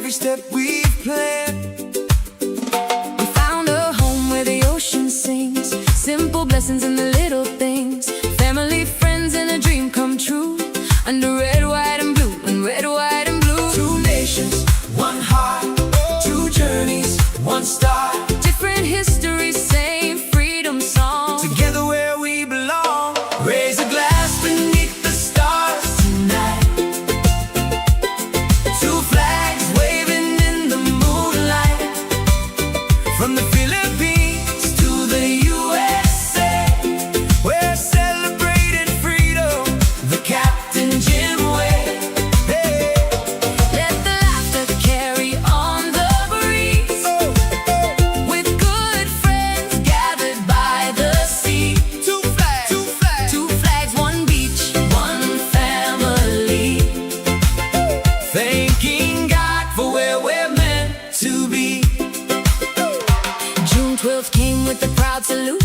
every step we've planned. We found a home where the ocean sings, simple blessings in the little things, family, friends, and a dream come true. Under red, white, and blue, and red, white, and blue. Two nations, one heart, two journeys, one star. Different histories, same freedom song. Together where we belong. Raise a glass beneath the stars tonight. Two flags waving in the moonlight. From the Philippines to the USA, we're celebrating freedom the Captain Jim way. Hey. Let the laughter carry on the breeze, with good friends gathered by the sea. Two flags, two flags, Two flags, one beach, one family. thanking God for where we're meant to be. June 12th came with a proud salute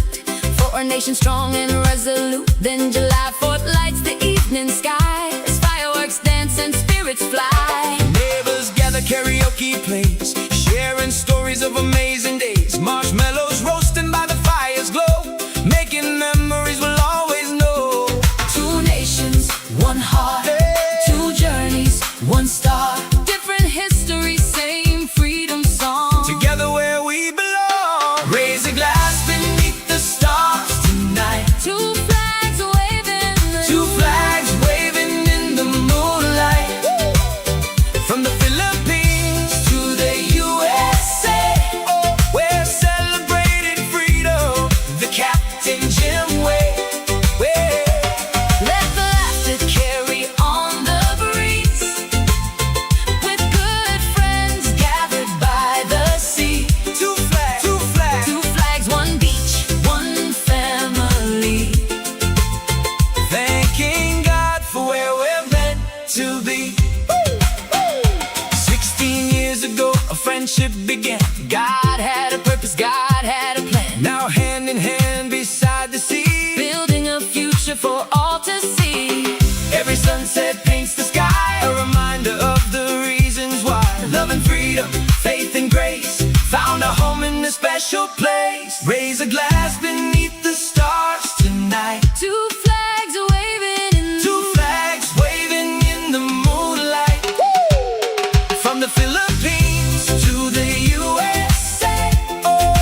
for a nation strong and resolute. Then July 4th lights the evening sky as fireworks dance and spirits fly. Neighbors gather, karaoke plays, sharing stories of amazing days. Marshmallows roasting by the fire's glow, making memories we'll always know. Two nations, one heart, two journeys, one star. Different histories, same freedom song. Together where we belong. Raise a glass beneath the stars tonight. Two flags waving, Two flags waving in the moonlight. From the Philippines to the USA, we're celebrating freedom the Captain Jim way. let the laughter carry on the breeze, with good friends gathered by the sea. Two flags, two flags, Two flags, one beach, one family. thanking God for where we're meant to be. 16 years ago, a friendship began. God had a purpose, God had a plan, Now hand in hand beside the sea. building a future for all to see. Every sunset paints the sky, a reminder of the reasons why. Love and freedom, faith and grace, found a home in a special place. Raise a glass beneath the stars tonight. Two flags waving in Two flags waving in the moonlight. From the Philippines to the USA,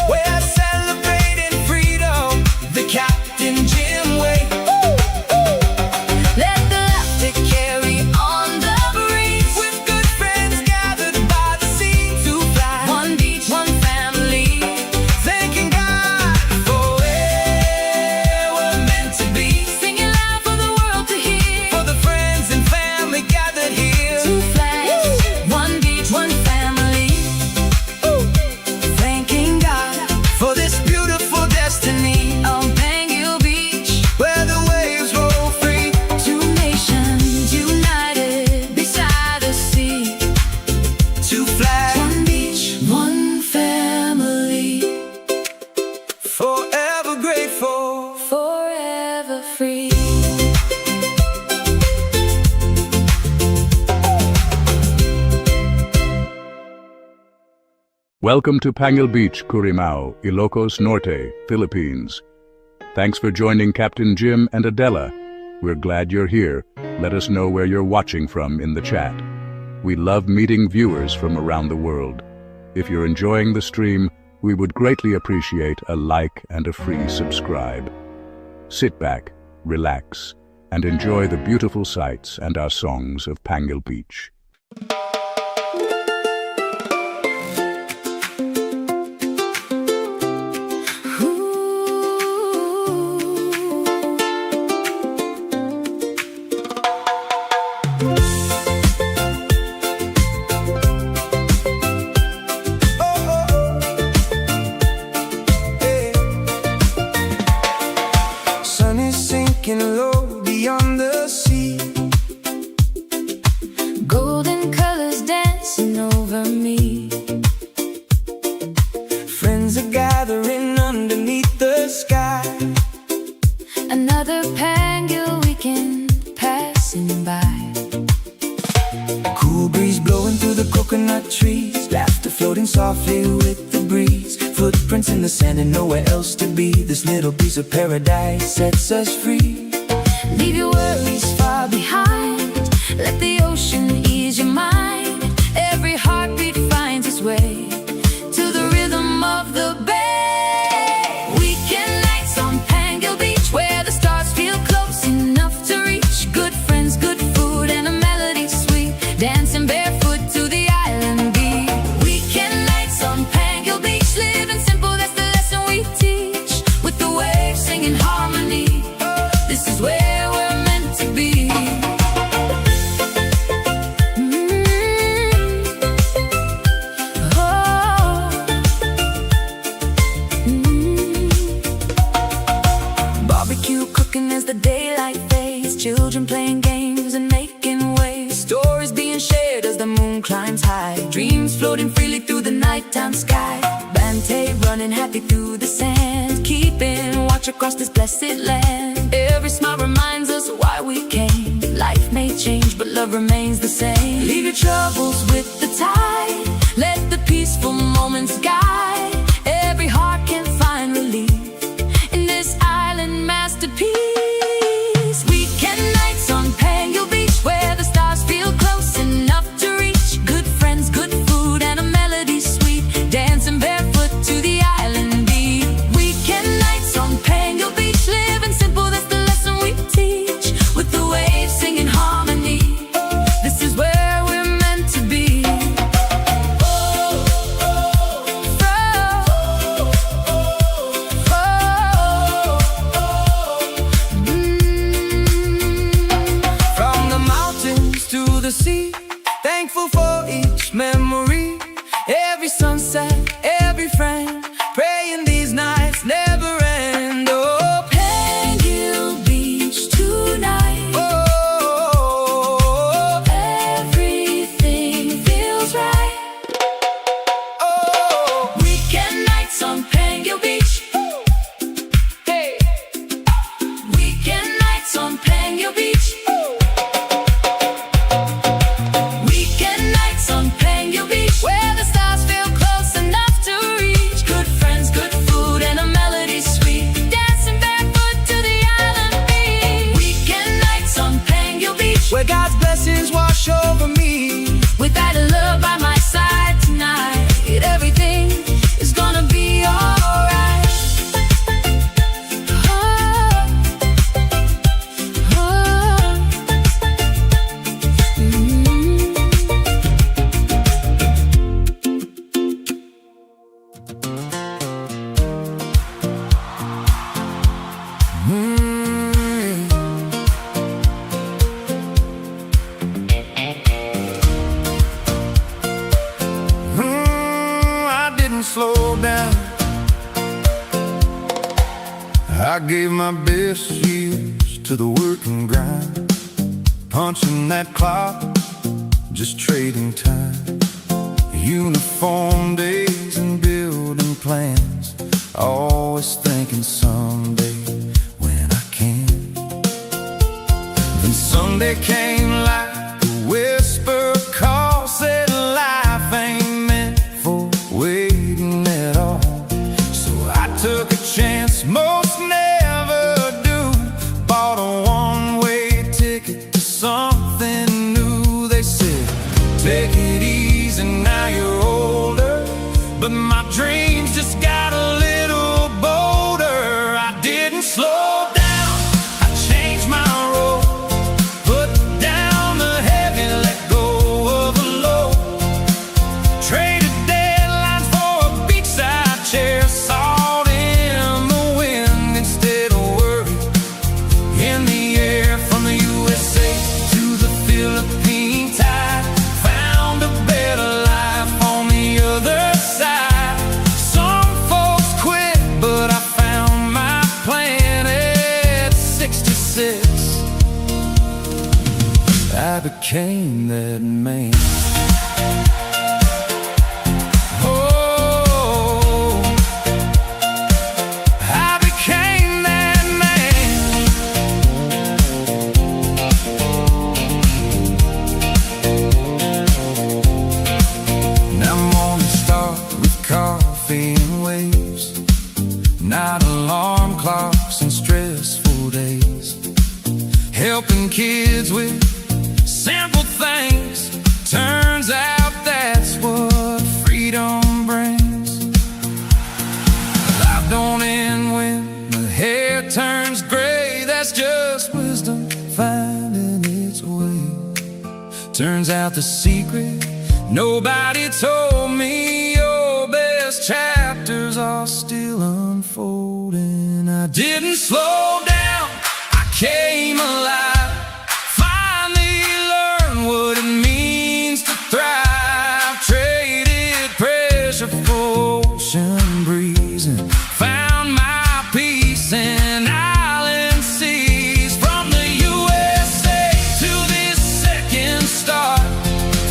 we're celebrating freedom the Captain Jim way. let the laughter carry on the breeze, With good friends gathered by the sea. Two flags, one beach, one family. thanking God for where we're meant to be. Singing loud for the world to hear. For the friends and family gathered here. Two flags, one beach, one family. Thanking God for this beautiful destiny. On Pangil Beach, Where the waves roll free. two nations united beside the sea. Two flags, One beach, one family. forever grateful. Forever free. Welcome to Pangil Beach, Currimao, Ilocos Norte, Philippines. Thanks for joining Captain Jim and Adela. We're glad you're here. Let us know where you're watching from in the chat. We love meeting viewers from around the world. If you're enjoying the stream, we would greatly appreciate a like and a free subscribe. Sit back, relax, and enjoy the beautiful sights and our songs of Pangil Beach. Sun is sinking low beyond the sea. Gold coconut trees, laughter floating softly with the breeze, footprints in the sand and nowhere else to be. This little piece of paradise sets us free. Leave your worries far behind, let the ocean ease your mind. Every heartbeat finds its way to the rhythm of the bay. Weekend nights on Pangil Beach, where the stars feel close enough to reach. Good friends, good food, and a melody sweet, dancing barefoot to the island beat. Weekend nights on Pangil Beach, living simple, that's the lesson we teach. With the waves singing harmony, this is where we're meant to be. Barbecue cooking as the daylight fades, children playing games and making waves, stories being shared as the moon climbs high, dreams floating freely through the nighttime sky. Bante running happy through the sand, keeping watch across this blessed land. Every smile reminds us why we came. Life may change, but love remains the same. Leave your troubles with the tide, let the peaceful moments guide. Every heart can find relief in this island masterpiece. Weekend nights on Pangil Beach, where the stars feel close enough to reach. Good friends, good food, and a melody sweet, dancing barefoot to the island beat. Weekend nights on Pangil Beach, living simple, that's the lesson we teach. With the waves singing harmony, this is where we're meant to be. From the mountains to the sea, thankful for each memory. Every sunset, every friend, praying these nights never end. Oh, Pangil Beach tonight, oh, everything feels right. oh, Weekend nights on Pangil Beach. hey. Weekend nights on Pangil Beach. Weekend nights on Pangil Beach, where the stars feel close enough to reach. Good friends, good food, and a melody sweet, dancing barefoot to the island beach. Weekend nights on Pangil Beach, Where God's blessings wash over me. with that love by my side tonight, everything is gonna be alright. I didn't slow down. I gave my best years to the work and grind, punching that clock, just trading time. Uniform days and building plans, always thinking someday when I can. Then Sunday came like a whisper call, said life ain't meant for waiting at all. So I took a chance most never do, bought a one-way ticket to something new. They said, take it easy, now you're older, but my dreams just got a little bolder. I didn't slow down, I changed my road, put down the heavy, let go of the load. Traded deadlines for a beachside chair, salt in the wind instead of worry in the air. From the USA to the Philippine tide, found a better life on the other side. Some folks quit, but I found my plan at 66. I became that man. Oh, I became that man. kids with simple things. Turns out that's what freedom brings. Life don't end when the hair turns gray. That's just wisdom finding its way. Turns out the secret nobody told me, your best chapters are still unfolding. I didn't slow down, I came alive. Finally learned what it means to thrive. Traded pressure for ocean breeze and found my peace in island seas. From the USA to this second star,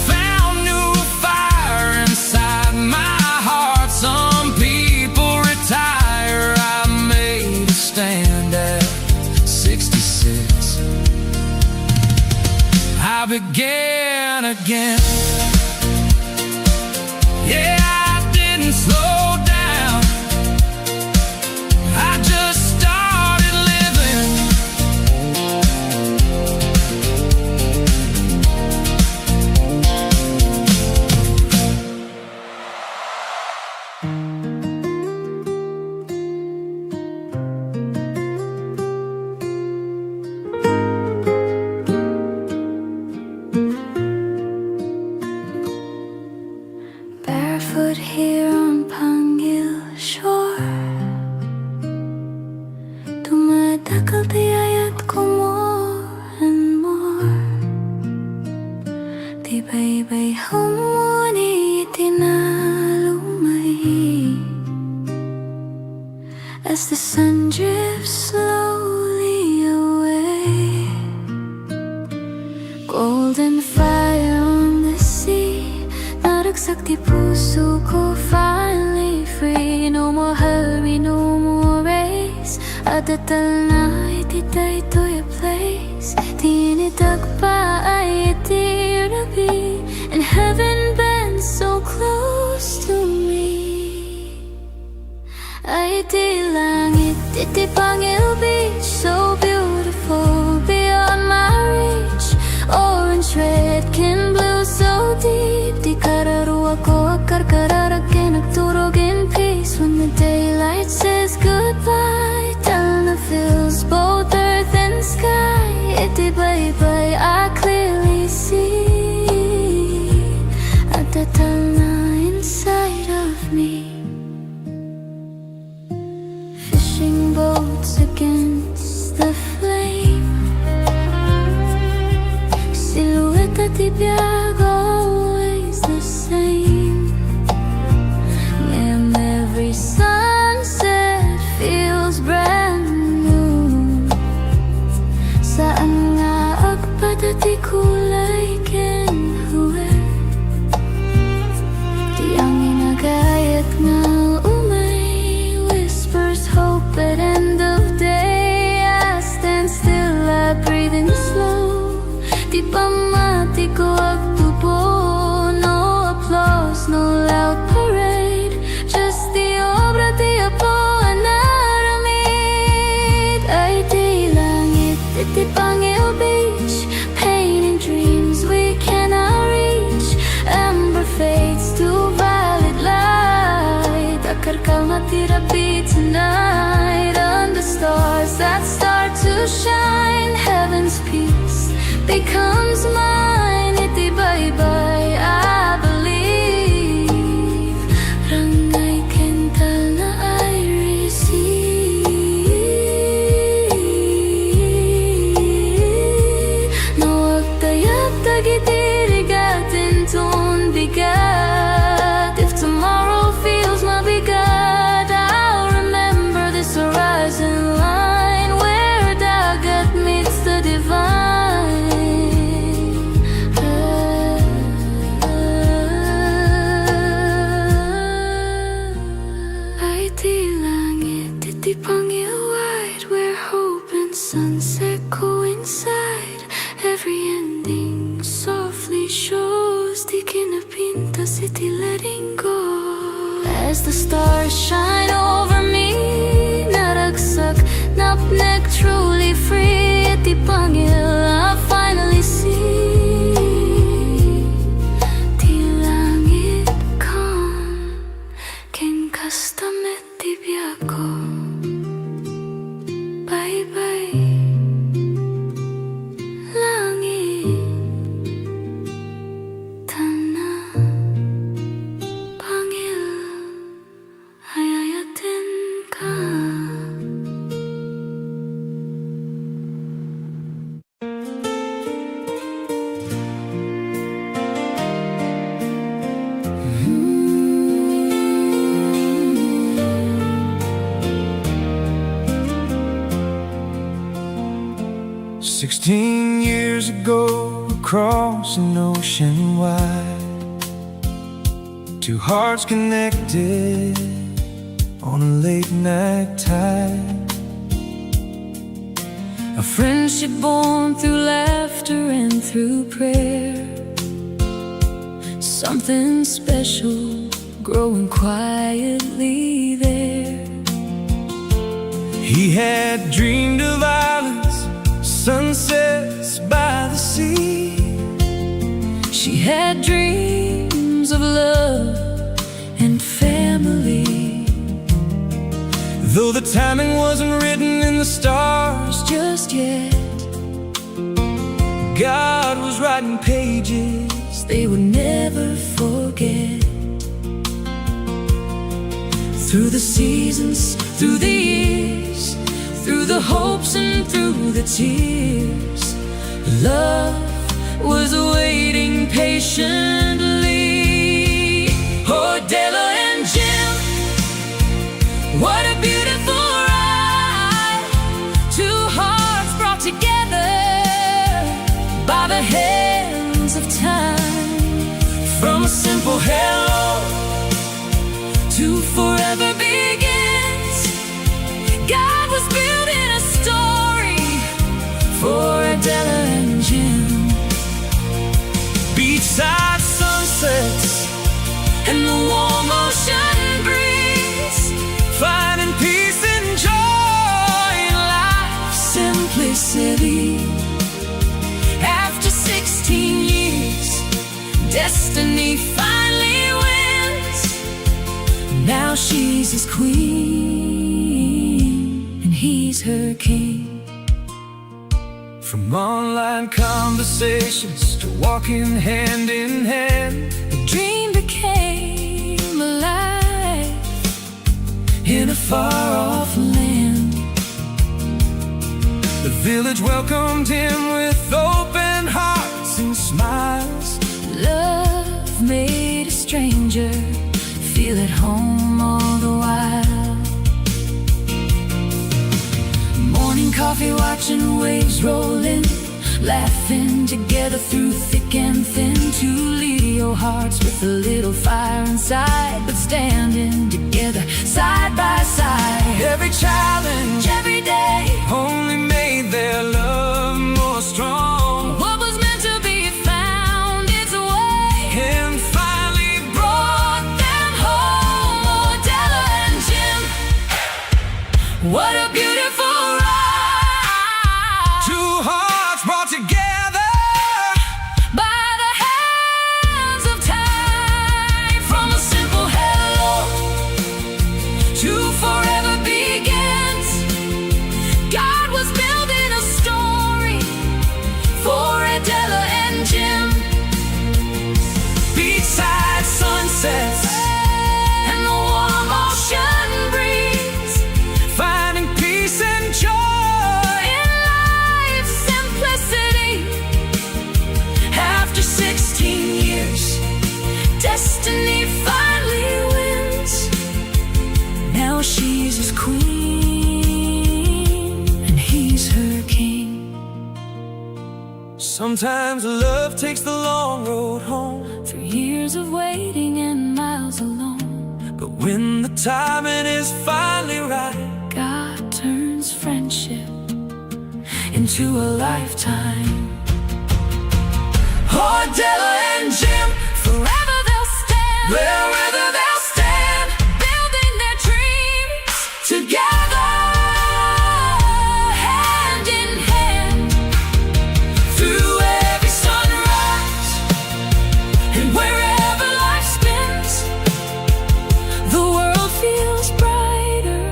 found new fire inside my heart. Some people retire, I made a stand at 66. I began again. Yeah, I didn't slow down, I just started living. Barefoot here on Pangil shore, tumatakal tiyayat ko more and more. Tibay-bay humuni itinalumay as the sun drifts slowly away. Golden fire on the sea, naragsak di puso ko, finally free. No more hurry, no more race. Adatal na itiday to your place. Tinitag pa ay itirabi, and heaven bends so close to me. Ay di langit, iti Pangil Beach, so beautiful beyond my reach. Orange, red, kin blue, so deep. Di kararuwa ko akar kararagin, nagturog in peace. When the daylight says goodbye, Talna fills both earth and sky. Iti bye-bye, I clearly see at the Talna inside of me. Fishing boats against the flame, silhouette at ibiyag, always the same. And every sunset feels brand new. Saan nga agpadati kulay kinhuwe, di ang inagayat nga umay whispers hope at end of day. I stand still, I breathe in slow. Di pa mati ko agtubo, no applause, no loud parade, just the obra di Apo anaramid. Ay di langit, iti Pangil Beach, painting dreams we cannot reach. Amber fades to violet light, akar ka matirapi tonight. Under stars that start to shine, heaven's peace becomes mine. Iti bye-bye, I believe. Rangay kental na I receive. Nawag tayag tagitirigatin ton bigat. If tomorrow feels mabigat, I'll remember this horizon line where dagat meets the divine. Ay di langit, iti Pangil wide, where hope and sunset coincide. Every ending softly shows, di kinapinta iti letting go. As the stars shine over me, naragsak, napnek, truly free. Iti Pangil, I 16 years ago, across an ocean wide, two hearts connected on a late night tide. A friendship born through laughter and through prayer. Something special growing quietly there. He had dreamed of islands, sunsets by the sea. She had dreams of love and family. Though the timing wasn't written in the stars Just yet, God was writing pages they would never forget. Through the seasons, through the years, through the hopes and through the tears, love was waiting patiently. Oh, Della and Jim, what a beautiful ride. Two hearts brought together by the hands of time. From a simple hello to forever begins. God was building a story for Adela and Jim. beachside sunsets And the warm ocean breeze, finding peace and joy in life. simplicity. After 16 years, destiny finally wins. Now she's his queen and he's her king. From online conversations to walking hand in hand, The dream became alive in a far-off land. the village welcomed him with open hearts and smiles. Love made a stranger feel at home all the while. Morning coffee, watching waves roll in, laughing together through thick and thin. Two Leo hearts with a little fire inside, but standing together side by side. Every challenge Every day, only made their love more strong, what was meant to be found its way and finally brought them home. Oh, Della and Jim, what a beautiful ride. two hearts brought together. By the hands of time. From a simple hello to forever begins. God was building a story for Adela and Jim. Beachside sunsets And the warm ocean breeze, finding peace and joy. in life's simplicity. After 16 years, destiny finally wins. Now she's his queen and he's her king. sometimes love takes the long road home, Through years of waiting and miles alone, but when the timing is finally right, God turns friendship into a lifetime. oh, Della and Jim, Forever they'll stand, wherever they'll stand, building their dreams together, hand in hand. through every sunrise, And wherever life spins, the world feels brighter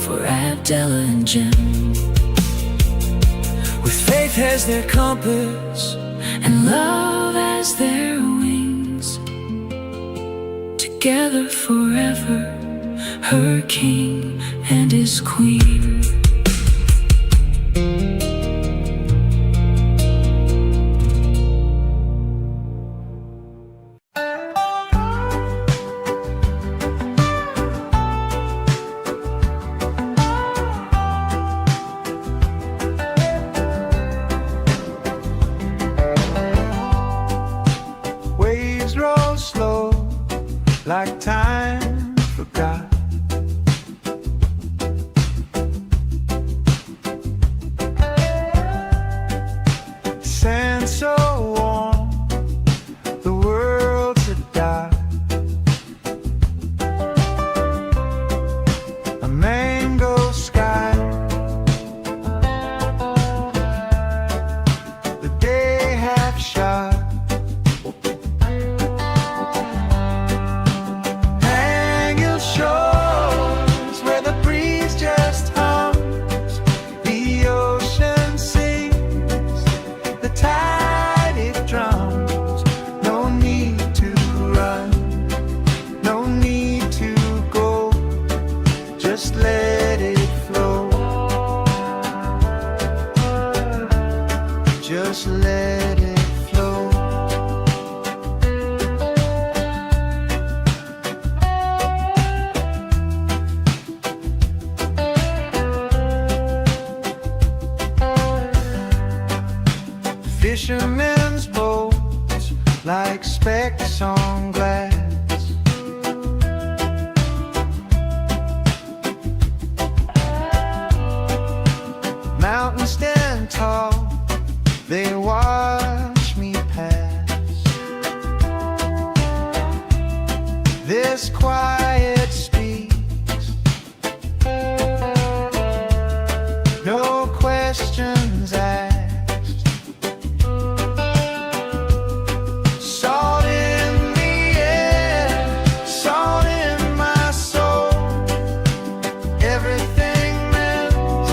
for Abdella and Jim. with faith as their compass, And love as their wings. Together forever, her king and his queen. like time forgot. Sand so warm, the world's a dark. A mango sky, the day half shot. Hang your shores where the breeze just hums, the ocean sings, the tide it drums. No need to run, no need to go, just let it flow. Just let it flow. Fishermen's boats like specks on glass. Mountains stand tall, they watch me pass. This quiet speaks, no questions asked. Salt in the air, salt in my soul. Everything melts,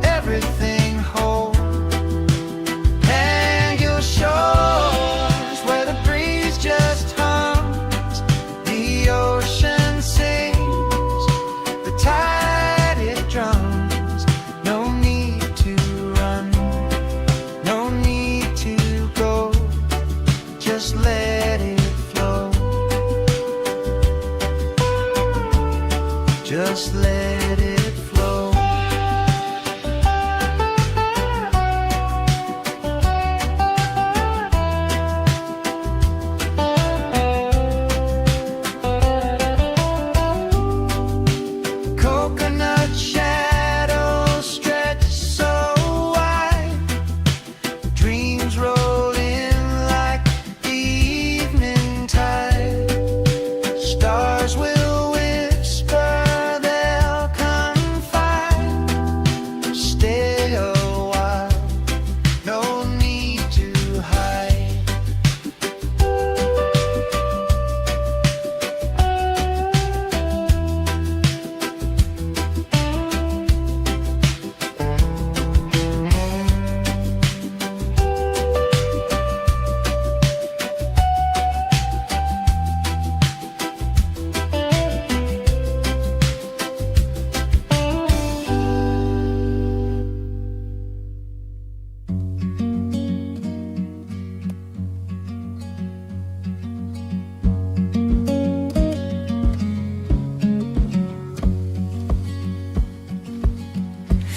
everything whole. Hang your shores where the breeze just hums, the ocean sings, the tide it drums. No need to run, no need to go, just let it flow. Just let it flow. Coconut shadows stretch so wide, dreams roll in like the evening tide. Stars will whisper, they'll confide. Stay a while, no need to hide.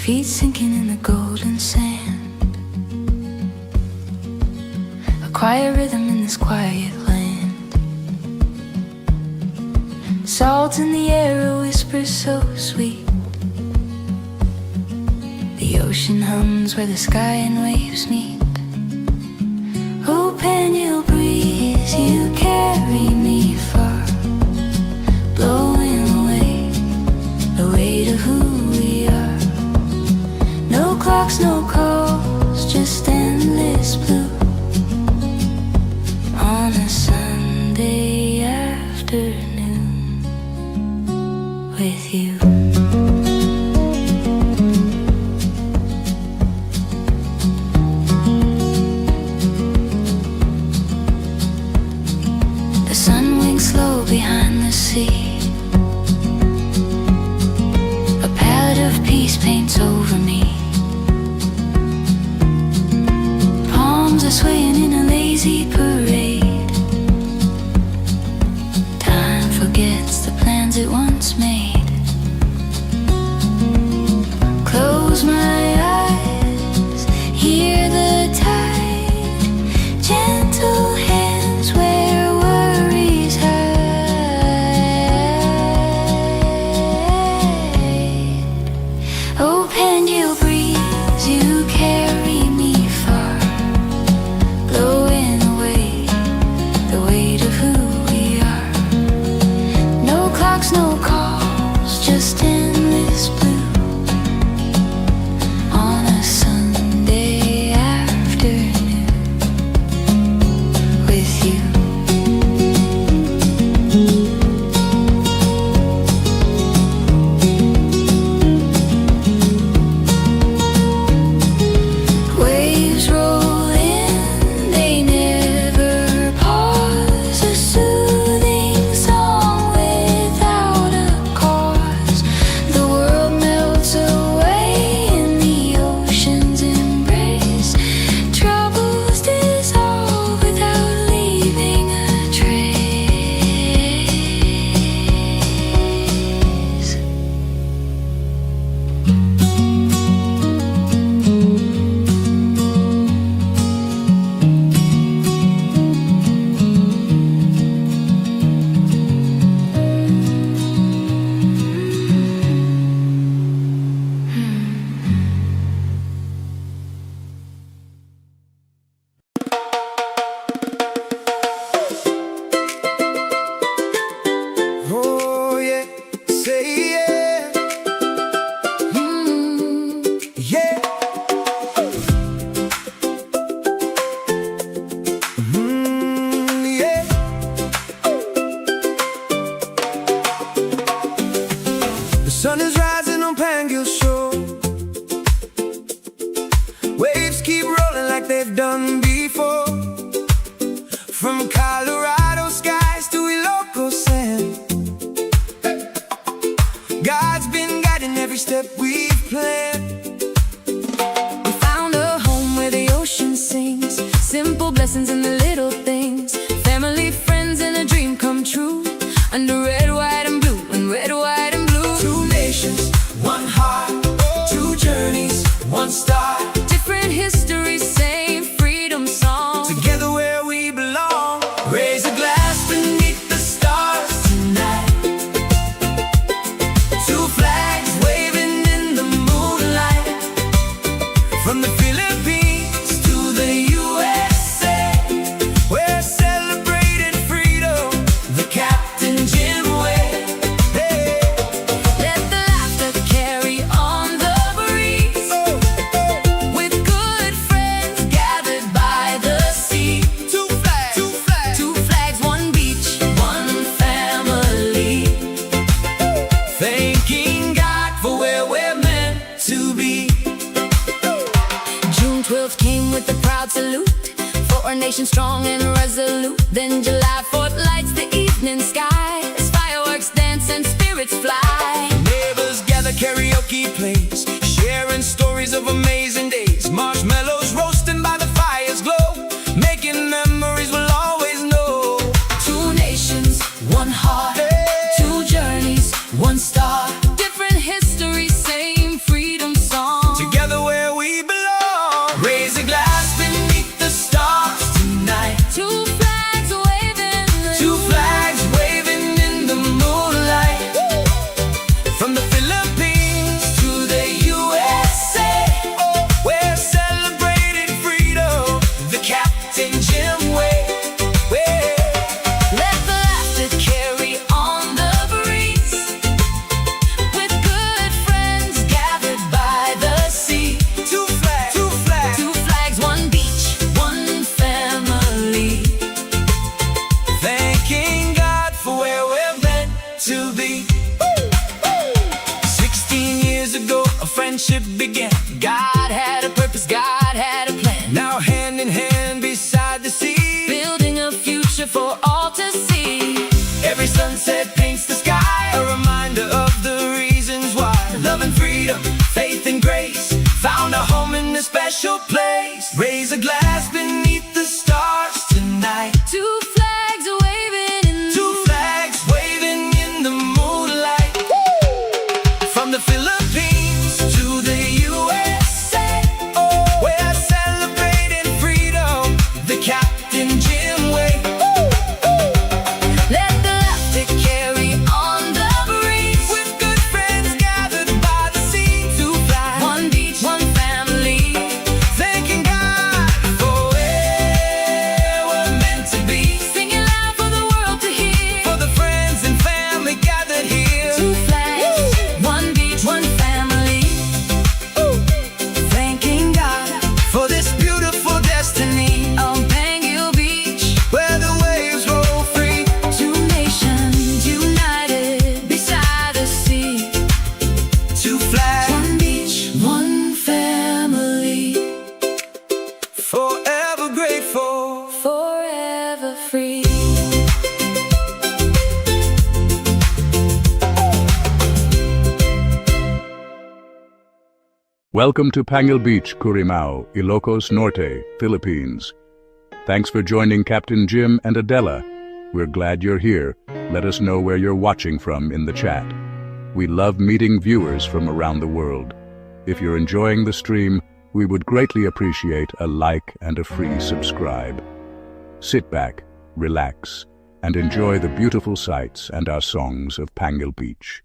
Feet sinking in the golden sand, a quiet rhythm in this quiet land. Salt in the air, a whisper so sweet. The ocean hums where the sky and waves meet. Oh, Pangil breeze, you carry me far, blowing away the weight of who we are. No clocks, no calls, just endless blue on a Sunday afternoon with you. The sun winks slow behind the sea, a palette of peace paints over me. Palms are swaying in a lazy parade. Time forgets the plans it once made. Close my eyes, hear the tide, gentle hands where worries hide. From Colorado skies to Ilocos sand, God's been guiding every step we've planned. We found a home where the ocean sings, simple blessings in the little things, family, friends, and a dream come true. Under red, white, and blue, and red, white, and blue. Two nations, one heart, two journeys, one star. Different histories, same freedom song. Together where we belong. Raise a glass beneath the stars tonight. Two flags waving in the moonlight. From the Philippines to the USA, we're celebrating freedom the Captain Jim way. Hey. Let the laughter carry on the breeze, with good friends gathered by the sea. Two flags, two flags, Two flags, one beach, one family. thanking God for where we're meant to be. June 12th came with a proud salute for our nation strong and resolute. Then July 4th lights the evening sky as fireworks dance and spirits fly. Neighbors gather, karaoke plays, sharing stories of amazing days. Marshmallows roasting by the fire's glow, making memories we'll always know. Two nations, one heart, two journeys, one star. Different histories, same freedom song. Together where we belong. Raise a glass beneath the stars tonight. Two flags waving, Two flags waving in the moonlight. From the Philippines to the USA, we're celebrating freedom the Captain Jim way. let the laughter carry on the breeze, with good friends gathered by the sea. Two flags, two flags, Two flags, one beach, one family. thanking God for where we're meant to be. 16 years ago, a friendship began. God had a purpose, God had a plan, Now hand in hand beside the sea. building a future for all to see. Every sunset paints the sky, a reminder of the reasons why. Love and freedom, faith and grace, found a home in a special place. Raise a glass beneath the stars tonight. Two flags waving in Two flags waving in the moonlight. From the Philippines to the USA, we're celebrating freedom the Captain Jim way. let the laughter carry on the breeze, With good friends gathered by the sea. Two flags, one beach, one family. thanking God for where we're meant to be. Singing loud for the world to hear. For the friends and family gathered here. Two flags, one beach, one family. Thanking God for this beautiful destiny. On Pangil Beach, Where the waves roll free. two nations united beside the sea. Two flags, One beach, one family. forever grateful. Forever free. Welcome to Pangil Beach, Currimao, Ilocos Norte, Philippines. Thanks for joining Captain Jim and Adela. We're glad you're here. Let us know where you're watching from in the chat. We love meeting viewers from around the world. If you're enjoying the stream, we would greatly appreciate a like and a free subscribe. Sit back, relax, and enjoy the beautiful sights and our songs of Pangil Beach.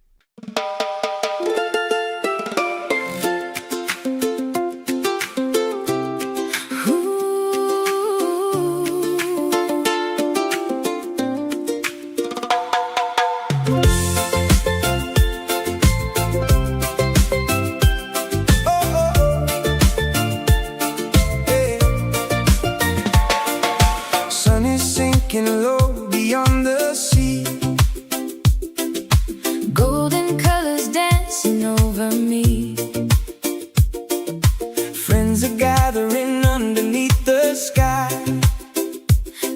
Sun is sinking low beyond the sea. Go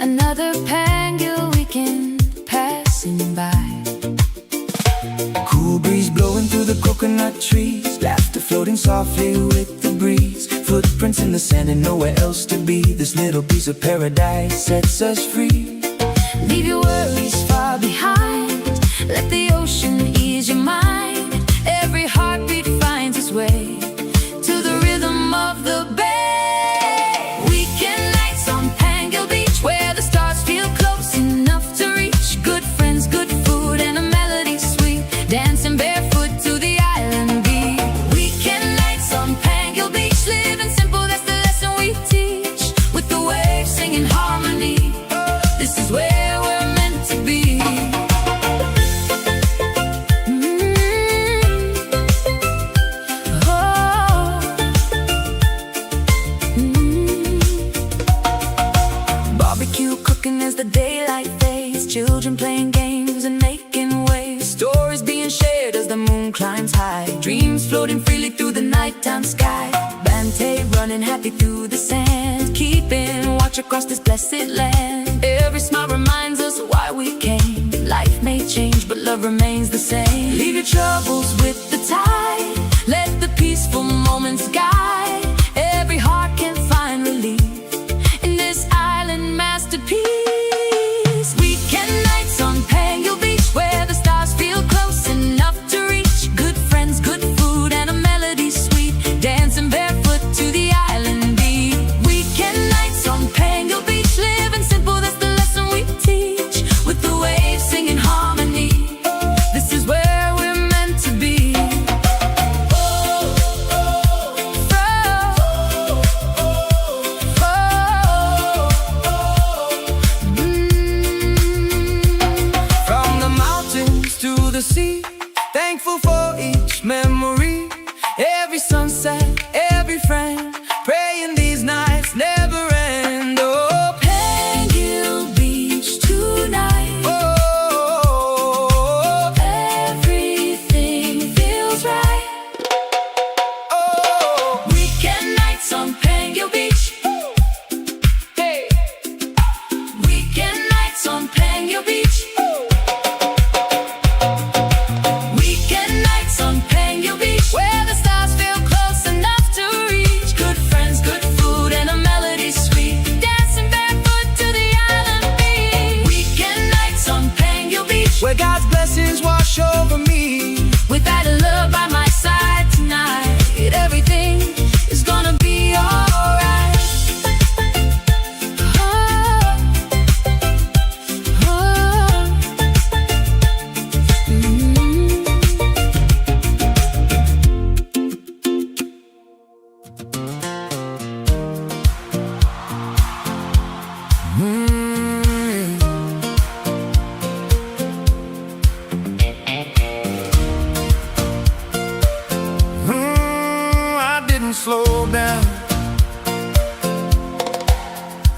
Another Pangil weekend passing by. Cool breeze blowing through the coconut trees, laughter floating softly with the breeze. Footprints in the sand and nowhere else to be. This little piece of paradise sets us free. Leave your worries far behind. Let the ocean ease your mind. Every heartbeat finds its way to the rhythm of the bay. Weekend nights on Pangil Beach, where the stars feel close enough to reach. Good friends, good food, and a melody sweet, dancing barefoot to the island beat. Weekend nights on Pangil Beach, living simple, that's the lesson we teach. With the waves singing harmony, this is where we're meant to be. Barbecue cooking as the daylight fades, children playing games and making waves, stories being shared as the moon climbs high, dreams floating freely through the nighttime sky. Bante running happy through the sand, keeping watch across this blessed land. Every smile reminds us why we came. Life may change, but love remains the same. Leave your troubles with the tide, let the peaceful moments guide. Every heart can find relief in this island masterpiece. Weekend nights on Pangil Beach, where the stars feel close enough to reach. Good friends, good food, and a melody sweet, dancing barefoot to the island beat. Weekend nights on Pangil Beach, living simple, that's the lesson we teach. With the waves singing harmony, this is where we're meant to be. From the mountains to the sea, thankful for each memory. Every sunset, every friend, praying these nights never end. Oh, Pangil Beach tonight, oh, everything feels right. oh, Weekend nights on Pangil Beach. hey. Weekend nights on Pangil Beach. Weekend nights on Pangil Beach, where the stars feel close enough to reach. Good friends, good food, and a melody sweet, dancing barefoot to the island beach. Weekend nights on Pangil Beach, Where God's blessings wash over me. with that love by my side tonight, everything is gonna be alright. Oh, oh, I didn't slow down.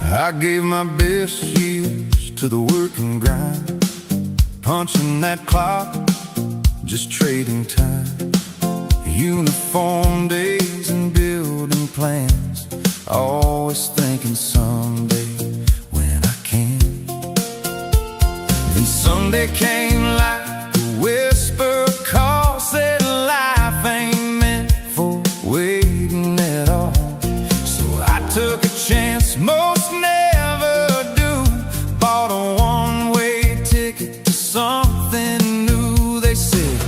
I gave my best years to the work and grind, punching that clock, just trading time. Uniform days and building plans, always thinking someday when I can. Then someday came like a whisper call, said life ain't meant for waiting at all. So I took a chance most never do, bought a one-way ticket to something new. They said,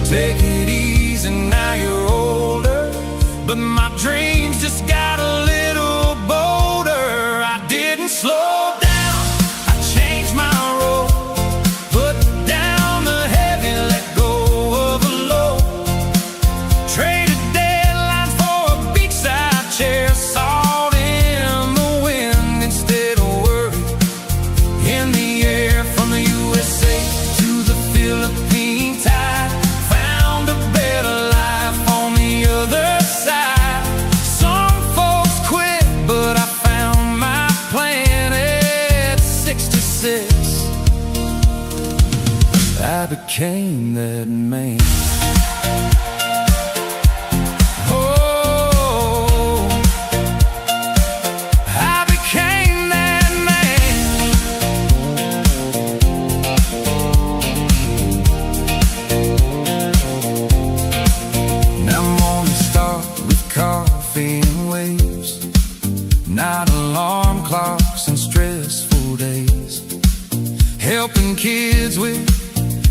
take it easy, now you're older, but my dreams just got a little bolder. I didn't slow down, I changed my road, put down the heavy, let go of the load. Traded deadlines for a beachside chair, salt in the wind instead of worry in the air. From the USA to the Philippine tide, found a better life on the other side. Some folks quit, but I found my plan at 66. I became that man. Oh, I became that man. helping kids with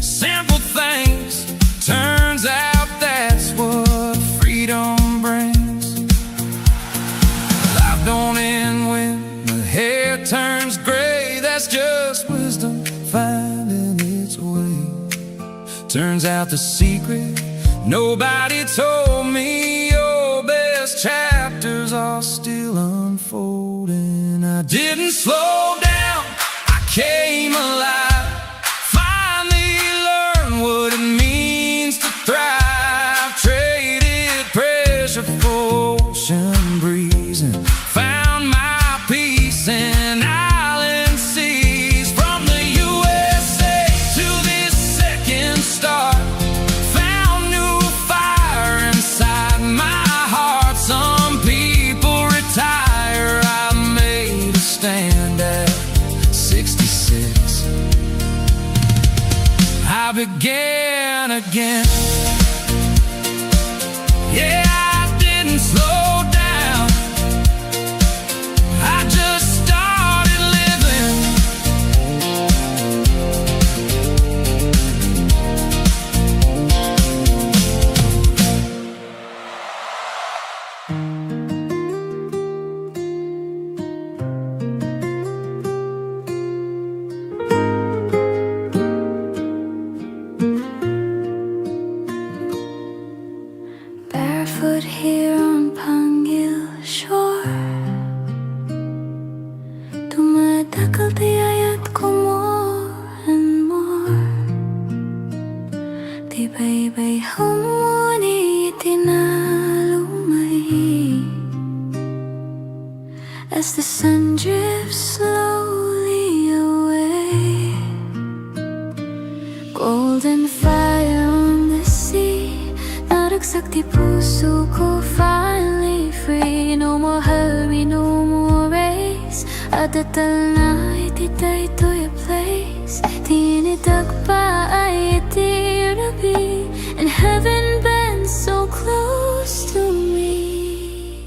simple things. Turns out that's what freedom brings. Life don't end when the hair turns gray. That's just wisdom finding its way. Turns out the secret nobody told me, your best chapters are still unfolding. I didn't slow down, I came alive. Finally learned what it means to thrive. Traded pressure for ocean breeze and found my peace in island seas. From the USA to this second star, found new fire inside my heart. Some people retire, I made a stand at 66. I began again. Yeah, I didn't slow down, I just started living. Barefoot here on Pangil shore, tumatakal tiyayat ko more and more. Tibay-bay humuni itinalumay as the sun drifts slowly away. Golden fire on the sea, naragsak di puso ko, finally free. No more hurry, no more race. Adatal na ititay to your place. Tinidag pa ay itirabi, and heaven bends so close to me.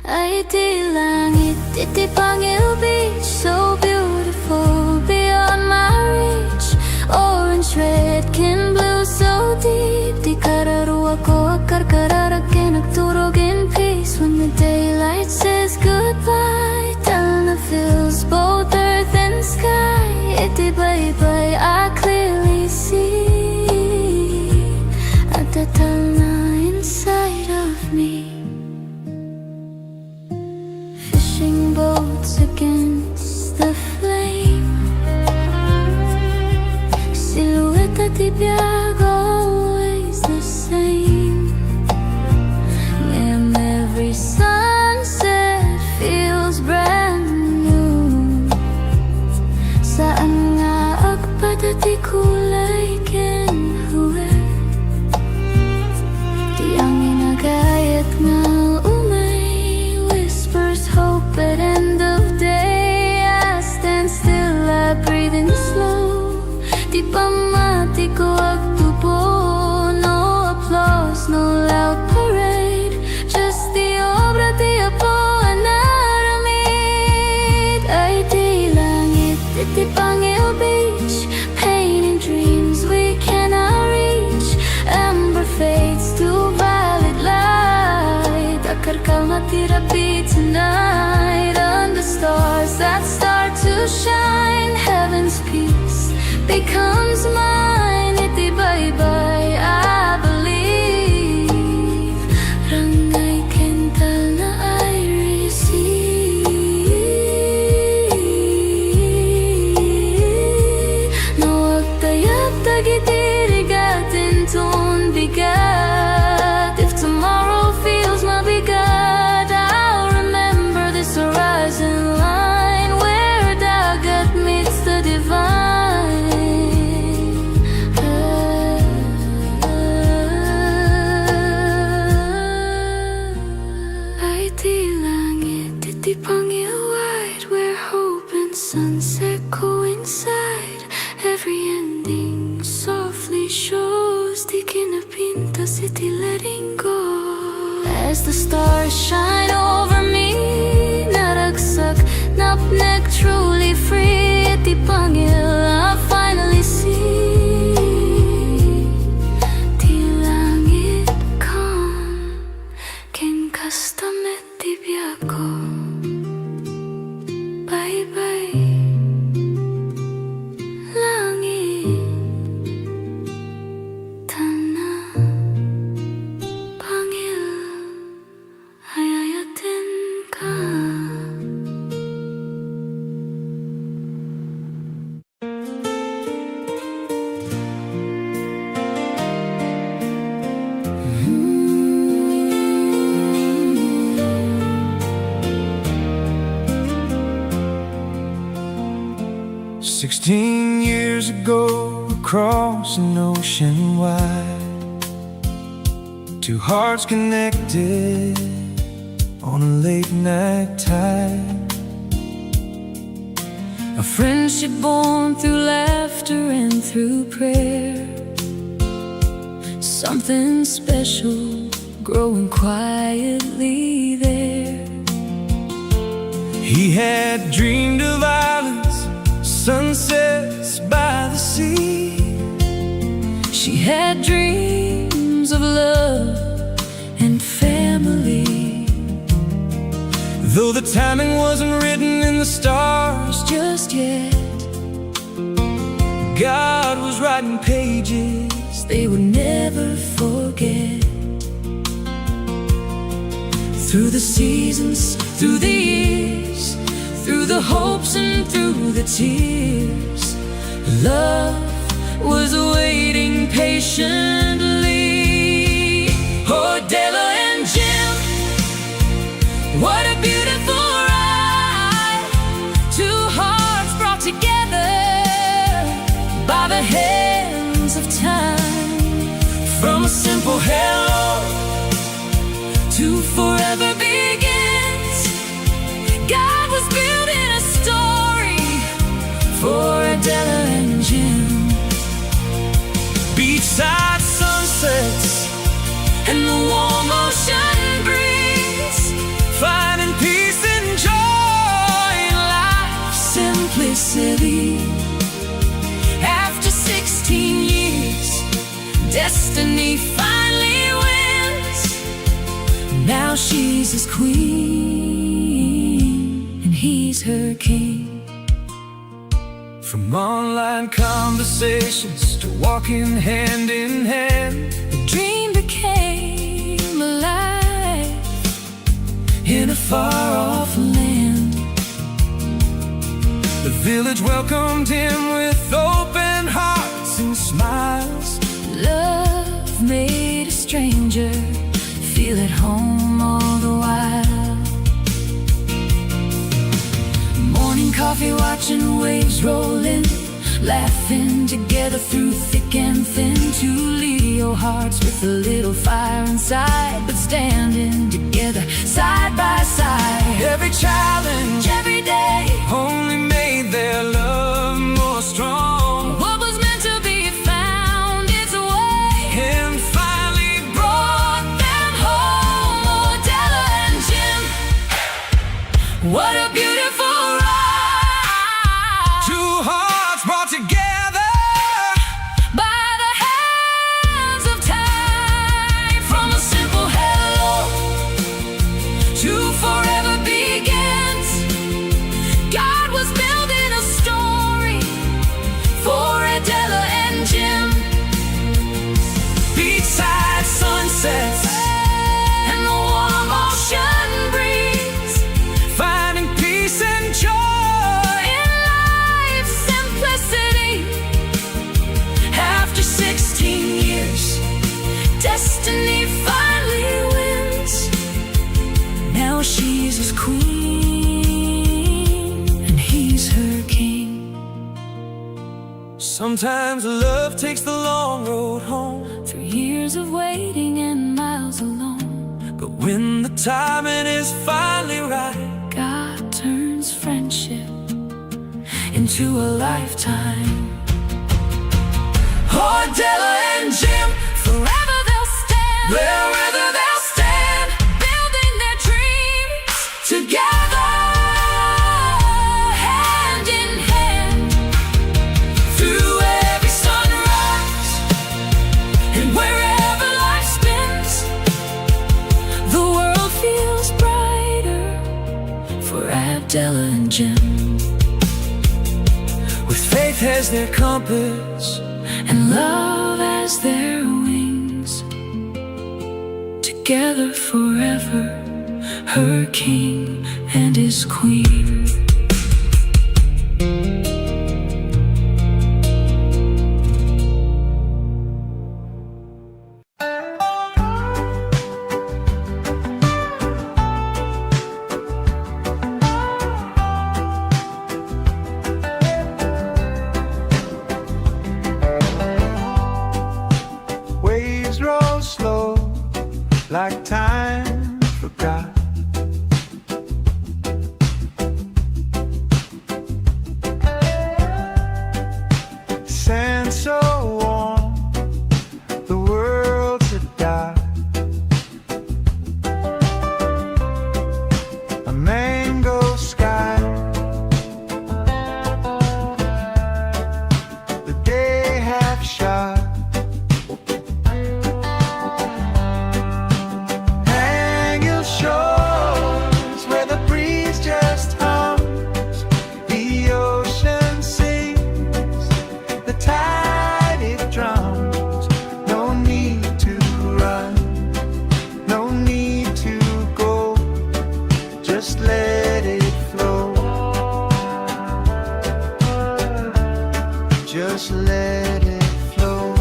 Ay di langit, iti Pangil Beach, so beautiful beyond my reach. Orange, red, kin blue, so deep. Di kararuwa ko akar kararakin, nagturog in peace. When the daylight says goodbye, talna fills both earth and sky. Iti bye-bye, I clearly see at the talna inside of me. Fishing boats against the flame, silhouette at ibiyag, always the same. And every sunset feels brand new. Saan nga agpadati kulay kinhuwe, di ang inagayat nga umay whispers hope at end of day. I stand still, I breathe in slow. Di pa mati ko agtubo, no applause, no loud parade. Just the obra di apo anaramid. Ay di langit, iti Pangil Beach, painting dreams we cannot reach. Amber fades to violet light. Akar kalma tirapi tonight. Under stars that start to shine, heaven's peace becomes mine. Iti bye-bye, I believe. Rangay kental na I receive. No agtayap tagitirigatin ton bigat. If tomorrow feels mabigat, I'll remember this horizon line where dagat meets the divine. Ay di langit, iti Pangil wide, where hope and sunset coincide. Every ending softly shows, di kinapinta iti letting go. As the stars shine over me, naragsak, napnek, truly free. Iti Pangil 16 years ago, across an ocean wide, two hearts connected on a late night tide. A friendship born through laughter and through prayer. Something special growing quietly there. He had dreamed of islands, sunsets by the sea. She had dreams of love and family. Though the timing wasn't written in the stars Just yet, God was writing pages they would never forget. Through the seasons, through the years, through the hopes and through the tears, love was waiting patiently. Oh, Della and Jim, what a beautiful ride. Two hearts brought together by the hands of time. From a simple hello to forever begins. God was building a story for Adela and Jim. beachside sunsets And the warm ocean breeze, finding peace and joy in life. simplicity. After 16 years, destiny finally wins. Now she's his queen and he's her king. From online conversations to walking hand in hand, The dream became alive in a far-off land. The village welcomed him with open hearts and smiles. Love made a stranger feel at home all the while. Morning coffee, watching waves roll in, laughing together through thick and thin. Two Leo hearts with a little fire inside, but standing together side by side. Every challenge Every day, only made their love more strong, what was meant to be found its way and finally brought them home. Oh, Della and Jim, what a beautiful ride. two hearts brought together By the hands of time. From a simple hello to forever begins. God was building a story for Adela and Jim. beachside sunsets, And the warm ocean breeze, finding peace and joy. in life's simplicity. After 16 years, destiny finally wins. Now she's his queen and he's her king. Sometimes love takes the long road home, Through years of waiting and miles alone, but when the timing is finally right, God turns friendship into a lifetime. oh, Della and Jim, Forever they'll stand, wherever they'll stand, building their dreams together, hand in hand. through every sunrise, And wherever life spins, the world feels brighter for Adela and Jim. with faith as their compass, And love as their wings. Together forever, her king and his queen. like time forgot. Sand so warm, the world's a dark. A mango sky, the day half shot. Hang your shores where the breeze just hums, the ocean sings, the tide it drums. No need to run, no need to go, just let it flow. Just let it flow.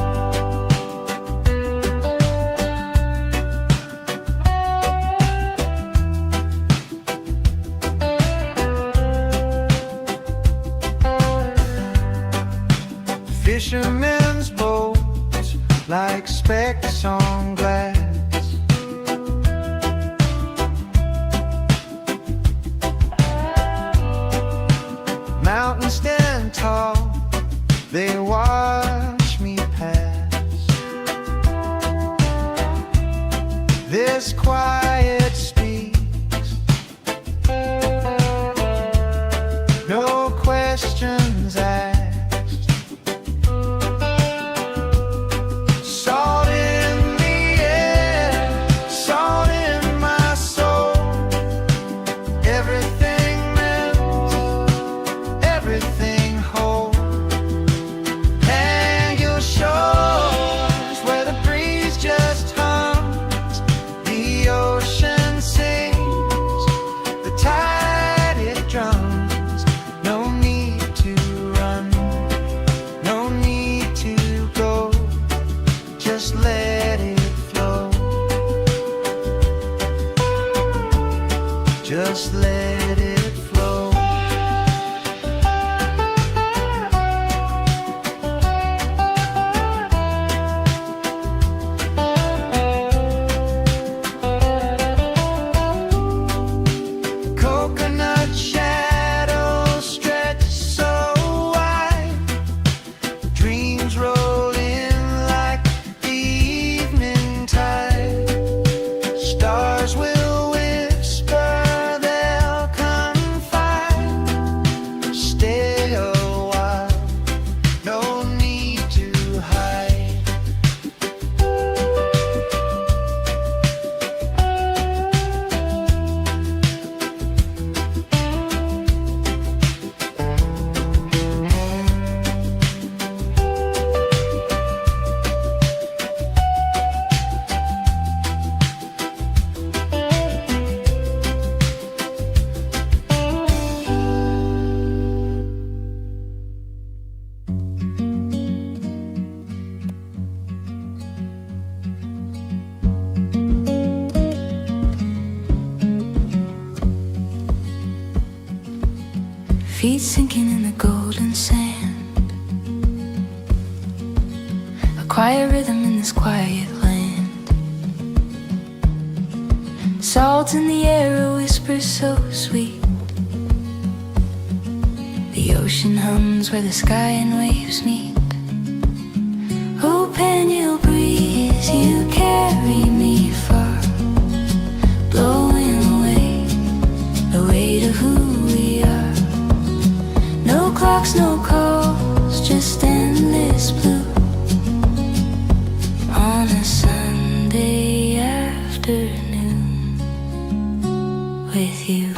Fishermen's boats like specks on glass. Mountains stand tall, they watch me pass. This quiet speaks, no questions asked. Salt in the air, salt in my soul. Everything melts, everything whole. Hang your shores where the breeze just hums, the ocean sings, the tide it drums. No need to run, no need to go, just let it flow. Just let it flow. Coconut shadows stretch so wide, dreams roll in like the evening tide. Stars will whisper, they'll confide. Stay a while, no need to hide. Feet sinking in the golden sand, a quiet rhythm in this quiet land. Salt in the air, a whisper so sweet. The ocean hums where the sky and waves meet. Oh, Pangil breeze, you carry me far, blowing away the weight of who we are. No clocks, no calls, just endless blue on a Sunday afternoon with you.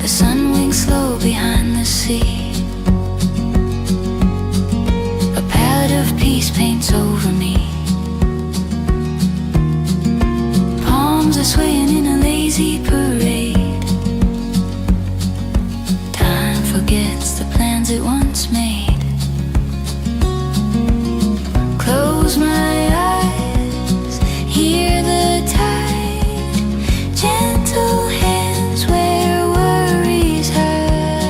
The sun winks slow behind the sea, a palette of peace paints over me. Palms are swaying in a lazy parade. Time forgets the plans it once made. Close my eyes, hear the tide, gentle hands where worries hide.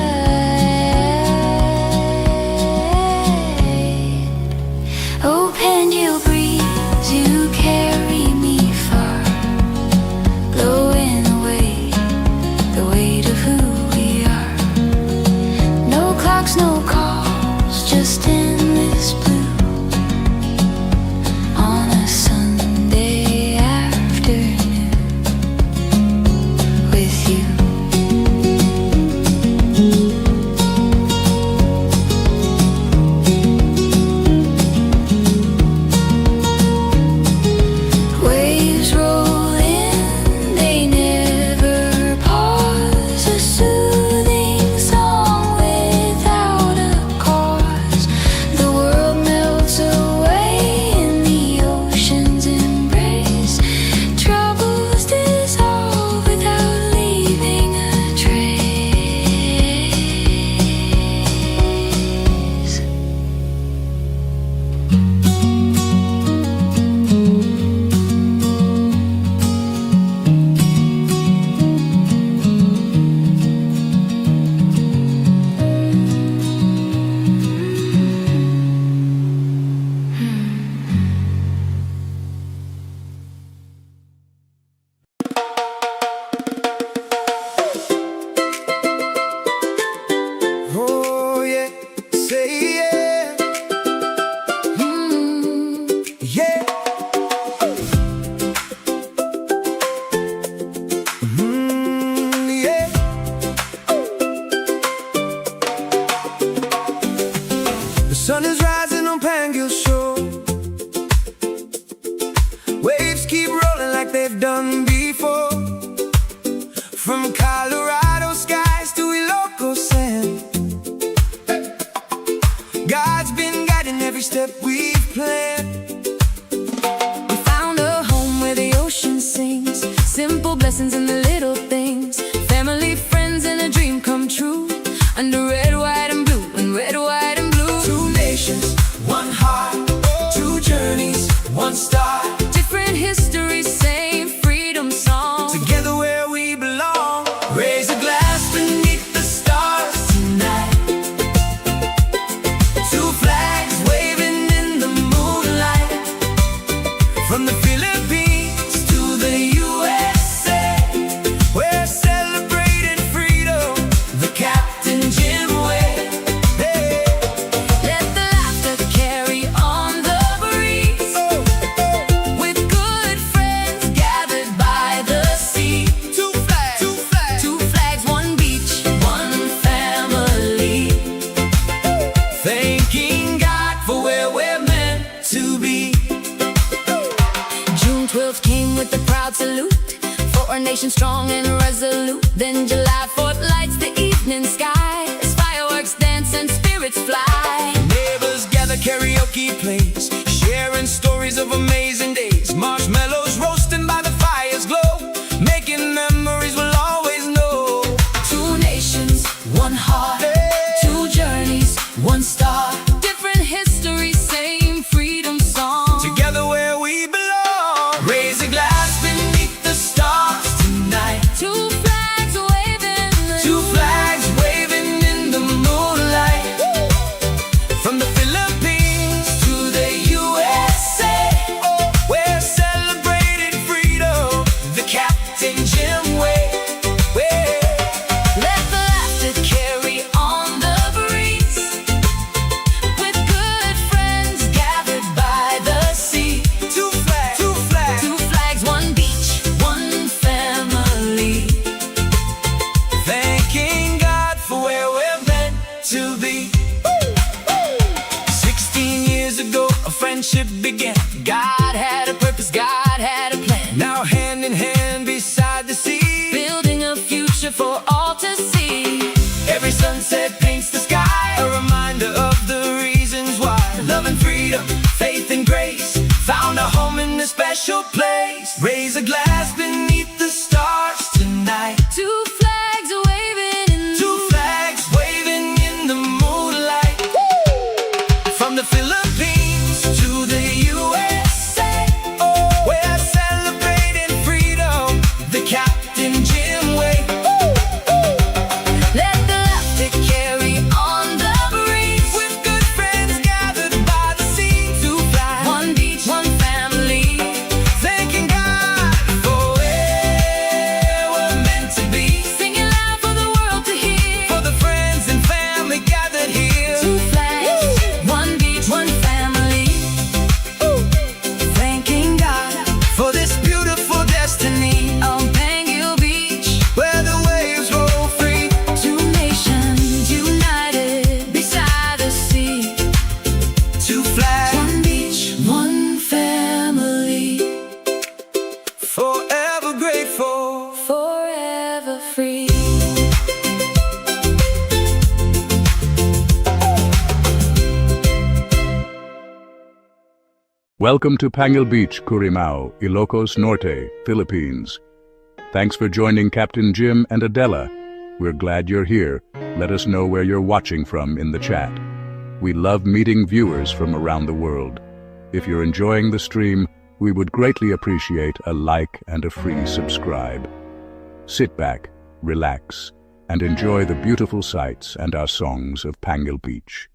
done before. From Colorado skies to Ilocos sand, God's been guiding every step we've planned. We found a home where the ocean sings, simple blessings in the little things, family, friends, and a dream come true. Under red, white, and blue, and red, white, and blue. Two nations, one heart, two journeys, one star. Different histories, same freedom song. Together where we belong. Raise a glass beneath the stars tonight. Two flags waving in the moonlight. From the Philippines to the USA, we're celebrating freedom the Captain Jim way. Hey. Let the laughter carry on the breeze, with good friends gathered by the sea. Two flags, two flags, Two flags, one beach, one family. thanking God for where we're meant to be. June 12th came with a proud salute for our nation strong and resolute. Then July 4th lights the evening sky as fireworks dance and spirits fly. Neighbors gather, karaoke plays, sharing stories of amazing days. Marshmallows roasting by the fire's glow, making memories we'll always know. Two nations, one heart, two journeys, one star. Different histories, same freedom song. Together where we belong. Raise a glass beneath the stars tonight. Two flags waving, Two flags waving in the moonlight. From the Philippines to the USA, we're celebrating freedom the Captain Jim way. let the laughter carry on the breeze, with good friends gathered by the sea. Two flags, two flags, Two flags, one beach, one family. thanking God for where we're meant to be. 16 years ago, a friendship began. God had a purpose, God had a plan. Now hand in hand beside the sea, Building a future for all to see. every sunset paints the sky, a reminder of the reasons why. Love and freedom, faith and grace, found a home in a special place. Raise a glass beneath the stars tonight. Two flags waving in Two flags waving in the moonlight. From the Philippines to the USA, we're celebrating freedom the Captain Jim way. let the laughter carry on the breeze, With good friends gathered by the sea. Two flags, one beach, one family. thanking God for where we're meant to be. Singing loud for the world to hear. For the friends and family gathered here. Two flags, one beach, one family. Thanking God for this beautiful destiny. On Pangil Beach, Where the waves roll free. two nations united beside the sea. Two flags, One beach, one family. forever grateful. Forever free. Welcome to Pangil Beach, Currimao, Ilocos Norte, Philippines. Thanks for joining Captain Jim and Adela. We're glad you're here. Let us know where you're watching from in the chat. We love meeting viewers from around the world. If you're enjoying the stream, we would greatly appreciate a like and a free subscribe. Sit back, relax, and enjoy the beautiful sights and our songs of Pangil Beach.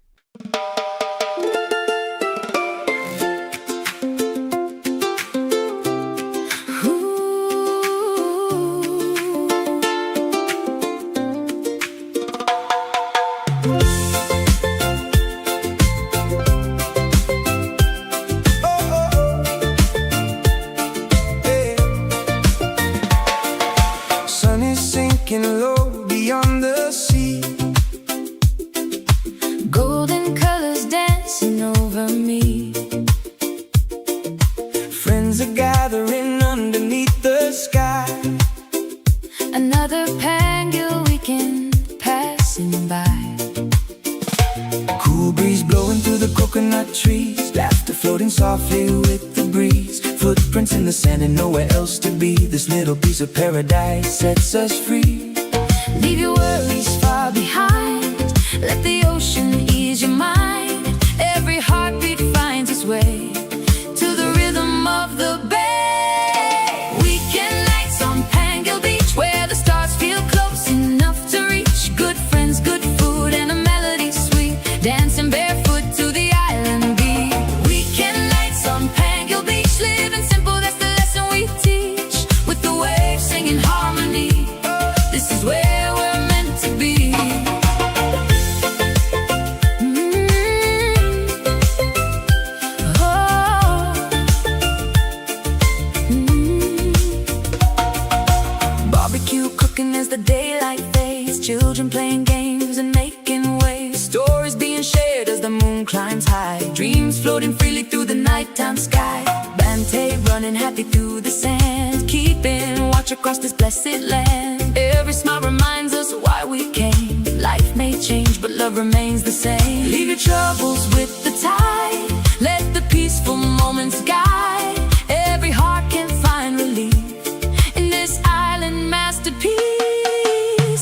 Sun is sinking low beyond the sea. Golden colors dancing over me. Friends are gathering underneath the coconut trees, laughter floating softly with the breeze, footprints in the sand and nowhere else to be. This little piece of paradise sets us free. Leave your worries far behind, let the ocean ease your mind. Every heartbeat finds its way to the rhythm of the bay. Weekend nights on Pangil Beach, where the stars feel close enough to reach. Good friends, good food, and a melody sweet, dancing barefoot to the island beat. Weekend nights on Pangil Beach, living simple, that's the lesson we teach. With the waves singing harmony, this is where we're meant to be. Barbecue cooking as the daylight fades, children playing games and making waves, stories being shared as the moon climbs high, dreams floating freely through the nighttime sky. Bante running happy through the sand, keeping watch across this blessed land. Every smile reminds us why we came. Life may change, but love remains the same. Leave your troubles with the tide, let the peaceful moments guide. Every heart can find relief in this island masterpiece.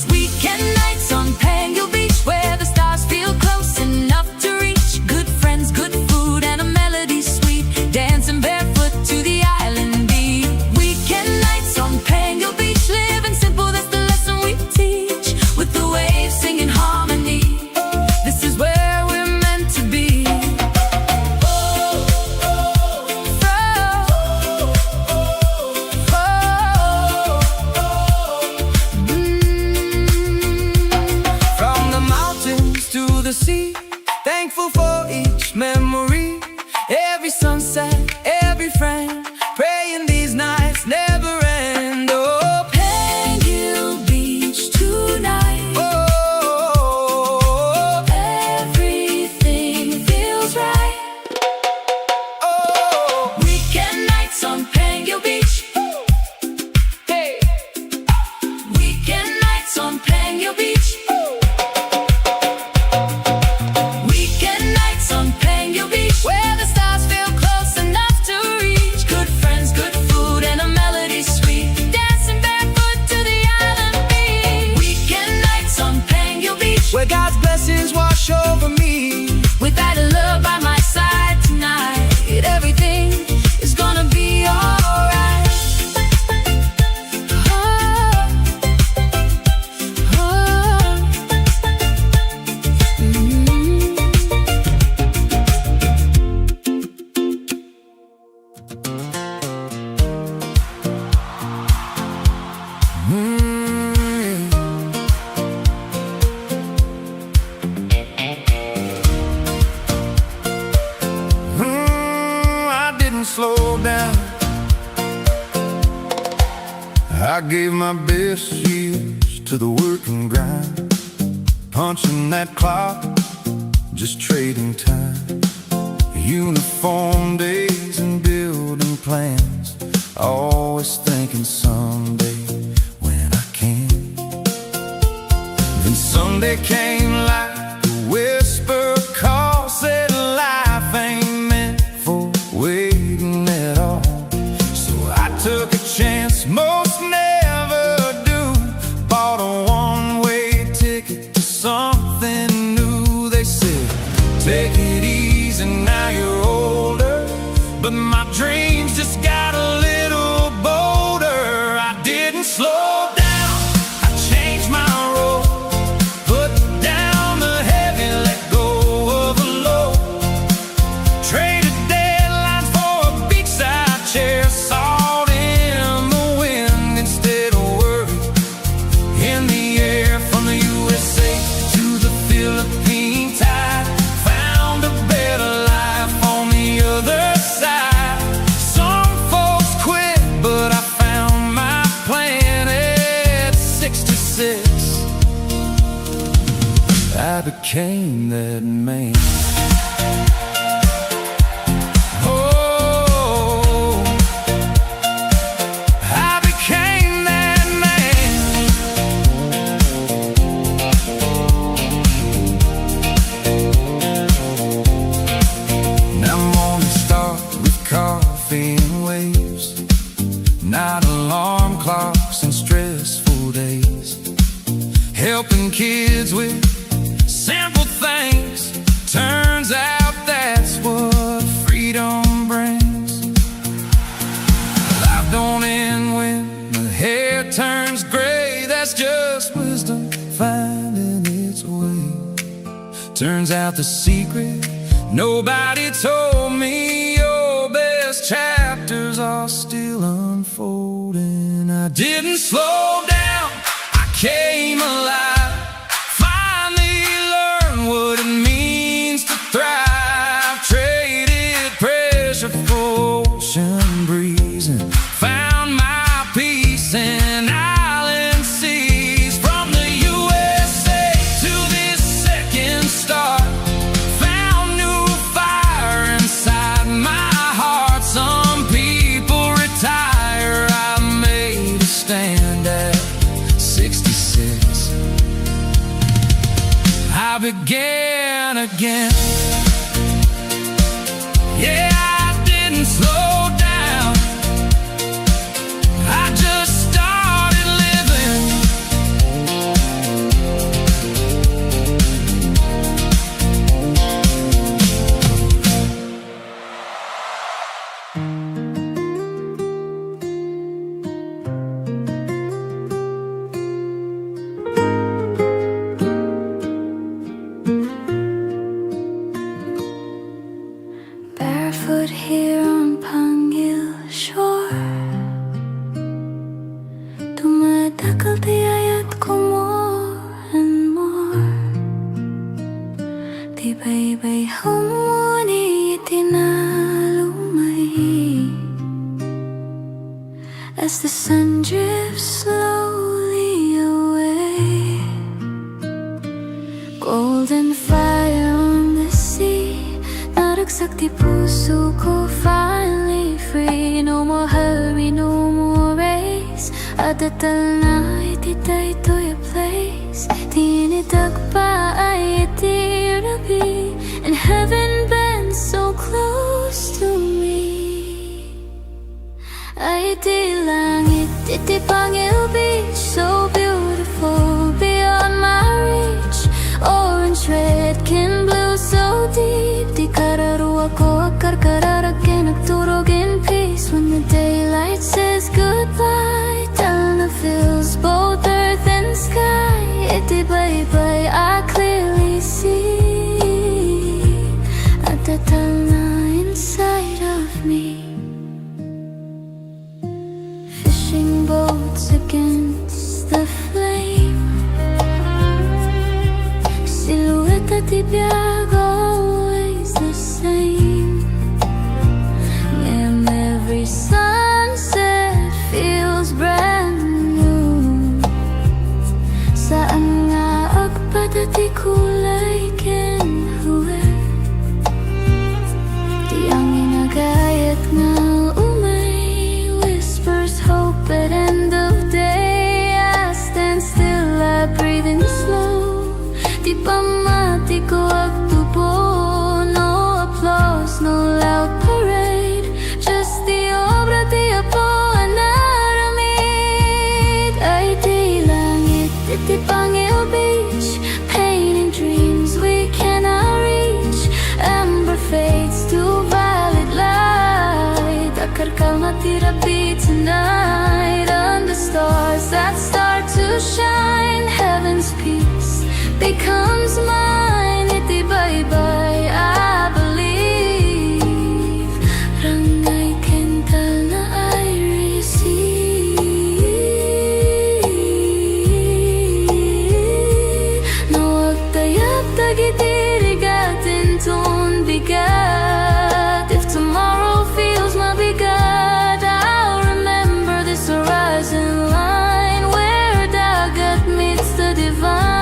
Weekend nights on Pangil Beach, where the stars feel close enough to reach. Good friends, good food, and a melody sweet, dancing barefoot to the island beat. Weekend nights on Pangil Beach, living simple, that's the lesson we teach. With the waves singing harmony, this is where we're meant to be. From the mountains to the sea, thankful for each memory. Every sunset, every friend, praying these nights never end. Oh, Pangil Beach tonight, oh, everything feels right. oh, Weekend nights on Pangil Beach. hey. Weekend nights on Pangil Beach. Weekend nights on Pangil Beach, where the stars feel close enough to reach. Good friends, good food, and a melody sweet, dancing barefoot to the island beach. Weekend nights on Pangil Beach, Where God's blessings wash over me. with that love by my side tonight, everything is gonna be alright. Oh, oh, I didn't slow down. I gave my best years to the work and grind, punching that clock, just trading time. Uniform days and building plans, always thinking someday when I can. Then someday came like a whisper call, said life ain't meant for waiting at all. So I took a chance most never do, bought a one-way ticket to something new. They said, take it easy, now you're older, but my dreams just got a little bolder. I didn't slow down, I changed my road, put down the heavy, let go of the load. Traded deadlines for a beachside chair, salt in the wind instead of worry in the air. From the USA to the Philippine tide, found a better life on the other side. Some folks quit, but I found my plan at 66. I became that man. Oh, I became that man. waves, not alarm clocks and stressful days. Helping kids with simple things, turns out that's what freedom brings. Life don't end when the hair turns gray, that's just wisdom finding its way. Turns out the secret nobody told me, your best chapters are still unfolding. I didn't slow down, I came alive, finally learned what it means to thrive. Traded pressure for ocean breeze and found my peace in island seas. From the USA to this second star, found new fire inside my heart. Some people retire, I made a stand at 66. I began again. Yeah, I didn't slow down, I just started living. Barefoot here on Pangil shore, tumatakal tiyayat ko more and more. Tibay-bay humuni itinalumay, as the sun drifts slowly away. Golden fire on the sea, naragsak di puso ko, finally free. No more hurry, no more race, adatal na ititay to your place. Tinidag pa ay itirabi, and heaven bends so close to me. Ay di langit, iti Pangil Beach, so beautiful beyond my reach. Orange, red, kin blue, so deep. Di kararuwa ko akarkararag, nagturog in peace. When the daylight says goodbye, Talna fills both earth and sky. Iti bye-bye, I clearly see at the Talna inside of me. Fishing boats against the flame, silhouette at ibiyag, always the same. And every sunset feels brand new. Saan nga agpadati kulay kinhuwe, di ang inagayat nga umay, whispers hope at end of day. I stand still, I breathe in slow. Di pamati ko agtubo, no applause, no loud parade, just the obra di Apo anaramid. Ay di langit, iti Pangil Beach, painting dreams we cannot reach. Amber fades to violet light, akarkal matirapi tonight. Under stars that start to shine, heaven's peace becomes mine. Iti bye-bye, I believe. Rangay kental na I receive. Nawag tayap tagitirigatin ton bigat. If tomorrow feels mabigat, I'll remember this horizon line, where dagat meets the divine.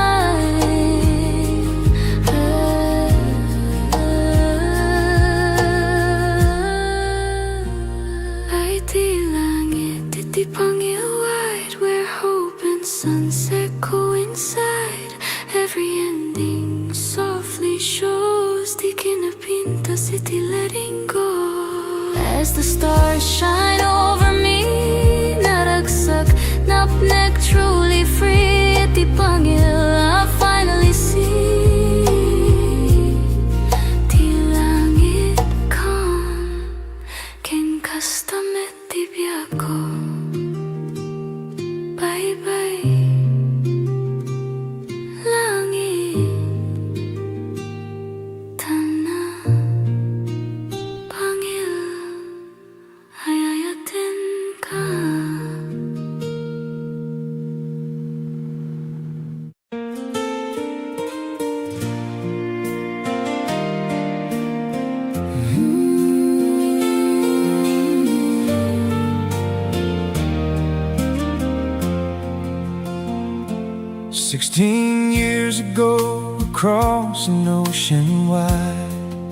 Ay di langit, iti Pangil wide, where hope and sunset coincide. Every ending softly shows, di kinapintas iti letting go. as the stars shine over me. Naragsak, napnek, truly free. At the Pangil I finally see. Di langit kan, ken kastamet di biyako. Bye bye, langit. Pangil, hayayatin ka. 16 years ago, across an ocean wide,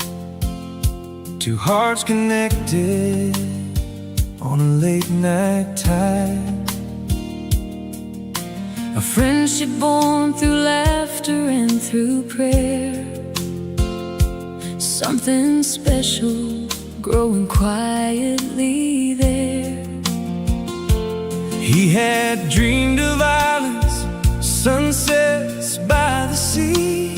two hearts connected on a late night tide. A friendship born through laughter and through prayer. Something special growing quietly there. He had dreamed of islands, sunsets by the sea.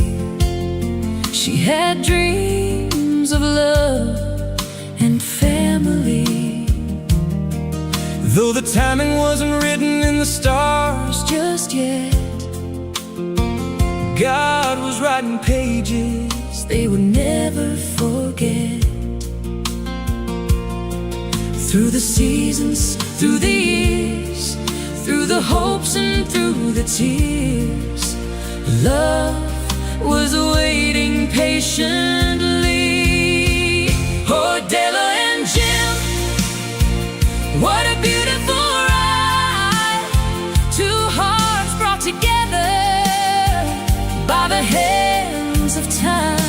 She had dreams of love and family. Though the timing wasn't written in the stars Just yet, God was writing pages they would never forget. Through the seasons, through the years, through the hopes and through the tears, love was waiting patiently. Oh, Della and Jim, what a beautiful ride. Two hearts brought together by the hands of time.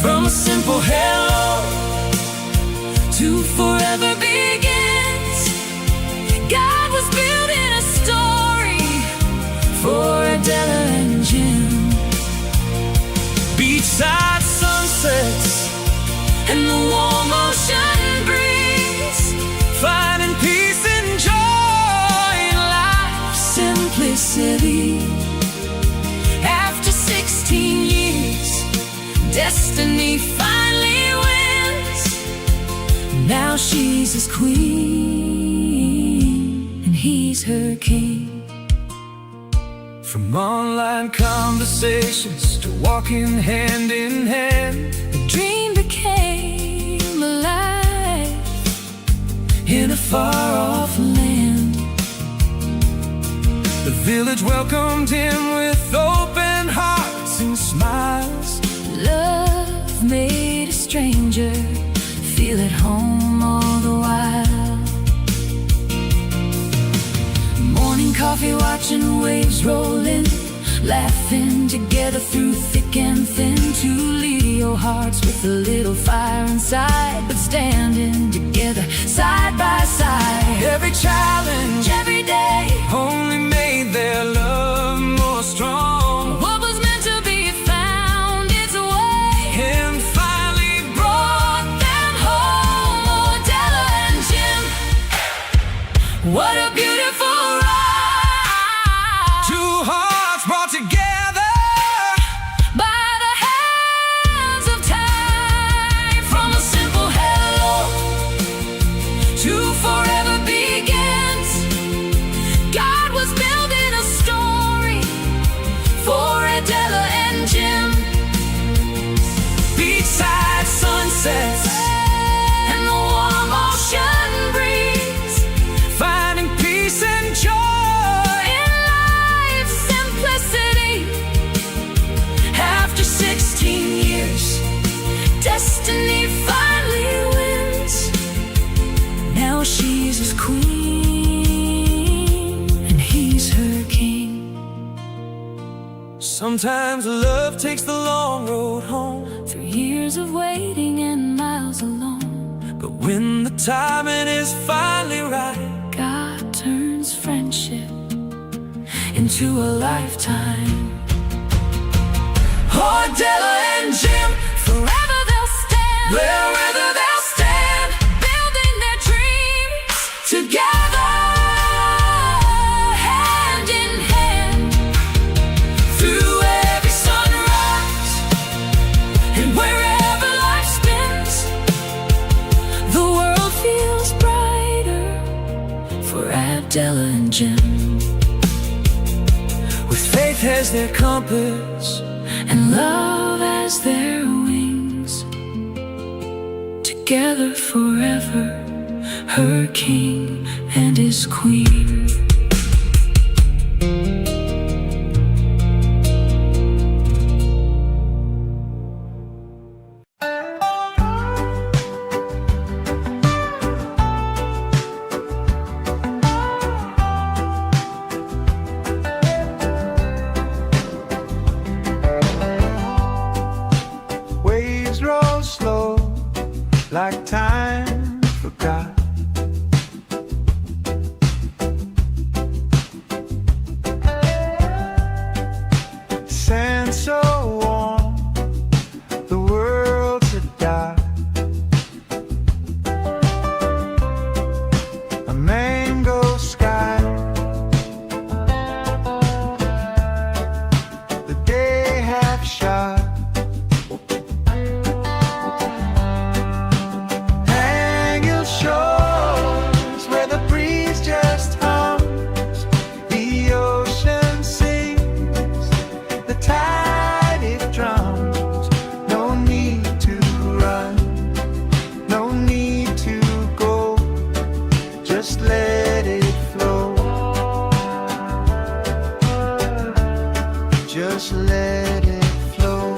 From a simple hello to forever begins. God was building a story for Adela and Jim. beachside sunsets And the warm ocean breeze, finding peace and joy in life. simplicity. After 16 years, destiny finally wins. Now she's his queen and he's her king. From online conversations to walking hand in hand, The dream became alive in a far-off land. the village welcomed him with open hearts and smiles. Love made a stranger feel at home all the while. Morning coffee, watching waves roll in, laughing together through thick and thin. Two Leo hearts with a little fire inside, but standing together side by side. Every challenge Every day, only made their love more strong, what was meant to be found its way and finally brought them home. Oh, Della and Jim, what a beautiful ride. two hearts brought together. By the hands of time. From a simple hello to forever begins. God was building a story for Adela and Jim. Beachside sunsets And the warm ocean breeze, finding peace and joy. in life's simplicity. After 16 years, destiny finally wins. Now she's his queen and he's her king. Sometimes love takes the long road home, Through years of waiting and miles alone, but when the timing is finally right, God turns friendship into a lifetime. oh, Della and Jim, Forever they'll stand, wherever they'll stand. Adela and Jim, with faith as their compass and love as their wings. Together forever, her king and his queen. Waves roll slow, like time forgot. Sand so warm, the world's a dot. A mango sky, the day half shot. Pangil shores where the breeze just hums, the ocean sings, the tide it drums. No need to run, no need to go, just let it flow. Just let it flow.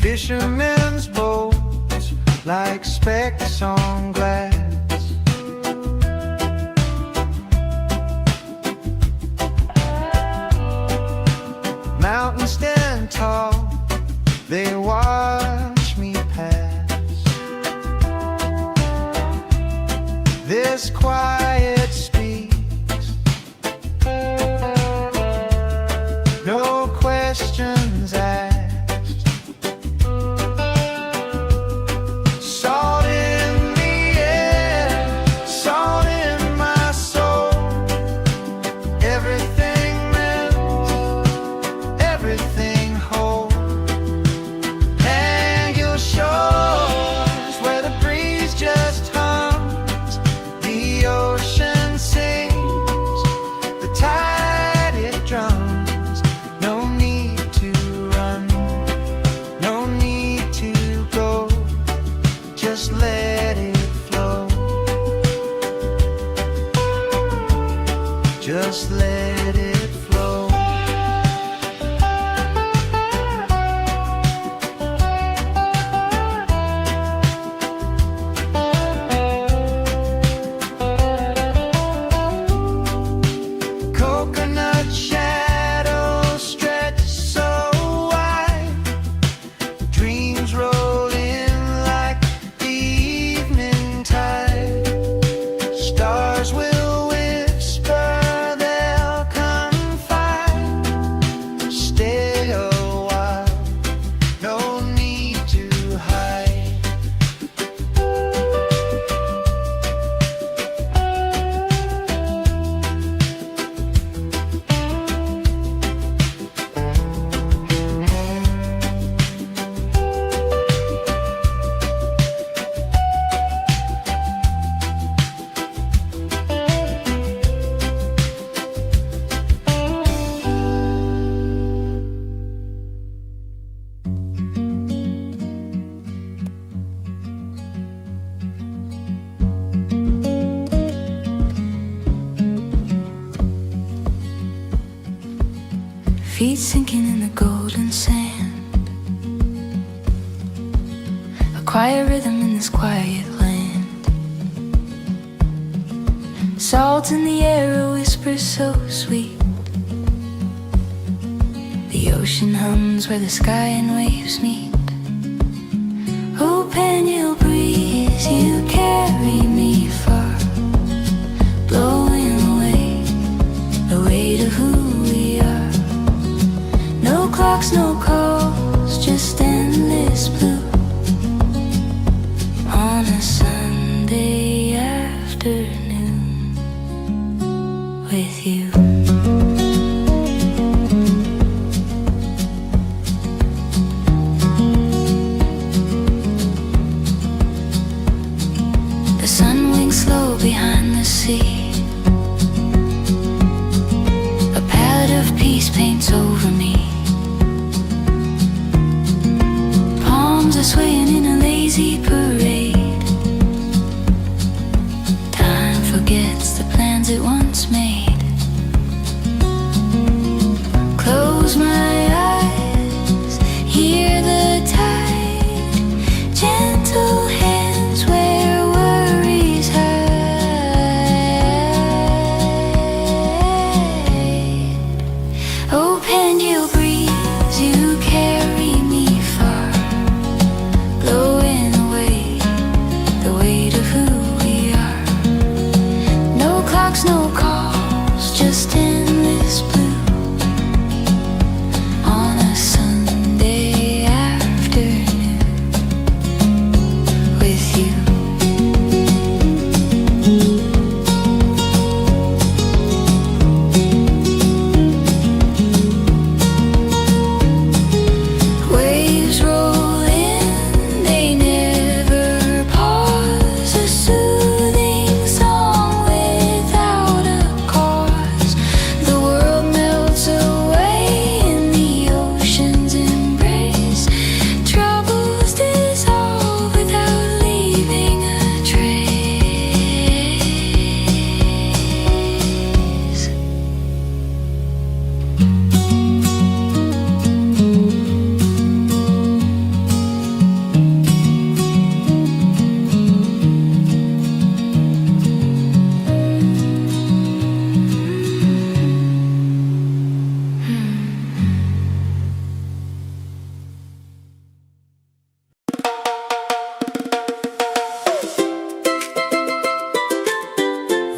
Fishermen's boats like specks on glass. Mountains stand tall, they watch me pass. This quiet speaks, no questions asked. Salt in the air, salt in my soul. Everything melts, everything whole. Pangil shores where the breeze just hums, the ocean sings, the tide it drums. No need to run, no need to go, just let it flow. Just let it flow. Coconut shadows stretch so wide, dreams roll in like the evening tide. Stars will whisper, they'll confide. Stay a while, no need to hide. Feet sinking in the golden sand, a quiet rhythm in this quiet land. Salt in the air, a whisper so sweet. The ocean hums where the sky and waves meet. Oh, Pangil breeze, you carry me far, blowing away the weight of who we are. No clocks, no calls, just endless blue on a Sunday afternoon with you. breeze paints over me. Palms are swaying in a lazy parade. Time forgets the plans it once made. Close my eyes, hear the tide, gentle hands where worries hide. Oh, Pangil breeze, you carry me far, blowing away the weight of who we are. No clocks, no calls, just endless blue.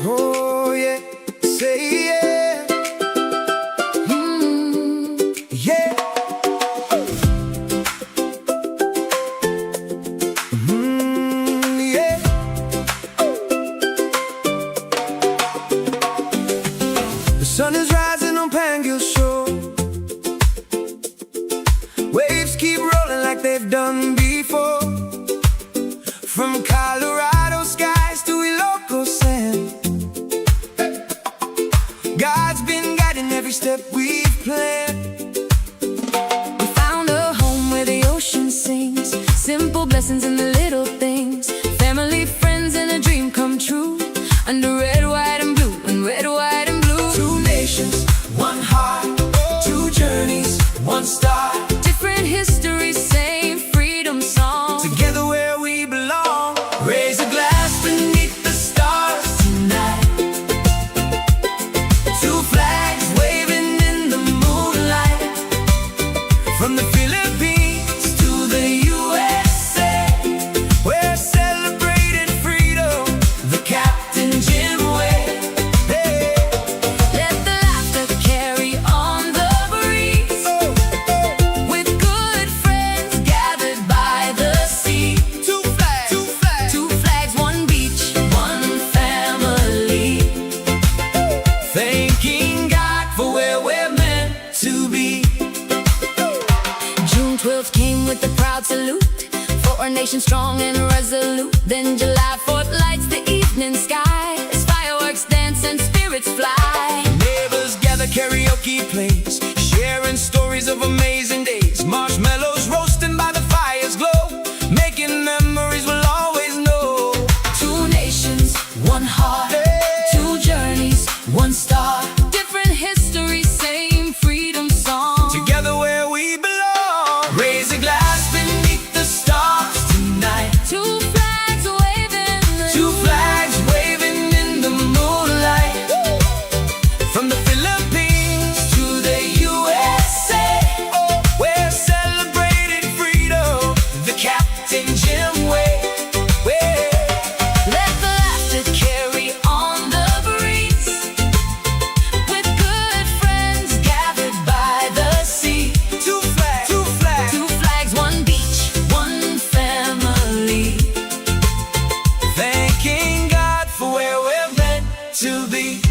Oh yeah, say yeah. Yeah. Yeah. The sun is rising on Pangil shore. Waves keep rolling like they've done before. From Colorado skies to Ilocos sand, God's been guiding every step we've planned. We found a home where the ocean sings, simple blessings in the little things, family, friends, and a dream come true. Under red, white, and blue, and red, white, and blue. Two nations, one heart, two journeys, one star. Different histories, same freedom song. Together where we belong. Raise a glass beneath the stars tonight. Two flags waving in the moonlight. From the Philippines to the USA, we're celebrating freedom the Captain Jim way. Hey. Let the laughter carry on the breeze, with good friends gathered by the sea. Two flags, two flags, Two flags, one beach, one family. thanking God for where we're meant to be. June 12th came with a proud salute for a nation strong and resolute. Then July 4th lights the evening sky as fireworks dance and spirits fly. Neighbors gather, karaoke plays, sharing stories of amazing days. Marshmallows roasting by the fire's glow, making memories we'll always know. Two nations, one heart, two journeys, one star. Different histories, same freedom song. Together where we belong. Raise a glass beneath the stars tonight. Two flags waving, Two flags waving in the moonlight. From the Philippines to the USA, we're celebrating freedom the Captain Jim way. let the laughter carry on the breeze, with good friends gathered by the sea. Two flags, two flags, Two flags, one beach, one family. thanking God for where we're meant to be.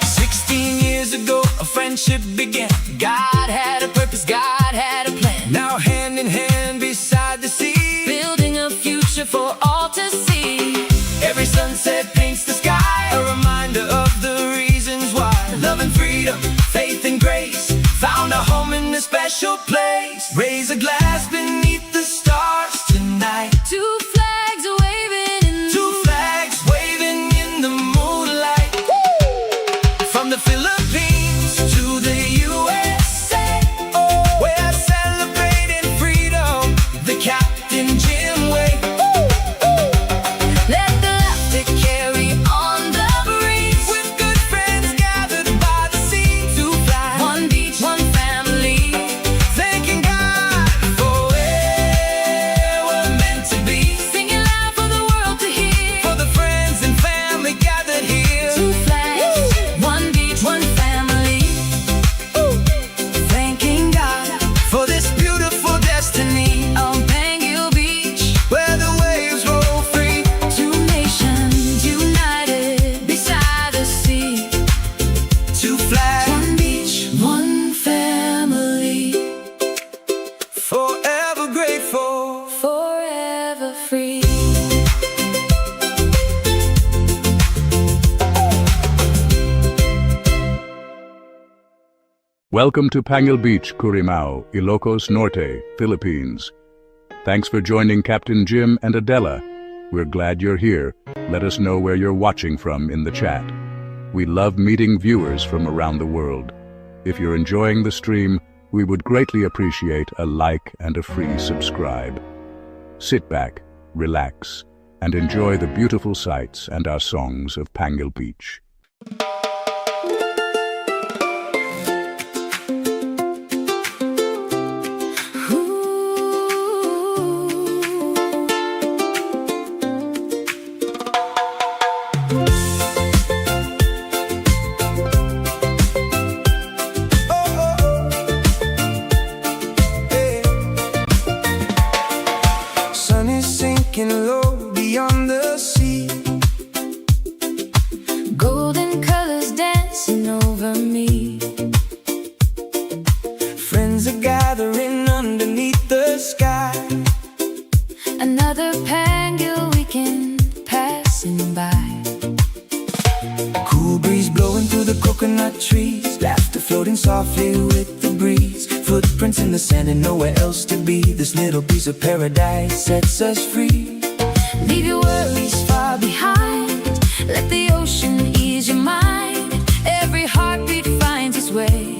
16 years ago, a friendship began. God had a purpose, God had a plan. Now hand in hand beside the sea, Building a future for all to see. every sunset paints the sky, a reminder of the reasons why. Love and freedom, faith faith and grace. Found a home in a special place. Raise a glass beneath the stars tonight. Two flags waving in Two flags waving in the moonlight. From the Philippines to the USA, we're celebrating freedom the Captain Jim way. Let the laughter carry on the breeze. With good friends gathered by the sea. Two flags, One beach, one family. thanking God for where we're meant to be. Singing loud for the world to hear. For the friends and family gathered here. Two flags, one beach, one family. Thanking God for this beautiful destiny. On Pangil Beach, Where the waves roll free. two nations united beside the sea. Two flags, One beach, one family. forever grateful. Forever free. Welcome to Pangil Beach, Currimao, Ilocos Norte, Philippines. Thanks for joining Captain Jim and Adela. We're glad you're here. Let us know where you're watching from in the chat. We love meeting viewers from around the world. If you're enjoying the stream, we would greatly appreciate a like and a free subscribe. Sit back, relax, and enjoy the beautiful sights and our songs of Pangil Beach. Sun is sinking low beyond the sea. Golden colors dancing over me. Friends are gathering underneath the sky. Another Pangil weekend passing by. Cool breeze blowing through the coconut trees. Laughter floating softly with the breeze. Footprints in the sand and nowhere else to be. This little piece of paradise sets us free. Leave your worries far behind. Let the ocean ease your mind. Every heartbeat finds its way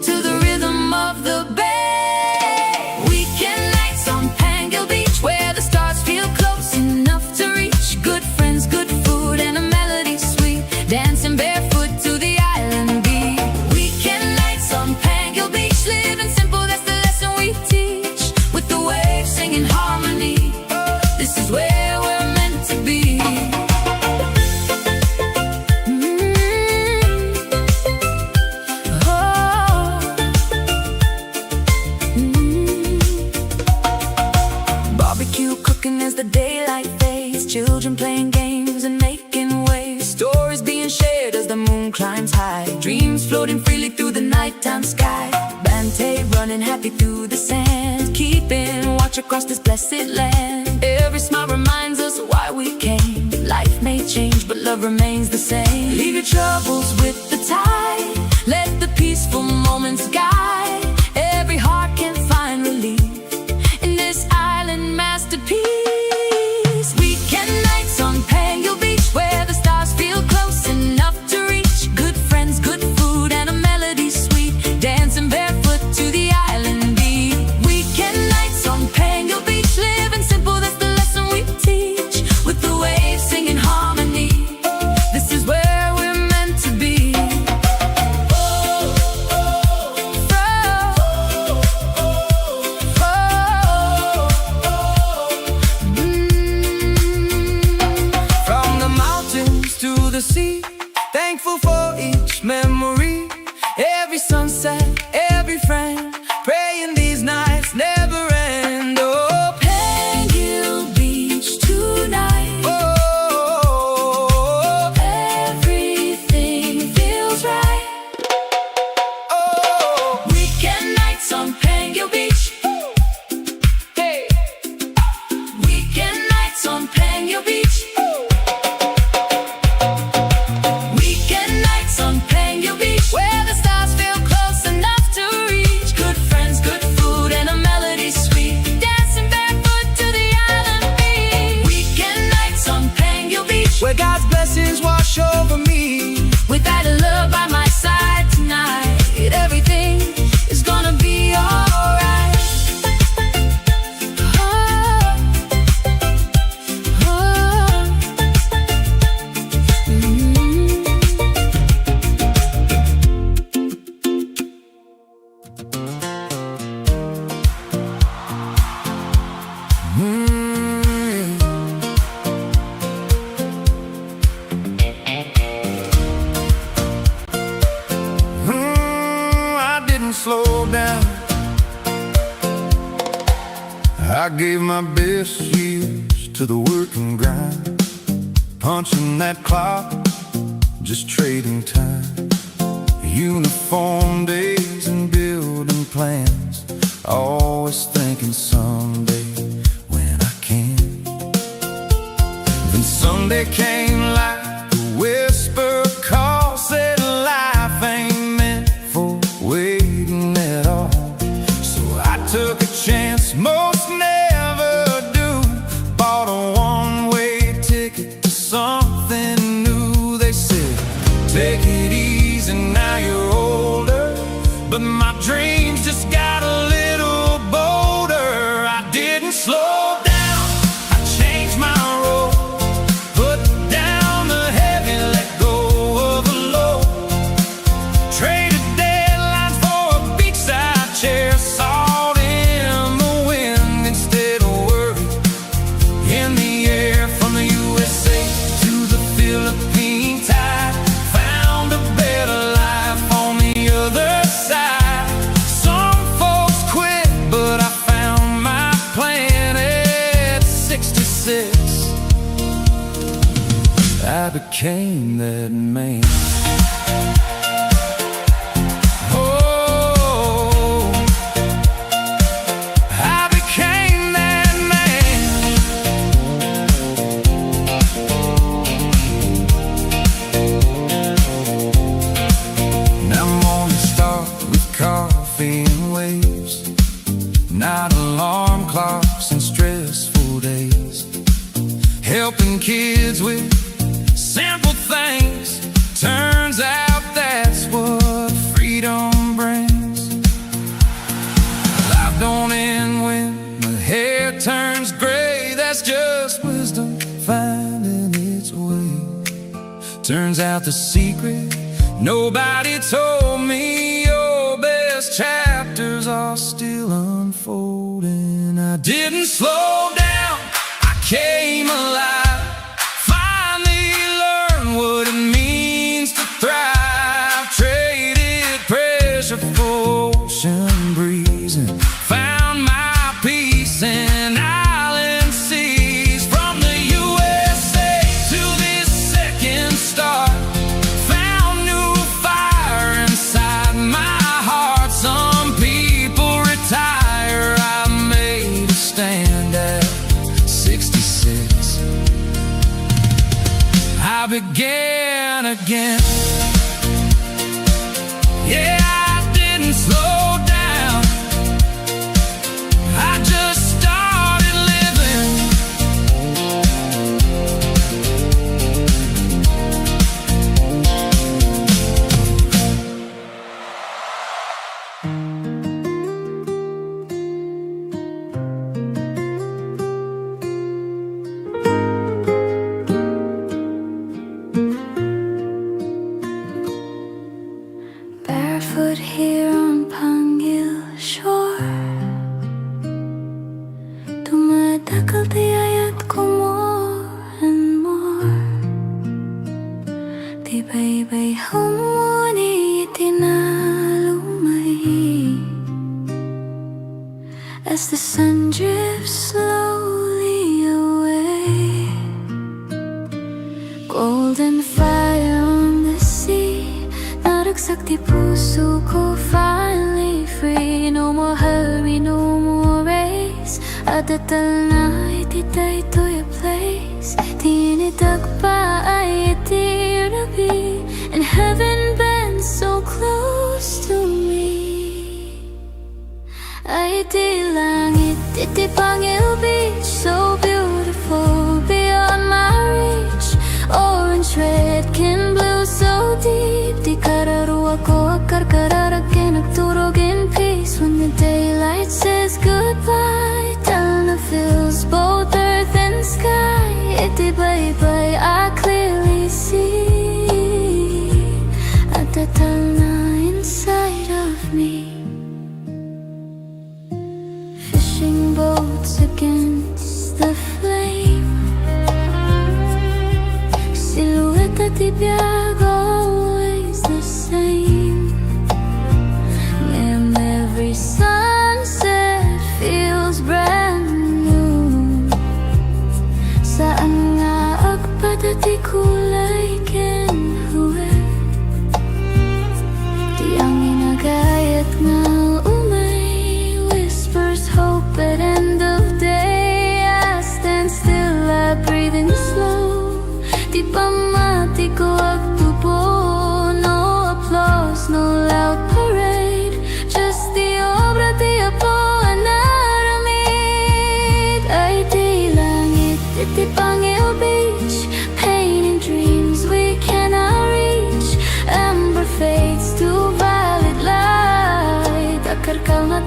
to the rhythm of the bay. Weekend nights on Pangil Beach, where the stars feel close enough to reach. Good friends, good food, and a melody sweet. Dancing barefoot to the island beat. Weekend nights on Pangil Beach, living simple, that's the lesson we teach. With the waves singing harmony, this is where we're meant to be. Barbecue cooking as the daylight fades. Children playing games and making waves. Stories being shared as the moon climbs high. Dreams floating freely through the nighttime sky. Bante running happy through the sand. Keeping watch across this blessed land. Every smile reminds us why we came. Life may change, but love remains the same. Leave your troubles with the tide. Let the peaceful moments guide. Every heart can find relief in this island masterpiece. Weekend nights on Pangil Beach, where the stars feel close enough to reach. Good friends, good food, and a melody sweet. Dancing barefoot to the island beat. Weekend nights on Pangil Beach, living simple, that's the lesson we teach. With the waves singing harmony, this is where we're meant to be. From the mountains to the sea, thankful for each memory. Every sunset, every friend, praying these nights never end. Oh, Pangil Beach tonight. oh, Everything feels right. oh. Weekend nights on Pangil Beach. Hey. Weekend nights on Pangil Beach. Weekend nights on Pangil Beach, where the stars feel close slow down. I gave my best years to the work and grind, punching that clock, just trading time. Uniform days and building plans, always thinking someday when I can. Then someday came like a whisper call, said life ain't meant for waiting at all. So I took a chance most never do, bought a one-way ticket to something new. They said, take it easy, now you're older, but my dreams just got a little bolder. I didn't slow down, I changed my role, put down the heavy, let go of the low, traded deadlines for a beachside chair, salt in the wind instead of worry in the air. From the USA to the Philippine tide, found a better life on the other side. Some folks quit, but I found my plan at 66. I became that man. Oh, I became that man. Now I'm gonna start with coffee and waves, not alarm clocks and stressful days, helping kids with simple things. Turns out that's what freedom brings. Life don't end when my hair turns gray, that's just wisdom finding its way. Turns out the secret nobody told me, your best chapters are still unfolding. I didn't slow down, I came alive, finally learned what it means to thrive. Traded pressure for ocean breeze and found my peace in island seas. From the USA to this second star, found new fire inside my heart. Some people retire, I made a stand at 66. I began again. Yeah, I didn't slow down, I just started living. Barefoot here on Pangil shore, tumatakal tiyayat ko more and more. Tibay-bay humuni itinalumay, as the sun drifts slowly away. Golden fire on the sea, naragsak di puso ko, finally free. No more hurry, no more race, adatal na ititay to your place. Tinidag pa ay itirabi, and heaven bends so close to me. Ay di langit, iti Pangil Beach, so beautiful beyond my reach. Orange, red, kin blue, so deep. Di kararuwa ko akarkararag nagturog in peace. When the daylight says goodbye, Talna fills both earth and sky. Iti bye-bye, I clearly see at the Talna inside of me. Fishing boats again,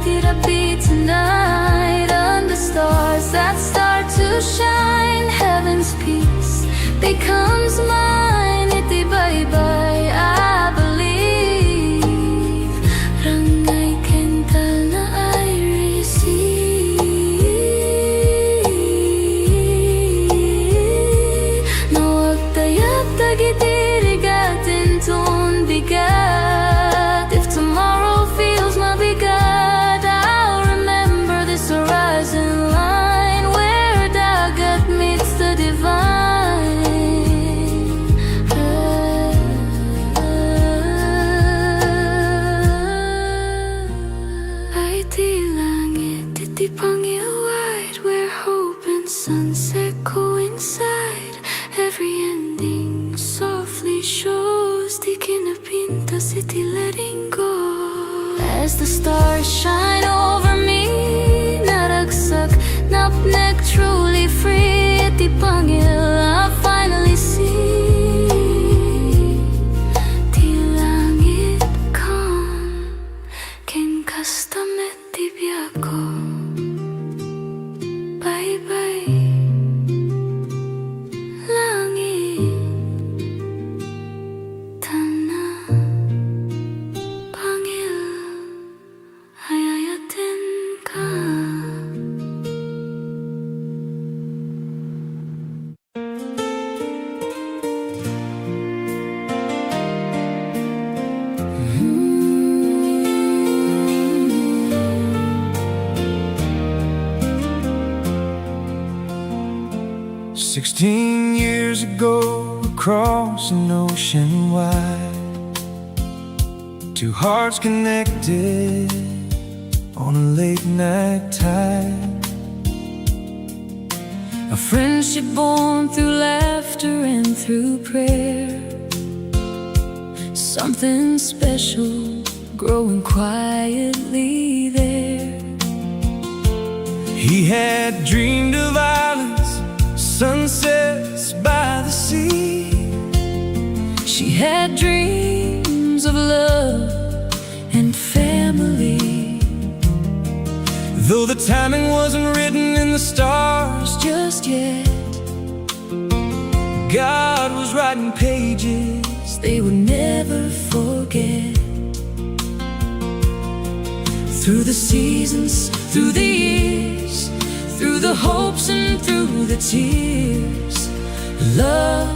happy tonight under stars that start to shine. Heaven's peace becomes mine. Iti bye-bye, I believe. Rangay kental na I receive. Nawag tayag tagitirigatin tun bigat. If tomorrow feels mabigat, I'll remember this horizon line where dagat meets the divine. Ay di langit, iti Pangil wide, where hope and sunset coincide. Every ending softly shows di kinapintas iti letting go. As the stars shine over me, naragsak, napnek, truly free. Iti Pangil I finally see. Ti langit calm, ken kastamet ti biako. Bye-bye, langit, tana, Pangil, ayayatin ka. "16 years ago, across an ocean wide, two hearts connected on a late night tide. A friendship born through laughter and through prayer. Something special growing quietly there. He had dreamed of islands, sunsets by the sea. She had dreams of love and family. Though the timing wasn't written in the stars Just yet, God was writing pages they would never forget. Through the seasons, through the years, through the hopes and through the tears, love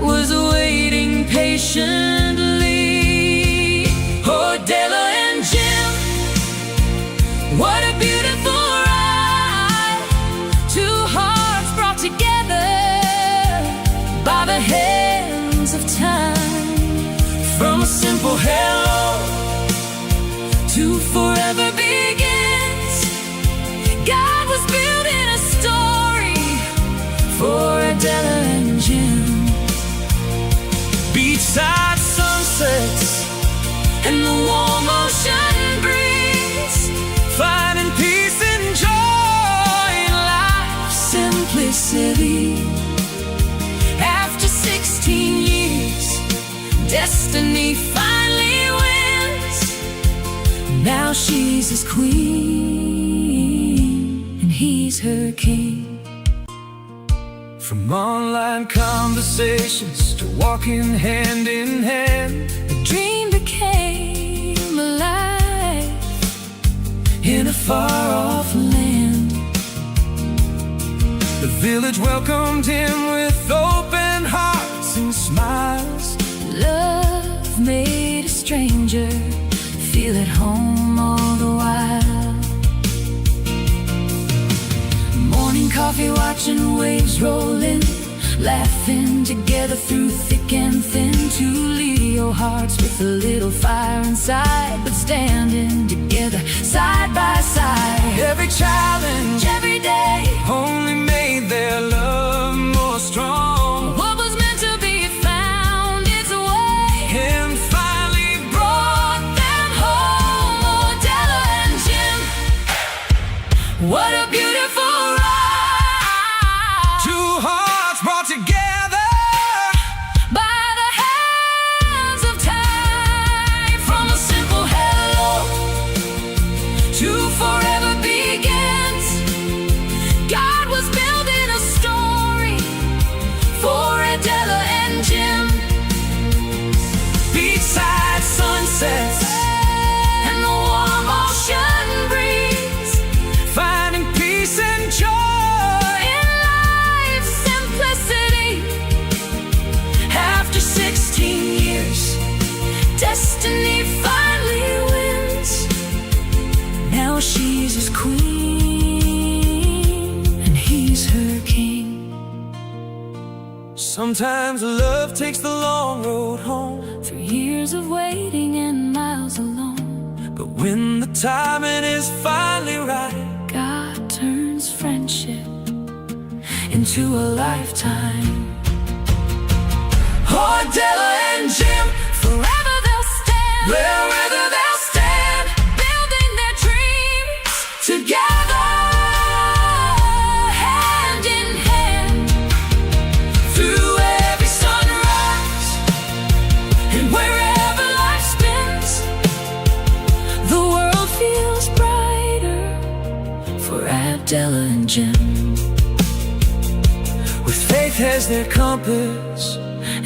was waiting patiently. Oh, Della and Jim, what a beautiful ride. Two hearts brought together by the hands of time. From a simple hello To forever begins, God was building a story for Adela and Jim. beachside sunsets And the warm ocean breeze, finding peace and joy in life's simplicity. After 16 years, destiny finally wins. Now she's his queen and he's her king. From online conversations to walking hand in hand, The dream became alive in a far-off land. The village welcomed him with open hearts and smiles. Love made a stranger feel at home all the while. Morning coffee, watching waves roll in, laughing together through thick and thin. Two Leo hearts with a little fire inside, but standing together side by side. Every challenge, Every day, only made their love more strong. what was meant to be found its way And finally brought them home. Oh, Della and Jim, what a beautiful ride. two hearts brought together By the hands of time. From a simple hello to destiny finally wins. Now she's his queen, and he's her king. Sometimes love takes the long road home, Through years of waiting and miles alone, but when the timing is finally right, God turns friendship into a lifetime. oh, Della and Jim, Forever they'll stand, wherever they'll stand, building their dreams together, hand in hand. through every sunrise, And wherever life spins, the world feels brighter for Abdella and Jim. with faith as their compass,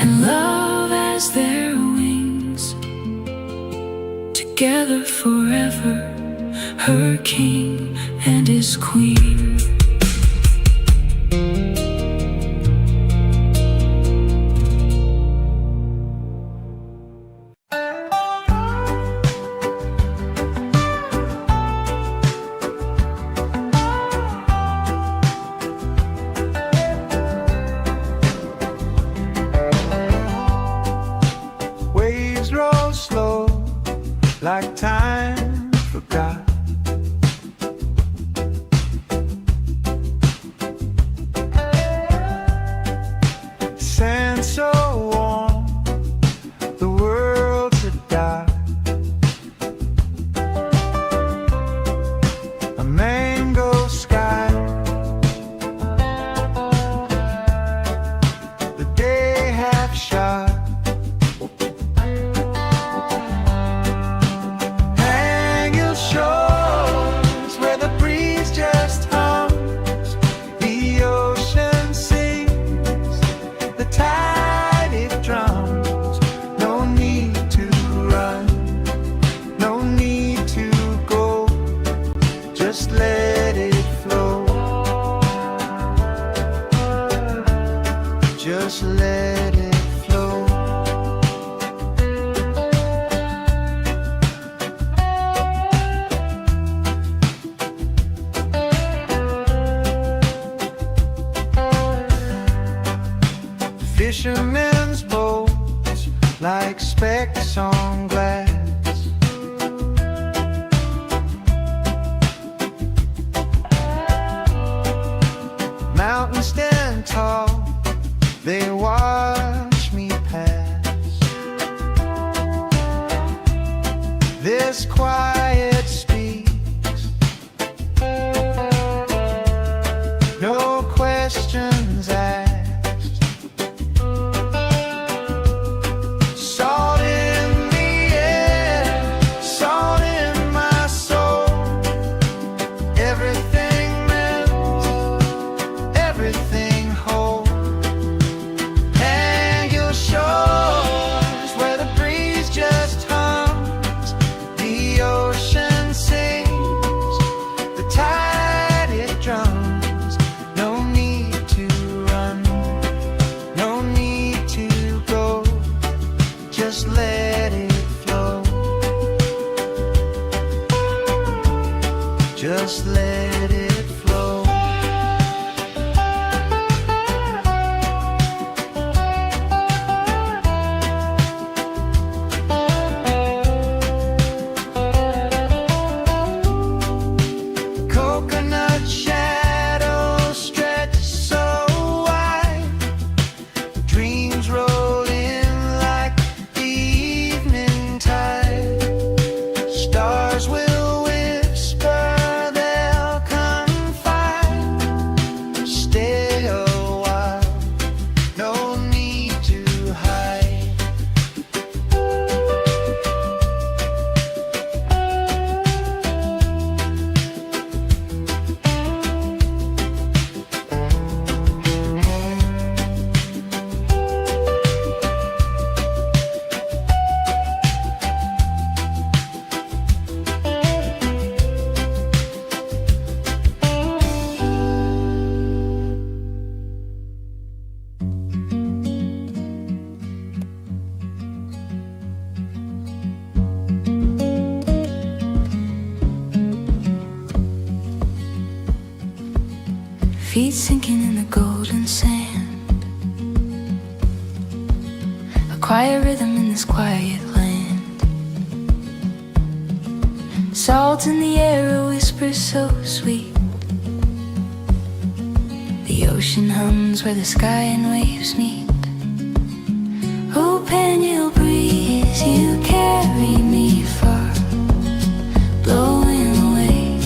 And love as their wings, together forever, her king and his queen. Waves roll slow, like time forgot. Sand so warm, the world to die. A mango sky, the day half shot. Hang your shores where the breeze just hums, the ocean sings, the tide it drums. No need to run, no need to go, just let it flow, just let it flow. Fishermen's boats like specks on glass. Mountains stand tall, they watch me pass. This quiet speaks, no questions asked. Salt in the air, salt in my soul. Everything melts, everything whole. Hang your shores where the breeze just hums, the ocean sings, the tide it drums. No need to run, no need to go, just let it flow, just let it flow. Coconut shadows stretch so wide, dreams roll in like the evening tide. Stars will whisper, they'll golden sand. A quiet rhythm in this quiet land. Salt in the air, a whisper so sweet. The ocean hums where the sky and waves meet. Oh, Pangil breeze, you carry me far, blowing away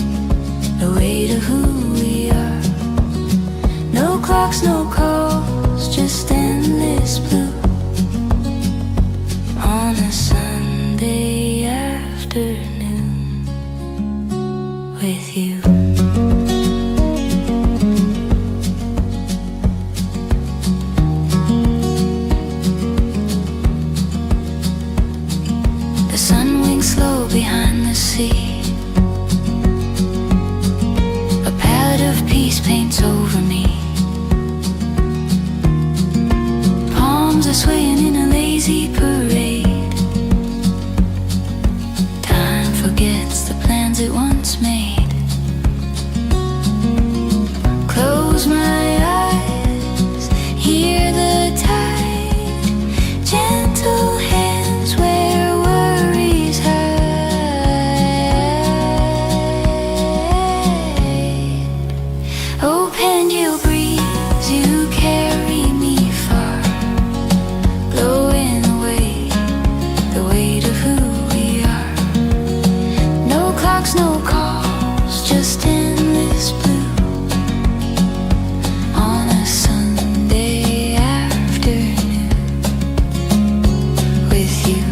the weight of who we are. No clocks, no calls, just endless blue on a Sunday afternoon with you. The sun winks slow behind the sea. A palette of peace paints over me. Palms are swaying in a lazy parade. Time forgets the plans it once made. Close my eyes, hear the tide, gentle hands where worries hide. Oh, Pangil breeze, you carry me far, blowing away the weight of who we are. No clocks, no calls, just endless blue on a Sunday afternoon with you.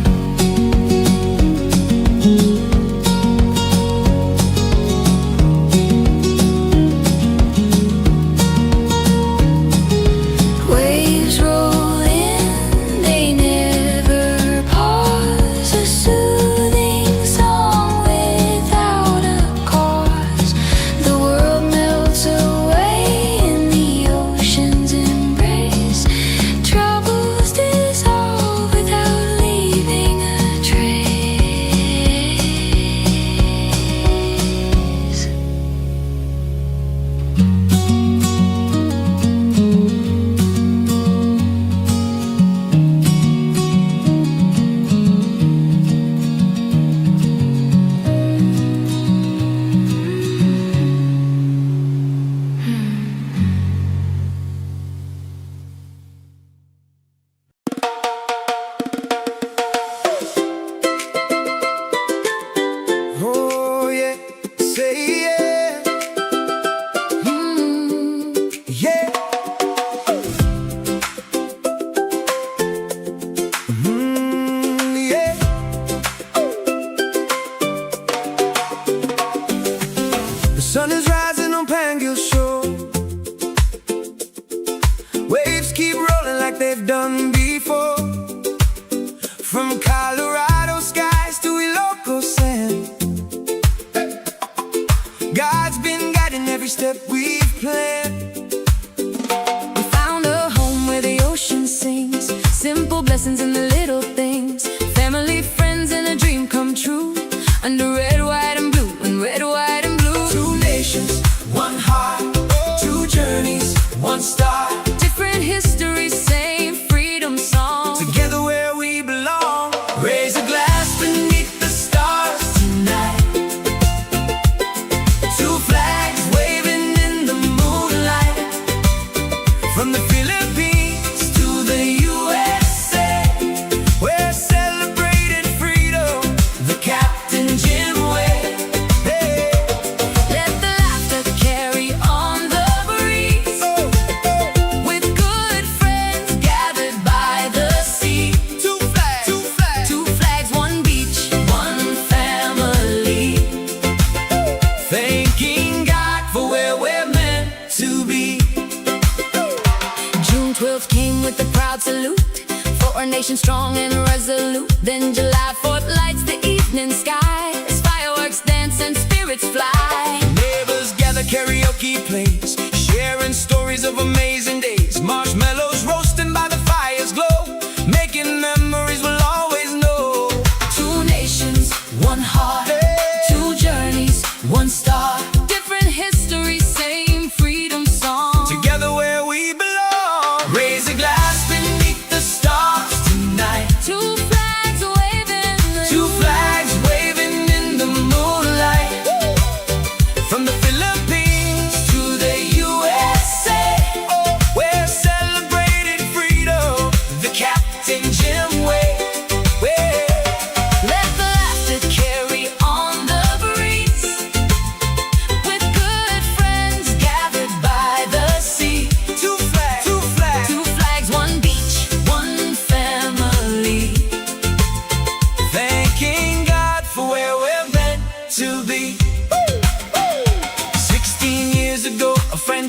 Waves roll in, they never pause. A soothing song without a cause. The world melts away in the ocean's embrace. Troubles dissolve without leaving a trace. Oh yeah, say yeah, yeah. Yeah. The sun is rising on Pangil shore. Waves keep rolling like they've done before. From Colorado skies to Ilocos sand, God's been guiding every step we've planned. We found a home where the ocean sings. Simple blessings in the little things. Family, friends, and a dream come true. Under red, white, and blue, and red, white, and blue. Two nations, one heart, two journeys, one star. Different histories, same freedom song. Together where we belong. Raise a glass beneath the stars tonight. Two flags waving in the moonlight. From the Philippines to the USA, we're celebrating freedom the Captain Jim way. Hey. Let the laughter carry on the breeze. With good friends gathered by the sea. Two flags, two flags. Two flags, one beach, one family. Thanking God for where we're meant to be. June 12th came with a proud salute for our nation strong and resolute. Then July 4th lights the evening sky as fireworks dance and spirits fly. Neighbors gather, karaoke plays, sharing stories of amazing days. Marshmallows roasting by the fire's glow, making memories we'll always know. Two nations, one heart, two journeys, one star. Different histories, same freedom song. Together where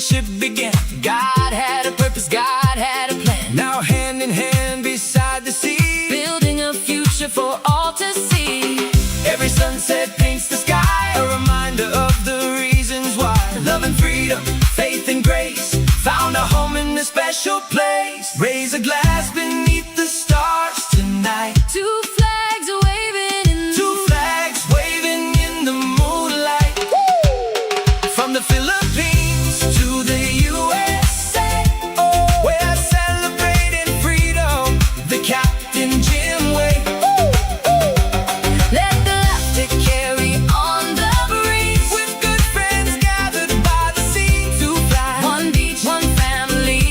friendship began. God had a purpose, God had a plan. Now hand in hand beside the sea, building a future for all to see. every sunset paints the sky, a reminder of the reasons why. Love and freedom, faith and grace, found a home in a special place. Raise a glass beneath the stars tonight. Two flags waving in Two flags waving in the moonlight. From the Philippines to the USA, we're celebrating freedom the Captain Jim way. Let the laughter carry on the breeze. With good friends gathered by the sea. Two flags, One beach, one family.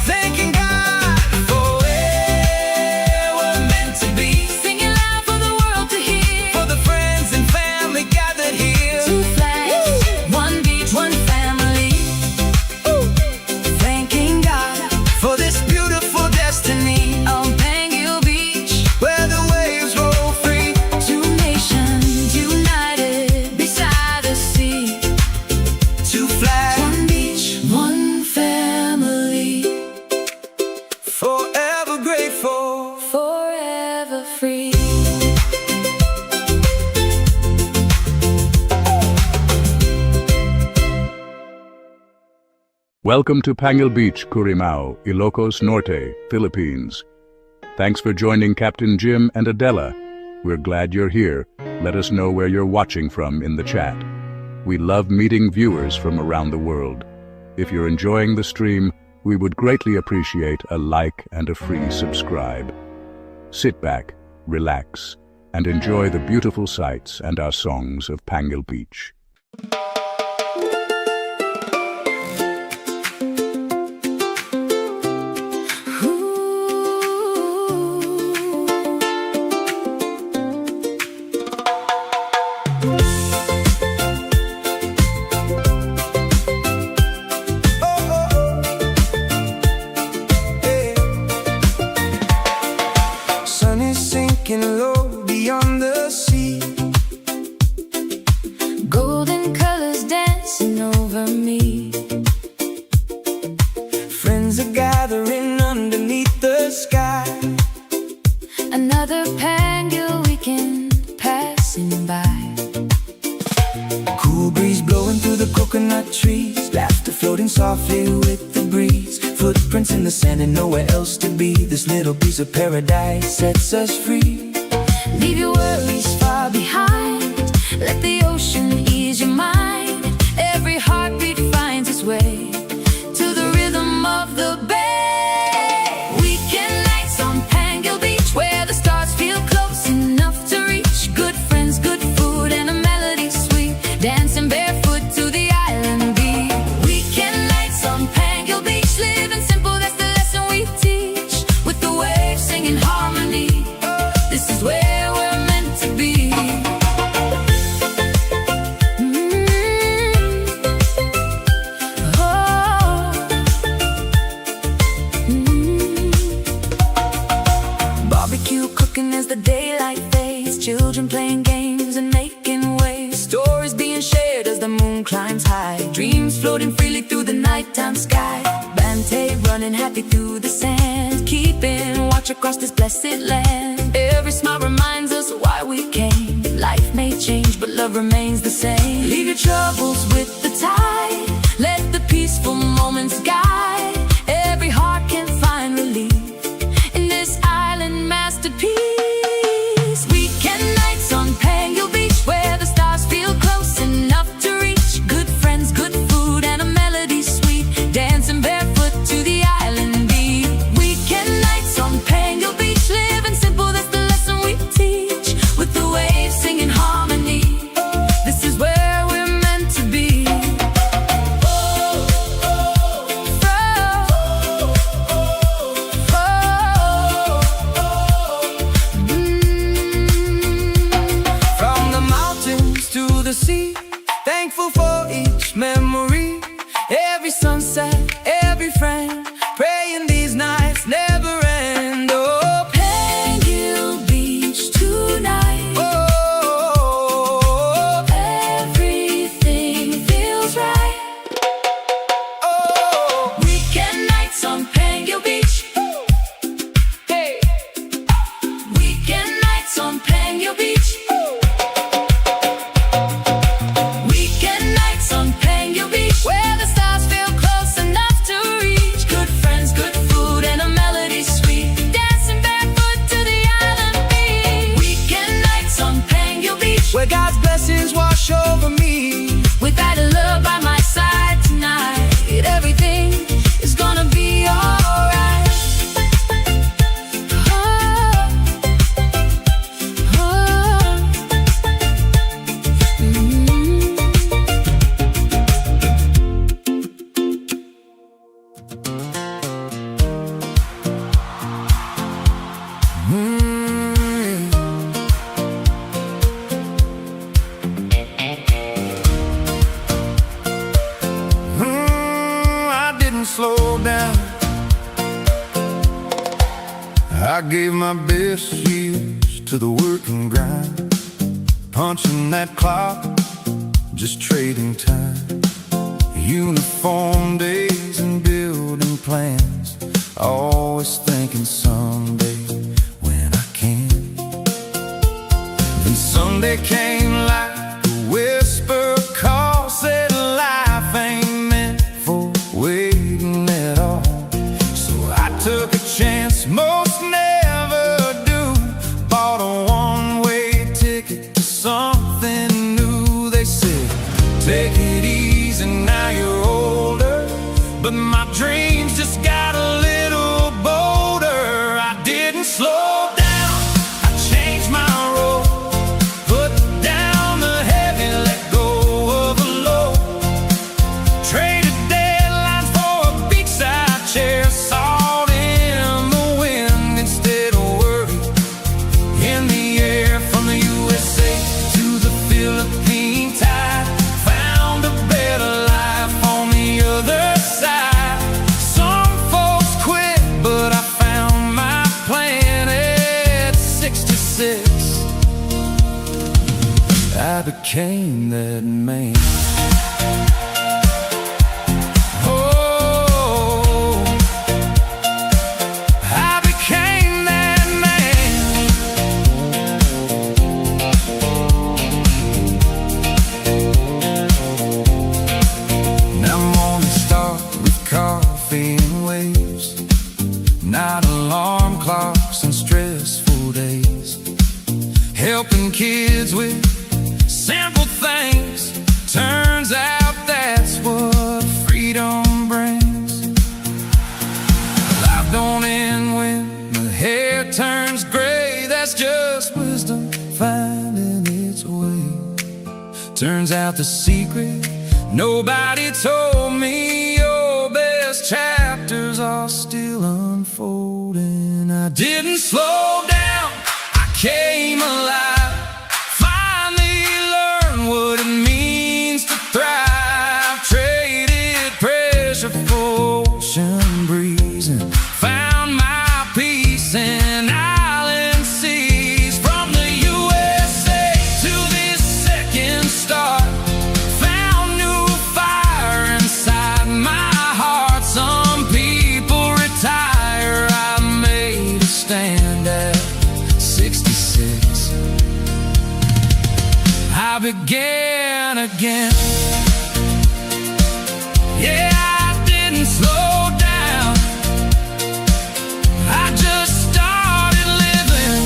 thanking God for where we're meant to be. Singing loud for the world to hear. For the friends and family gathered here. Two flags, one beach, one family. Thanking God For this beautiful destiny, on Pangil Beach. where the waves roll free. Two nations united beside the sea. Two flags, One beach, one family. forever grateful. Forever free. Welcome to Pangil Beach, Currimao, Ilocos Norte, Philippines. Thanks for joining Captain Jim and Adela. We're glad you're here. Let us know where you're watching from in the chat. We love meeting viewers from around the world. If you're enjoying the stream, we would greatly appreciate a like and a free subscribe. Sit back, relax, and enjoy the beautiful sights and our songs of Pangil Beach. Sun is sinking low beyond the sea. Golden colors dancing over me. Friends are gathering underneath the sky. Another Pangil weekend passing by. Cool breeze blowing through the coconut trees. Laughter floating softly with the breeze. Footprints in the sand and nowhere else to be. This little piece of paradise sets us free. Leave your worries far behind. Let the ocean ease your mind. Every heartbeat finds its way to the rhythm of the bay. Weekend nights on Pangil Beach, where the stars feel close enough to reach. Good friends, good food, and a melody sweet. Dancing barefoot to the island beat. Weekend nights on Pangil Beach, living simple, that's the lesson we teach. With the waves singing harmony, this is where we're meant to be. Barbecue cooking as the daylight fades. Children playing games and making waves. Stories being shared as the moon climbs high. Dreams floating freely through the nighttime sky. Bante running happy through the sand. Keeping watch across this blessed land. Every smile reminds us why we came. Life may change, but love remains the same. Leave your troubles with the tide. Let the peaceful moments guide. Every heart can find relief in this island masterpiece. Weekend nights on Pangil Beach, where the stars feel close enough to reach. Good friends, good food, and a melody sweet. Dancing barefoot to the island beat. Weekend nights on Pangil Beach, living simple, that's the lesson we teach. With the waves singing harmony, this is where we're meant to be. gave my best years to the work and grind, punching that clock, just trading time. Uniform days and building plans, always thinking someday when I can. Then someday came like a whisper call, said life ain't meant for waiting at all. So I took a chance most never do, bought a one-way ticket to something new. They said, take it easy, now you're older, but my dreams just got a little bolder. I didn't slow down, I changed my road, put down the heavy, let go of the load, traded deadlines for a beachside chair, salt in the wind instead of worry in the air. From the USA to the Philippine tide, found a better life on the other side. Some folks quit, but I found my plan at 66. I became that man. Oh, I became that man. Now mornings start with coffee and waves, not alarm clocks and stressful days, helping kids with simple things. Turns out that's what freedom brings. Life don't end when the hair turns gray, that's just wisdom finding its way. Turns out the secret nobody told me, your best chapters are still unfolding. I didn't slow down, I came alive, finally learned what it means to thrive. Traded pressure for ocean breeze and found my peace in island seas. From the USA to this second start, found new fire inside my heart. Some people retire, I made a stand at 66. I began again. Yeah, I didn't slow down, I just started living.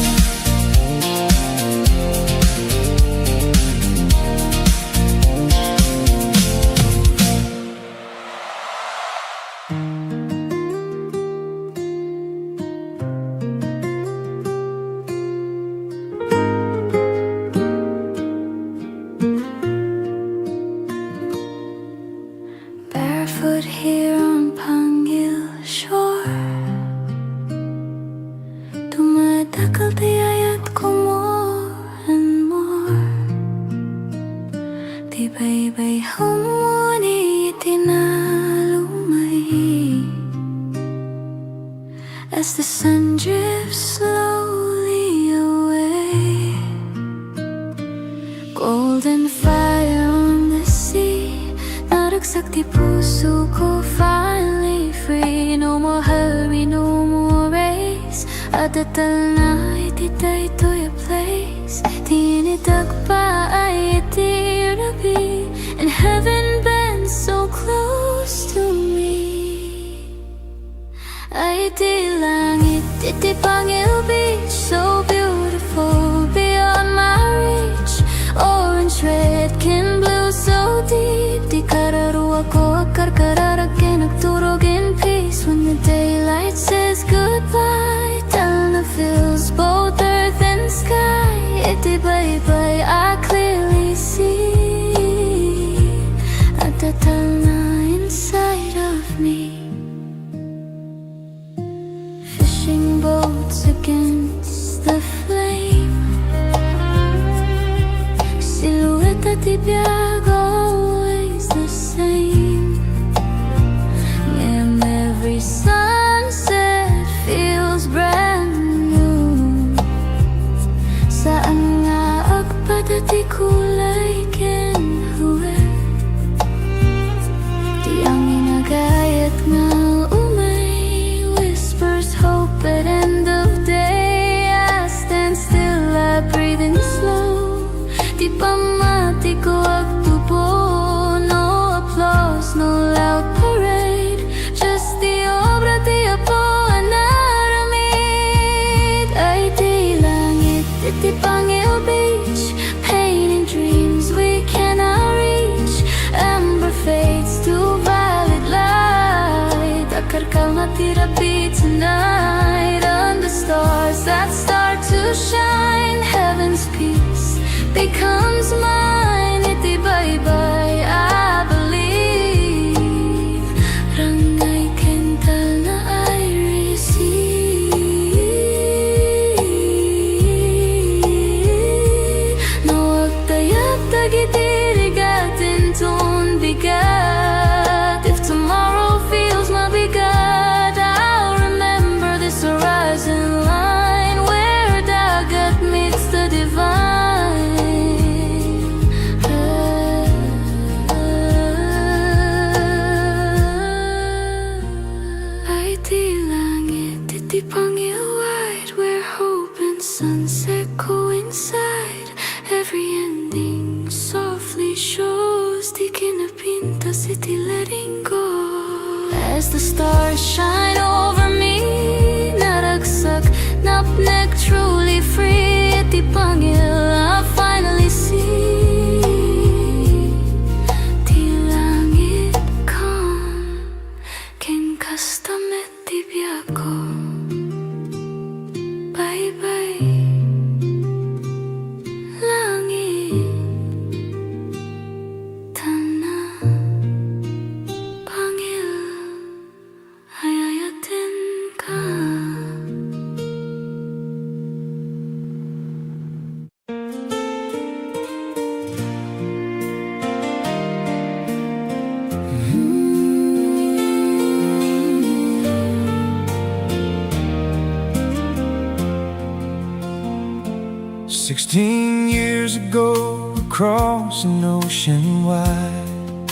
Barefoot here on Pangil shore, dumadakal tiyayat ko more and more. Tibay-bay humuni itinalumay, as the sun drifts slowly away. Golden fire on the sea, naragsak di puso ko, finally free. No more hurry, no more race, adatal na ititay-toy a place. Tinidag pa ay itirabi, and heaven bends so close to me. Ay di langit, iti Pangil Beach, so beautiful beyond my reach. Orange, red, kin blue, so deep. Di kararuwa ko akarkararagin, nagturog in peace. When the daylight says goodbye, Talna fills both earth and sky. Iti bye-bye, I clearly see at the Talna inside of me. Fishing boats against the flame, silhouette at ibiyag, always the same. And every sunset feels brand new. dati kulay kinhuwe Di ang inagayat nga umay Whispers hope at end of day I stand still, I breathe in slow Di pa mati ko agtupo No applause, no loud parade Just the obra di apo anaramid Ay di langit, di Pangil Beach Painting dreams we cannot reach Amber fades to violet light Akarkal matirapi tonight Under stars that start to shine Heaven's peace becomes mine Iti bye-bye, I believe Rangay kental na I receive No agtayag tagitirigatin ton bigat If tomorrow feels mabigat I'll remember this horizon line Where dagat meets the divine Ay di langit, di Pangil wide Where hope and sunset coincide Every ending softly shows Di kinapinta city letting go As the stars shine over me Naragsak, napnek truly free Di Pangil I finally see Di langit calm Ken kastamet di biako Bye-bye Langit Tana Pangil Ayayatin ka "16 years ago, across an ocean wide,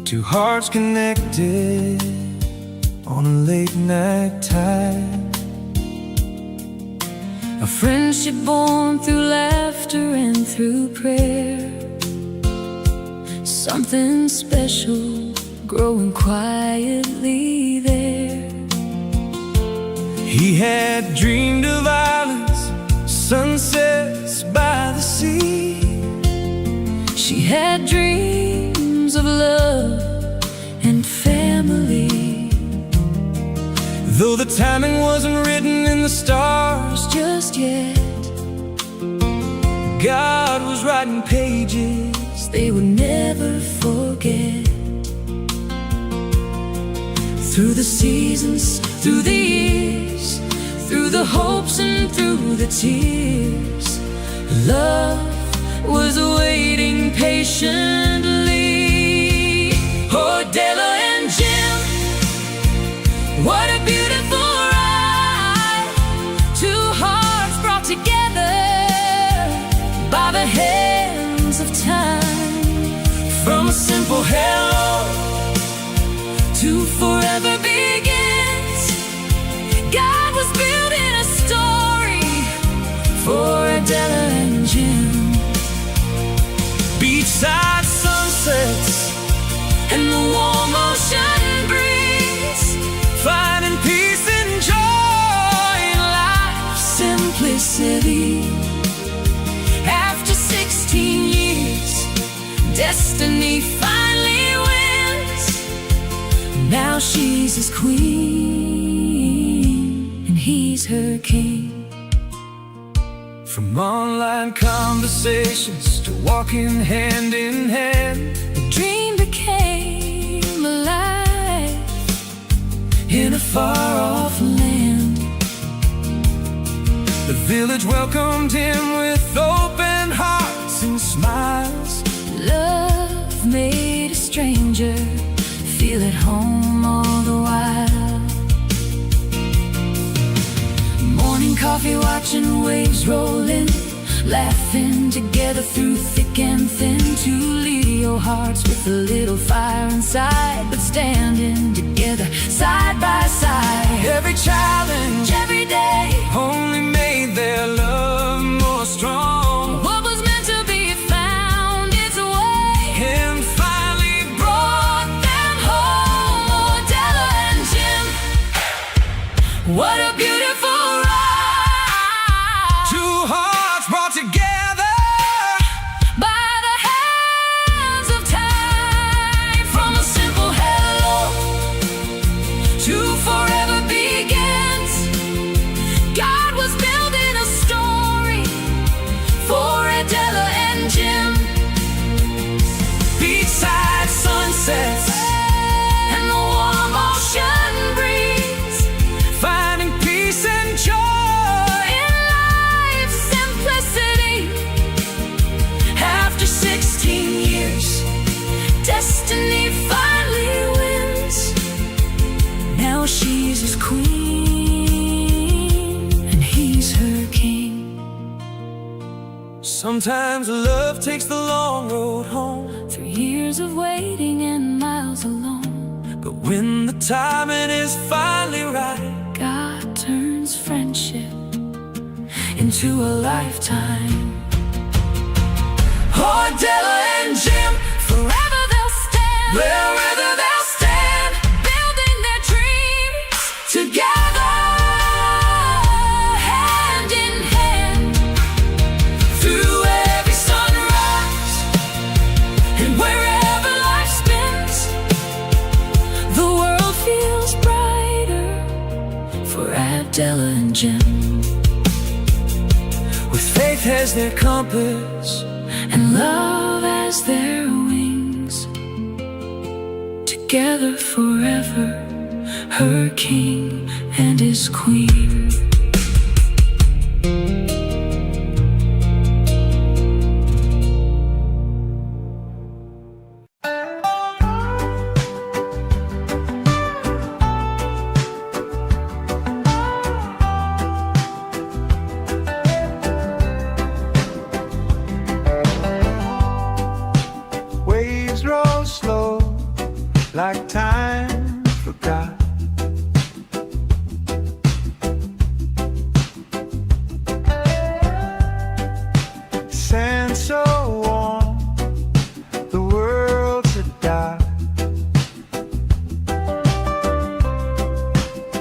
two hearts connected on a late night tide. A friendship born through laughter and through prayer. Something special growing quietly there. He had dreamed of islands, sunsets by the sea. She had dreams of love and family. Though the timing wasn't written in the stars Just yet, God was writing pages they would never forget. Through the seasons, through the years, through the hopes and through the tears, love was waiting patiently. Oh, Della and Jim, what a beautiful ride. Two hearts brought together by the hands of time. From a simple hello To forever begins. God was building a story for Della and Jim. beachside sunsets And the warm ocean breeze, finding peace and joy in life. simplicity. After 16 years, destiny finally wins. Now she's his queen and he's her king. From online conversations to walking hand in hand, The dream became alive in a far-off land. the village welcomed him with open hearts and smiles. love made a stranger feel at home all the while. Morning coffee, watching waves roll in, laughing together through thick and thin. Two Leo hearts with a little fire inside, but standing together side by side. Every challenge, Every day, only made their love more strong. what was meant to be found its way And finally brought them home. Oh, Della and Jim, what a beautiful ride. two hearts brought together By the hands of time, from a simple hello to forever begins. God was building a story for Adela and Jim. beachside sunsets, And the warm ocean breeze, finding peace and joy. in life's simplicity. After 16 years, destiny finally wins. Now she's his queen, and he's her king. Sometimes love takes the long road home, Through years of waiting and miles alone, but when the timing is finally right, God turns friendship into a lifetime. oh, Della and Jim, Forever they'll stand, wherever they'll stand, building their dreams together, hand in hand. through every sunrise, And wherever life spins, the world feels brighter for Adela and Jim. with faith as their compass, And love as their wings, together forever, her king and his queen. Waves roll slow, like time forgot. Sand so warm, the world's a dark.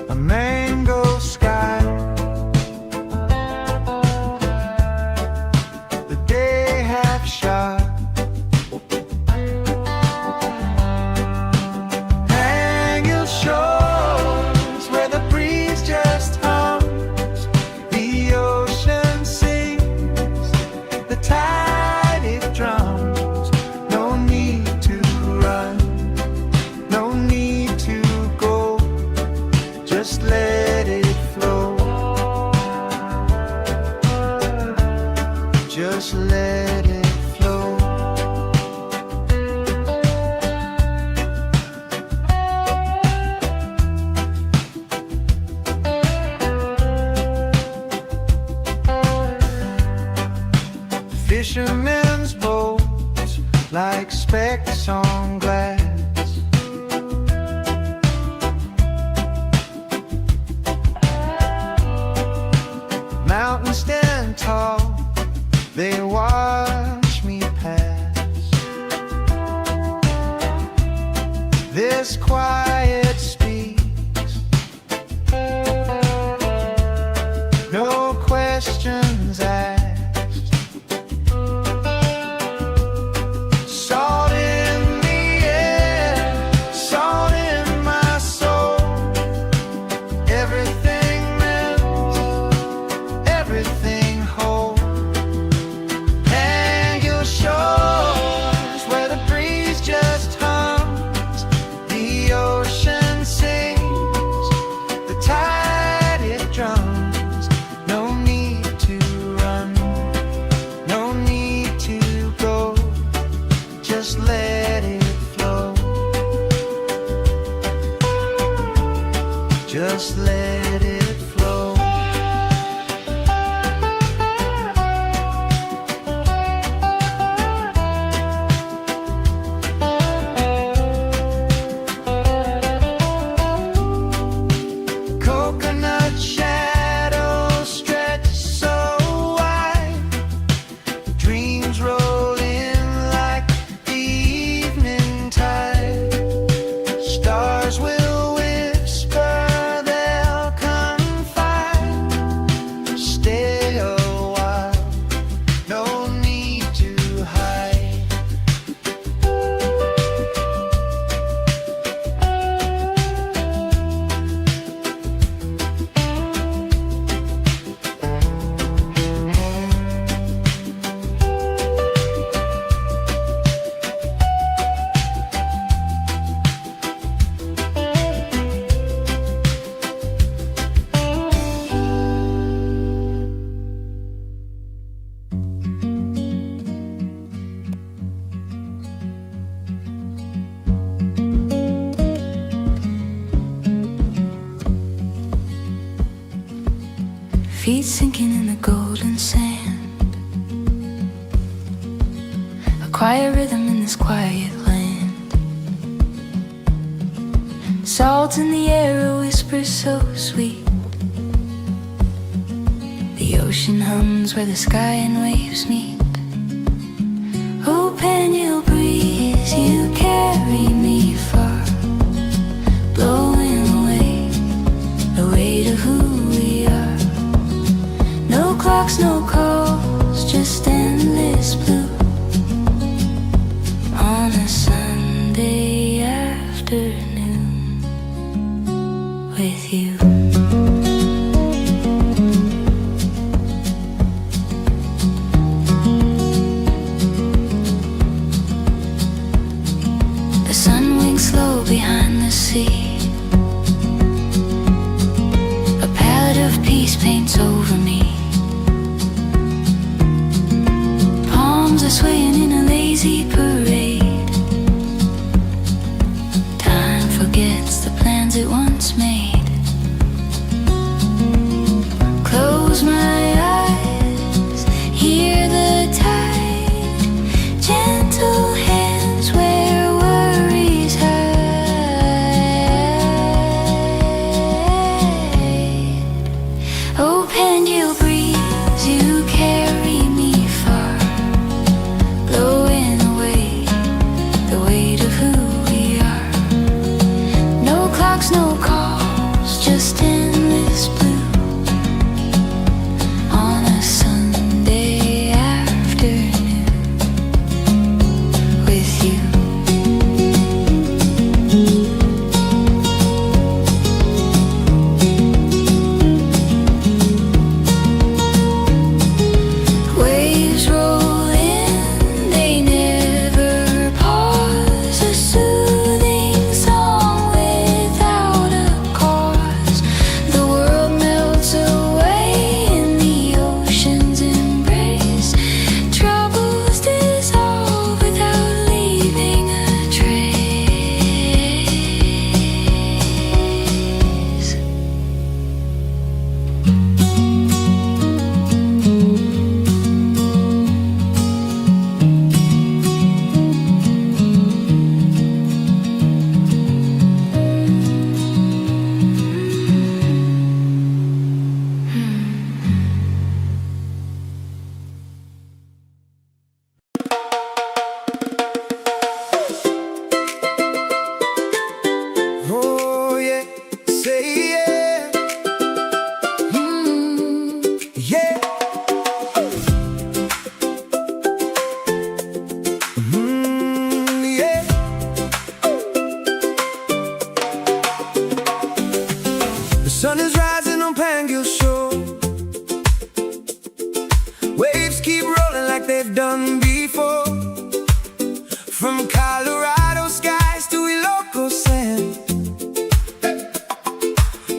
A mango sky, the day half shot. Hang your shores where the breeze just hums, the ocean sings, the tide it drums. No need to run, no need to go, just let it flow, just let it flow. Fishermen's boats like specks on glass. Mountains stand tall, they watch me pass. This quiet speaks, no questions asked. Salt in the air, salt in my soul. Everything melts, everything whole. Hang your shores where the breeze just hums, the ocean sinking in the golden sand. A quiet rhythm in this quiet land. Salt in the air, a whisper so sweet. The ocean hums where the sky and waves meet. Oh, Pangil breeze, you carry me far, blowing away the weight of who we are. No clocks, no calls, just endless blue on a Sunday afternoon with you. The sun winks slow behind the sea. A palette of peace paints over me. Palms are swaying in a lazy parade. Time forgets the plans it once made. Close my eyes, hear the tide, gentle hands where worries hide. Oh, Pangil breeze, you carry me far, blowing away the weight of who we are. No clocks, no calls, just endless blue on a Sunday afternoon with you. Waves roll in, they never pause. A soothing song without a cause. The world melts away in the ocean's embrace. Troubles dissolve without leaving a trace. Oh yeah, say yeah, yeah. Yeah. The sun is rising on Pangil Shore. Waves keep rolling like they've done before. From Colorado skies to Ilocos sand,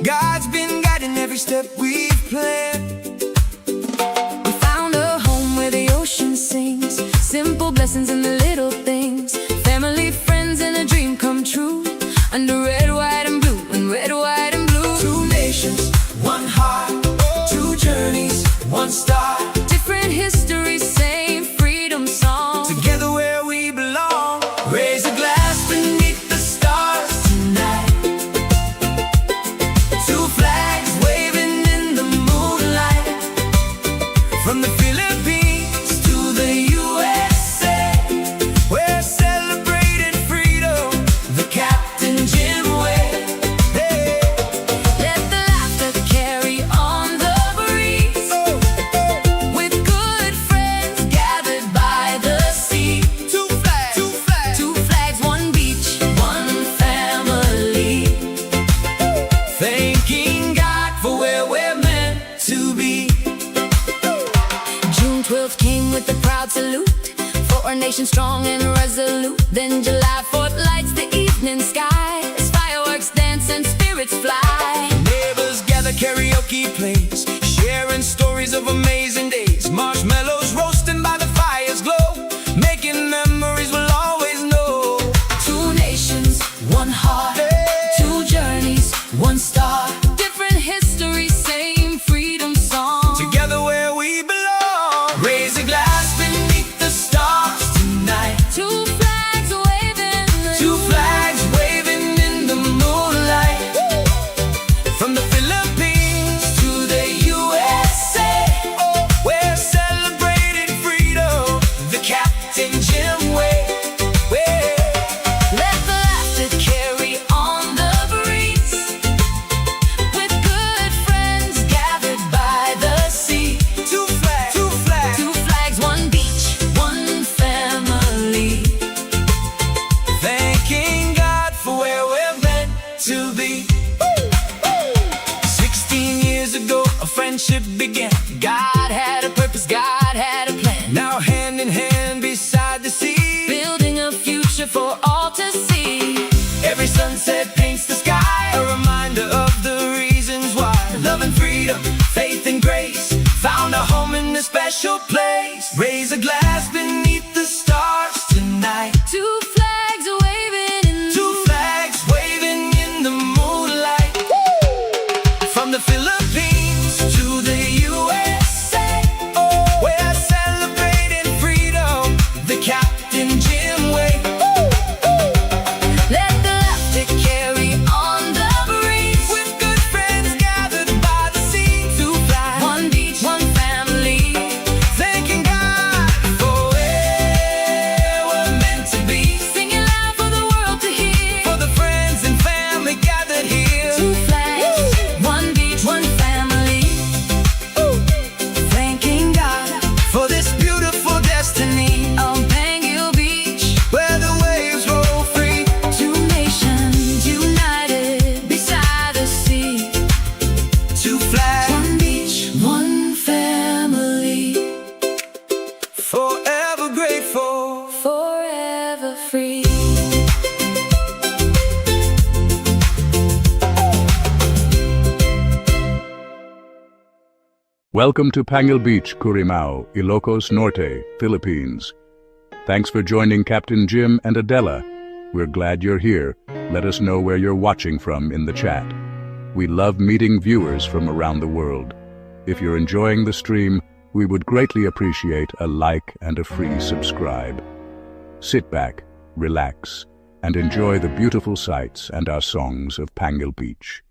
God's been guiding every step we've planned. We found a home where the ocean sings. Simple blessings in the little things. Family, friends, and a dream come true. Under red, white, and blue, and red, white, and blue. Two nations, one heart, two journeys, one star. Different histories, same freedom song. Together where we belong. Raise a glass beneath the stars tonight. Two flags waving in the moonlight. From the Philippines to the USA, we're celebrating freedom the Captain Jim way. Hey. Let the laughter carry on the breeze. With good friends gathered by the sea. Two flags, two flags. Two flags, one beach, one family. Thanking God for where we're meant to be. June 12th came with a proud salute for our nation strong and resolute. Then July 4th lights the evening sky as fireworks dance and spirits fly. Neighbors gather, karaoke plays, sharing stories of amazing days. Marshmallows roasting by the fire's glow, making memories we'll always know. Two nations, one heart, two journeys, one star. Different histories, same freedom song. sunset paints the sky, a reminder of the reasons why. Love and freedom, faith and grace, found a home in a special place. Raise a glass beneath the stars tonight. Two flags waving in the moonlight. From the Philippines to the USA, we're celebrating freedom the Captain Jim way. Let the laughter carry on the breeze. With good friends gathered by the sea. Two flags, One beach, one family. thanking God for where we're meant to be. Singing loud for the world to hear. For the friends and family gathered here. Two flags, one beach, one family. Thanking God for this beautiful destiny. On Pangil Beach, Where the waves roll free. two nations united beside the sea. Two flags, One beach, one family. forever grateful. Forever free. Welcome to Pangil Beach, Currimao, Ilocos Norte, Philippines. Thanks for joining Captain Jim and Adela. We're glad you're here. Let us know where you're watching from in the chat. We love meeting viewers from around the world. If you're enjoying the stream, we would greatly appreciate a like and a free subscribe. Sit back, relax, and enjoy the beautiful sights and our songs of Pangil Beach.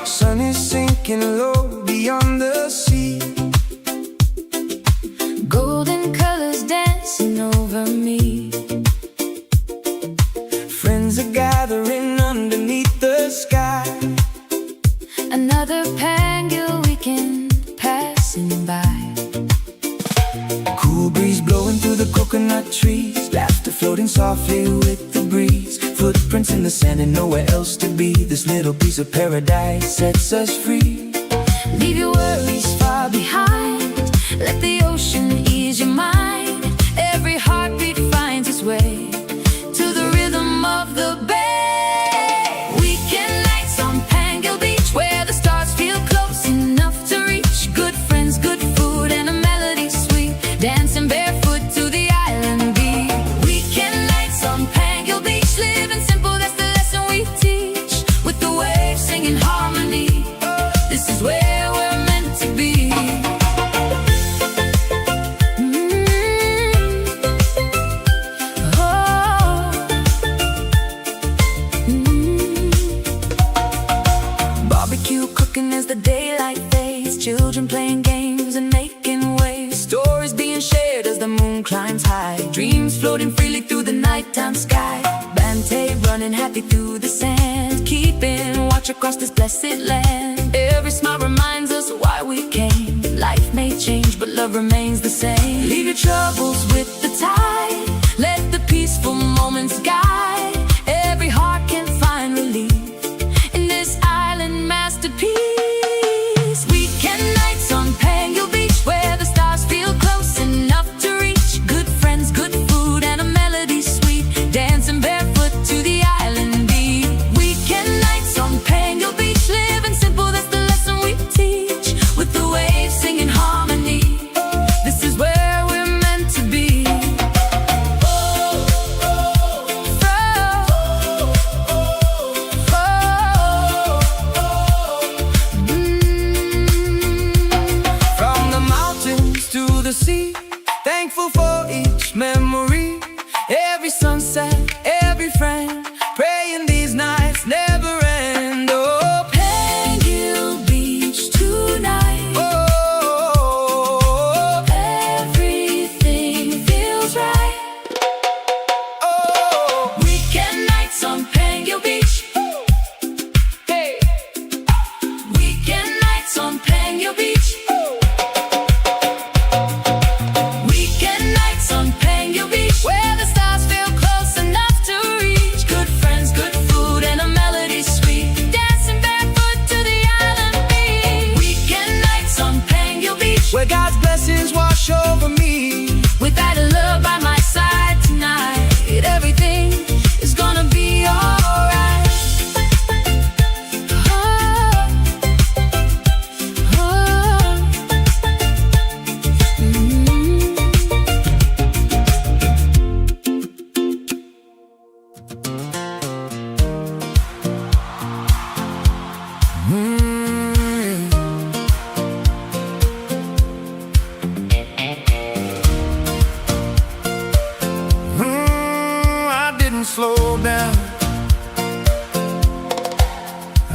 Sun is sinking low beyond the sea. Golden colors dancing over me. Friends are gathering underneath the sky. Another Pangil weekend passing by. Cool breeze blowing through the coconut trees. Laughter floating softly with the breeze. Footprints in the sand and nowhere else to be. This little piece of paradise sets us free. Leave your worries far behind. Let the ocean ease your mind. Every heartbeat finds its way to the rhythm of the bay. Weekend nights on Pangil Beach, where the stars feel close enough to reach. Good friends, good food, and a melody sweet. Dancing barefoot to the island beat. Weekend nights on Pangil Beach, living simple, that's the lesson we teach. With the waves singing harmony, this is where we're meant to be. Oh. Barbecue cooking as the daylight fades. Children playing games and making waves. Stories being shared as the moon climbs high. Dreams floating freely through the nighttime sky. Bante running happy through the sand. Keeping watch across this blessed land. Every smile reminds us why we came. Life may change, but love remains the same. Leave your troubles with the tide. Let the peaceful moments guide. Every heart can find relief in this island masterpiece. Weekend nights on Pangil Beach, where the stars feel close enough to reach. Good friends, good food, and a melody sweet. Dancing barefoot to the island beat. Weekend nights on Pangil Beach, living simple, that's the lesson we teach. With the waves singing harmony, this is where we're meant to be.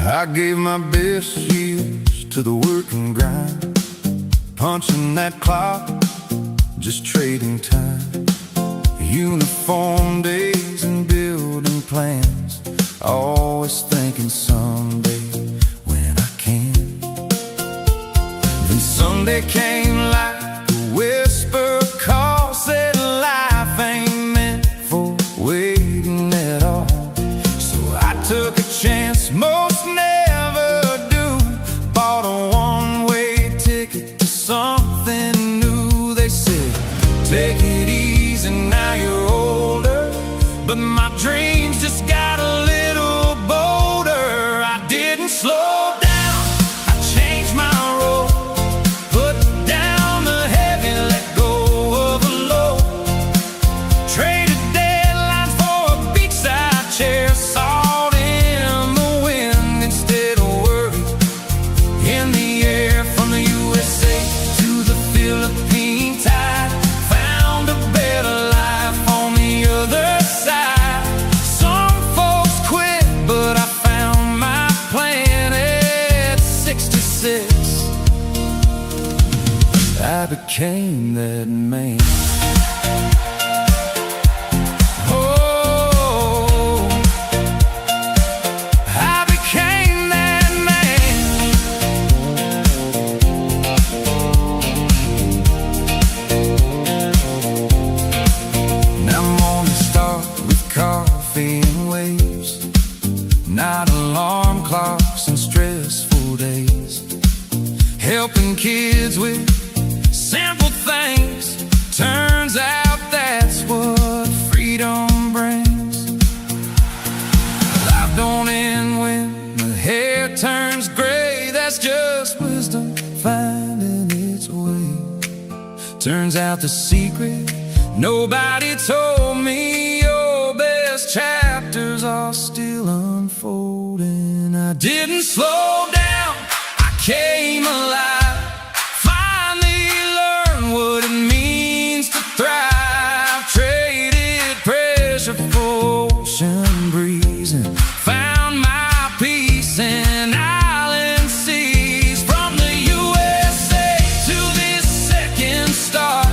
I gave my best years to the work and grind, punching that clock, just trading time. Uniform days and building plans, always thinking someday when I can. Then Sunday came like a whisper call, said life ain't meant for waiting at all. So I took a chance most never do, bought a one-way ticket to something new. They said, take it easy, now you're older, but my dreams just got a little bolder. I didn't slow down, I changed my role, put down the heavy, let go of the low, traded deadlines for a beachside chair, salt in the wind instead of worry in the air. From the USA to the Philippine tide, found a better life on the other side. Some folks quit, but I found my plan at 66. I became that man. Oh, I became that man. Now mornings start with coffee and waves, not alarm clocks and stressful days, helping kids with simple things. Turns out that's what freedom brings. Life don't end when the hair turns gray, that's just wisdom finding its way. Turns out the secret nobody told me, your best chapters are still unfolding. I didn't slow down, I came alive, finally learned what it means to thrive. Traded pressure for ocean breeze and found my peace in island seas. From the USA to this second start,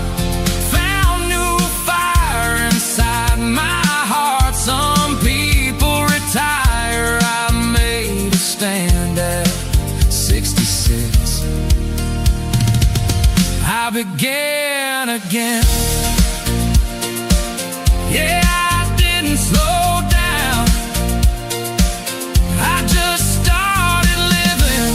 found new fire inside my heart. Some people retire, I made a stand at 66. I began again. Yeah, I didn't slow down, I just started living.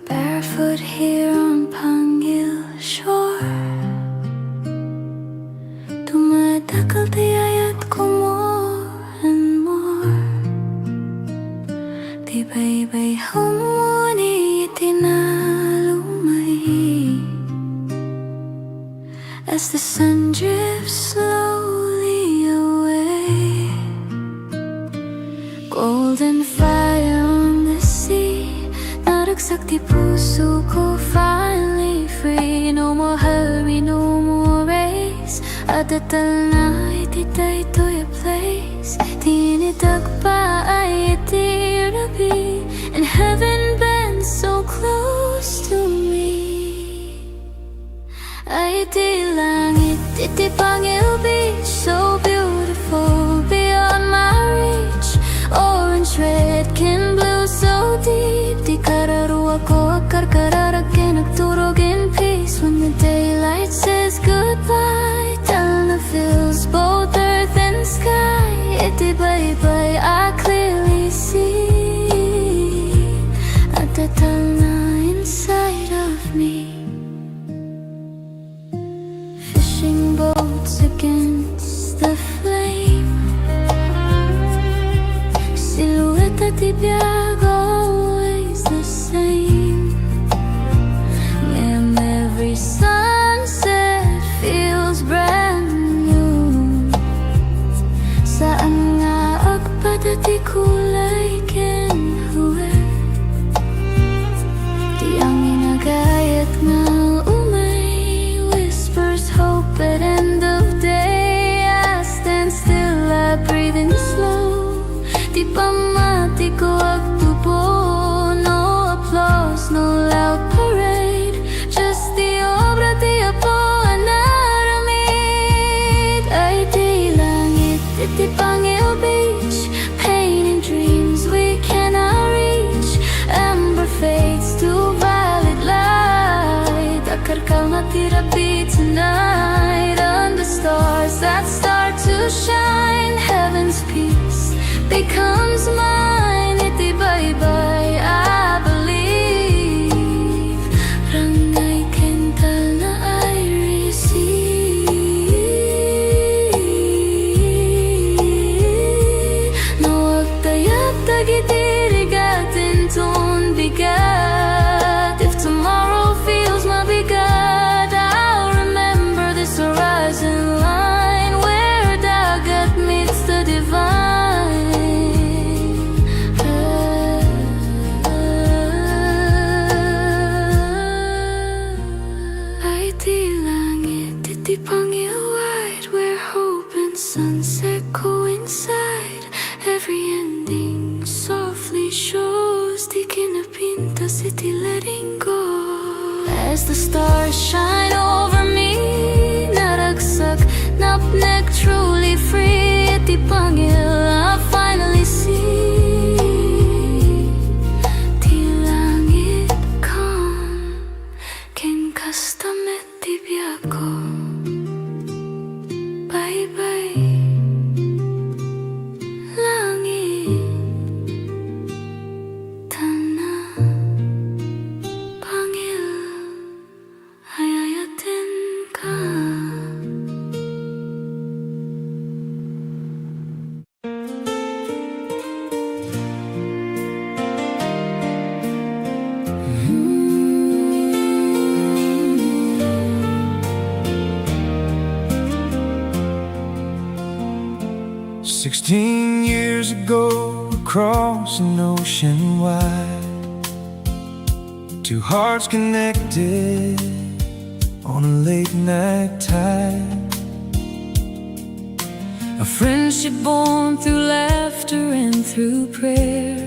Barefoot here on Pangil shore, dumadakal tiyayat ko more and more. Tibay-bay humuni itinalumay, as the sun drifts slowly away. Golden fire on the sea, naragsak di puso ko, finally free. No more hurry, no more race, adatal na ititay to your place. Tinitag pa ay itirabi, and heaven bends so close to me. Ay iti langit, iti Pangil Beach, so beautiful beyond my reach. Orange, red, kin blue, so deep. Di kararuwa ko akarkararag kinagturog in peace. When the daylight says goodbye, tell the feels both earth and sky. Iti bye-bye, I clearly see at the na inside of me. Fishing boats against the flame, silhouette at ibiyag, always the same. And every sunset feels brand the Pangil Beach, painting dreams we cannot reach. Amber fades to violet light. Akar kau natirapi tonight under stars that start to shine. Heaven's peace becomes mine. Iti bye-bye, I believe. Rangay kental na I receive. Nawag tayag tagitirigatin ton bigat. If tomorrow feels mabigat, I'll remember this horizon line where dagat meets the divine. Ay di langit, iti Pangil wide, where hope and sunset coincide. Every ending softly shows di kinapinta city letting go. As the stars shine over me, naragsak, napnek, truly free. Iti Pangil I finally see. Ti langit calm, ken kastamet ti biako. Bye-bye, langit, tana, Pangil, ayayatin ka. "16 years ago, across an ocean wide, two hearts connected on a late night tide. A friendship born through laughter and through prayer.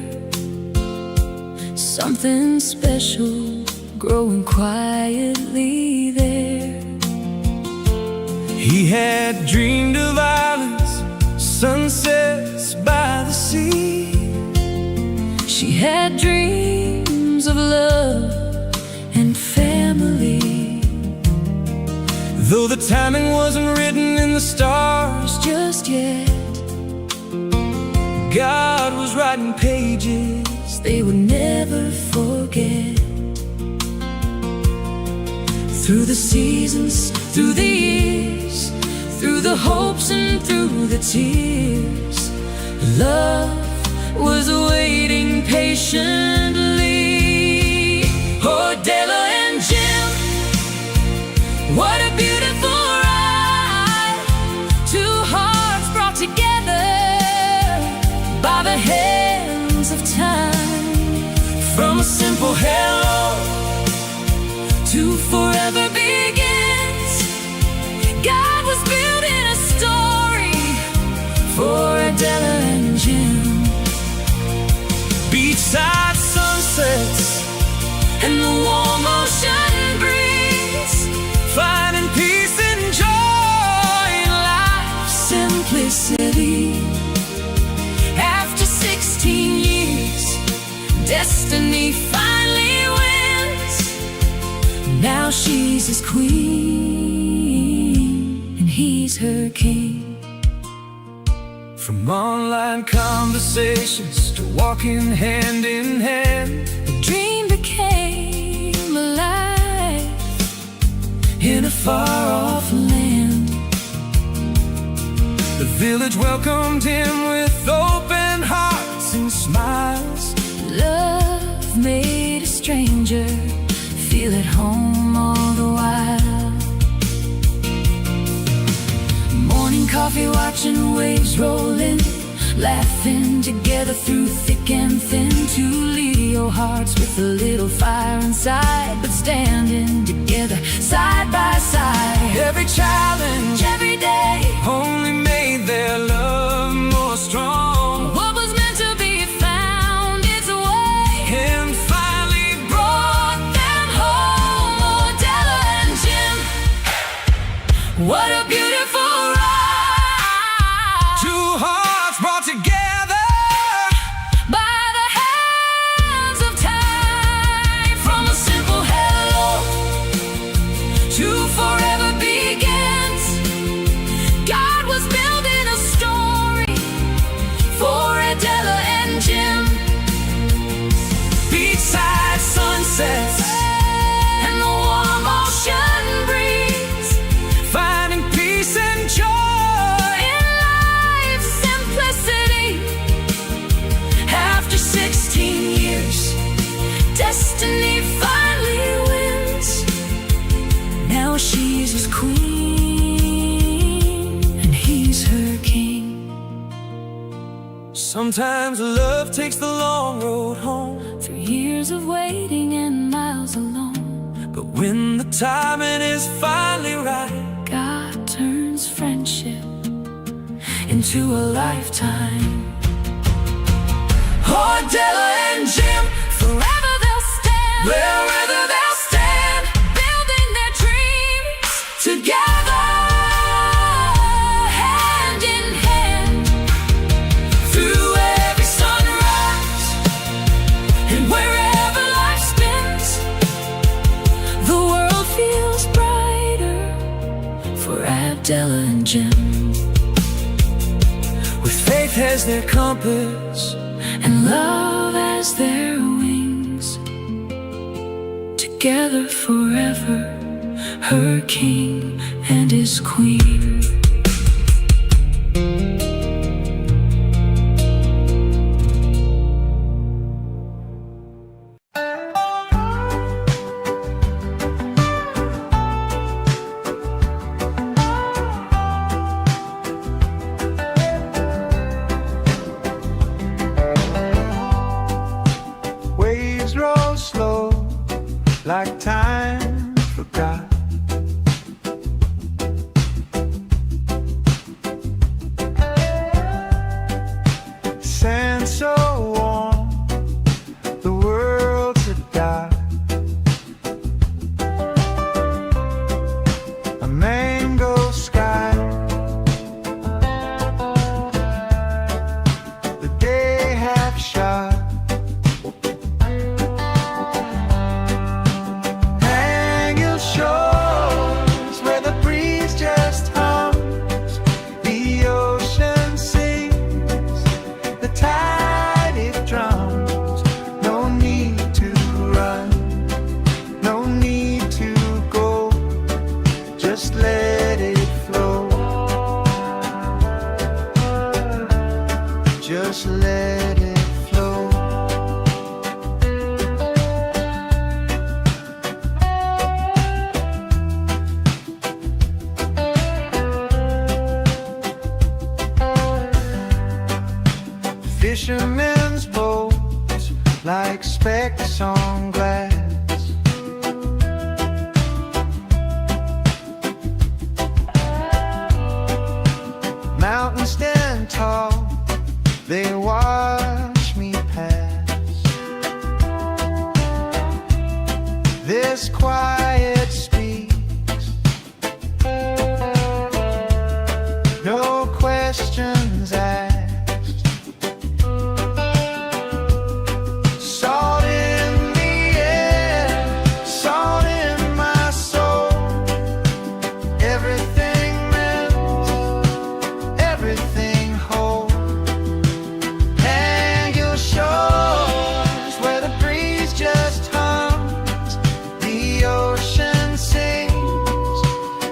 Something special growing quietly there. He had dreamed of islands, sunsets by the sea. She had dreams of love and family. Though the timing wasn't written in the stars Just yet, God was writing pages they would never forget. Through the seasons, through the years, through the hopes and through the tears, love was waiting patiently. Oh, Della and Jim, what a beautiful ride. Two hearts brought together by the hands of time. From a simple hello To forever begins, God was building a story for Adela and Jim. beachside sunsets And the warm ocean breeze, finding peace and joy in life's simplicity. After 16 years, destiny finally wins. Now she's his queen and he's her king. From online conversations to walking hand in hand, The dream became alive in a far-off land. the village welcomed him with open hearts and smiles. Love made a stranger feel at home all the while. Morning coffee, watching waves roll in, laughing together through thick and thin. Two Leo hearts with a little fire inside, but standing together side by side. Every challenge Every day, only made their love more strong, what was meant to be found its way and finally brought brought them home. Oh, Della and Jim, what a beautiful ride. two hearts She's his queen, and he's her king. Sometimes love takes the long road home, Through years of waiting and miles alone, but when the timing is finally right, God turns friendship into a lifetime. oh, Della and Jim, Forever they'll stand, wherever they'll stand, building their dreams together, hand in hand. through every sunrise, And wherever life spins, the world feels brighter for Abdella and Jim. with faith as their compass, And love as their wings, together forever, her king and his queen. Waves roll slow, like time forgot. Sand so warm, the world's a dark. A mango sky, the day half shot. Hang your shores where the breeze just hums, the ocean sings, the tide it drums. No need to run, no need to go, just let it flow, just let it flow. Fishermen's boats like specks on glass. Mountains stand tall, they watch me pass. This quiet speaks, no questions asked. Salt in the air, salt in my soul. Everything melts, everything whole. Hang your shores where the breeze just hums, the ocean sings,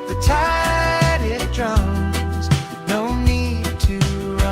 the tide it drums. No need to run,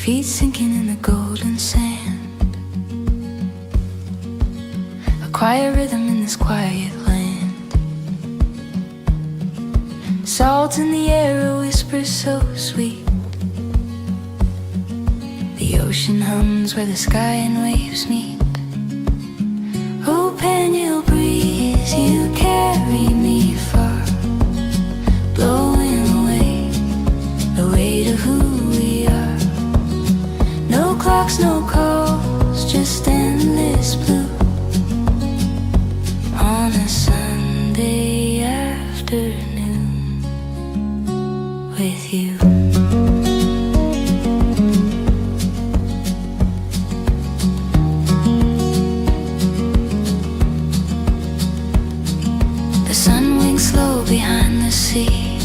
feet sinking in the golden sand. A quiet rhythm in this quiet land. Salt in the air, a whisper so sweet. The ocean hums where the sky and waves meet. Oh, Pangil breeze, you carry me far, blowing away the weight of who we are. No clocks, no calls, just endless blue on a Sunday afternoon with you. The sun winks slow behind the sea.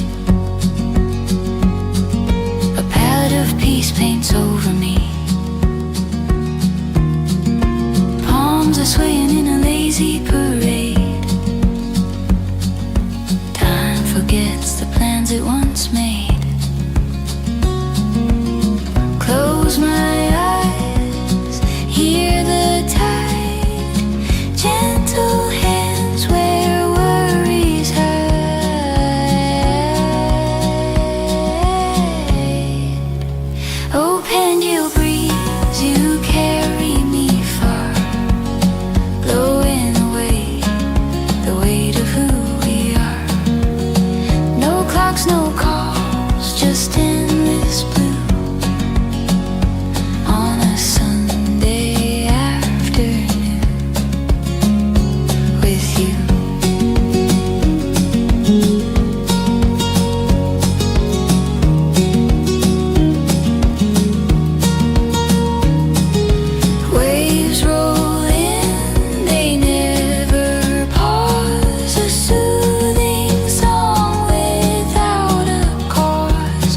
A palette of peace paints over me. Palms are swaying in a lazy parade. Time forgets the plans it once made. Close my eyes, hear the tide, gentle hands where worries hide. Oh, Pangil breeze, you carry me far, blowing away the weight of who we are. No clocks, no calls, just endless blue on a Sunday afternoon with you. Waves roll in, they never pause. A soothing song without a cause.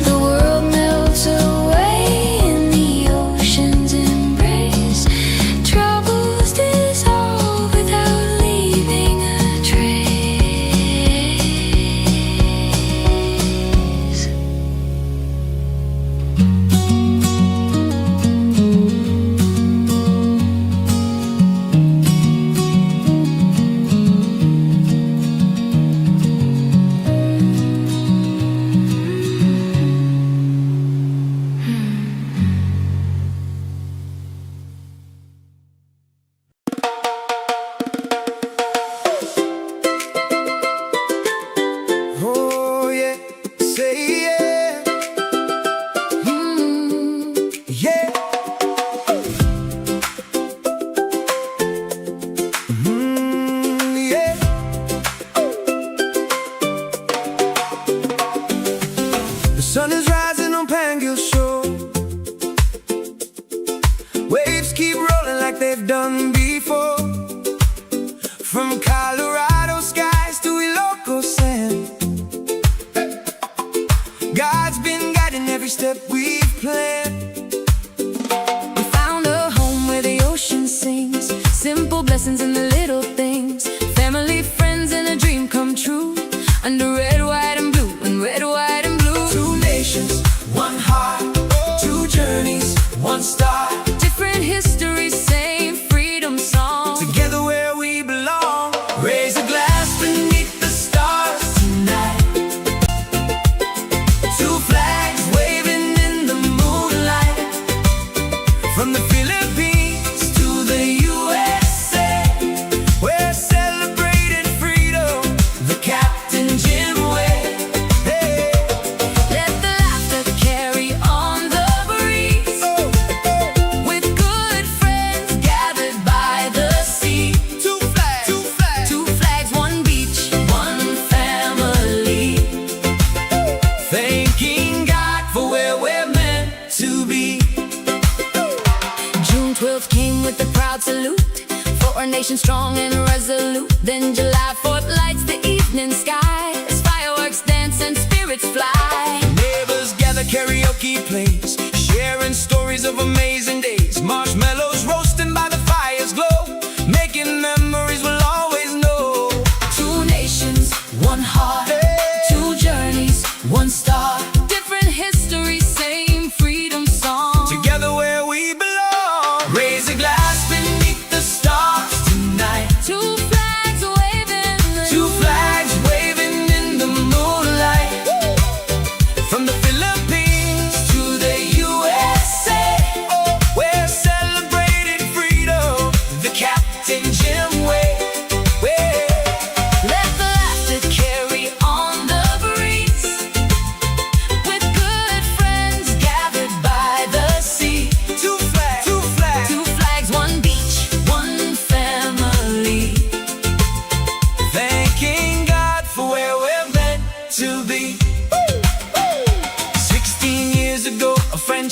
The world melts away in the ocean's embrace. Troubles dissolve without leaving a trace. Oh yeah, say yeah, yeah. Yeah. The sun is rising on Pangil Shore. Waves keep rolling like they've done before. From Colorado skies to Ilocos sand, God's been guiding every step we've planned. We found a home where the ocean sings, simple blessings in the little things. Family, friends, and a dream come true. Under red, white, and blue, and red, white, and blue. Two nations, one heart, two journeys, one star. Different histories, same freedom song. Together where we belong. Raise a glass beneath the stars tonight. Two flags waving in the moonlight. From the Philippines to the USA, we're celebrating freedom the Captain Jim way. Hey. Let the laughter carry on the breeze. With good friends gathered by the sea. Two flags, two flags, Two flags, one beach, one family. thanking God for where we're meant to be. June 12th came with a proud salute for our nation strong and resolute. Then July 4th lights the evening sky as fireworks dance and spirits fly. Neighbors gather, karaoke plays, sharing stories of amazing days. Marshmallows roasting by the fire's glow, making memories we'll always know. Two nations, one heart, two journeys, one star. Different histories, same freedom song.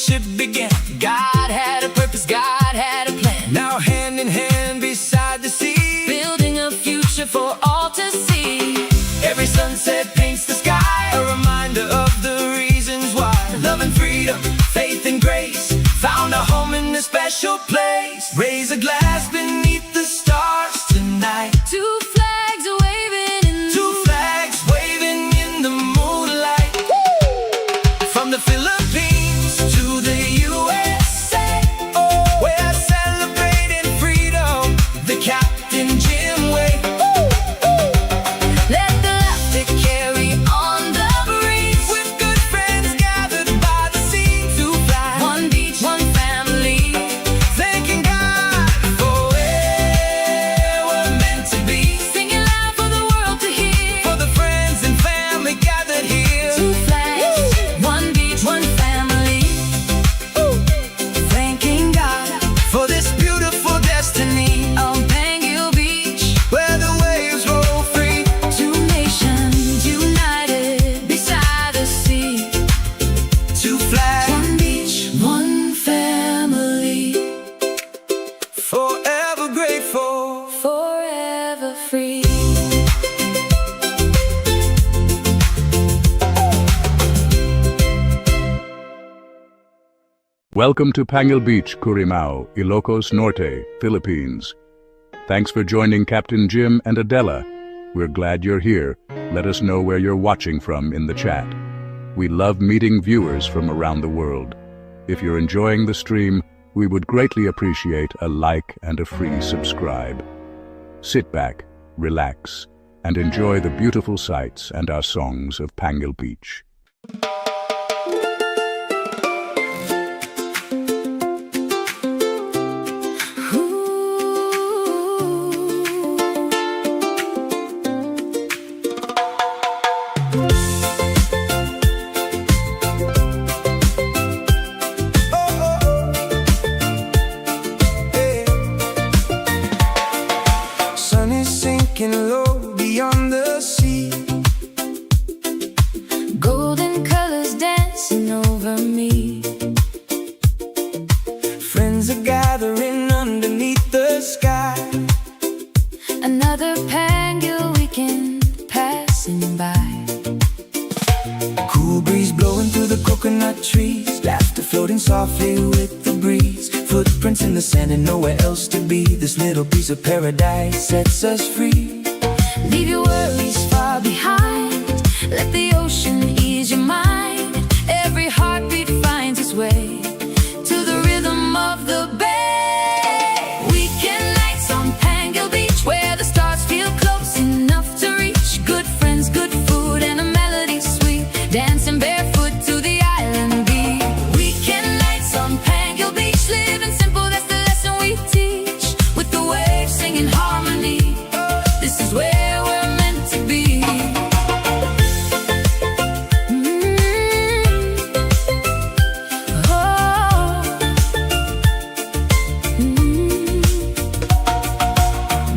friendship began. God had a purpose, God had a plan. Now hand in hand beside the sea, building a future for all to see. every sunset paints the sky, a reminder of the reasons why. Love and freedom, faith and grace, found a home in a special place. Raise a glass beneath the stars tonight. Two flags waving in Two flags waving in the moonlight. From the Philippines to the USA, we're celebrating freedom the Captain Jim way. Let the laughter carry on the breeze. With good friends gathered by the sea. Two flags, One beach, one family. thanking God for where we're meant to be. Singing loud for the world to hear. For the friends and family gathered here. Two flags, one beach, one family. Thanking God for this beautiful destiny. On Pangil Beach, Where the waves roll free. two nations united beside the sea. Two flags, One beach, one family. forever grateful. Forever free. Welcome to Pangil Beach, Currimao, Ilocos Norte, Philippines. Thanks for joining Captain Jim and Adela. We're glad you're here. Let us know where you're watching from in the chat. We love meeting viewers from around the world. If you're enjoying the stream, we would greatly appreciate a like and a free subscribe. Sit back, relax, and enjoy the beautiful sights and our songs of Pangil Beach. Sun is sinking low beyond the sea. Golden colors dancing over me. Friends are gathering underneath the sky. Another Pangil weekend passing by. Cool breeze blowing through the coconut trees. Laughter floating softly with the breeze. Footprints in the sand and nowhere else to be. This little piece of paradise sets us free. Leave your worries far behind. Let the ocean ease your mind. Every heartbeat finds its way to the rhythm of the bay. Weekend nights on Pangil Beach, where the stars feel close enough to reach. Good friends, good food, and a melody sweet. Dancing barefoot to the island beat. Weekend nights on Pangil Beach, living simple, that's the lesson we teach. With the waves singing harmony, this is where we're meant to be. Oh.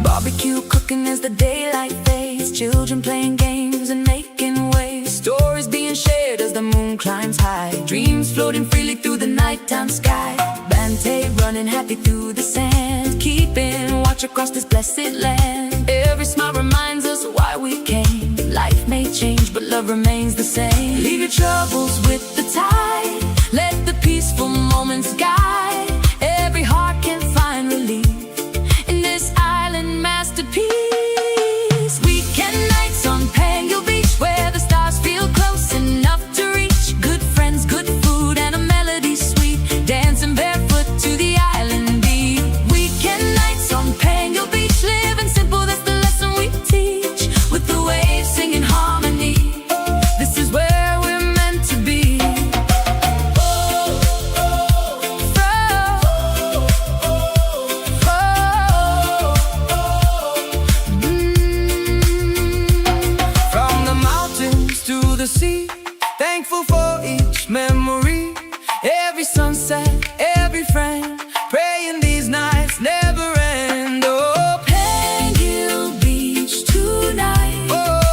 Barbecue cooking as the daylight fades. Children playing games and making waves. Stories being shared as the moon climbs high. Dreams floating freely through the nighttime sky. Bante running happy through the sand. Keeping watch across this blessed land. Every smile reminds us why we came. Life may change, but love remains the same. Leave your troubles with the tide. Let the peaceful moments guide. Every heart can find relief in this island masterpiece. Weekend nights on Pangil Beach, where the stars feel close enough to reach. Good friends, good food, and a melody sweet. Dancing barefoot to the island beat. Weekend nights on Pangil Beach, living simple, that's the lesson we teach. With the waves singing harmony, this is where we're meant to be. From the mountains to the sea, thankful for each memory. Every sunset, every friend, praying these nights never end. Oh, Pangil Beach tonight. oh,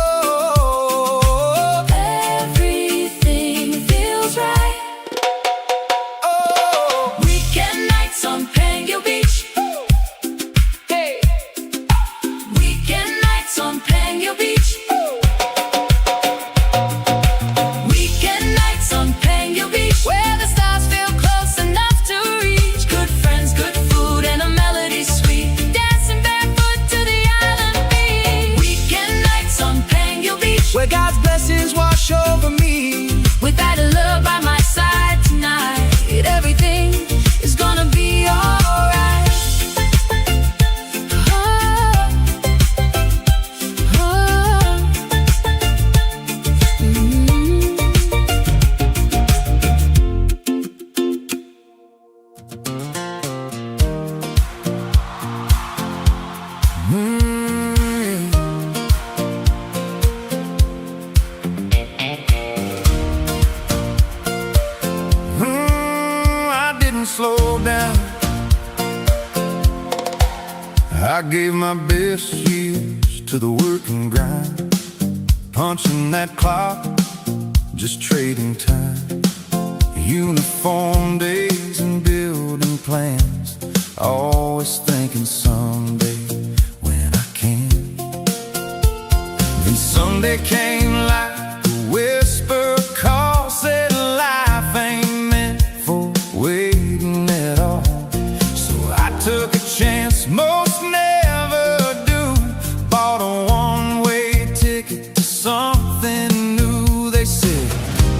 Everything feels right. oh, I gave my best years to the work and grind, punching that clock, just trading time. Uniform days and building plans, always thinking someday when I can. Then someday came like a whisper call, said life ain't meant for waiting at all. So I took a chance most never do, bought a one-way ticket to something new. They said,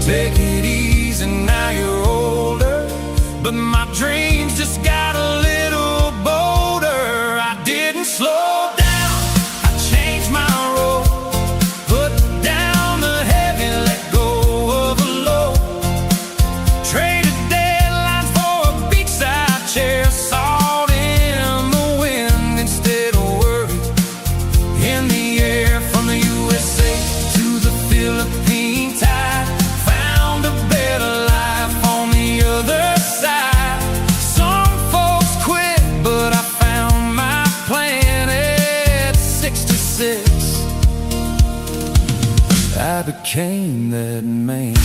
take it easy, now you're older, but my dreams just got a little bolder. I didn't slow down, I changed my role, put down the heavy, let go of the low, traded deadlines for a beachside chair, salt in the wind instead of worry in the air. From the USA to the Philippines, I found a better life on the other side. Some folks quit, but I found my plan at 66. I became that man.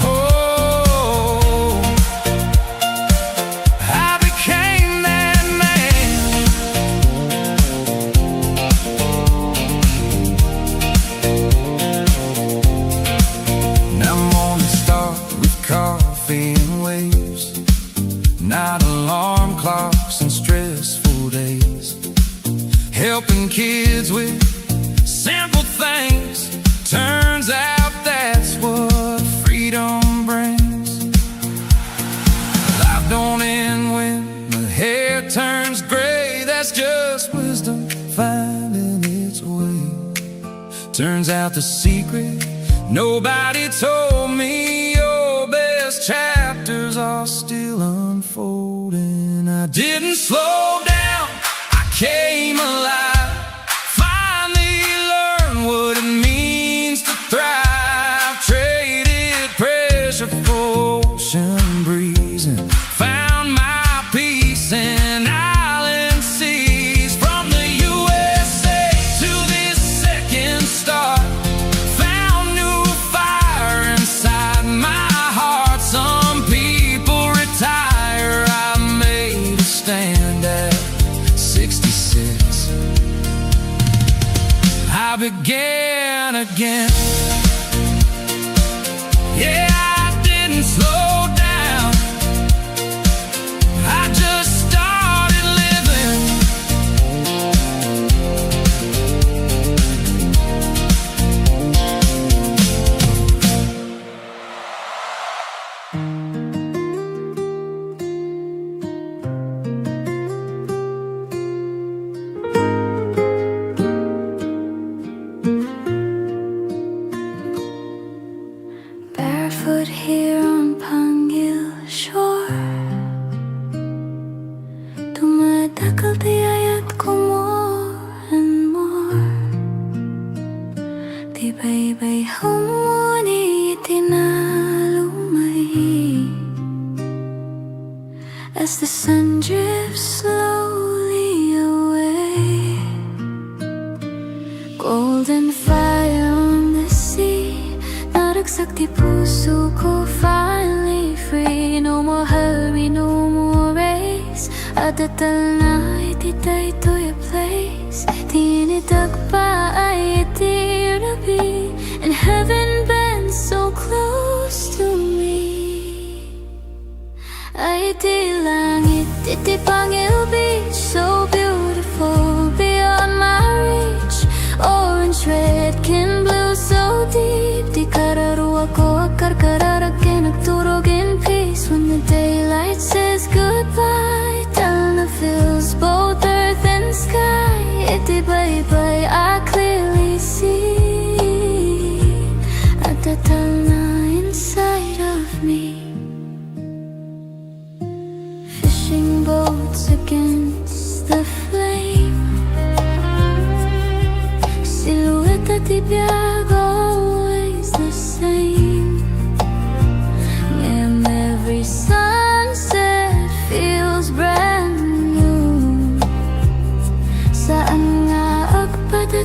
Oh, I became that man. Now mornings start with coffee and waves, not alarm clocks and stressful days, helping kids with simple things. Turns out that's what freedom brings. Life don't end when the hair turns gray, that's just wisdom finding its way. Turns out the secret nobody told me, your best chapters are still unfolding. I didn't slow down, I came alive, finally learned what it means to thrive. Traded pressure for ocean breeze and found my peace in island seas. From the USA to this second start, found new fire inside my heart. Some people retire, I made a stand at 66. I began again. Yeah, I didn't slow down, I just started living. Barefoot here on Pangil shore, dumadakal tiyayat ko more and more. Tibay-bay humuni itinalumay, as the sun drifts slowly away. Golden fire on the sea, naragsak di puso ko, finally free. No more hurry, no more race, adatal na ititay to your place. Tinidag pa ay itirabi, and heaven bends so close to me. Ay iti langit, iti Pangil Beach, so beautiful beyond my reach. Orange, red, kin blue, so deep. Di kararuwa ko akarkararag nagturog in peace. When the daylight says goodbye, Talna fills both earth and sky. Iti bye-bye, I clearly see at the Talna inside of me. Fishing boats against the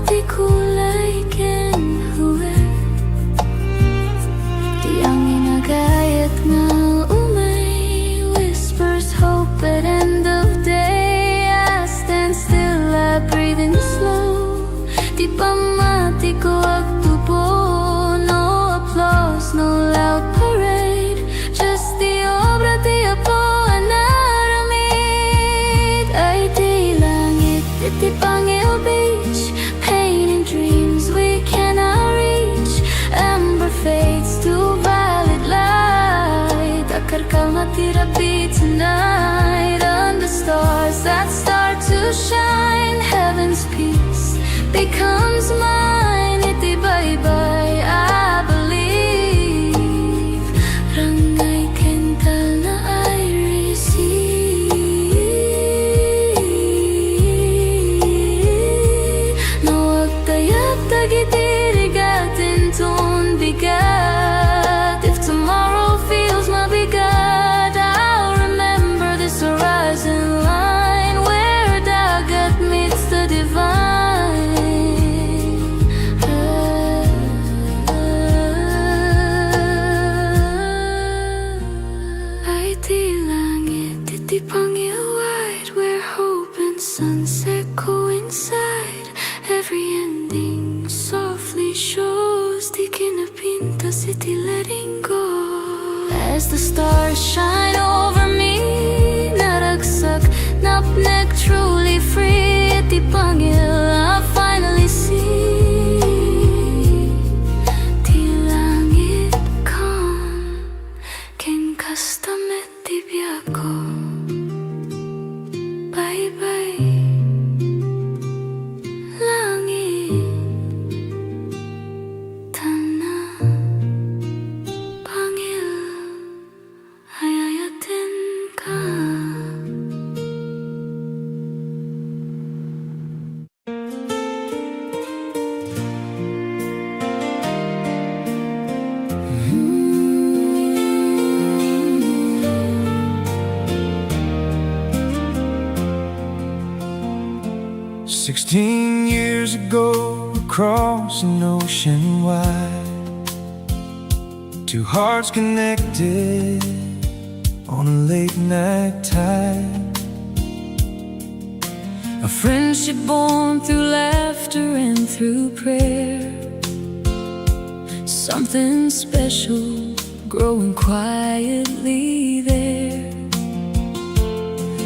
di kulay kinhuwe Di ang inagayat na umay Whispers hope at end of day I stand still, I breathe in slow Di pa mati ko agtubo No applause, no loud parade Just the obra di apo anaramid Ay di langit, di Pangil Beach Painting dreams we cannot reach Amber fades to violet light Akarkal na therapy tonight Under stars that start to shine Heaven's peace becomes mine Iti bye-bye, I believe Rangay kental na I receive Nawag tayap tagitirigatin ton bigat If tomorrow feels mabigat I'll remember this horizon line Where dagat meets the divine Ay di langit, di Pangil wide Where hope and sunset coincide Every ending softly shows Di kinapinta city letting go As the stars shine over me Naragsak, napnek truly free Di Pangil I finally see Di langit calm Ken kastamet di biyako Bye-bye langit Tanah Pangil Hayayatin ka "16 years ago, across an ocean wide, two hearts connected on a late night tide. A friendship born through laughter and through prayer. Something special growing quietly there.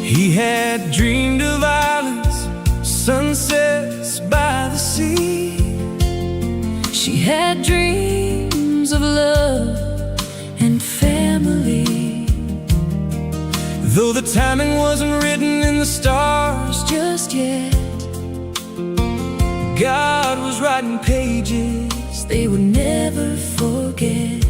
He had dreamed of islands, sunsets by the sea. She had dreams of love and family. Though the timing wasn't written in the stars Just yet, God was writing pages they would never forget.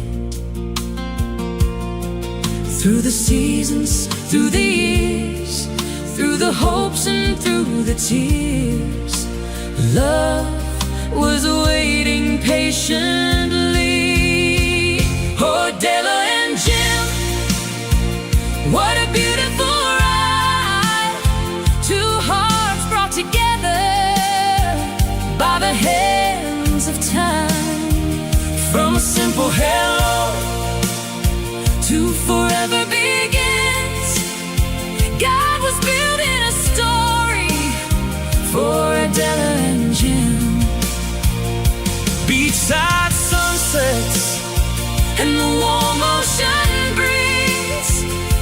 Through the seasons, through the years, through the hopes and through the tears, love was waiting patiently. Oh, Della and Jim, what a beautiful ride. Two hearts brought together by the hands of time. From a simple hello To forever begins, God was building a story for Adela and Jim. beachside sunsets And the warm ocean breeze,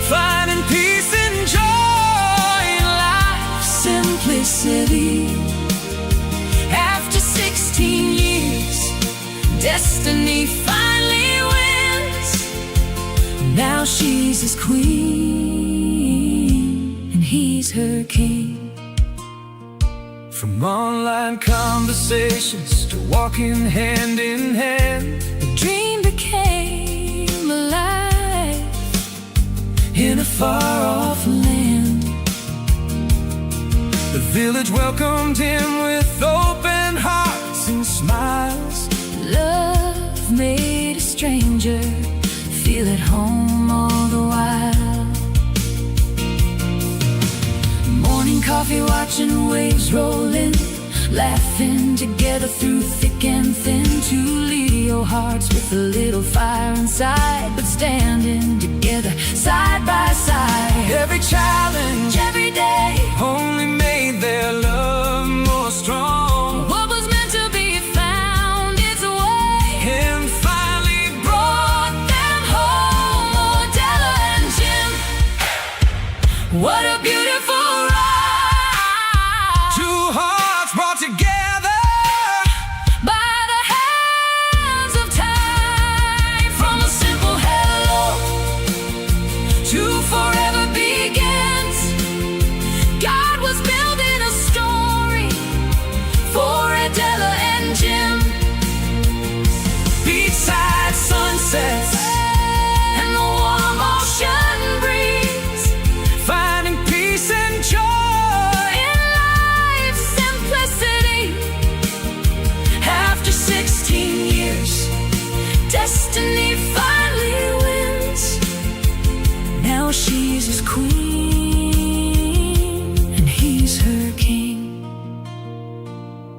finding peace and joy in life's simplicity. After 16 years, destiny finally wins. Now she's his queen and he's her king. From online conversations to walking hand in hand, The dream became alive in a far-off land. the village welcomed him with open hearts and smiles. Love made a stranger feel at home all the while. Morning coffee, watching waves roll in, laughing together through thick and thin. Two little hearts with a little fire inside, but standing together side by side. Every challenge, Every day, only made their love more strong. what was meant to be found its way And finally brought brought them home. Oh, Della and Jim, what a beautiful ride. two hearts brought together. By the hands of time, from a simple hello to forever begins. God was building a story for Adela and Jim. Beachside sunsets And the warm ocean breeze, finding peace and joy. in life's simplicity. After 16 years, Destiny finally wins. Now she's his queen, and he's her king.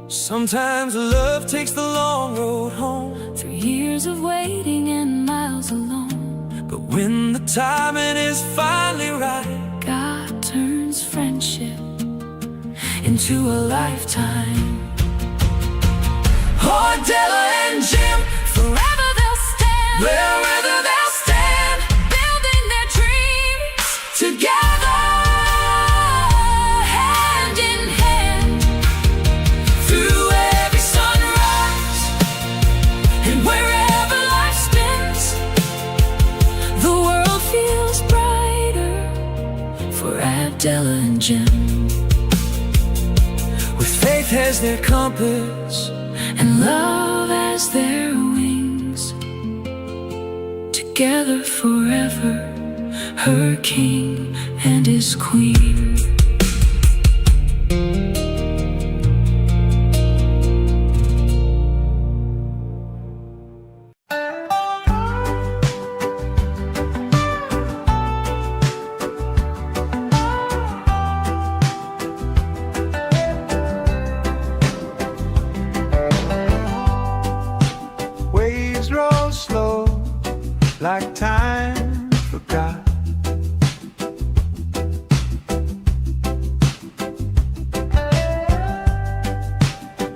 sometimes love takes the long road home. Through years of waiting and miles alone, But when the timing is finally right, God turns friendship into a lifetime. oh, Della and Jim, Forever they'll stand, wherever they'll stand, building their dreams together, hand in hand. through every sunrise, And wherever life spins, the world feels brighter for Abdella and Jim. with faith as their compass, And love as their wings, together forever, her king and his queen. Waves roll slow like time forgot.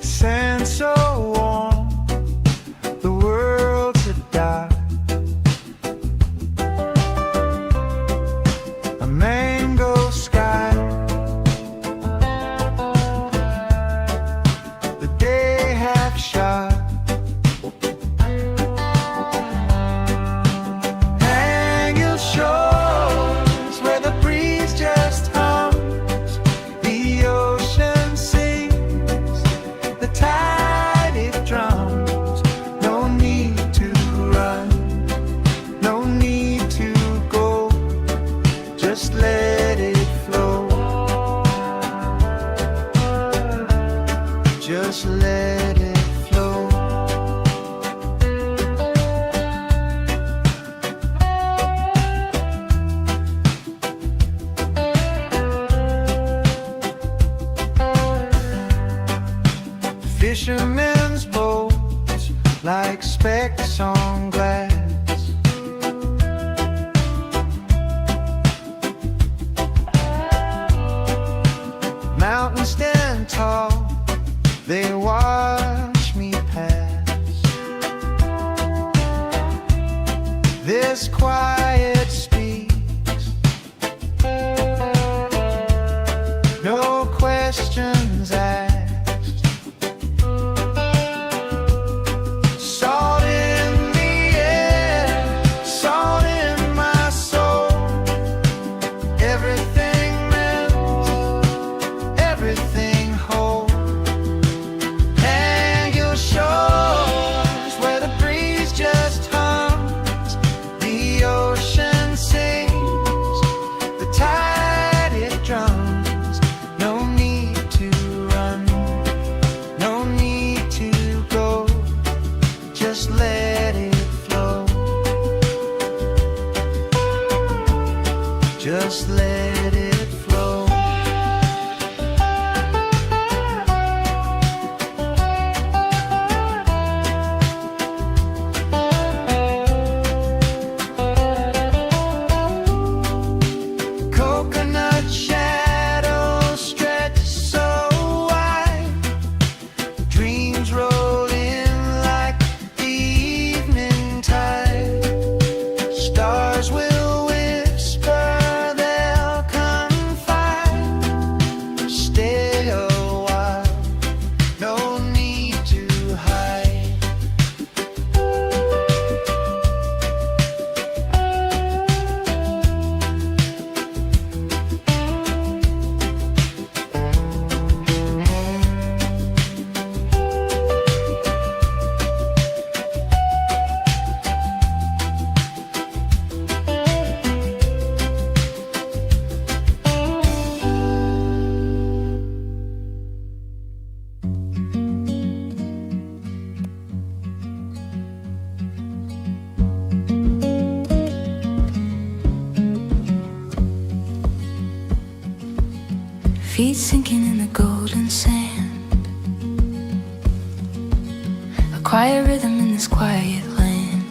Sand so warm, the world's a dark. A mango sky, the day half shot. Hang your shores where the breeze just hums, the ocean sings, the tide it drums. No need to run, no need to go, just let it flow. Just let it flow. Fishermen's boats like specks on glass. Mountains stand tall, they watch me pass. This quiet speaks, no questions asked. Salt in the air, salt in my soul. Everything melts, everything whole. Hang your shores where the breeze just hums, the ocean sings, the tide it drums. No need to run, no need to go, just let it flow. Just let it flow. feet sinking in the golden sand. A quiet rhythm in this quiet land.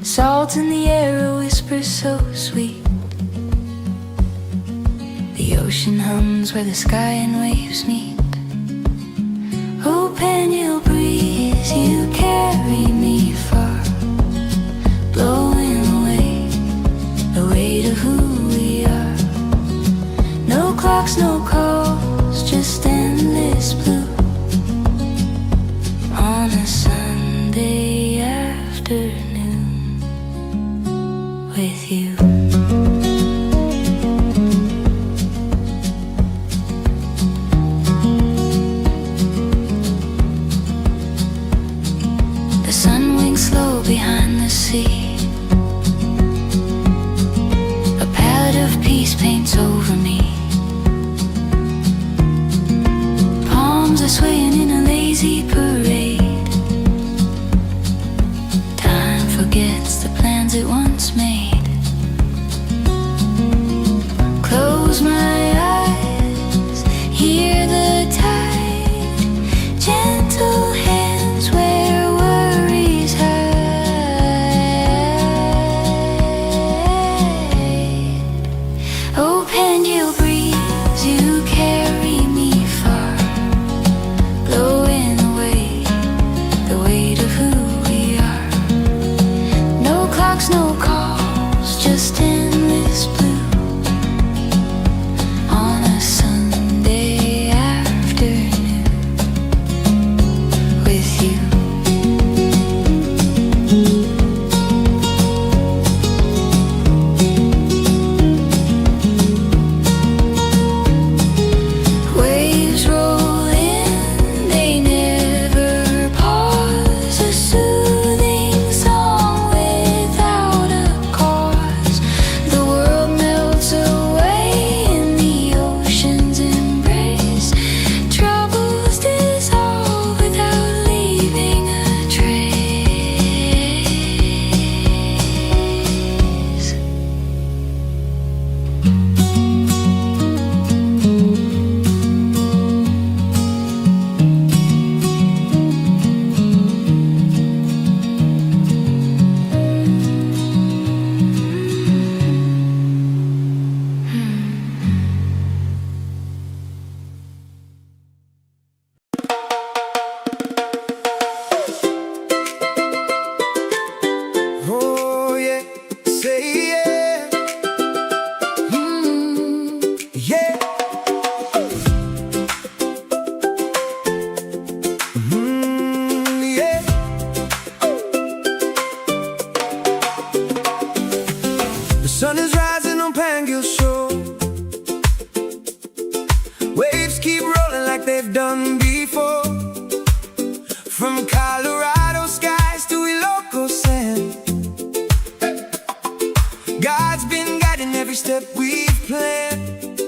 Salt in the air, a whisper so sweet. The ocean hums where the sky and waves meet. Oh, Pangil breeze, you carry me far, blowing away the weight of who we are. No clocks, no calls, just endless blue on a Sunday afternoon with you. The sun winks slow behind the sea. A palette of peace paints over me. Palms are swaying in a lazy parade. Time forgets the plans it once made. Close my eyes, hear the tide, gentle hands where worries hide. Oh, Pangil breeze, you carry me far, blowing away the weight of who we are. No clocks, no calls, just endless blue on a Sunday afternoon with you. Waves roll in, they never pause. A soothing song without a cause. The world melts away in the ocean's embrace. Troubles dissolve without leaving a trace. Oh yeah, say yeah, yeah. Yeah. The sun is rising on Pangil Shore. Waves keep rolling like they've done before. From Colorado skies to Ilocos sand, God's been guiding every step we've planned.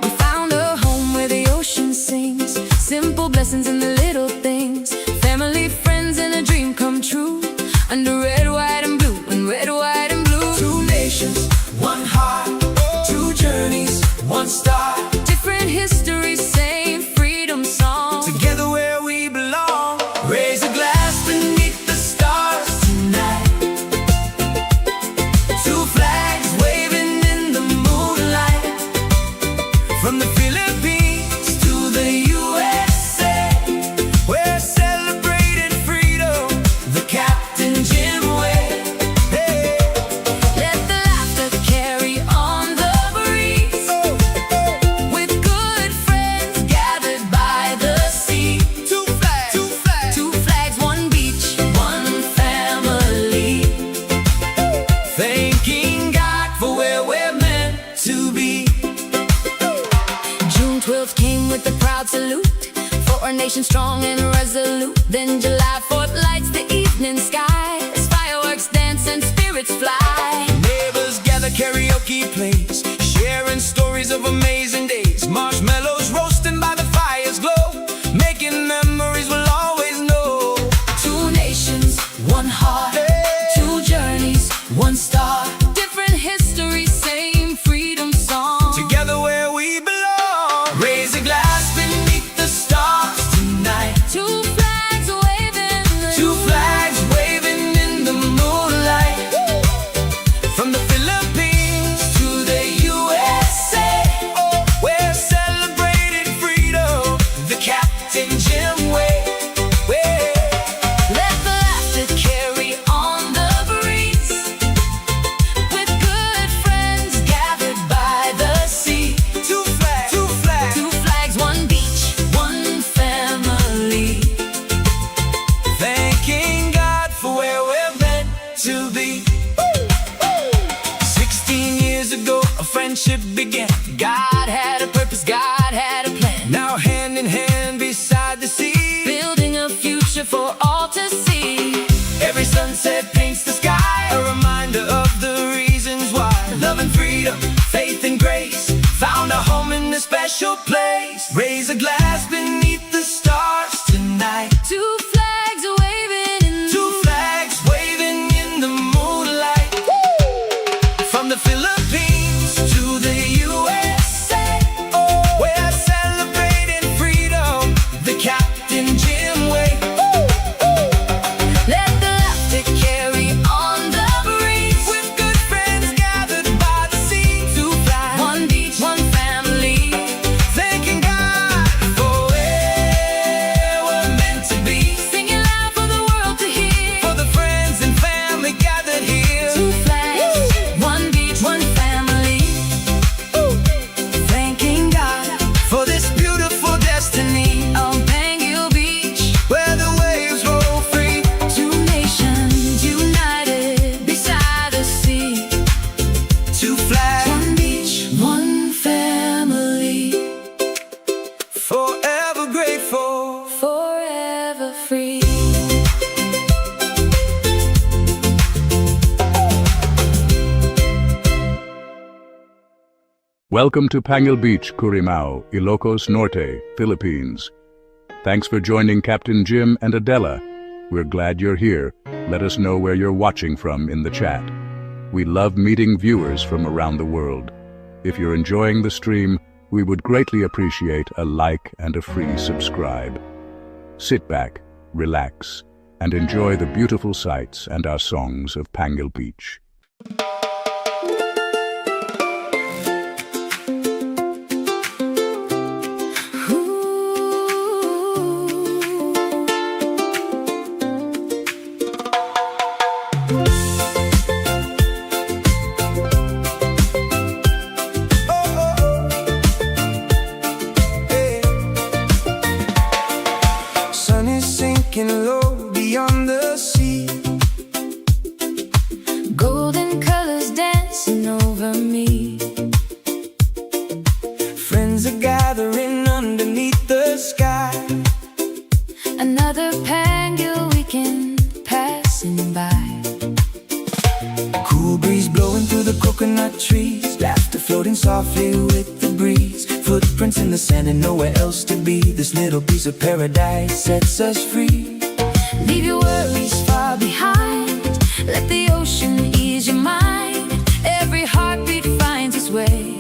We found a home where the ocean sings. Simple blessings in the little things. Family, friends, and a dream come true. Under red, white, and blue, and red, white, and blue. Two nations, one heart, two journeys, one star. Different histories, same freedom song. Together where we belong. Raise a glass beneath the stars tonight. Two flags waving in the moonlight. From the Philippines to the USA, we're celebrating freedom the Captain Jim way. Hey. Let the laughter carry on the breeze. With good friends gathered by the sea. Two flags, two flags, Two flags, one beach, one family. thanking God for where we're meant to be. June 12th came with a proud salute for our nation strong and resolute. Then July 4th lights the evening sky as fireworks dance and spirits fly. Neighbors gather, karaoke plays, sharing stories of amazing days. Marshmallows roasting by the fire's glow, making memories we'll always know. Two nations, one heart, two journeys, one star. Different histories, same freedom song. to be. 16 years ago, a friendship began. God had a purpose, God had a plan. Now hand in hand beside the sea, Building a future for all to see. every sunset paints the sky, a reminder of the reasons why. Love and freedom, faith and grace, found a home in a special place. Raise a glass beneath the stars tonight. Two flags waving in Two flags waving in the moonlight. From the Philippines to the USA, we're celebrating freedom the Captain Jim way. Let the laughter carry on the breeze. With good friends gathered by the sea. Two flags, One beach, one family. thanking God for where we're meant to be. Singing loud for the world to hear. For the friends and family gathered here. Two flags, one beach, one family. Thanking God for this beautiful destiny. On Pangil Beach, Where the waves roll free. two nations united beside the sea. Two flags, One beach, one family. forever grateful. Forever free. Welcome to Pangil Beach, Currimao, Ilocos Norte, Philippines. Thanks for joining Captain Jim and Adela. We're glad you're here. Let us know where you're watching from in the chat. We love meeting viewers from around the world. If you're enjoying the stream, we would greatly appreciate a like and a free subscribe. Sit back, relax, and enjoy the beautiful sights and our songs of Pangil Beach. Sun is sinking low beyond the sea. Golden colors dancing over me. Friends are gathering underneath the sky. Another Pangil weekend passing by. Cool breeze blowing through the coconut trees. Laughter floating softly with the breeze. Footprints in the sand and nowhere else to be. This little piece of paradise sets us free. Leave your worries far behind. Let the ocean ease your mind. Every heartbeat finds its way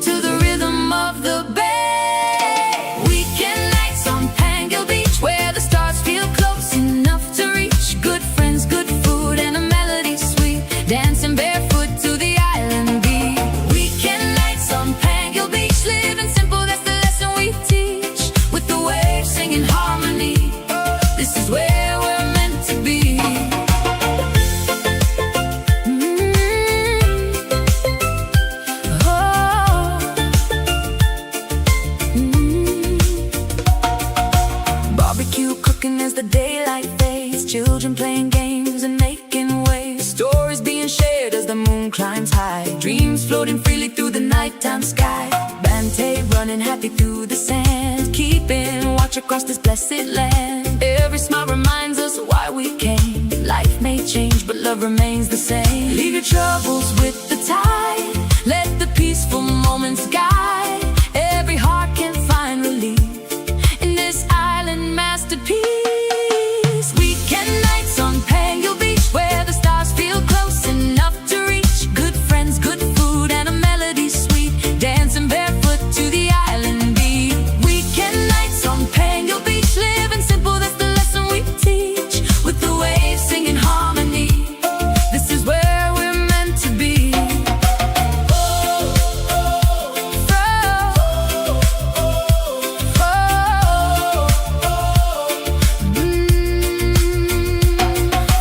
to the rhythm of the bay. Weekend nights on Pangil Beach, where the stars feel close enough to reach. Good friends, good food, and a melody sweet. Dancing barefoot to the island beat. Weekend nights on Pangil Beach, living simple, that's the lesson we teach. With the waves singing harmony, this is where we're meant to be. Barbecue cooking as the daylight fades. Children playing games and making waves. Stories being shared as the moon climbs high. Dreams floating freely through the nighttime sky. Bante running happy through the sand. Keeping watch across this blessed land. Every smile reminds us why we came. Life may change, but love remains the same. Leave your troubles with the tide. Let the peaceful moments guide. Every heart can find relief in this island masterpiece. Weekend nights on Pangil Beach, where the stars feel close enough to reach. Good friends, good food, and a melody sweet. Dancing barefoot to the island beat. Weekend nights on Pangil Beach, living simple, that's the lesson we teach. With the waves singing harmony, this is where we're meant to be.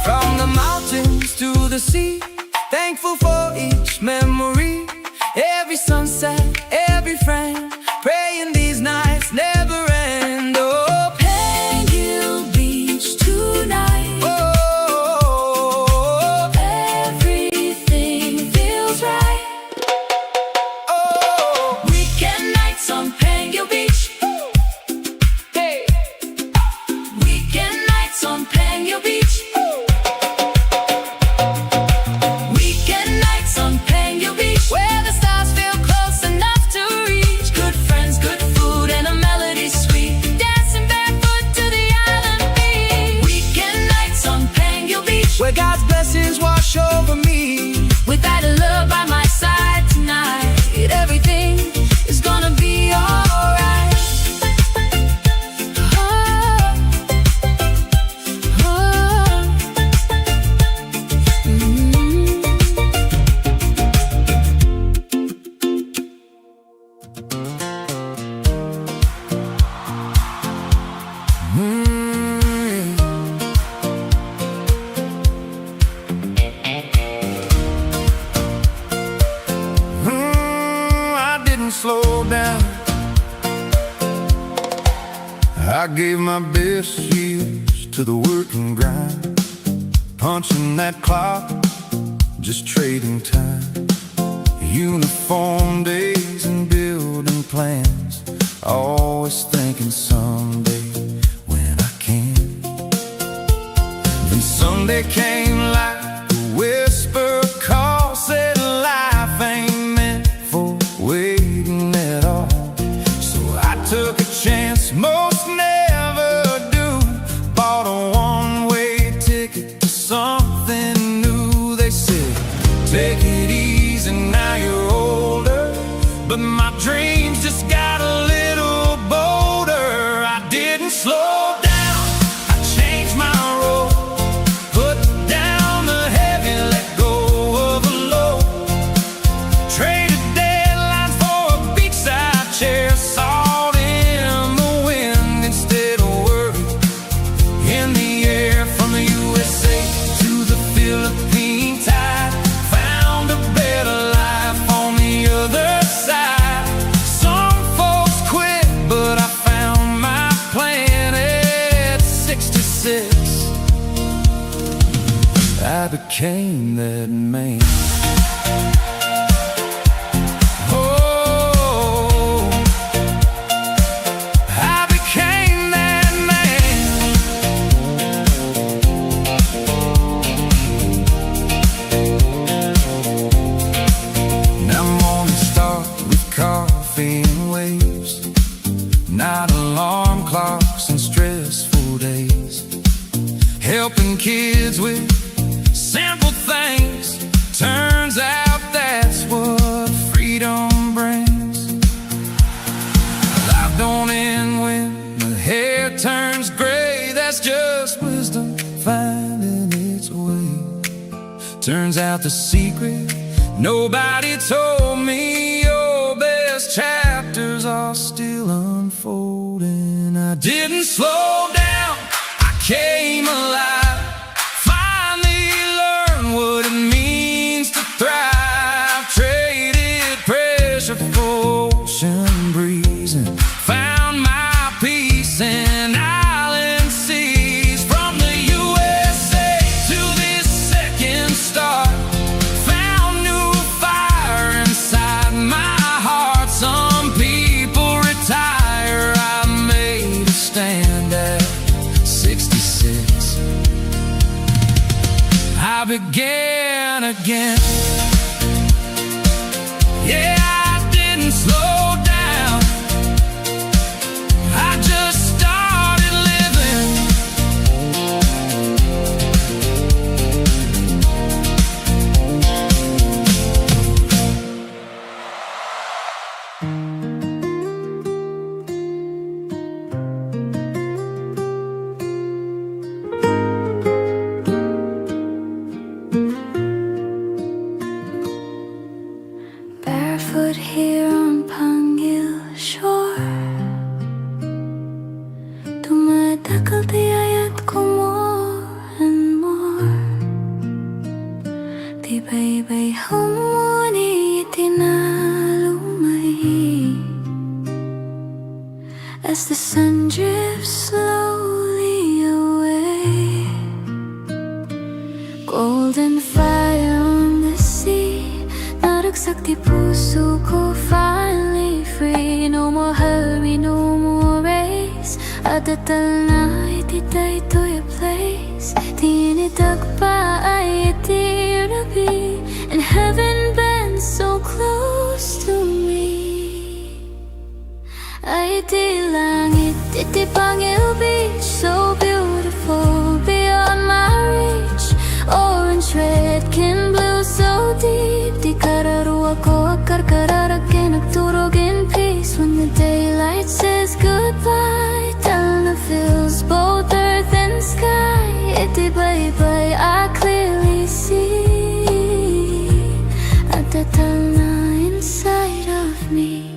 From the mountains to the sea, thankful for each memory. Every sunset, every friend, praying these nights never end. Oh, Pangil Beach tonight. oh, winds wash over me. With that love by my side tonight, everything is gonna be alright. I didn't slow down. I gave my best years to the work and grind, punching that clock, just trading time. Uniform days and building plans, always thinking someday when I can. Then Sunday came like a whisper call, said life ain't meant for waiting at all. So I took a chance most never do, bought a one-way ticket to something new. They said, take it easy, now you're older, but my dreams just got a little bolder. I didn't slow down, I changed my role, put down the heavy, let go of the low, traded deadlines for a beachside chair, salt in the wind instead of worry in the air. From the USA to the Philippine tide, found a better life on the other side. Some folks quit, but I found my plan at 66. I became that man. Oh, I became that man. Now mornings start with coffee and waves, not alarm clocks and stressful days, helping kids with simple things. Turns out that's what freedom brings. Life don't end when the hair turns gray, that's just wisdom finding its way. Turns out the secret nobody told me, your best chapters are still unfolding. I didn't slow down, I came alive, finally learned what it means to thrive. Traded pressure for ocean breeze and found my peace in island seas. From the USA to this second star, found new fire inside my heart. Some people retire, I made a stand at 66. I began again. Yeah, I didn't slow down, I just started living. Barefoot here on Pangil shore, dumadakal tiyayat ko more and more. Tibay-bay humuni itinalumay, as the sun drifts slowly away. Golden fire on the sea, naragsak di puso ko, finally free. No more hurry, no more race, adatal na ititay to your place. Tinitag pa ay itirabi, and heaven bends so close to me. Ay di langit, iti Pangil Beach, so beautiful beyond my reach. Orange red Bye-bye, I clearly see a Tatala inside of me.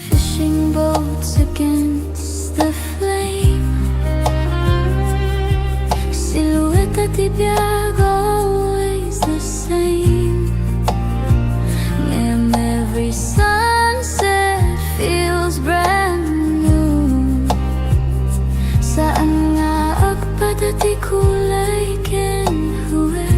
Fishing boats against the flame, silhouette at Tibiag, always the same. And every sunset feels brand new. Saan nga agpadati kulay kenhuwe,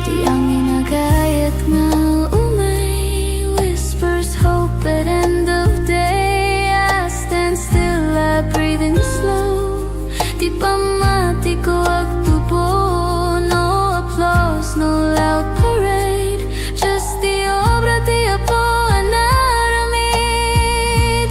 di ang inagayat nga umay whispers hope at end of day. I stand still, I breathe in slow. Di pa mati ko agtubo, no applause, no loud parade, just the obra di Apo anaramid.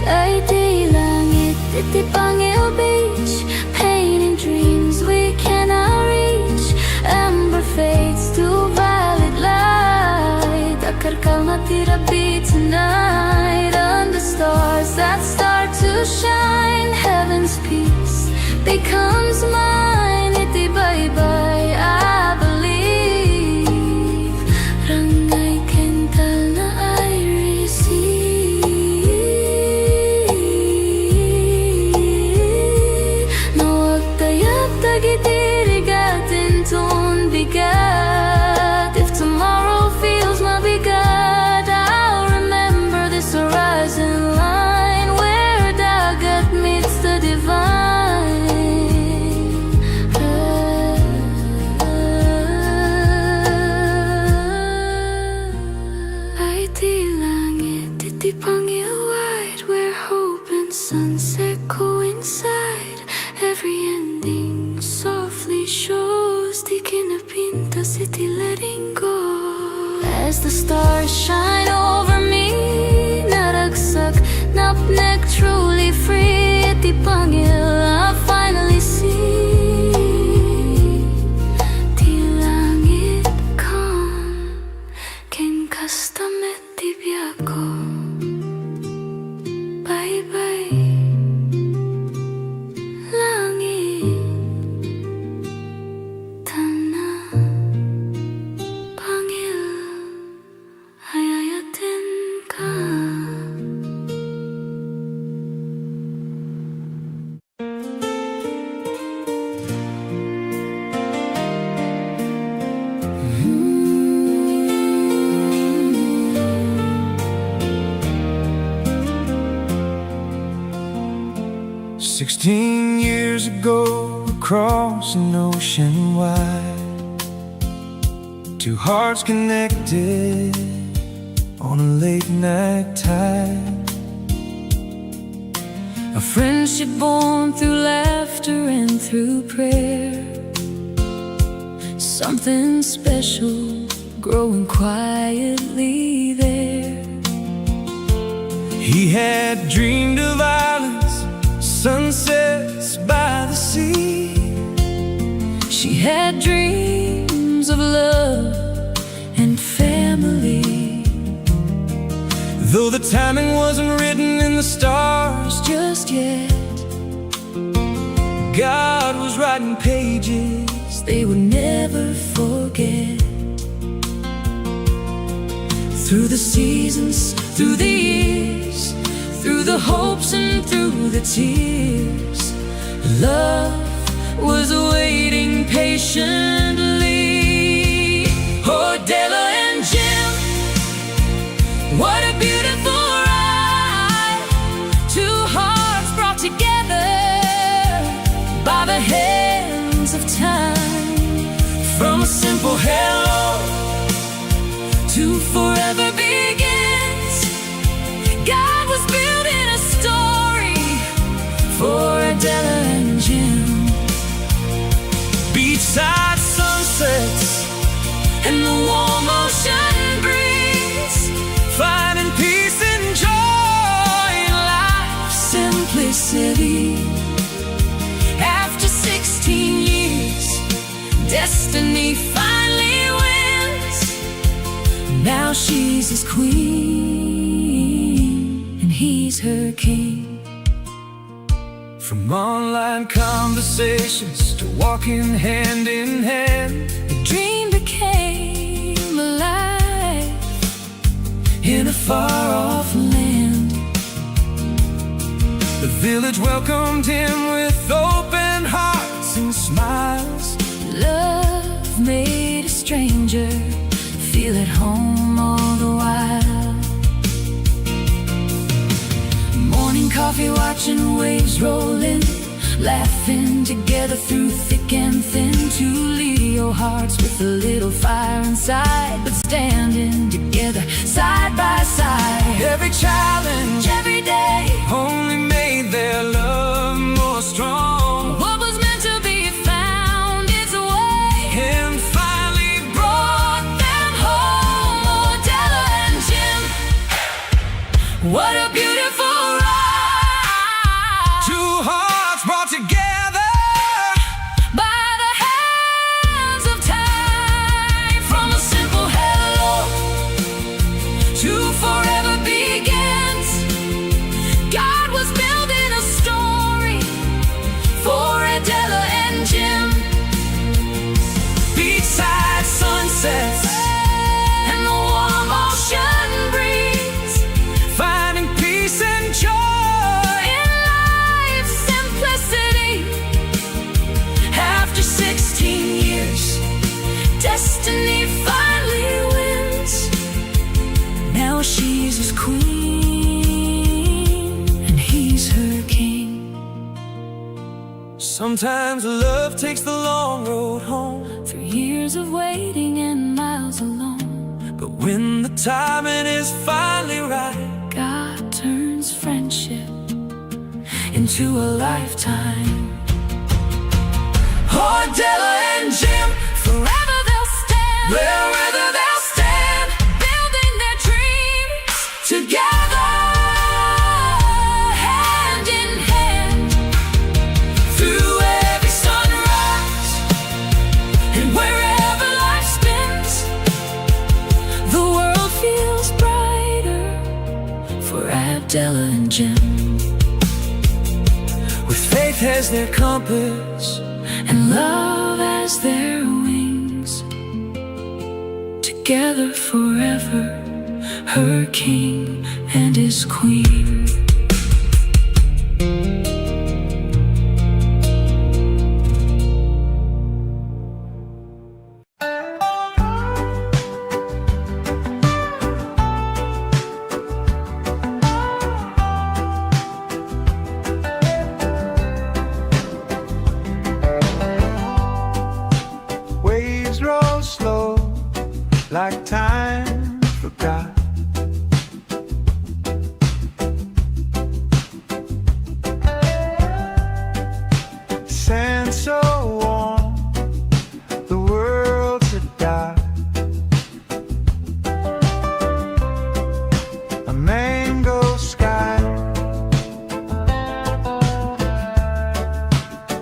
Ay di langit, di Pangil Beach, painting dreams we cannot reach. Amber fades to violet light, akarkal na tirapi tonight. Under stars that start to shine, heaven's peace becomes mine. Iti bye-bye, I believe. Rangay kental na I receive. No agtayap tagitirigatin ton bigat. If tomorrow feels mabigat, I'll remember this horizon line where dagat meets the divine. Ay di langit, iti Pangil wide, where hope and sunset coincide. Every ending softly shows di kinapinta city letting go. As the stars shine over me, naragsak, napnek, truly free. Iti Pangil, I finally see. Di langit calm, ken kastamet di biako. Bye-bye, langit, tana, Pangil, ayayatin ka. "16 years ago, across an ocean wide, two hearts connected on a late night tide. A friendship born through laughter and through prayer. Something special growing quietly there. He had dreamed of islands, sunsets by the sea. She had dreams of love and family. Though the timing wasn't written in the stars Just yet, God was writing pages they would never forget. Through the seasons, through the years, through the hopes and through the tears, love was waiting patiently. Oh, Della and Jim, what a beautiful ride. Two hearts brought together by the hands of time. From a simple hello to forever begins, God was building a story for Adela and Jim. beachside sunsets And the warm ocean breeze, finding peace and joy in life's simplicity. After 16 years, destiny finally wins. Now she's his queen and he's her king. From online conversations to walking hand in hand, The dream became alive in a far-off land. The village welcomed him with open hearts and smiles. Love made a stranger feel at home all the while. Morning coffee, watching waves roll in, laughing together through thick and thin. Two Leo hearts with a little fire inside, but standing together side by side. Every challenge, Every day, only made their love more strong. what was meant to be found its way And finally brought them home. Oh, Della and Jim, what a beautiful ride. two hearts brought together By the hands of time, from a simple hello to forever begins. God was building a story for Adela and Jim. beachside sunsets And the warm ocean breeze, finding peace and joy. in life's simplicity. After 16 years, Destiny finally wins. Now she's his queen and he's her king. sometimes love takes the long road home. Through years of waiting and miles alone, But when the timing is finally right, God turns friendship into a lifetime. oh, Della and Jim, Forever they'll stand, wherever they'll stand, building their dreams together, hand in hand. through every sunrise, And wherever life spins, the world feels brighter for Abdella and Jim. with faith as their compass, And love as their wings, together forever, her king and his queen. Waves roll slow like time forgot. Sand so warm, the world's a dark. A mango sky,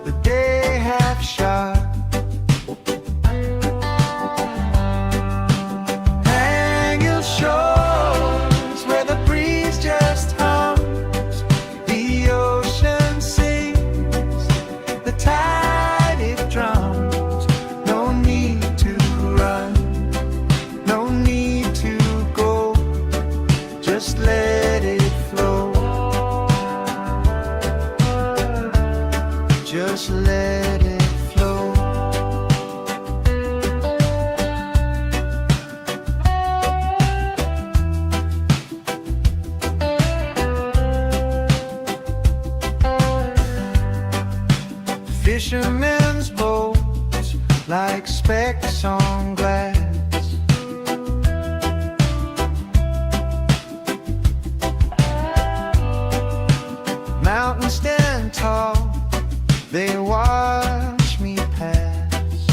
the day half shot. Pangil shores where the breeze just hums, the ocean sings, the tide it drums. No need to run, no need to go, just let it flow, just let it flow. Fishermen's boats like specks on glass. Mountains stand tall, they watch me pass.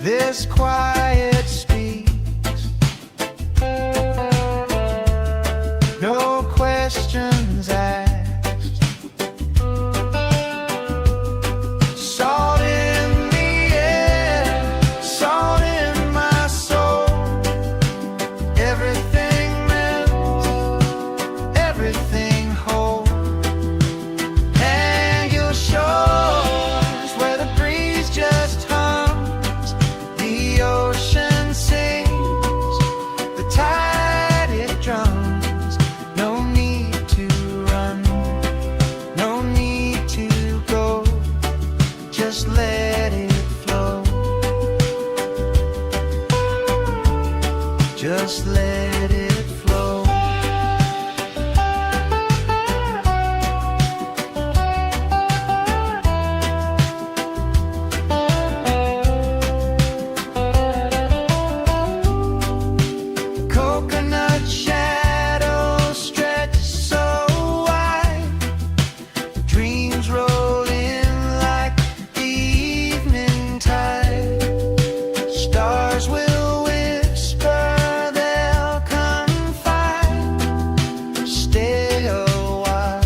This quiet speaks, no questions asked. Salt in the air, salt in my soul. Everything melts, everything holds. just let it flow. Just let it flow. Coconut shadows stretch so wide, dreams roll in like the evening tide. Stars will whisper, they'll confide. Stay a while,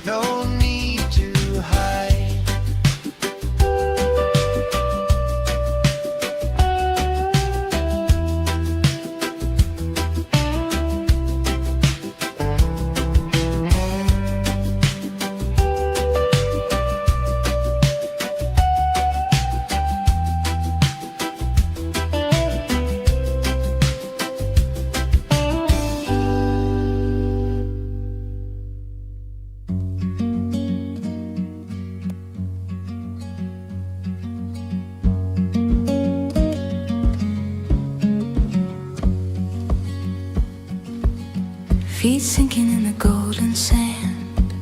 no need to hide. Feet sinking in the golden sand,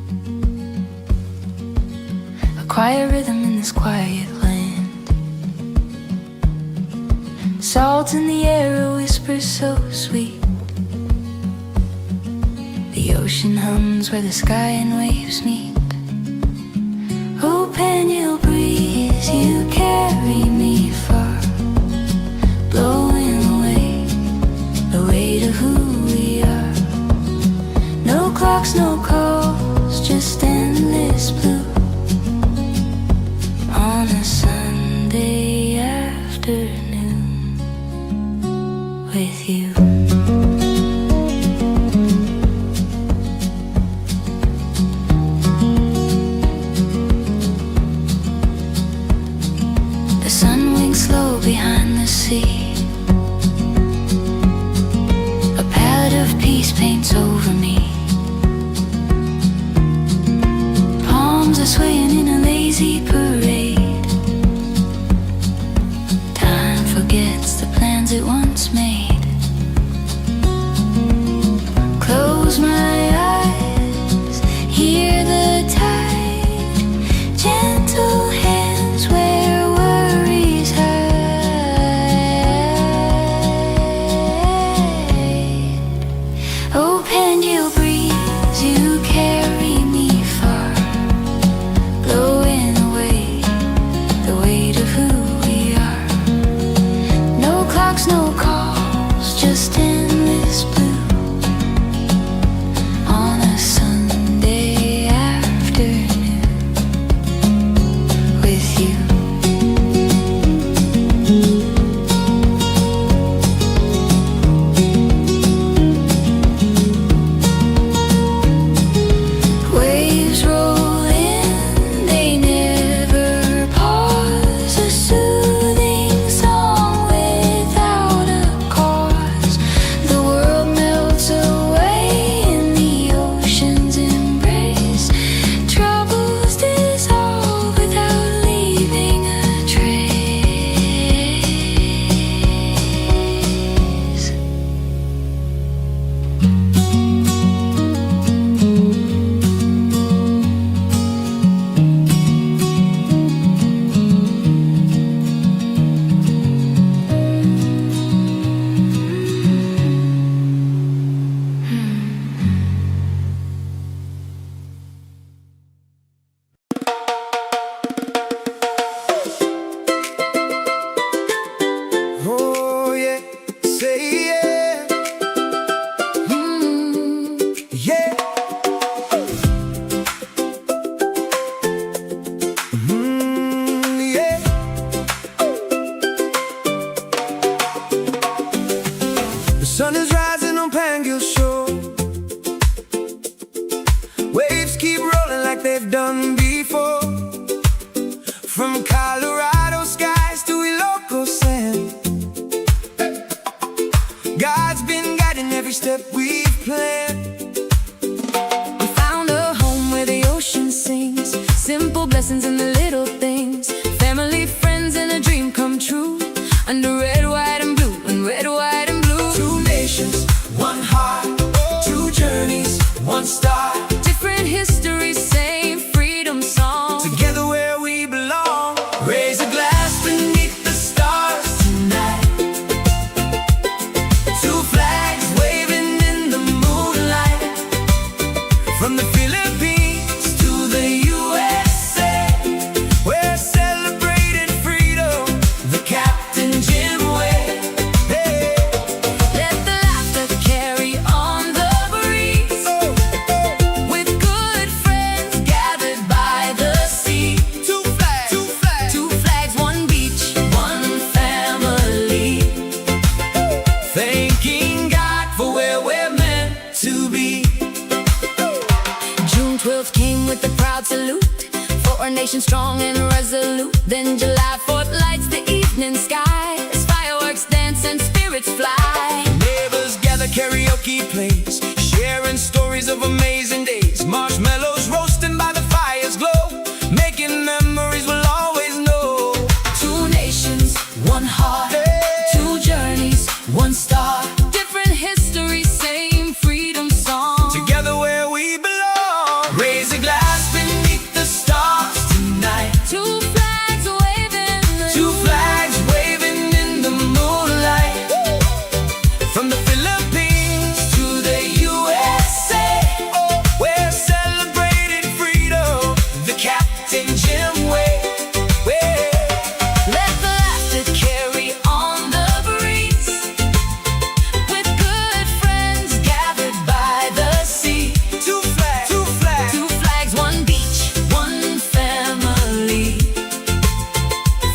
a quiet rhythm in this quiet land. Salt in the air, a whisper so sweet. The ocean hums where the sky and waves meet. Oh, Pangil breeze, you carry me far, blowing away the weight of who we are. No clocks, no calls, just endless blue on a Sunday afternoon with you. The sun winks slow behind the sea. A palette of peace paints over me. Palms are swaying in a lazy parade. Time forgets the plans it once made. Close my eyes, hear the tide, gentle hands where worries hide. Oh, Pangil breeze, you carry me far, blowing away the weight of who we are. No clocks, no calls, just endless blue on a Sunday afternoon with you. Waves roll in, they never pause. A soothing song without a cause. The world melts away in the ocean's embrace. Troubles dissolve without leaving a trace. Oh yeah, say yeah. Yeah. Yeah. The sun is rising on Pangil Shore. Waves keep rolling like they've done before. From Colorado skies to Ilocos sand, God's been guiding every step we've planned. We found a home where the ocean sings, simple blessings in the little things. Raise a glass beneath the stars tonight. Two flags waving in the moonlight. From the Philippines to the USA, we're celebrating freedom the Captain Jim way. Hey. Let the laughter carry on the breeze, with good friends gathered by the sea. Two flags, two flags, Two flags, one beach, one family. thanking God for where we're meant to be. June 12th came with a proud salute for our nation strong and resolute. Then July 4th lights the evening sky as fireworks dance and spirits fly. Neighbors gather, karaoke plays, sharing stories of amazing days. Marshmallows roasting by the fire's glow, making memories we'll always know. Two nations, one heart, two journeys, one star. Different histories, same freedom song. Together where we belong. Raise a glass beneath the stars tonight. Two flags waving, Two flags waving in the moonlight. From the Philippines to the USA, we're celebrating freedom the Captain Jim way. let the laughter carry on the breeze, with good friends gathered by the sea. Two flags, two flags, Two flags, one beach, one family.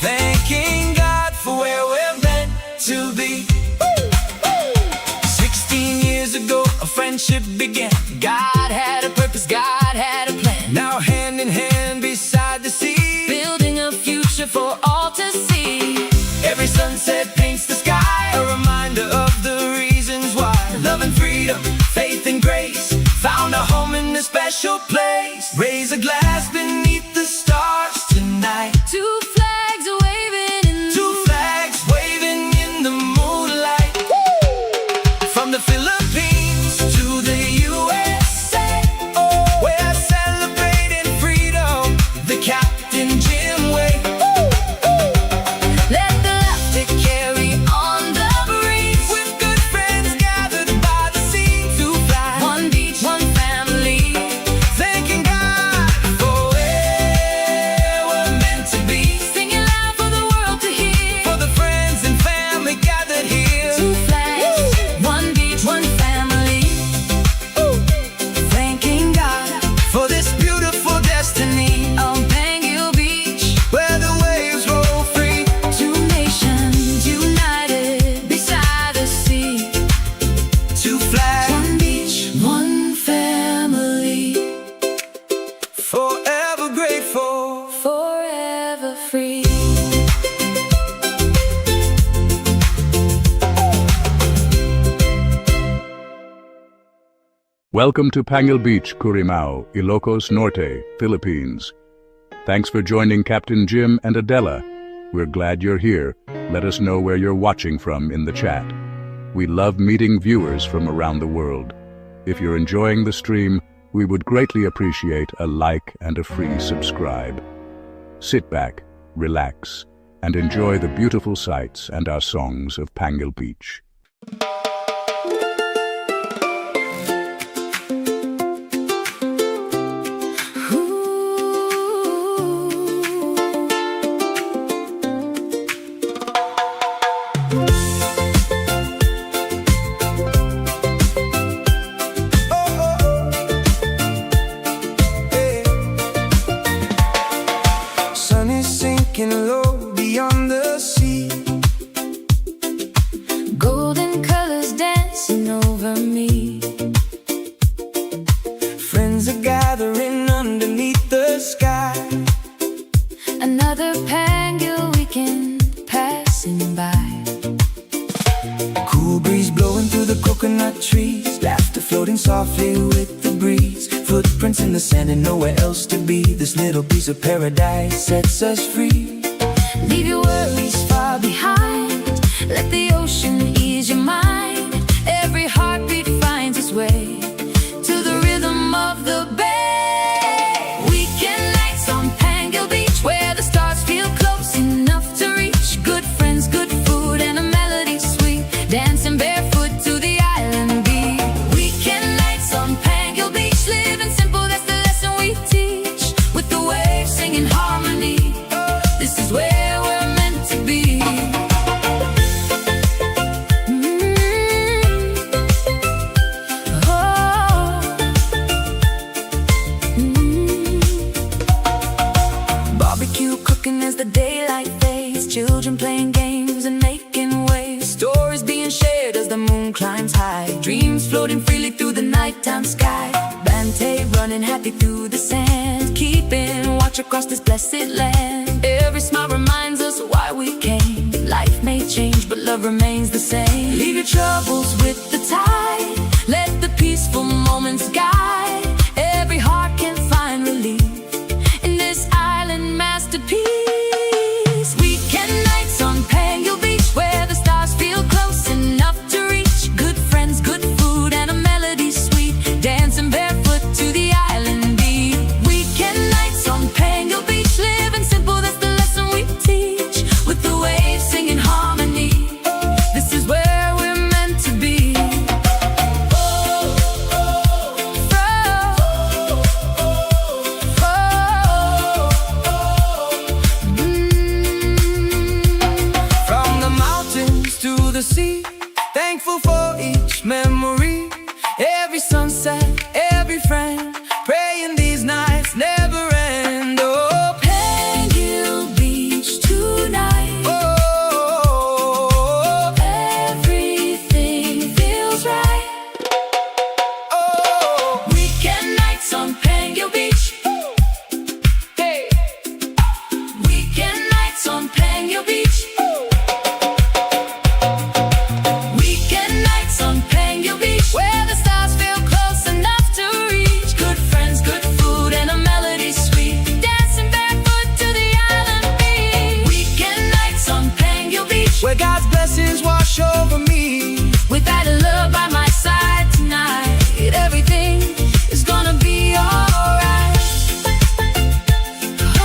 thanking God for where we're meant to be. 16 years ago, a friendship began. God had a purpose, God had a plan. Now hand in hand beside the sea, Building a future for all to see. every sunset paints the sky, a reminder of the reasons why. Love and freedom, faith and grace, found a home in a special place. Raise a glass beneath the stars tonight. Two flags waving in Two flags waving in the moonlight. From the Philippines to the USA, we're celebrating freedom the Captain Jim way. let the laughter carry on the breeze, With good friends gathered by the sea. Two flags, one beach, one family. thanking God for where we're meant to be. Singing loud for the world to hear. For the friends and family gathered here. Two flags, one beach, one family. Thanking God for this beautiful destiny, On Pangil Beach, where the waves roll free. two nations united beside the sea. Two flags, One beach, one family. forever grateful. Forever free. Welcome to Pangil Beach, Currimao, Ilocos Norte, Philippines. Thanks for joining Captain Jim and Adela. We're glad you're here. Let us know where you're watching from in the chat. We love meeting viewers from around the world. If you're enjoying the stream, we would greatly appreciate a like and a free subscribe. Sit back, relax, and enjoy the beautiful sights and our songs of Pangil Beach. Sun is sinking low beyond the sea. Golden colors dancing over me. Friends are gathering underneath the sky. Another Pangil weekend passing by. Cool breeze blowing through the coconut trees. Laughter floating softly with the breeze. Footprints in the sand and nowhere else to be. This little piece of paradise sets us free. Leave your worries far behind. Let the ocean ease your mind. Every heartbeat finds its way to the rhythm of the bay. Weekend nights on Pangil Beach, where the stars feel close. cooking as the daylight fades, children playing games and making waves, stories being shared as the moon climbs high, dreams floating freely through the nighttime sky. Bante running happy through the sand, keeping watch across this blessed land. Every smile reminds us why we came. Life may change, but love remains the same. Leave your troubles with the tide, let the peaceful moments guide. Every heart can find relief in this island masterpiece. Weekend nights on Pangil Beach, where the stars feel close enough to reach. Good friends, good food, and a melody sweet, dancing barefoot to the island beat. Weekend nights on Pangil Beach, living simple, that's the lesson we teach. With the waves singing harmony, this is where we're meant to be. From the mountains to the sea, thankful for each memory. Every sunset, every friend, praying these nights never end. Oh, Pangil Beach tonight, oh, everything feels right. oh, Weekend nights on Pangil Beach. hey. Weekend nights on Pangil Beach. Weekend nights on Pangil Beach, where the stars feel close enough to reach. Good friends, good food, and a melody sweet, dancing barefoot to the island beach. Weekend nights on Pangil Beach, Where God's blessings wash over me. with that love by my side tonight, everything is gonna be alright. Oh,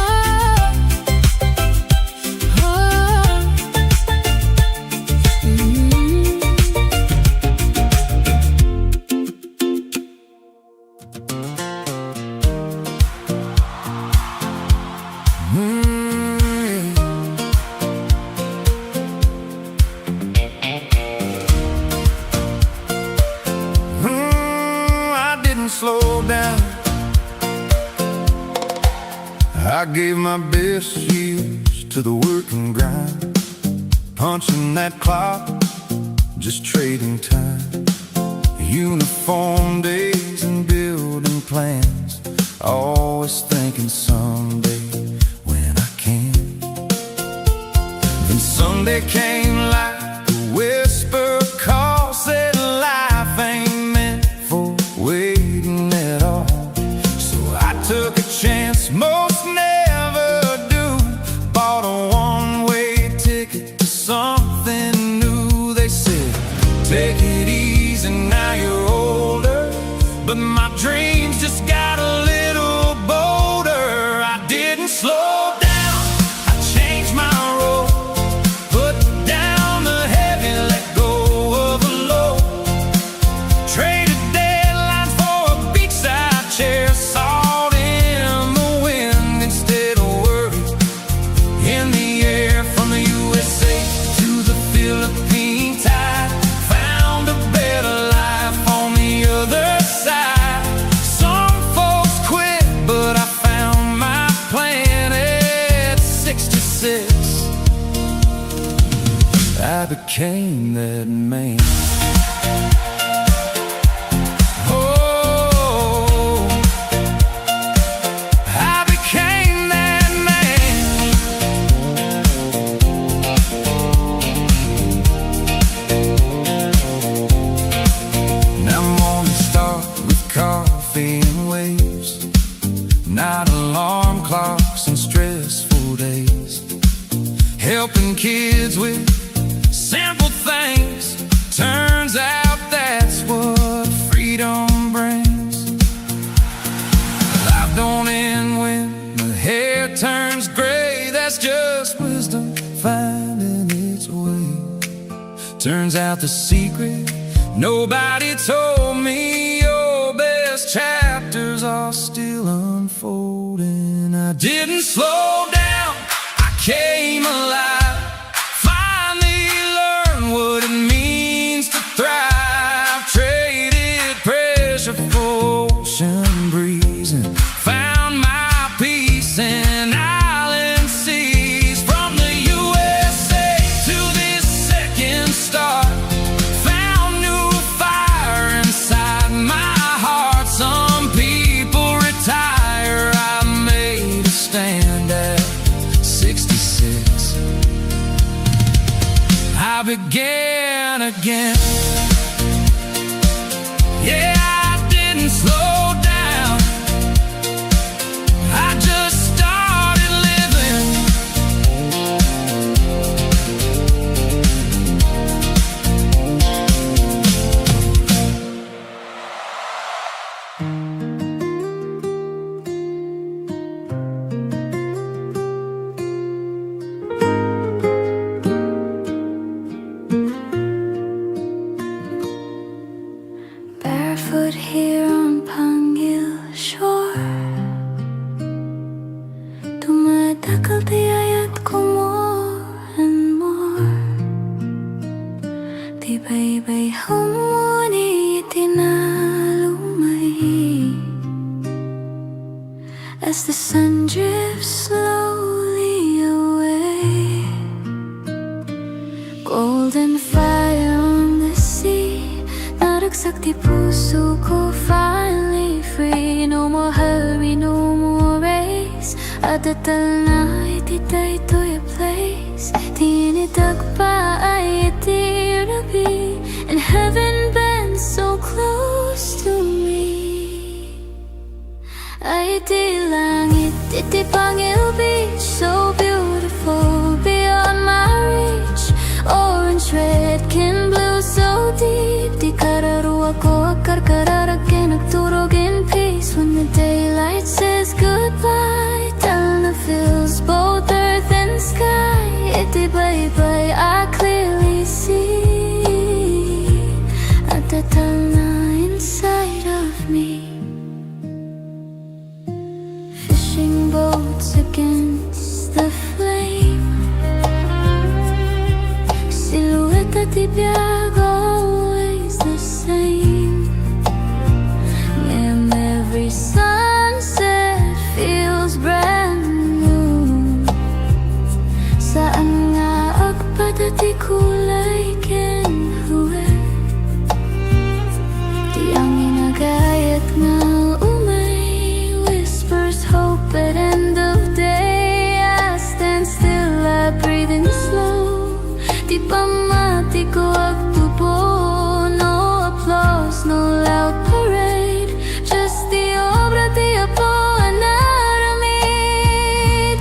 oh, I didn't slow down. I gave my best years to the work and grind, punching that clock, just trading time. Uniform days and building plans, always thinking someday when I can. Then Sunday came like a whisper call, said life ain't meant for waiting at all. So I took a chance most never do, bought a one-way ticket to something new. They said, take it easy, now you're older, but my dreams just got a little bolder. I didn't slow down, I changed my road, put down the heavy, let go of the low, traded deadlines for a beachside chair, salt in the wind instead of worry in the air. From the USA to the Philippine tide, found a better life on the other side. Some folks quit, but I found my plan at 66. I became that man. Oh, I became that man. Now mornings start with coffee and waves, not alarm clocks and stressful days, helping kids with simple things. Turns out that's what freedom brings. Life don't end when the hair turns gray, that's just wisdom finding its way. Turns out the secret nobody told me, your best chapters are still unfolding. I didn't slow down, I came alive, finally learned what it means to thrive. Traded pressure for ocean breeze and found my peace in island sea. I began again. Yeah, I didn't slow down, I just started living. Barefoot here on Pangil shore, dumadakal tiyayat ko more and more. Tibay-bay humuni itinalumay as the sun drifts slowly away. Golden fire on the sea, naragsak di puso ko, finally free. No more hurry, no more race. Adatal na ititay to your place. Tinitag pa ay itirabi, and heaven bends so close to me. Ay di langit, iti Pangil Beach, so beautiful beyond my reach. Orange, red, can blue, so deep. Di kararuwa ko akarkararakin, nagturog in peace. When the daylight says goodbye, Talna fills both earth and sky. Iti bye-bye, I clearly see at the Talna inside of me. Fishing boats against the flame, silhouette at tibiyag, always the same. Every sunset feels brand new. Saan nga agpadati kulay kenhuwe, di ang inagayat nga umay whispers hope at end of day. I stand still, I breathe in slow. Di pamati ko agtubo, no applause, no loud parade, just the obra di Apo anaramid.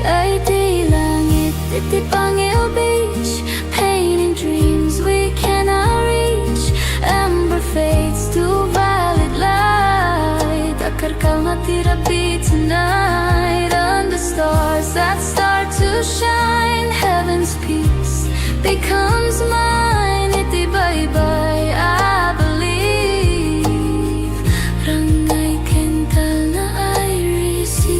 Ay di langit, iti Pangil Beach, painting dreams we cannot reach. Amber fades to violet light, akarkal na tirapi tonight. Under stars that start to shine, heaven's peace becomes mine. Iti bye-bye, I believe. Rangay kental na I receive.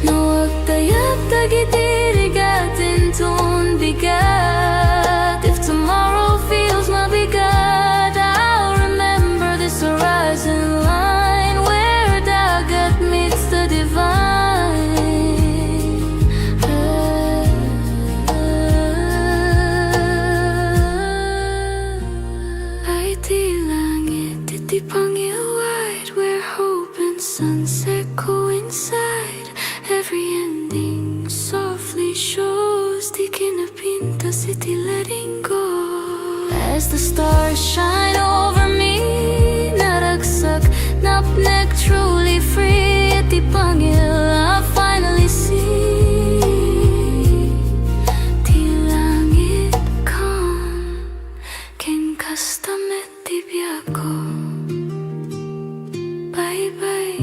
No agtayag tagitirigatin tun bigat. If tomorrow feels mabigat, I'll remember this horizon line where dagat meets the divine. Ay di langit, iti Pangil wide, where hope and sunset coincide. Every ending softly shows, di kinapinta city letting go. As the stars shine over me, naragsak, napnek, truly free. Iti Pangil, I finally see. Di langit kan, ken kastamet tibiyako. Bye-bye,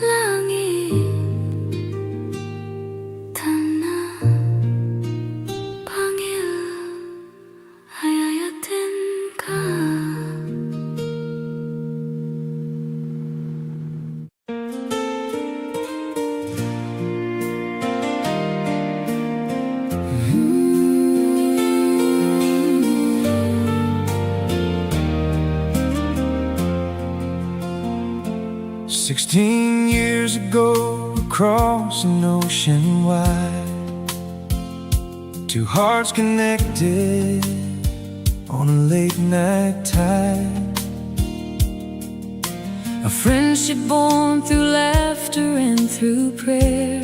langit, Talna, Pangil, ayayatin ka. "16 years ago, across an ocean wide, two hearts connected on a late night tide. A friendship born through laughter and through prayer.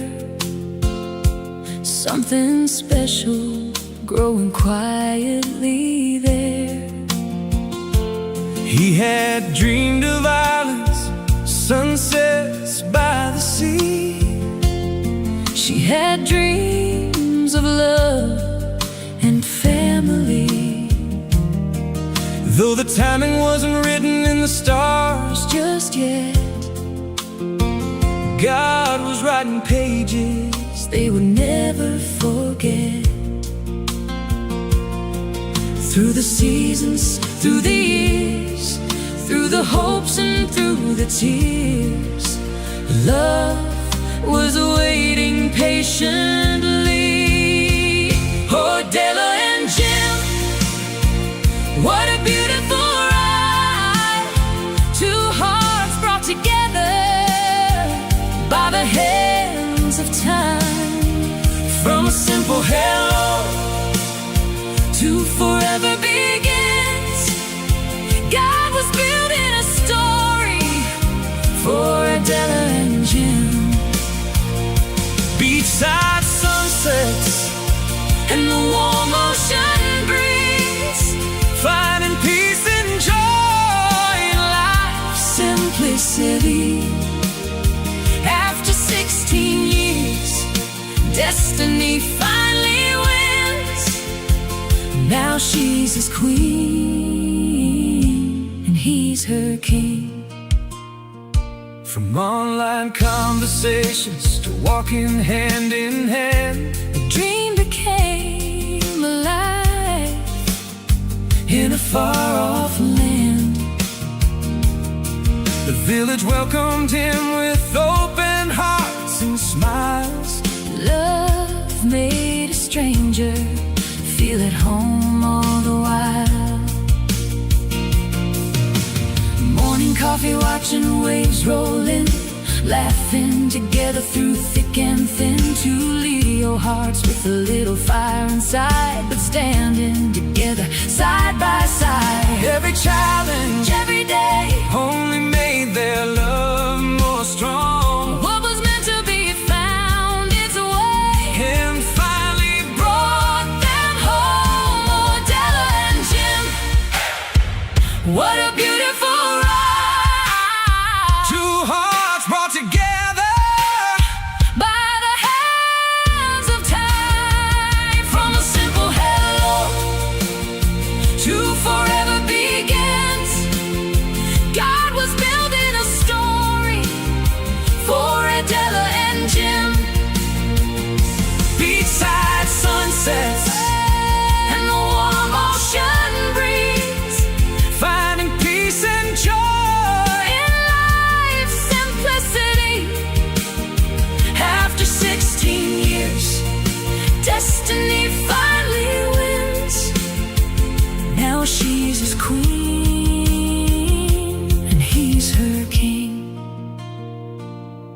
Something special growing quietly there. He had dreamed of islands, sunsets by the sea. She had dreams of love and family. Though the timing wasn't written in the stars Just yet, God was writing pages they would never forget. Through the seasons, through the years, through the hopes and through the tears, love was waiting patiently. Oh, Della and Jim, what a beautiful ride. Two hearts brought together by the hands of time. From a simple hello to forever begins, God was building a story for Adela and Jim. beachside sunsets And the warm ocean breeze, finding peace and joy in life's simplicity. After 16 years, destiny finally wins. Now she's his queen and he's her king. From online conversations to walking hand in hand, A dream became alive in a far-off land. The village welcomed him with open hearts and smiles. Love made a stranger feel at home all the while. Morning coffee, watching waves roll in, laughing together through thick and thin. Two Leo hearts with a little fire inside, but standing together side by side. Every challenge, Every day, only made their love more strong. what was meant to be found its way And finally brought brought them home. Oh, Della and Jim, what a beautiful ride. two hearts brought together By the hands of time. From a simple hello to forever begins, God was building a story for Adela and Jim. beachside sunsets And the warm ocean breeze, finding peace and joy in life's simplicity. after 16 years. Destiny finally wins. Now she's his queen and he's her king.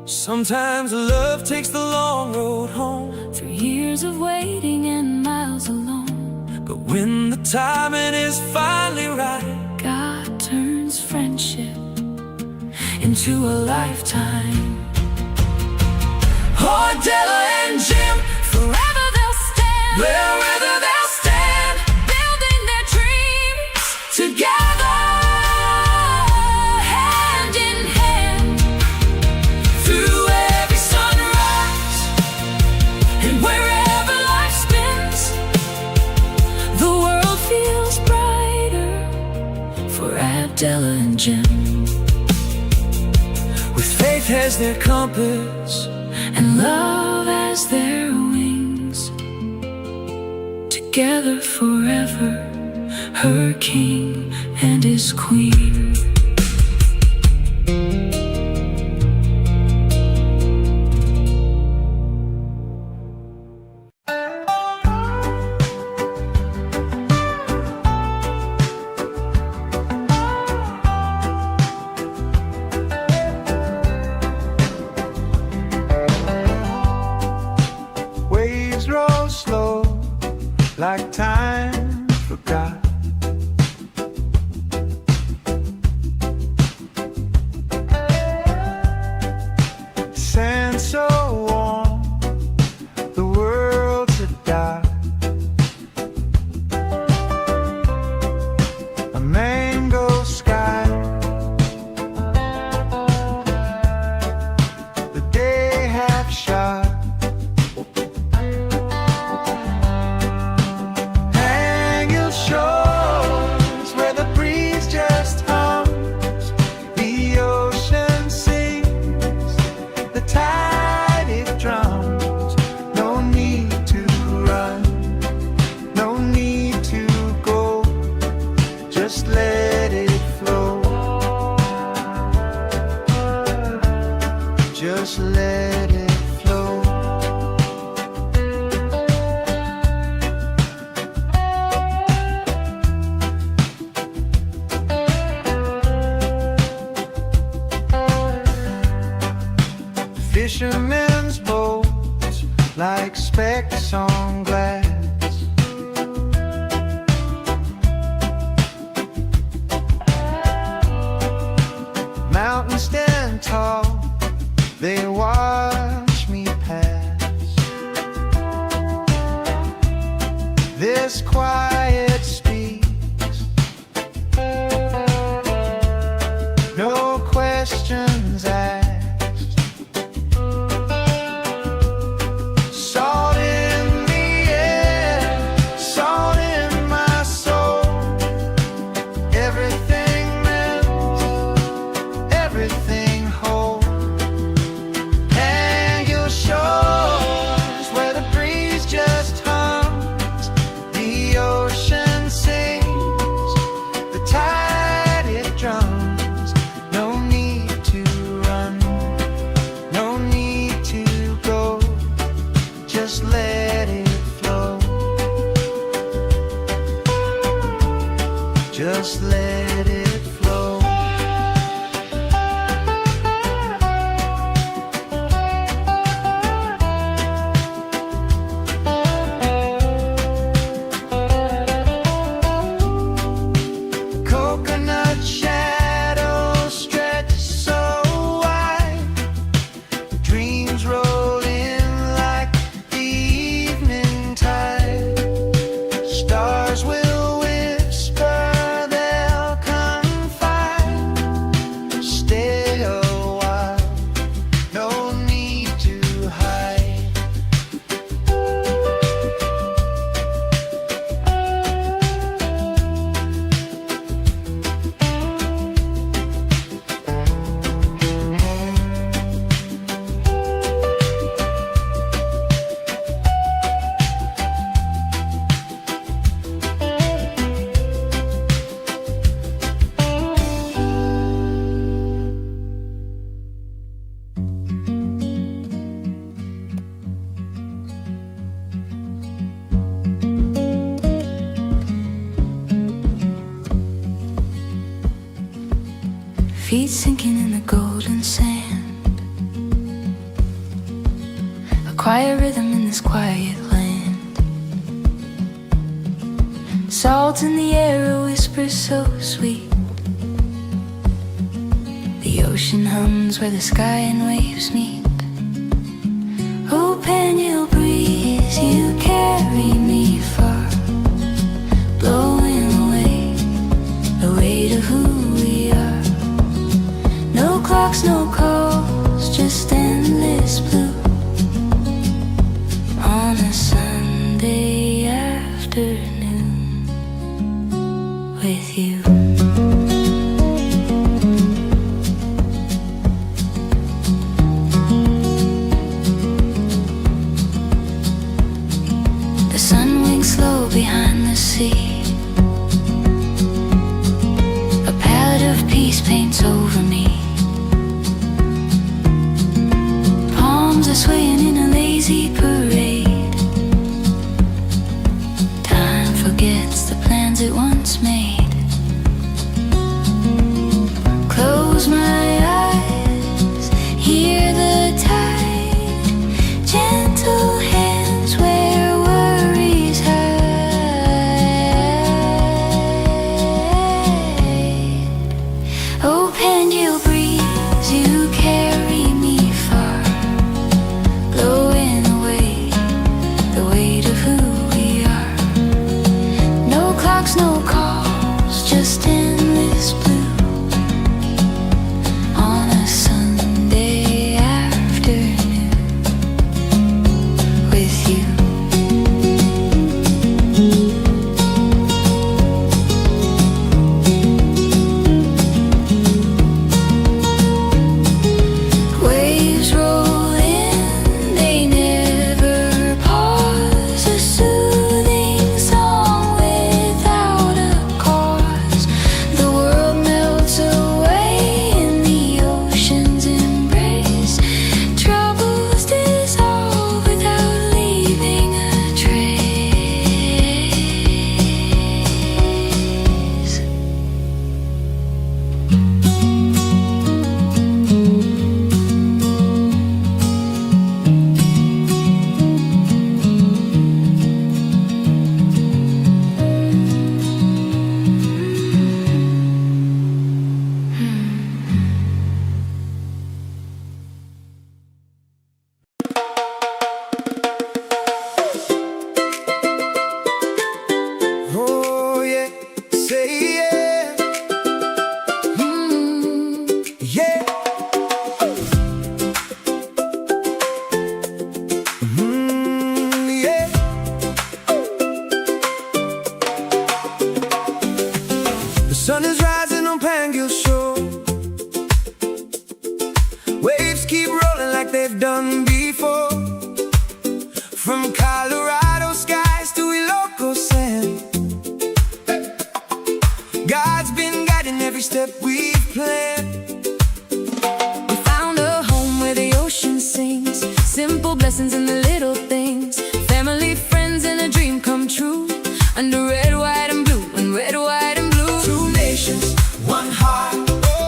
Sometimes love takes the long road home, Through years of waiting and miles alone, but when the timing is finally right, God turns friendship into a lifetime. oh, Della and Jim, Forever they'll stand, wherever they'll stand, building their dreams together, hand in hand. through every sunrise And wherever life spins, the world feels brighter for Abdella and Jim. with faith as their compass And love as their wings, together forever, her king and his queen. Waves roll slow like time forgot. just let it flow. Fishermen's boats like specks on glass. Mountains stand tall, they watch me pass. This quiet speaks, no questions asked. Salt in the air, salt in my soul. Everything melts, everything whole. And your shores where the breeze just hums, the ocean sings, the tide it drums. No need to run, no need to go, just let it flow. Just let it flow. Coconut shadows stretch so wide, dreams roll in like the evening tide. Stars will whisper, they'll confide. Stay a while, no need to hide. Feet sinking in the golden sand, a quiet rhythm in this quiet land. Salt in the air, a whisper so sweet. The ocean hums where the sky and waves meet. Oh, Pangil breeze, you carry me far, blowing away the weight of who we are. No clocks, no calls, just endless blue on a Sunday afternoon with you. The sun winks slow behind the sea. A palette of peace paints over me. Palms are swaying in a lazy parade. Time forgets the plans it once made. Close my eyes, hear the tide, gentle hands where worries hide. Waves keep rolling like they've done before. From Colorado skies to Ilocos sand, God's been guiding every step we've planned. We found a home where the ocean sings, simple blessings in the little things, family, friends, and a dream come true. Under red, white, and blue, and red, white, and blue. Two nations, one heart,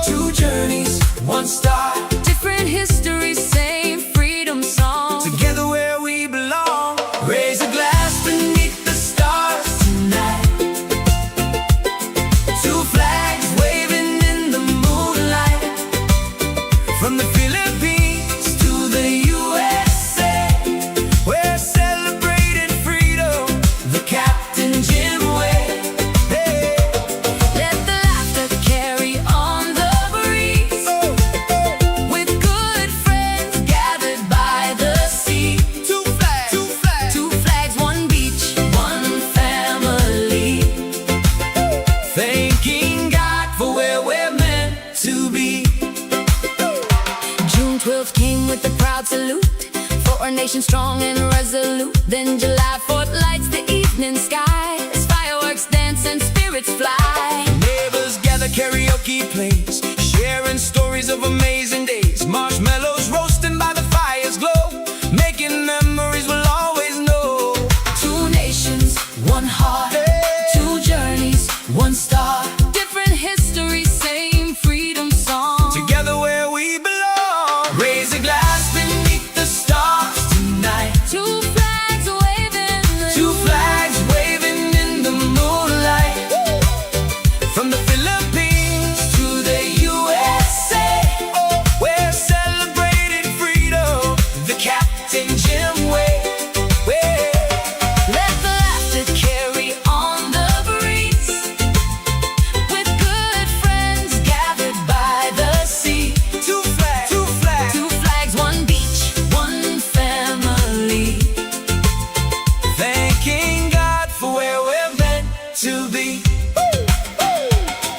two journeys, one star. Different histories, same freedom song. Together where we belong. Raise a glass beneath the stars tonight. Two flags waving in the moonlight. From the Philippines to the USA, we're celebrating freedom the Captain Jim way. Hey. Let the laughter carry on the breeze, with good friends gathered by the sea. Two flags, two flags, Two flags, one beach, one family. thanking God for where we're meant to be. June 12th came with a proud salute for our nation strong and resolute. Then July 4th lights the evening sky as fireworks dance and spirits fly. Neighbors gather, karaoke plays, sharing stories of amazing days. Marshmallows roasting by the fire's glow, making memories we'll always know. Two nations, one heart, two journeys, one star. Different histories, same freedom song. Together where we belong. Raise a glass beneath the stars tonight. Two flags waving, Two flags waving in the moonlight. From the Philippines to the USA, we're celebrating freedom the Captain Jim way. let the laughter carry on the breeze, with good friends gathered by the sea. Two flags, two flags, Two flags, one beach, one family. thanking God for where we're meant to be.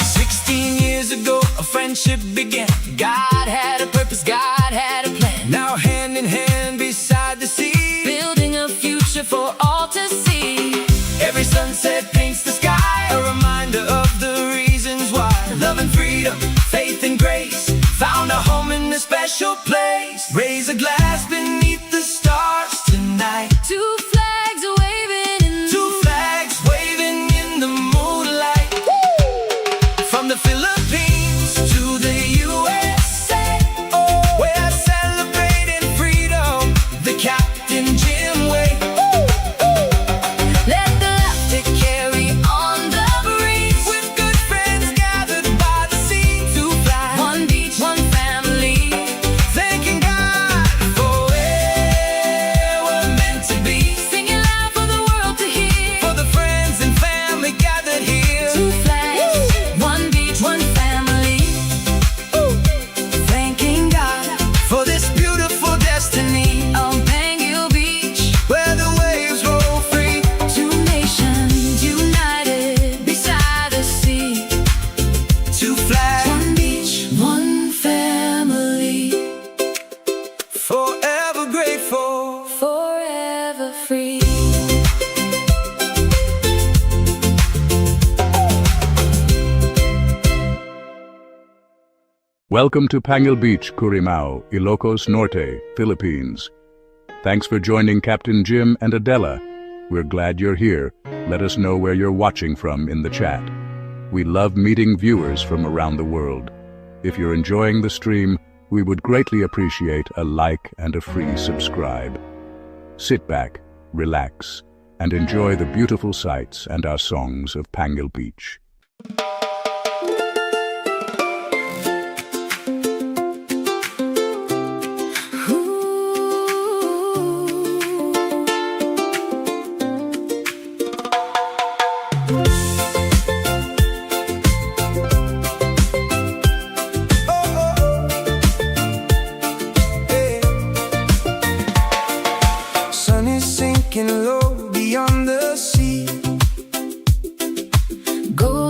16 years ago, a friendship began. God had a purpose, God had a plan, Now hand in hand beside the sea. building a future for all to see. Every sunset paints the sky, a reminder of the reasons why. Love and freedom, faith and grace, found a home in a special place. Raise a glass beneath the stars tonight. Two flags waving in Two flags waving in the moonlight. From the Philippines to the USA, we're celebrating freedom the Captain Jim way. let the laughter carry on the breeze, With good friends gathered by the sea. Two flags, one beach, one family. thanking God for where we're meant to be. Singing loud for the world to hear. For the friends and family gathered here. Two flags, one beach, one family. Thanking God for this beautiful destiny. On Pangil Beach, Where the waves roll free. two nations united beside the sea. Two flags, One beach, one family. forever grateful. Forever free. Welcome to Pangil Beach, Currimao, Ilocos Norte, Philippines. Thanks for joining Captain Jim and Adela. We're glad you're here. Let us know where you're watching from in the chat. We love meeting viewers from around the world. If you're enjoying the stream, we would greatly appreciate a like and a free subscribe. Sit back, relax, and enjoy the beautiful sights and our songs of Pangil Beach. Sun is sinking low beyond the sea. Go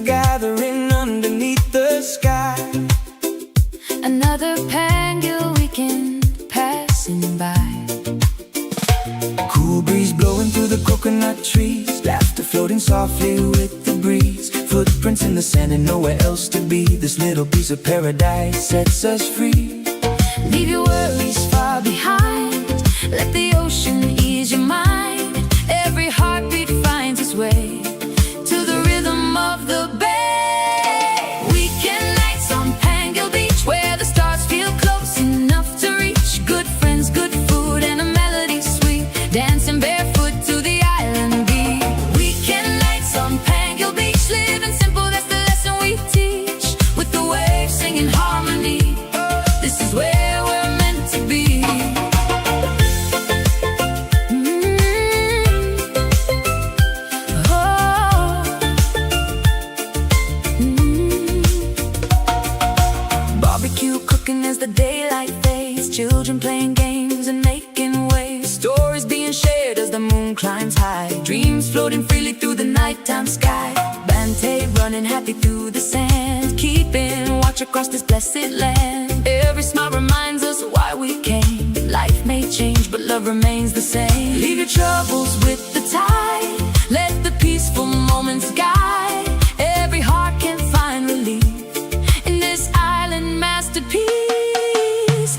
gathering underneath the sky. Another Pangil weekend passing by. Cool breeze blowing through the coconut trees, laughter floating softly with the breeze. Footprints in the sand and nowhere else to be. This little piece of paradise sets us free. Leave your worries far behind. Let the ocean ease your mind. Every heartbeat finds its way to the rhythm of the bay. Weekend nights on Pangil Beach, where the stars feel close enough to reach. Good friends, good food, and a melody sweet, dancing barefoot to the island beat. Weekend nights on Pangil Beach, living simple, that's the lesson we teach. With the waves singing harmony, this is where we're meant to be. Barbecue cooking as the daylight fades, children playing games and making waves, stories being shared as the moon climbs high, dreams floating freely through the nighttime sky. Bante running happy through the sand, keeping watch across this blessed land. Every smile reminds us why we came. Life may change, but love remains the same. Leave your troubles with the tide, let the peaceful moments guide. Every heart can find relief in this island masterpiece.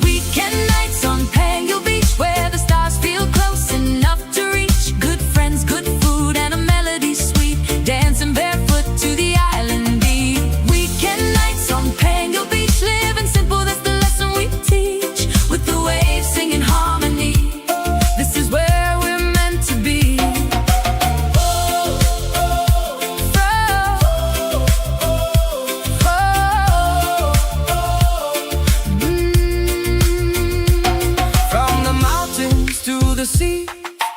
Weekend nights on Pangil Beach, where the stars feel close enough to reach. Good friends, good food, and a melody sweet, dancing barefoot to the island beat. Weekend nights on Pangil Beach, living simple, that's the lesson we teach. With the waves singing harmony, this is where we're meant to be. From the mountains to the sea,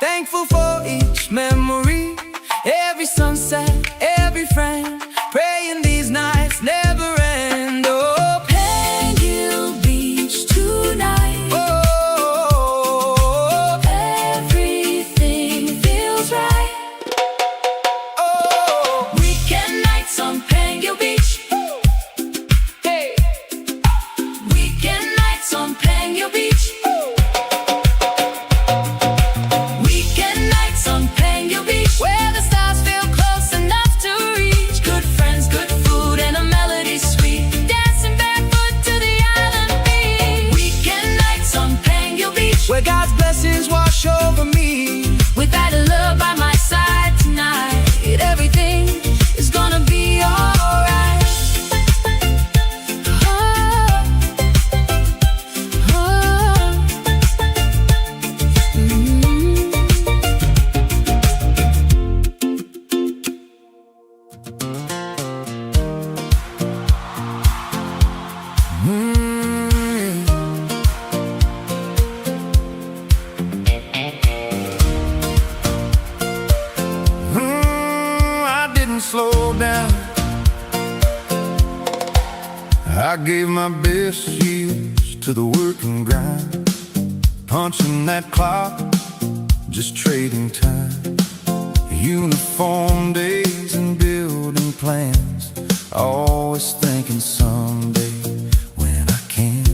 thankful for each memory. Every sunset, every friend, praying these nights never end. Oh, Pangil Beach tonight, oh, everything feels right. oh, Weekend nights on Pangil Beach. hey. Weekend nights on Pangil Beach. Weekend nights on Pangil Beach, where the stars feel close enough to reach. Good friends, good food, and a melody sweet, dancing barefoot to the island beach. Weekend nights on Pangil Beach, Where God's blessings wash over me. with that love by my side tonight, everything is gonna be alright. Oh, oh, I didn't slow down. I gave my best years to the work and grind, punching that clock, just trading time. Uniform days and building plans, always thinking someday when I can.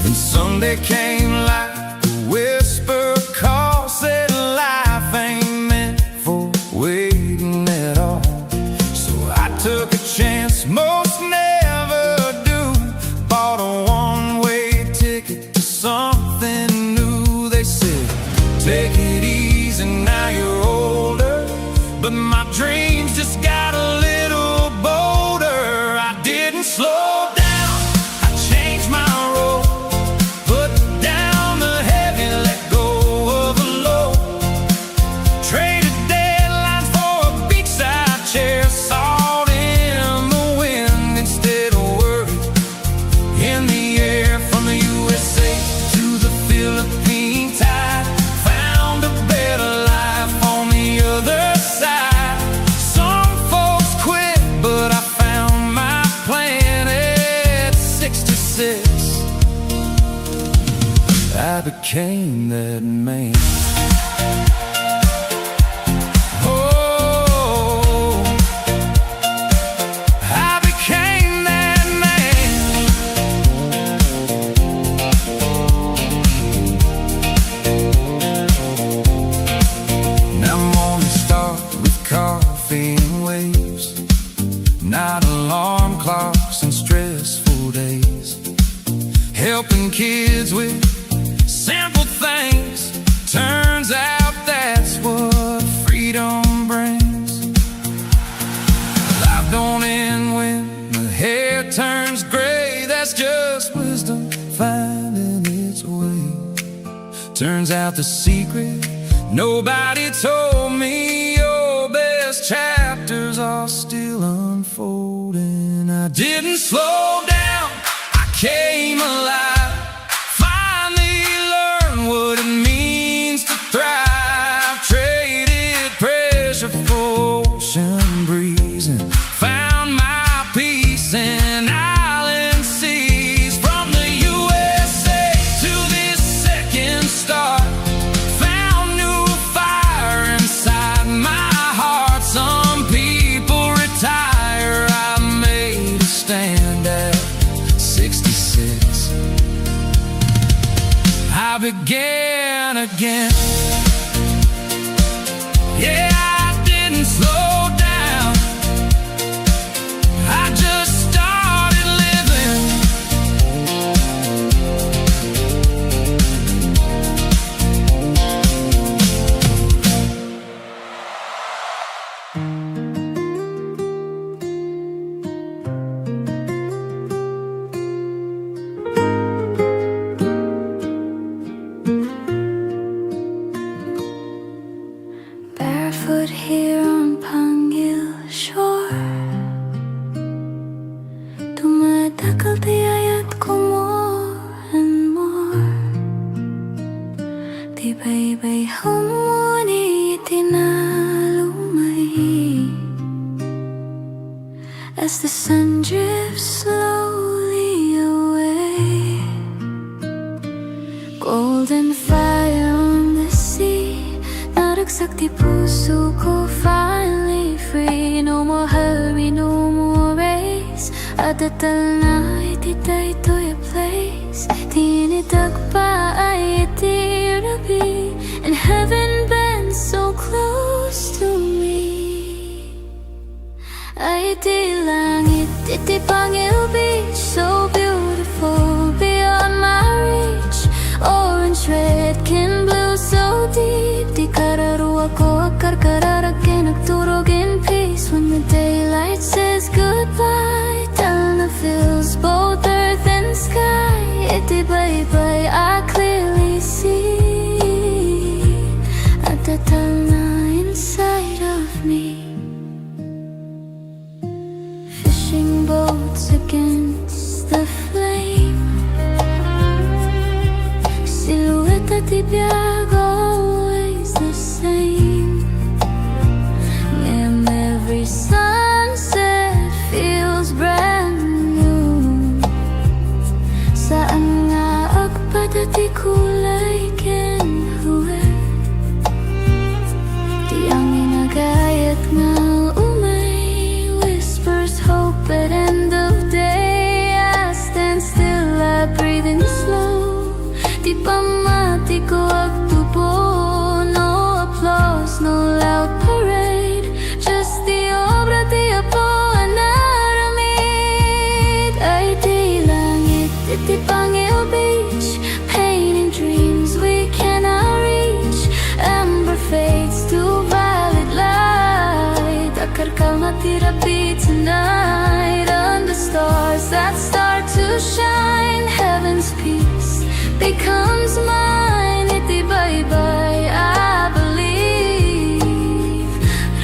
Then Sunday came like a whisper call, said life ain't meant for waiting at all. So I took a chance most never do, bought a one-way ticket to something new. They said, take it easy, now you're older, but my dreams just got a little bolder. I didn't slow down, I changed my road, put down the heavy, let go of the low. Traded deadlines for a beachside chair, salt in the wind instead of worry in the air. From the USA to the Philippine tide, found a better life on the other side. Some folks quit, but I found my plan at 66. I became that man. Oh, out alarm clocks and stressful days, helping kids with simple things. Turns out that's what freedom brings. Life don't end when the hair turns gray. That's just wisdom finding its way. Turns out the secret nobody told me, your best chapters are still unfolding. I didn't slow down, I came alive. Finally learned what it means to thrive. Traded pressure for ocean breeze and found my peace in island seas. From the USA to this second star, found new fire inside my heart. Some people retire, I made a stand at 66. I began again. Yeah, I didn't slow down, I just started living. Barefoot here on Pangil shore, dumadakal tiyayat ko more and more. Di ba'y humuni itinalumay as the sun drifts slowly away. Golden fire on the sea, naragsak di puso ko, finally free. No more hurry, no more race. Adatal na ititay to your place. Tinitag pa ay itirabi, and heaven bends so close to me. Ay di langit, iti Pangil Beach, so beautiful beyond my reach. Orange, red, can blue, so deep. Di kararuwa ko akarkararakin, nagturog in peace. When the daylight says goodbye, Talna fills both earth and sky. Iti bye-bye, I clearly see at the Talna inside of me. Fishing boats against the flame, silhouette at the biag, always the same. And every sunset feels brand new. Saan nga agpadati kulay kenhuwe, di ang inagayat nga umay whispers hope at end of day. I stand still, I breathe in slow. Di pamati ko agtubo, no applause, no loud parade. Just the obra di Apo anaramid. Ay di langit, iti Pangil Beach, painting dreams we cannot reach. Amber fades to violet light. Akar ka matirapi tonight under stars that start to shine. Heaven's peace becomes mine. Iti bye-bye, I believe.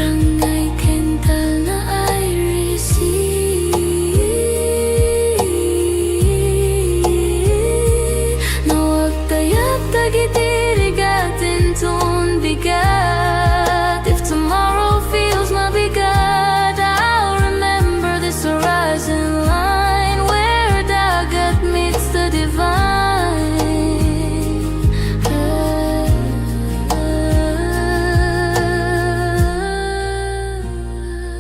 Rangay kental na I receive. Nawag tayap tagitirigatin tun bigat. If tomorrow feels mabigat, I'll remember this horizon line where dagat meets the divine.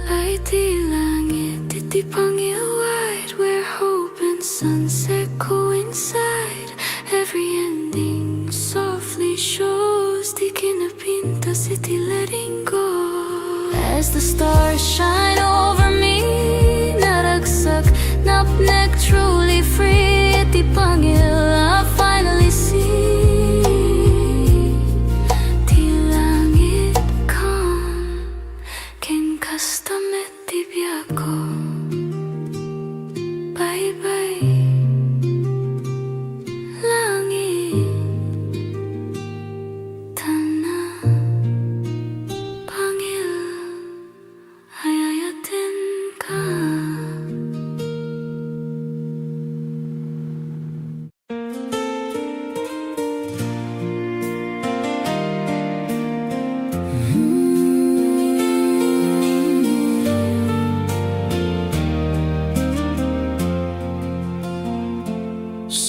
Ay di langit, iti Pangil wide, where hope and sunset coincide. Every ending softly shows, di kinapinta city letting go. As the stars shine over me,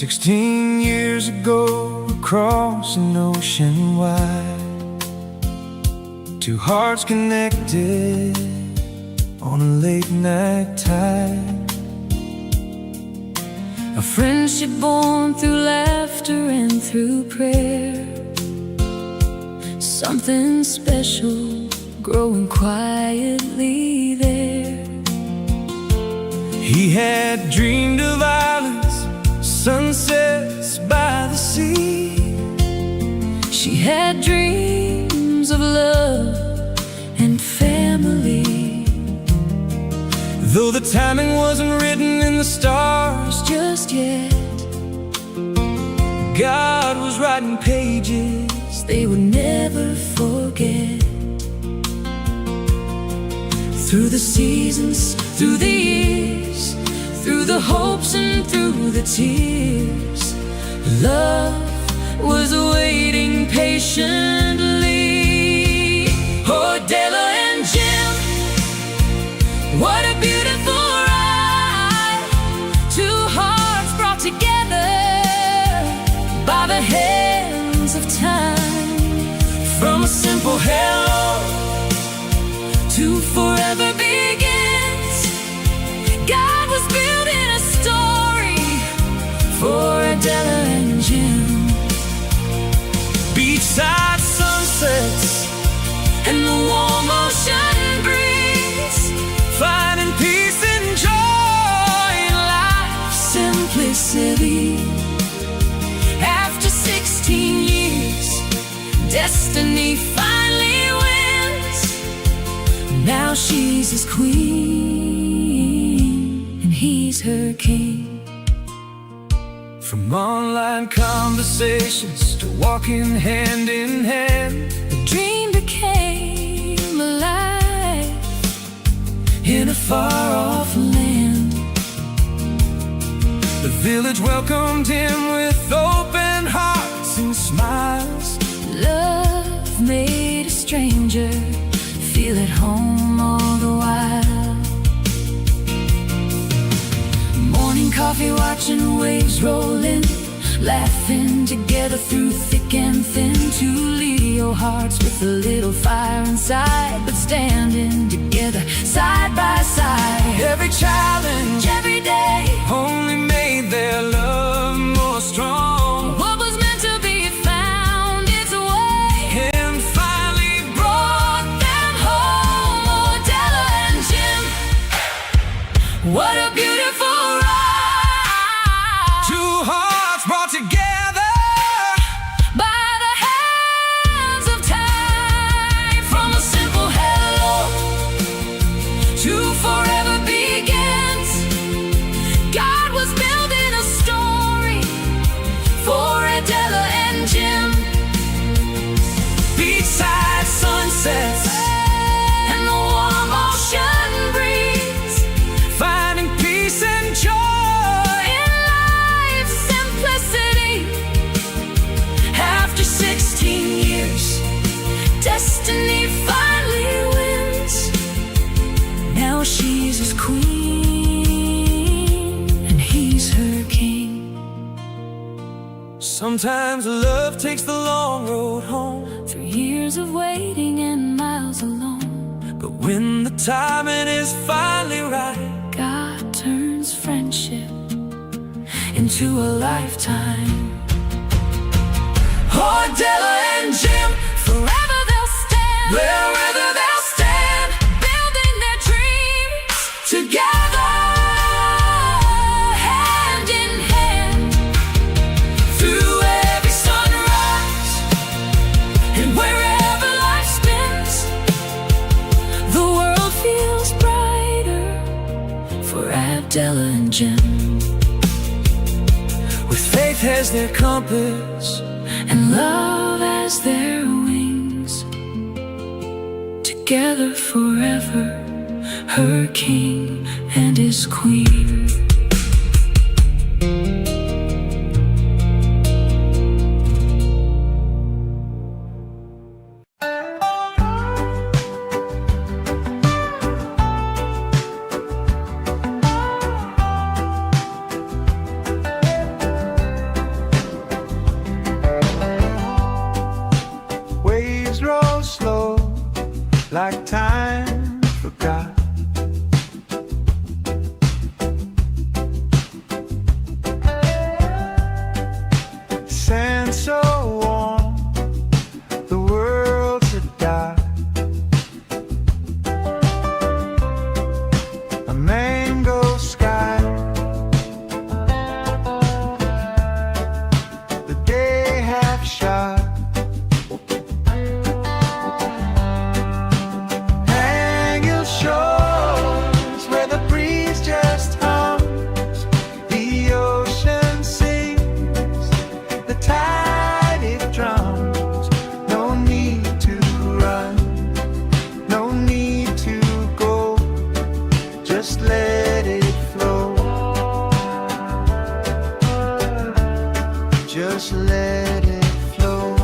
16 years ago, across an ocean wide, two hearts connected on a late night tide. A friendship born through laughter and through prayer. Something special growing quietly there. He had dreamed of islands, sunsets by the sea. She had dreams of love and family. Though the timing wasn't written in the stars Just yet, God was writing pages they would never forget. Through the seasons, through the years, through the hopes and through the tears, love was waiting patiently. Oh, Della and Jim, what a beautiful ride. Two hearts brought together by the hands of time. From a simple hello to forever begins. God was building a story for Adela and Jim. beachside sunsets And the warm ocean breeze, finding peace and joy in life's simplicity. After 16 years, destiny finally wins. Now she's his queen and he's her king. From online conversations to walking hand in hand, The dream became alive in a far-off land. the village welcomed him with open hearts and smiles. Love made a stranger feel at home all the while. Morning coffee, watching waves roll in, laughing together through thick and thin. Two Leo hearts with a little fire inside, but standing together side by side. Every challenge, Every day, only made their love more strong. what was meant to be found its way And finally brought them home. Oh, Della and Jim, what a beautiful ride. two hearts brought together By the hands of time. From a simple hello to forever begins. God was building a story for Adela and Jim. beachside sunsets, And the warm ocean breeze, finding peace and joy. in life's simplicity. After 16 years, destiny finally wins. Now she's his queen and he's her king. Sometimes love takes the long road home, Through years of waiting and miles alone, but when the timing is finally right, God turns friendship into a lifetime. oh, Della and Jim, Forever they'll stand, wherever they'll stand, building their dreams together, hand in hand. through every sunrise, And wherever life spins, the world feels brighter for Abdella and Jim. with faith as their compass, And love as their wings. Together forever, her king and his queen. just let it flow. Just let it flow.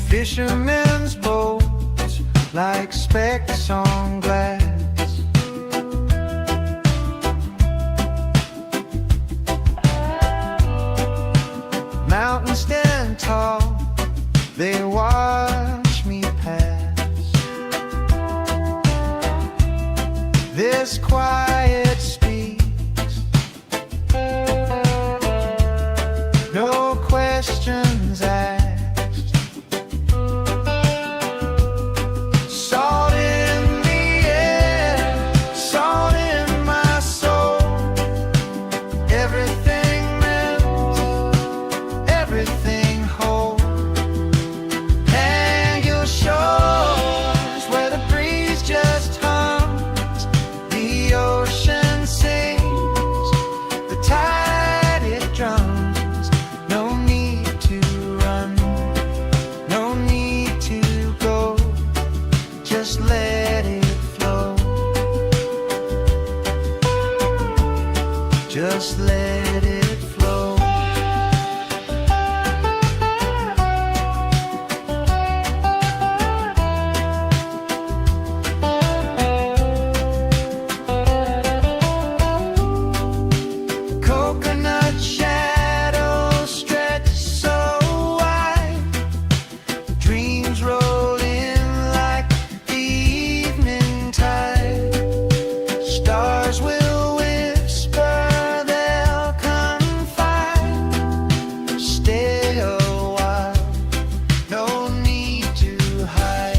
Fishermen's boats like specks on glass. Mountains stand tall, they watch me pass. This quiet speaks, no questions asked. Salt in the air, salt in my soul. Everything melts, everything whole. And your shores where the breeze just hums, the ocean sings, the tide it drums. No need to run, no need to go, just let it flow. Just let it flow. Coconut shadows stretch so wide, dreams roll in like the evening tide. Stars will whisper, they'll confide. Stay a while, no need to hide.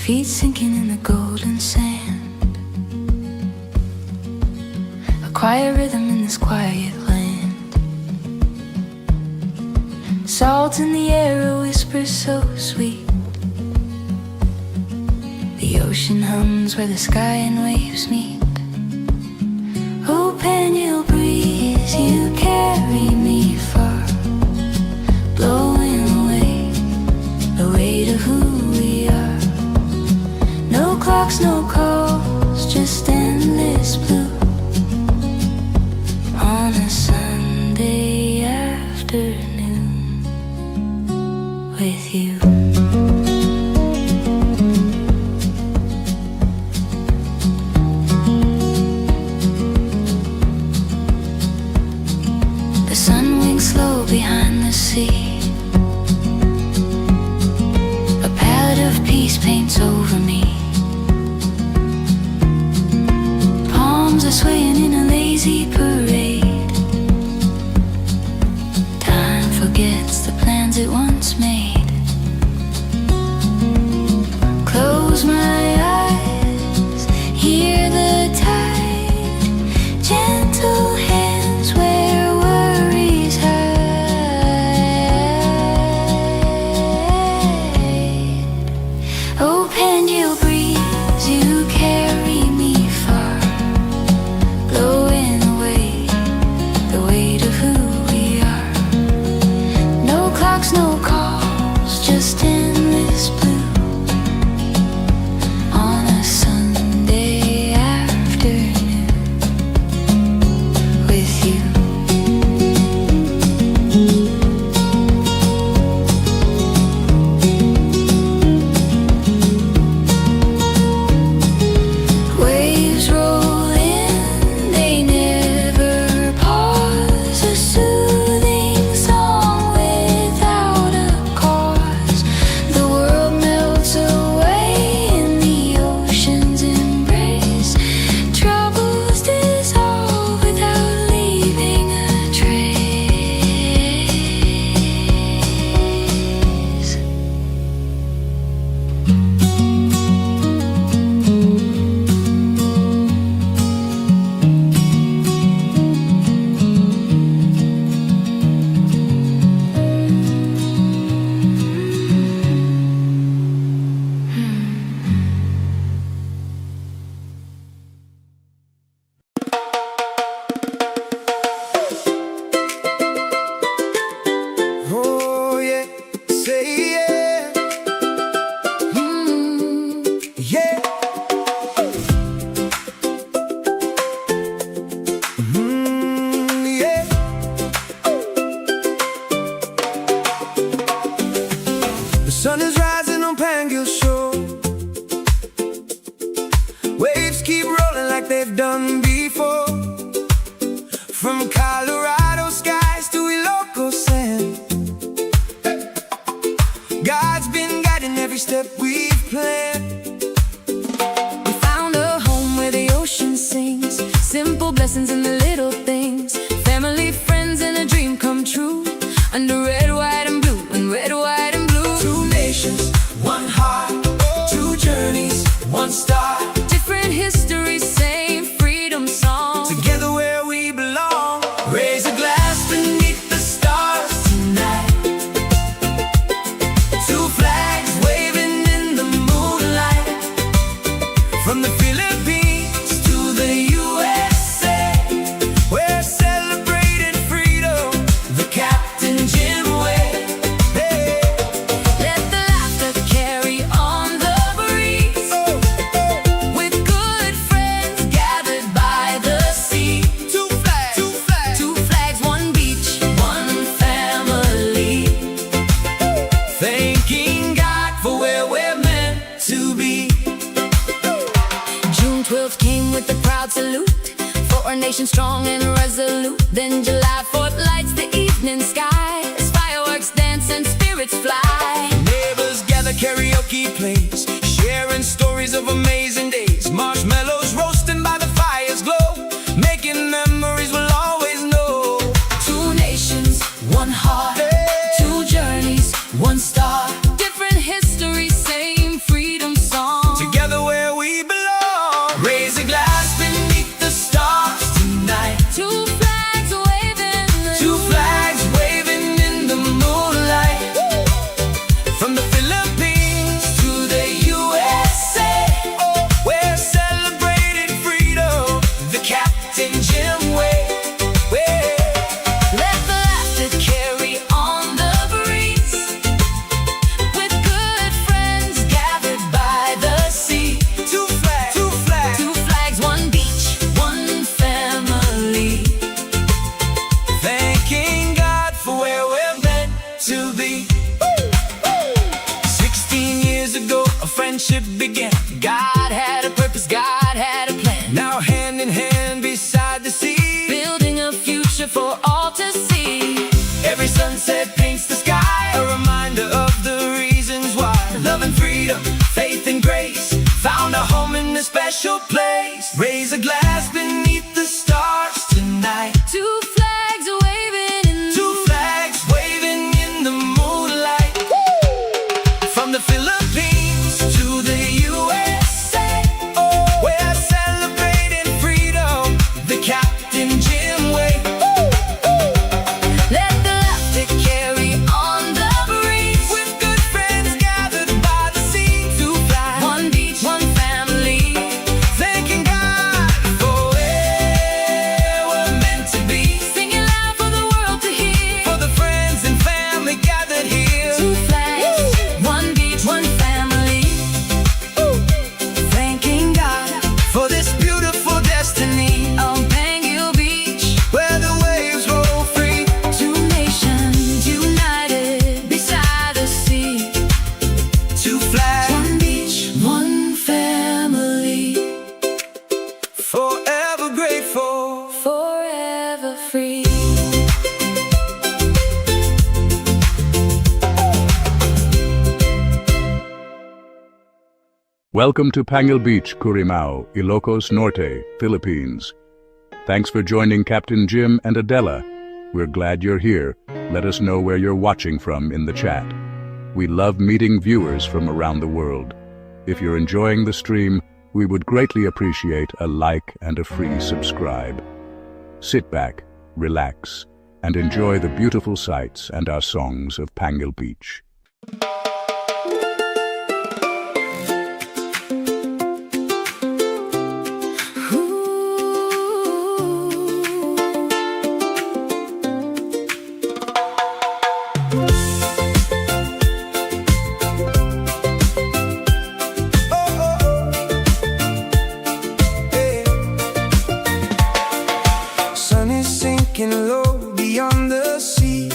Feet sinking in the golden sand. A quiet rhythm in this quiet land. Salt in the air, a whisper so sweet. The ocean hums where the sky and waves meet. Oh, Pangil breeze, you carry me far, blowing away the weight of who we are. No clocks, no calls, just endless blue on a Sunday afternoon with you. The sun winks slow behind the sea. A palette of peace paints over me. Sun is rising on Pangil shore. Waves keep rolling like they've done before. From Colorado skies to Ilocos sand, God's been guiding every step we've planned. We found a home where the ocean sings, simple blessings in the little things, family, friends, and a dream come true. Under red, white, and blue, and red, white, and blue. Two nations, one heart, two journeys, one star. Different histories, same freedom song. Together where we belong. Raise a glass beneath the stars tonight. Two flags waving in the moonlight. From the Philippines to the USA, we're celebrating freedom the Captain Jim way. Hey. Let the laughter carry on the breeze, with good friends gathered by the sea. Two flags, two flags, Two flags, one beach, one family. thanking God for where we're meant to be. June 12th came with a proud salute for our nation strong and resolute. Then July 4th lights the evening sky as fireworks dance and spirits fly. Neighbors gather, karaoke plays, sharing stories of amazing days. Marshmallows roasting by the fire's glow, making memories we'll always know. Two nations, one heart, two journeys, one star. Different histories, same freedom song. Together where we belong. Raise a glass beneath the stars tonight. Two flags waving, Two flags waving in the moonlight. From the Philippines to the USA, we're celebrating freedom the Captain Jim way. let the laughter carry on the breeze, with good friends gathered by the sea. Two flags, two flags, Two flags, one beach, one family. thanking God for where we're meant to be. 16 years ago, a friendship began. God had a purpose, God had a plan. Now hand in hand beside the sea, Building a future for all to see. every sunset paints the sky, a reminder of the reasons why. Love and freedom, faith and grace, found a home in a special place. Raise a glass beneath the stars tonight. Two flags waving in Two flags waving in the moonlight. From the Philippines to the USA, we're celebrating freedom the Captain Jim way. let the laughter carry on the breeze, With good friends gathered by the sea. Two flags, one beach, one family. thanking God for where we're meant to be. Singing loud for the world to hear. For the friends and family gathered here. Two flags, one beach, one family. Thanking God for this beautiful destiny, On Pangil Beach, where the waves roll free. two nations united beside the sea. Two flags, One beach, one family. forever grateful. Forever free. Welcome to Pangil Beach, Currimao, Ilocos Norte, Philippines. Thanks for joining Captain Jim and Adela. We're glad you're here. Let us know where you're watching from in the chat. We love meeting viewers from around the world. If you're enjoying the stream, we would greatly appreciate a like and a free subscribe. Sit back, relax, and enjoy the beautiful sights and our songs of Pangil Beach. Sun is sinking low beyond the sea.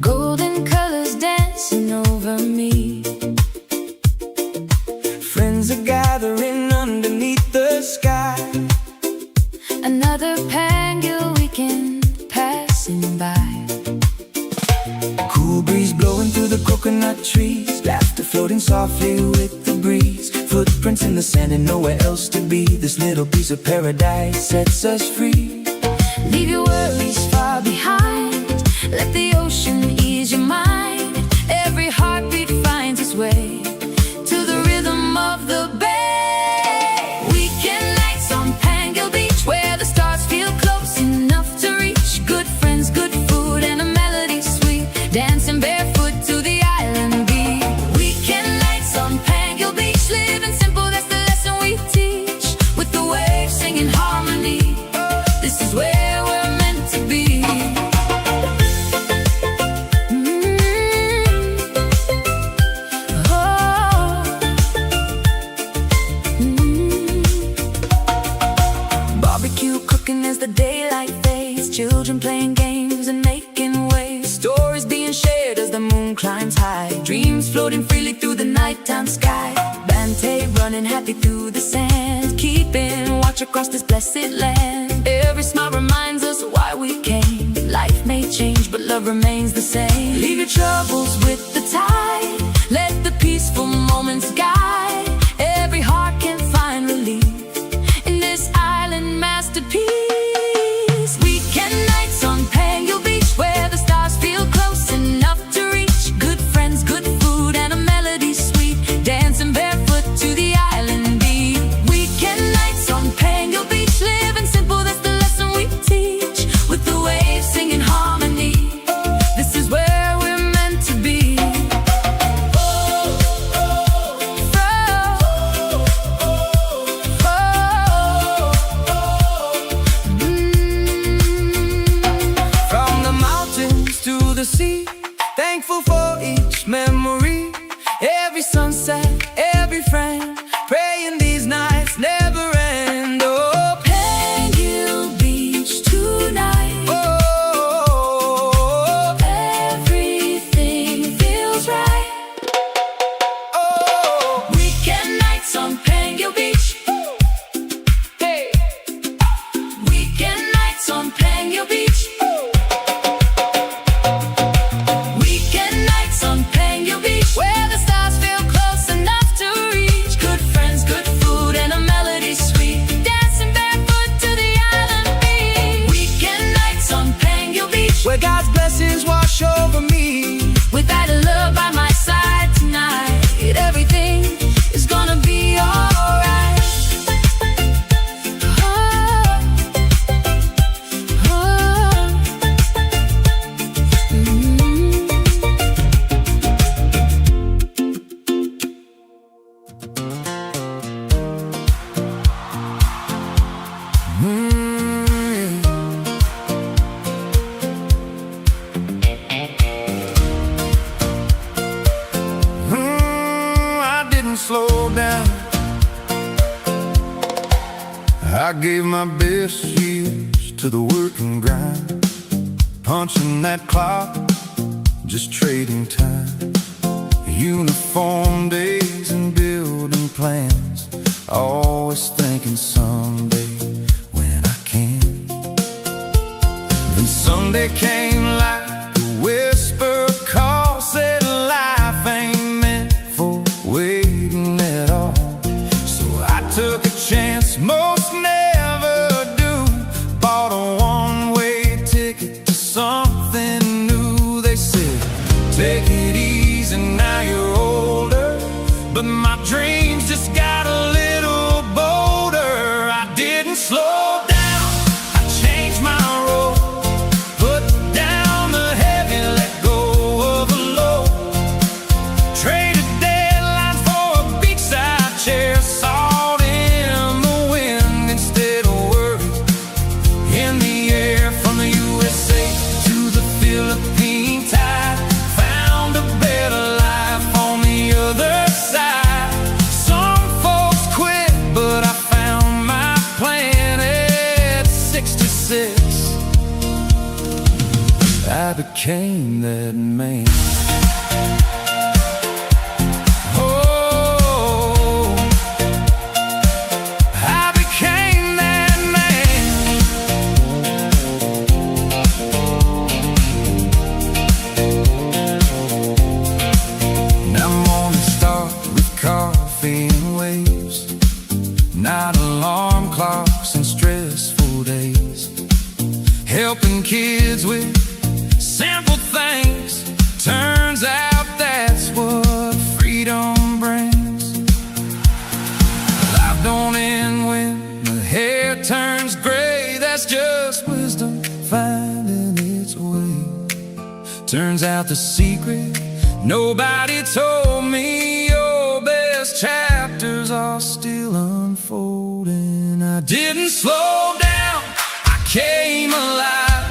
Go coconut trees, laughter floating softly with the breeze, footprints in the sand and nowhere else to be. This little piece of paradise sets us free. Leave your worries far behind, let the ocean ease your mind. Every heartbeat finds its way to the rhythm of the bay. Weekend nights on Pangil Beach, where the stars feel close enough to reach. Good friends, good food, and a melody sweet, dancing barefoot to the island beat. Weekend nights on Pangil Beach, living simple, that's the lesson we teach. With the waves singing harmony, this is where we're meant to be. Barbecue cooking as the daylight fades, children playing games and making waves, stories being shared as the moon climbs high, dreams floating freely through the nighttime sky. Bante running happy through the sand, keeping watch across this blessed land. Every smile reminds us why we came. Life may change, but love remains the same. Leave your troubles with the tide, let the peaceful moments guide. Every heart can find relief in this island masterpiece. Weekend nights on Pangil Beach, where the stars feel close enough to reach. Good friends, good food, and a melody sweet, dancing barefoot to the island beat. Weekend nights on Pangil Beach, living simple, that's the lesson we teach. With the waves singing harmony, this is where we're meant to be. From the mountains to the sea, thankful for each memory. Every sunset, every friend, praying these nights never end. Oh, Pangil Beach tonight, oh, everything feels right. oh, Weekend nights on Pangil Beach. hey. Weekend nights on Pangil Beach. Weekend nights on Pangil Beach, where the stars feel close enough to reach. Good friends, good food, and a melody sweet, dancing barefoot to the island beach. Weekend nights on Pangil Beach, Where God's blessings wash over me. with that love by my side tonight, everything is gonna be alright. Oh, oh, I didn't slow down. I gave my best years to the work and grind, punching that clock, just trading time. Uniform days and building plans, always thinking someday when I can. Then Sunday came like a whisper call, said life ain't meant for waiting at all. So I took a chance most never do, bought a one-way ticket to something new. They said, take it easy, now you're older, but my dreams just got a little bolder. I didn't slow down, I changed my road, put down the heavy, let go of the low, traded deadlines for a beachside chair, salt in the wind instead of worry in the air. From the USA to the Philippine tide, found a better life on the other side. Some folks quit, but I found my plan at 66. I became that man. Oh, I became that man. not alarm clocks and stressful days. Helping kids with simple things, turns out that's what freedom brings. Life don't end when the hair turns gray, that's just wisdom finding its way. Turns out the secret nobody told me, your best chapters are still unfolding. I didn't slow down, I came alive,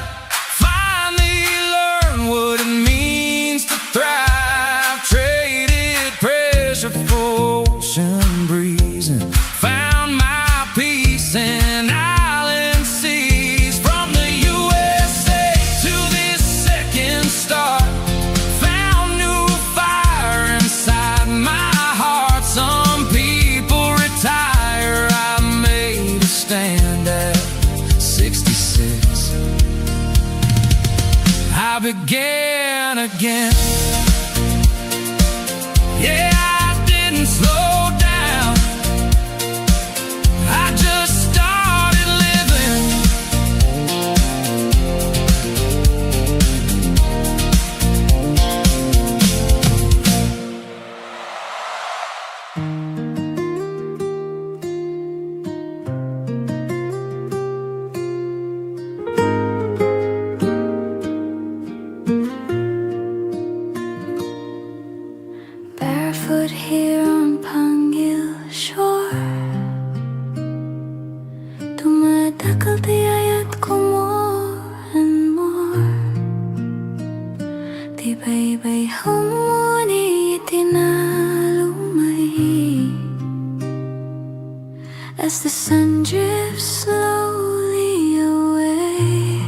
finally learned what it means to thrive. Traded pressure for ocean breeze and found my peace in island seas. From the USA to this second star, found new fire inside my heart. Some people retire, I made a stand at 66. I began again. Yeah, I didn't slow down, I just started living. Barefoot here on Pangil shore, dumadakal tiyayat ko more and more. Tibay-bay humuni itinalumay, as the sun drifts slowly away.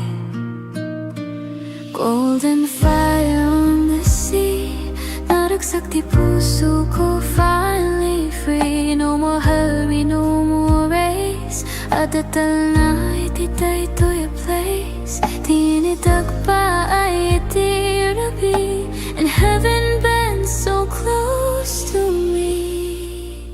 Golden fire on the sea, naragsak di puso ko, finally free. No more hurry, no more race, adatal na ititay to your place. Tinitag pa ay itirabi, and heaven bends so close to me.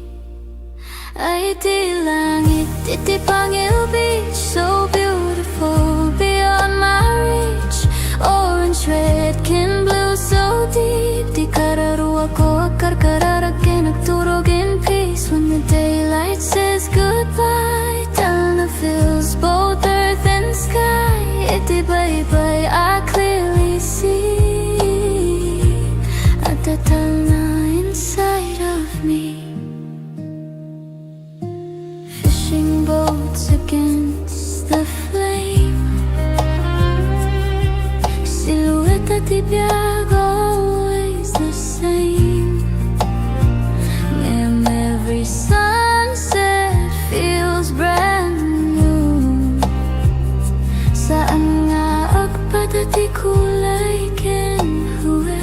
Ay di langit, iti Pangil Beach, so beautiful beyond my reach. Orange, red, kin blue, so deep. Di kararuwa ko akarkararakin, nagturog in peace. When the daylight says goodbye, Talna fills both earth and sky. Iti bye-bye, I clearly see at the Talna inside of me. Fishing boats against the flame, silhouette at the biag, always the same. And every sunset feels brand new. Saan nga agpadati kulay kinhuwe,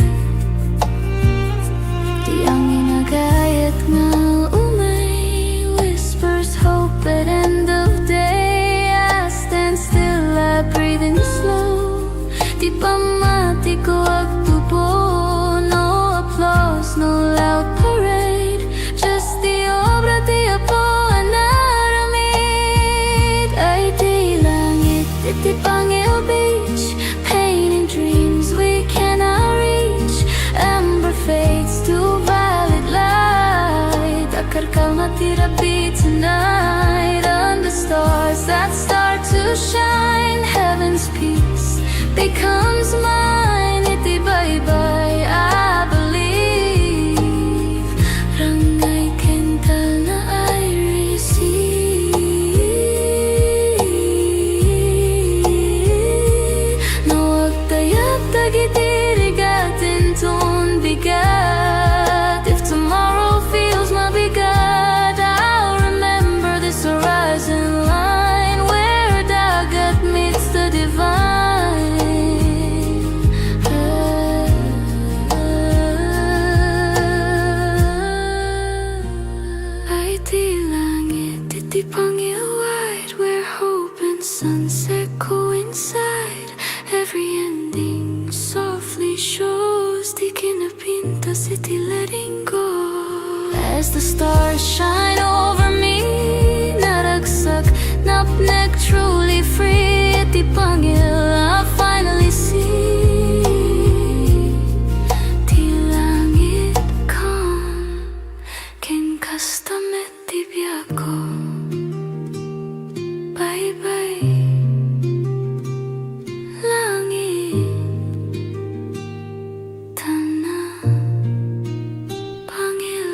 di ang inagayat nga umay, whispers hope at end of day. I stand still, I breathe in slow. Di pamati ko agtubo, no applause, no loud parade, just the obra di Apo anaramid. Ay di langit, iti Pangil Beach, painting dreams we cannot reach. Amber fades to violet light, akarkal matirapi tonight. Under stars that start to shine, heaven's peace becomes mine. Iti bye-bye, I believe. Rangay kental na I receive. Nawag tayap tagitirigatin ton bigat. If tomorrow feels mabigat, I'll remember this horizon line where dagat meets the divine. Ay di langit, iti Pangil wide, where hope and sunset coincide. Every ending softly shows, di kinapinta city letting go. As the stars shine over me, Pangil, I finally see di langit kon ken kastamet di biako. Bye bye langit tanah Pangil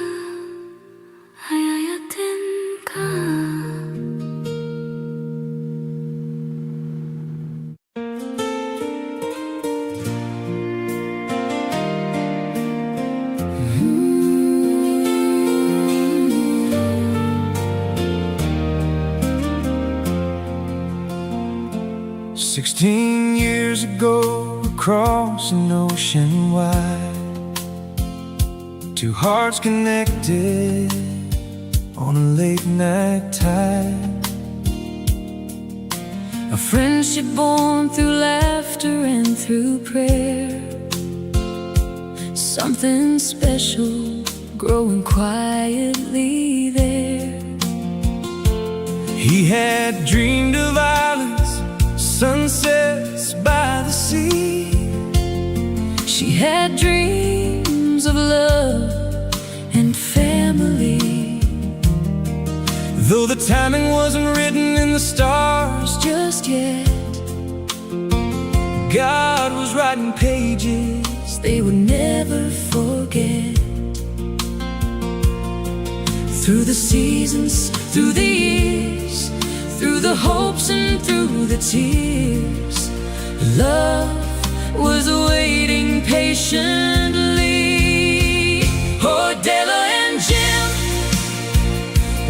hayayatin ka. 16 years ago, across an ocean wide, two hearts connected on a late night tide. A friendship born through laughter and through prayer. Something special growing quietly there. He had dreamed of islands, sunsets by the sea. She had dreams of love and family. Though the timing wasn't written in the stars Just yet, God was writing pages they would never forget. Through the seasons, through the years, through the hopes and through the tears, love was waiting patiently. Oh, Della and Jim,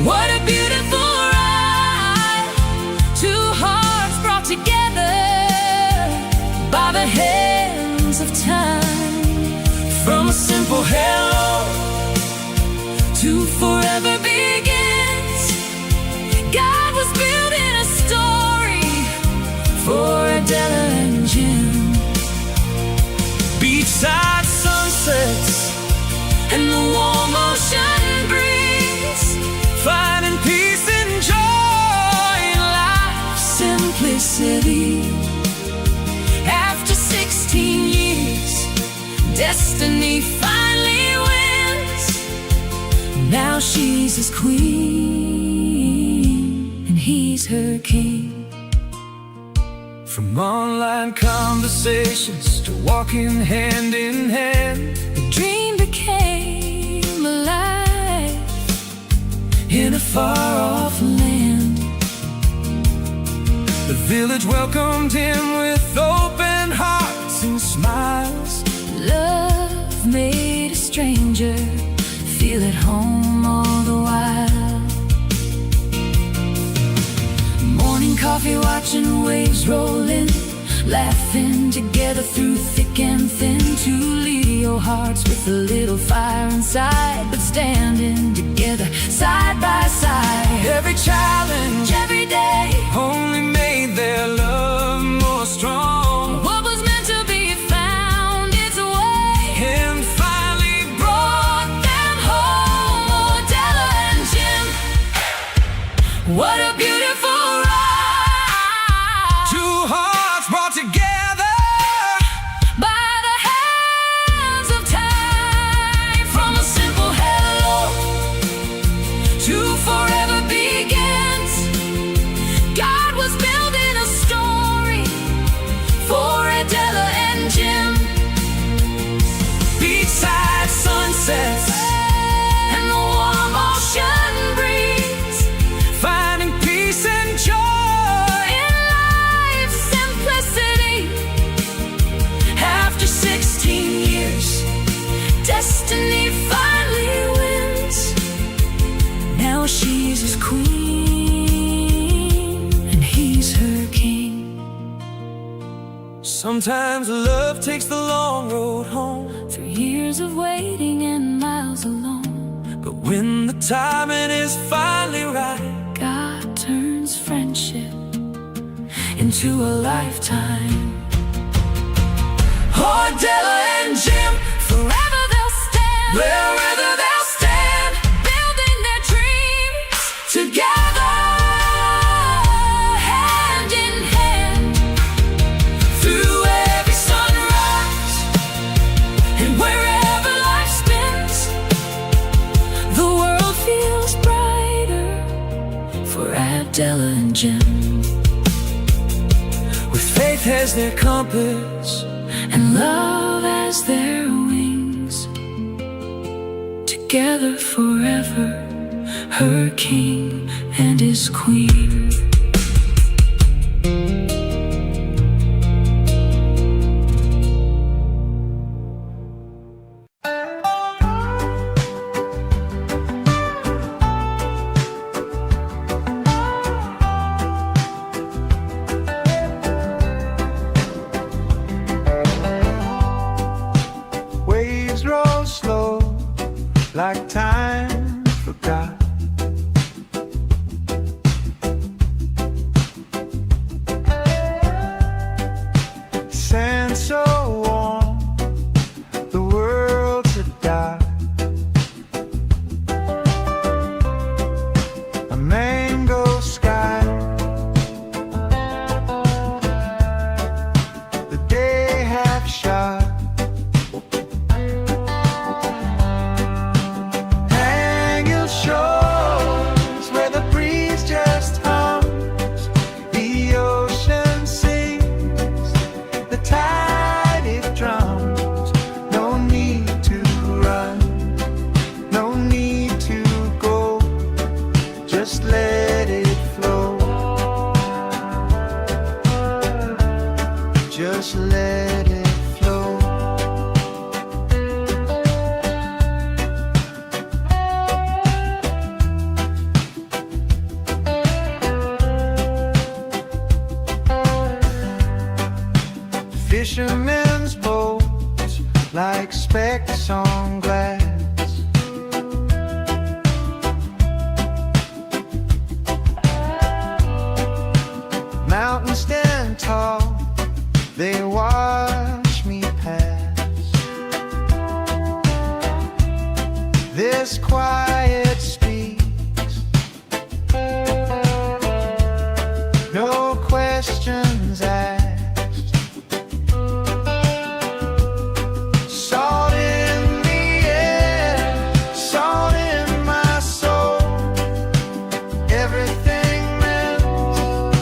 what a beautiful ride. Two hearts brought together by the hands of time. From a simple hello to forever begins, God was building a story for Adela and Jim. beachside sunsets And the warm ocean breeze, finding peace and joy in life's simplicity. After 16 years, destiny finally wins. Now she's his queen and he's her king. From online conversations to walking hand in hand, The dream became alive in a far-off land. the village welcomed him with open hearts and smiles. Love made a stranger feel at home all the while. Morning coffee, watching waves roll in, laughing together through thick and thin. Two Leo hearts with a little fire inside, but standing together side by side. Every challenge Every day, only made their love more strong, what was meant to be found its way and finally brought brought them home. Oh, Della and Jim, what a beautiful ride. two hearts brought together By the hands of time. From a simple hello to forever begins, God was building a story for Adela and Jim. beachside sunsets, And the warm ocean breeze, finding peace and joy. in life's simplicity. After 16 years, destiny finally wins. Now she's his queen and he's her king. Sometimes love takes the long road home, Through years of waiting and miles alone, but when the timing is finally right, God turns friendship into a lifetime. oh, Della and Jim, Forever they'll stand, wherever they'll stand, building their dreams together, hand in hand. Adela and Jim, with faith as their compass and love as their wings. Together forever, her king and his queen. Waves roll slow, like time forgot. Sand so warm, the world's a dark. A mango sky, the day half shot. Shores where the breeze just hums, the ocean sings, the tide it drums. No need to run, no need to go, just let it flow, just let it flow. Fishermen's boats like specks on glass. Mountains stand tall, they watch me pass. This quiet speaks, no questions asked. Salt in the air, salt in my soul. Everything melts,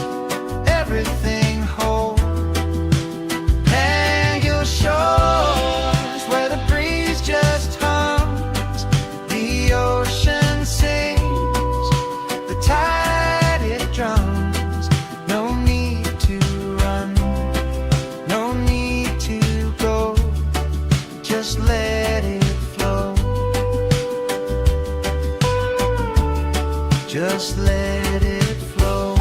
everything whole. Pangil shores where the breeze just hums, the ocean sings, the tide it drums. No need to run, no need to go, just let it flow, just let it flow.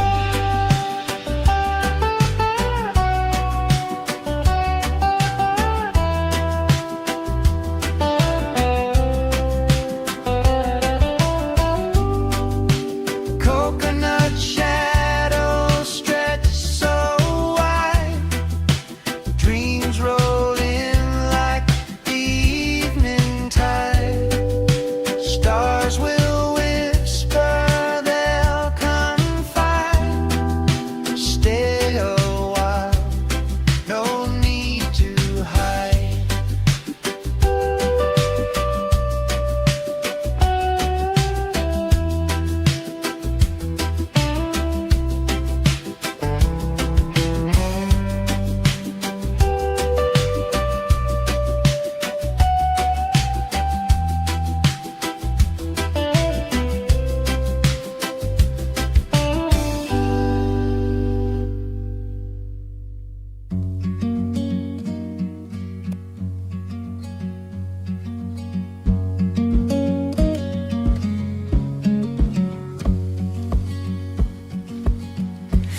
Coconut shadows stretch so wide, dreams roll in like the evening tide. Stars will whisper, they'll confide. Stay a while, no need to hide.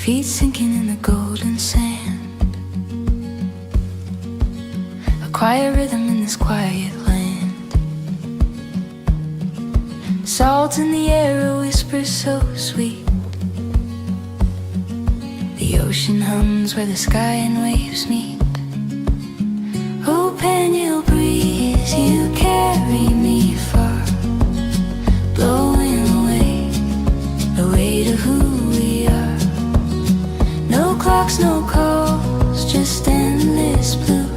feet sinking in the golden sand. A quiet rhythm in this quiet land. Salt in the air, a whisper so sweet. The ocean hums where the sky and waves meet. Oh, Pangil breeze, you carry me far, blowing away to who we are. No clocks, no calls, just endless blue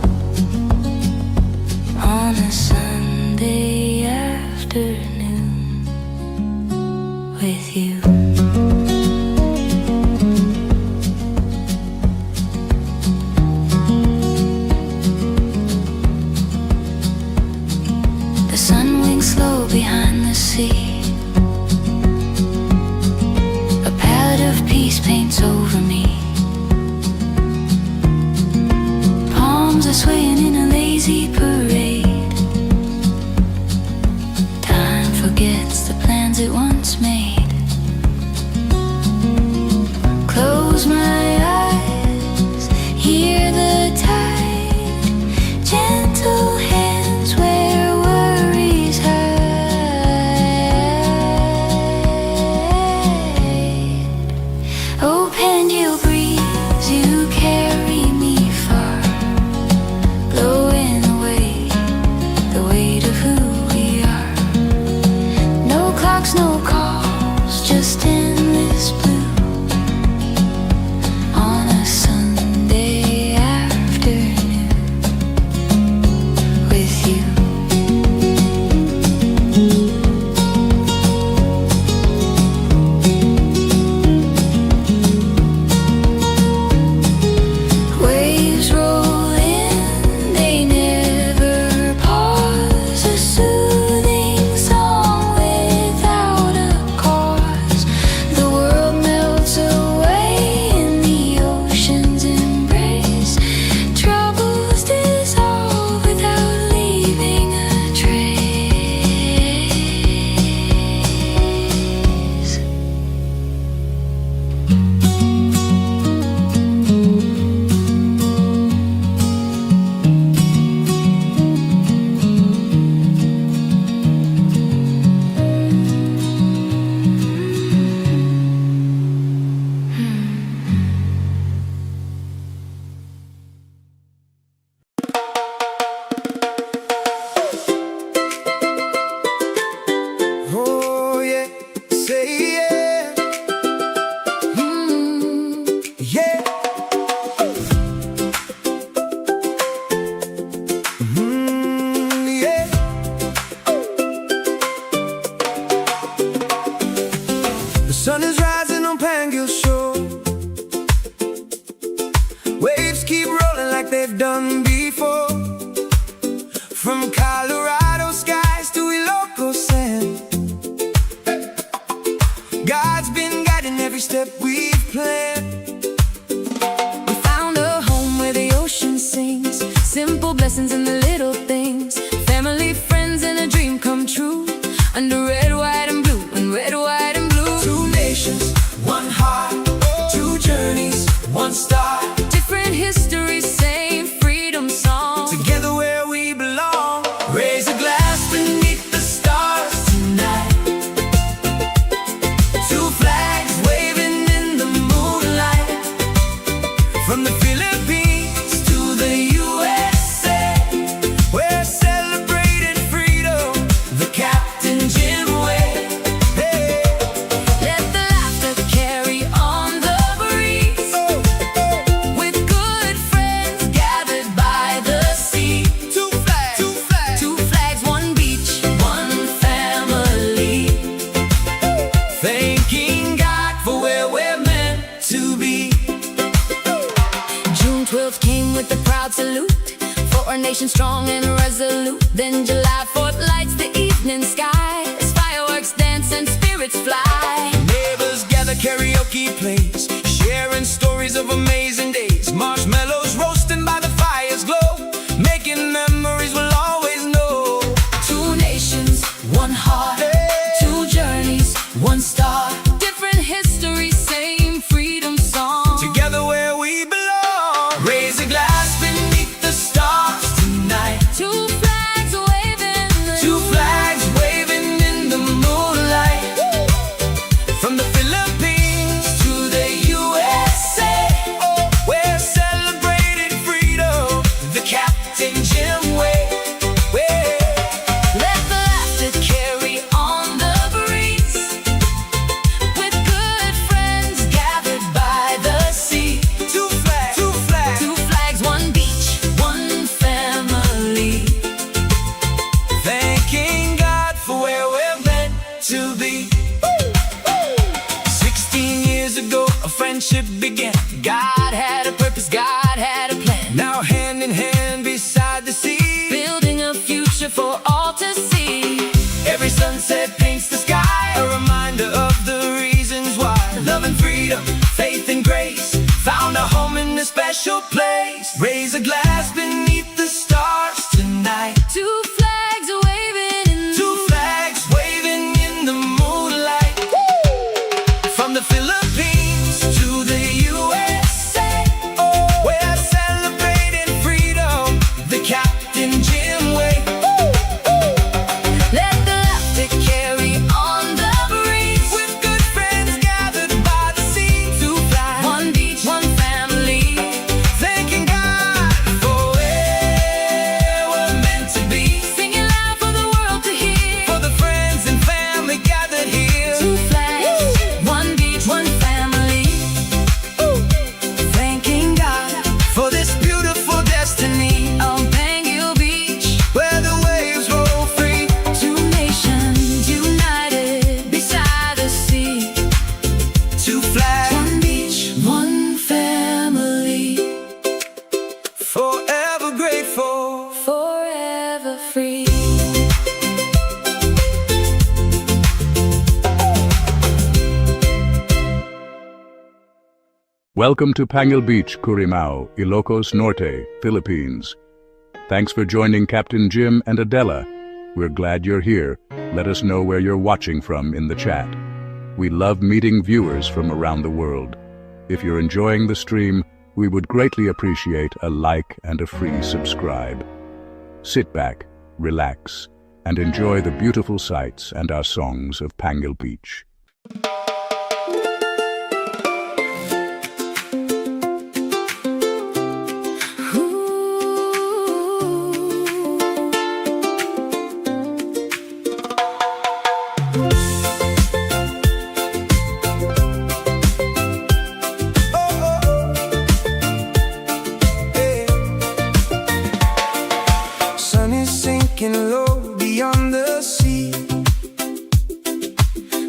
on a Sunday afternoon with you. The sun winks slow behind the sea. A palette of peace paints over me. Palms are swaying in a lazy parade. Time forgets the plans it once made. Close my eyes, hear the tide, gentle hands where worries hide. Oh, Pangil breeze, you carry me far, blowing away the weight of who we are. No clocks, no calls, just endless blue. On a Sunday afternoon with you. Waves roll in, they never pause. A soothing song without a cause. The world melts away in the ocean's embrace. Troubles dissolve without leaving a trace. Oh yeah, say yeah, yeah. Yeah. The sun is rising on Pangil shore. Waves keep rolling like they've done before. From Colorado skies to Ilocos sand, God's been guiding every step we've planned. We found a home where the ocean sings. Simple blessings in the little things. Family, friends, and a dream come true. Under red, white, and blue, and red, white, and blue. Two nations, one heart, two journeys, one star. Different histories, same freedom song. Together where we belong. Raise a glass beneath the stars tonight. Two flags waving in the moonlight. From the Philippines to the USA, we're celebrating freedom the Captain Jim way. Hey. Let the laughter carry on the breeze. With good friends gathered by the sea. Two flags, two flags, Two flags, one beach, one family. thanking God for where we're meant to be. June 12th came with a proud salute for our nation strong and resolute. Then July 4th lights the evening sky as fireworks dance and spirits fly. Neighbors gather, karaoke plays, sharing stories of amazing days. Marshmallows roasting by the fire's glow, making memories we'll always know. Two nations, one heart, two journeys, one star. Different histories, same freedom song. Together where we belong. Raise a glass beneath the stars tonight. Two flags waving, Welcome to Pangil Beach, Currimao, Ilocos Norte, Philippines. Thanks for joining Captain Jim and Adela. We're glad you're here. Let us know where you're watching from in the chat. We love meeting viewers from around the world. If you're enjoying the stream, we would greatly appreciate a like and a free subscribe. Sit back, relax, and enjoy the beautiful sights and our songs of Pangil Beach. Low beyond the sea,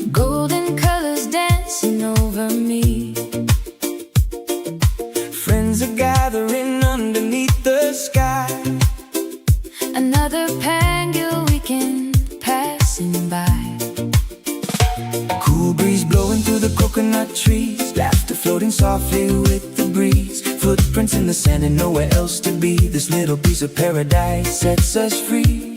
Golden colors dancing over me. friends are gathering underneath the sky. Another Pangil weekend passing by. Cool breeze blowing through the coconut trees, laughter floating softly with the breeze. Footprints in the sand and nowhere else to be. This little piece of paradise sets us free.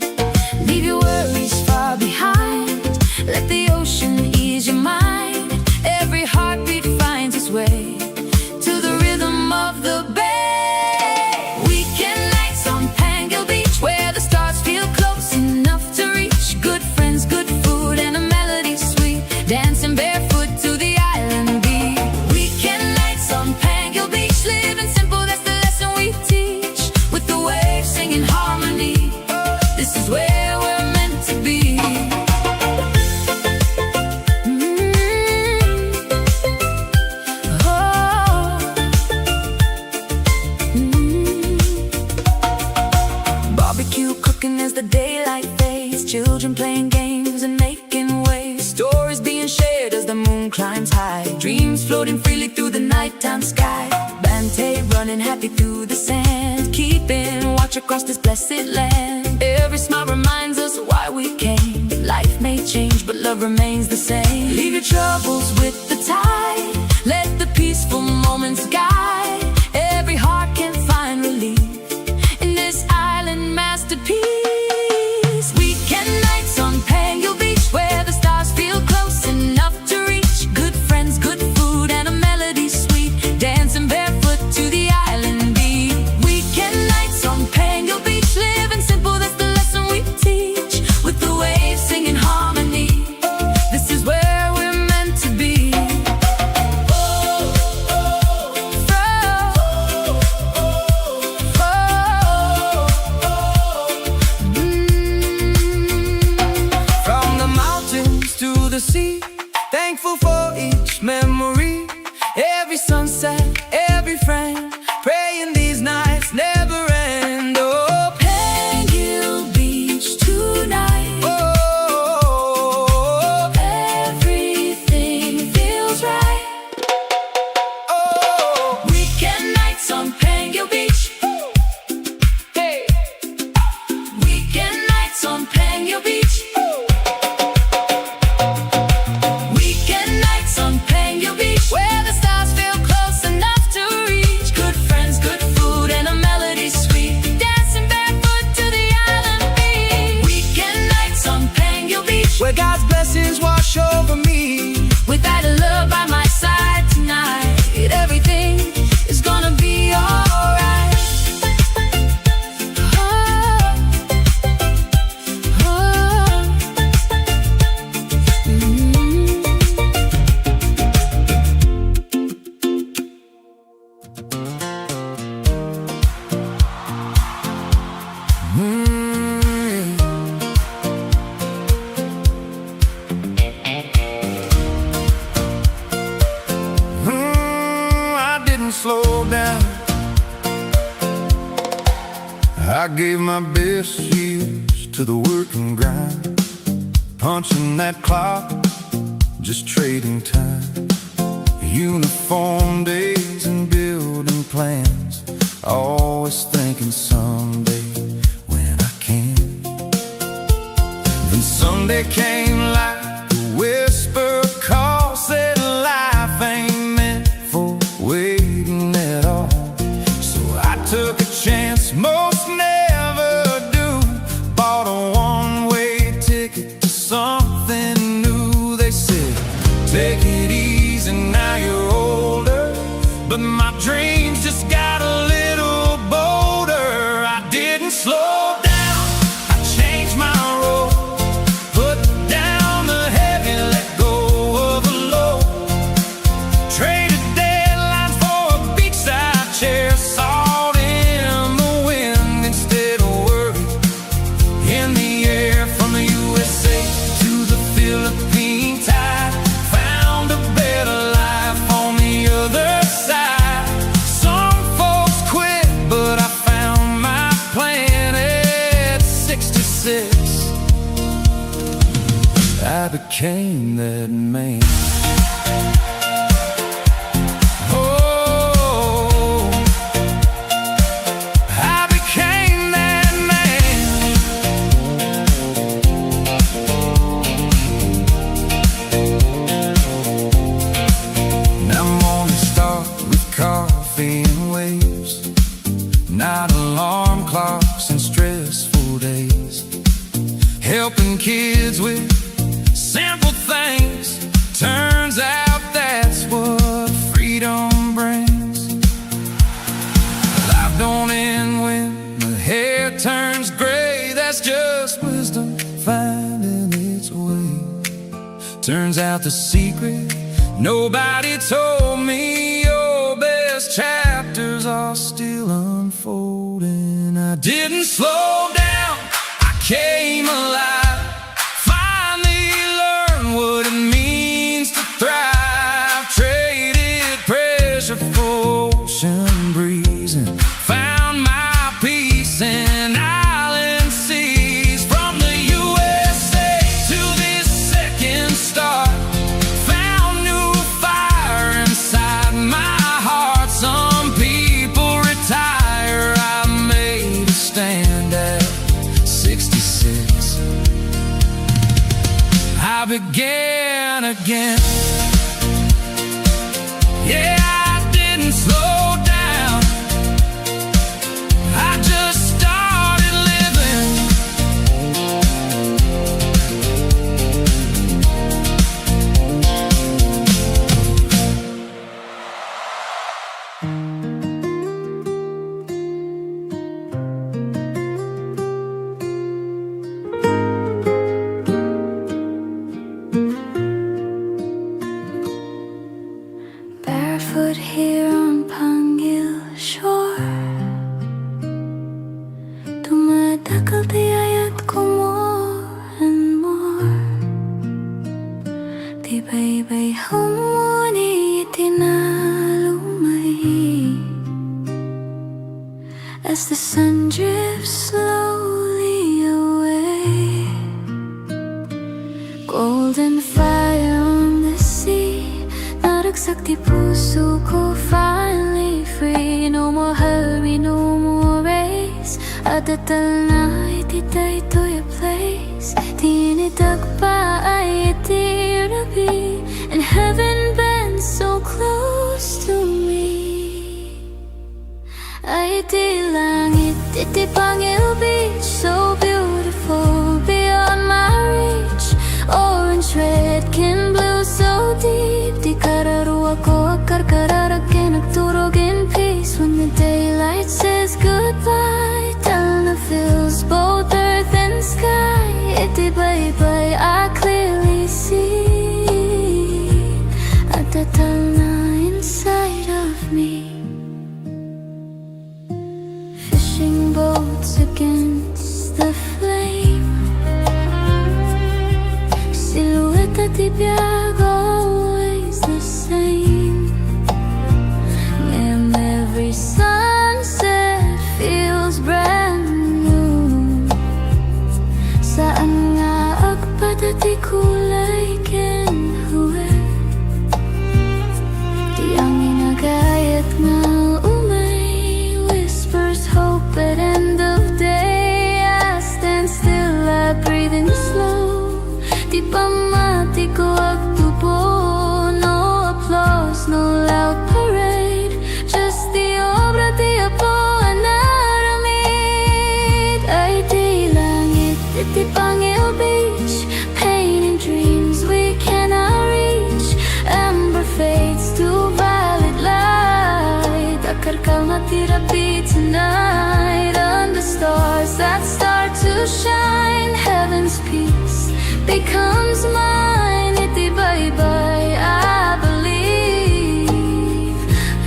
Leave your worries far behind. Let the ocean ease your mind. Every heartbeat finds its way to the rhythm of the bay. Weekend nights on Pangil Beach, where the stars feel close enough to reach. Good friends, good food, and a melody sweet. Dancing barefoot to the island beat. Weekend nights on Pangil Beach, living simple, that's the lesson we teach. With the waves singing harmony, this is where as the daylight fades, children playing games and making waves. Stories being shared as the moon climbs high. Dreams floating freely through the nighttime sky. Bante running happy through the sand, keeping watch across this blessed land. Every smile reminds us why we came. Life may change, but love remains the same. Leave your troubles with the tide. Let the peaceful moments guide. Every heart can find relief in this island masterpiece. Sea, thankful for each memory, every sunset, every friend, praying these nights never end. Oh, Pangil Beach tonight. Oh, everything feels right. Oh, weekend nights on Pangil Beach. Hey, weekend nights on Pangil Beach. Where the stars feel close enough to reach. Good friends, good food, and a melody sweet. Dancing barefoot to the island beach. Weekend nights on Pangil Beach, where God's blessings wash over me. with that love by my side tonight, everything is gonna be alright. I didn't slow down. I gave my best years to the work and grind, punching that clock, just trading time. Uniform days and building plans, always thinking someday when I can. Then Sunday came like a whisper call, said life ain't meant for waiting. something new. They said, take it easy, now you're older. But my dreams just got a little bolder. I didn't slow down, I changed my road. Put down the heavy, let go of the low. Traded deadlines for a beachside chair. Salt in the wind instead of worry in the air. From the USA to the Philippine tide, found a better life on the other side. Some folks quit, but I found my plan at 66. I became that man. Oh, I became that man. Now mornings start with coffee and waves, not alarm clocks and stressful days. Helping kids with simple things, turns out that's what freedom brings. Life don't end when the hair turns gray. That's just wisdom finding its way. Turns out the secret nobody told me, your best chapters are still unfolding. I didn't slow down, I came alive. Finally learned what it means to thrive. Traded pressure for ocean breeze and found my peace in island seas. From the USA to this second start, found new fire inside my heart. Some people retire, I made a stand at 66. I began again. Yeah, I didn't slow down, I just started living. Barefoot here on Pangil shore, tumatakal tiyayat ko more and more. Tibay-bay humuni itinalumay as the sun drifts slowly away. Golden fire on the sea, naragsak di puso ko, finally free. No more hurry, no more race. Adatal na ititay to your place. Tinidag pa ay itirabi, and heaven bends so close to me. Ay di langit, iti Pangil Beach, so beautiful beyond my reach. Orange, red, kin blue, so deep. Di kararua ko akar kararakin, nagturog in peace. When the daylight says goodbye, Talna fills both earth and sky. Iti bye-bye, I clearly see at the Talna inside of me. Fishing boats against the flame, silhouette at the biag, always the same. And every sunset feels brand new. Saan nga agpadati kulay kinhuwe, di ang inagayat nga umay whispers hope at end of day. I stand still, I breathe in slow. Di pamati ko agtubo, no applause, no loud parade. Just the obra di Apo anaramid. Ay di langit, iti Pangil Beach, pain night under stars that start to shine. Heaven's peace becomes mine. Itibay-bay, I believe.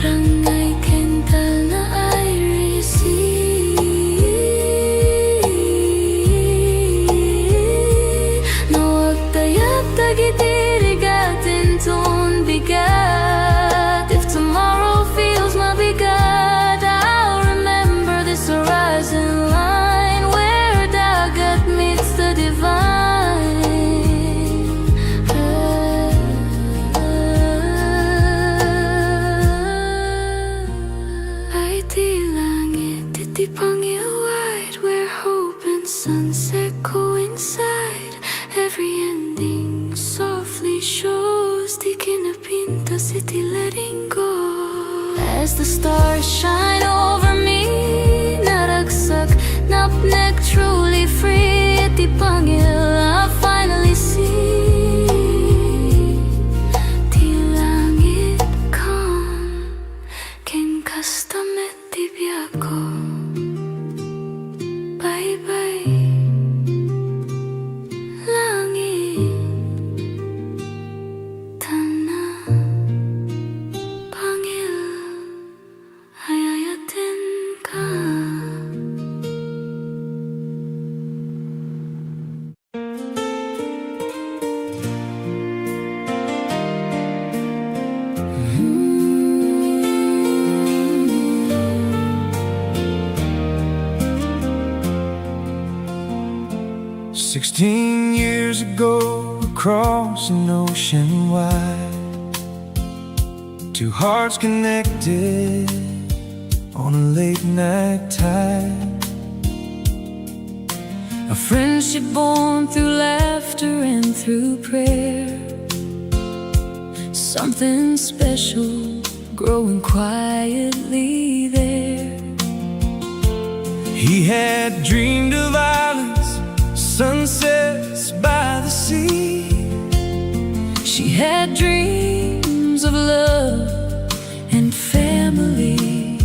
Rangay kental na I receive. Nawag tayap tagitirigatin tun bigat. If tomorrow feels mabigat, I'll remember this horizon line where dagat meets the divine. Ay di langit, iti Pangil wide, where hope and sunset coincide. Every ending softly shows di kinapinta city letting go. As the stars shine over me, naragsak, napnek, truly free. Iti Pangil, I finally see. Di langit calm, ken kastamet di biyako. Bye-bye, langit, tanah, Pangil, ayayatin ka. "16 years ago, across an ocean wide, two hearts connected on a late night tide. A friendship born through laughter and through prayer. Something special growing quietly there. He had dreamed of islands, sunsets by the sea. She had dreams of love and family.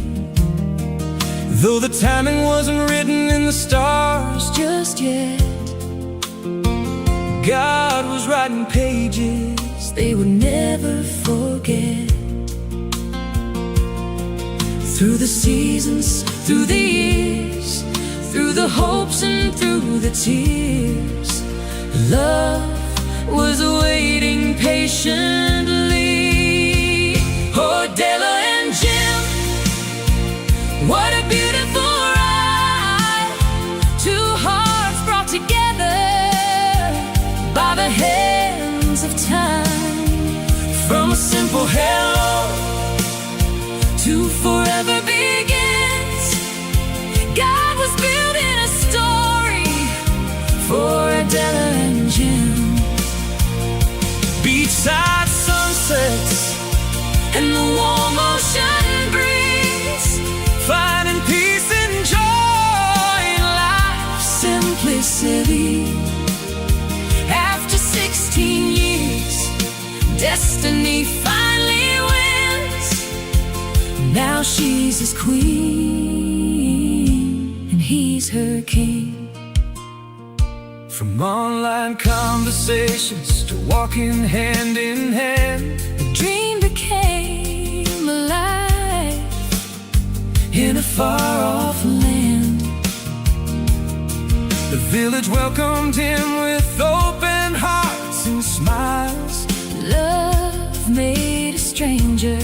Though the timing wasn't written in the stars Just yet, God was writing pages they would never forget. Through the seasons, through the years, through the hopes and through the tears, love was waiting patiently. Oh, Della and Jim, what a beautiful ride. Two hearts brought together by the hands of time. From a simple hello To forever begins, God was building a story for Adela and Jim. beachside sunsets And the warm ocean breeze, finding peace and joy in life. simplicity. After 16 years, destiny finally wins. Now she's his queen, and he's her king. From online conversations to walking hand in hand, The dream became alive in a far-off land. the village welcomed him with open hearts and smiles. Love made a stranger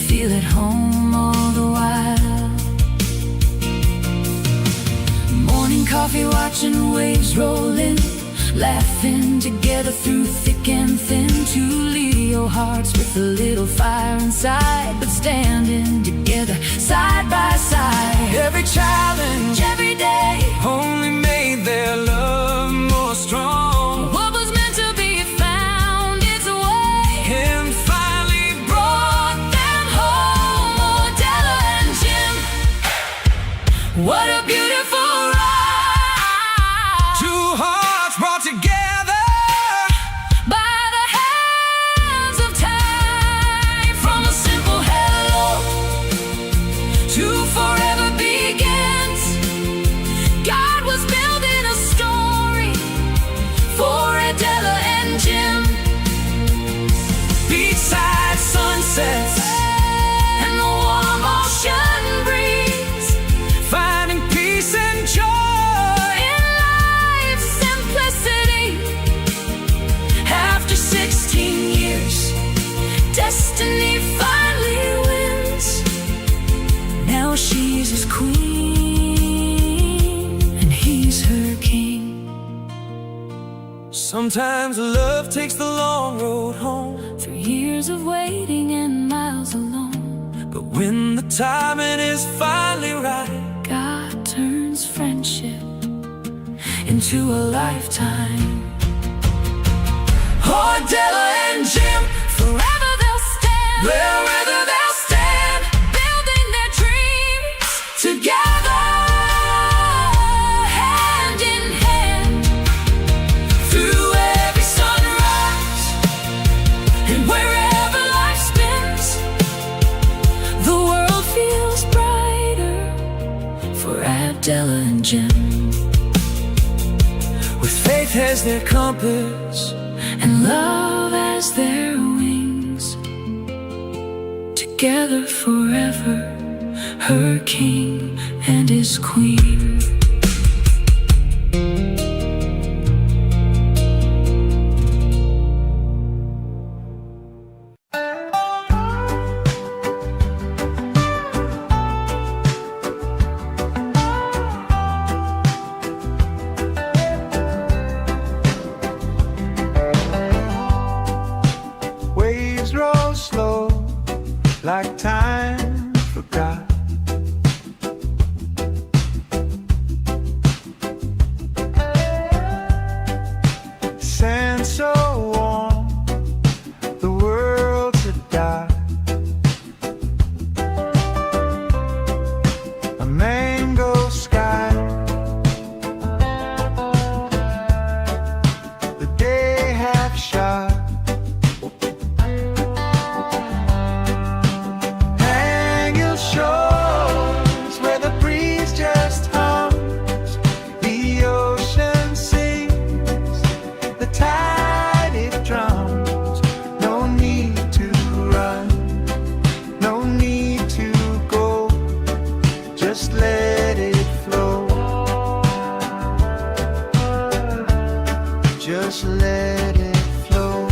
feel at home all the while. Morning coffee, watching waves roll in, laughing together through thick and thin. Two Leo hearts with a little fire inside, but standing together side by side. Every challenge Every day, only made their love more strong, what was meant to be found its way and finally brought them home. Oh, Della and Jim, what a beautiful ride. two hearts brought together By the hands of time, from a simple hello to forever be Sometimes love takes the long road home, through years of waiting and miles alone. but when the timing is finally right, God turns friendship into a lifetime. oh, Della and Jim, Forever they'll stand, wherever they'll stand, building their dreams together, hand in hand. through every sunrise, And wherever life spins, the world feels brighter for Abdella and Jim. with faith as their compass, And love as their wings, together forever, her king and his queen. Waves roll slow, like time forgot. Sand so warm, the world's a die. A mango sky, the day half shot. Hang your shores where the breeze just hums, the ocean sings, the tide it drums. No need to run, no need to go, just let it flow. Just let it flow.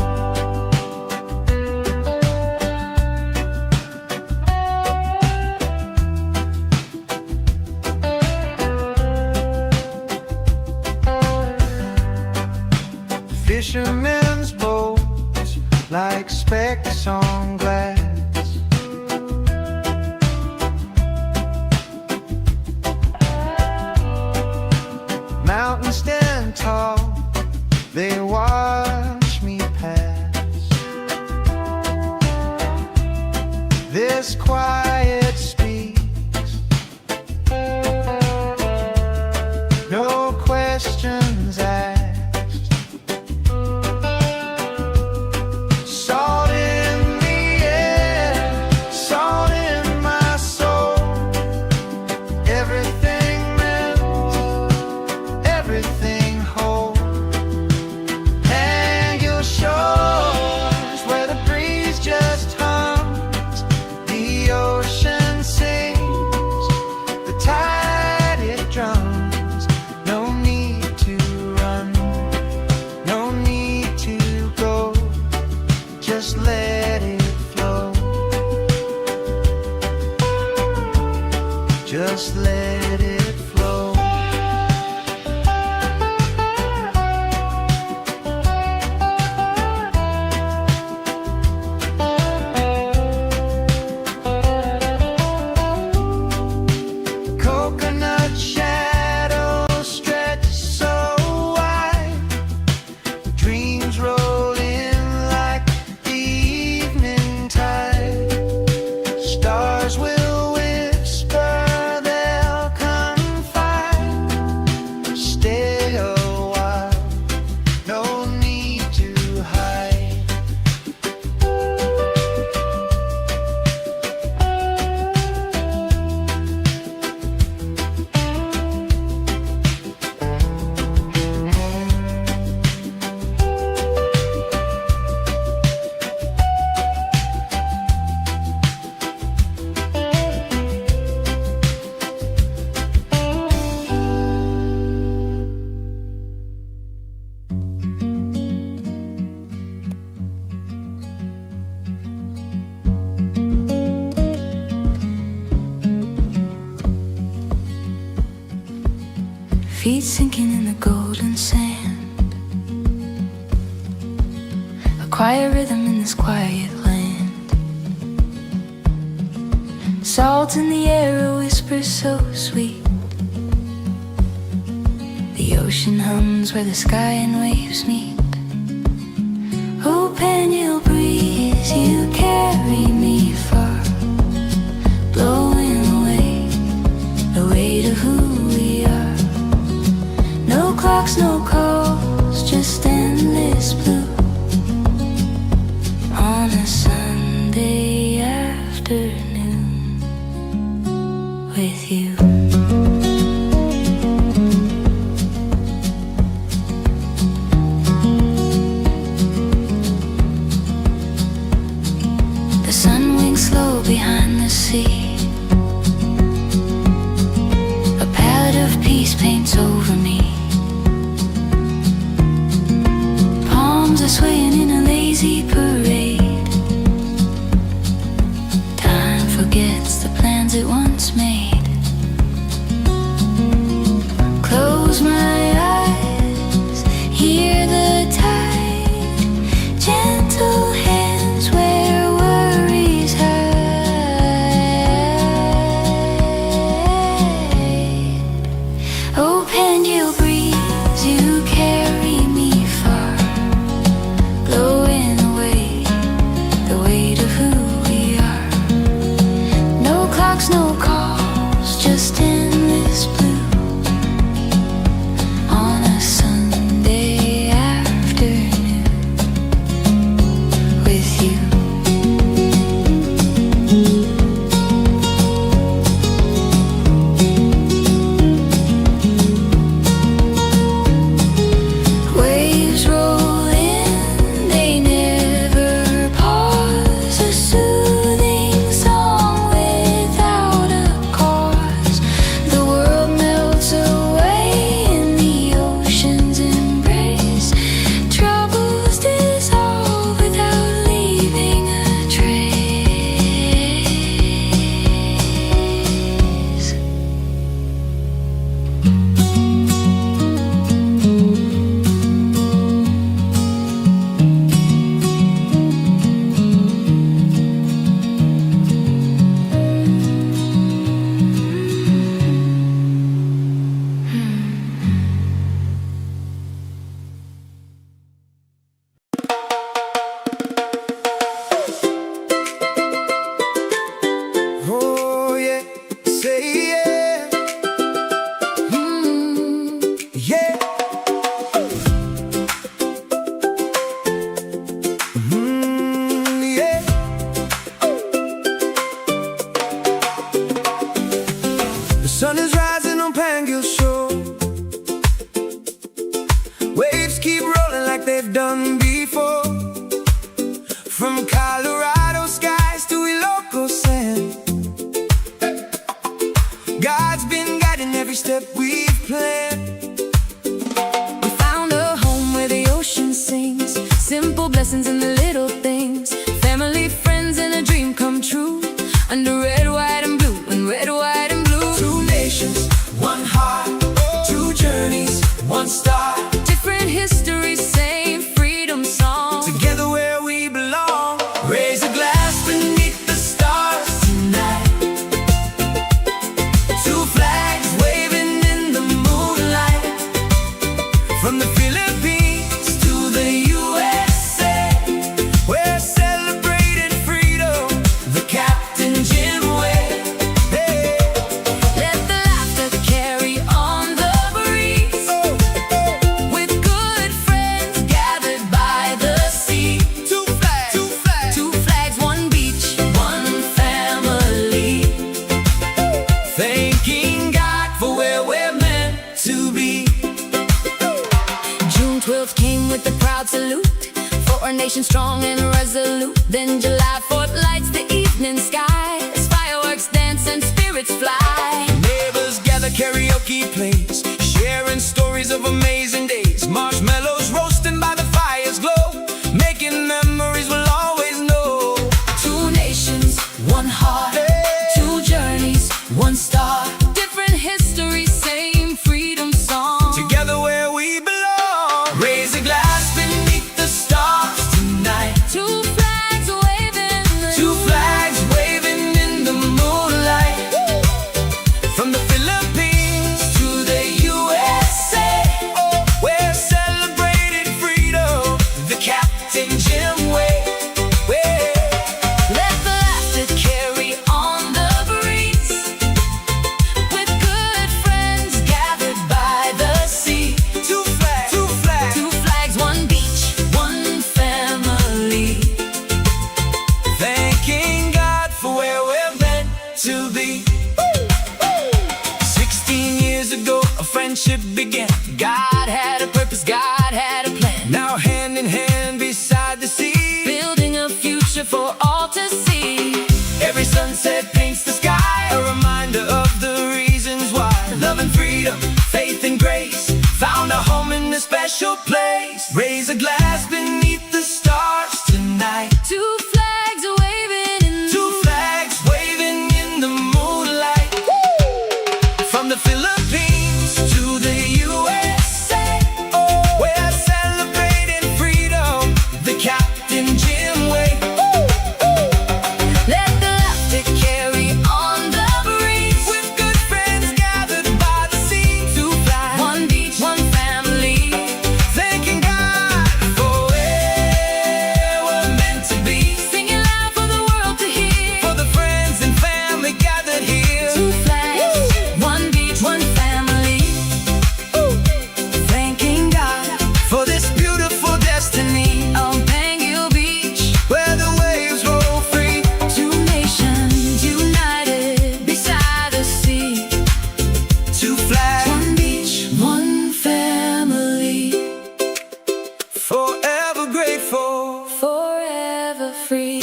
Fishermen's boats, like specks on glass. Mountains stand tall, they watch me pass. This quiet speaks, no questions asked. Salt in the air, salt in my soul. Everything melts, everything whole. Hang your shores where the breeze just hums, the ocean sings, the tide it drums. No need to run, no need to go, just let it flow. Just let it flow. Coconut shadows stretch so wide, dreams roll in like the evening tide. Stars will whisper, they'll confide. Stay a while, no need to hide. Feet sinking in the golden sand, quiet rhythm in this quiet land. Salt in the air, a whisper so sweet. The ocean hums where the sky and waves meet. Oh, Pangil breeze, you carry me far, blowing away the weight of who we are. No clocks, no calls, just endless blue on a Sunday afternoon with you. The sun winks slow behind the sea. A palette of peace paints over me. Palms are swaying in a lazy parade. Time forgets the plans it once made. Close my eyes, hear the tide, gentle hands where worries hide. Oh, Pangil breeze, you carry me far, blowing away the weight of who we are. No clocks, no calls, just endless blue on a Sunday afternoon with you. Waves roll in, they never pause. A soothing song without a cause. The world melts away in the ocean's embrace. Troubles dissolve without leaving a trace. Oh yeah, say yeah, yeah. Yeah. The sun is rising on Pangil Shore. Waves keep rolling like they've done before. From Colorado skies to Ilocos sand, God's been guiding every step we've planned. We found a home where the ocean sings. Simple blessings in the little things. Family, friends, and a dream come true. Under red, white, and blue, and red, white, and blue. Two nations, one heart, two journeys, one star. Different histories, same freedom song. Together where we belong. Raise a glass beneath the stars tonight. Two flags waving in the moonlight. From the Philippines to the USA, we're celebrating freedom the Captain Jim way. Hey. Let the laughter carry on the breeze. With good friends gathered by the sea. Two flags, two flags. Two flags, one beach, one family. Thanking God for where we're meant to be. June 12th came with a proud salute for our nation strong and resolute. Then July 4th lights the evening sky as fireworks dance and spirits fly. Neighbors gather, karaoke plays, sharing stories of amazing days. Marshmallows roasting by the fire's glow, making memories we'll always know. Two nations, one heart, two journeys, one star. Different histories, same freedom song. Together where we belong. Raise a glass beneath the stars tonight. sunset paints the sky, a reminder of the reasons why. Love and freedom, faith and grace, found a home in this special place. Raise a glass beneath the stars tonight. Two flags are waving in the Two flags waving in the moonlight. From the Philippines to the USA, we're celebrating freedom the Captain Jim way. Let the laughter carry on the breeze. With good friends gathered by the sea. Two flags, one beach, one family. Thanking God for where we're meant to be. Singing loud for the world to hear. For the friends and family gathered here. Two flags, one beach, one family. Thanking God for this beautiful destiny. On Pangil Beach, Where the waves roll free. two nations united beside the sea. Two flags, One beach, one family. forever grateful. Forever free.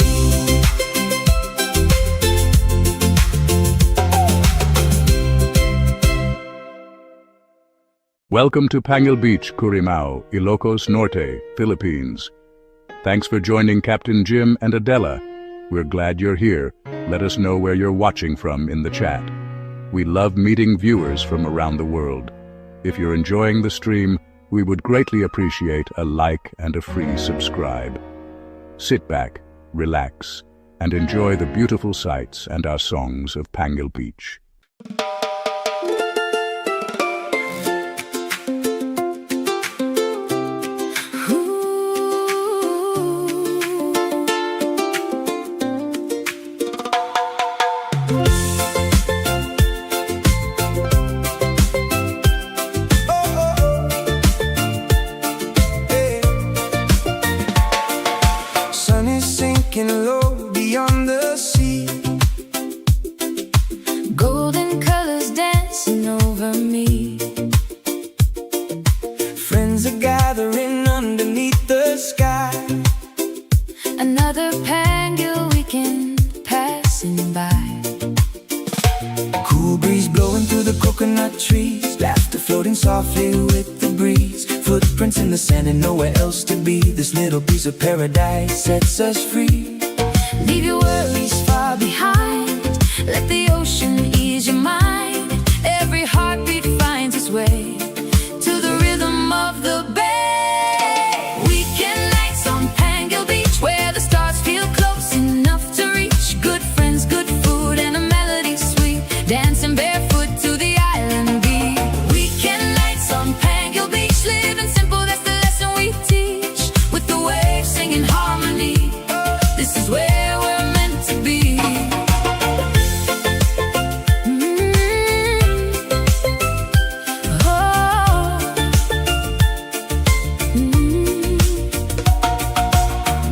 Welcome to Pangil Beach, Currimao, Ilocos Norte, Philippines. Thanks for joining Captain Jim and Adela. We're glad you're here. Let us know where you're watching from in the chat. We love meeting viewers from around the world. If you're enjoying the stream, we would greatly appreciate a like and a free subscribe. Sit back, relax, and enjoy the beautiful sights and our songs of Pangil Beach. Sun is sinking low beyond the sea. Golden colors dancing over me. Friends are gathering underneath the sky. Another Pangil weekend passing by. Cool breeze blowing through the coconut trees. Laughter floating softly with the breeze. Footprints in the sand and nowhere else to be. This little piece of paradise sets us free. Leave your worries far behind. Let the ocean ease your mind. Every heartbeat finds its way to the rhythm of the bay. Weekend nights on Pangil Beach, where the stars feel close enough to reach. Good friends, good food, and a melody sweet. Dancing barefoot to the island beat. Weekend nights on Pangil Beach, living simple, that's the lesson we teach. With the waves singing harmony, this is where we're meant to be.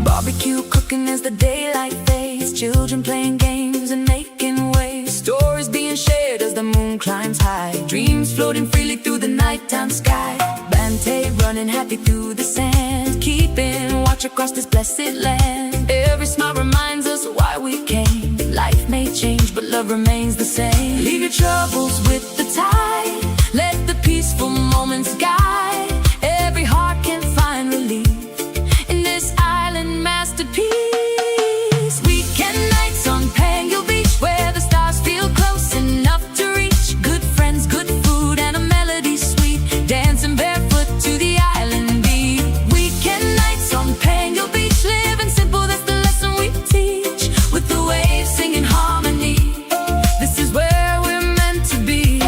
Barbecue cooking as the daylight fades. Children playing games and making waves. Stories being shared as the moon climbs high. Dreams floating freely through the nighttime sky. Bante running happy through the sand. Keeping watch across this blessed land. Every smile reminds us why we came. Life may change, but love remains the same. Leave your troubles with the tide. Let the peaceful moments guide. Every heart can find relief in this island masterpiece. Weekend nights on Pangil Beach, where the stars feel close enough to reach. Good friends, good food, and a melody sweet. Dancing barefoot to the island beat. Weekend nights on Pangil Beach, living simple, that's the lesson we teach. With the waves singing harmony, this is where we're meant to be.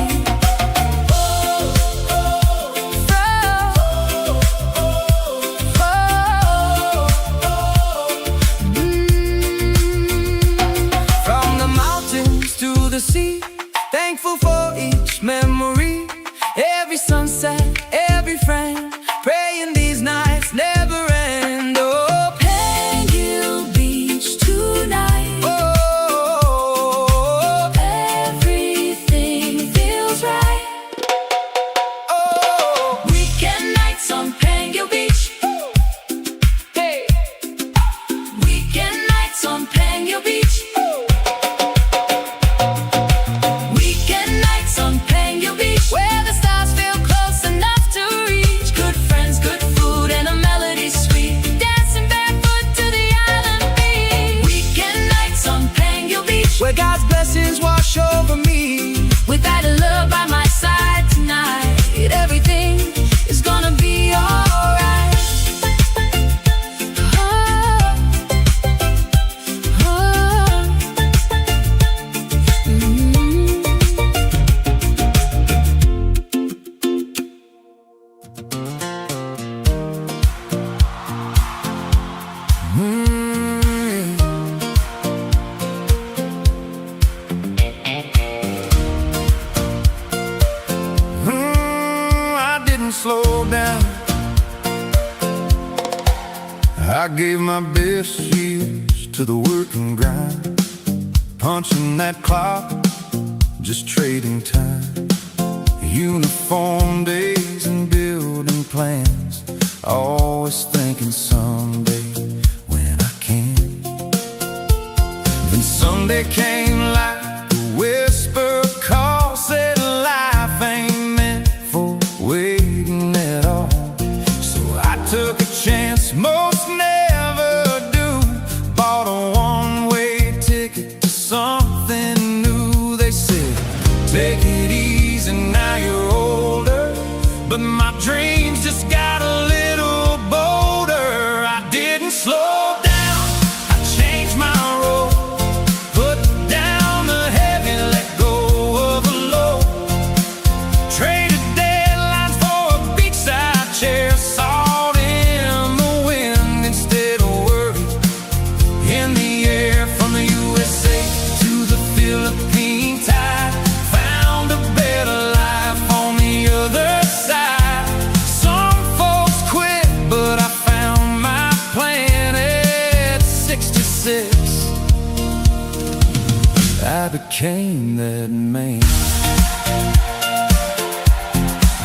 I didn't slow down. I gave my best years to the work and grind, punching that clock, just trading time. Uniform days and building plans, always thinking someday when I can. Then Sunday came like a whisper call, said life ain't meant for waiting at all. So I took a chance most never do, bought a one-way ticket to something new. They said, take it easy, now you're older, but my dreams just got a little bolder. I didn't slow down, I changed my role, put down the heavy, let go of the low. Traded deadlines for a beachside chair, salt in the wind instead of worry in the air. From the USA to the Philippine tide, found a better life on the other side. Some folks quit, but I found my plan at 66. I became that man.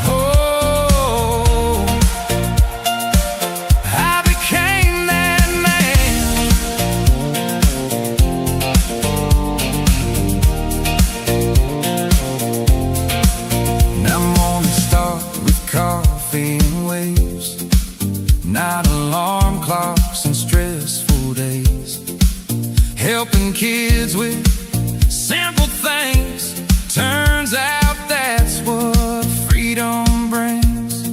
Oh, I became that man. Now mornings start with coffee and waves, not alarm clocks and stressful days. Helping kids with simple things, turns out that's what freedom brings.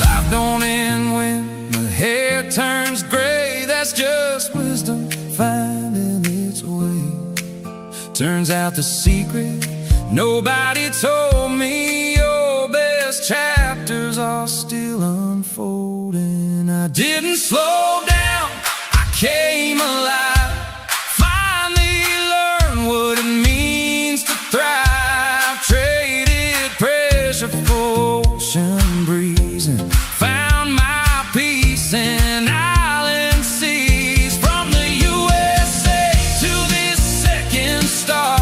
Life don't end when the hair turns gray, that's just wisdom finding its way. Turns out the secret nobody told me, your best chapters are still unfolding. I didn't slow down, I came alive, finally learned what it means to thrive. Traded pressure for ocean breeze and found my peace in island seas. From the USA to this second start,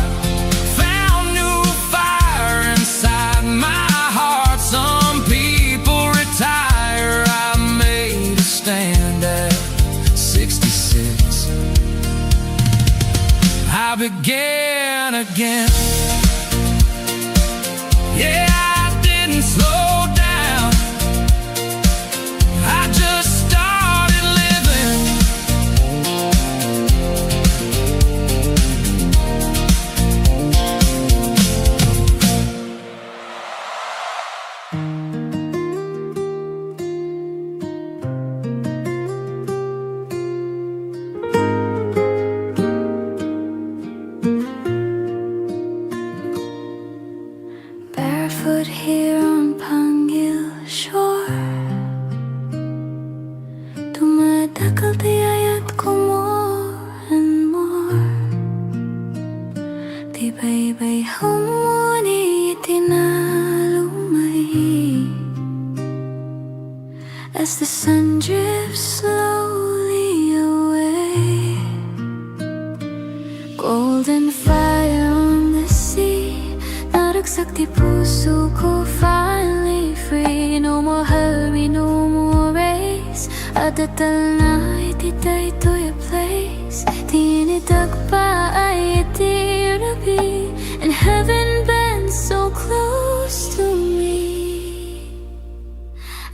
found new fire inside my heart. Some people retire, I made a stand at 66. I began again. Yeah, I didn't slow down, I just started living. Barefoot here on Pangil shore, dumadakal tiyayat ko more and more. Tibay-bay humuni itinalumay, as the sun drifts slowly away. Golden fire on the sea, naragsak di puso ko, finally free. No more hurry, no more race, adatal na ititay to your place. Tinidag pa ay itirabi, and heaven bends so close to me.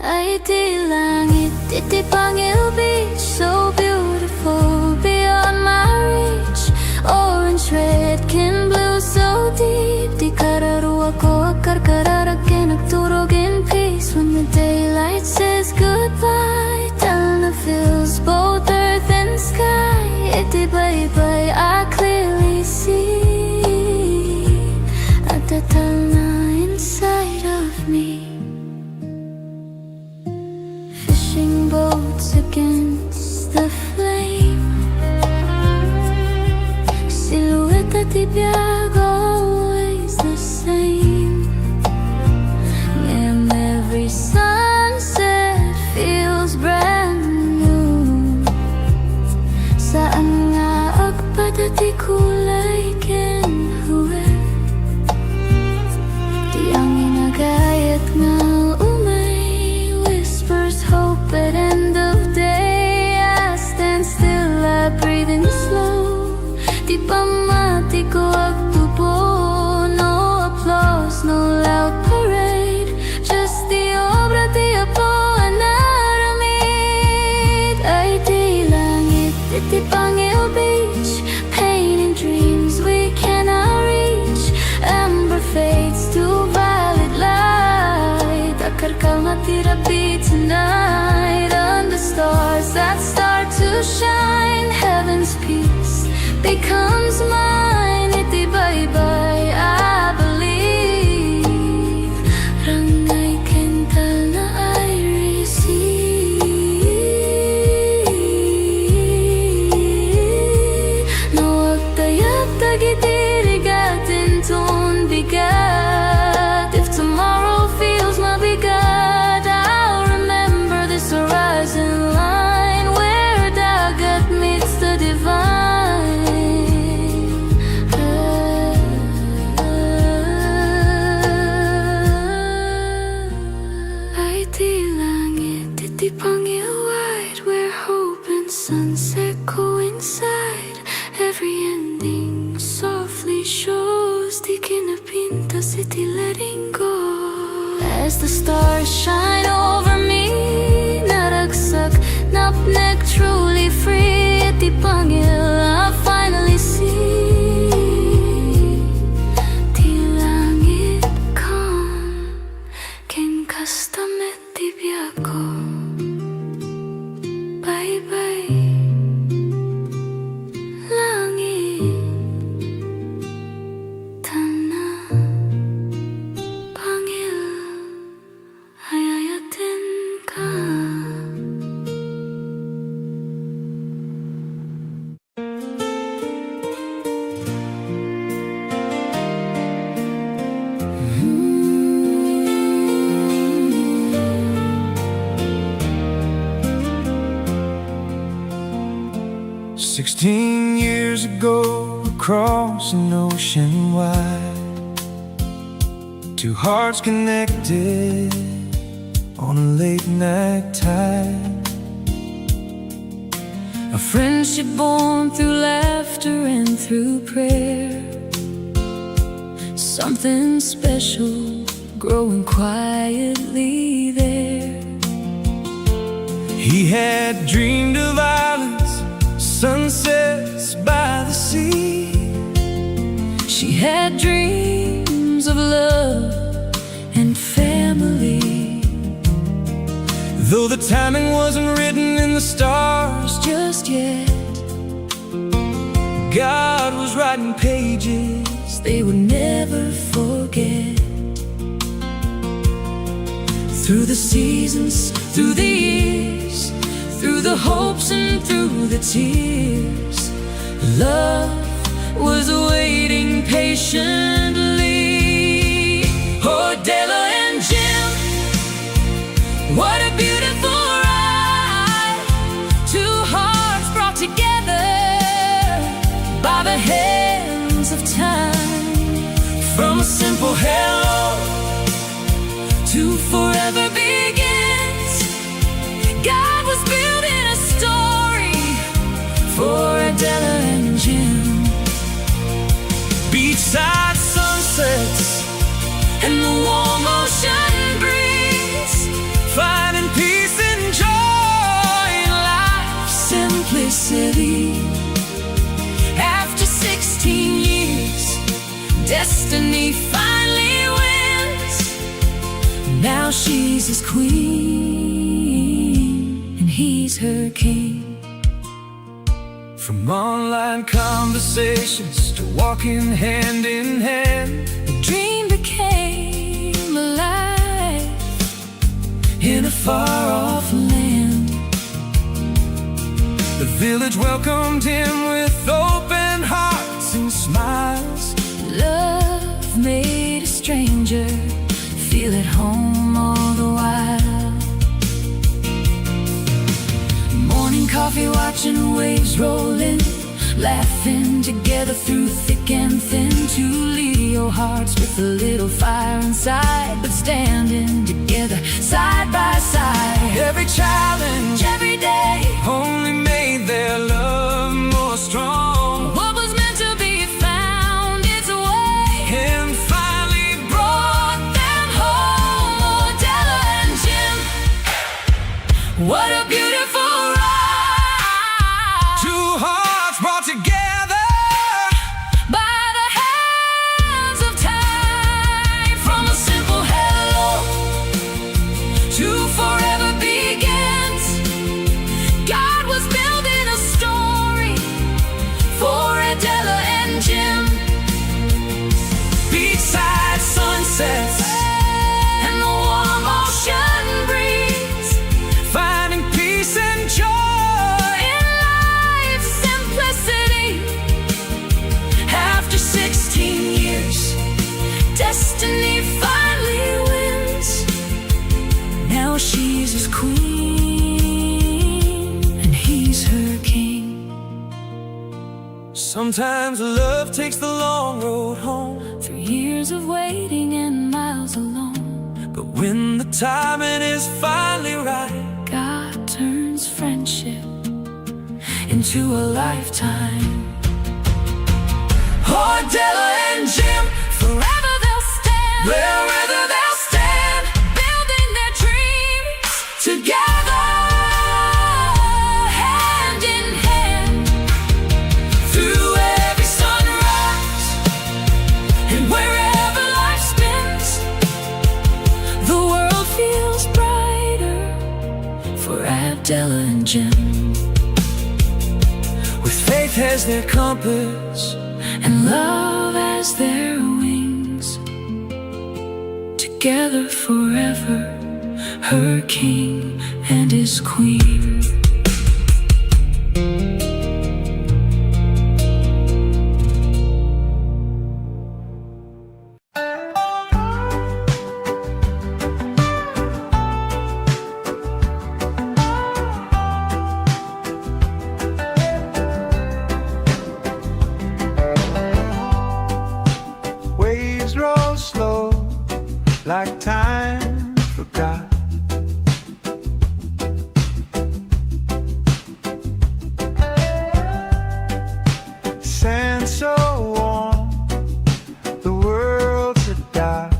Ay di langit, iti Pangil Beach, so beautiful beyond my reach. Orange, red, kin blue, so deep. Di kararuwa ko akarkararakin, nagturog in peace. When the daylight says goodbye, Talna fills both earth and sky. Iti bye-bye, I clearly see at the Talna inside of me. Fishing boats might I be tonight under stars that start to shine? Heaven's peace becomes mine. Itibay-bay, I believe. Rangay kental na I receive. Nawag tayag tagitirigatin tun bigat. If tomorrow feels mabigat, I'll remember this horizon line where dagat meets the divine. Ay di langit, iti Pangil wide, where hope and sunset coincide. Every ending softly shows di kinapinta city letting go. As the stars shine over me, naragsak, napnek, truly free. Iti Pangil, I finally see. Di langit calm, ken kastamet di biyako. Bye-bye, langit, tana, Pangil, ayayatin ka. "16 years ago, across an ocean wide, two hearts connected on a late night tide. A friendship born through laughter and through prayer. Something special growing quietly there. He had dreamed of islands, sunsets by the sea. She had dreams of love and family. Though the timing wasn't written in the stars Just yet, God was writing pages they would never forget. Through the seasons, through the years, through the hopes and through the tears, love was waiting patiently. Oh, Della and Jim, what a beautiful ride. Two hearts brought together by the hands of time. From a simple hello To forever begins, God was building a story for Adela and Jim. beachside sunsets And the warm ocean breeze, finding peace and joy in life. simplicity. After 16 years, destiny finally wins. Now she's his queen and he's her king. From online conversations to walking hand in hand, The dream became alive in a far-off land. the village welcomed him with open hearts and smiles. Love made a stranger feel at home all the while. Morning coffee, watching waves roll in, laughing together through thick and thin. Two Leo hearts with a little fire inside, but standing together side by side. Every challenge Every day, only made their love more strong, what was meant to be found its way and finally brought them home. Oh, Della and Jim, what a beautiful ride. two hearts brought together By the hands of time, from a simple hello to Sometimes love takes the long road home, through years of waiting and miles alone. but when the timing is finally right, God turns friendship into a lifetime. oh, Della and Jim, Forever they'll stand, wherever they'll stand, building their dreams together, hand in hand. through every sunrise, And wherever life spins, the world feels brighter for Abdella and Jim. with faith as their compass, And love as their wings, together forever, her king and his queen. Waves roll slow, like time forgot. Sand so warm, the world's a dark.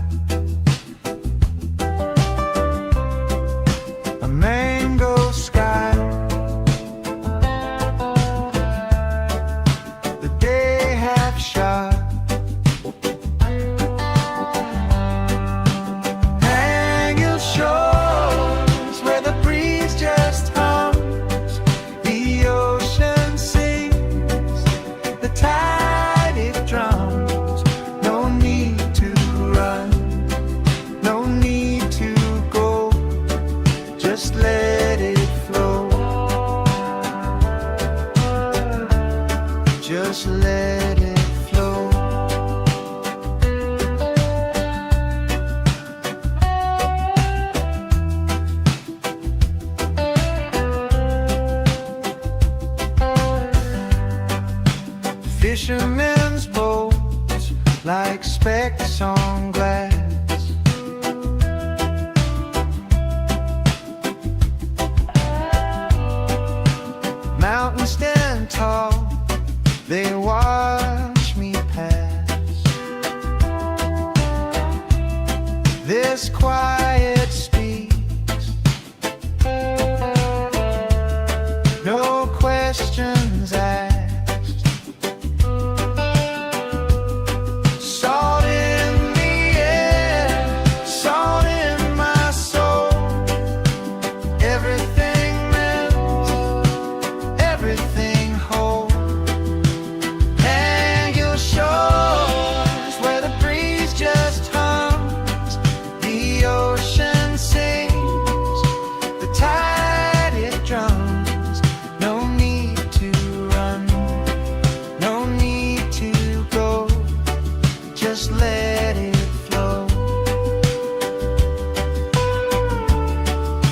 A mango sky, the day half shot. Hang your shores where the breeze just hums, the ocean sings, the tide it drums. No need to run, no need to go, just let it flow, just let it flow. Fishermen's boats, like specks on glass. Mountains stand tall, they watch me pass. This quiet speaks, no questions asked. Salt in the air, salt in my soul. Everything melts, everything whole. Hang your shores where the breeze just hums, the ocean sings, the tide it drums. No need to run, no need to go, just let it flow,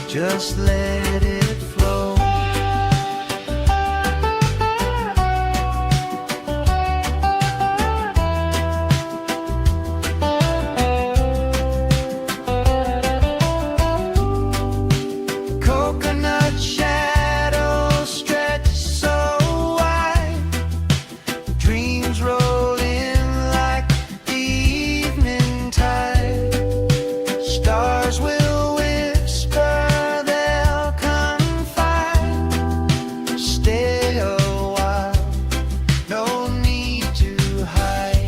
just let it flow. Coconut shadows stretch so wide, dreams roll in like the evening tide. Stars will whisper, they'll confide. Stay a while, no need to hide.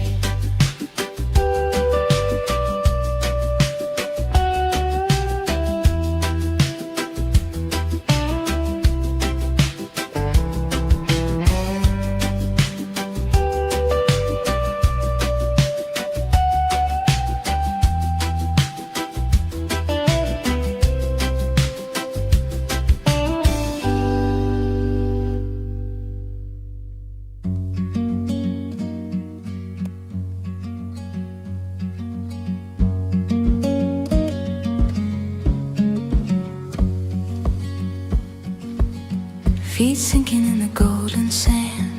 Feet sinking in the golden sand,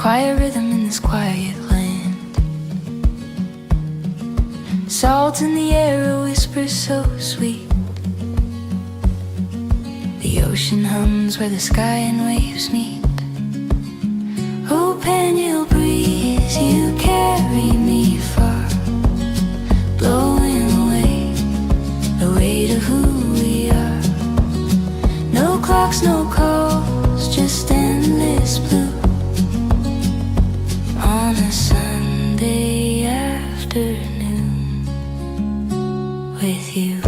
quiet rhythm in this quiet land. Salt in the air, a whisper so sweet. The ocean hums where the sky and waves meet. Oh, Pangil breeze, you carry me far, blowing away the weight of who we are. No clocks, no calls, just endless blue on a Sunday afternoon with you.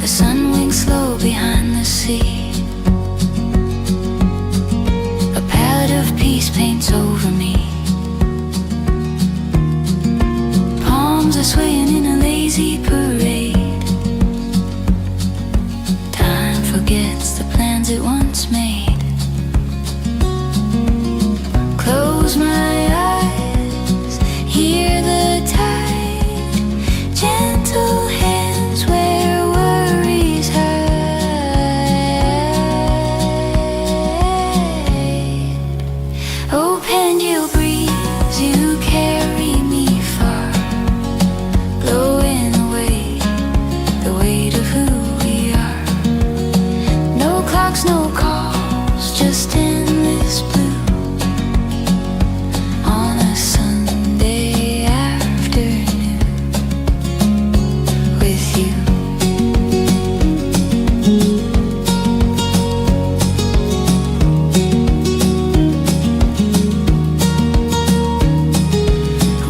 The sun winks slow behind the sea. A palette of peace paints over me. Palms are swaying in a lazy parade. Time forgets the plans it once made. Close my eyes, hear the tide, gentle hands where worries hide. Oh, Pangil breeze, you carry me far, blowing away the weight of who we are. No clocks, no calls, just endless blue on a Sunday afternoon with you.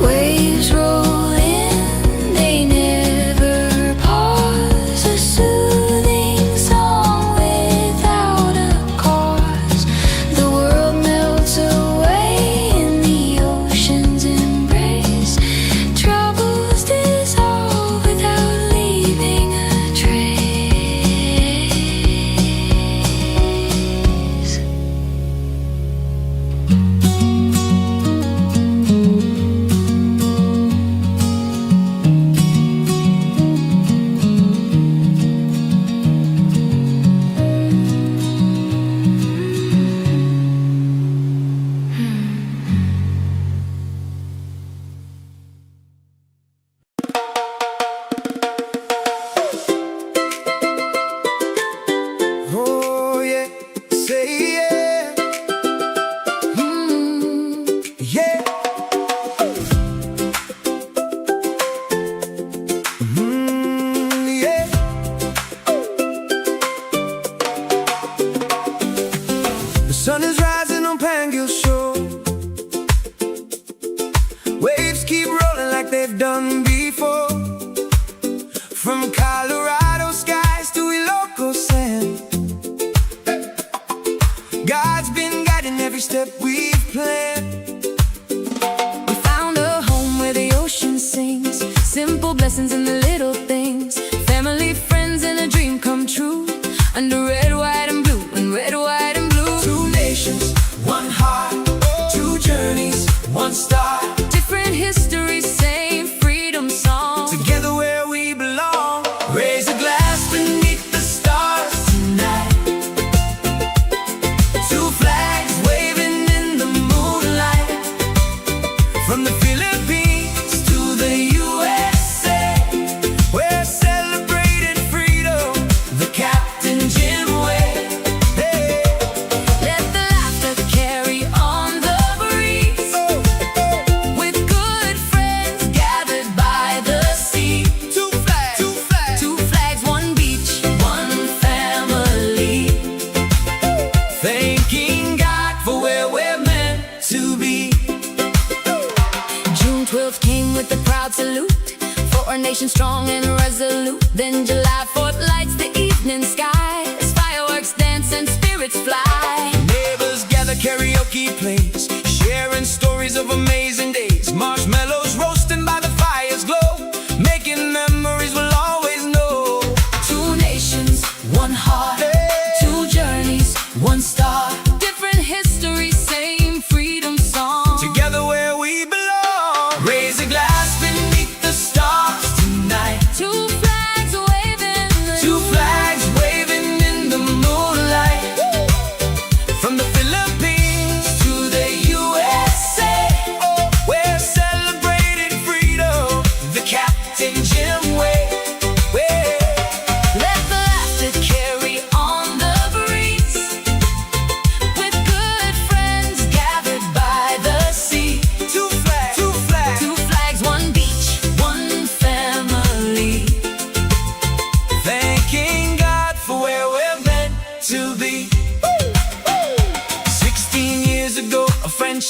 Waves roll in, they never pause. A soothing song without a cause. The world melts away in the ocean's embrace. Troubles dissolve without leaving a trace. Oh yeah, say yeah, yeah. Yeah. The sun is rising on Pangil Shore. Waves keep rolling like they've done before. From Colorado skies to Ilocos sand, God's been guiding every step we've planned. We found a home where the ocean sings. Simple blessings in the little things. Family, friends, and a dream come true. Under red, white, and blue, and red, white, and blue. Two nations, one heart, two journeys, one star. Different histories, same freedom song. Together where we belong. Raise a glass beneath the stars tonight. Two flags waving in the moonlight. From the Philippines to the USA, we're celebrating freedom the Captain Jim way. Hey. Let the laughter carry on the breeze. With good friends gathered by the sea. Two flags, two flags. Two flags, one beach, one family. Thanking God for where we're meant to be. June 12th came with a proud salute for our nation strong and resolute. Then July 4th lights the evening sky as fireworks dance and spirits fly. Neighbors gather, karaoke plays, sharing stories of amazing days. Marshmallows roasting by the fire's glow, making memories we'll always know. Two nations, one heart, two journeys, one star. Different histories, same freedom song. Together where we belong. Raise a glass beneath the stars tonight.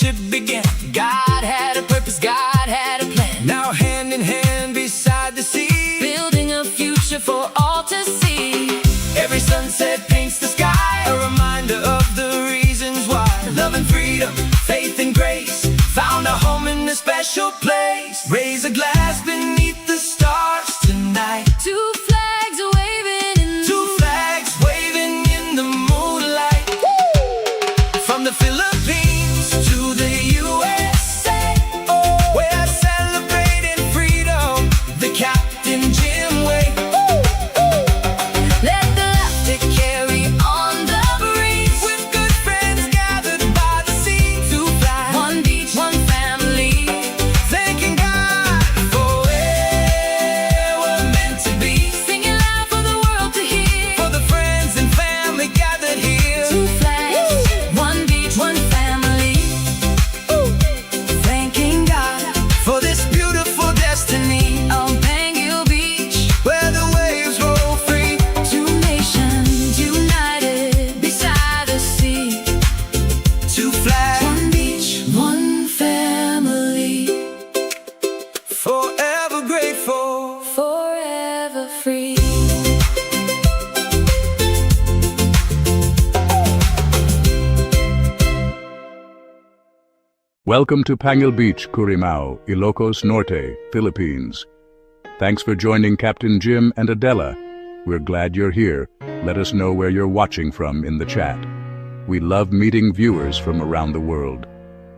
friendship began. God had a purpose, God had a plan. Now hand in hand beside the sea, building a future for all to see. every sunset paints the sky, a reminder of the reasons why. Love and freedom, faith and grace, found a home in a special place. Raise a glass beneath the stars tonight. Two flags waving in the Two flags waving in the moonlight. From the Philippines to the USA, we're celebrating freedom the Captain Jim way. let the laughter carry on the breeze. With good friends gathered by the sea. Two flags, one beach, one family. Thanking God for where we're meant to be. Singing loud for the world to hear. For the friends and family gathered here. Two flags, one beach, one family. Thanking God for this beautiful destiny. On Pangil Beach, Where the waves roll free. two nations united beside the sea. Two flags, One beach, one family. forever grateful. Forever free. Welcome to Pangil Beach, Currimao, Ilocos Norte, Philippines. Thanks for joining Captain Jim and Adela. We're glad you're here. Let us know where you're watching from in the chat. We love meeting viewers from around the world.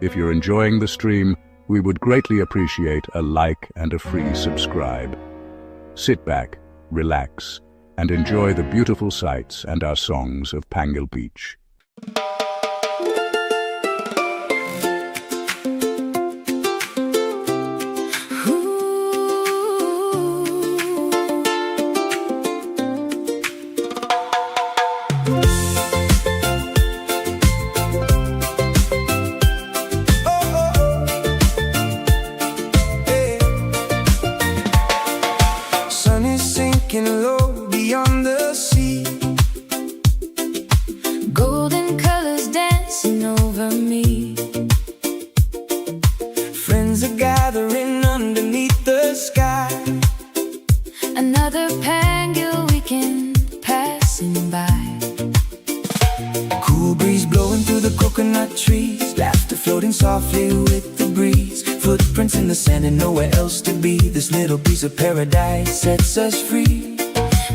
If you're enjoying the stream, we would greatly appreciate a like and a free subscribe. Sit back, relax, and enjoy the beautiful sights and our songs of Pangil Beach. Sun is sinking low beyond the sea. Golden colors dancing over me. Friends are gathering underneath the sky. Another Pangil weekend passing by. Cool breeze blowing through the coconut trees. Laughter floating softly with the breeze. Footprints in the sand and nowhere else to be. This little piece of paradise sets us free.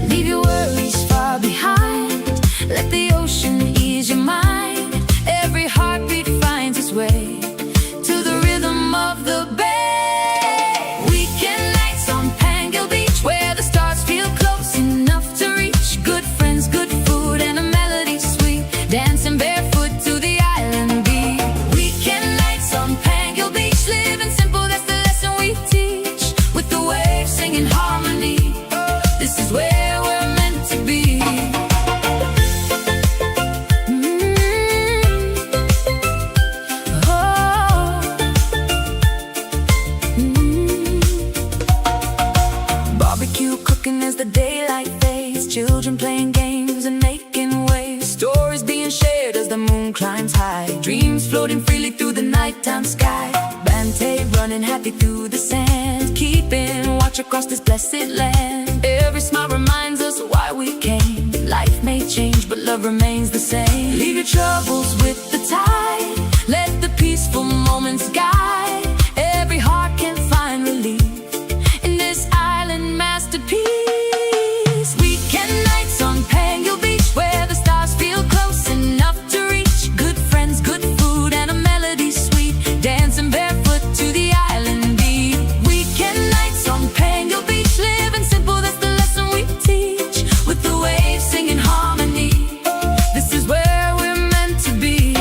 Leave your worries far behind. Let the ocean ease your mind. Every heartbeat finds its way to the rhythm of the bay. Weekend nights on Pangil Beach, where the stars feel close enough to reach. Good friends, good food, and a melody sweet. Dancing barefoot to the island beat. Weekend nights on Pangil Beach, living simple, that's the lesson we teach. With the waves singing harmony, this is where we're meant to be. Barbecue cooking as the daylight fades. Children playing games and making waves. Stories being shared as the moon climbs high. Dreams floating freely through the nighttime sky. Bante running happy through the sand. Keeping watch across this blessed land. Every smile reminds us why we came. Life may change, but love remains the same. Leave your troubles with the tide. Let the peaceful moments guide. Every heart can find relief in this island masterpiece. Weekend nights on Pangil Beach, where the stars feel close enough to reach. Good friends, good food, and a melody sweet. Dancing barefoot to the island beat. Weekend nights on Pangil Beach, living simple, that's the lesson we teach. With the waves singing harmony, this is where we're meant to be.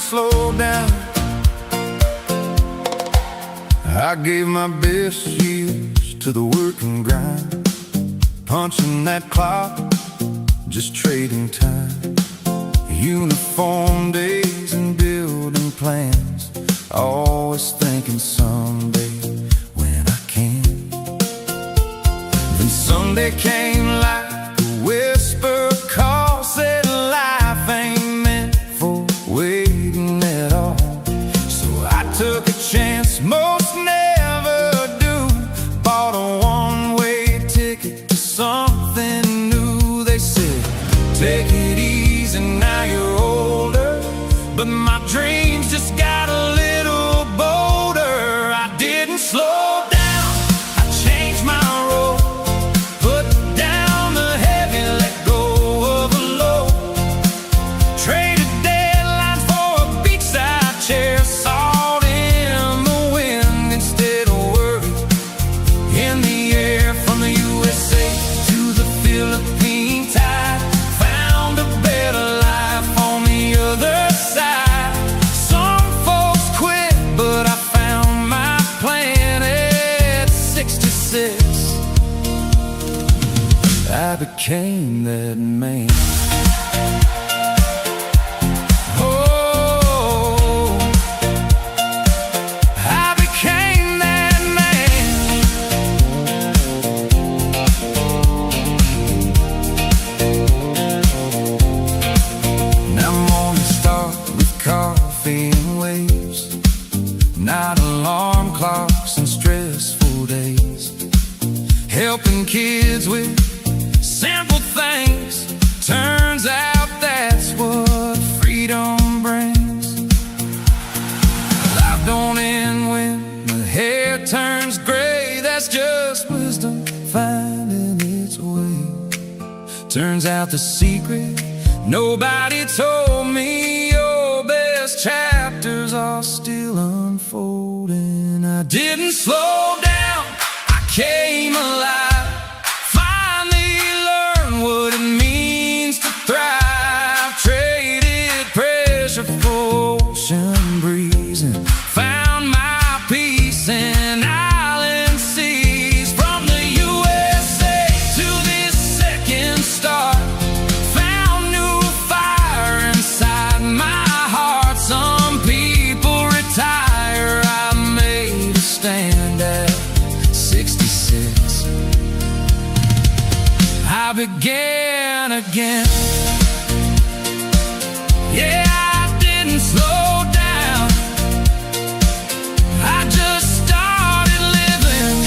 slow down. I gave my best years to the work and grind, punching that clock, just trading time. Uniform days and building plans, always thinking someday when I can. Then Sunday came like a whisper call, said life ain't meant for waiting at all. So I took a chance most never do, bought a one-way ticket to something new. They said, take it easy, now you're older, but my dreams just got a little bolder. I didn't slow down, I changed my role, put down the heavy, let go of the low, traded deadlines for a beachside chair, salt in the wind instead of worry in the air. From the USA to the Philippine tide, found a better life on the other side. Some folks quit, but I found my plan at 66. I became that man. Oh, I became that man. Now mornings start with coffee and waves, not alarm clocks and stressful days, helping kids with simple things. Turns out that's what freedom brings. Life don't end when the hair turns gray, that's just wisdom finding its way. Turns out the secret nobody told me, your best chapters are still unfolding. I didn't slow down, I came alive, finally learned what it means to thrive. Traded pressure for ocean breeze and found my peace in island seas. From the USA to this second star, found new fire inside my heart. Some people retire, I made a stand at 66. I began again. Yeah, I didn't slow down, I just started living.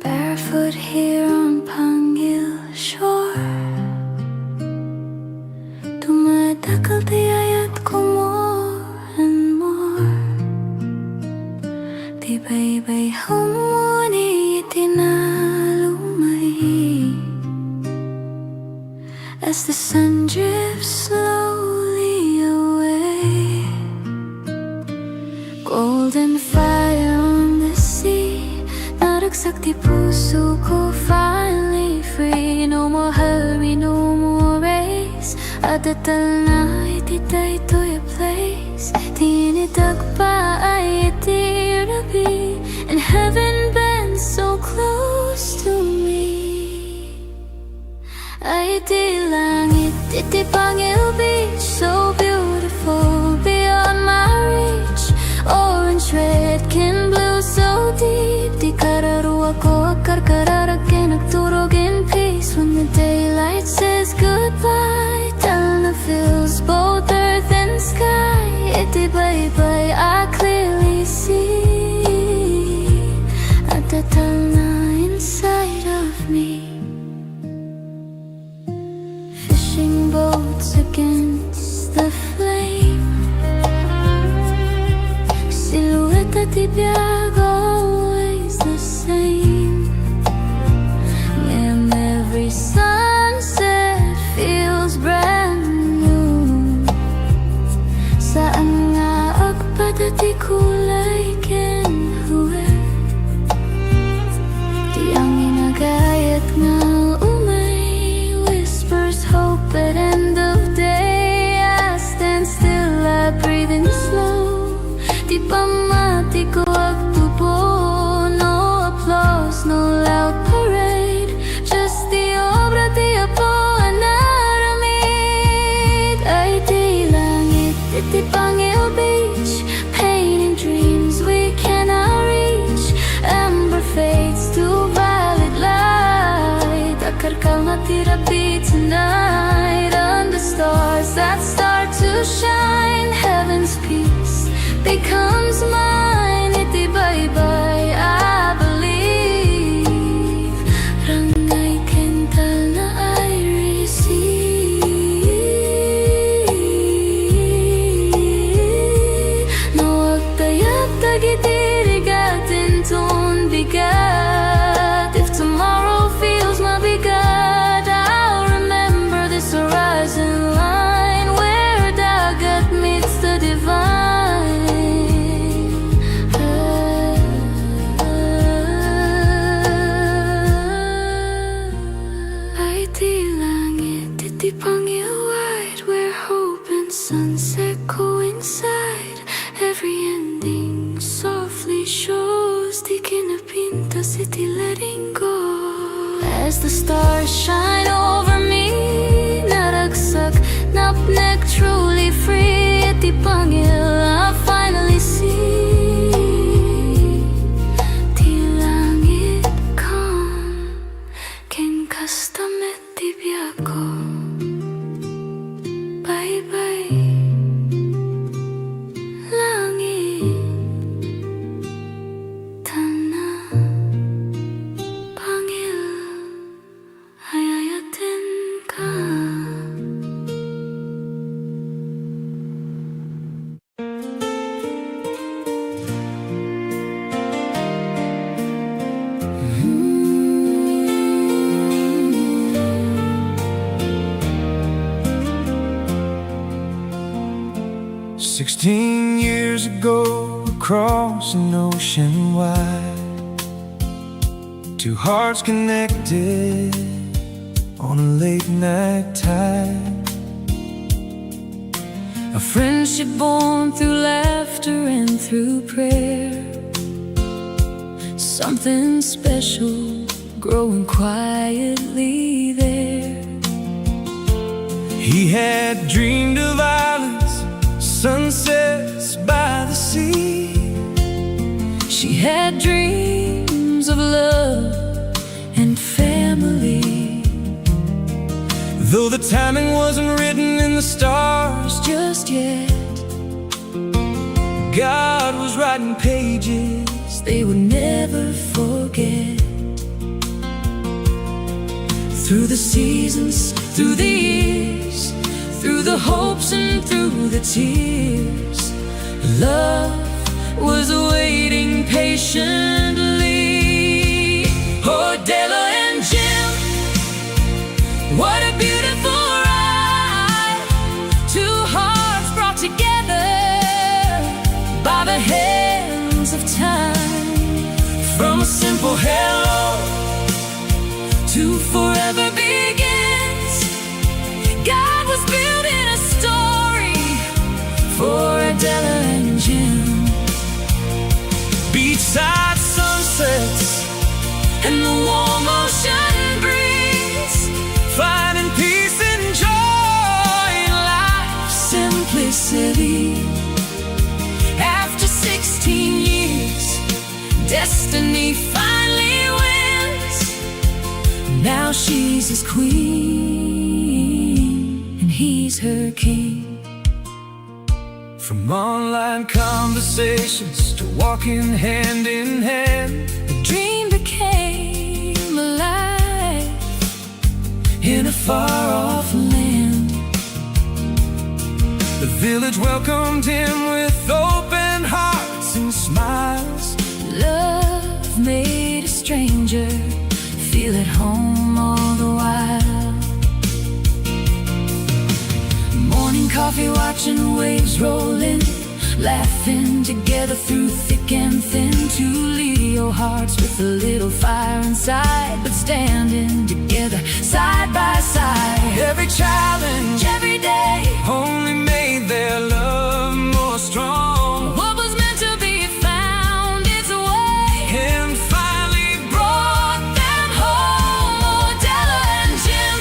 Barefoot here on Pangil shore, tumatakal tiyayat ko more and more. Tibay-bay humuni itinalumay, as the sun drifts slowly away. Golden fire on the sea, naragsak di puso ko, finally free. No more hurry, no more race, adatal na itiday to your place. Tinidag pa ay itirabi, and heaven bends so close to me. Ay iti langit, iti Pangil Beach, so beautiful beyond my reach. Orange, red, kin blue, so deep. Di kararuwa ko akar kararagin, nagturog in peace. When the daylight says goodbye, Talna fills both earth and sky. Iti bye-bye, I clearly see at the Talna inside of me. Fishing boats against the flame, silhouette at tibiyag, always the same. di kulay huwe. Di ang inagayat nga umay, whispers hope at end of day. I stand still, I breathe in slow. Di pa mati ko agtubo, no applause, no loud parade. Just the obra di apo anaramid. Ay di langit, di Pangil Beach, painting dreams we cannot reach. Amber fades to violet light. Akar kalma therapy tonight. Under stars that start to shine, heaven's peace becomes mine. Iti bye-bye, I believe. Rangay kental na I receive. No agtayap tagitirigatin ton bigat. If tomorrow feels mabigat, I'll remember this horizon line where dagat meets the divine. Ay di langit, iti Pangil wide, where hope and sunset coincide. Every ending softly shows, di kinapintas iti letting go. As the stars shine over me, naragsak, napnek, truly free. Iti Pangil I finally see. Di langit calm, ken kastamet di biako. Bye-bye, langit, tana, Pangil, ayayatin ka. "16 years ago, across an ocean wide, two hearts connected on a late night tide. A friendship born through laughter and through prayer. Something special growing quietly there. He had dreamed of islands, sunsets by the sea. She had dreams of love and family. Though the timing wasn't written in the stars Just yet, God was writing pages they would never forget. Through the seasons, through the years, through the hopes and through the tears, love was waiting patiently. Oh, Della and Jim, what a beautiful ride. Two hearts brought together by the hands of time. from a simple hello To forever begins. God was building a story for Adela and Jim. beachside sunsets And the warm ocean breeze, finding peace and joy in life. simplicity. After 16 years, destiny finally wins. Now she's his queen and he's her king. From online conversations to walking hand in hand, The dream became alive in a far-off land. the village welcomed him with open hearts and smiles. love made a stranger feel at home all the while. Morning coffee, watching waves roll in, laughing together through thick and thin. Two Leo hearts with a little fire inside, but standing together side by side. Every challenge, Every day, only made their love more strong. what was meant to be found its way And finally brought them home. Oh, Della and Jim,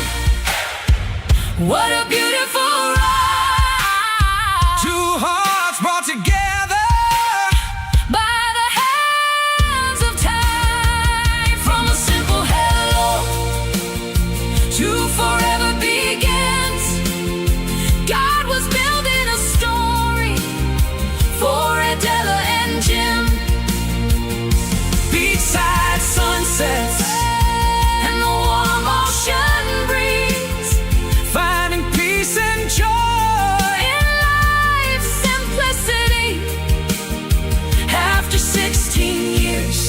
what a beautiful ride. two hearts brought together By the hands of time, from a simple hello to forever begins. God was building a story for Adela and Jim. beachside sunsets And the warm ocean breeze, finding peace and joy in life's simplicity. after 16 years.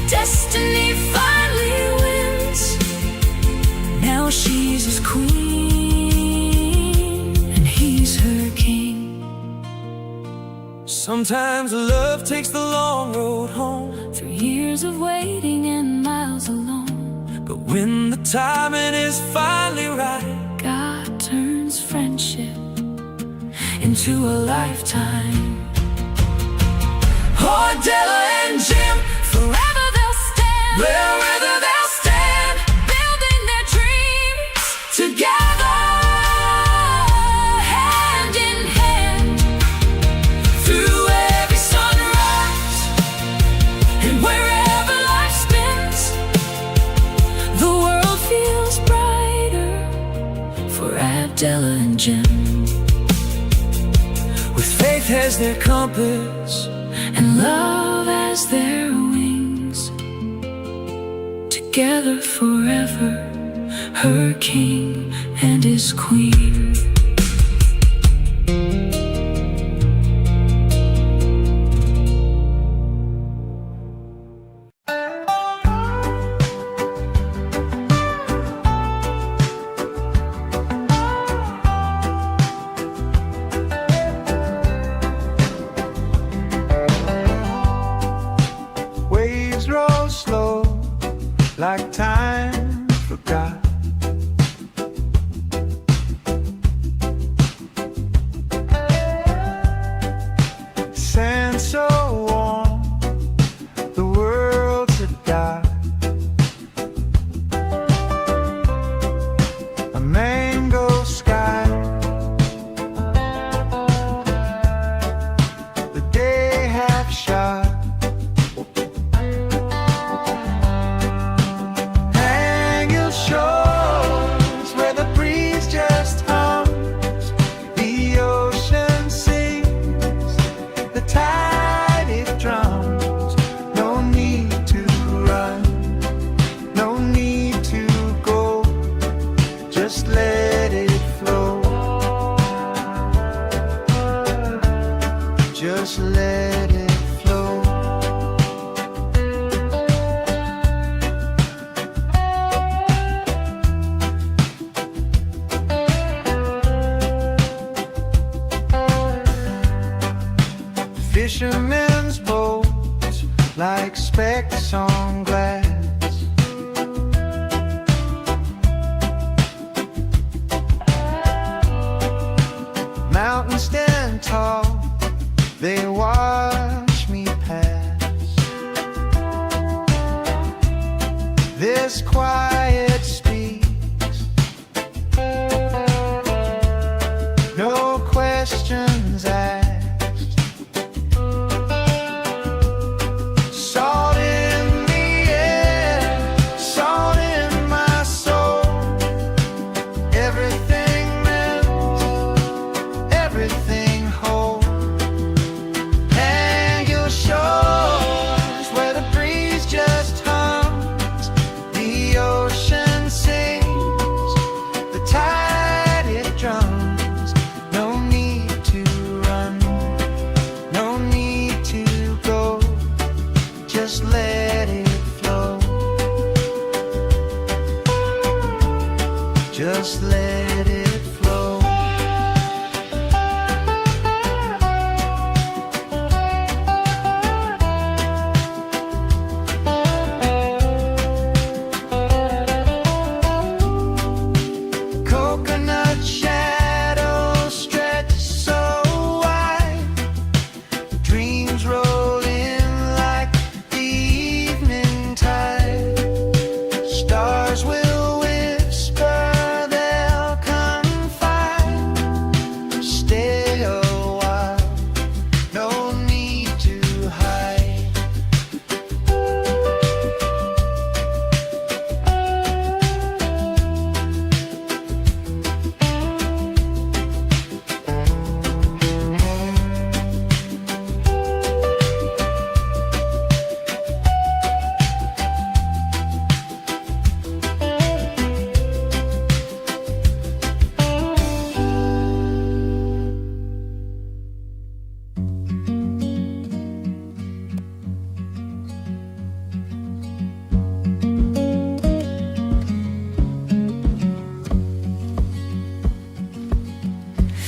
Destiny finally wins. Now she's his queen, and he's her king. Sometimes love takes the long road home, Through years of waiting and miles alone, but when the timing is finally right, God turns friendship into a lifetime. oh, Della and Jim, Forever they'll stand, wherever they'll stand building their dreams together, hand in hand. through every sunrise And wherever life spins, the world feels brighter for Abdella and Jim. with faith as their compass. And love as their wings, together forever, her king and his queen. Waves roll slow, like time forgot. Sand so warm, the world's a dark. A mango sky, the day half shot. Hang your shores where the breeze just hums, the ocean sings, the tide it drums. No need to run, no need to go, just let it flow. Just let it flow. Fishermen's boats like specks on glass. Mountains stand tall, they watch me pass. This quiet speaks, no questions asked. Salt in the air, salt in my soul. Everything melts, everything whole. Hang your shores where the breeze just hums, the ocean sings, the tide it drums. No need to run, no need to go, just let it flow. Just let it flow.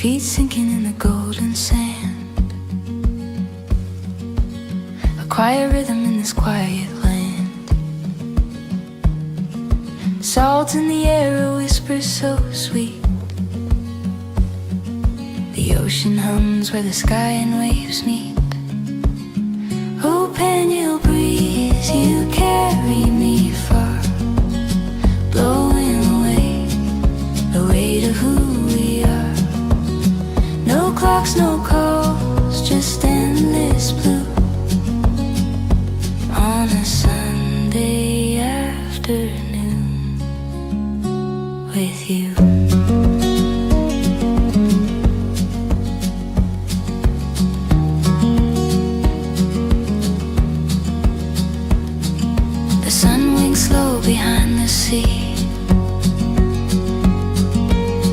feet sinking in the golden sand. A quiet rhythm in this quiet land. Salt in the air, a whisper so sweet. The ocean hums where the sky and waves meet. Oh, Pangil breeze, you carry me far, blowing away the weight of who we are. No clocks, no calls, just endless blue on a Sunday afternoon with you. The sun winks slow behind the sea.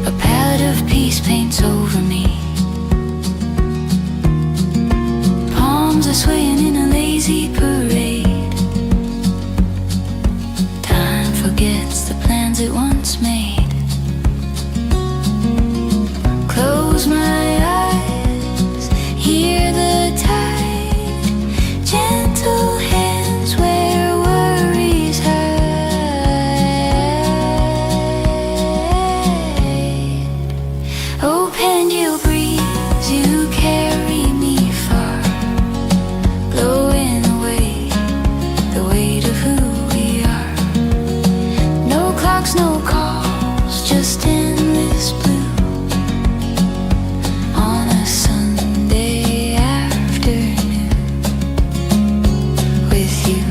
A palette of peace paints over me. Palms are swaying in a lazy parade. Time forgets the plans it once made. Close my eyes, hear the tide, gentle hands where worries hide. Oh, Pangil breeze, you carry me far, blowing away the weight of who we are. No clocks, no calls, just endless blue on a Sunday afternoon with you.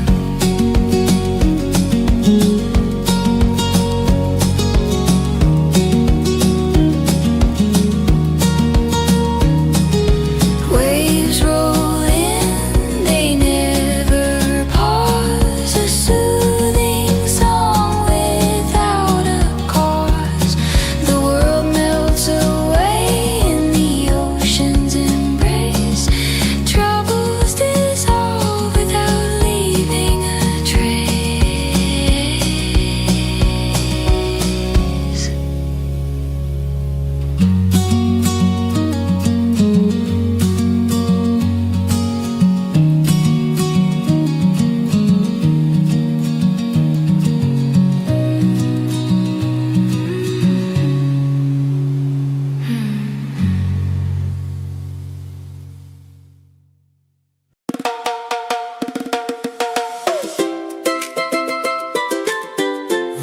Waves roll in, they never pause. A soothing song without a cause. The world melts away in the ocean's embrace. Troubles dissolve without leaving a trace.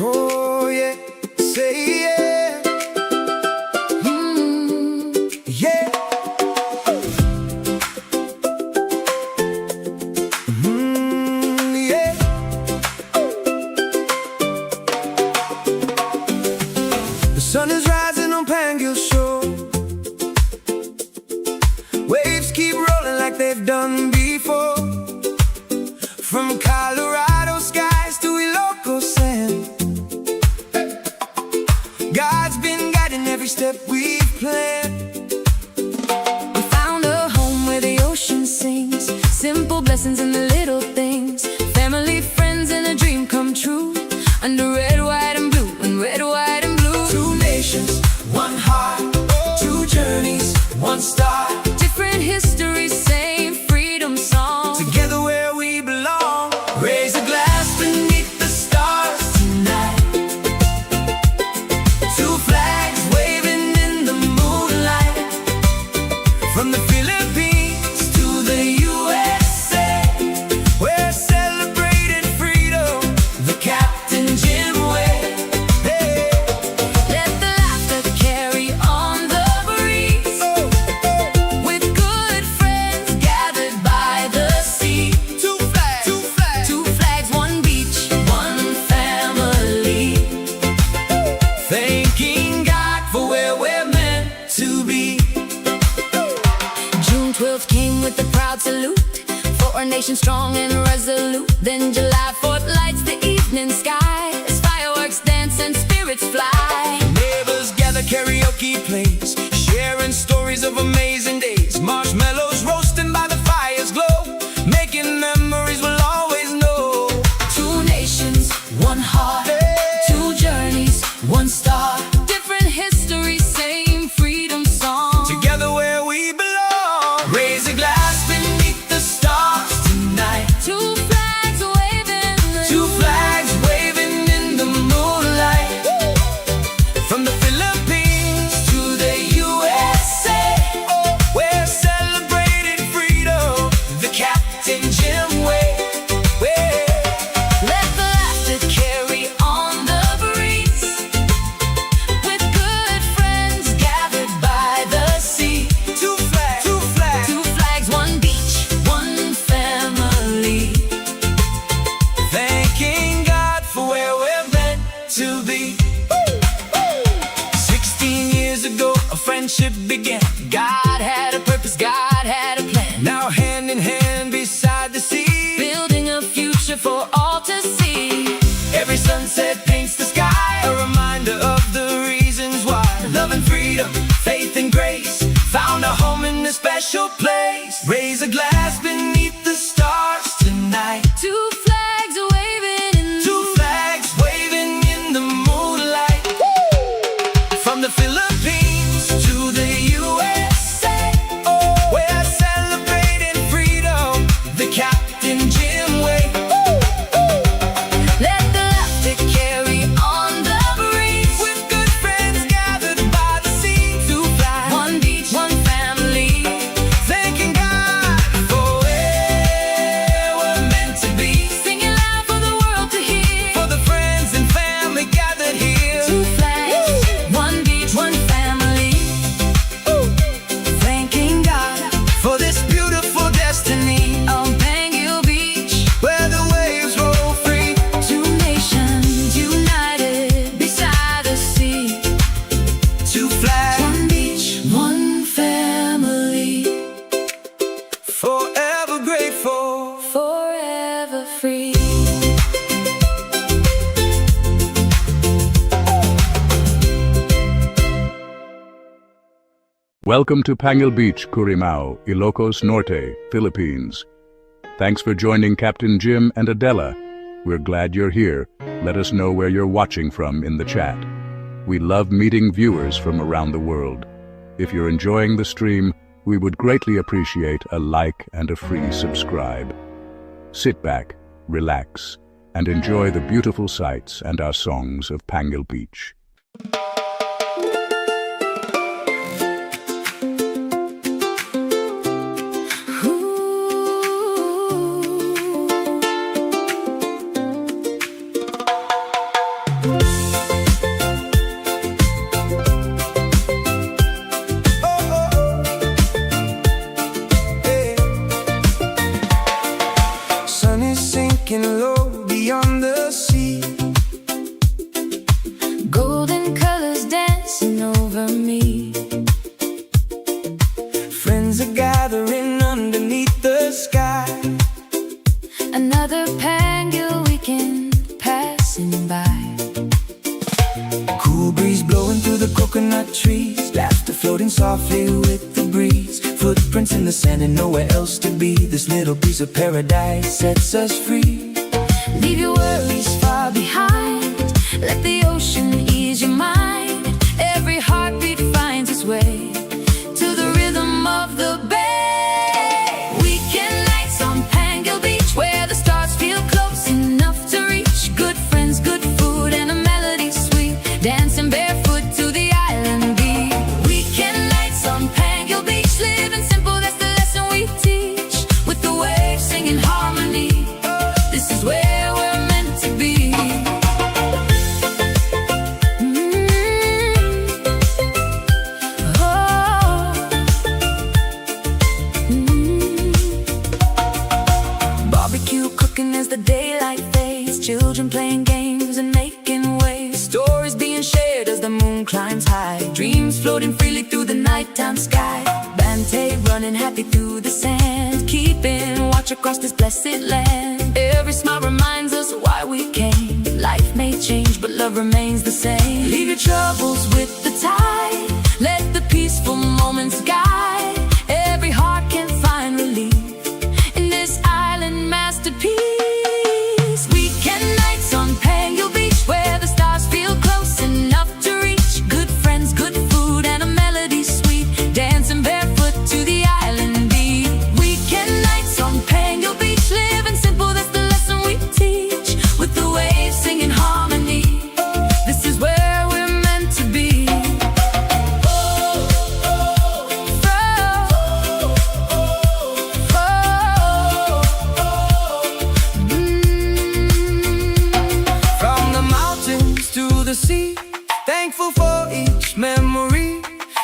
Oh yeah, say yeah, yeah. Yeah. The sun is rising on Pangil Shore. Waves keep rolling like they've done before. From Colorado skies to Ilocos sand, God's been guiding every step we've planned. We found a home where the ocean sings. Simple blessings in the little things. Family, friends, and a dream come true. Under red, white, and blue, and red, white, and blue. Two nations, one heart, two journeys, one star. Different histories, same freedom song. Together where we belong. Raise a glass beneath the stars tonight. Two flags waving in the moonlight. From the Philippines to the USA, we're celebrating freedom the Captain Jim way. Hey. Let the laughter carry on the breeze. With good friends gathered by the sea. Two flags, two flags, Two flags, one beach, one family. thanking God for where we're meant to be. June 12th came with a proud salute for a nation strong and resolute. Then July 4th lights the evening sky as fireworks dance and spirits fly. Neighbors gather, karaoke plays, sharing stories of amazing days. Marshmallows roasting by the fire's glow, making memories we'll always know. Two nations, one heart, two journeys, one star. Different histories, same freedom song. thee. 16 years ago, a friendship began. God had a purpose, God had a plan. Now hand in hand beside the sea, Building a future for all to see. every sunset paints the sky, a reminder of the reasons why. Love and freedom, faith and grace, found a home in a special place. Raise a glass beneath the stars tonight. Two flags waving in Two flags waving in the moonlight. From the Philippines to the USA, we're celebrating freedom the Captain Jim way. Let the laughter carry on the breeze. With good friends gathered by the sea. Two flags, One beach, one family. thanking God for where we're meant to be. Singing loud for the world to hear. For the friends and family gathered here. Two flags, one beach, one family. Thanking God for this beautiful destiny. On Pangil Beach, Where the waves roll free. two nations united beside the sea. Two flags, One beach, one family. forever grateful. Forever free. Welcome to Pangil Beach, Currimao, Ilocos Norte, Philippines. Thanks for joining Captain Jim and Adela. We're glad you're here. Let us know where you're watching from in the chat. We love meeting viewers from around the world. If you're enjoying the stream, we would greatly appreciate a like and a free subscribe. Sit back, relax, and enjoy the beautiful sights and our songs of Pangil Beach. Sun is sinking low beyond the sea. Golden colors dancing over me. Friends are gathering underneath the sky. Another Pangil weekend passing by. Cool breeze blowing through the coconut trees. Laughter floating softly with the breeze. Footprints in the sand and nowhere else to be. This little piece of paradise sets us free. Leave your worries far behind. Let the ocean ease your mind. Every heartbeat finds its way to the rhythm of the bay. Weekend nights on Pangil Beach, where the stars feel close enough to reach. Good friends, good food, and a melody sweet. Dancing barefoot to the island beat. Weekend nights on Pangil Beach, living simple, that's the lesson we teach. With the waves singing harmony, this is where we're meant to be. Barbecue cooking as the daylight fades. Children playing games and making waves. Stories being shared as the moon climbs high. Dreams floating freely through the nighttime sky. Bante running happy through the sand. Keeping watch across this blessed land. Every smile reminds us why we came. Life may change, but love remains the same. Leave your troubles with the tide. Let the peaceful moments guide. Every heart can find relief in this island masterpiece. Weekend nights on Pangil Beach, where the stars feel close enough to reach. Good friends, good food, and a melody sweet. Dancing barefoot to the island beat. Weekend nights on Pangil Beach, living simple, that's the lesson we teach. With the waves singing harmony, this is where we're meant to be. From the mountains to the sea, thankful for each memory.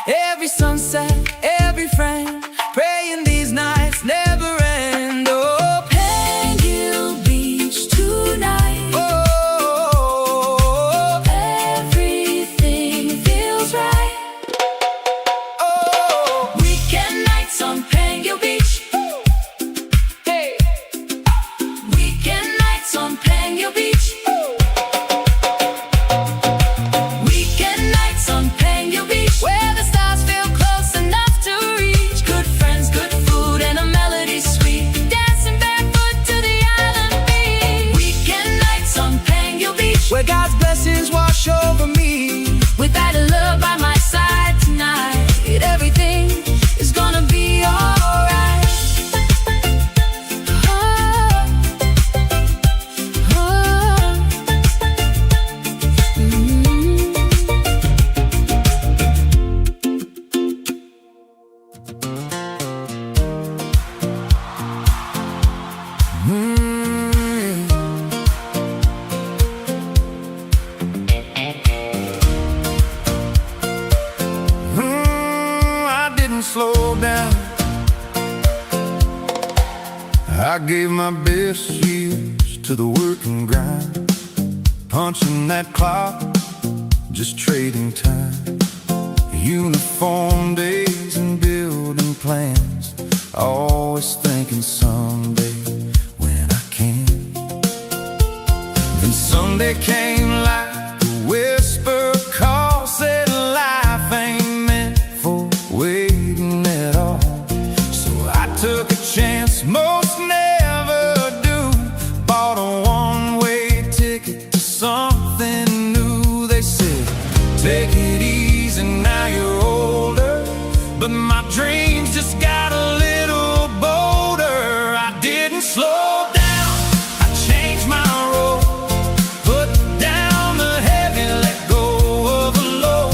Every sunset, every friend, praying these nights never end. Oh, Pangil Beach tonight. oh, I gave my best years to the work and grind, punching that clock, just trading time. Uniform days and building plans, always thinking someday when I can. Then Sunday came like a whisper call, said life ain't meant for waiting at all. So I took a chance most never do, bought a one-way ticket to something new. They said, take it easy, now you're older, but my dreams just got a little bolder. I didn't slow down, I changed my road, put down the heavy, let go of the low,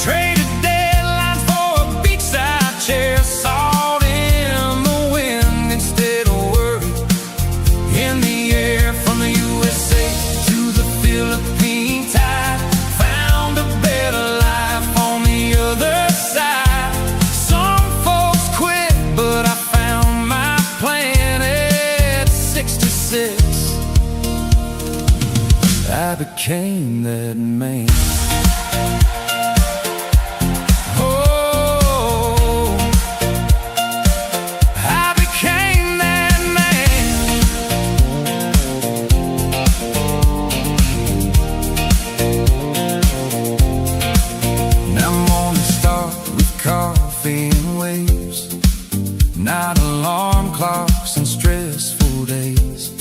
traded deadlines for a beachside chair, salt in the wind instead of worry in the air. From the USA to the Philippine tide, found a better life on the other side. Some folks quit, but I found my plan at 66. I became that man. Oh, I became that man. Now mornings start with coffee and waves, not alarm clocks and stressful days,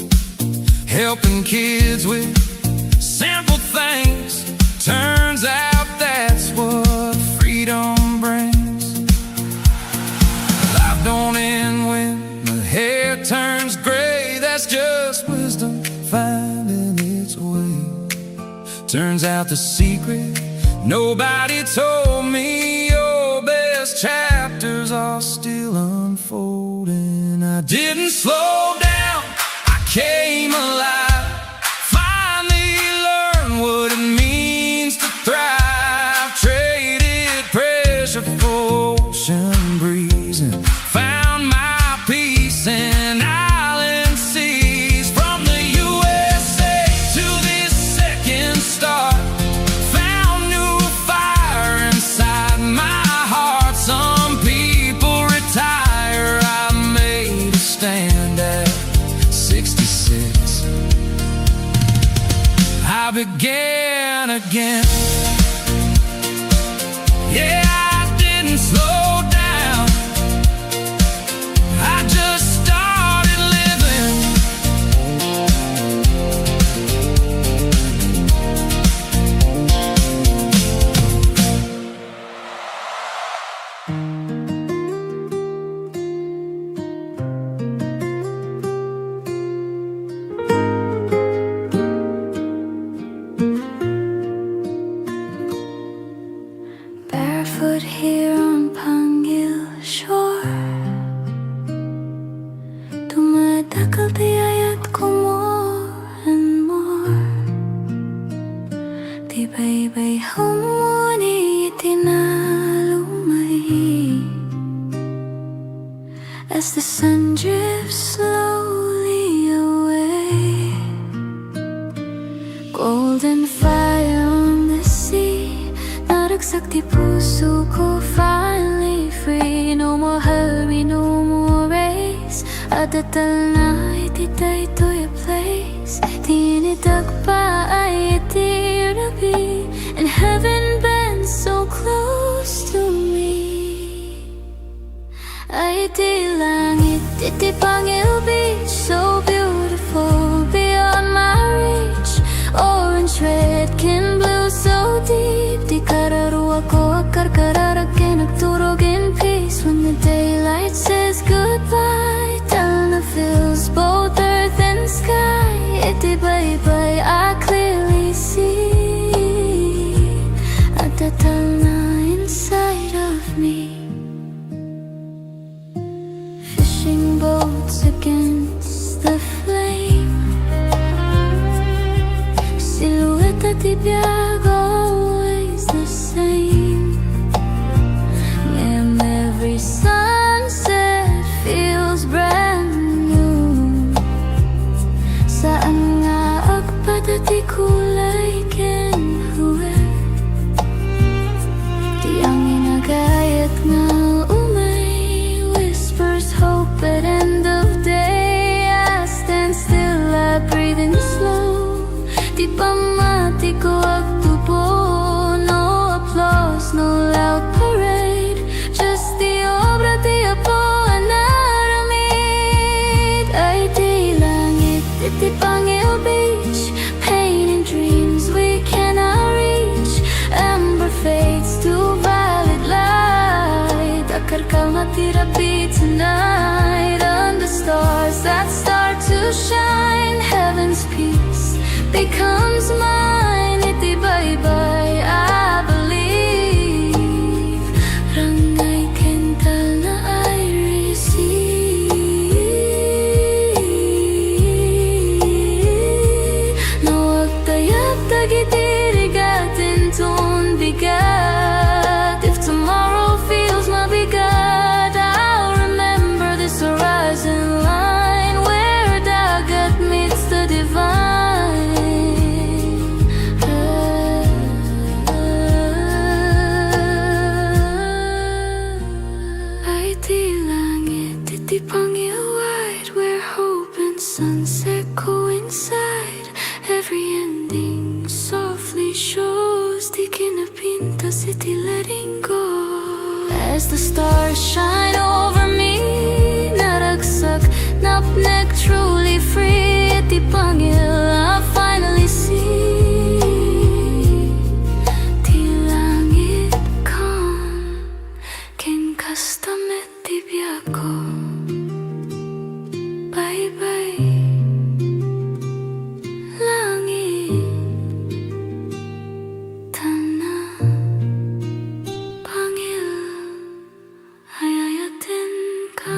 helping kids with simple things. Turns out that's what freedom brings. Life don't end when the hair turns gray, that's just wisdom finding its way. Turns out the secret nobody told me, your best chapters are still unfolding. I didn't slow down, I came alive, finally learned what it means to thrive. Traded pressure for ocean breeze and found my peace in island seas. From the USA to this second star, found new fire inside my heart. Some people retire, I made a stand at 66. I began again. Yeah, I didn't slow down, I just started living. Barefoot here on Pangil shore, tumatakal tiyayat ko more and more. Tibay-bay humuni itinalumay, as the sun drifts slowly away. Golden fire on the sea, naragsak di puso ko, finally free. No more hurry, no more race, adatal na itiday to your place. Tinidag pa ay itirabi, and heaven bends so close to me. Ay iti langit, iti Pangil Beach, so beautiful beyond my reach. Orange, red, kin blue, so deep. Di kararua ko akar kararagin, nagturog in peace. When the daylight says goodbye, Talna fills both earth and sky. Iti bye-bye, I clearly see. did I be tonight? Under stars that start to shine, heaven's peace becomes mine. Itibay-bay, I believe. Rangay kental na I receive. Nawag tayap tagitirigatin tun bigat. If tomorrow feels mabigat, I'll remember this horizon line where dagat meets the divine. Ay di langit, iti Pangil wide, where hope and sunset coincide. Every ending softly shows di kinapintas, iti letting go. As the stars shine over me, naragsak, napnek, truly free. Iti Pangil, I finally see. Ti langit calm, ken kastamet ti biyako. Bye-bye, langit, tana, Pangil, ayayatin ka.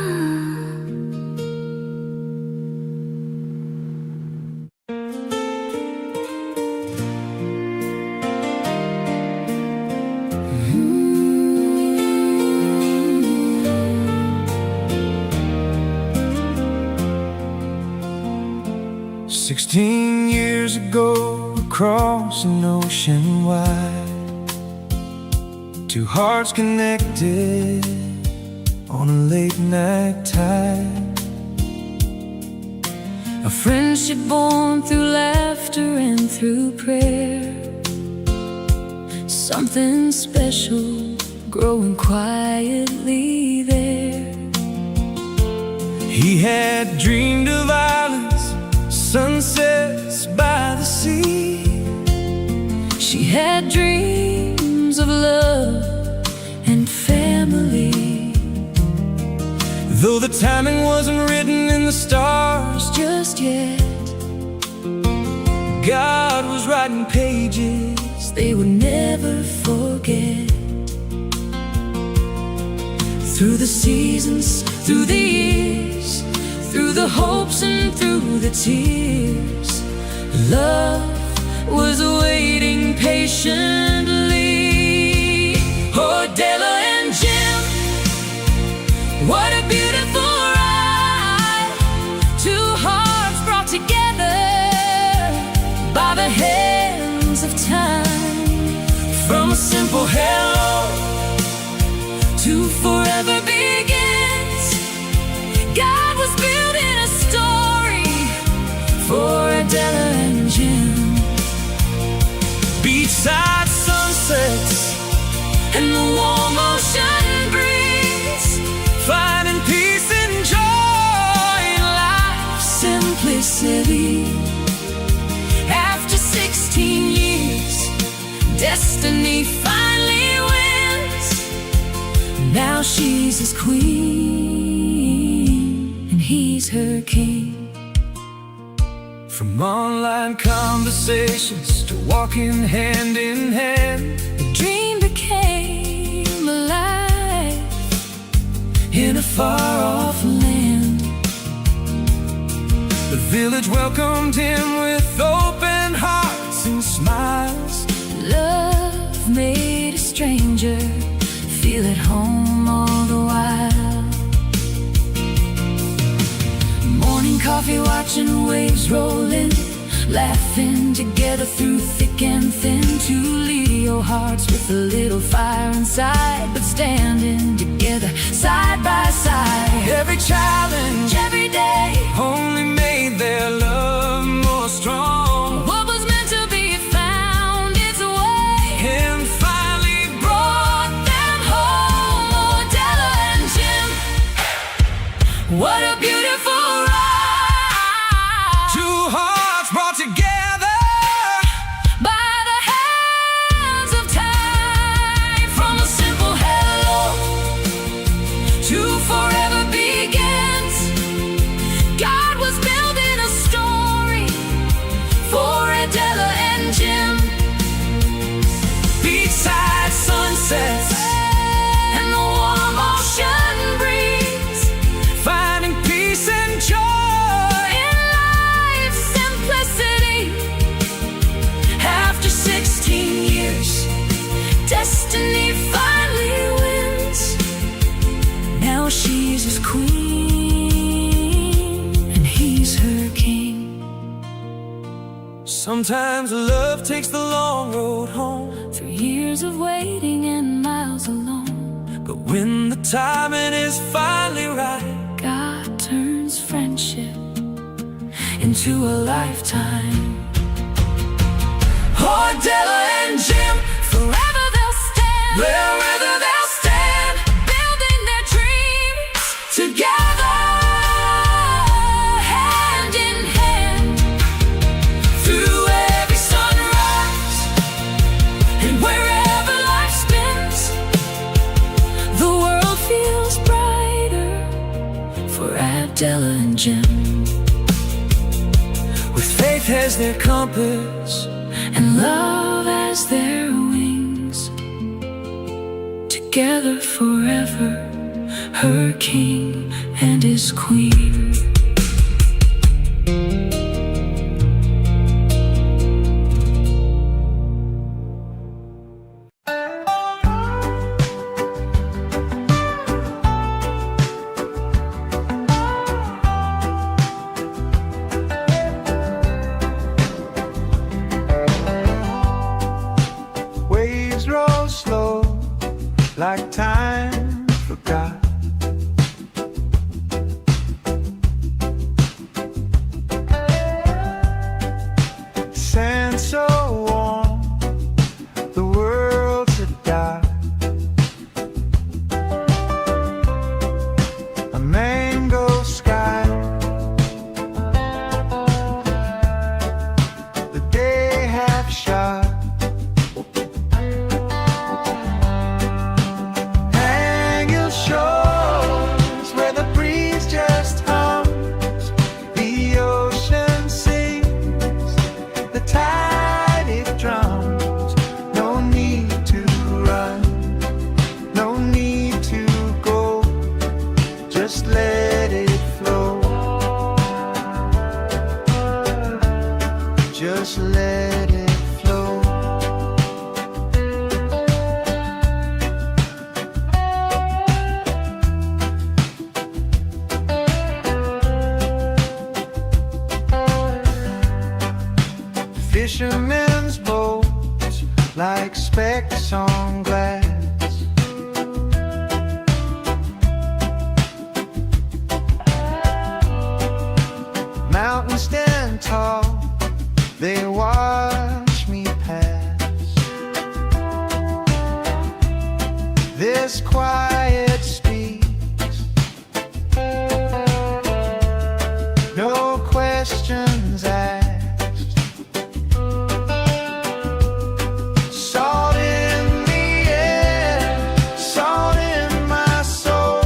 "16 years ago, across an ocean wide, two hearts connected on a late night tide. A friendship born through laughter and through prayer. Something special growing quietly there. He had dreamed of islands, sunsets by the sea. She had dreams of love and family. Though the timing wasn't written in the stars Just yet, God was writing pages they would never forget. Through the seasons, through the years, through the hopes and through the tears, love was waiting patiently. Oh, Della and Jim, what a beautiful ride. Two hearts brought together by the hands of time. From a simple hello To forever begins, God was building a story for Adela and Jim. beachside sunsets And the warm ocean breeze, finding peace and joy in life. simplicity. After 16 years, destiny finally wins. Now she's his queen and he's her king. From online conversations to walking hand in hand, The dream became alive in a far-off land. the village welcomed him with open hearts and smiles. Love made a stranger feel at home all the while. Morning coffee, watching waves roll in, laughing together through thick and thin. Two Leo hearts with a little fire inside, but standing together side by side. Every challenge Every day, only made their love more strong. what was meant to be found its way And finally brought them home. Oh, Della and Jim, what a beautiful ride. two hearts brought together By the hands of time, from a simple hello to Sometimes love takes the long road home, through years of waiting and miles alone. but when the timing is finally right, God turns friendship into a lifetime. oh, Della and Jim, Forever they'll stand, wherever they'll stand, building their dreams together, hand in hand. through every sunrise, And wherever life spins, the world feels brighter for Abdella and Jim. with faith as their compass, And love as their wings, together forever, her king and his queen. Waves roll slow, like time forgot. Sand so warm, the world's a dark. A mango sky, the day half shot. Hang your shores where the breeze just hums, the ocean sings, the tide it drums. No need to run, no need to go, just let it flow. Just let it flow. Fishermen's boats like specks on glass. Mountains stand tall, they watch me pass. This quiet speaks, no questions asked. Salt in the air, salt in my soul.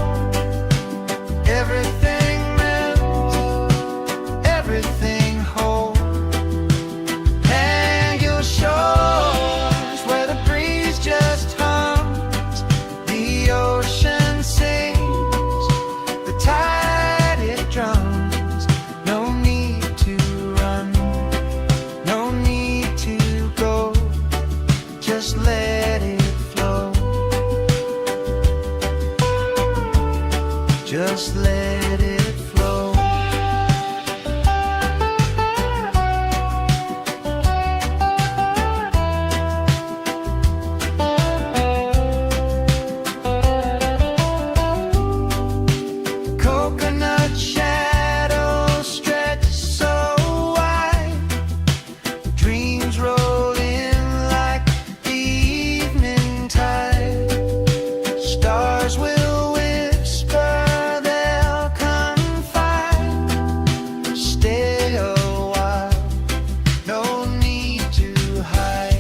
Everything melts, everything whole. Hang your shores where the breeze just hums, the ocean sings, the tide it drums. No need to run, no need to go, just let it flow. Just let it flow. Coconut shadows stretch so wide, dreams roll in like the evening tide. Stars will whisper, they'll confide. Stay a while, no need to hide.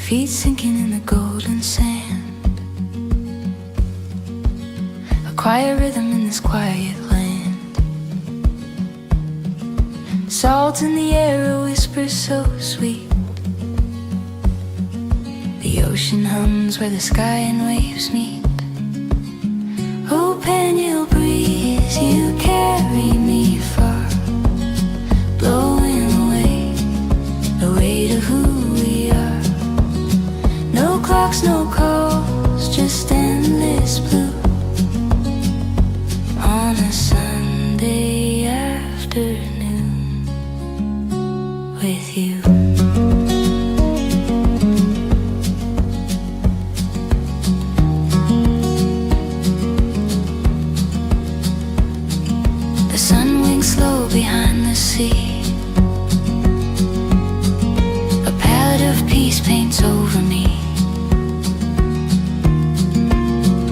Feet sinking in the golden sand, quiet rhythm in this quiet land. Salt in the air, a whisper so sweet. The ocean hums where the sky and waves meet. Oh, Pangil breeze, you carry me far, blowing away the weight of who we are. No clocks, no calls, just endless blue on a Sunday afternoon with you. The sun winks slow behind the sea. A palette of peace paints over me.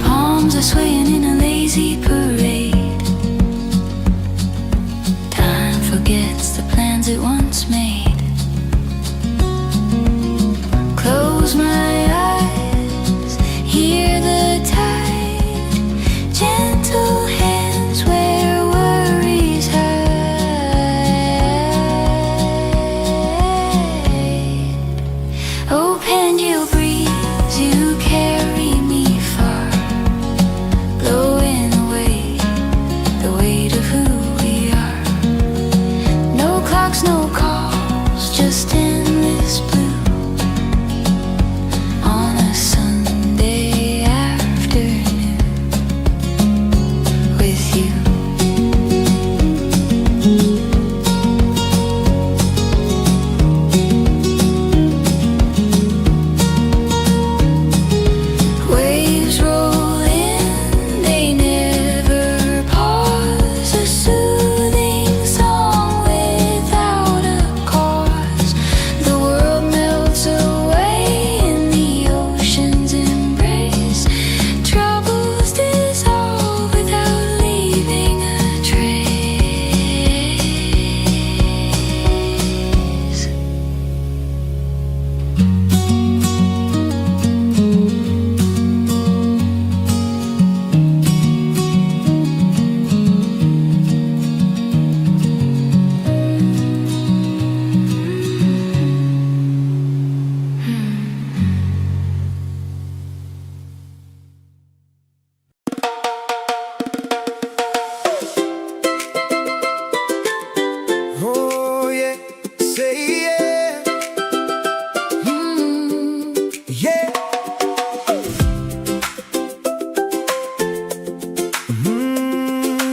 Palms are swaying in a lazy parade. Time forgets the plans it once made. Close my eyes, hear the tide, gentle hands where worries hide. Oh, Pangil breeze, you carry me far, blowing away the weight of who we are. No clocks, no calls, just endless blue on a Sunday afternoon with you. Waves roll in, they never pause. A soothing song without a cause. The world melts away in the ocean's embrace. Troubles dissolve without leaving a trace. Oh yeah, say yeah, yeah.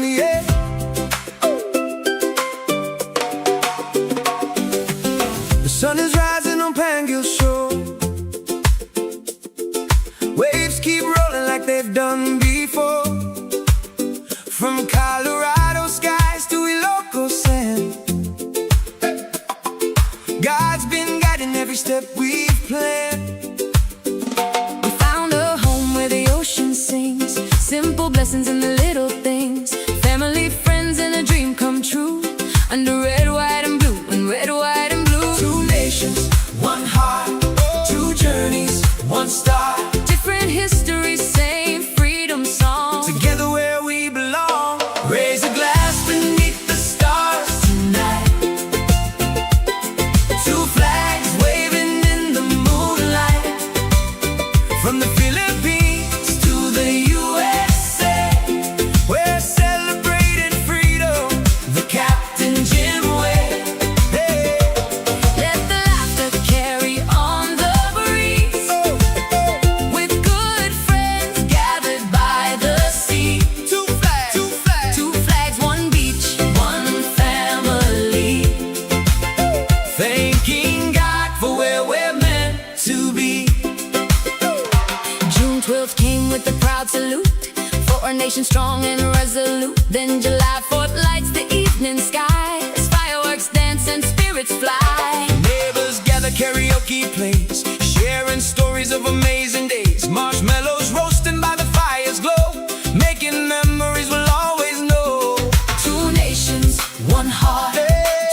Yeah. The sun is rising on Pangil Shore. Waves keep rolling like they've done before. From Colorado skies to Ilocos sand, God's been guiding every step we've planned. We found a home where the ocean sings. Simple blessings in the little things. Family, friends, and a dream come true. Under red, white, and blue, and red, white, and blue. Two nations, one heart, two journeys, one star. Different histories, same freedom song. Together where we belong. Raise a glass beneath the stars tonight. Two flags waving in the moonlight. From the Philippines to the USA, we're celebrating freedom the Captain Jim way. Hey. Let the laughter carry on the breeze. With good friends gathered by the sea. Two flags, two flags. Two flags, one beach, one family. Thanking God for where we're meant to be. June 12th came with a proud salute for a nation strong and resolute. Then July 4th lights the evening sky as fireworks dance and spirits fly. Neighbors gather, karaoke plays, sharing stories of amazing days. Marshmallows roasting by the fire's glow, making memories we'll always know. Two nations, one heart,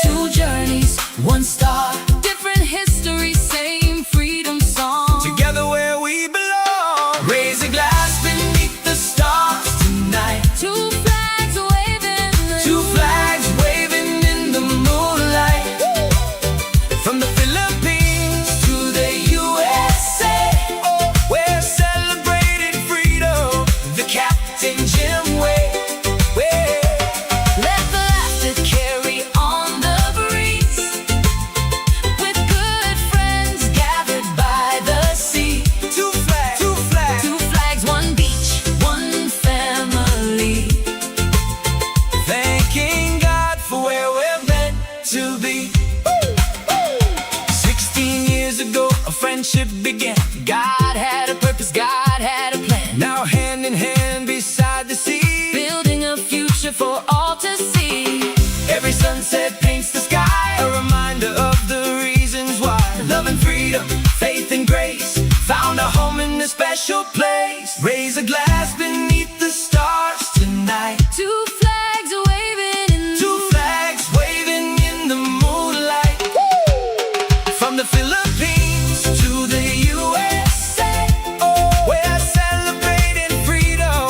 two journeys, one star. Different histories, same freedom song. Together where we belong. Raise a glass beneath the stars tonight. for all to see. Every sunset paints the sky, a reminder of the reasons why. Love and freedom, faith and grace, found a home in this special place. Raise a glass beneath the stars tonight. Two flags waving in Two flags waving in the moonlight. From the Philippines to the USA, we're celebrating freedom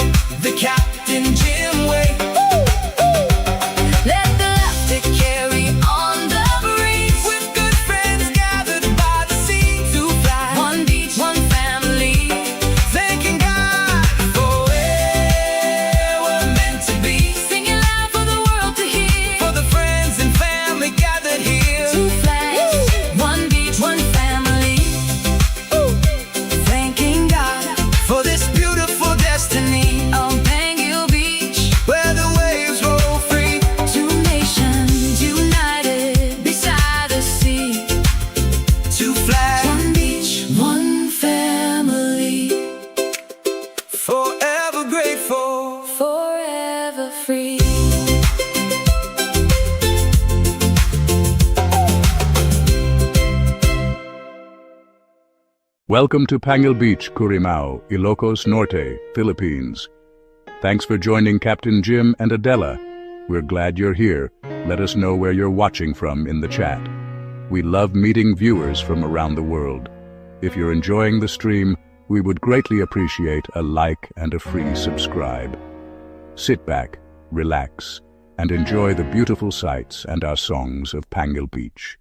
the Captain Jim way. Let the laughter carry on the breeze. With good friends gathered by the sea. Two flags, One beach, one family. thanking God for where we're meant to be. Singing loud for the world to hear. For the friends and family gathered here. Two flags, one beach, one family. Thanking God for this beautiful destiny. On Pangil Beach, Where the waves roll free. two nations united beside the sea. Two flags, One beach, one family. forever grateful. Forever free. Welcome to Pangil Beach, Currimao, Ilocos Norte, Philippines. Thanks for joining Captain Jim and Adela. We're glad you're here. Let us know where you're watching from in the chat. We love meeting viewers from around the world. If you're enjoying the stream, we would greatly appreciate a like and a free subscribe. Sit back, relax, and enjoy the beautiful sights and our songs of Pangil Beach.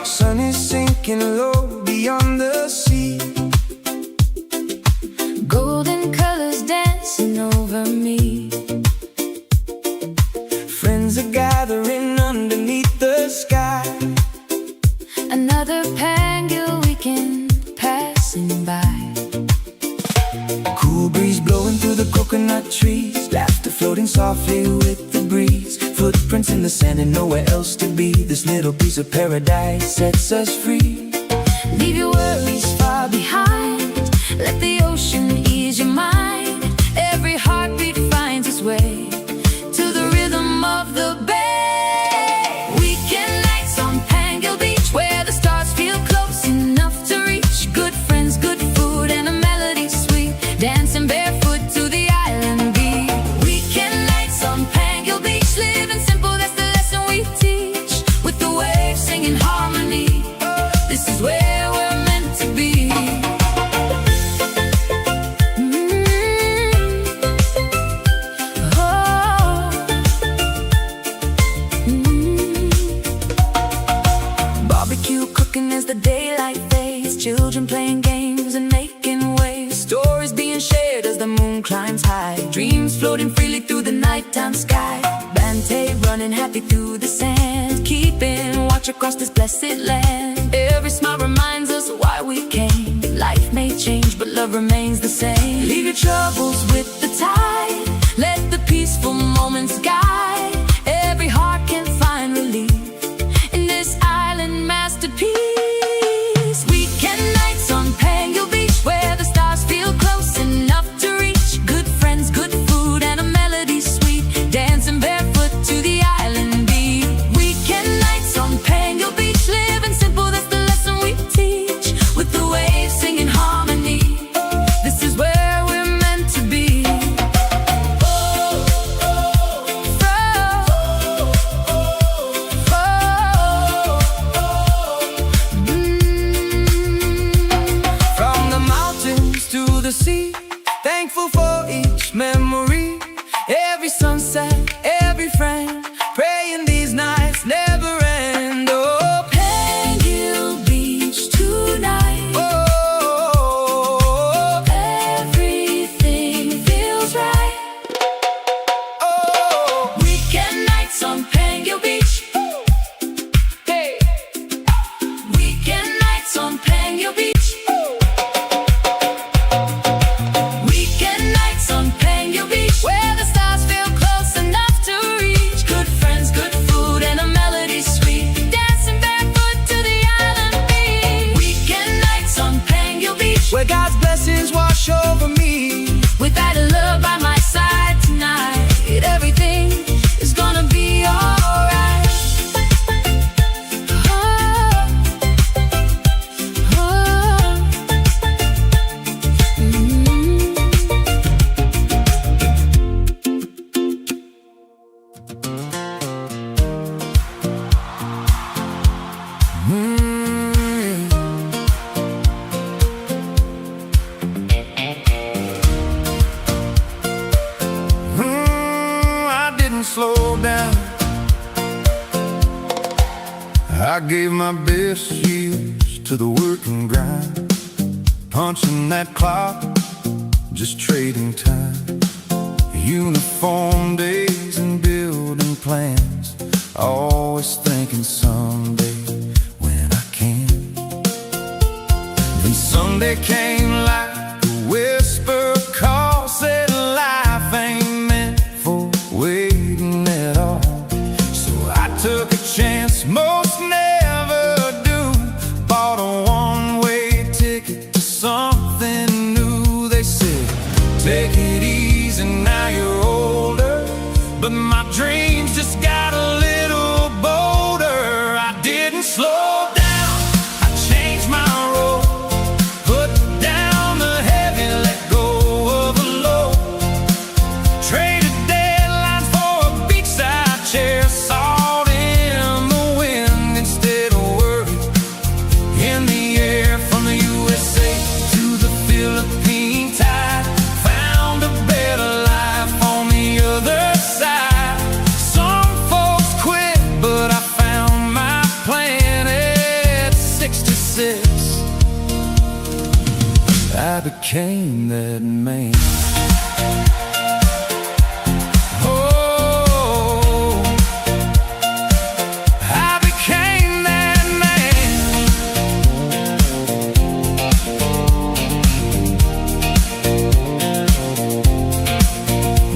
Sun is sinking low beyond the sea. Golden colors dancing over me. Friends are gathering underneath the sky. Another Pangil weekend passing by. Cool breeze blowing through the coconut trees. Laughter floating softly with the breeze. Footprints in the sand and nowhere else to be. This little piece of paradise sets us free. Leave your worries far behind. Let the ocean ease your mind. Every heartbeat finds its way to the rhythm of the bay. Weekend nights on Pangil Beach, where the stars feel close enough to reach. Good friends, good food, and a melody sweet. Dancing barefoot to the island beat. Weekend nights on Pangil Beach, living simple, that's the lesson we teach. With the waves singing harmony, this is where we're meant to be. Barbecue cooking as the daylight fades. Children playing games and making waves. Stories being shared as the moon climbs high. Dreams floating freely through the nighttime sky. Bante running happy through the sand. Keeping watch across this blessed land. Every smile reminds us why we came. Life may change, but love remains the same. Leave your troubles with the tide. Let the peaceful moments guide. Every heart can find relief in this island masterpiece. Weekend nights on Pangil Beach, where the stars feel close enough to reach. Good friends, good food, and a melody sweet. Dancing barefoot to the island beat. Weekend nights on Pangil Beach, living simple, that's the lesson we teach. With the waves singing harmony, this is where we're meant to be. From the mountains to the sea, thankful for each memory. Every sunset, every friend, praying these nights never end. Oh, Pangil Beach tonight. oh, Everything feels right. oh. Weekend nights on Pangil Beach. Hey. Weekend nights on my best years to the work and grind, punching that clock, just trading time. Uniform days and building plans, always thinking someday when I can. Then Sunday came like a whisper call, said life ain't meant for waiting at all. So I took a chance most never do, bought a one-way ticket to something new. They said, take it easy, now you're older, but my dreams just got a little bolder. I didn't slow down, I changed my road, put down the heavy, let go of the load, traded deadlines for a beachside chair, salt in the wind instead of worry in the air. From the USA to the Philippine tide, found a better life on the other side. Some folks quit, but I found my plan at 66. I became that man. Oh, I became that man.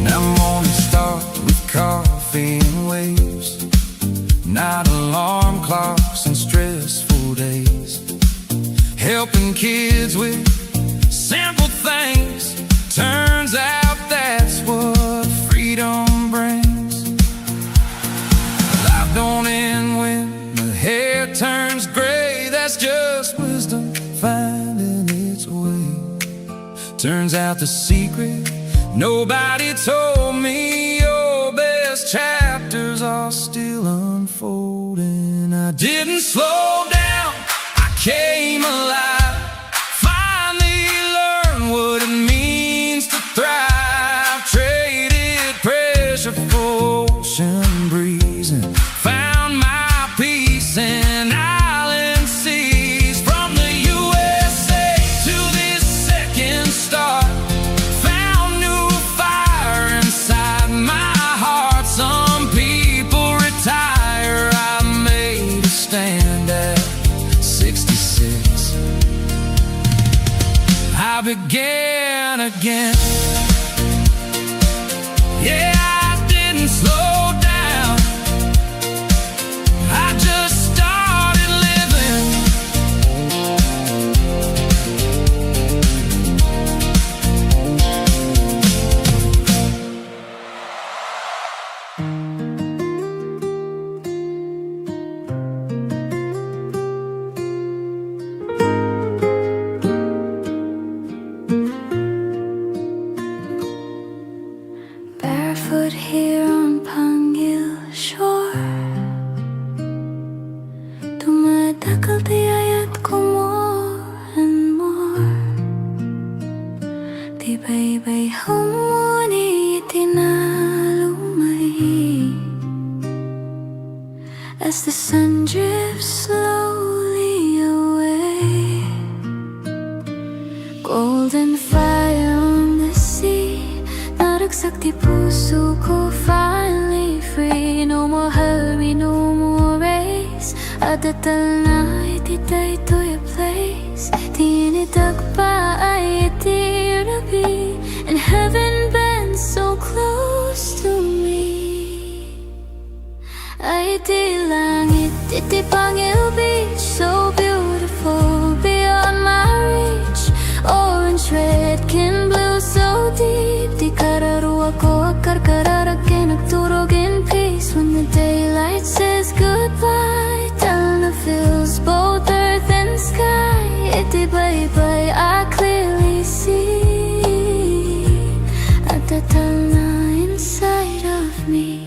Now mornings start with coffee and waves, not alarm clocks and stressful days. Helping kids with simple things, turns out that's what freedom brings. Life don't end when the hair turns gray, that's just wisdom finding its way. Turns out the secret nobody told me, your best chapters are still unfolding. I didn't slow down, I came alive, finally learned what it means to thrive. Traded pressure for ocean breeze and found my peace in island seas. From the USA to this second star, found new fire inside my heart. Some people retire, I made a stand at 66. I began again. Yeah, I didn't slow down, I just started living. Barefoot here on Pangil shore, tumatakal tiyayat ko more and more. Tibay-bay humuni itinalumay, as the sun drifts slowly away. Golden fire on the sea, naragsak di puso ko, finally free. No more hurry, no more race, adatal na ititay to your place. Tinitak pa ay itirabi, and heaven bends so close to me. Ay iti langit, iti Pangil Beach, so beautiful beyond my reach. Orange, red, kin blue, so deep. Di kararuwa ko akarkararag kay nagturog in peace. When the daylight says goodbye, Talna fills both earth and sky. Iti bye-bye, I clearly see at the Talna inside of me.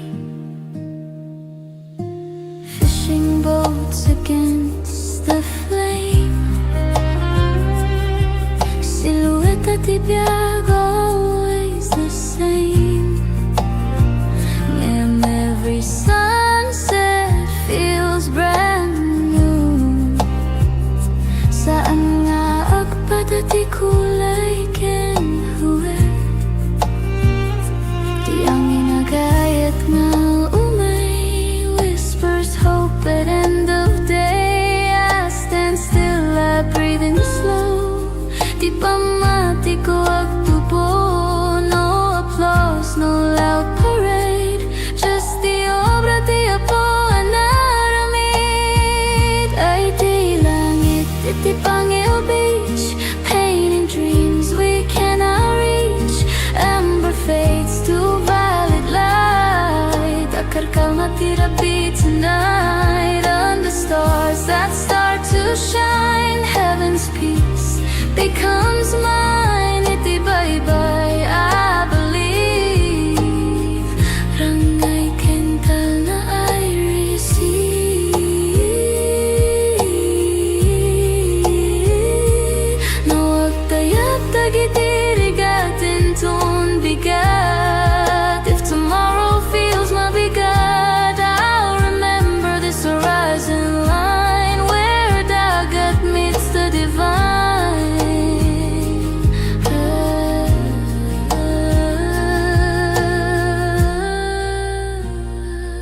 Fishing boats against the flame, silhouette at ibiyag, always the same. And every sunset feels brand new. mata di kulay kinhuwe. Di ang inagayat nga umay, whispers hope at end of day. I stand still, I breathe in slow. Di pa mati ko agtubo, no applause, no loud parade. Just the obra di Apo anaramid. Ay di langit, di Pangil Beach, painting dreams we cannot reach. Amber fades to violet light. Akar kalma therapy tonight. Under stars that start to shine, heaven's peace becomes mine. Iti bye-bye, I believe. Rangay kental na I receive. No agtayap tagitirigatin ton bigat. If tomorrow feels mabigat, I'll remember this horizon line where dagat meets the divine.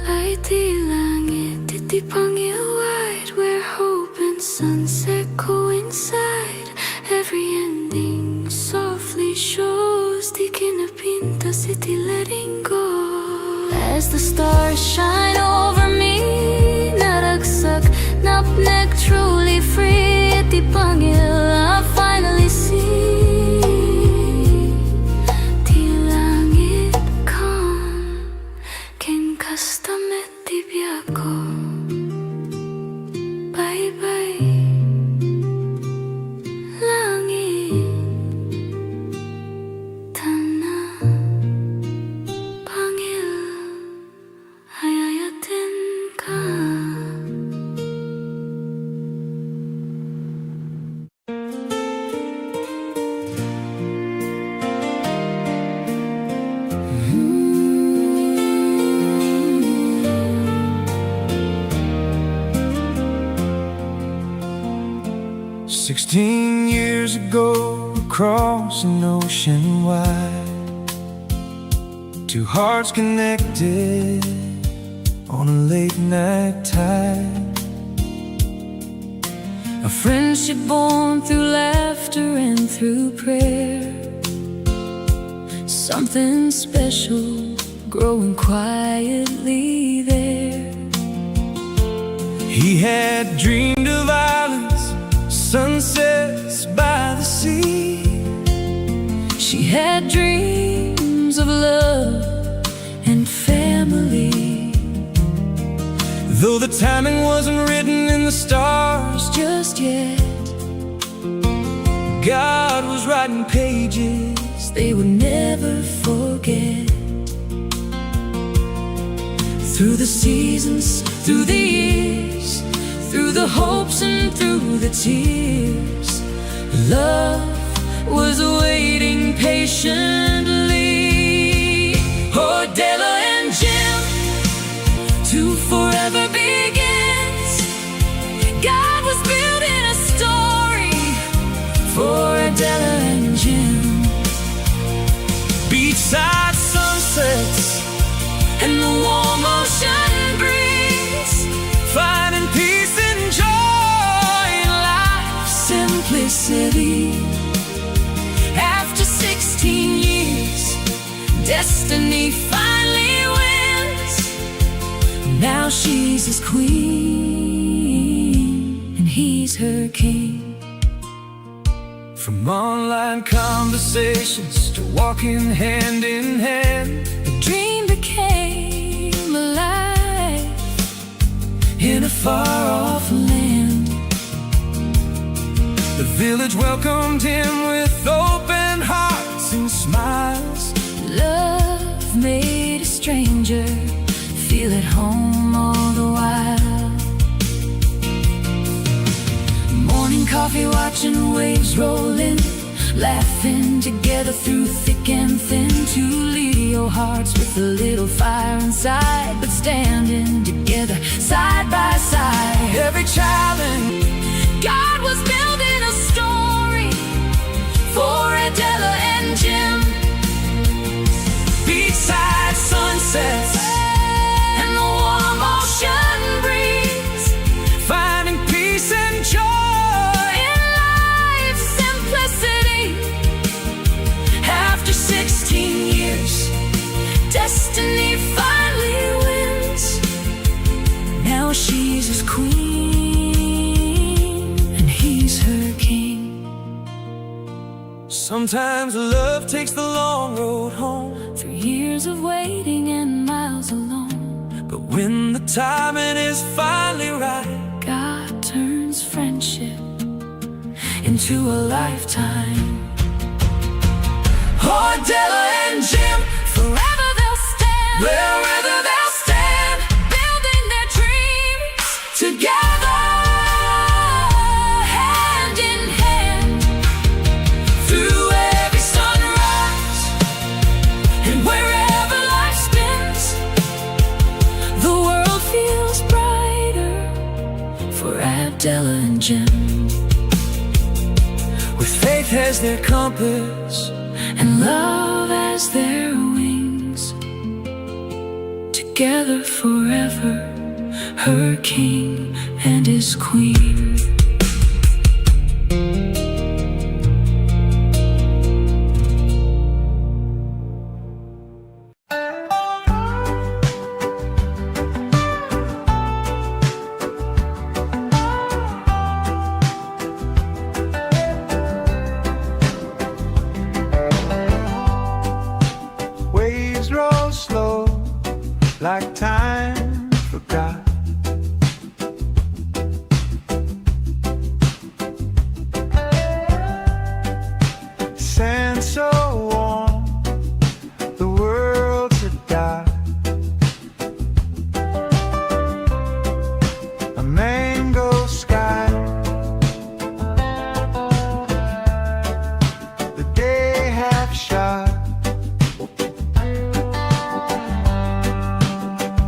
Ay di langit, iti Pangil wide, where hope and sunset coincide. Every ending softly shows di kinapinta iti letting go. As the stars shine over me, naragsak, napnek, truly free. Iti Pangil I finally see. Di langit calm, ken kastamet di biako. Bye-bye, langit, tanah, Pangil, hayayatin ka. "16 years ago, across an ocean wide, two hearts connected on a late night tide. A friendship born through laughter and through prayer. Something special growing quietly there. He had dreamed of islands, sunsets by the sea. She had dreams of love and family. Though the timing wasn't written in the stars Just yet, God was writing pages they would never forget. Through the seasons, through the years, through the hopes and through the tears, love was waiting patiently. Oh, Della and Jim, To forever begins. God was building a story for Adela and Jim. beachside sunsets, And the warm ocean breeze, finding peace and joy in life's simplicity. After 16 years, destiny finally wins. Now she's his queen, and he's her king. From online conversations to walking hand in hand, The dream became alive in a far-off land. the village welcomed him with open hearts and smiles. Love made a stranger feel at home all the while. Morning coffee, watching waves roll in, laughing together through thick and thin. Two Leo hearts with a little fire inside, but standing together side by side. Every challenge, God was building a story Sometimes love takes the long road home, through years of waiting and miles alone. but when the timing is finally right, God turns friendship into a lifetime. oh, Della and Jim, Forever they'll stand, wherever they'll stand, building their dreams together, hand in hand. through every sunrise, And wherever life spins, the world feels brighter for Abdella and Jim. with faith as their compass, And love as their wings, together forever, her king and his queen. Waves roll slow, like time forgot. Sand so warm, the world's a dot. A mango sky, the day half shot.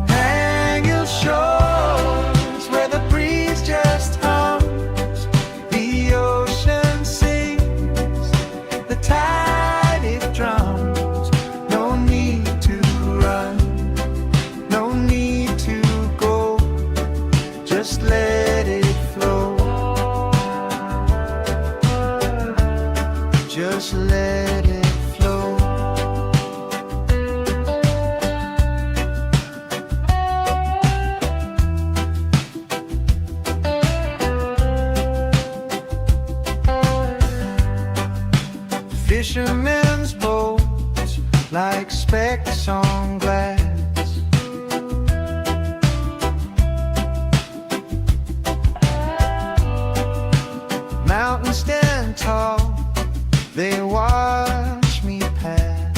Hang your shores where the breeze just hums, the ocean sings, the tide it drums. No need to run, no need to go, just let it flow, just let it flow. Fishermen's boats like specks on glass. Mountains stand tall, they watch me pass.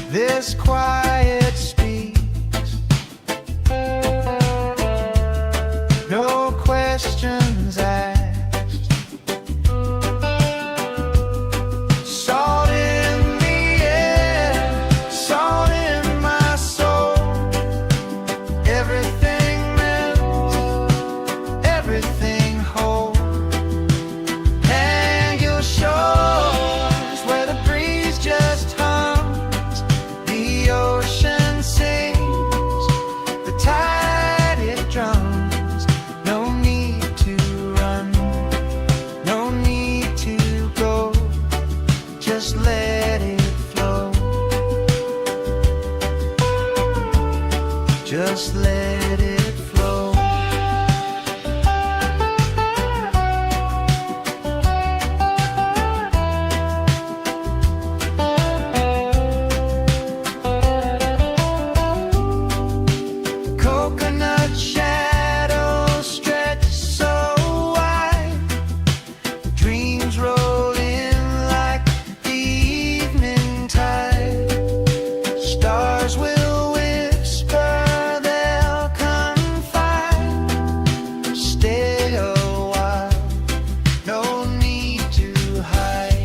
This quiet speaks, no questions asked. Salt in the air, salt in my soul. Everything melts, everything whole. Hang your shores where the breeze just hums, the ocean sings, the tide it drums. No need to run, no need to go, just let it flow, just let it flow. Coconut shadows stretch so wide, dreams roll in like the evening tide. Stars will whisper, they'll confide. Stay a while, no need to hide.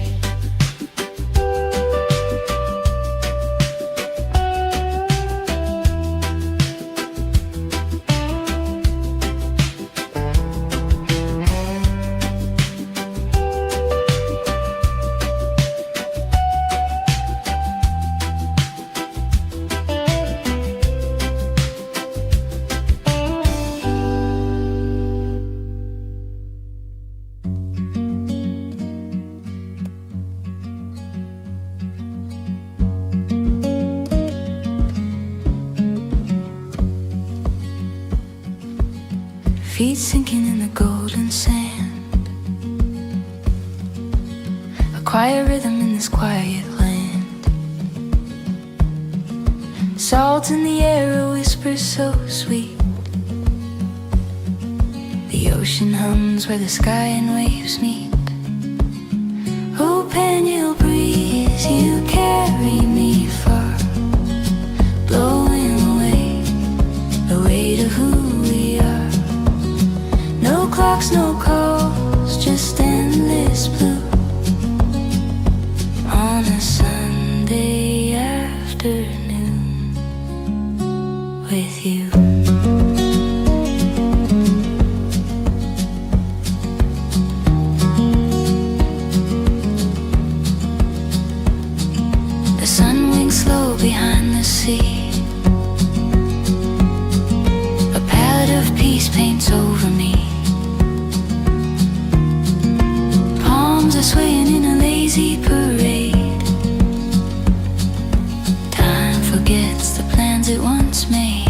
Feet sinking in the golden sand, quiet rhythm in this quiet land. Salt in the air, a whisper so sweet. The ocean hums where the sky and waves meet. Oh, Pangil breeze, you carry me far, blowing away the weight of who we are. No clocks, no calls, just endless blue on a Sunday afternoon with you. The sun winks slow behind the sea. A palette of peace paints over me. Palms are swaying in a lazy parade. Time forgets the plans it once made.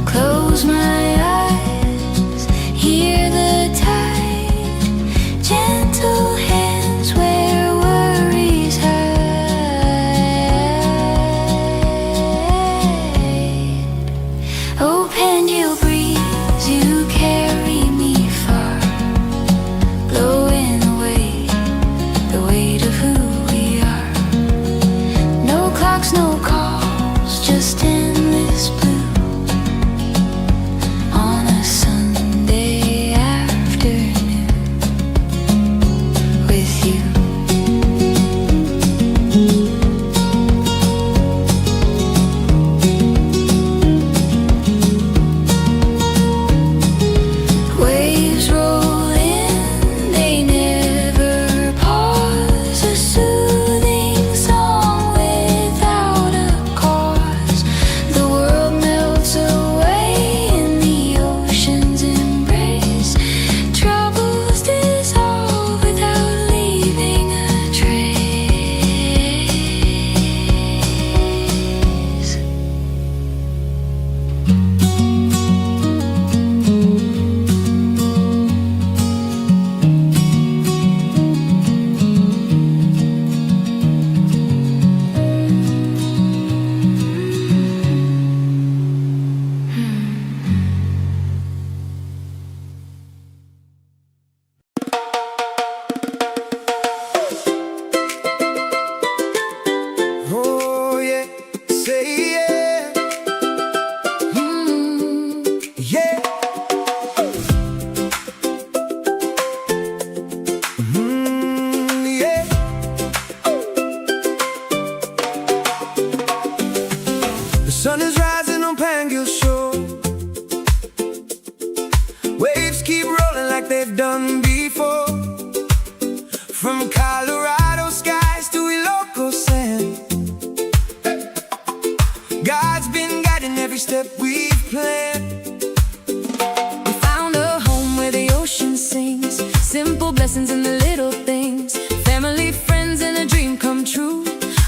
Close my eyes, hear the tide, gentle hands where worries hide. Oh, Pangil breeze, you carry me far, blowing away the weight of who we are. No clocks, no calls, just endless blue on a Sunday afternoon with you. Waves roll in, they never pause. A soothing song without a cause. The world melts away in the ocean's embrace. Troubles dissolve without leaving a trace. Oh yeah, say yeah, yeah. Yeah. The sun is rising on Pangil shore. Waves keep rolling like they've done before. From Colorado skies to Ilocos sand, God's been guiding every step we've planned. We found a home where the ocean sings. Simple blessings in the little things. Family, friends, and a dream come true.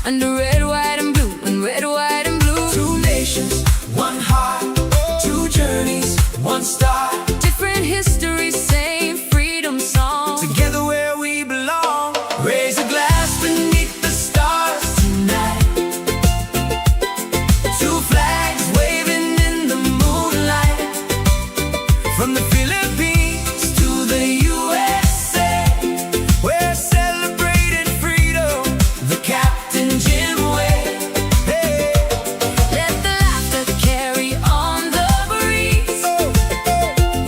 Under red, white, and blue, and red, white, and blue. Two nations, one heart, two journeys, one star. Different histories, same freedom song. Together where we belong. Raise a glass beneath the stars tonight. Two flags waving in the moonlight. From the Philippines to the USA, we're celebrating freedom the Captain Jim way. Hey. Let the laughter carry on the breeze.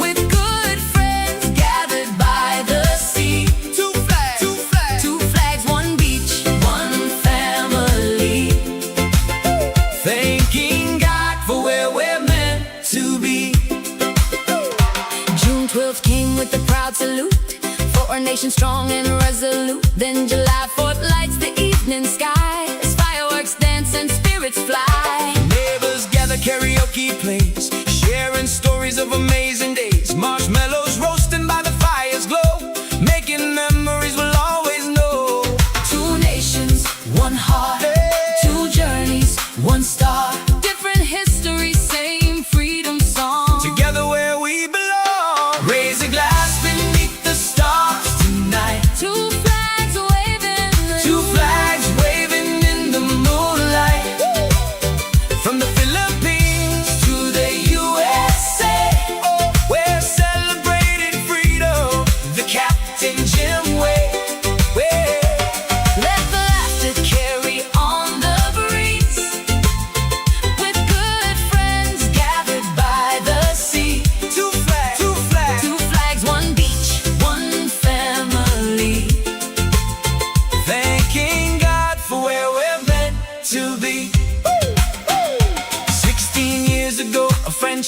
With good friends gathered by the sea. Two flags, two flags, Two flags, one beach, one family. thanking God for where we're meant to be. June 12th came with a proud salute for our nation strong and resolute. Then July 4th lights the evening sky as fireworks dance and spirits fly. Neighbors gather, karaoke plays, sharing stories of amazing days. Marshmallows roasting by the fire's glow, making memories we'll always know. Two nations, one heart, two journeys, one star. Different histories, same freedom song. Together where we belong. Raise a glass beneath the stars tonight.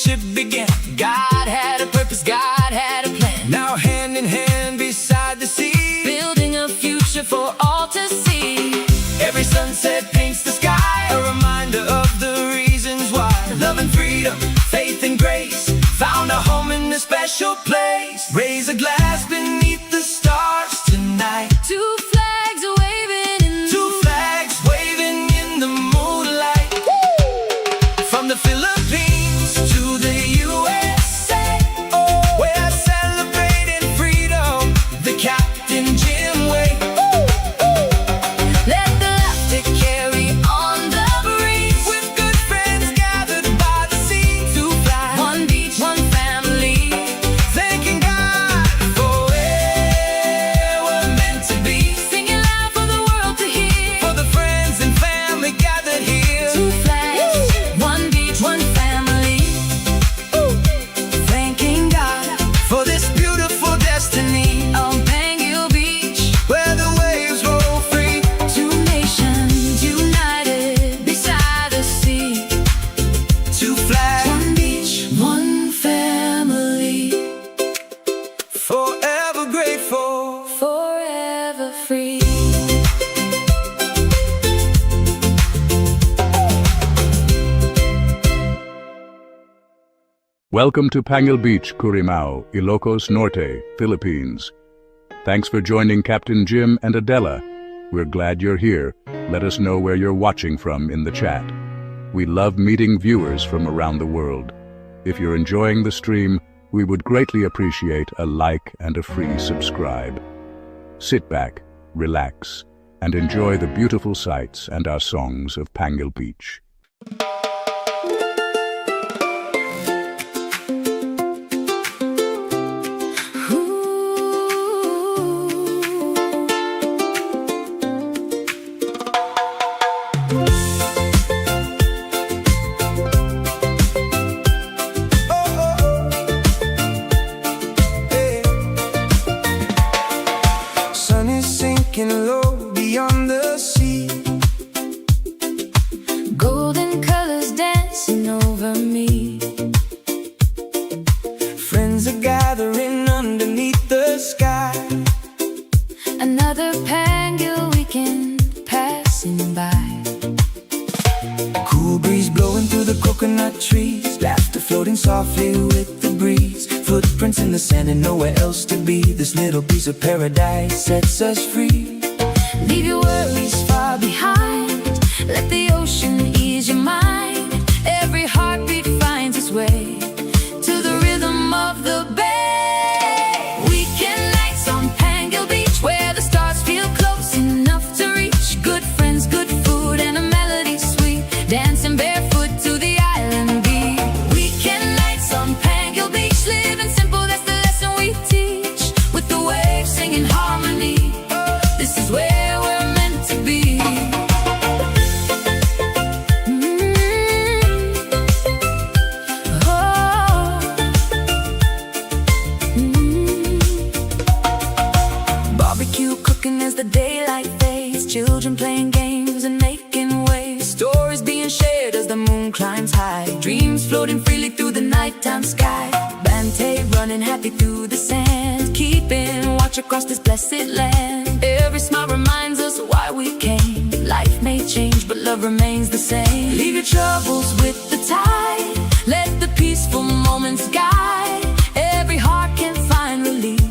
friendship began. God had a purpose, God had a plan. Now hand in hand beside the sea, building a future for all to see. every sunset paints the sky, a reminder of the reasons why. Love and freedom, faith and grace, found a home in a special place. Raise a glass beneath the stars tonight. Two flags waving in the Two flags waving in the moonlight. From the Philippines to the USA, we're celebrating freedom the Captain Jim way. Let the laughter carry on the breeze. With good friends gathered by the sea. Two flags, one beach, one family. Thanking God for where we're meant to be. Singing loud for the world to hear. For the friends and family gathered here. Two flags, one beach, one family. Thanking God for this beautiful destiny. On Pangil Beach, Where the waves roll free. two nations united beside the sea. Two flags, One beach, one family. forever grateful. Forever free. Welcome to Pangil Beach, Currimao, Ilocos Norte, Philippines. Thanks for joining Captain Jim and Adela. We're glad you're here. Let us know where you're watching from in the chat. We love meeting viewers from around the world. If you're enjoying the stream, we would greatly appreciate a like and a free subscribe. Sit back, relax, and enjoy the beautiful sights and our songs of Pangil Beach. Sun is sinking low beyond the sea. Golden colors dancing over me. Friends are gathering underneath the sky. Another Pangil weekend passing by. Cool breeze blowing through the coconut trees. Laughter floating softly with the breeze. Footprints in the sand and nowhere else to be. This little piece of paradise sets us free. Leave your worries far behind. Let the ocean ease your mind. Every heartbeat finds its way to the rhythm of the bay. Weekend nights on Pangil Beach, where the stars feel close enough to reach. Good friends, good food, and a melody sweet. Dancing barefoot to the island beat. Weekend nights on Pangil Beach, living simple, that's the lesson we teach. With the waves singing harmony, this is where we're meant to be. Oh. Barbecue cooking as the daylight fades. Children playing games and making waves. Stories being shared as the moon climbs high. Dreams floating freely through the nighttime sky. Bante running happy through the sand. Keeping watch across this blessed land. Every smile reminds us why we came. Life may change, but love remains the same. Leave your troubles with the tide. Let the peaceful moments guide. Every heart can find relief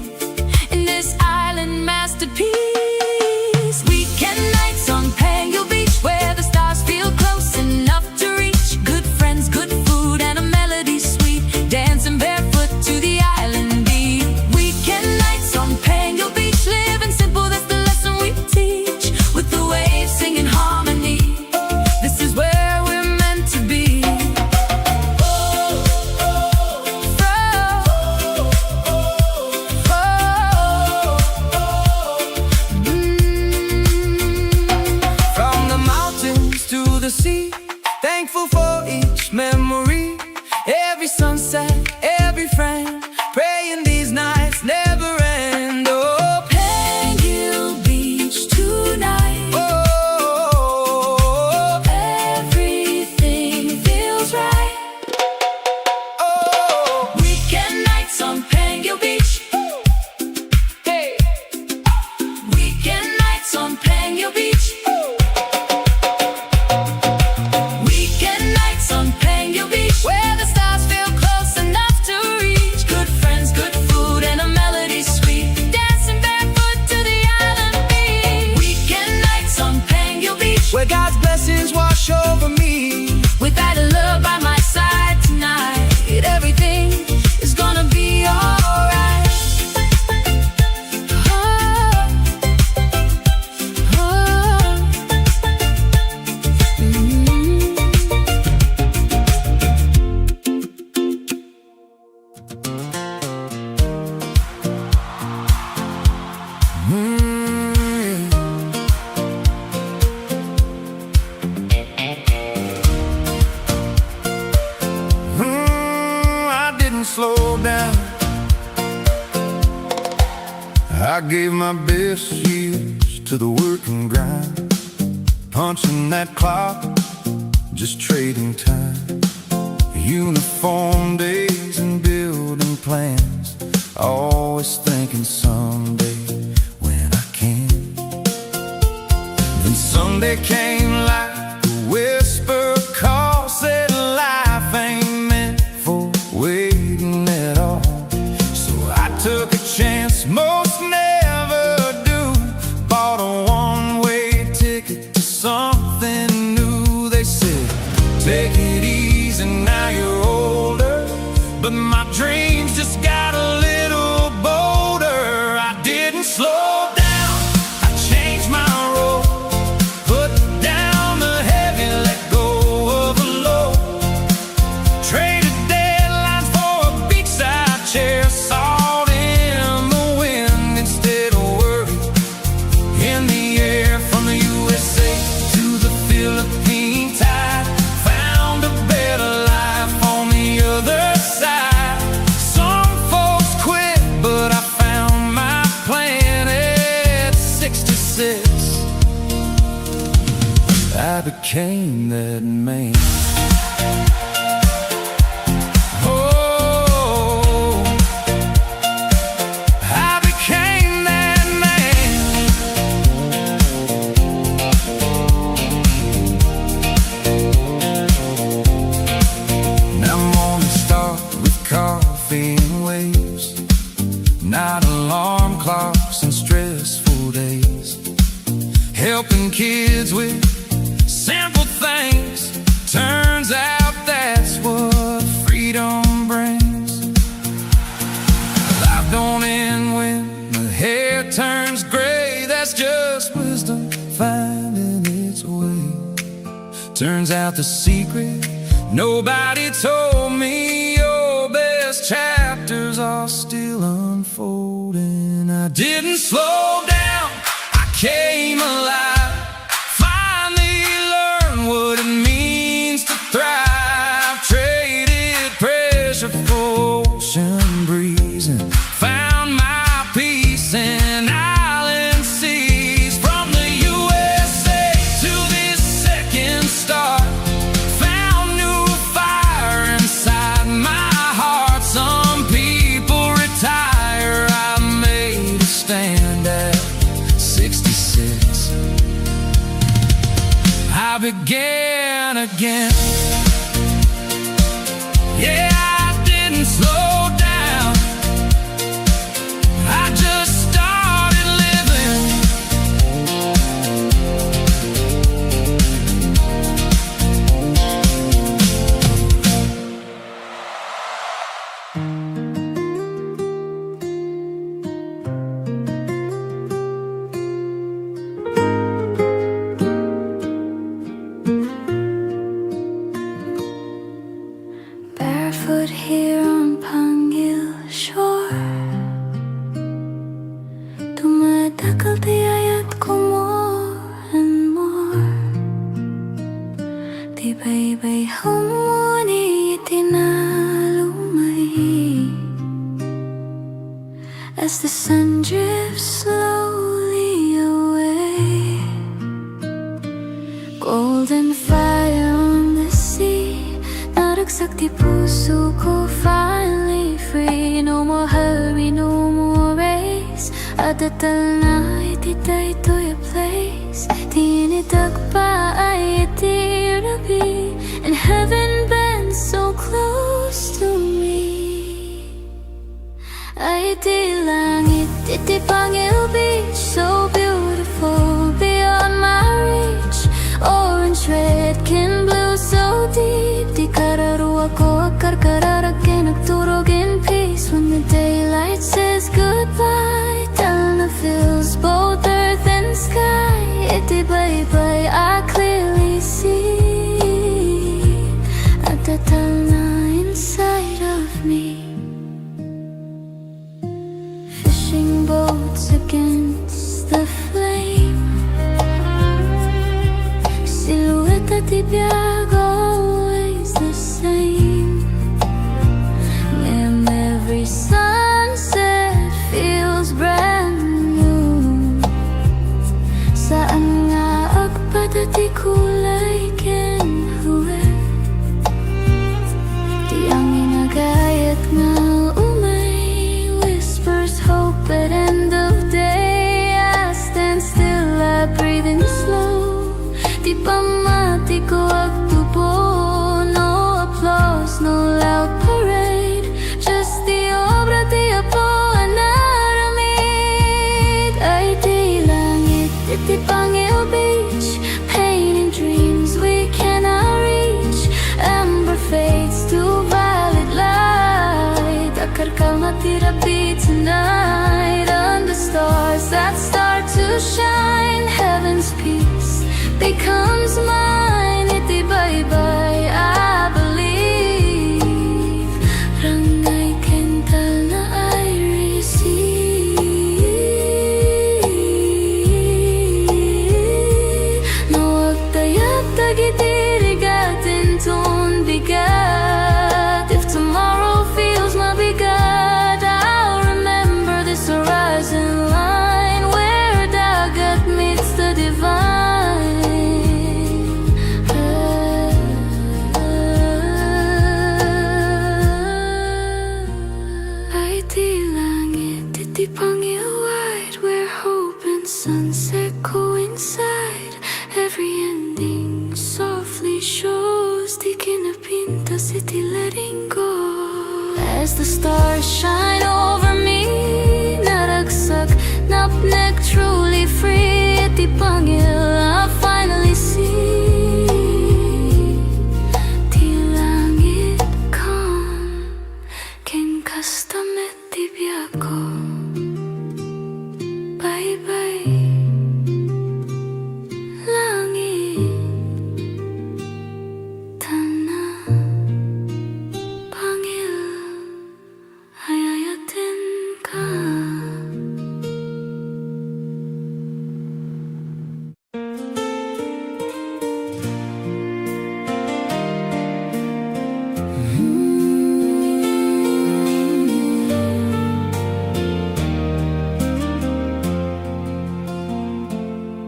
in this island masterpiece. Weekend nights on Pangil Beach, where the stars feel close enough to reach. Good friends, good food, and a melody sweet. Dancing barefoot to the island beat. Weekend nights on Pangil Beach, living simple, that's the lesson we teach. With the waves singing harmony, this is where we're meant to be. From I gave my best years to the work and grind, punching that clock, just trading time. Uniform days and building plans, always thinking someday when I can. Then someday came like a whisper call, said life ain't meant for waiting at all. So I took a chance most never do, bought a one-way ticket to something new. They said, take it easy, now you're older, but my dreams just got a little bolder. I didn't slow down, I changed my role, put down the heavy, let go of the low, traded deadlines for a beachside chair, salt in the wind instead of worry in the air. From the USA to the Philippine tide, found a better life on the other side. Some folks quit, but I found my plan at 66. I became that man. Oh, I became that man. Now mornings start with coffee and waves, not alarm clocks and stressful days, helping kids with simple things. Turns out that's what freedom brings. Life don't end when the hair turns gray, that's just wisdom finding its way. Turns out the secret nobody told me, your best chapters are still unfolding. I didn't slow down, I came alive, finally learned what it means to thrive. Traded pressure for ocean breeze and found my peace in island seas. From the USA to this second star, found new fire inside my heart. Some people retire, I made a stand at 66. I began again. Yeah, I didn't slow down, I just started living. Barefoot here on Pangil shore, dumadakal tiyayat ko more and more. Tibay-bay humuni itinalumay, as the sun drifts slowly away. Golden fire on the sea, naragsak di puso ko, finally free. No more hurry, no more race, adatal na ititay to your place. Tinitak pa ay itirabi, and heaven bends so close to me. Ay iti langit, iti Pangil Beach, so beautiful beyond my reach. Orange, red, kin blue, so deep. Di kararuwa ko akarkararakin, nagturog in peace. When the daylight says goodbye, Talna fills both earth and sky. Iti bye-bye, I clearly see at the Talna inside of me. Fishing boats against the flame, silhouette at ibiyag, always the same. And every sunset feels brand matira be tonight under stars that start to shine. Heaven's peace becomes mine. Iti bye-bye, I believe. Rangay kental na I receive. No wag tayag tagitirigatin ton bigat. If tomorrow feels mabigat, I'll remember this horizon line where dagat meets the divine. Ay di langit, iti Pangil wide, where hope and sunset coincide. Every ending softly shows di kinapinta city letting go. As the stars shine over me, naragsak, napnek, truly free. Iti Pangil I finally see. Ti langit kon, ken kastamet ti biyako. Bye-bye, langit, tana, Pangil, ayayatin ka.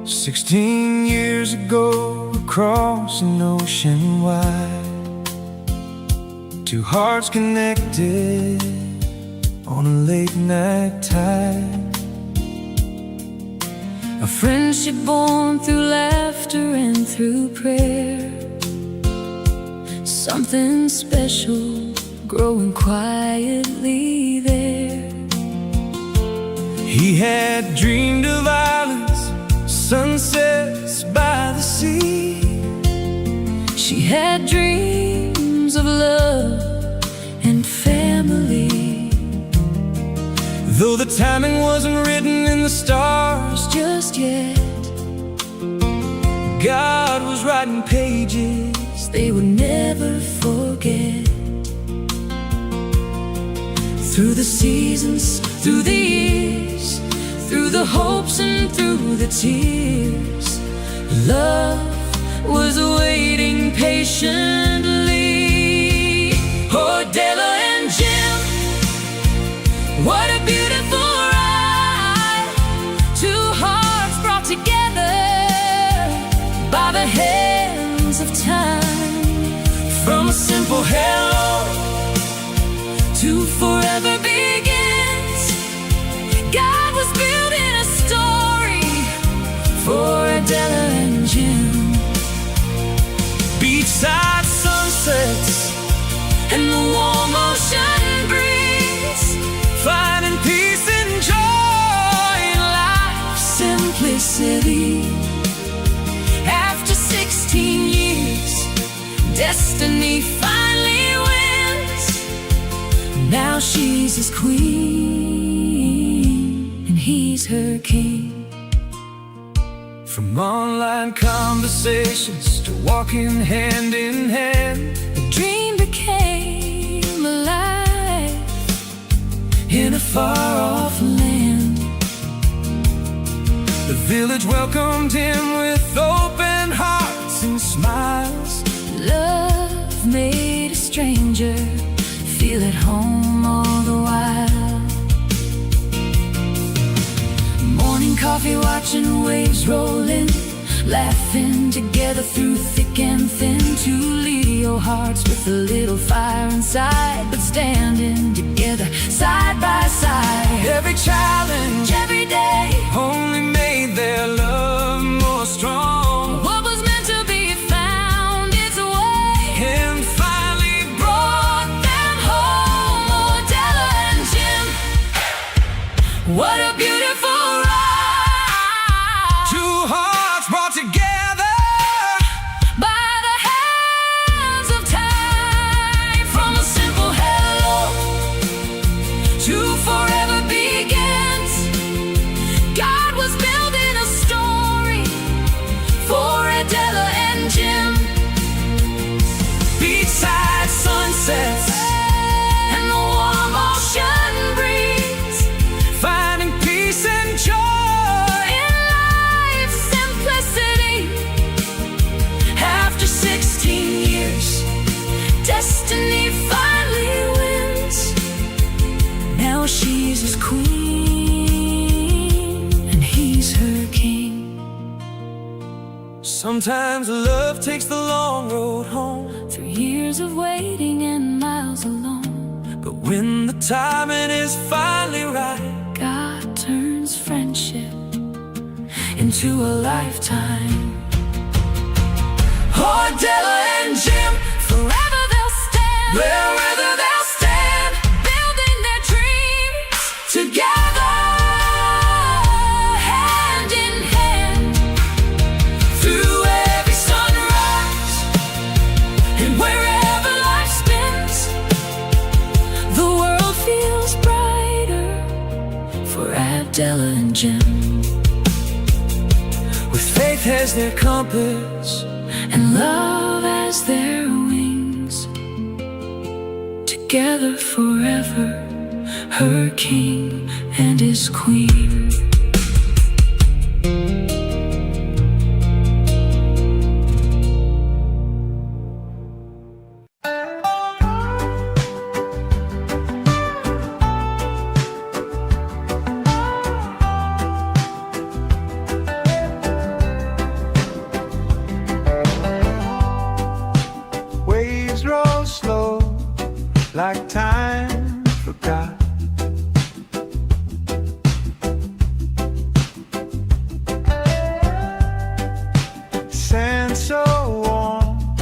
"16 years ago, across an ocean wide, two hearts connected on a late night tide. A friendship born through laughter and through prayer. Something special growing quietly there. He had dreamed of islands, sunsets by the sea. She had dreams of love and family. Though the timing wasn't written in the stars Just yet, God was writing pages they would never forget. Through the seasons, through the years, through the hopes and through the tears, love was waiting patiently. Oh, Della and Jim, what a beautiful ride. Two hearts brought together by the hands of time. From a simple hello To forever begins, God was building a story for Adela and Jim. beachside sunsets And the warm ocean breeze, finding peace and joy in life's simplicity. After 16 years, destiny finally wins. Now she's his queen and he's her king. From online conversations to walking hand in hand, The dream became alive in a far-off land. the village welcomed him with open hearts and smiles. Love made a stranger feel at home all the while. Morning coffee, watching waves roll in, laughing together through thick and thin. Two Leo hearts with a little fire inside, but standing together side by side. Every challenge Every day, only made their love more strong, what was meant to be found its way and finally brought brought them home. Oh, Della and Jim, what a beautiful ride. two hearts brought together By the hands of time, from a simple hello to new forever begins. God was building a story for Adela and Jim. Beachside sunsets And the warm ocean breeze, finding peace and joy in life's simplicity. after 16 years. Destiny finally wins. Now she's his queen and he's her king. Sometimes love takes the long road home, Through years of waiting and miles alone, but when the timing is finally right, God turns friendship into a lifetime. oh, Adela and Jim, Forever they'll stand, wherever they'll stand, building their dreams together, hand in hand. through every sunrise, and wherever life spins, The world feels brighter for Adela and Jim. with faith as their compass, And love as their wings. Together forever, her king and his queen. Waves roll slow like time forgot. Sand so warm,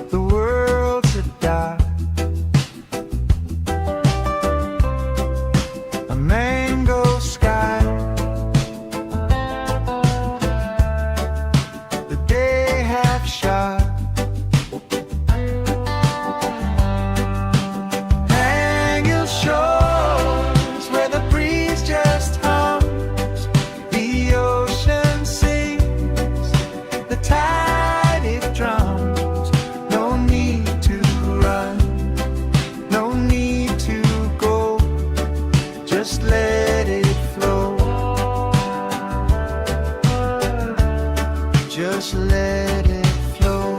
the world's a dark. A mango sky, the day half shot. Hang your shores where the breeze just hums, the ocean sings, the tide it drums. No need to run, no need to go, just let it flow. Just let it flow.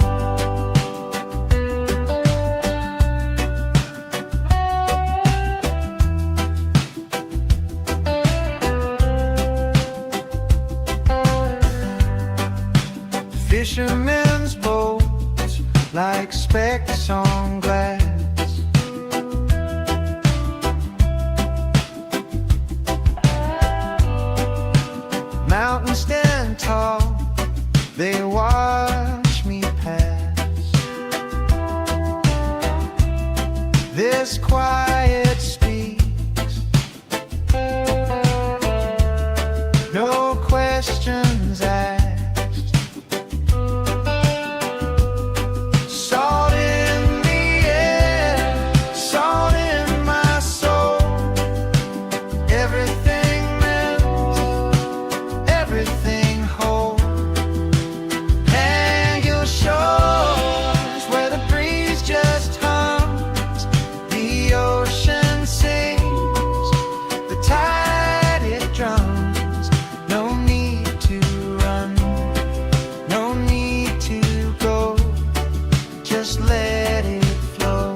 Fishermen's boats like specks on glass. Mountains stand tall, they watch me pass. This quiet speaks, no questions asked. Salt in the air, salt in my soul. Everything melts, everything whole. Hang your shores where the breeze just hums, the ocean sings, the tide it drums. No need to run, no need to go, just let it flow.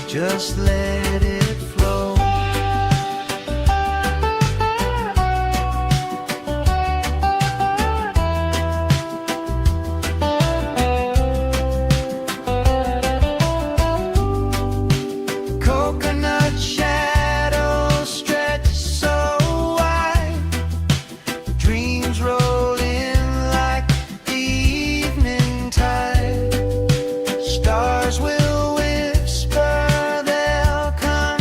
Just let it flow. Coconut shadows stretch so wide, dreams roll in like the evening tide. Stars will whisper, they'll come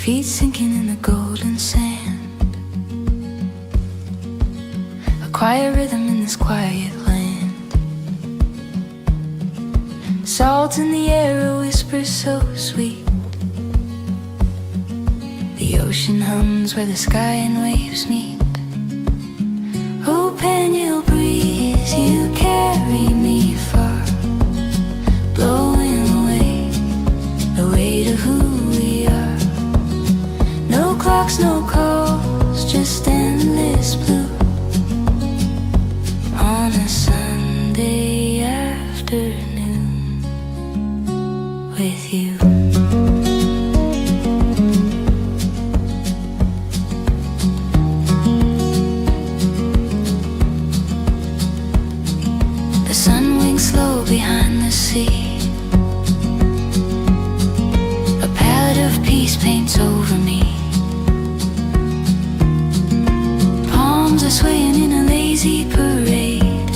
feet sinking in the golden sand. A quiet rhythm in this quiet land. Salt in the air, a whisper so sweet. The ocean hums where the sky and waves meet. Oh, Pangil breeze, you carry me far, blowing away the weight of who we are. No clocks, no calls, just endless blue on a Sunday afternoon with you. The sun winks slow behind the sea. A palette of peace paints over me. Palms are swaying in a lazy parade.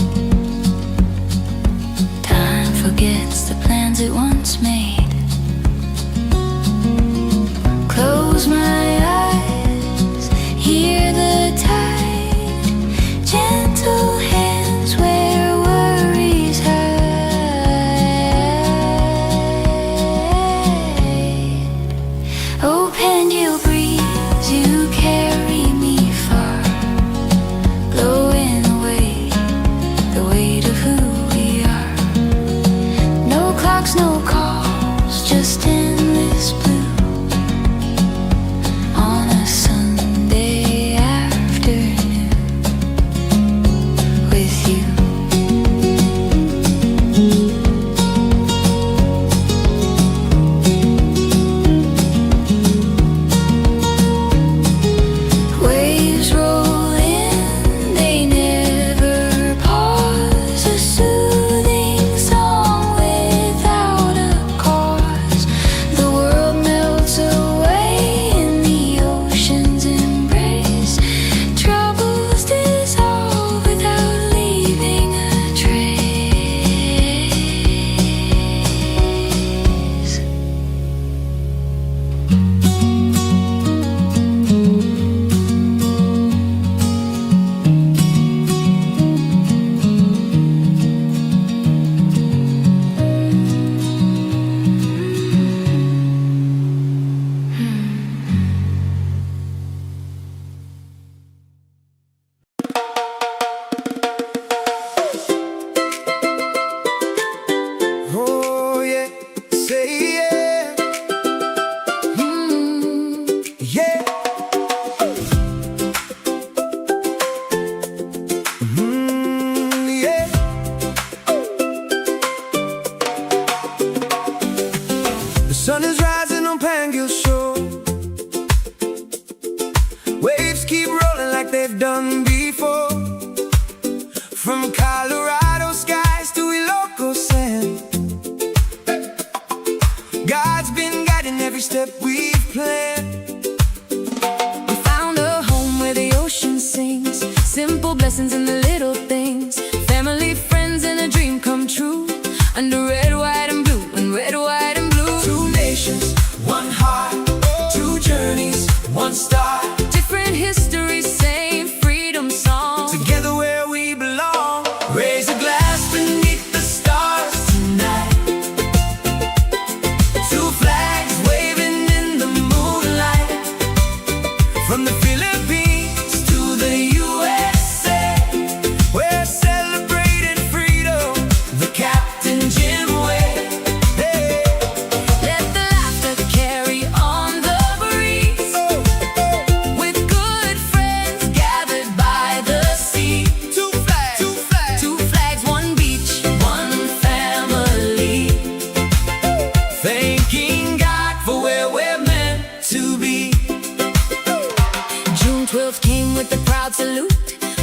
Time forgets the plans it once made. Close my eyes, hear the tide, gentle hands where worries hide. Oh, Pangil breeze, you carry me far, blowing away the weight of who we are. No clocks, no calls, just endless blue on a Sunday afternoon with you. Waves roll in, they never pause. A soothing song without a cause. The world melts away in the ocean's embrace. Troubles dissolve without leaving a trace. Oh yeah, say yeah, yeah. Yeah. The sun is rising on Pangil Shore. Waves keep rolling like they've done before. From Colorado skies to Ilocos sand, God's been guiding every step we've planned. We found a home where the ocean sings, simple blessings in the little things. Family, friends, and a dream come true. Under red, white, and blue, and red, white, and blue. Two nations, one heart, two journeys, one star. Different histories, same freedom song. Together where we belong. Raise a glass beneath the stars tonight. Two flags waving in the moonlight. From the Philippines to the USA, we're celebrating freedom the Captain Jim way. Hey. Let the laughter carry on the breeze. With good friends gathered by the sea. Two flags, two flags, Two flags, one beach, one family. thanking God for where we're meant to be. June 12th came with the proud salute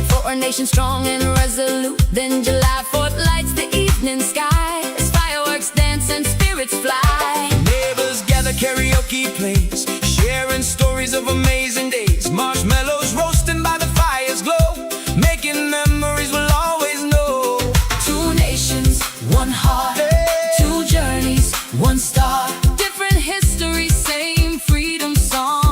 for our nation strong and resolute. Then July 4th lights the evening sky as fireworks dance and spirits fly. Neighbors gather, karaoke plays, sharing stories of amazing days. Marshmallows roasting by the fire's glow, making memories we'll always know. Two nations, one heart, two journeys, one star. Different histories, same freedom song.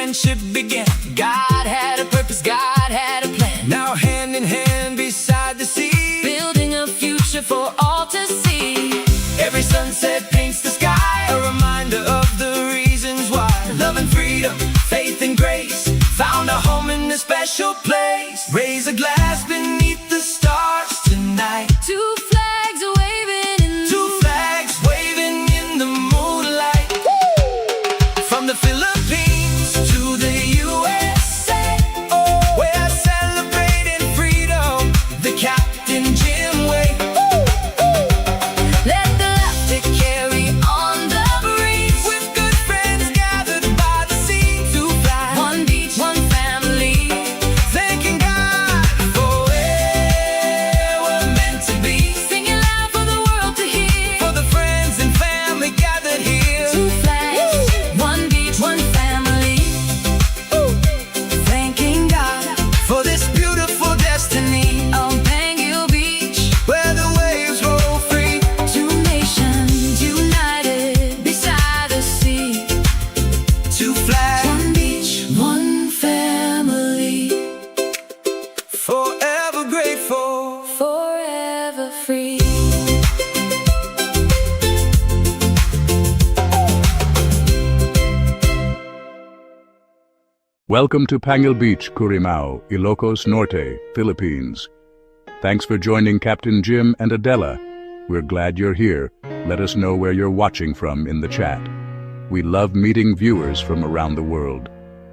friendship began. God had a purpose, God had a plan. Now hand in hand beside the sea, building a future for all to see. every sunset paints the sky, a reminder of the reasons why. Love and freedom, faith and grace, found a home in a special place. Raise a glass beneath the stars tonight. Two flags waving in Two flags waving in the moonlight. From the Philippines to the USA, we're celebrating freedom the Captain Jim way. Let the laughter carry on the breeze. With good friends gathered by the sea. Two flags, One beach, one family, thanking God for where we're meant to be. singing loud for the world to hear. For the friends and family gathered here. Two flags, one beach, one family, Thanking God for this beautiful destiny. on Pangil Beach. Where the waves roll free. Two nations united beside the sea. Two flags, One beach, one family, forever grateful. forever free. Welcome to Pangil Beach, Currimao, Ilocos Norte, Philippines. Thanks for joining Captain Jim and Adela. We're glad you're here. Let us know where you're watching from in the chat. We love meeting viewers from around the world.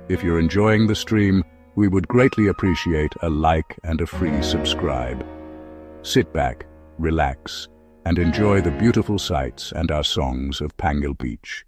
If you're enjoying the stream, we would greatly appreciate a like and a free subscribe. Sit back, relax, and enjoy the beautiful sights and our songs of Pangil Beach.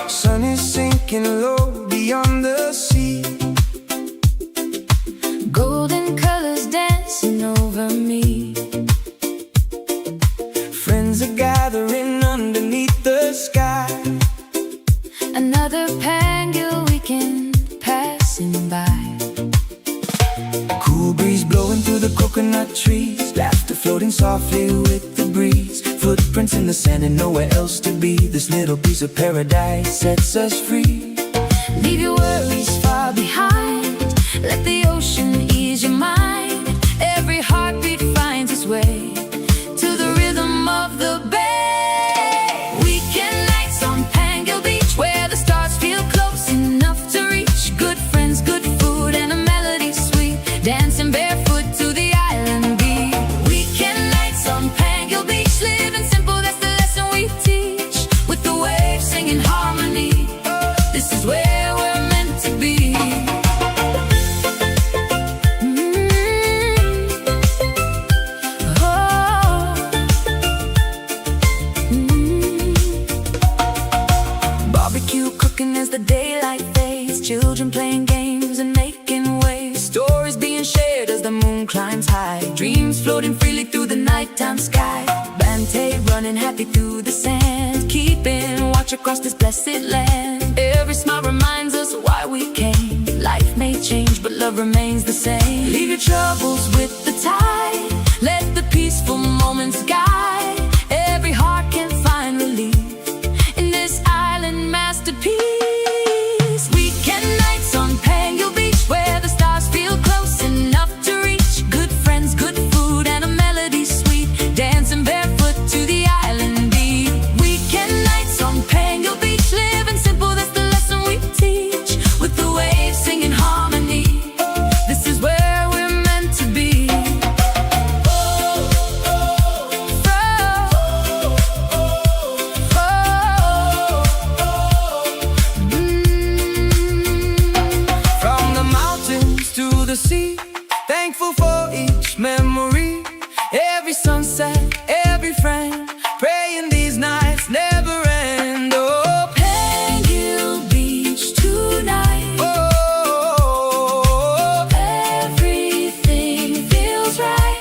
Sun is sinking low beyond the sea. Golden colors dancing over me. Friends are gathering underneath the sky. Another Pangil weekend passing by. Cool breeze blowing through the coconut trees. Laughter floating softly with the breeze. Footprints in the sand and nowhere else to be. This little piece of paradise sets us free. Leave your worries far behind. Let the ocean ease your mind. Every heartbeat finds its way to the rhythm of the bay. Weekend nights on Pangil Beach, where the stars feel close enough to reach. Good friends, good food, and a melody sweet. Dancing barefoot to the island beat. Weekend nights on Pangil Beach, living simple, that's the lesson we teach. With the waves singing harmony, this is where we're meant to be. Barbecue cooking as the daylight fades. Children playing games and making waves. Stories being shared as the moon climbs high. Dreams floating freely through the nighttime sky. Bante running happy through the sand. Keeping watch across this blessed land. Every smile reminds us why we came. Life may change, but love remains the same. Leave your troubles with the tide. Let the peaceful moments guide. Every heart can find relief in this island masterpiece. Weekend nights on Pangil Beach, where the stars feel close enough to reach. Good friends, good food, and a melody sweet. Dancing barefoot to the island beat. Weekend nights on Pangil Beach, living simple, that's the lesson we teach. With the waves singing harmony, this is where we're meant to be. From the mountains to the sea, thankful for each memory. Every sunset, every friend, praying these nights never end. Oh, Pangil Beach tonight. oh, Everything feels right.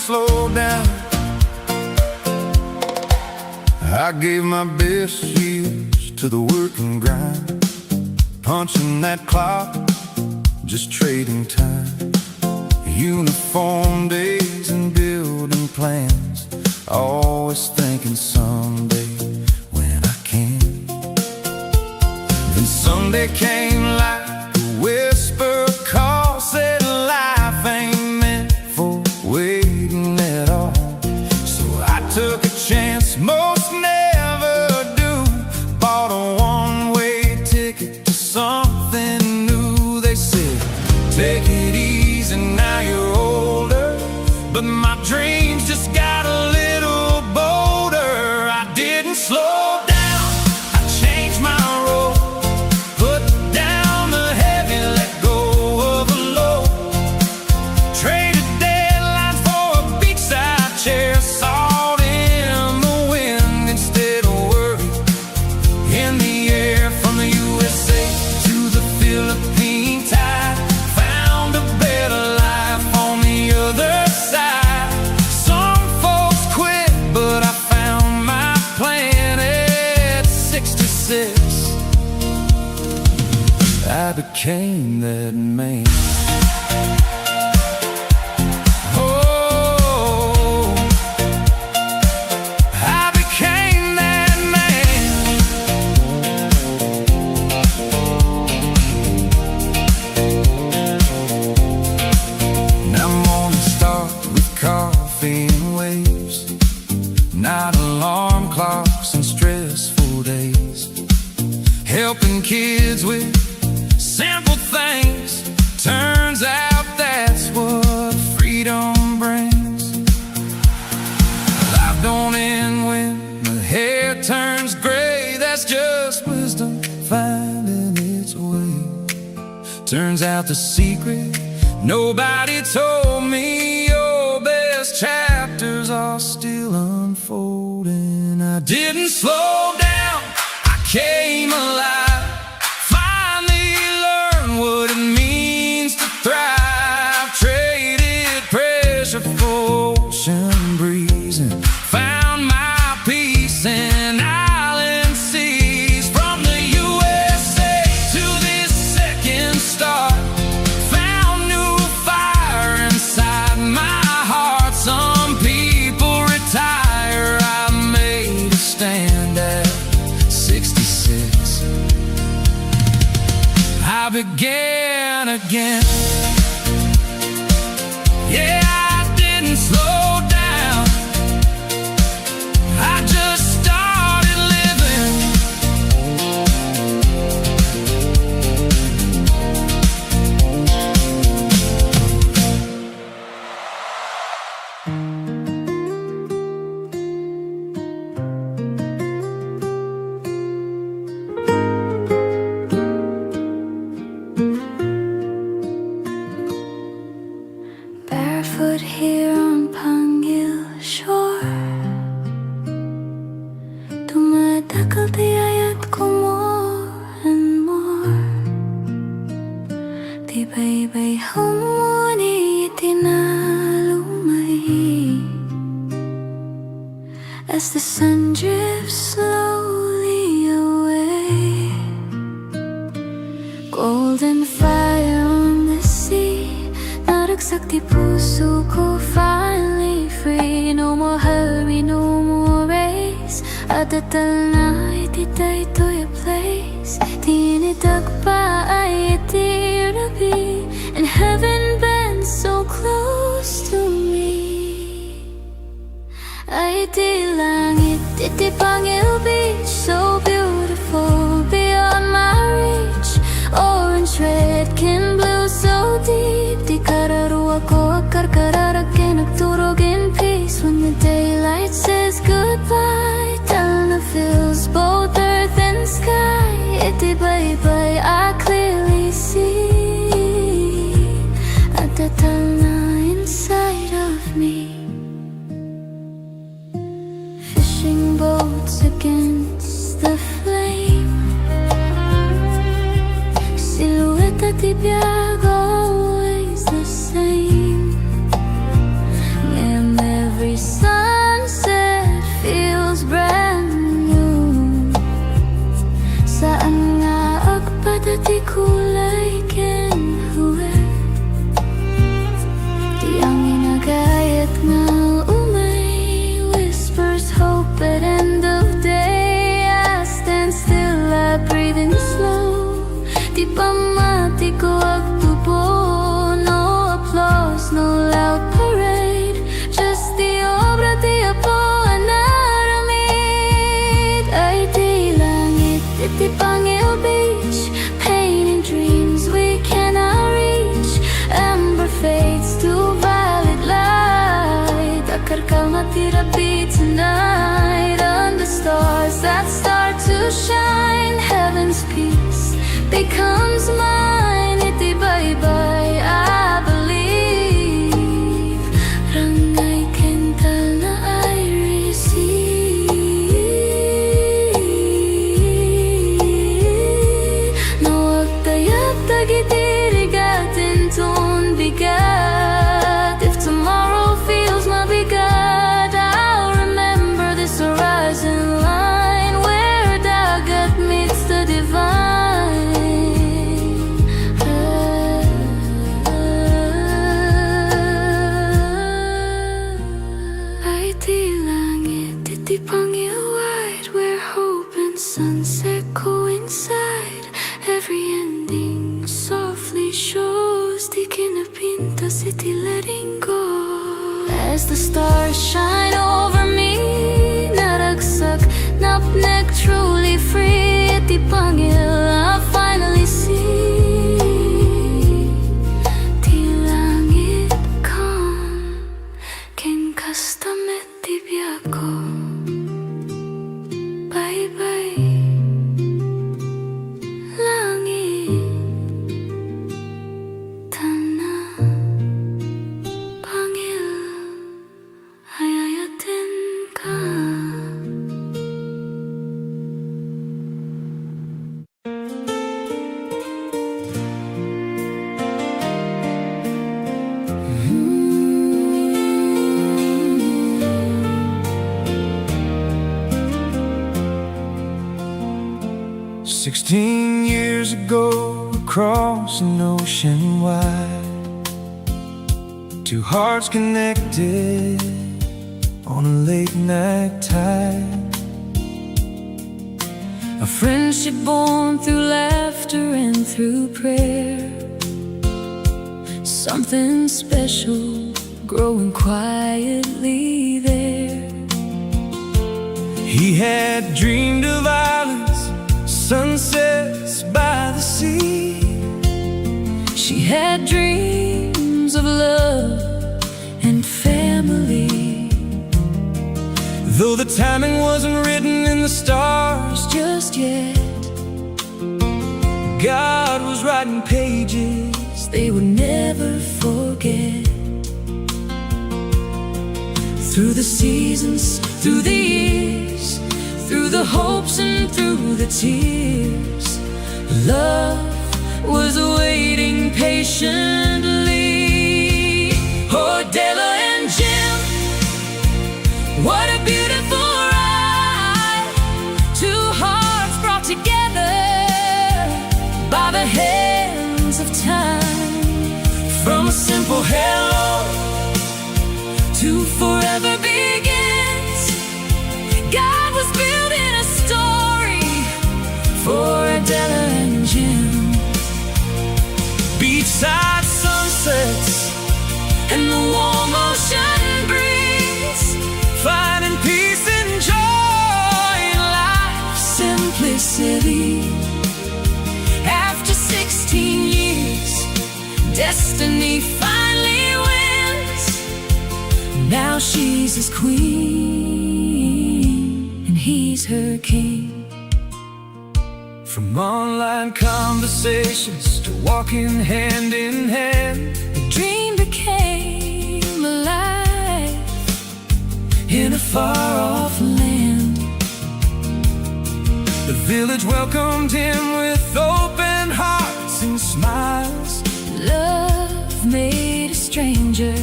slow down. I gave my best years to the work and grind, punching that clock, just trading time. Uniform days and building plans, always thinking someday when I can. Then someday came like a whisper call, said life ain't meant for waiting at all. So I took a chance most never do, bought a one-way ticket to something new. They said, take it easy, now you're older, but my dreams just got a little bolder. I didn't slow down, I changed my role, put down the heavy, let go of the low, traded deadlines for a beachside chair, salt in the wind instead of worry in the air. From the USA to the Philippine tide, found a better life on the other side. Some folks quit, but I found my plan at 66. I became that man. Oh, I became that man. Now mornings start with coffee and waves, not alarm clocks and stressful days, helping kids with simple things. Turns out that's what freedom brings. Life don't end when the hair turns gray, that's just wisdom finding its way. Turns out the secret nobody told me, your best chapters are still unfolding. I didn't slow down, I came alive, finally learned what it means to thrive. Traded pressure for ocean breeze and found my peace in island seas. From the USA to this second start, found new fire inside my heart. Some people retire, I made a stand at 66. I began again. Yeah, I didn't slow down, I just started living. Barefoot here on Pangil shore, dumadakal tiyayat ko more and more. Tibay-bay humuni itinalumay, as the sun drifts slowly away. Golden fire on the sea, naragsak di puso ko, finally free. No more hurry, no more race, adatal na ititay to a place. Tinitag pa ay itirabi, and heaven bends so close to me. Ay di langit, iti Pangil Beach, so beautiful beyond my reach. Orange, red, kin blue, so deep. Di kararuwa ko akarkararakin, nagturog in peace. When the daylight says goodbye, Talna fills both earth and sky. Iti bye-bye, I clearly see at the Talna inside of me. Fishing boats against the flame, silhouette at the biyag, always the same. Ngayon did I be tonight? Under stars that start to shine, heaven's peace becomes mine. Itibay-bay, I believe. Rangay kental na I receive. Nawag tayag tagitirigatin tun bigat. If tomorrow feels mabigat, I'll remember this horizon line where dagat meets the divine. Ay di langit, iti Pangil wide, where hope and sunset coincide. Every ending softly shows di kinapinta city letting go. As the stars shine over me, naragsak, napnek, truly free. Iti Pangil, I finally see. Ti langit calm, ken kastamet ti biyako. Bye-bye, langit, tana, Pangil, ayayatin ka. "16 years ago, across an ocean wide, two hearts connected on a late night tide. A friendship born through laughter and through prayer. Something special growing quietly there. He had dreamed of islands, sunsets by the sea. She had dreams of love and family. Though the timing wasn't written in the stars Just yet, God was writing pages they would never forget. Through the seasons, through the years, through the hopes and through the tears, love was waiting patiently. Oh, Della and Jim, what a beautiful ride. Two hearts brought together by the hands of time. From a simple hello To forever begins, God was building a story for Adela and Jim. beachside sunsets And the warm ocean breeze, finding peace and joy in life's simplicity. After 16 years, destiny finally wins. Now she's his queen and he's her king. From online conversations to walking hand in hand, The dream became alive in a far-off land. the village welcomed him with open hearts and smiles. Love made a stranger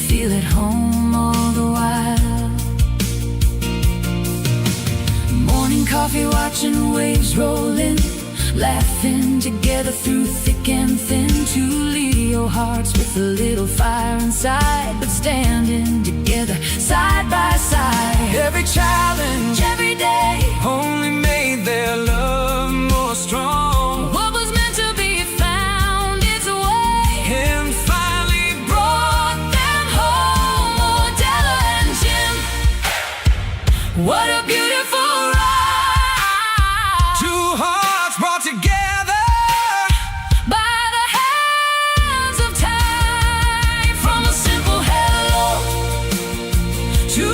feel at home all the while. Morning coffee, watching waves roll in, laughing together through thick and thin. Two Leo hearts with a little fire inside, but standing together side by side. Every challenge Every day, only made their love more strong, what was meant to be found its way and finally brought them home. Oh, Della and Jim, what a beautiful ride. two hearts brought together By the hands of time, from a simple hello to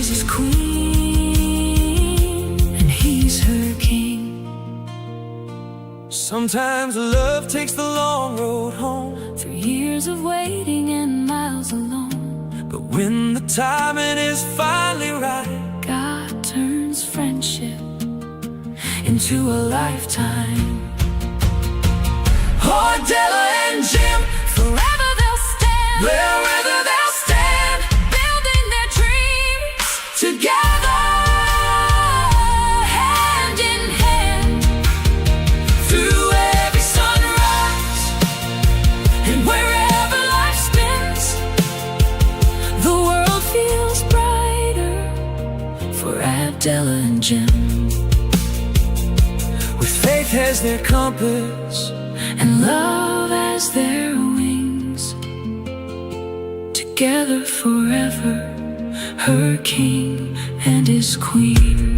his queen, and he's her king. Sometimes love takes the long road home, Through years of waiting and miles alone, but when the timing is finally right, God turns friendship into a lifetime. oh, Della and Jim, Forever they'll stand, wherever they'll stand, building their dreams together, hand in hand. through every sunrise, And wherever life spins, the world feels brighter for Abdella and Jim. with faith as their compass, And love as their wings, together forever, her king and his queen.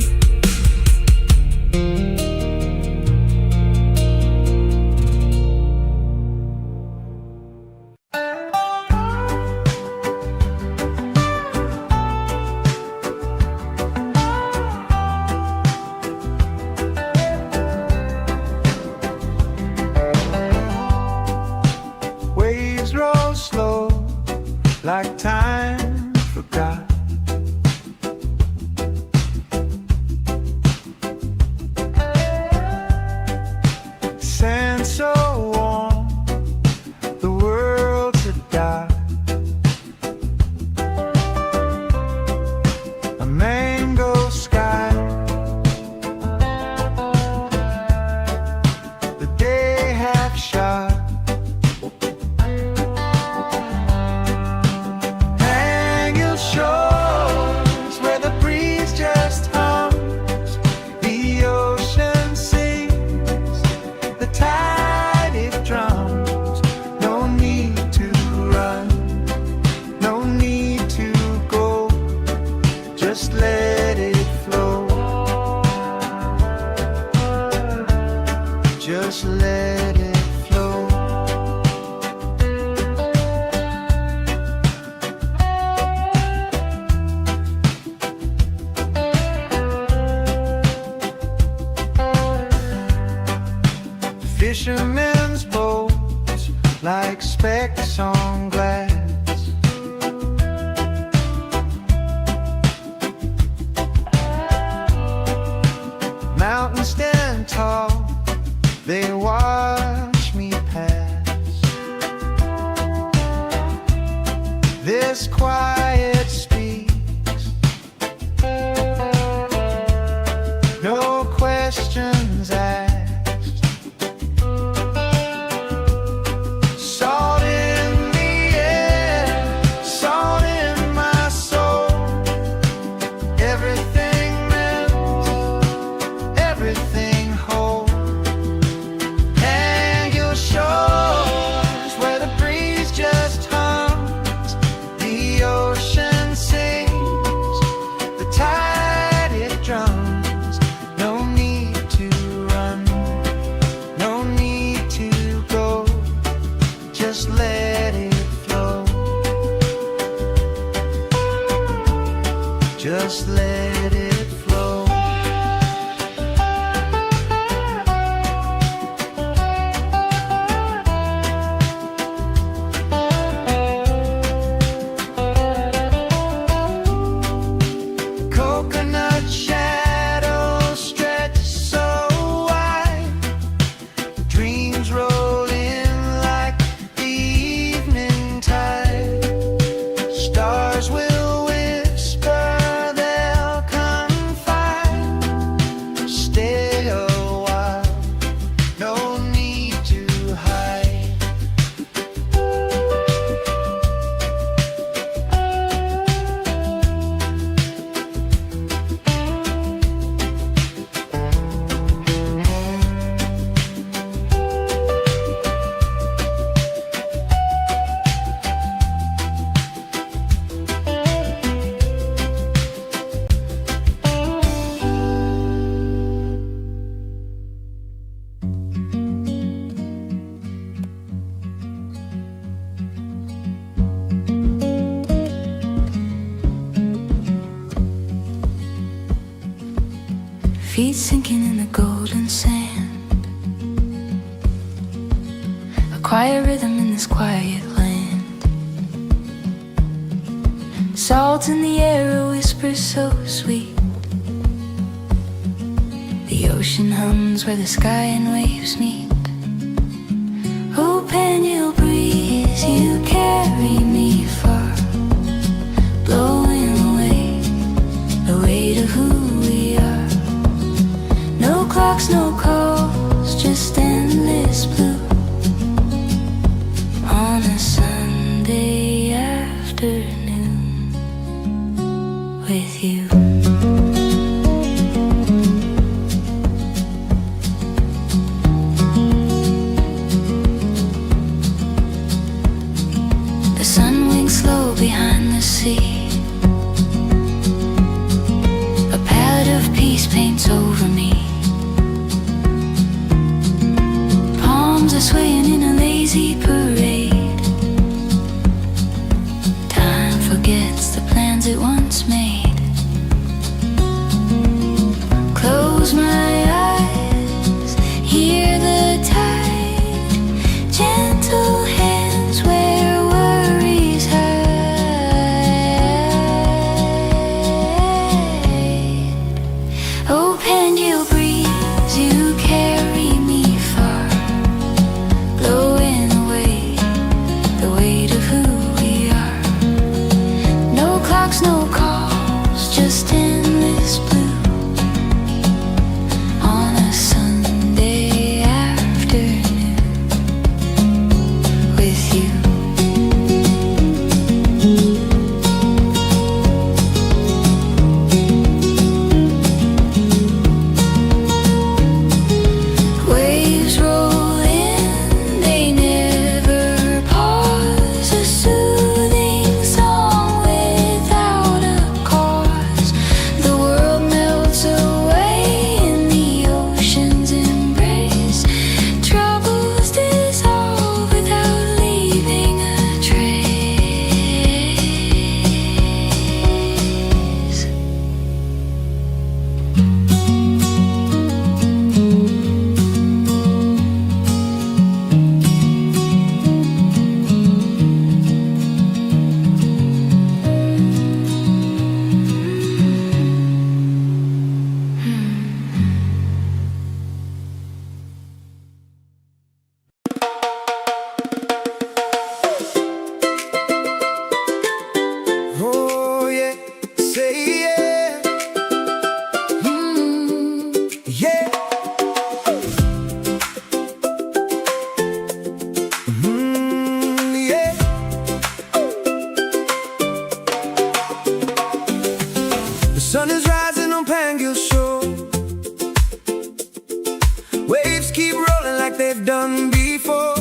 Waves roll slow, like time forgot. Sand so warm, the world's a dark. A mango sky, the day half shot. Hang your shores where the breeze just hums, the ocean sings, the tide it drums. No need to run, no need to go, just let it flow, just let it flow. Fishermen's boats like specks on glass. Mountains stand tall, they watch me pass. This quiet speaks, no questions asked. Salt in the air, salt in my soul. Everything melts, everything whole. Hang your shores where the breeze just hums, the ocean sings, the tide it drums. No need to run, no need to go, just let it flow, just let it flow. Coconut shadows stretch so wide, dreams roll in like the evening tide. Stars will whisper, they'll come feet sinking in the golden sand. A quiet rhythm in this quiet land. Salt in the air, a whisper so sweet. The ocean hums where the sky and waves meet. Oh, Pangil breeze, you carry me far, blowing away the weight of who we are. No clocks, no calls, just endless blue on a Sunday afternoon with you. The sun winks slow behind the sea. A palette of peace paints over me. Palms are swaying in a lazy parade. Time forgets the plans it once made. Close my eyes, hear the tide, gentle hands where worries hide. Oh, Pangil breeze, you carry me far, blowing away the weight of who we are. No clocks, no calls, just endless blue on a Sunday afternoon with you. Waves roll in, they never pause. A soothing song without a cause. The world melts away in the ocean's embrace. Troubles dissolve without leaving a trace. Oh yeah, say yeah, yeah. Yeah. The sun is rising on Pangil shore. Waves keep rolling like they've done before.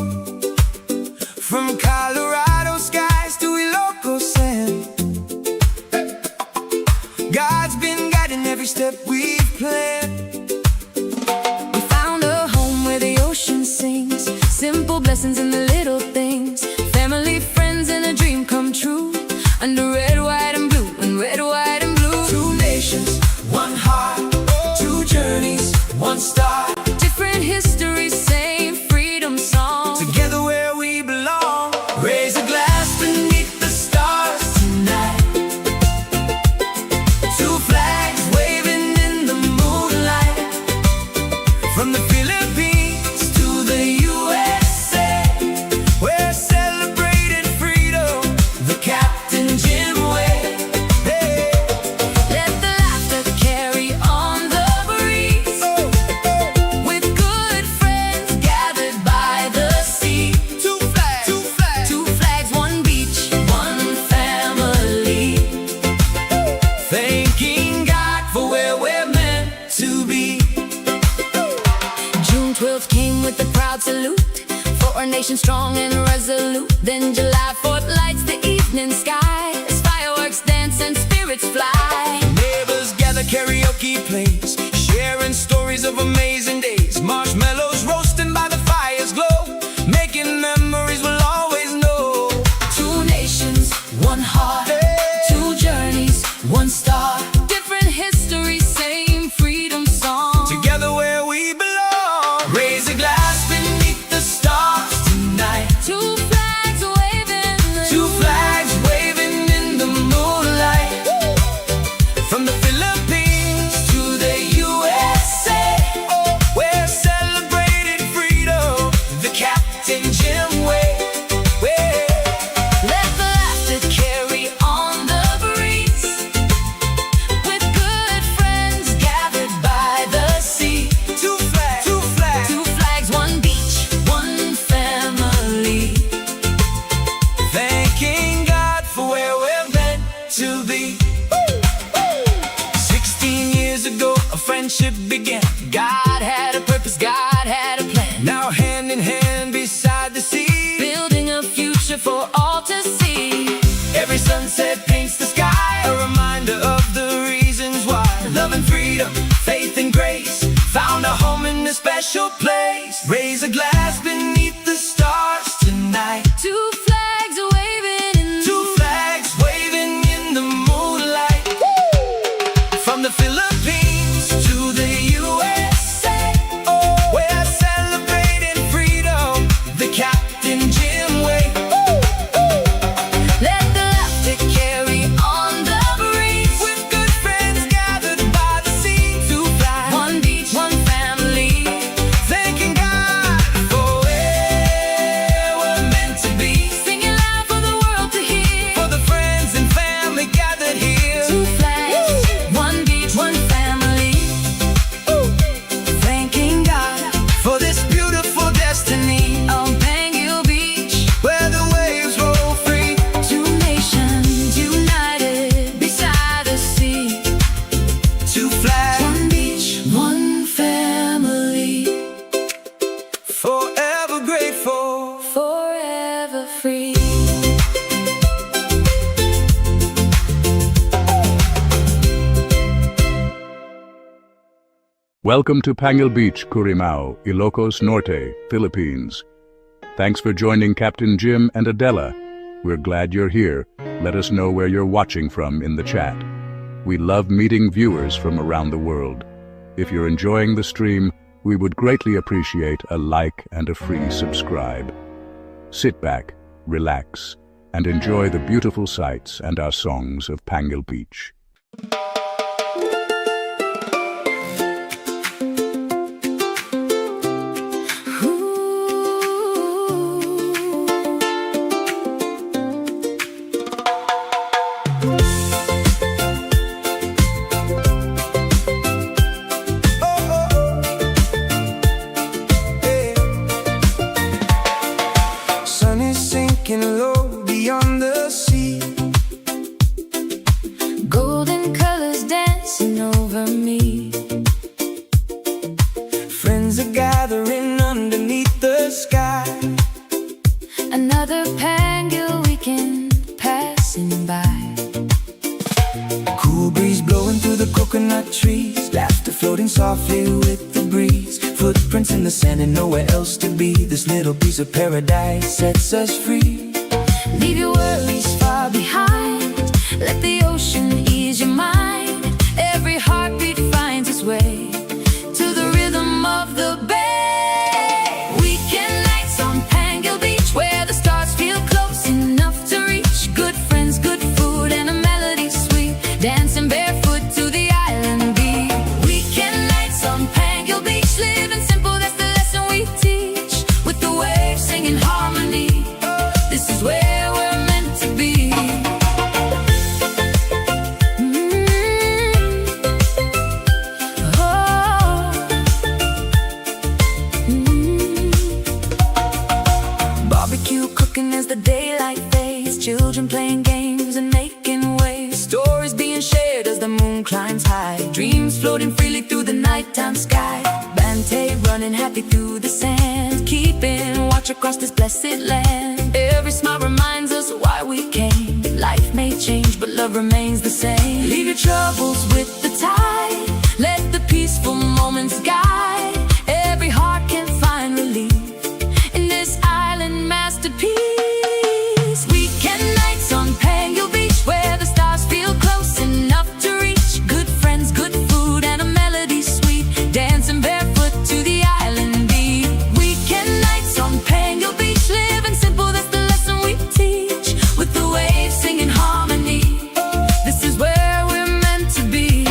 From Colorado skies to Ilocos sand, God's been guiding every step we've planned. We found a home where the ocean sings. Simple blessings in the little things. Family, friends, and a dream come true. Under red, white, and blue, and red, white, and blue. Two nations, one heart, two journeys, one star. Different histories, same freedom song. Together where we belong. Raise a glass beneath the stars tonight. Two flags waving in the moonlight. From the Philippines to the USA, we're celebrating freedom the Captain Jim way. Hey. Let the laughter carry on the breeze. With good friends gathered by the sea. Two flags, two flags, Two flags, one beach, one family. thanking God for where we're meant to be. June 12th came with a proud salute for our nation strong and resolute. Then July 4th lights the evening sky as fireworks dance and spirits fly. Neighbors gather, karaoke plays, sharing stories of amazing days. Marshmallows roasting by the fire's glow, making memories we'll always know. Two nations, one heart, two journeys, one star. Different histories, same freedom song. began. God had a purpose, God had a plan. Now hand in hand beside the sea, building a future for all to see. every sunset paints the sky, a reminder of the reasons why. Love and freedom, faith and grace, found a home in a special place. Raise a glass beneath the stars tonight. Two flags waving in Two flags waving in the moonlight. From the Philippines to the USA, we're celebrating freedom the Captain Jim way. Let the laughter carry on the breeze. With good friends gathered by the sea. Two flags, One beach, one family. thanking God for where we're meant to be. Singing loud for the world to hear. For the friends and family gathered here. Two flags, one beach, one family. Thanking God for this beautiful destiny. On Pangil Beach, Where the waves roll free. two nations united beside the sea. Two flags, One beach, one family. forever grateful. Forever free. Welcome to Pangil Beach, Currimao, Ilocos Norte, Philippines. Thanks for joining Captain Jim and Adela. We're glad you're here. Let us know where you're watching from in the chat. We love meeting viewers from around the world. If you're enjoying the stream, we would greatly appreciate a like and a free subscribe. Sit back, relax, and enjoy the beautiful sights and our songs of Pangil Beach. Sun is sinking low beyond the sea. Golden colors dancing over me. Friends are gathering underneath the sky. Another Pangil weekend passing by. Cool breeze blowing through the coconut trees. Laughter floating softly with the breeze. Footprints in the sand and nowhere else to be. This little piece of paradise sets us free. Leave your worries far behind. Let the ocean ease your mind. Every heartbeat finds its way to the rhythm of the bay. Weekend nights on Pangil Beach, where the stars feel close enough to reach. Good friends, good food, and a melody sweet. Dancing barefoot to the island beat. Weekend nights on Pangil Beach, living simple, that's the lesson we teach. With the waves singing harmony, this is where we're meant to be. Barbecue cooking as the daylight fades. Children playing games and making waves. Stories being shared as the moon climbs high. Dreams floating freely through the nighttime sky. Bante running happy through the sand. Keeping watch across this blessed land. Every smile reminds us why we came. Life may change, but love remains the same. Leave your troubles with the tide. Let the peaceful moments guide. Every heart can find relief in this island masterpiece. Weekend nights on Pangil Beach, where the stars feel close enough to reach. Good friends, good food, and a melody sweet. Dancing barefoot to the island beat. Weekend nights on Pangil Beach, living simple, that's the lesson we teach. With the waves singing harmony, this is where we're meant to be.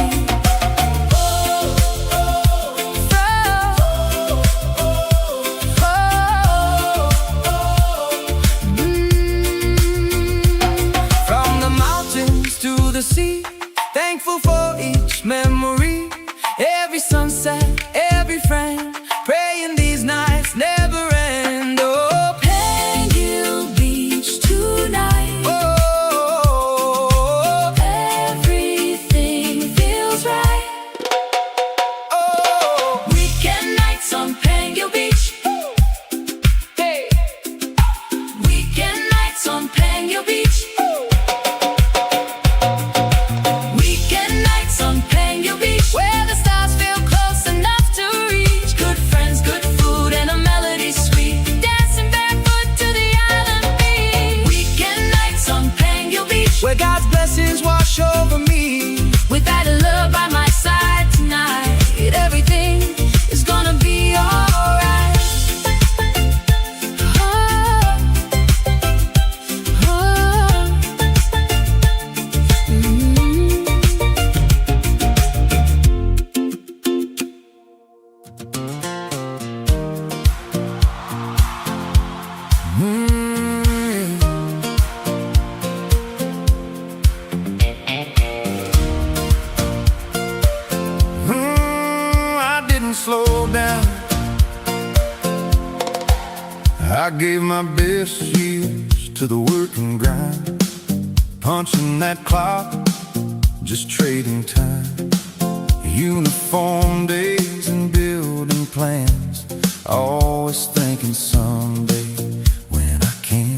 From the mountains to the sea, thankful for each memory. Every sunset, every friend, praying these nights never end. Oh, Pangil Beach tonight. oh, Everything feels right. oh, where God's blessings wash over me. With that love by my side tonight, everything is gonna be alright. I didn't slow down. I gave my best years to the work and grind, punching that clock, just trading time. Uniform days and building plans, always thinking someday when I can.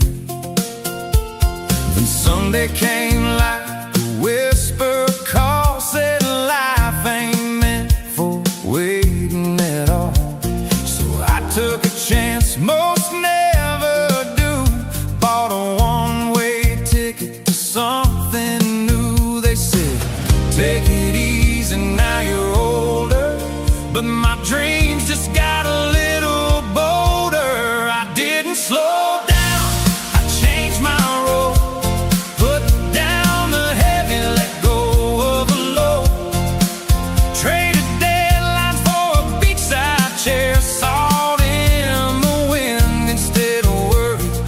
Then Sunday came like a whisper call, said life ain't meant for waiting at all. So I took a chance most never do, bought a one-way ticket to something new. They said, take it easy, now you're older, but my dreams just got a little bolder. I didn't slow down, I changed my role, put down the heavy, let go of the low, traded deadlines for a beachside chair, salt in the wind instead of worries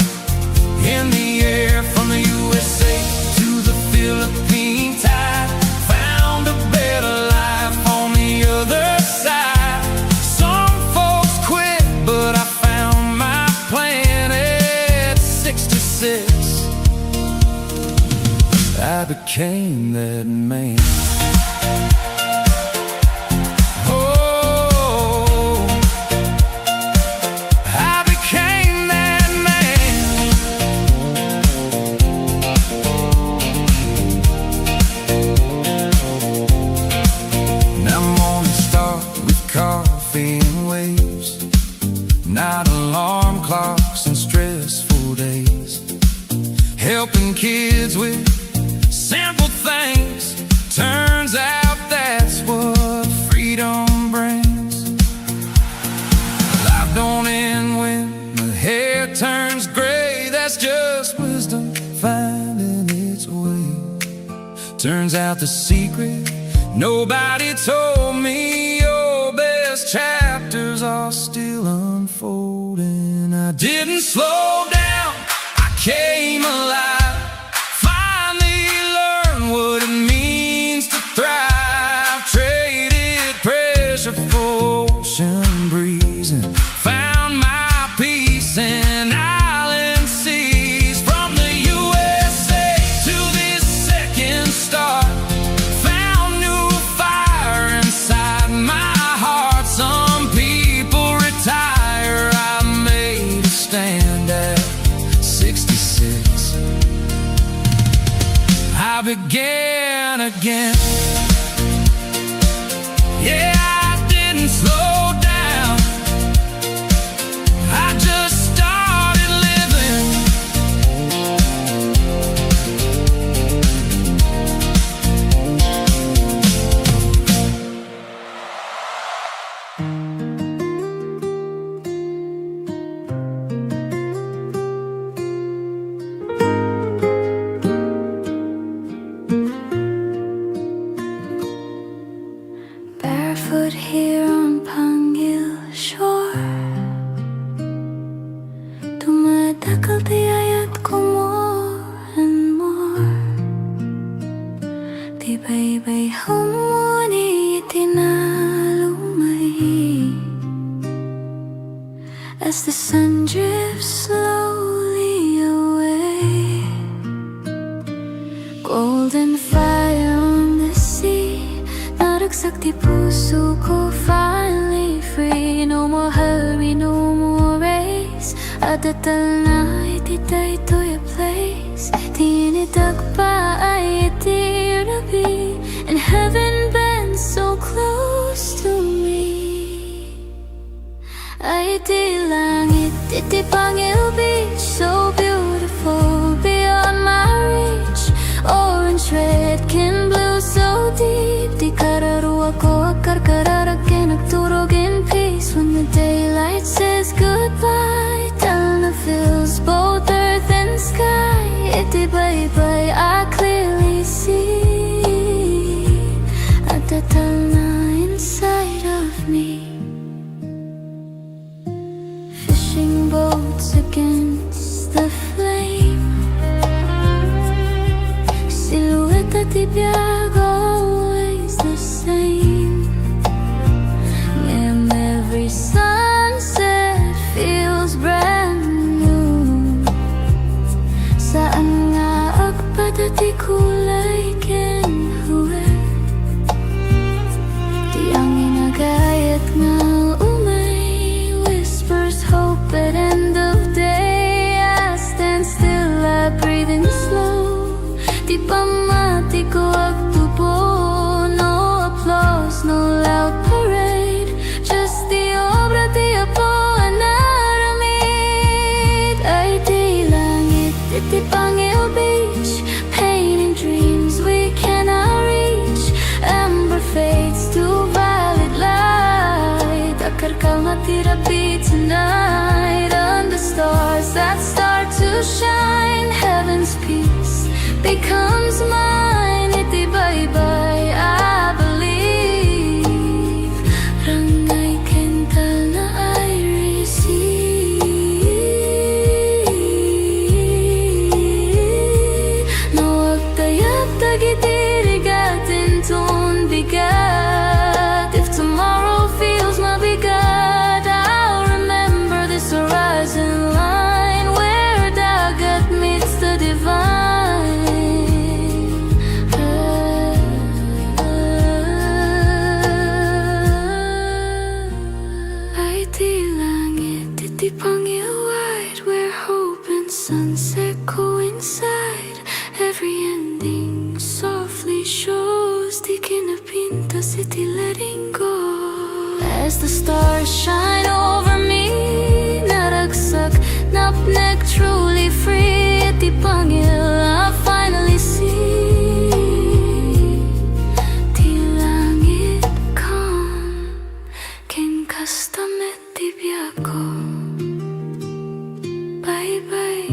in the air. From the USA to the Philippine tide, found a better life on the other side. Some folks quit, but I found my plan at 66. I became that man. Oh, I became that man. Now mornings start with coffee and waves, not alarm clocks and stressful days, helping kids with simple things. Turns out that's what freedom brings. Life don't end when the hair turns gray, that's just wisdom finding its way. Turns out the secret nobody told me, your best chapters are still unfolding. I didn't slow down, I came alive, finally learned what it means to thrive. Traded pressure for ocean breeze and found my peace in island seas. From the USA to this second start, found new fire inside my heart. Some people retire, I made a stand at 66. I began again. Yeah, I didn't slow down, I just started living. Barefoot here on Pangil shore, dumadakal tiyayat ko more and more. Tibay-bay humuni itinalumay, as the sun drifts slowly away. Golden fire on the sea, naragsak di puso ko, finally free. No more hurry, no more race, adatal na ititay to your place. Tinidag pa ay itirabi, and heaven bends so close to me. Ay di langit, iti Pangil Beach, so beautiful beyond my reach. tibay-bay, I clearly see at the inside of me. Fishing boats against the flame, silhouette at tibiyag, always the same. And every sunset feels brand new. Saan nga agpadati kulay kenhuwe, di ang inagayat nga umay whispers hope at end of day. I stand still, I breathe in slow. Di pamati ko agtubo, no applause, no loud parade, just the obra di apo anaramid. Ay di langit, di Pangil Beach, painting dreams we cannot reach. Amber fades to violet light, akar kalmatirapi tonight. Under stars that start to shine, heaven's peace becomes mine. Iti bye-bye, I believe. Rangay kental na I receive. No agtayap tagitirigatin ton bigat. If tomorrow feels mabigat, I'll remember this horizon line where dagat meets the divine. Ay di langit, iti Pangil wide, where hope and sunset coincide. Every ending softly shows, di kinapinta city letting go. As the stars shine over me, naragsak, napnek, truly free. Iti Pangil, I finally see. Di langit calm, ken kastamet tibiyag ko. Bye-bye,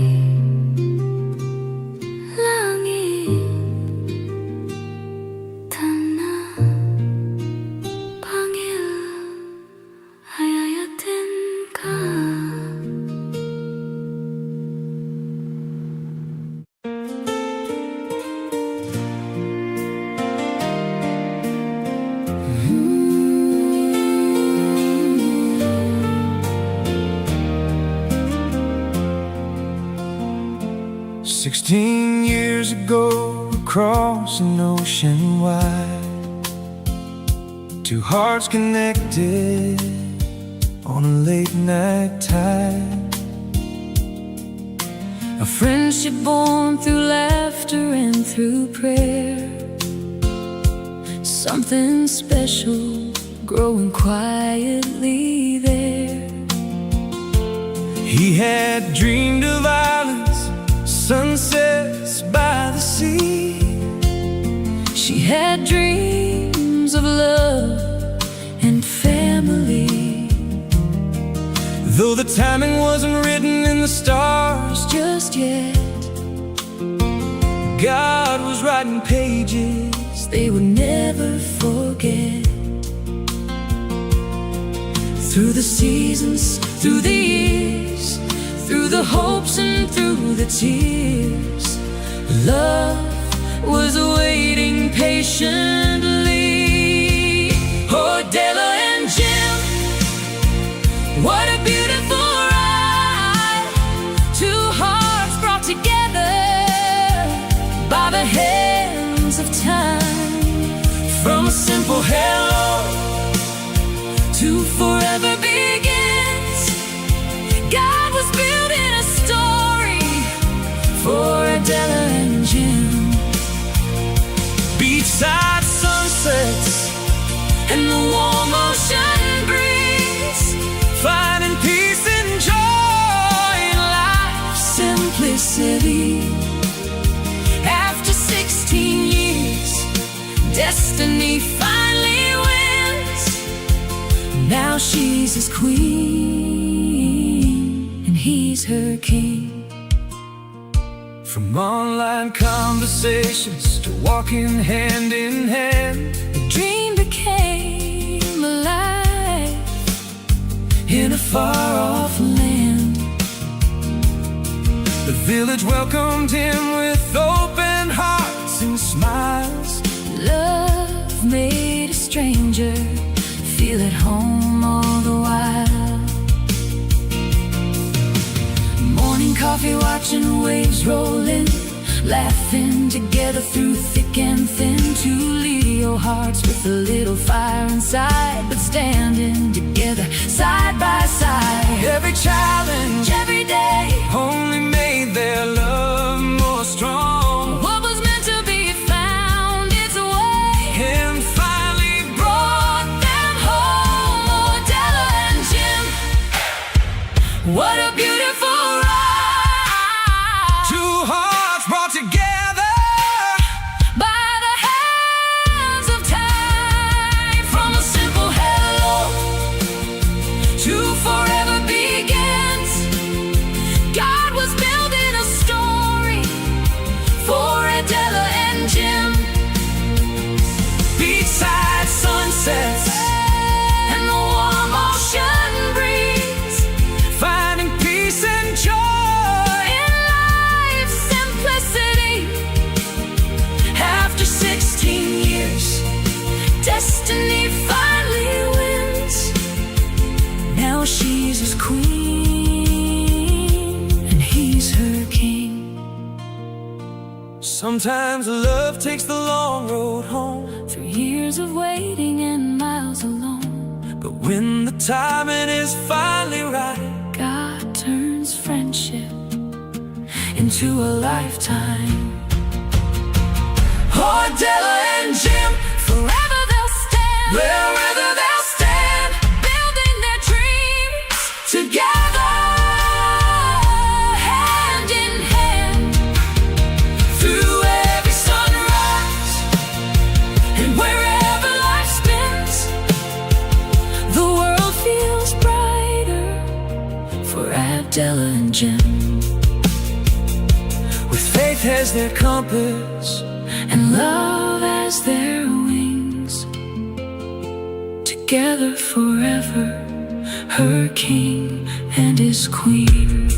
langit, tana, Pangil, ayayatin ka. "16 years ago, across an ocean wide, two hearts connected on a late night tide. A friendship born through laughter and through prayer. Something special growing quietly there. He had dreamed of islands, sunsets by the sea. She had dreams of love and family. Though the timing wasn't written in the stars Just yet, God was writing pages they would never forget. Through the seasons, through the years, through the hopes and through the tears, love was waiting patiently. Oh, Della and Jim, what a beautiful ride. Two hearts brought together by the hands of time. From a simple hello To forever begins, God was building a story for Adela and Jim. beachside sunsets And the warm ocean breeze, finding peace and joy in life's simplicity. After 16 years, destiny finally wins. Now she's his queen and he's her king. From From online conversations to walking hand in hand, The dream became alive in a far-off land. The village welcomed him with open hearts and smiles. Love made a stranger feel at home all the while. Morning coffee, watching waves roll in, laughing together through thick and thin. Two Leo hearts with a little fire inside, but standing together side by side. Every challenge, Every day, only made their love more strong. what was meant to be found its way And finally brought them home. Oh, Della and Jim, what a beautiful ride. two hearts brought together By the hands of time, from a simple hello to forever begins. God was building a story for Adela and Jim. beachside sunsets And the warm ocean breeze, finding peace and joy in life's simplicity. after 16 years. Destiny finally wins. Now she's his queen and he's her king. Sometimes love takes the long road home, Through years of waiting and miles alone, but when the timing is finally right, God turns friendship into a lifetime. oh, Della and Jim, Forever they'll stand, wherever they'll stand, building their dreams together, hand in hand. through every sunrise and wherever life spins. The world feels brighter for Abdella and Jim. With faith as their compass And love as their wings, together forever, her king and his queen.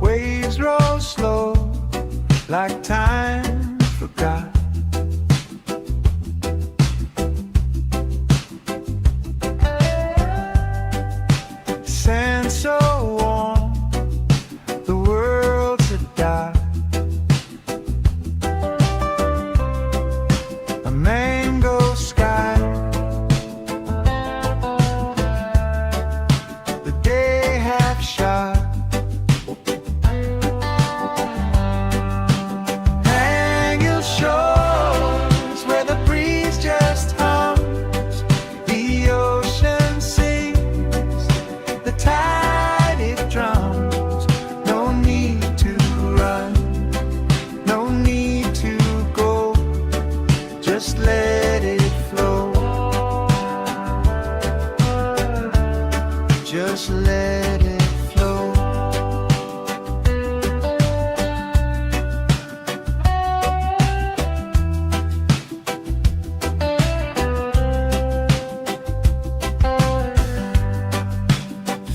Waves roll slow like time forgot. Sand so warm, the world's a dark. A mango sky, the day half shot. Hang your shores where the breeze just hums. The ocean sings, the tide it drums. No need to run, no need to go. Just let it flow. Just let it flow.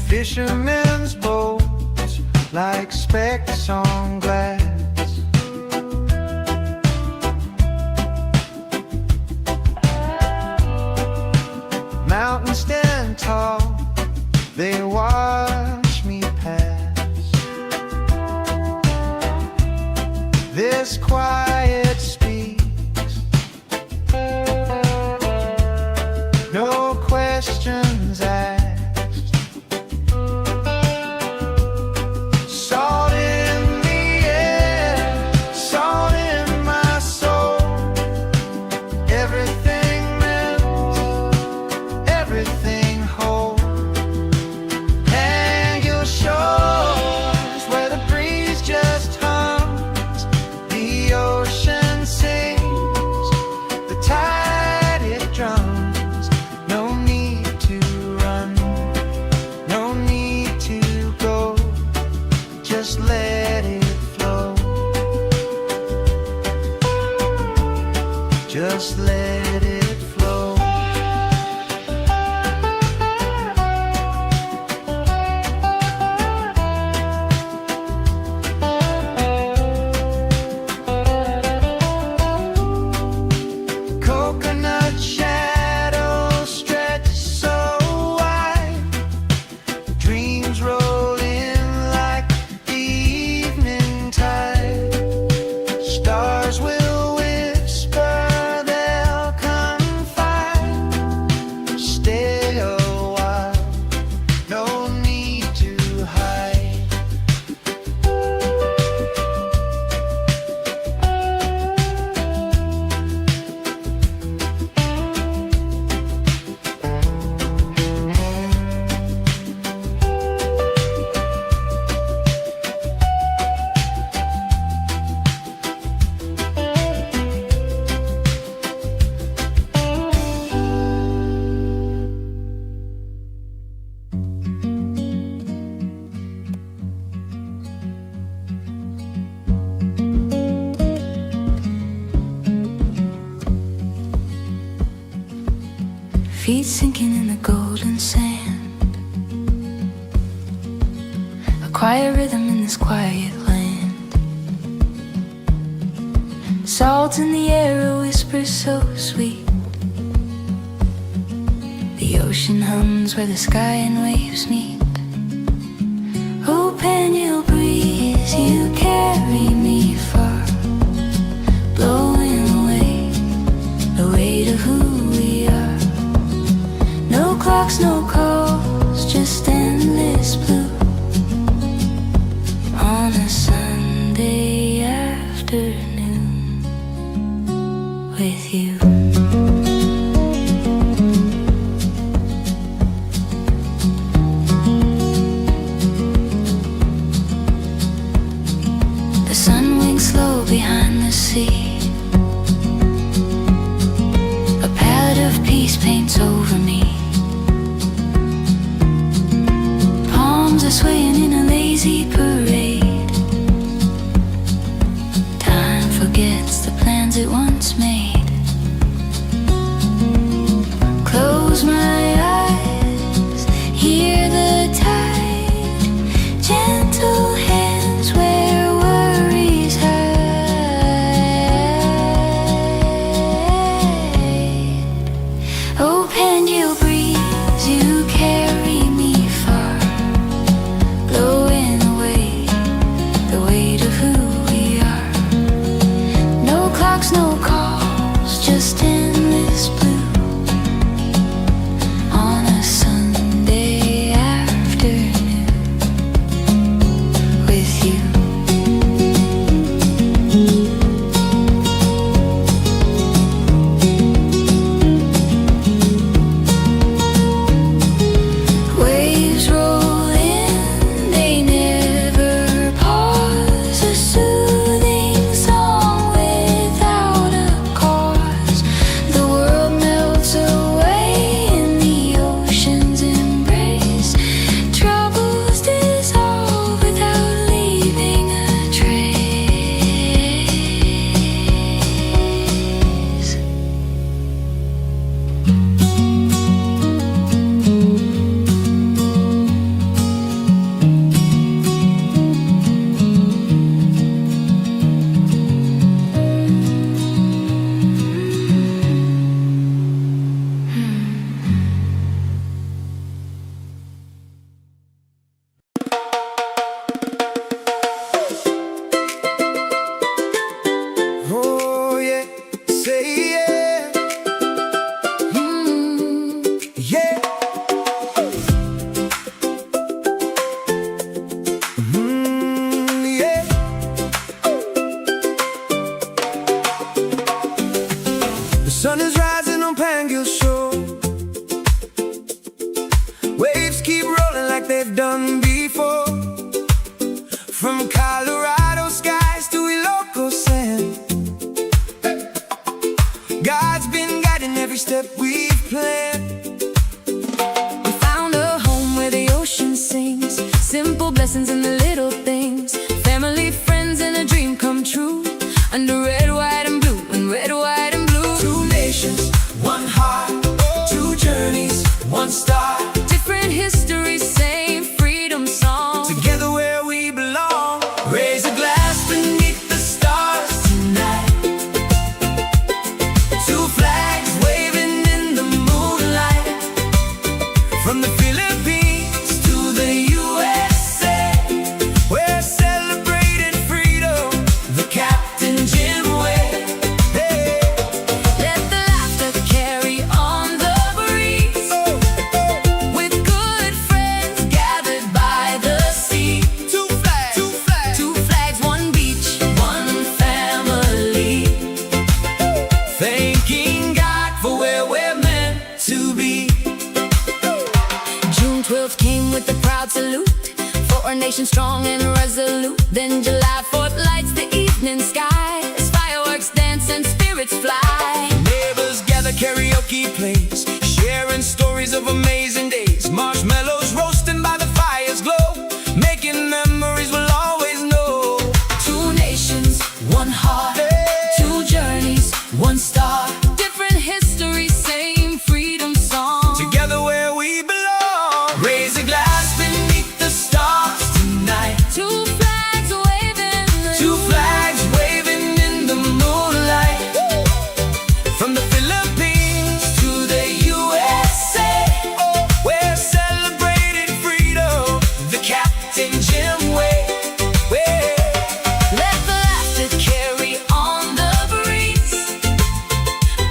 Fishermen's boats like specks on glass. Mountains stand tall, they watch me pass. This quiet speaks, no questions asked. Salt in the air, salt in my soul. Everything melts, everything holds. just let it flow. Just let it flow. Coconut shadows stretch so wide, dreams roll in like the evening tide. Stars will whisper, they'll confide. Stay a while, no need to hide. Feet sinking in the golden sand, a quiet rhythm in this quiet land. Salt in the air, a whisper so sweet. The ocean hums where the sky and waves meet. Oh, Pangil breeze, you carry me far, blowing away the weight of who we are. No clocks, no calls, just endless blue on a Sunday afternoon with you. The sun winks slow behind the sea. A palette of peace paints over me. Palms are swaying in a lazy parade. Time forgets the plans it once made. Close my eyes, hear the tide, gentle hands where worries hide. Oh, Pangil breeze, you carry me far, blowing away the weight of who we are. No clocks, no calls, just endless blue on a Sunday afternoon with you. Waves roll in, they never pause. A soothing song without a cause. The world melts away in the ocean's embrace. Troubles dissolve without leaving a trace. Oh yeah, say yeah. Yeah. Yeah. The sun is rising on Pangil Shore. Waves keep rolling like they've done before. From Colorado skies to Ilocos sand, God's been guiding every step we've planned. We found a home where the ocean sings, simple blessings in the little things. nation strong and resolute. Then July 4th lights the evening sky as fireworks dance and spirits fly. Neighbors gather, karaoke plays, sharing stories of amazing days. Marshmallows roasting by the fire's glow, making memories we'll always know. Two nations, one heart, two journeys, one star. Different histories, same freedom song. Together where we belong. Raise a glass beneath the stars tonight. Two flags waving, Two flags waving in the moonlight. From the Philippines to the USA, we're celebrating freedom the Captain Jim way. let the laughter carry on the breeze.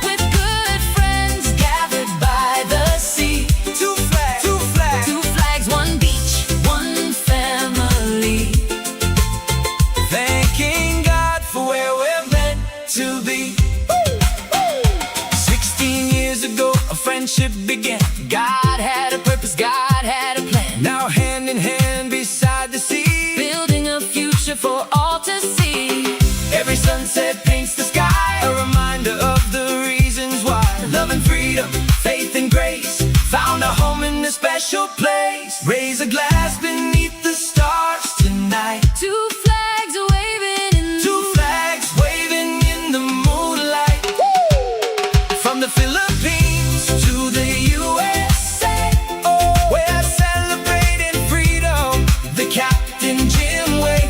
With good friends gathered by the sea. Two flags, two flags. Two flags, one beach, one family. Thanking God for where we're meant to be. 16 years ago, a friendship began. God had a purpose, God had a plan. Now hand in hand beside the sea. Building a future for all to see. Every sunset paints the sky, a reminder of the reasons why. Love and freedom, faith and grace, found a home in a special place. Raise a glass beneath the stars tonight. Two flags waving in Two flags waving in the moonlight. From the Philippines to the USA, we're celebrating freedom the Captain Jim way.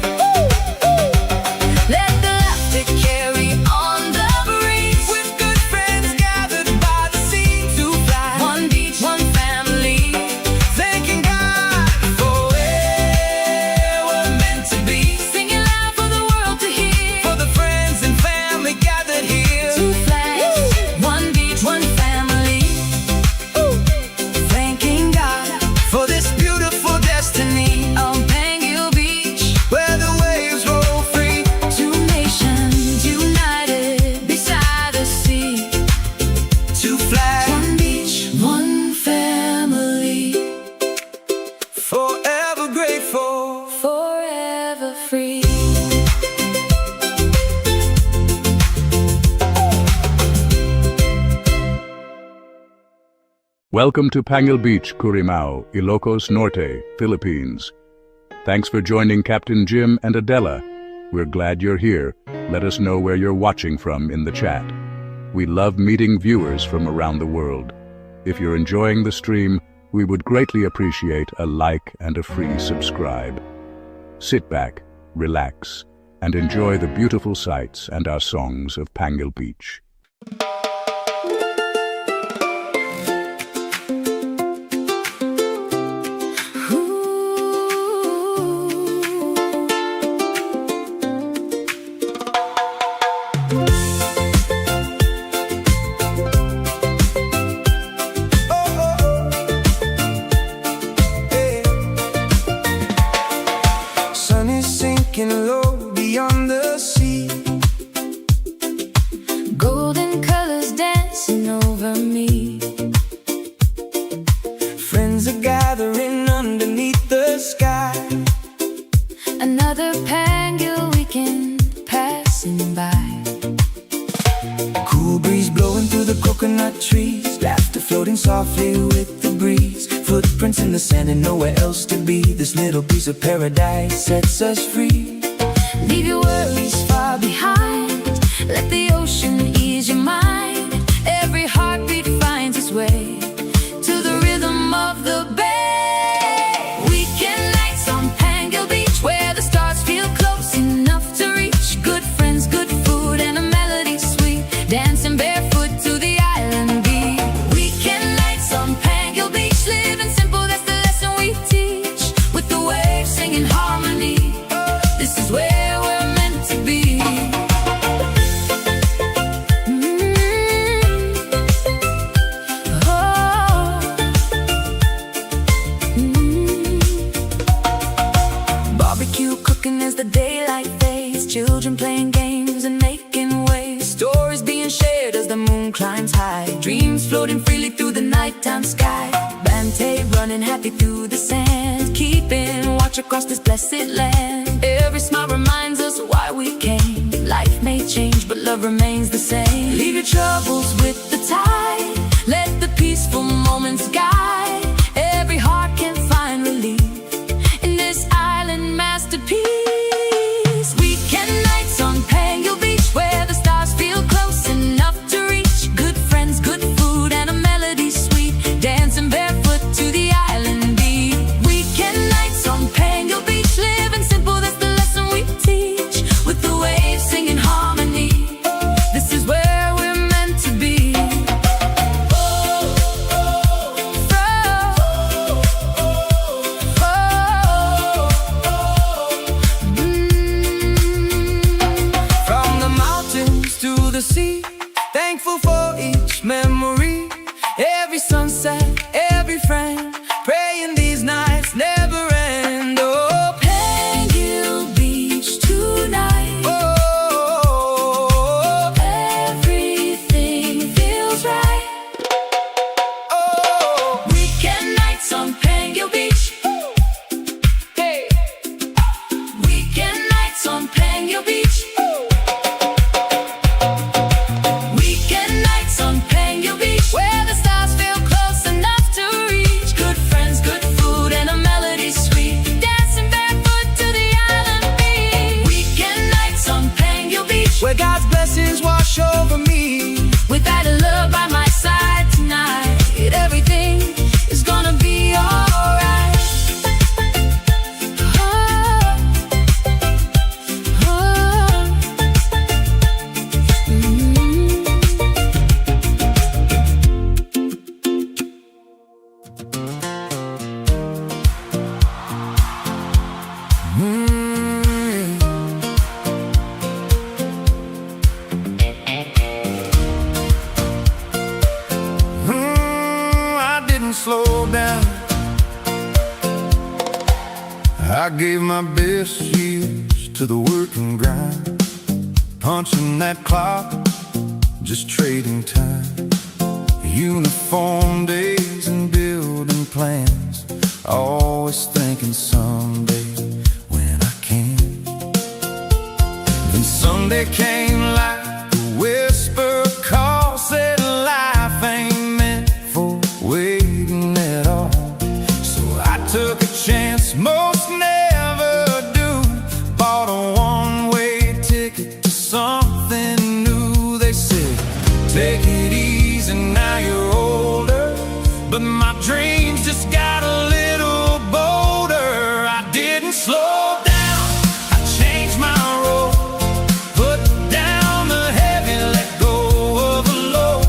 let the laughter carry on the breeze. With good friends gathered by the sea. Two flags, One beach, one family. thanking God for where we're meant to be. Singing loud for the world to hear. For the friends and family gathered here. Two flags, one beach, one family. Thanking God for this beautiful destiny, On Pangil Beach, where the waves roll free. two nations united beside the sea. Two flags, One beach, one family. forever grateful. Forever free. Welcome to Pangil Beach, Currimao, Ilocos Norte, Philippines. Thanks for joining Captain Jim and Adela. We're glad you're here. Let us know where you're watching from in the chat. We love meeting viewers from around the world. If you're enjoying the stream, we would greatly appreciate a like and a free subscribe. Sit back, relax, and enjoy the beautiful sights and our songs of Pangil Beach. Sun is sinking low beyond the sea. Golden colors dancing over me. Friends are gathering underneath the sky. Another Pangil weekend passing by. Cool breeze blowing through the coconut trees. Laughter floating softly with the breeze. Footprints in the sand and nowhere else to be. This little piece of paradise sets us free. Leave your worries far behind. Let the ocean ease your mind. Every heartbeat finds its way to the rhythm of the bay. Weekend nights on Pangil Beach, where the stars feel close enough to reach. Good friends, good food, and a melody sweet. Dancing barefoot to the island beat. Weekend nights on Pangil Beach, living simple, that's the lesson we teach. With the waves singing harmony, this is where we're meant to be. Barbecue cooking as the daylight fades. Children playing games and making waves. Stories being shared as the moon climbs high. Dreams floating freely through the nighttime sky. Bante running happy through the sand, keeping watch march across this blessed land. Every smile reminds us why we came. Life may change, but love remains the same. Leave your troubles with the tide. Let the peaceful moments guide. Every heart can find relief in this island masterpiece. Weekend nights on Pangil Beach, where the stars feel close enough to reach. Good friends, good food, and a melody sweet, dancing barefoot to the island beat. Weekend nights on Pangil Beach, living simple, that's the lesson we teach. With the waves singing harmony, this is where we're meant to be. From the mountains to the sea, thankful for each memory. Every sunset, every friend, praying these nights never end. Oh, Pangil Beach tonight. oh, Everything feels right. oh, Weekend nights on Pangil Beach. hey. Weekend nights on Pangil Beach. Weekend nights on Pangil Beach, where the stars feel close enough to reach. Good friends, good food, and a melody sweet, dancing barefoot to the island beach. Weekend nights on Pangil Beach, Where God's blessings wash over me. with that love by my side tonight, everything is gonna be alright. Oh, oh, I didn't slow down. I gave my best years to the work and grind, punching that clock, just trading time. Uniform days and building plans, always thinking someday when I can. Then Sunday came like a whisper call, said life ain't meant for waiting at all. So I took a chance most never do, bought a one-way ticket to something new. They said, take it easy, now you're older, but my dreams just got a little bolder. I didn't slow down, I changed my role, put down the heavy, let go of the low.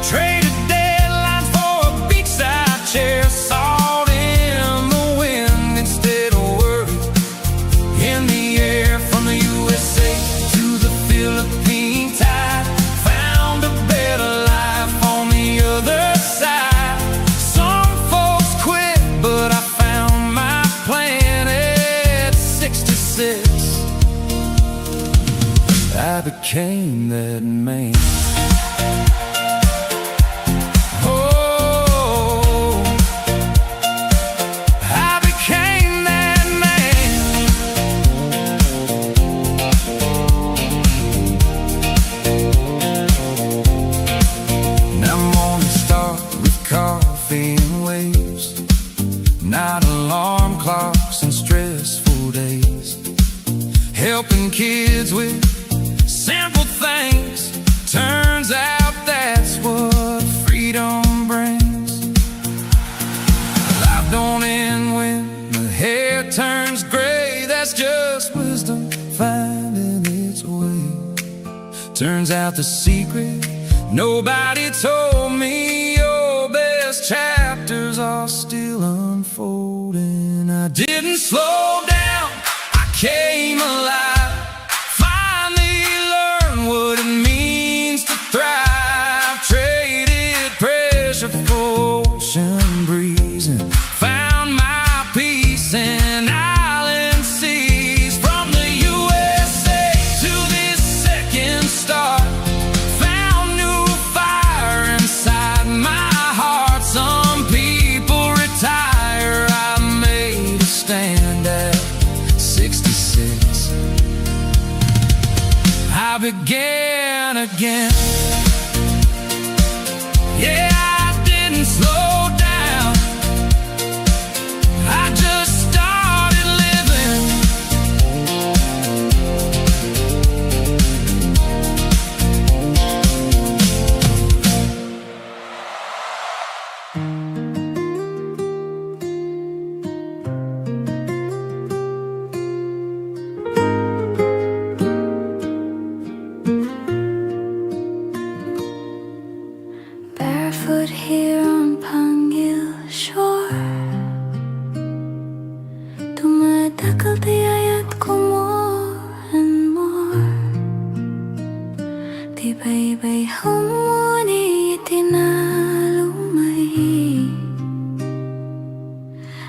Traded deadlines for a beachside chair, salt in the wind instead of worry in the air. From the USA to the Philippine tide, found a better life on the other side. Some folks quit, but I found my plan at 66. I became that man. Oh, I became that man. Now mornings start with coffee and waves, not alarm clocks and stressful days. Helping kids with simple things, turns out that's what freedom brings. Life don't end when the hair turns gray, that's just wisdom finding its way. Turns out the secret nobody told me, your best chapters are still unfolding. I didn't slow down, I came alive, finally learned what it means to thrive. Traded pressure for ocean breeze and found my peace in island seas. From the USA to this second start, found new fire inside my heart. Some people retire, I made a stand. again, again. Yeah, I didn't slow down, I just started living. Barefoot here on Pangil shore, dumadakal tiyayat ko more and more. Tibay-bay humuni itinalumay,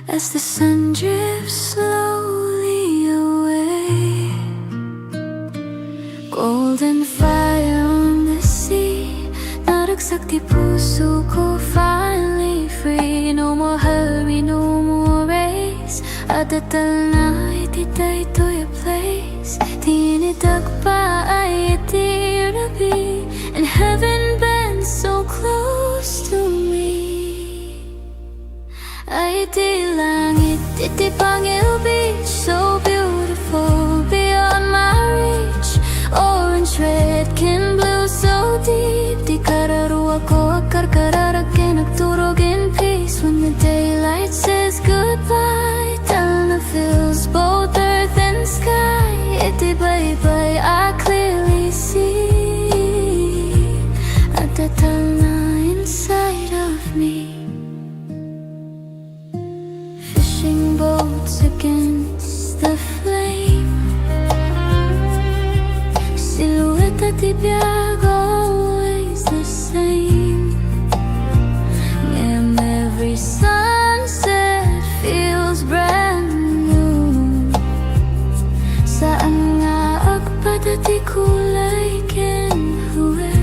as the sun drifts slowly away. Golden fire on the sea, naragsak di puso ko, finally free. No more hurry, no more race, adatal na ititay to your place. Tinidag pa ay itirabi, and heaven bends so close to me. Ay di langit, iti Pangil Beach, so beautiful beyond my reach. Orange, red, can blue, so deep. Di kararuwa ko akarkararakin, nagturog in peace. When the daylight says goodbye, Talna fills both earth and sky. Iti bye-bye, I clearly see at the Talna inside of me. Fishing boats against the flame, silhouette at ibiyag, always the same. And every sunset feels brand new. Saan nga agpadati kulay kenhuwe,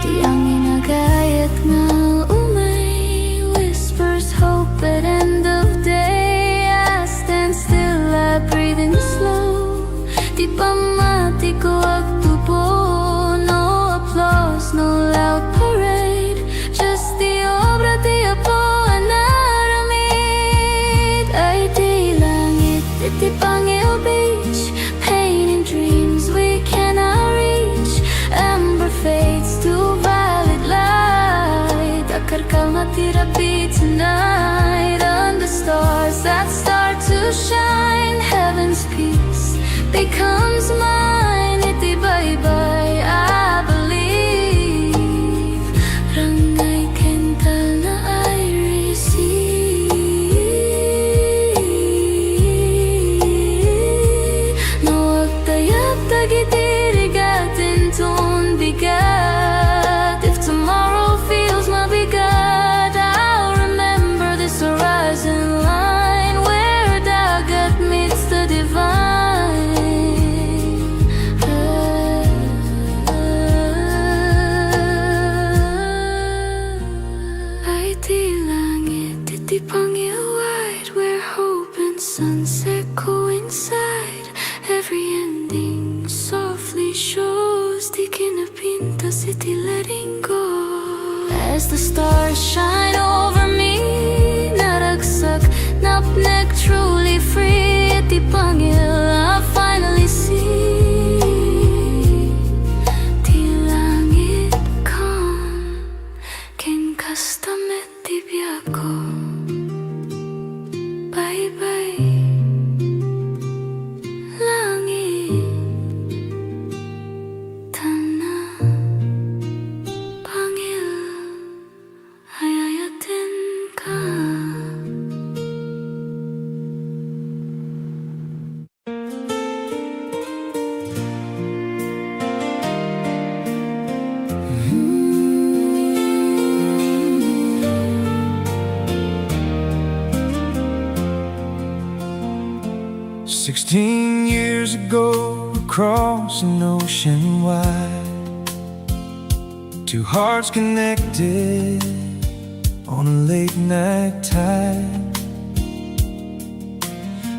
di ang inagayat nga umay, whispers hope at end of day. I stand still, I breathe in slow. Di pamati ko agtubo, no applause, no loud parade, just the obra di Apo anaramid. Ay di langit, iti Pangil Beach, painting dreams we cannot reach. Amber fades to violet light, akar kalmatirapi tonight. Under stars that start to shine, heaven's peace becomes mine. Iti bye-bye, I believe. Rangay kental na I receive. No agtayap tagitirigatin ton bigat. If tomorrow feels mabigat, I'll remember this horizon line, where dagat meets the divine. Ay di langit, iti Pangil wide, where hope and sunset coincide. Every ending softly shows, di kinapintas iti letting go. As the stars shine over me, naragsak, napnek, truly free. Iti Pangil, I finally see. Di langit calm, ken kastamet di biyako. Bye-bye, langit, Talna, Pangil, ayayatin ka. Years ago, across an ocean wide, two hearts connected on a late night tide.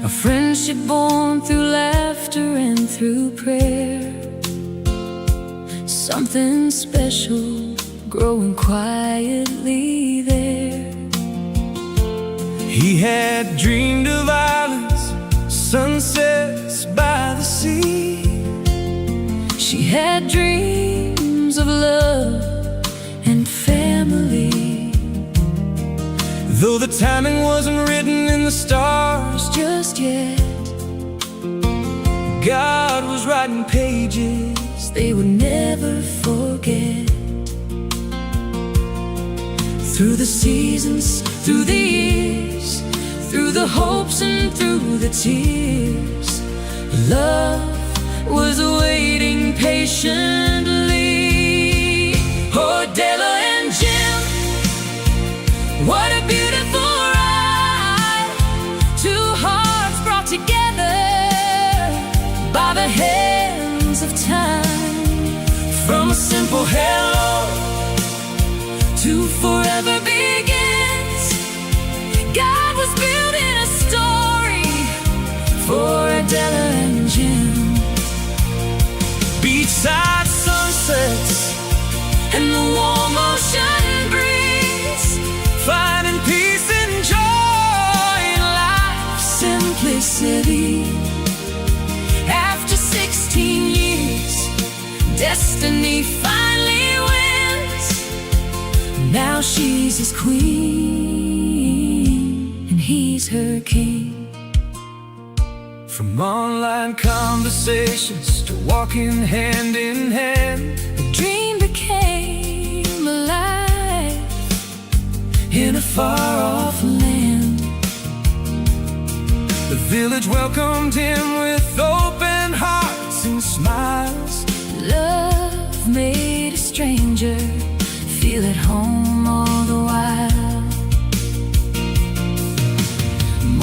A friendship born through laughter and through prayer. Something special growing quietly there. He had dreamed of islands, sunsets by the sea. She had dreams of love and family. Though the timing wasn't written in the stars Just yet, God was writing pages they would never forget. Through the seasons, through the years, through the hopes and through the tears, love was waiting patiently. Oh, Della and Jim, what a beautiful ride. Two hearts brought together by the hands of time. From a simple hello to forever begins. God was building a story for Adela and Jim. Beachside sunsets And the warm ocean breeze, finding peace and joy in life's simplicity. After 16 years, destiny finally wins. Now she's his queen and he's her king. From online conversations to walking hand in hand, The dream became alive in a far-off land. the village welcomed him with open hearts and smiles. Love made a stranger feel at home all the while.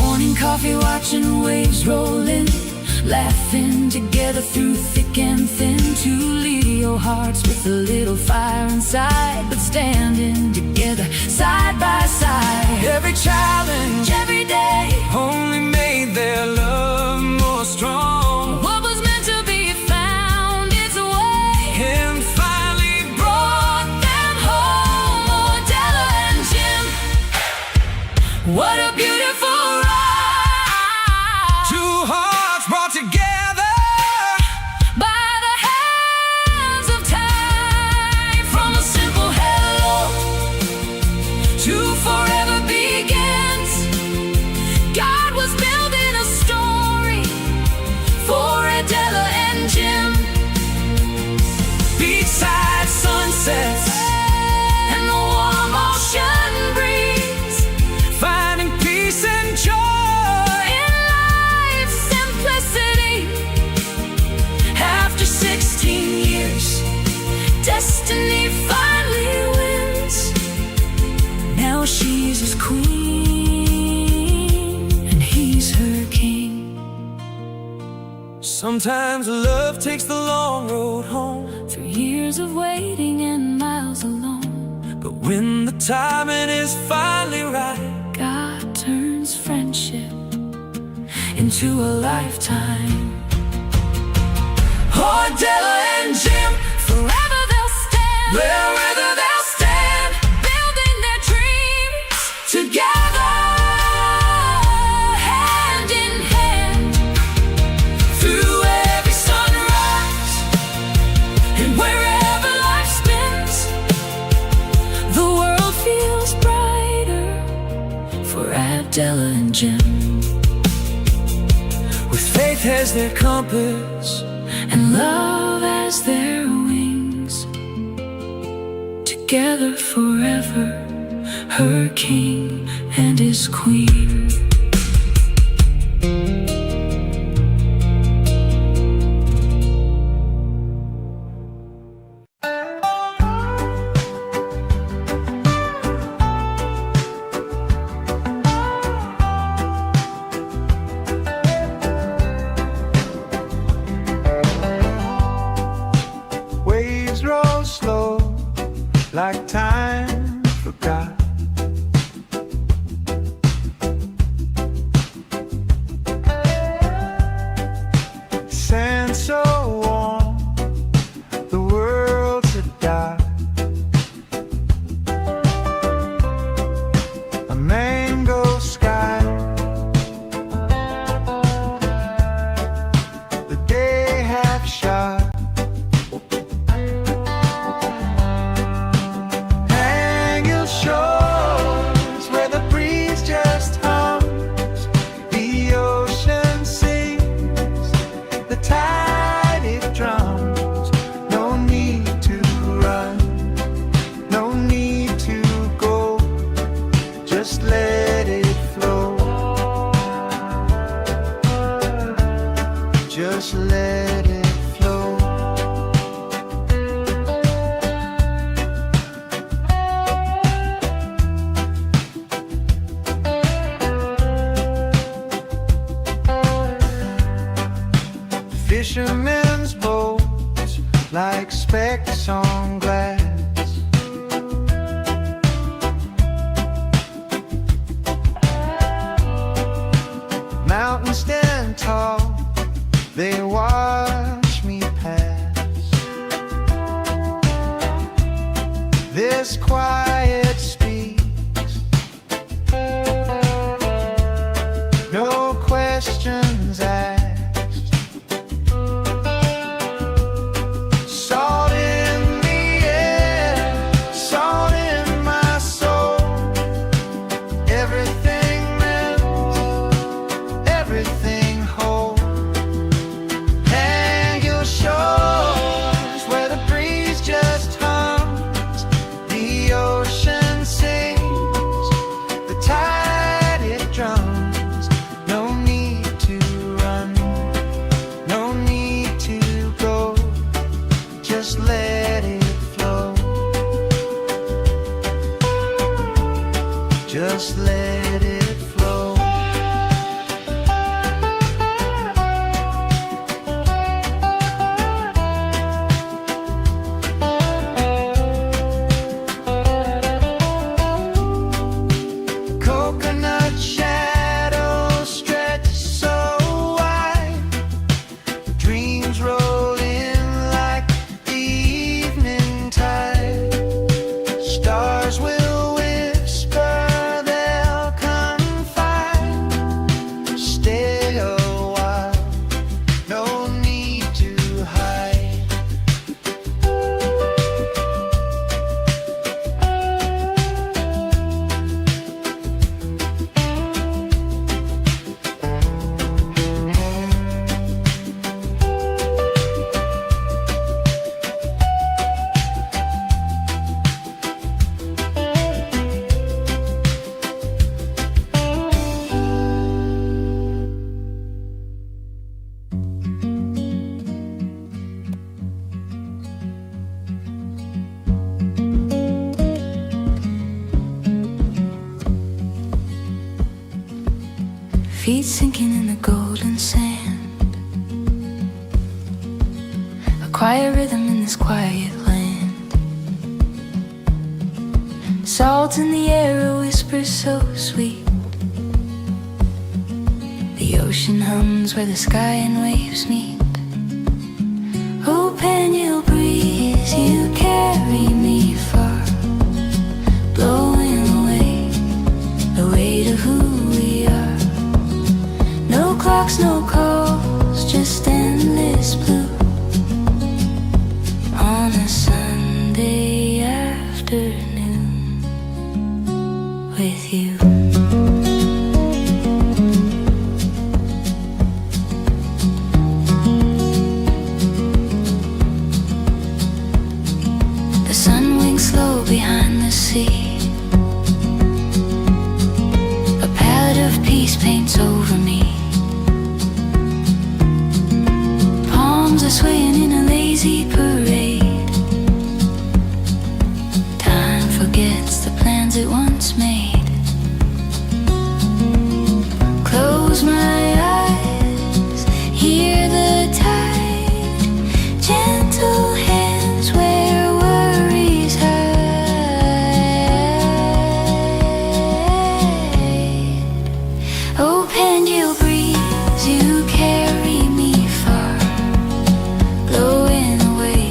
Morning coffee, watching waves roll in, laughing together through thick and thin. Two Leo hearts with a little fire inside, but standing together side by side. Every challenge, Every day, only made their love more strong. what was meant to be found its way And finally brought them home. Oh, Della and Jim, what a beautiful ride. two hearts brought together By the hands of time. From a simple hello to forever begins. God was building a story for Adela and Jim. beachside sunsets, And the warm ocean breeze, finding peace and joy. in life's simplicity. After 16 years, destiny finally wins. Now she's his queen and he's her king. Sometimes love takes the long road home, Through years of waiting and miles alone, but when the timing is finally right, God turns friendship into a lifetime. oh, Della and Jim, Forever they'll stand, wherever they'll stand, building their dreams together, hand in hand. through every sunrise, And wherever life spins, the world feels brighter for Abdella and Jim. with faith as their compass, And love as their wings. Together forever, her king and his queen. Waves roll slow, like time forgot. fishermen's boats like specks on glass. Mountains stand tall, they watch me pass. This quiet speaks, no questions asked. Salt in the air, salt in my soul. Everything melts, everything whole. Pangil shores where the breeze just hums, the ocean sings, the tide it drums. No need to run, no need to go, just let it flow, just let it flow. Coconut shadows stretch so wide, dreams roll in like the evening tide. Stars will whisper, they'll confide. Stay a while, no need to hide. Feet sinking in the golden sand, a quiet rhythm in this quiet land. Salt in the air, a whisper so sweet. The ocean hums where the sky and waves meet. Oh, Pangil breeze, you carry me far, blowing away the weight of who we are. No clocks, no calls, just endless blue on a Sunday afternoon with you. The sun winks slow behind the sea, a palette of peace paints over me. Palms are swaying in a lazy parade. Time forgets the plans it once made. Close my eyes, hear the tide, gentle hands where worries hide. Oh, Pangil breeze, you carry me far, blowing away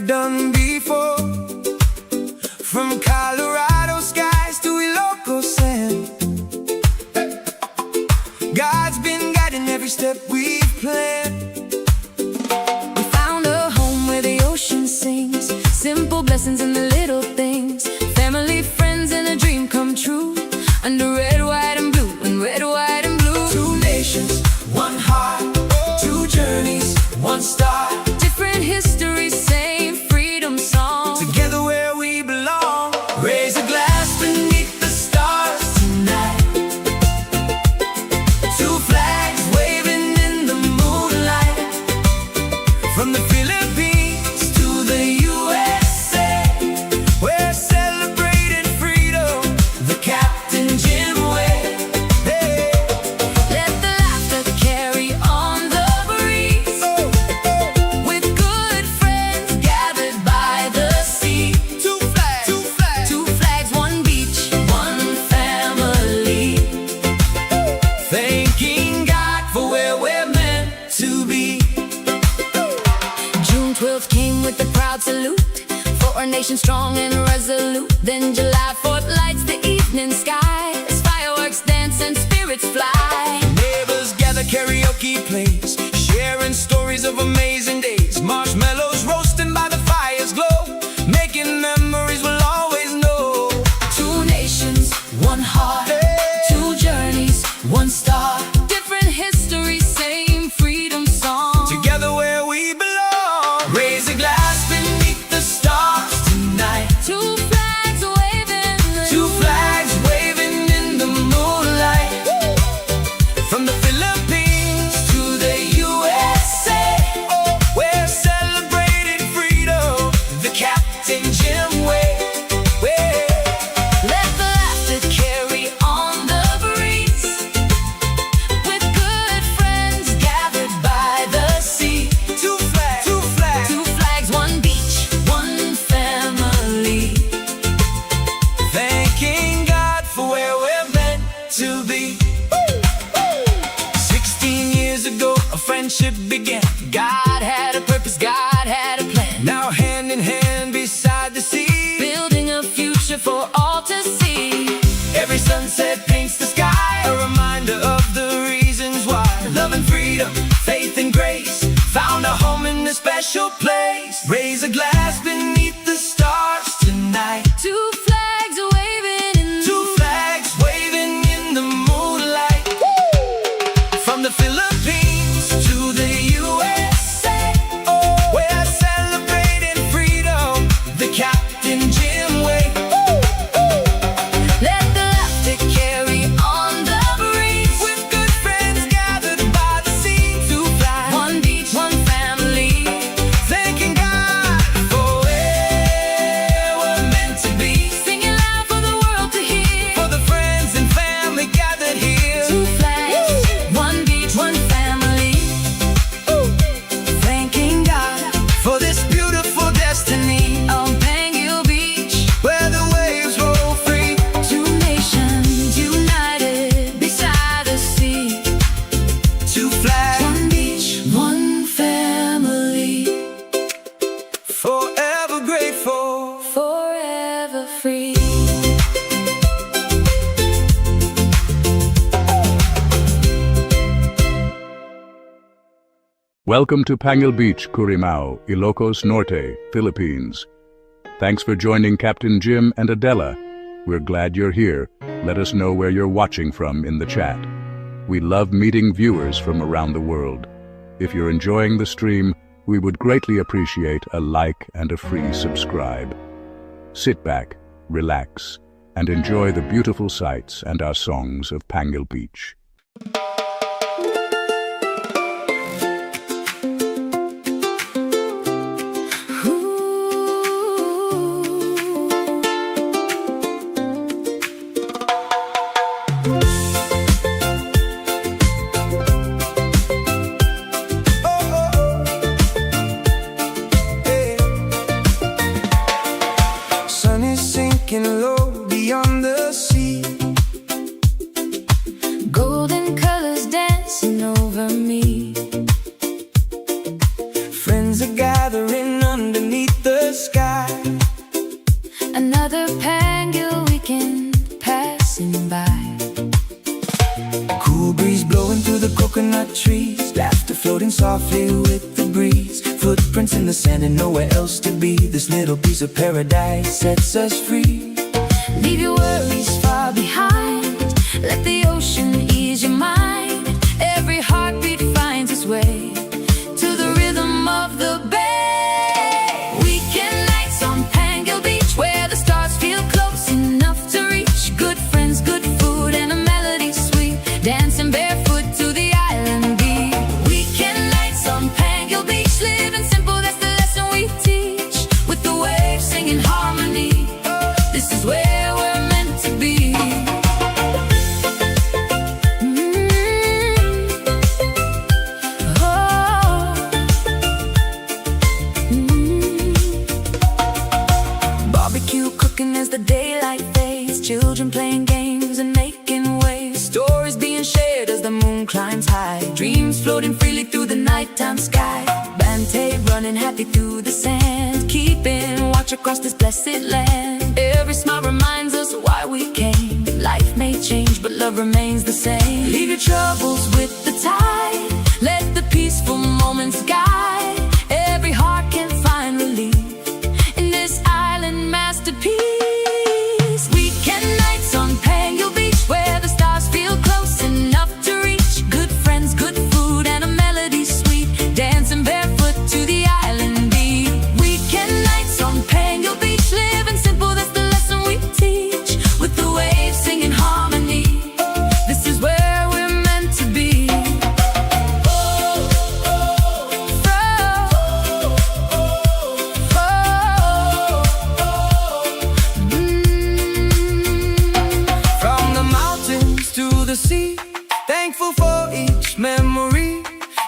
we've done before. From Colorado skies to Ilocos sand, God's been guiding every step we've planned. We found a home where the ocean sings, simple blessings in the little things, family, friends, and a dream come true. Under red, white, and blue, and red, white, and blue. Two nations, one heart, two journeys, one star. Different histories, same freedom song. Together where we belong. Raise a glass beneath the stars tonight. Two flags waving in the moonlight. From the Philippines to the USA, we're celebrating freedom the Captain Jim way. Hey. Let the laughter carry on the breeze, with good friends gathered by the sea. Two flags, two flags, Two flags, one beach, one family. thanking God for where we're meant to be. June 12th came with a proud salute for our nation strong and resolute. Then July 4th lights the evening sky as fireworks dance and spirits fly. Neighbors gather, karaoke plays, sharing stories of amazing days. Marshmallows roasting by the fire's glow, making memories we'll always know. Two nations, one heart, two journeys, one star. Different histories, same freedom song. Together where we belong. Raise a glass beneath the stars tonight. Two flags waving, Two flags waving in the moonlight. From the Philippines to the USA, we're celebrating freedom the Captain Jim way. let the laughter carry on the breeze, with good friends gathered by the sea. Two flags, two flags, Two flags, one beach, one family. thanking God for where we're meant to be. 16 years ago, a friendship began. God had a purpose, God had a plan, Now hand in hand beside the sea. building a future for all to see. Every sunset paints the sky, a reminder of the reasons why. Love and freedom, faith and grace, found a home in a special place. Raise a glass beneath the stars tonight. Two flags waving in Two flags waving in the moonlight. From the Philippines to the USA, we're celebrating freedom the Captain Jim way. let the laughter carry on the breeze, With good friends gathered by the sea. two flags, one beach, one family. Thanking God for where we're meant to be. Singing loud for the world to hear. For the friends and family gathered here. Two flags, one beach, one family. Thanking God for this beautiful destiny. On Pangil Beach, Where the waves roll free. two nations united beside the sea. Two flags, One beach, one family. forever grateful. Forever free. Welcome to Pangil Beach, Currimao, Ilocos Norte, Philippines. Thanks for joining Captain Jim and Adela. We're glad you're here. Let us know where you're watching from in the chat. We love meeting viewers from around the world. If you're enjoying the stream, we would greatly appreciate a like and a free subscribe. Sit back, relax, and enjoy the beautiful sights and our songs of Pangil Beach. Sun is sinking low beyond the sea. Golden colors softly with the breeze. Footprints in the sand and nowhere else to be. This little piece of paradise sets us free. Leave your worries far behind. Let the ocean ease your mind. Every heartbeat finds its way to the rhythm of the bay. Weekend nights on Pangil Beach, where the stars feel close enough to reach. Good friends, good food, and a melody sweet. Dancing barefoot to the island beat. Weekend nights on Pangil Beach, living simple, that's the lesson we teach. With the waves singing harmony, this is where we're meant to be. Barbecue cooking as the daylight fades. Children playing games and making waves. Stories being shared as the moon climbs high. Dreams floating freely through the nighttime sky. Bante running happy through the sand, keeping watch across this blessed land. Every smile reminds us why we came. Life may change, but love remains the same. Leave your troubles with the tide. Let the peaceful moments guide. Every heart can find relief in this island masterpiece. Weekend nights on Pangil Beach, where the stars feel close enough to reach. Good friends, good food, and a melody sweet. Dancing barefoot to the island beat. Weekend nights on Pangil Beach, living simple, that's the lesson we teach. With the waves singing harmony, this is where we're meant to be. From the mountains to the sea, thankful for each memory.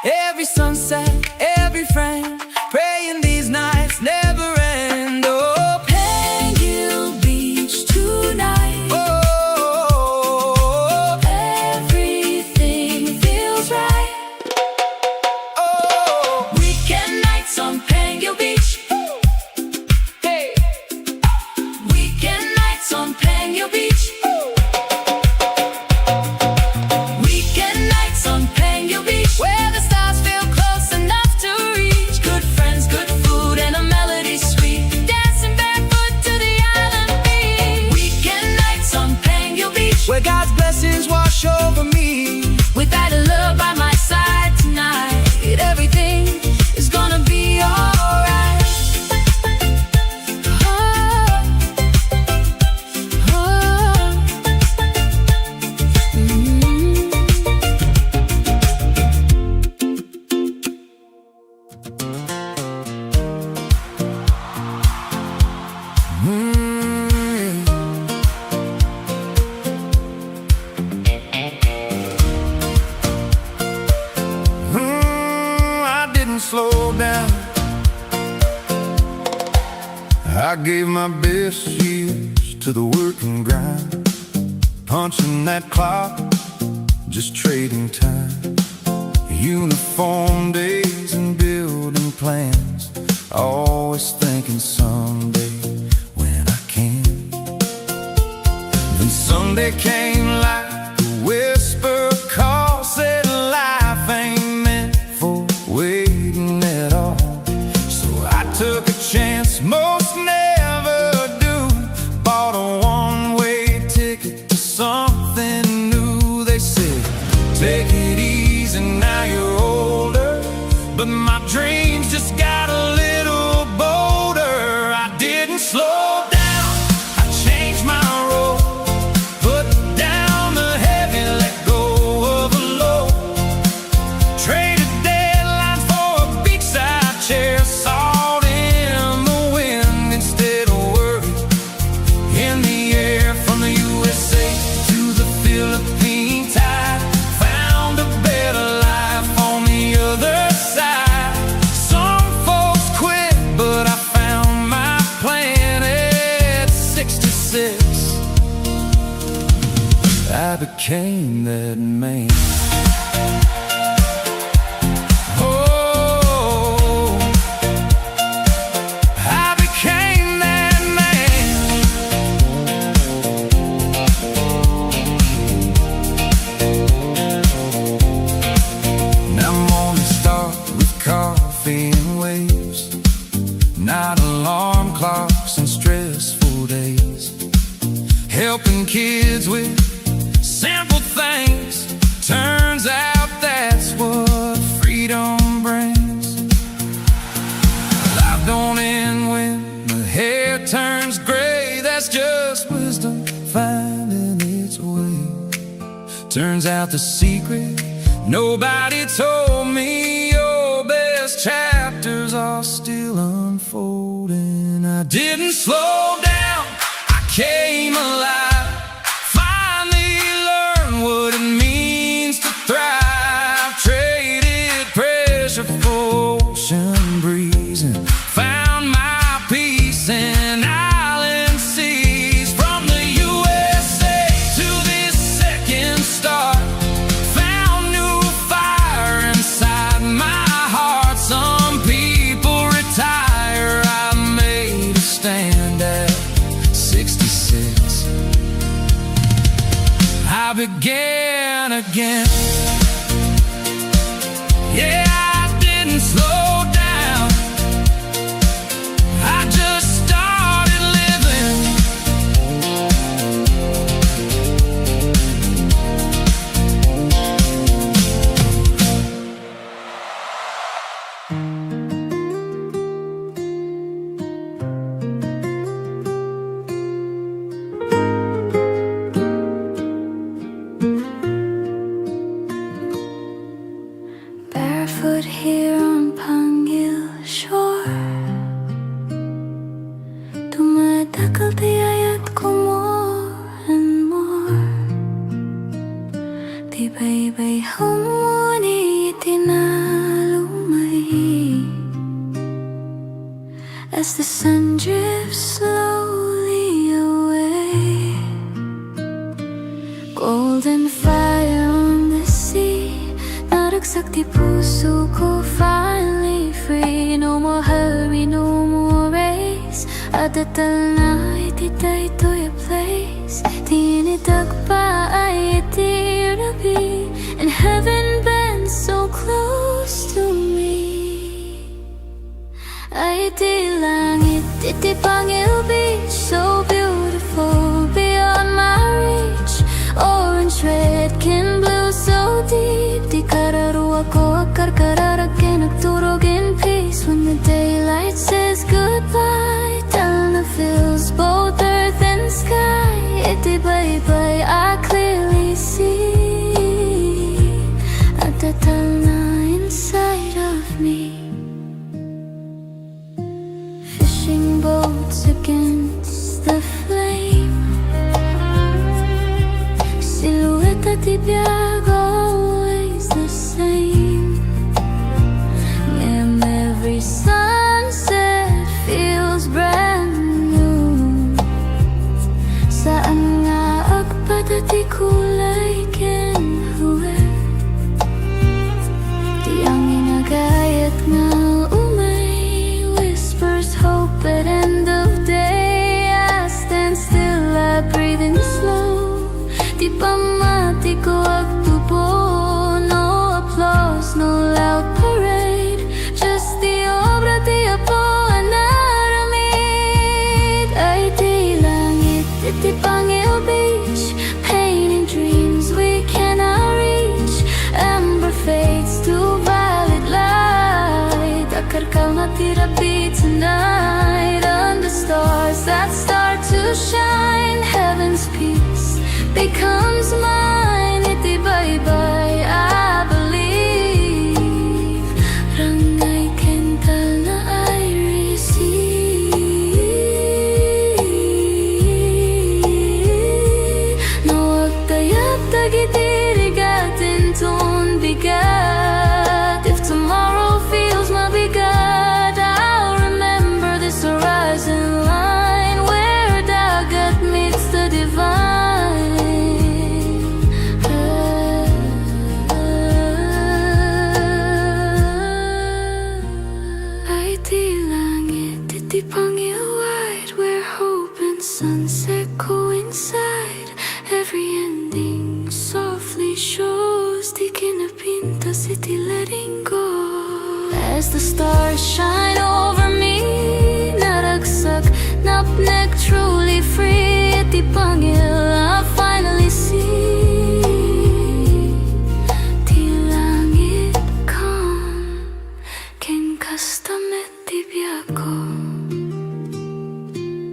Every sunset, every friend, praying these nights never end. Oh, Pangil Beach tonight. oh, Everything feels right. oh, Weekend nights on Pangil Beach. hey. Weekend nights on Pangil Beach. Weekend nights on Pangil Beach, where the stars feel close enough to reach. Good friends, good food, and a melody sweet. Dancing barefoot to the island beach. Weekend nights on Pangil Beach, Where God's blessings wash over me. with that love by my side tonight. Everything is gonna be alright. I didn't slow down. I gave my best years to the work and grind, punching that clock, just trading time. Uniform days and building plans, always thinking someday when I can. Then Sunday came like a whisper call, said life ain't meant for waiting at all. So I took a chance most never do, bought a one-way ticket to something new. They said, take it easy, now you're older, but my dreams just got a little bolder. I didn't slow down, I changed my road, put down the heavy, let go of a load. Traded deadlines for a beachside chair, salt in the wind instead of worry in the air. From the USA to the Philippine tide, found a better life on the other side. Some folks quit, but I found my plan at 66. I became that man. Oh, I became that man. Now I'm on the Starlink coffee and waves, not alarm clocks and stressful days. Helping kids with simple things, turns out that's what freedom brings. Life don't end when the hair turns gray, that's just wisdom finding its way. Turns out the secret nobody told me, your best chapters are still unfolding. I didn't slow down, I came alive, finally learned what it means to thrive. Traded pressure for ocean breeze and found my peace in island seas. From the USA to this second star, found new fire inside my heart. Some people retire, I made a stand at 66. I began again. Yeah, I didn't slow down, I just started living. Barefoot here on Pangil shore, dumadakal tiyayat ko more and more. Tibay-bay humuni itinalumay, as the sun drifts slowly away. Golden fire on the sea, naragsak di puso ko, finally free. No more hurry, no more race, adatal na ititay to a place. Tinidag pa ay itirabi, and heaven bends so close to me. Ay di langit, iti Pangil Beach, so beautiful beyond my reach. Orange, red, can blue, so deep. Di kararuwa ko akar kararagin, nagturog in peace. When the daylight says goodbye, Talna fills both earth and sky. Iti bye-bye, I clearly see at the Talna inside of me. Fishing boats against the flame, silhouette at ibiyag, always the same. And every sunset feels brand new. Saan nga agpadati kulay kenhuwe, di ang inagayat nga umay, whispers hope at end of day. I stand still, I breathe in slow. Di pamati ko agtubo, no applause, no loud parade, just the obra di Apo anaramid. Ay di langit, iti Pangil Beach, painting dreams we cannot reach. Amber fades to violet light, akarkaw na tirapi tonight. Under stars that start to shine, heaven's peace becomes mine. Iti bye-bye, I believe. Rangay kental na I receive. No agtayap tagitirigatin ton bigat. If tomorrow feels mabigat, I'll remember this horizon line, where dagat meets the divine. as the stars shine over me. Naragsak, napnek, truly free. At the Pangil, I finally see. Tilangit kan, ken kastamet tibiyako.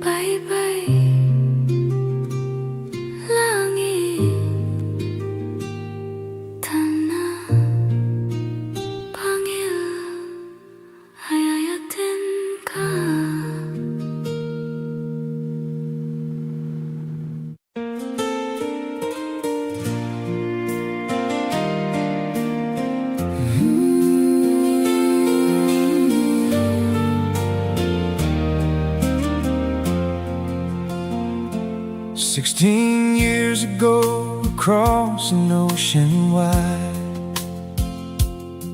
Bye bye, langit, tana, Pangil, hayayatin ka. "16 years ago, across an ocean wide,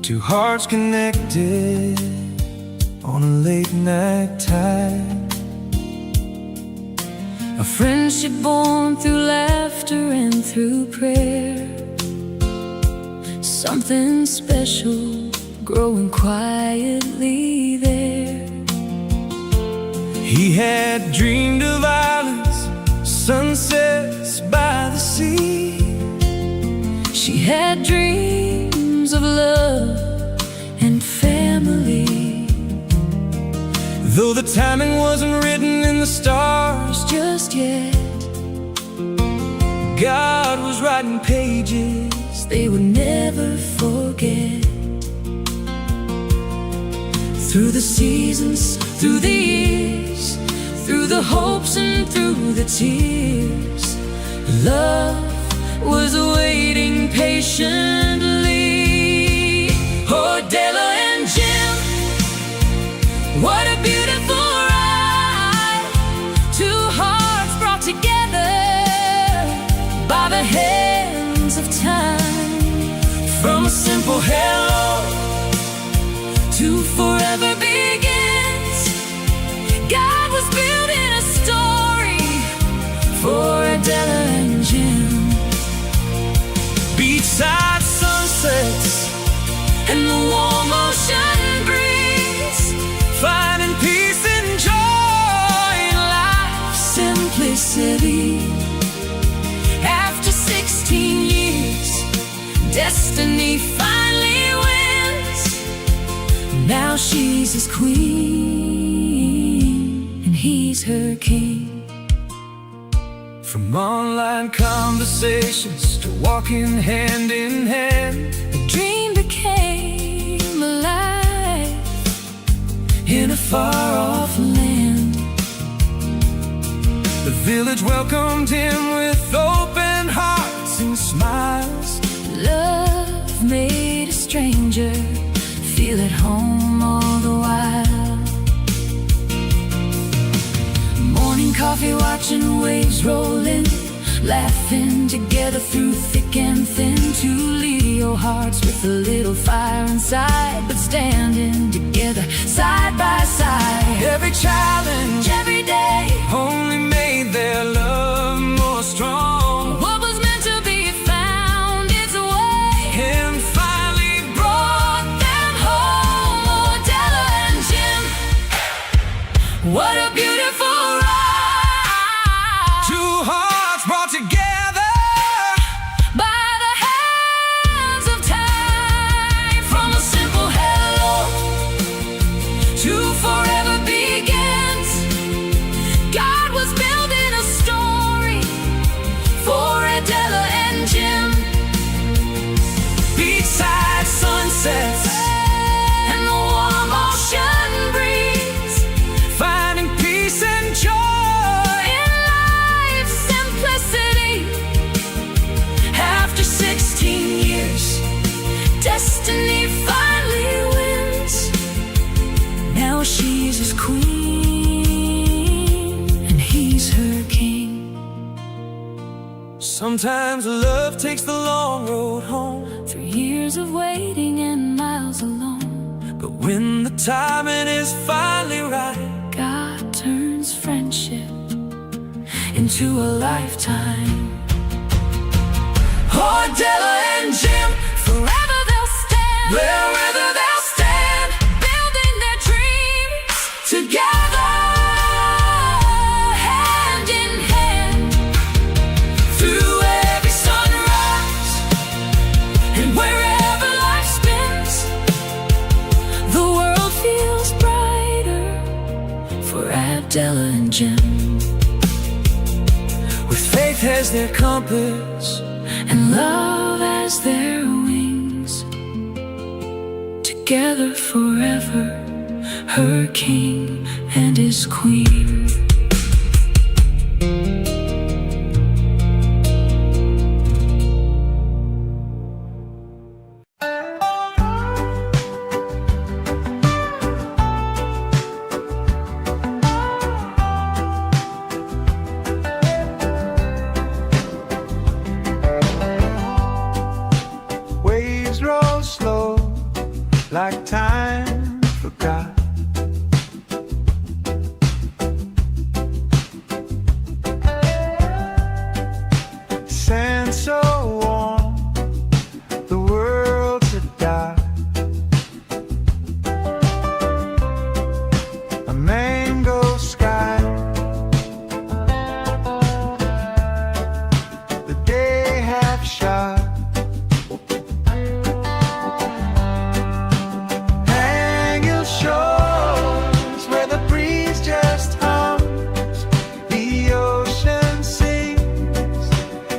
two hearts connected on a late night tide. A friendship born through laughter and through prayer. Something special growing quietly there. He had dreamed of islands, sunsets by the sea. She had dreams of love and family. Though the timing wasn't written in the stars Just yet, God was writing pages they would never forget. Through the seasons, through the years, through the hopes and through the tears, love was waiting patiently. Oh, Della and Jim, what a beautiful ride. Two hearts brought together by the hands of time. From a simple hello to forever begins, God was building a story for Adela and Jim. beachside sunsets And the warm ocean breeze, finding peace and joy in life's simplicity. After 16 years, destiny finally wins. Now she's his queen, and he's her king. From online conversations to walking hand in hand, The dream became alive in a far-off land. the village welcomed him with open hearts and smiles. Love made a stranger feel at home all the while. Morning coffee, watching waves roll in, laughing together through thick and thin. Two Leo hearts with a little fire inside, but standing together side by side. Every challenge Every day, only made their love more strong, what was meant to be found its way and finally brought them home. Oh, Della and Jim, what a beautiful ride. two hearts brought together By the hands of time. From a simple hello to forever begins, God was building a story for Adela and Jim. beachside sunsets, And the warm ocean breeze, finding peace and joy. in life's simplicity. After 16 years, destiny finally wins. Now she's his queen, and he's her king. Sometimes love takes the long road home, 3 years of waiting and miles alone, but when the timing is finally right, God turns friendship into a lifetime. Oh, Della and Jim, forever they'll stand. wherever they'll stand. Adela and Jim, with faith as their compass and love as their wings. Together forever, her king and his queen. Waves roll slow, like time forgot. Sand so warm, the world's a dark. A mango sky, the day half shot. Hang your shores where the breeze just hums, the ocean sings,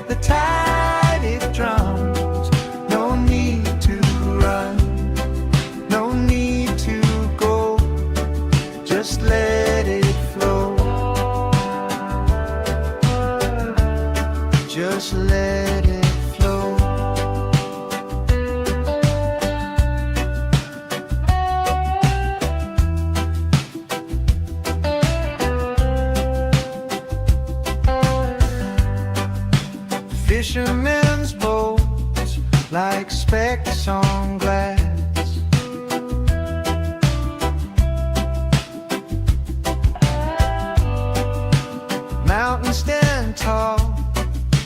the tide it drums. No need to run, no need to go, just let it flow, just let it flow. Fishermen's boats like specks on glass. Mountains stand tall,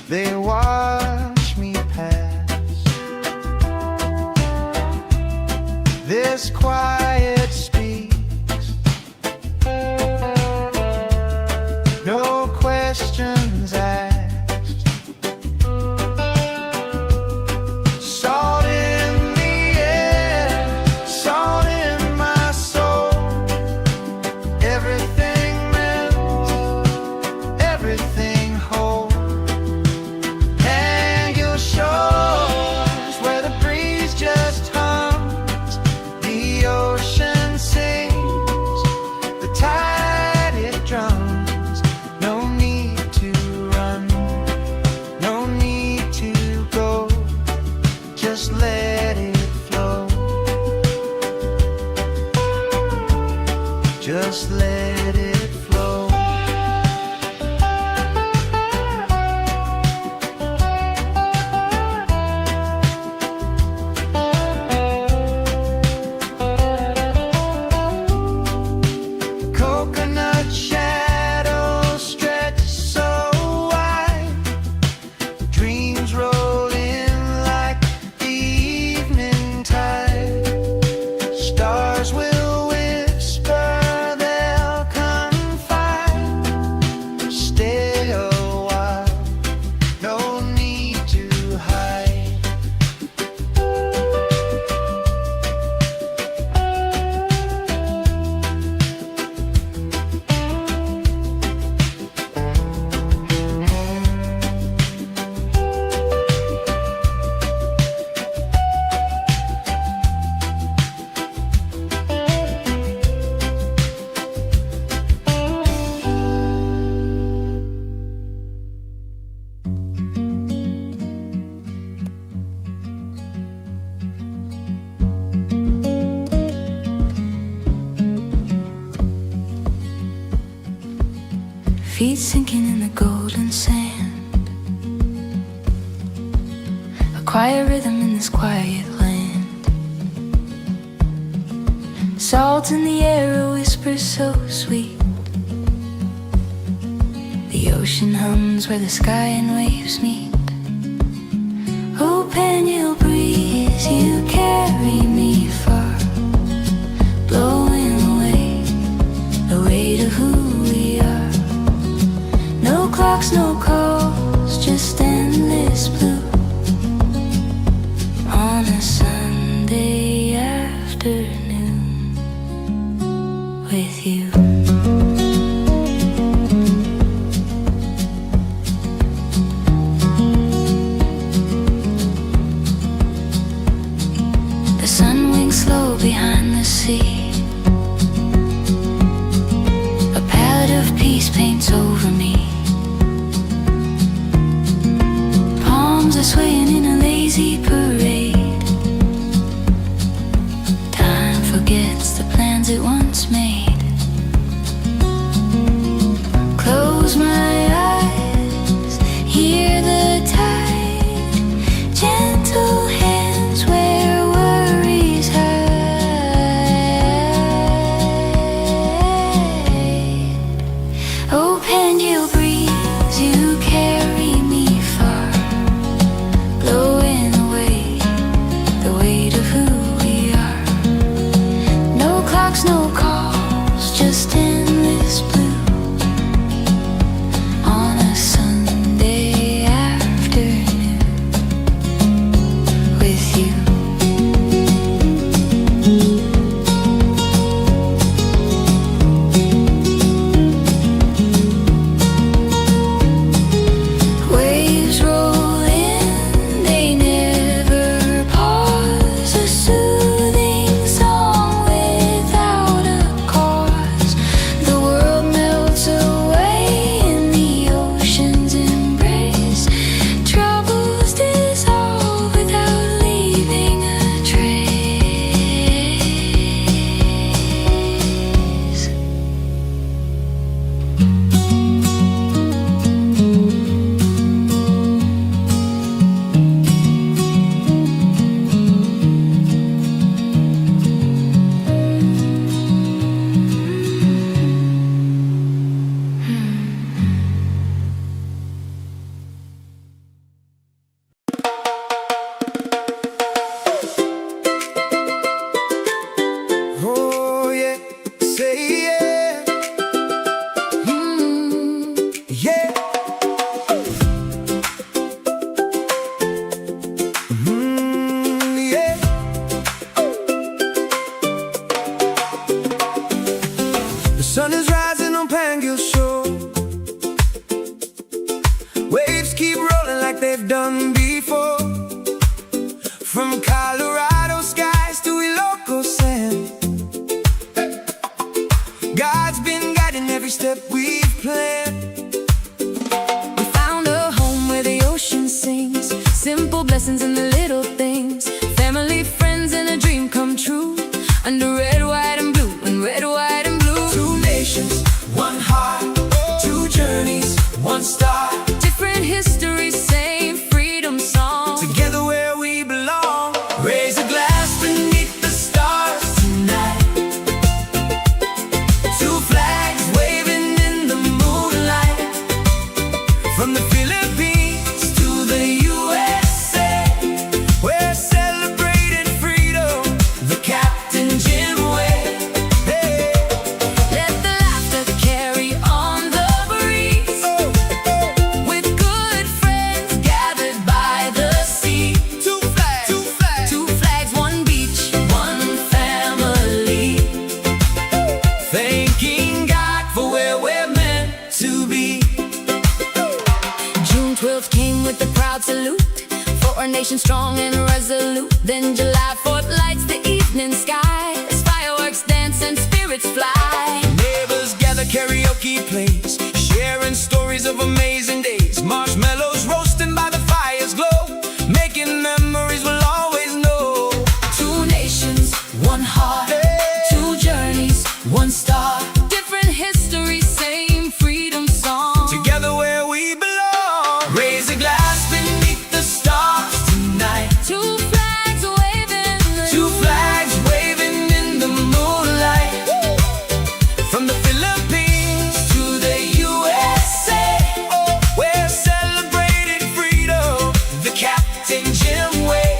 they watch me pass. This quiet speaks, no questions asked. Salt in the air, salt in my soul. Everything melts, everything whole. Hang your shores where the breeze just hums, the ocean sings, the tide it drums. No need to run, no need to go, just let it flow, just let it flow. Coconut shadows stretch so wide, dreams roll in like the evening tide. Stars will whisper, they'll confide. Stay a while, no need to hide. feet sinking in the golden sand. A quiet rhythm in this quiet land. Salt in the air, a whisper so sweet. The ocean hums where the sky and waves meet. Oh, Pangil breeze, you carry me far, blowing away to who we are. No clocks, no calls, just endless blue on a Sunday afternoon with you. hands it once made. Close my eyes, hear the tide, gentle hands where worries hide. Oh, Pangil breeze, you carry me far, blowing away the weight of who we are. No clocks, no calls, just endless blue on a Sunday afternoon with you. Waves roll in, they never pause. A soothing song without a cause. The world melts away in the ocean's embrace. Troubles dissolve without leaving a trace. Oh yeah, say yeah, yeah. Yeah. The sun is rising on Pangil shore. Waves keep rolling like they've done before. From Colorado skies to Ilocos sand, God's been guiding every step we've planned. We found a home where the ocean sings, simple blessings in the little things, family, friends, and a dream come true, under red, white, and blue, and red, white, and blue. Two nations, one heart, two journeys, one star. Different histories, same freedom song. Together where we belong. Raise a glass beneath the stars tonight. Two flags waving in the moonlight. From the Philippines to the USA, we're celebrating freedom the Captain Jim way. Hey. Let the laughter carry on the breeze, with good friends gathered by the sea. Two flags, two flags, Two flags, one beach, one family. thanking God for where we're meant to be. June 12th came with the proud salute, for our nation strong and resolute. Then July 4th lights the evening sky, as fireworks dance and spirits fly. Neighbors gather, karaoke plays, sharing stories of amazing days. Marshmallows roasting by the fire's glow, making memories we'll always know. Two nations, one heart, two journeys, one star. Different histories, same freedom song. Together where we belong. Raise a glass beneath the stars tonight. Two flags waving, Two flags waving in the moonlight. From the Philippines to the USA, we're celebrating freedom the Captain Jim way.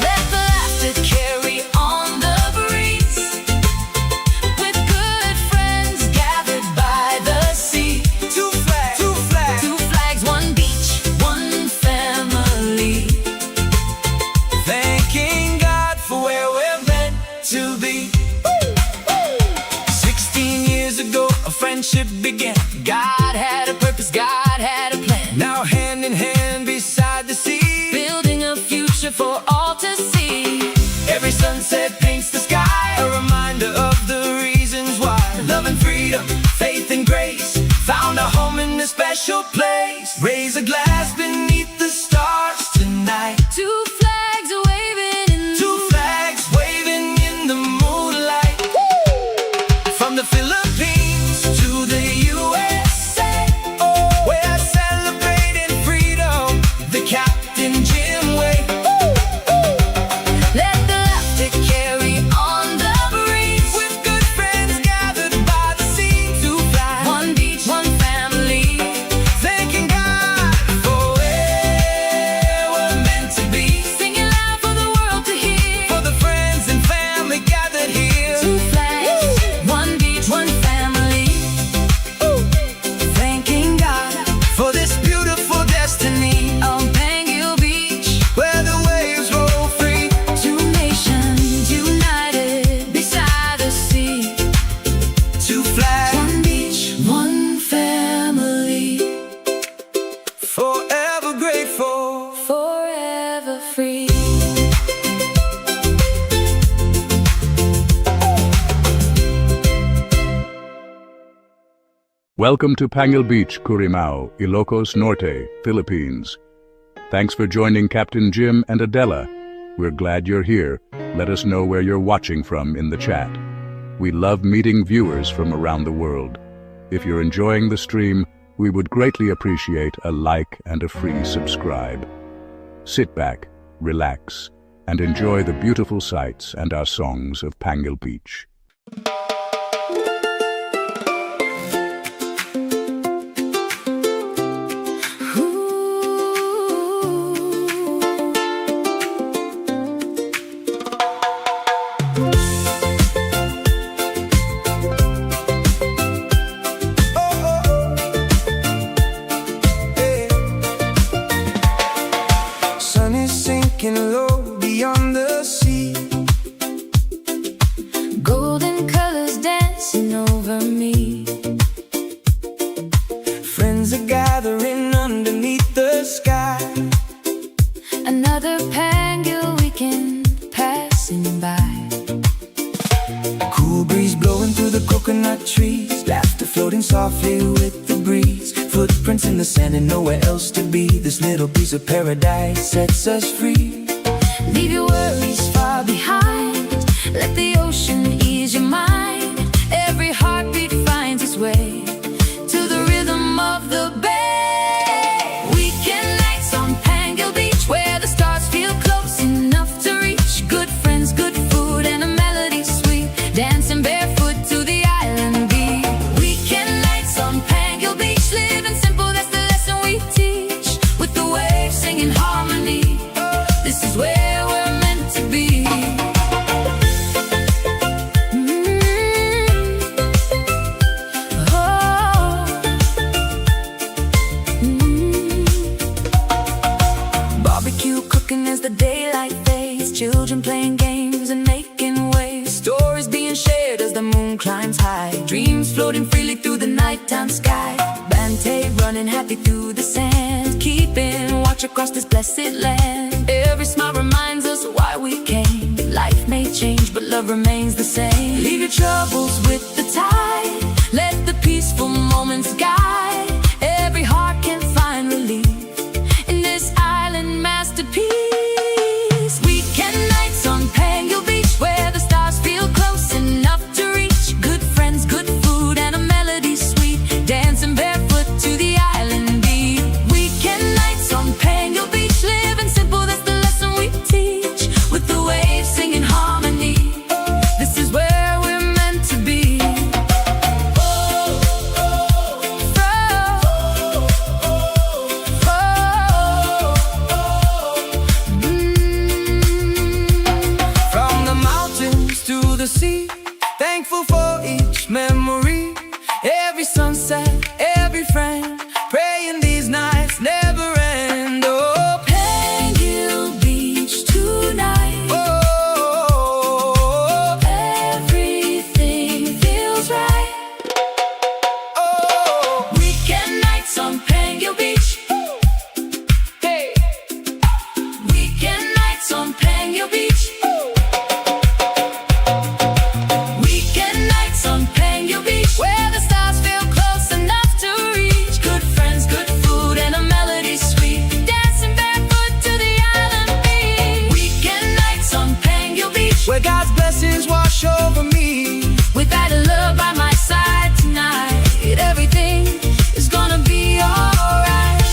let the laughter carry on the breeze, with good friends gathered by the sea. Two flags, two flags, Two flags, one beach, one family. thanking God for where we're meant to be. 16 years ago, a friendship began. God had a purpose, God had a plan, Now hand in hand beside the sea. building a future for all to see. Every sunset paints the sky, a reminder of the reasons why. Love and freedom, faith and grace, found a home in a special place. Raise a glass beneath the stars tonight. Two flags waving in Two flags waving in the moonlight. Welcome to Pangil Beach, Currimao, Ilocos Norte, Philippines. Thanks for joining Captain Jim and Adela. We're glad you're here. Let us know where you're watching from in the chat. We love meeting viewers from around the world. If you're enjoying the stream, we would greatly appreciate a like and a free subscribe. Sit back, relax, and enjoy the beautiful sights and our songs of Pangil Beach. Sun is sinking low beyond the sea. Golden colors dancing over me. Friends are gathering underneath the sky. Another Pangil weekend passing by. Cool breeze blowing through the coconut trees. Laughter floating softly with the breeze. Footprints in the sand and nowhere else to be. This little piece of paradise sets us free. Leave your worries far behind. Let the ocean ease your mind. Every heartbeat finds its way to the rhythm of the bay. Weekend nights on Pangil Beach, where the stars feel close enough to reach. Good friends, good food, and a melody sweet. Dancing barefoot to the island beat. Weekend nights on Pangil Beach, living simple, that's the lesson we teach. With the waves singing harmony, this is where we're meant to be. Barbecue cooking as the daylight fades. Children playing games and making waves. Stories being shared as the moon climbs high. Dreams floating freely through the nighttime sky. Bante running happy through the sand. Keeping watch across this blessed land. Every smile reminds us why we came. Life may change, but love remains the same. Leave your troubles with the tide. Let the peaceful moments guide. Every heart can find relief in this island masterpiece. Weekend nights on Pangil Beach, where the stars feel close enough to reach. Good friends, good food, and a melody sweet. Dancing barefoot to the island beat. Weekend nights on Pangil Beach, living simple, that's the lesson we teach. With the waves singing harmony, this is where we're meant to be. From the mountains to the sea, thankful for each memory. Every sunset, every friend, praying these nights never end. Oh, Pangil Beach tonight. oh, Everything feels right. oh. Weekend nights on Pangil Beach. Hey. Weekend nights on Pangil Beach. Weekend nights on Pangil Beach, where the stars feel close enough to reach. Good friends, good food, and a melody sweet. Dancing barefoot to the island beach. Weekend nights on Pangil Beach, Where God's blessings wash over me. with that love by my side tonight. Everything is gonna be alright.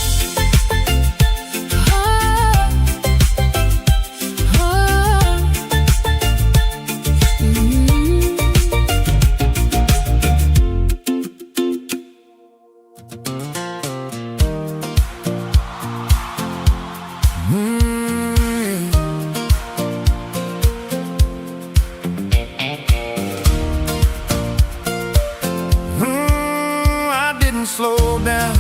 Oh, oh, I didn't slow down.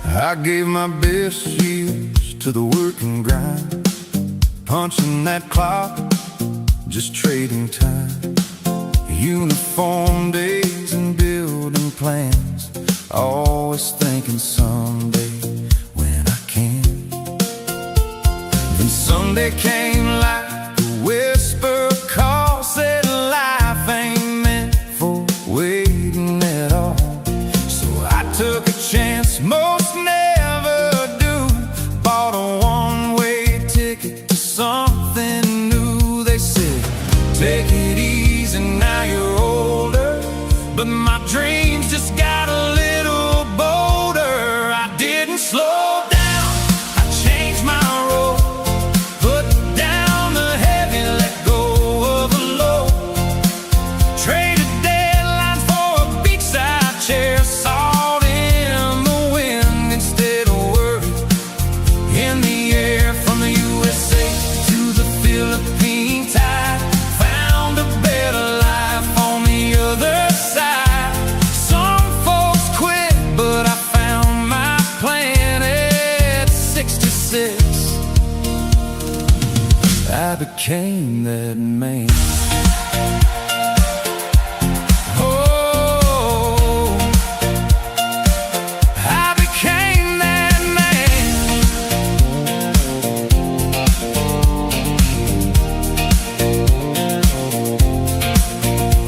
I gave my best years to the work and grind. Punching that clock, just trading time. Uniform days and building plans. Always thinking someday when I can. Then Sunday came like a whisper call, said life ain't meant for waiting. Take it easy, now you're older, but my dreams just got a little bolder. I didn't slow down, I changed my road, put down the heavy, let go of the low. Traded deadlines for a beachside chair, salt in the wind instead of worry in the air. From the USA to the Philippine tide, found a better life on the other side. Some folks quit, but I found my plan at 66. I became that man. Oh, I became that man.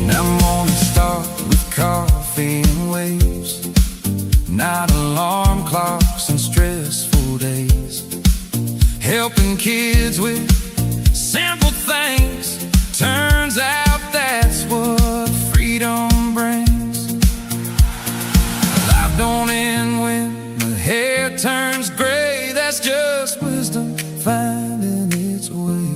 Now mornings start with coffee and waves, not alarm clocks and stressful days. Helping kids with simple things, turns out that's what freedom brings. Life don't end when the hair turns gray, that's just wisdom finding its way.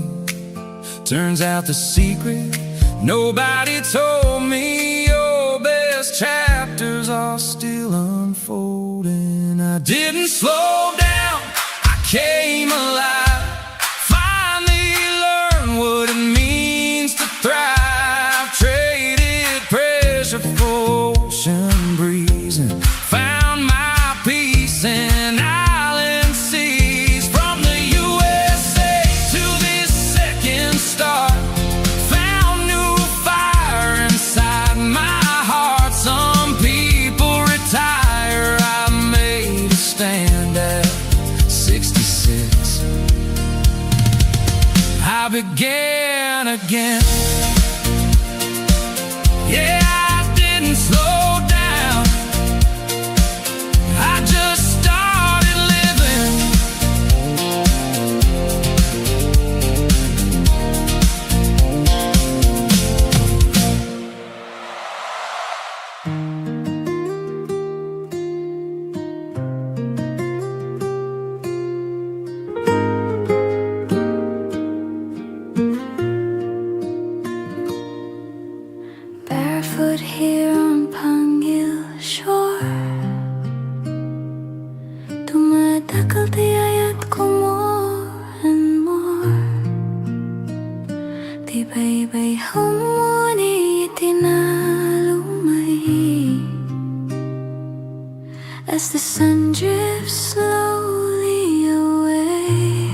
Turns out the secret nobody told me, your best chapters are still unfolding. I didn't slow down, I came alive, finally learned what it means to thrive. Traded pressure for ocean breeze and found my peace in island seas. From the USA to this second star, found new fire inside my heart. Some people retire, I made a stand at 66. I began again. Yeah, I didn't slow down, I just started living. Barefoot here on Pangil shore, tumatakal tiyayat ko more and more. Tibay-bay humuni itinalumay, as the sun drifts slowly away.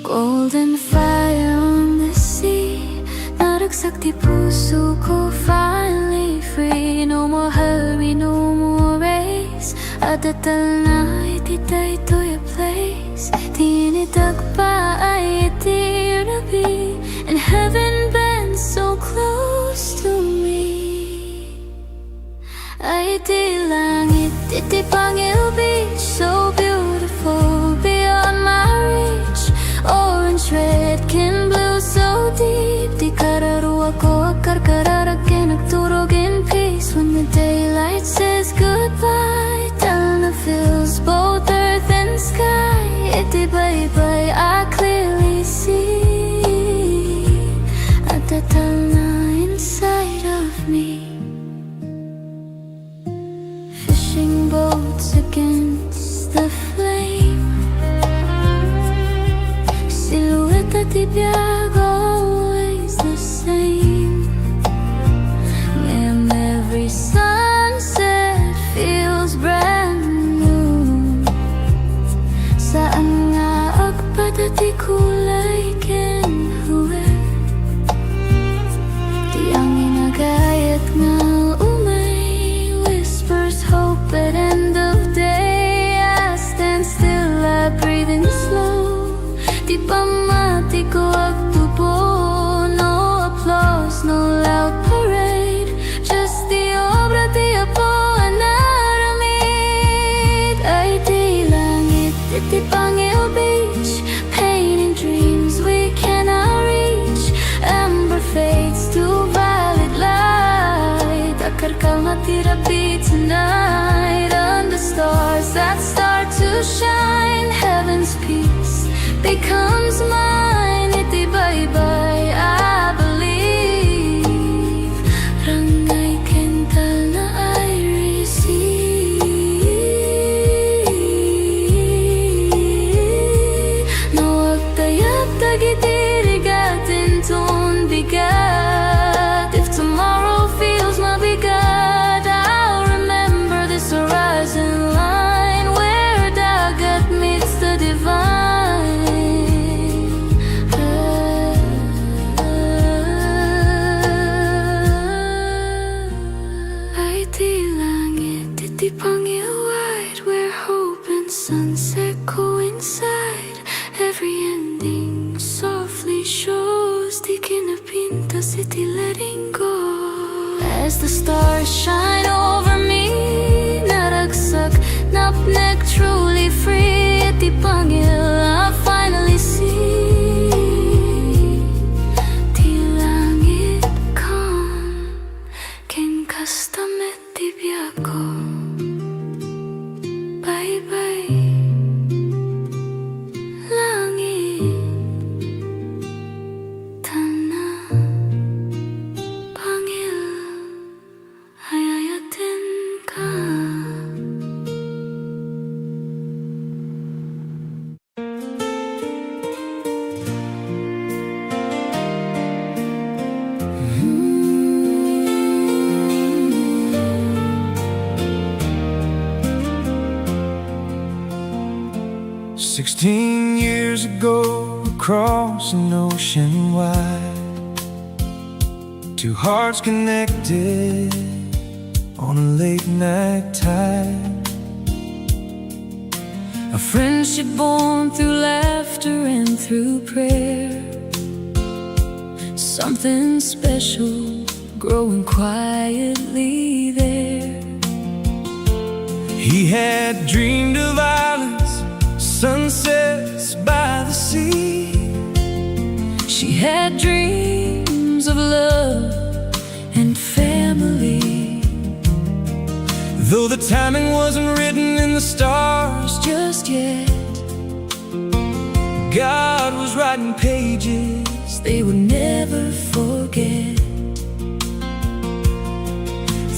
Golden fire on the sea, naragsak di puso ko, finally free. No more hurry, no more race, adatal na ititay to your place. Tinitag pa ay itirabi, and heaven bends so close to me. Ay di langit, iti Pangil Beach, so beautiful beyond my reach. Orange, red, kin blue, so deep. Di kararuwa ko akarkararakin, nagturog in peace. When the daylight says goodbye, Talna fills both earth and sky. Iti bye-bye, I clearly see. night under stars that start to shine. Heaven's peace becomes mine. Itibay-bay, I believe. Rangay kental na I receive. Nawag tayap tagitirigatin ton bigat. If tomorrow feels mabigat, I'll remember this horizon line where dagat meets the divine. Ay di langit, iti Pangil wide, where hope and sunset coincide. Every ending softly shows di kinapintas, iti letting go. As the stars shine over me, naragsak, napnek, truly free. Iti Pangil, I finally see. Ti langit calm, ken kastamet ti biyako. Bye-bye, langit, tana, Pangil, ayayatin ka. "16 years ago, across an ocean wide, two hearts connected on a late night tide. A friendship born through laughter and through prayer. Something special growing quietly there. He had dreamed of islands, sunsets by the sea. She had dreams of love and family. Though the timing wasn't written in the stars Just yet, God was writing pages they would never forget.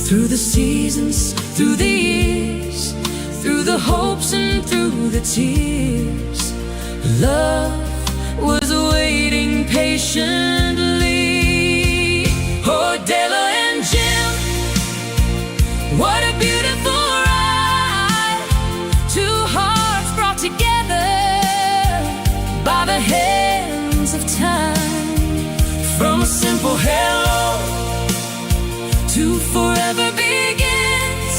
Through the seasons, through the years, through the hopes and through the tears, love was waiting patiently. Oh, Della and Jim, what a beautiful ride. Two hearts brought together by the hands of time. from a simple hello To forever begins,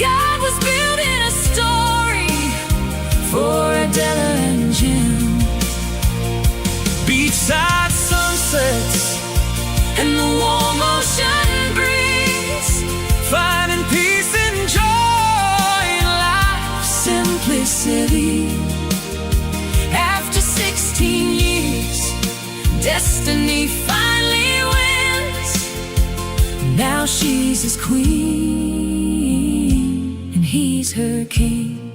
God was building a story for Adela and Jim. beachside sunsets And the warm ocean breeze, finding peace and joy in life. simplicity. After 16 years, destiny finally wins. Now she's his queen and he's her king.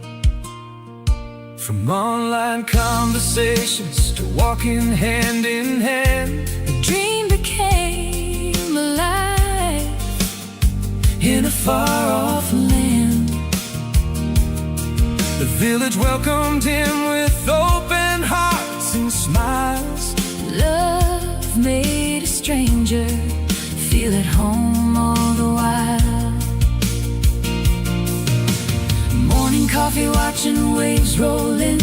From online conversations to walking hand in hand, The dream became alive in a far-off land. the village welcomed him with open hearts and smiles. Love made a stranger feel at home all the while. Morning coffee, watching waves roll in,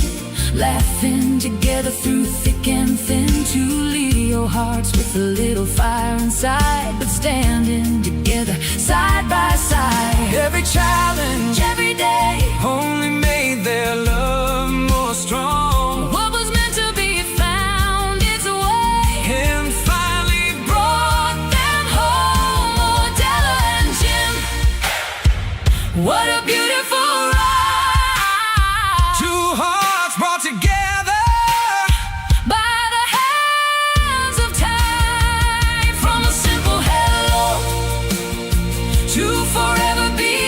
laughing together through thick and thin. Two Leo hearts with a little fire inside, but standing together side by side. Every challenge Every day, only made their love more strong, what was meant to be found its way and finally brought them home. Oh, Della and Jim, what a beautiful ride. two hearts brought together By the hands of time, from a simple hello to forever be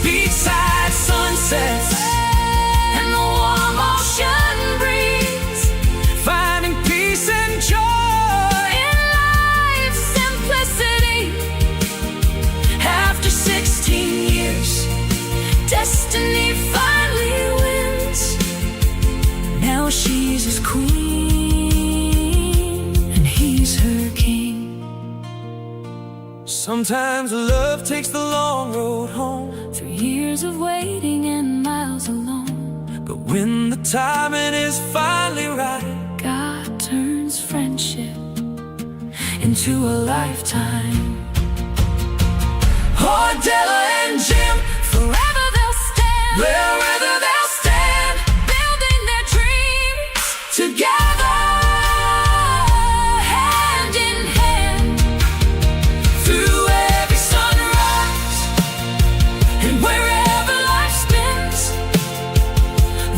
beachside sunsets and the warm ocean breeze, finding peace and joy in life's simplicity. after 16 years. Destiny finally wins. Now she's his queen and he's her king. Sometimes love takes the long road home, 3 years of waiting and miles alone, but when the timing is finally right, God turns friendship into a lifetime. oh, Della and Jim, Forever they'll stand, wherever they'll stand, building their dreams together, hand in hand. through every sunrise And wherever life spins,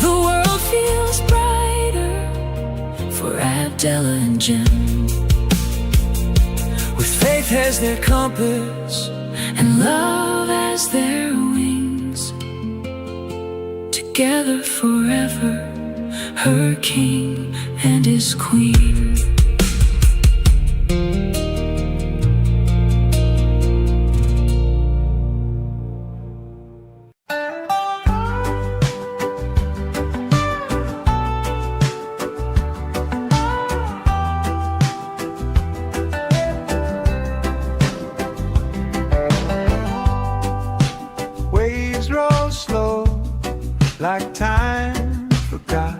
the world feels brighter for Abdella and Jim. with faith as their compass And love as their wings, together forever, her king and his queen. Waves roll slow, like time forgot.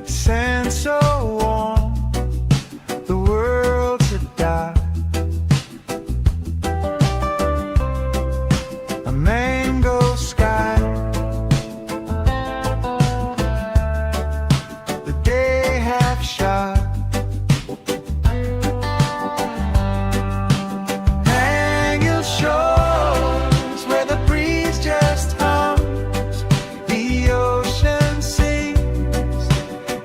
Sand so warm, the world's a dark. A mango sky, the day half shot. Hang your shores where the breeze just hums, the ocean sings,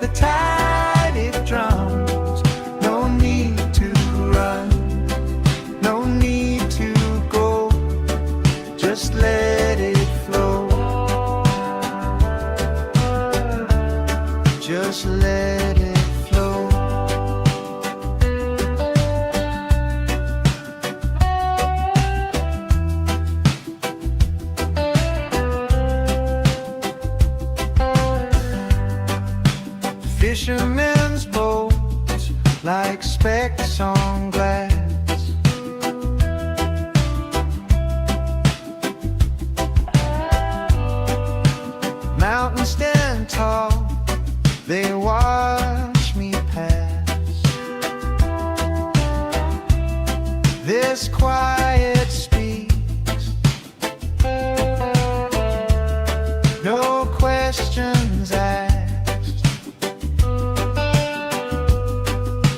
the tide it drums. No need to run, no need to go, just let it flow. Just let it flow. Fishermen's boats like specks on glass. Mountains stand tall, they watch me pass. This quiet speaks, no questions asked.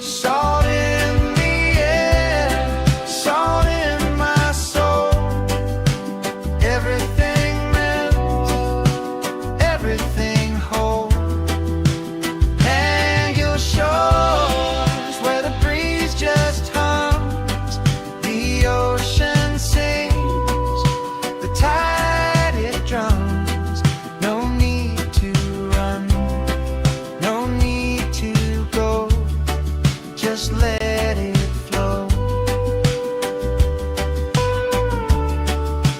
Salt in the air, salt in my soul. Everything melts, everything whole. Hang your shores where the breeze just hums, the ocean sings, the tide it drums. No need to run, no need to go, just let it flow.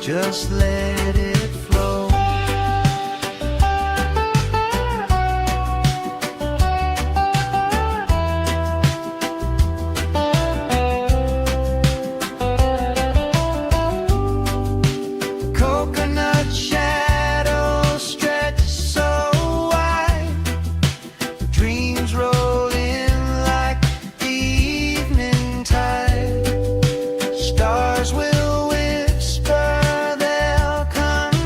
Just let it flow. Coconut shadows stretch so wide, dreams roll in like the evening tide. Stars will whisper, they'll come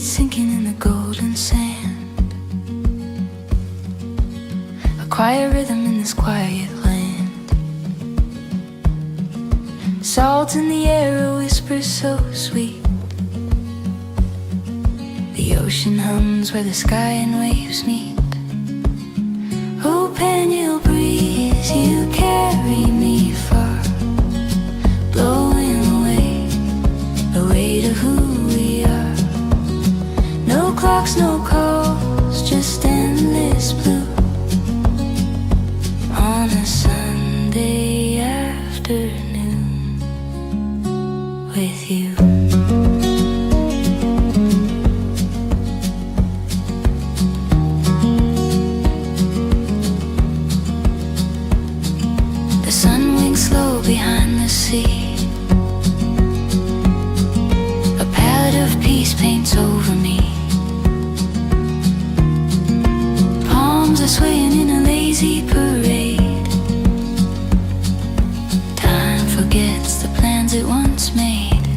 feet sinking in the golden sand. A quiet rhythm in this quiet land. Salt in the air, a whisper so sweet. The ocean hums where the sky and waves meet. Oh, Pangil breeze, you carry me far, blowing away the weight of who we are. No clocks, no calls, just endless blue on a Sunday afternoon with you. The sun winks slow behind the sea. A palette of peace paints over me. Palms are swaying in a lazy parade. Time forgets the plans it once made.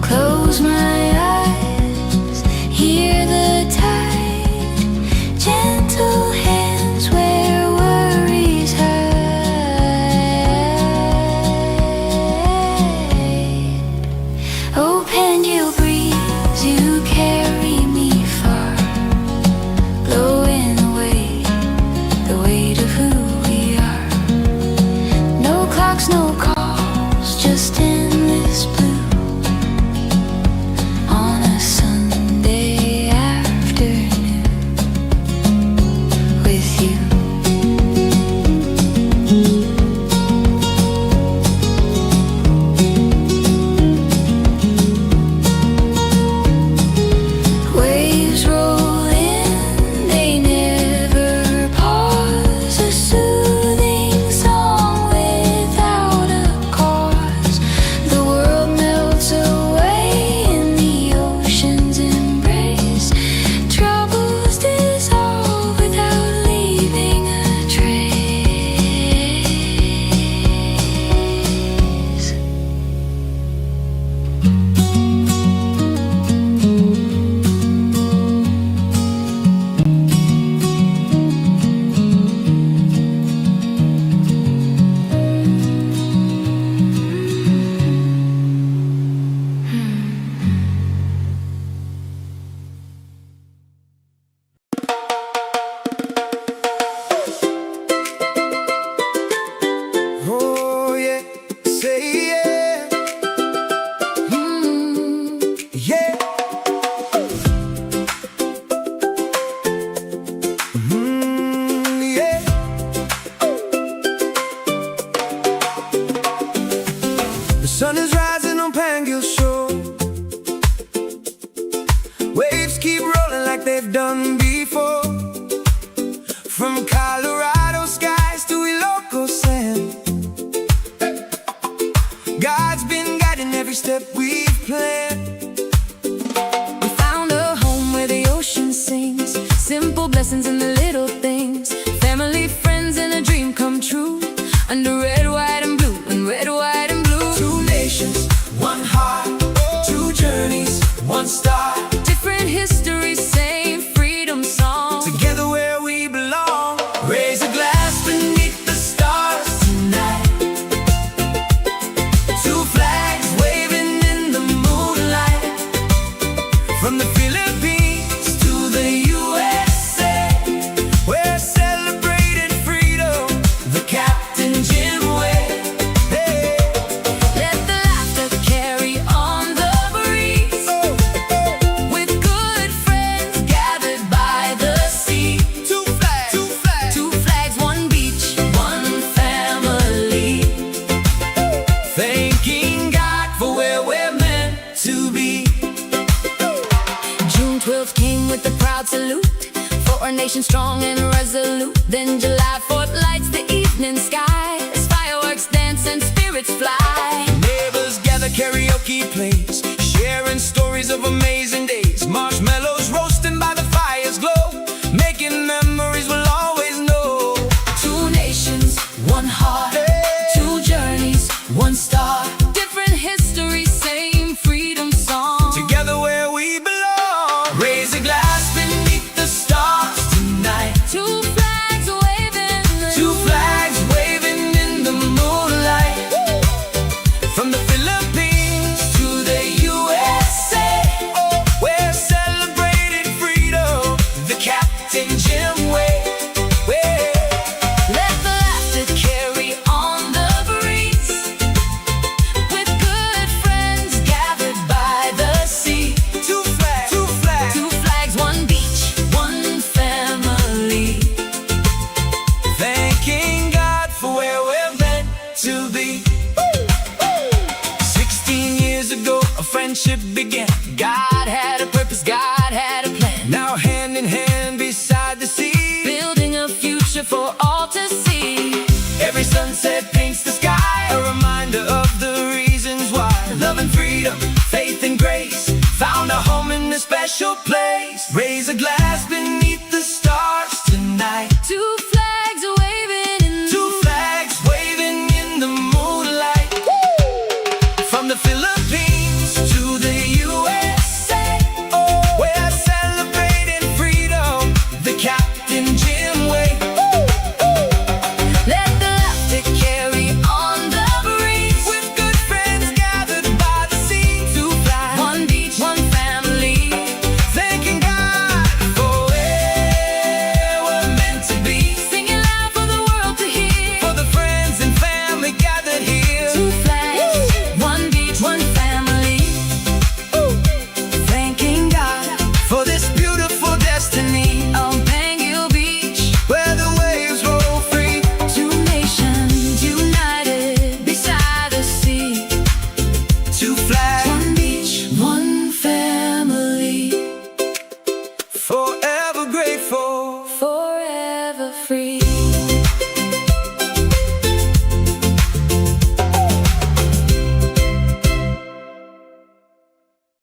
Close my eyes, hear the tide, gentle hands where worries hide. Oh, Pangil breeze, you carry me far, blowing away the weight of who we are. No clocks, no calls, just endless blue on a Sunday afternoon with you. Waves roll in, they never pause. A soothing song without a cause. The world melts away in the ocean's embrace. Troubles dissolve without leaving a trace. Oh yeah, say yeah. Yeah. Yeah. The sun is rising on Pangil Shore. Waves keep rolling like they've done before. From Colorado skies to Ilocos sand, God's been guiding every step we've planned. We found a home where the ocean sings. Simple blessings in the little things. Family, friends, and a dream come true. Under red, white, and blue, and red, white, and blue. Two nations, one heart, two journeys, one star. Different histories, same freedom song. Together where we belong. Raise a glass beneath the stars tonight. Two flags waving in the moonlight. From the Philippines to the USA, we're celebrating freedom the Captain Jim way. Hey. Let the laughter carry on the breeze. With good friends gathered by the sea. Two flags, two flags. Two flags, one beach, one family. Thanking God for where we're meant to be. June 12th came with a proud salute for our nation strong and resolute. Then July 4th lights the evening sky as fireworks dance and spirits fly. Neighbors gather, karaoke plays, sharing stories of amazing days. Marshmallows roasting by the fire's glow, making memories we'll always know. Two nations, one heart, two journeys, one star. Different histories, same freedom song. friendship began. God had a purpose, God had a plan. Now hand in hand beside the sea, building a future for all to see. every sunset paints the sky, a reminder of the reasons why. Love and freedom, faith and grace, found a home in a special place. Raise a glass beneath the stars tonight. Two flags waving in Two flags waving in the moonlight. From the Philippines to the USA, we're celebrating freedom the Captain Jim way. let the laughter carry on the breeze. With good friends gathered by the sea. Two flags, One beach, one family, thanking God for where we're meant to be. singing loud for the world to hear. For the friends and family gathered here. Two flags, one beach, one family, Thanking God for this beautiful destiny, on Pangil Beach. where the waves roll free. Two nations united beside the sea. Two flags, One beach, one family, forever grateful. forever free.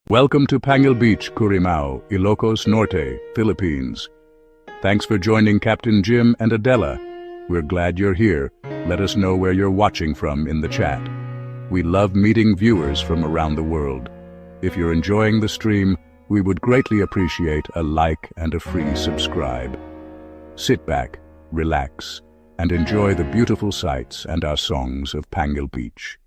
Welcome to Pangil Beach, Currimao, Ilocos Norte, Philippines. Thanks for joining Captain Jim and Adela. We're glad you're here. Let us know where you're watching from in the chat. We love meeting viewers from around the world. If you're enjoying the stream, we would greatly appreciate a like and a free subscribe. Sit back, relax, and enjoy the beautiful sights and our songs of Pangil Beach.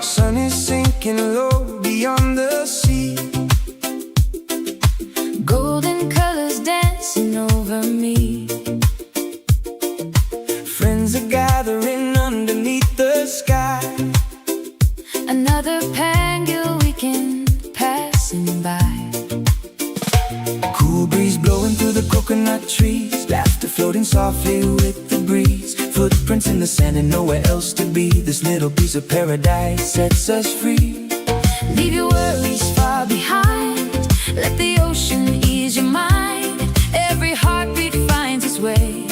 Sun is sinking low beyond the sea. Golden colors dancing over me. Friends are gathering underneath the sky. Another Pangil weekend passing by. Cool breeze blowing through the coconut trees. Laughter floating softly with the breeze. Footprints in the sand and nowhere else to be. This little piece of paradise sets us free. Leave your worries far behind. Let the ocean ease your mind. Every heartbeat finds its way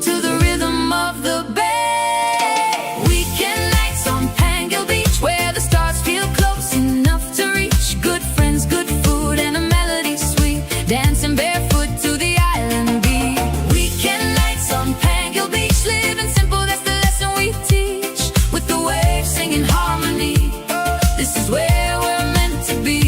to the rhythm of the bay. Weekend nights on Pangil Beach, where the stars feel close enough to reach. Good friends, good food, and a melody sweet. Dancing barefoot to the island beat. Weekend nights on Pangil Beach, living simple, that's the lesson we teach. With the waves singing harmony, this is where we're meant to be.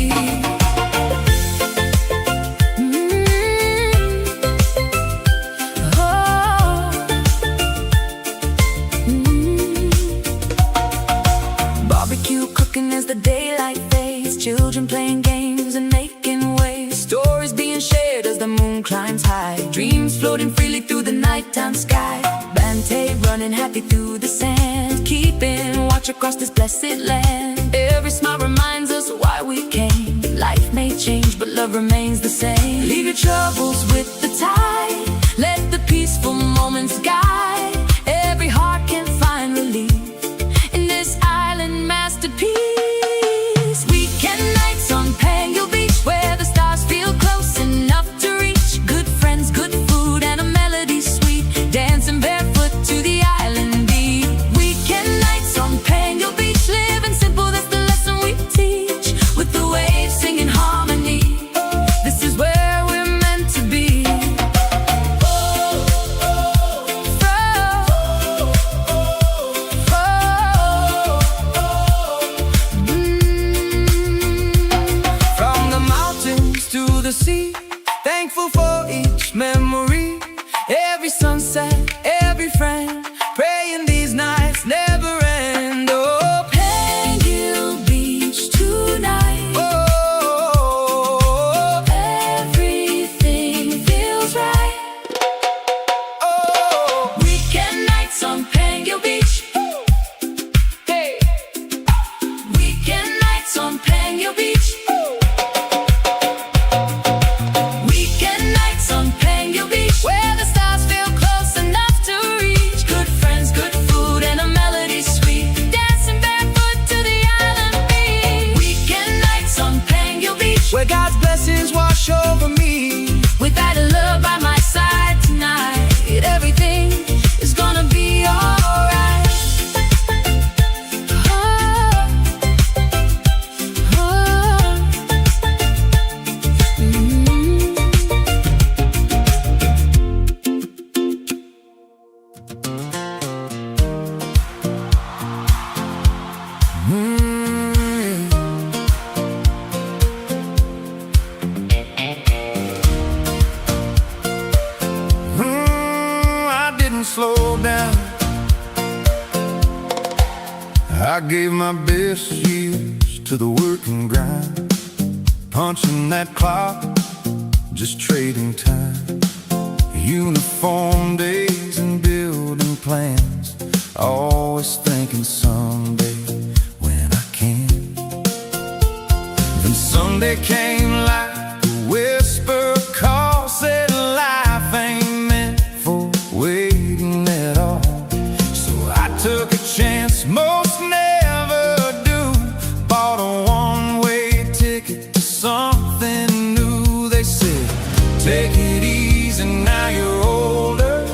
Barbecue cooking as the daylight fades. Children playing games and making waves. Stories being shared as the moon climbs high. Dreams floating freely through the nighttime sky. Bante running happy through the sand. Keeping watch across this blessed land. Every smile reminds us why we came. Life may change but love remains the same. Leave your troubles with the tide. Let the peaceful moments guide. Every heart can find relief in this island masterpiece. Weekend nights on Pangil Beach, where the stars feel close enough to reach. Good friends, good food, and a melody sweet. Dancing barefoot to the island beat. Weekend nights on Pangil Beach, living simple, that's the lesson we teach. With the waves singing harmony, this is where we're meant to be. From the mountains to the sea, thankful for each memory. Every sunset, every friend, praying these nights never end. Oh, Pangil Beach tonight. oh, Everything feels right. oh, gave my best years to the work and grind, punching that clock, just trading time. Uniform days and building plans, always thinking someday when I can. Then someday came like a whisper call, said life ain't meant for waiting at all. So I took a chance most never do, bought a one-way ticket to something new. They said, take it easy, now you're older,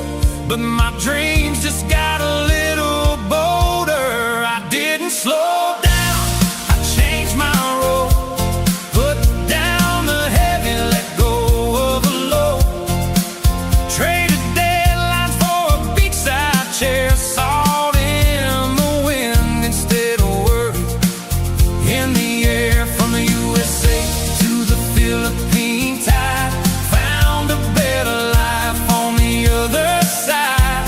but my dreams just got a little bolder. I didn't slow down, I changed my role, put down the heavy, let go of the low, traded deadlines for a beachside chair, salt in the wind instead of worry in the air. From the USA to the Philippine tide, found a better life on the other side.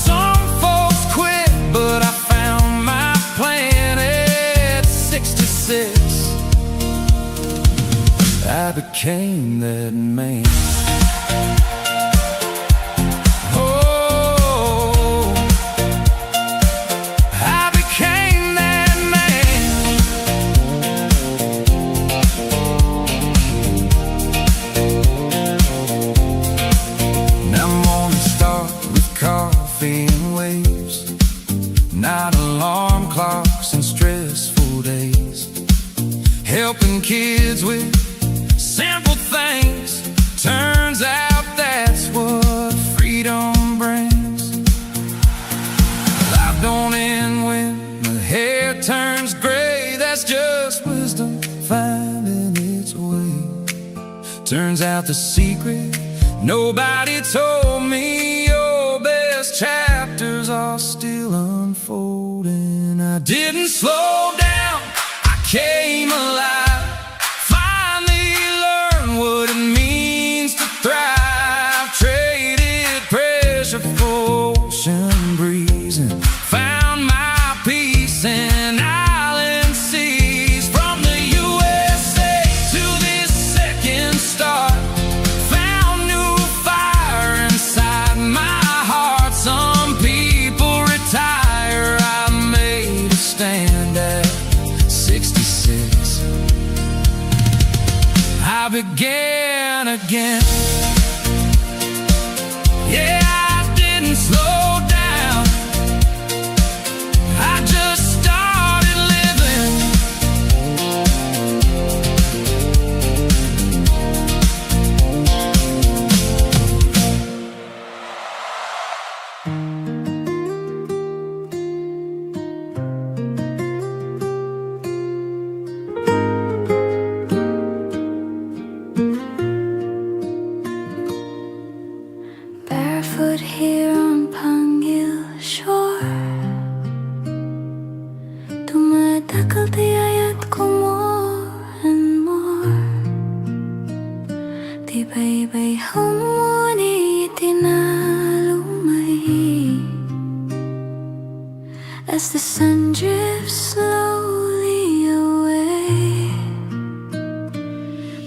Some folks quit, but I found my plan at 66. I became that man. Oh, I became that man. Now mornings start with coffee and waves, not alarm clocks and stressful days, helping kids with simple things. Turns out that's what freedom brings. Life don't end when the hair turns gray, that's just wisdom finding its way. Turns out the secret nobody told me, your best chapters are still unfolding. I didn't slow down, I came alive, finally learned what it means to thrive. Traded pressure for ocean breeze and found my peace in island seas. From the USA to this second start, found new fire inside my heart. Some people retire, I made a stand at 66. I began again. Yeah, I didn't slow down, I just started living. Barefoot here on Pangil shore, tumatakal tiyayat ko more and more. Tibay-bay humuni itinalumay, as the sun drifts slowly away.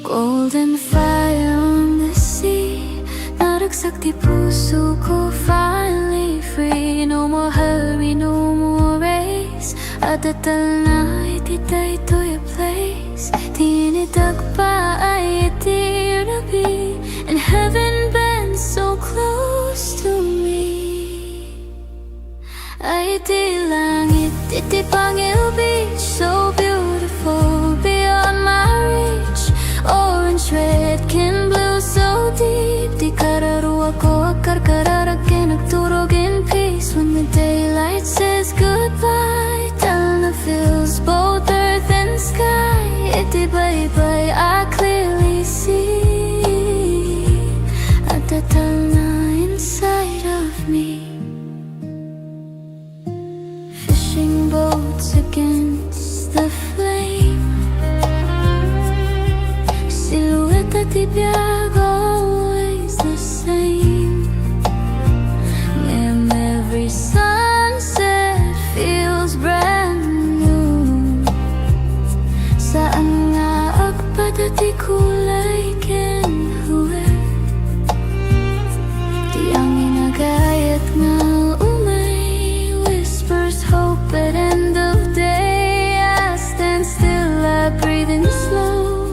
Golden fire on the sea, naragsak di puso ko, finally free. No more hurry, no more race, adatal na ititay to your place. Tinidag pa ay itirabi, and heaven bends so close to me. Ay iti langit, iti Pangil Beach, so beautiful beyond my reach. Orange, red, kin blue, so deep. Di kararuwa ko akar kararakin, nagturog in peace. When the daylight says goodbye, Talna fills both earth and sky. Iti bye-bye, I clearly see at the Talna inside of me. Fishing boats against the flame, silhouette at the biag, always the same. And every sunset feels brand new. di kulay huwe di ang inagayat nga umay whispers hope at end of day. I stand still, I breathe in slow.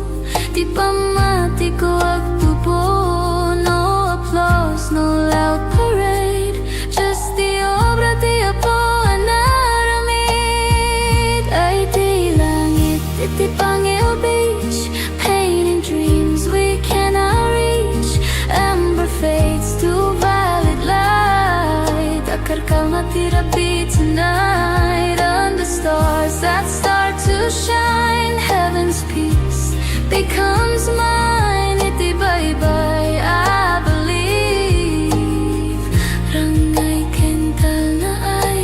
Di pa mati ko agtubo. No applause, no loud parade, just the obra di apo anaramid. Ay di langit, di Pangil Beach, painting dreams we cannot reach. Amber fades to violet light. Akar ka matirapi tonight under stars that start to shine. Heaven's peace becomes mine. Iti bye-bye, I believe. Rangay kental na I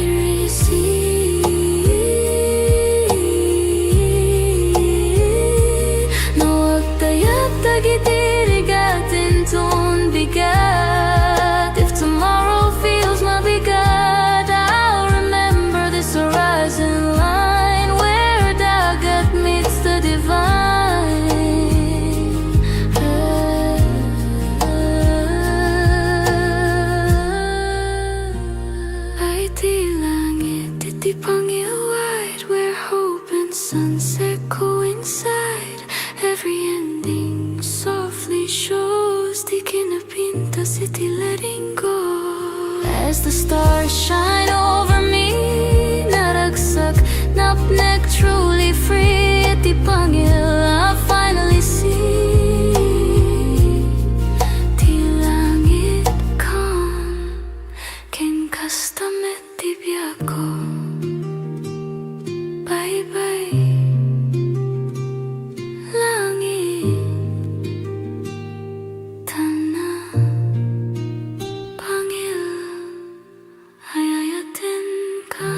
receive. No agtayat tagitirigatin ton bigat. If tomorrow feels mabigat, I'll remember this horizon line where dagat meets the divine. Ay di langit, iti Pangil wide, where hope and sunset coincide. Every ending softly shows di kinapintas, iti letting go. As the stars shine over me, naragsak, napnek, truly free. Iti Pangil, I finally see. Di langit calm, ken kastamet di biyako. Bye-bye, langit, tana, Pangil, ayayatin ka.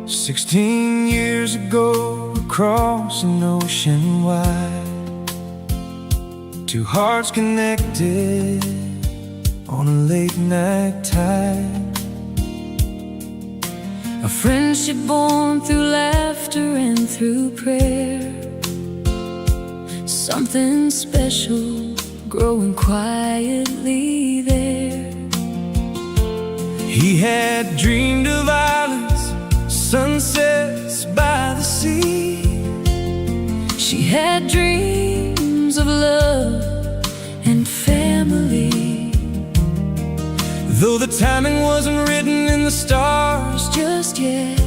"16 years ago, across an ocean wide, two hearts connected on a late night tide. A friendship born through laughter and through prayer. Something special growing quietly there. He had dreamed of islands, sunsets by the sea. She had dreams of love and family. Though the timing wasn't written in the stars Just yet,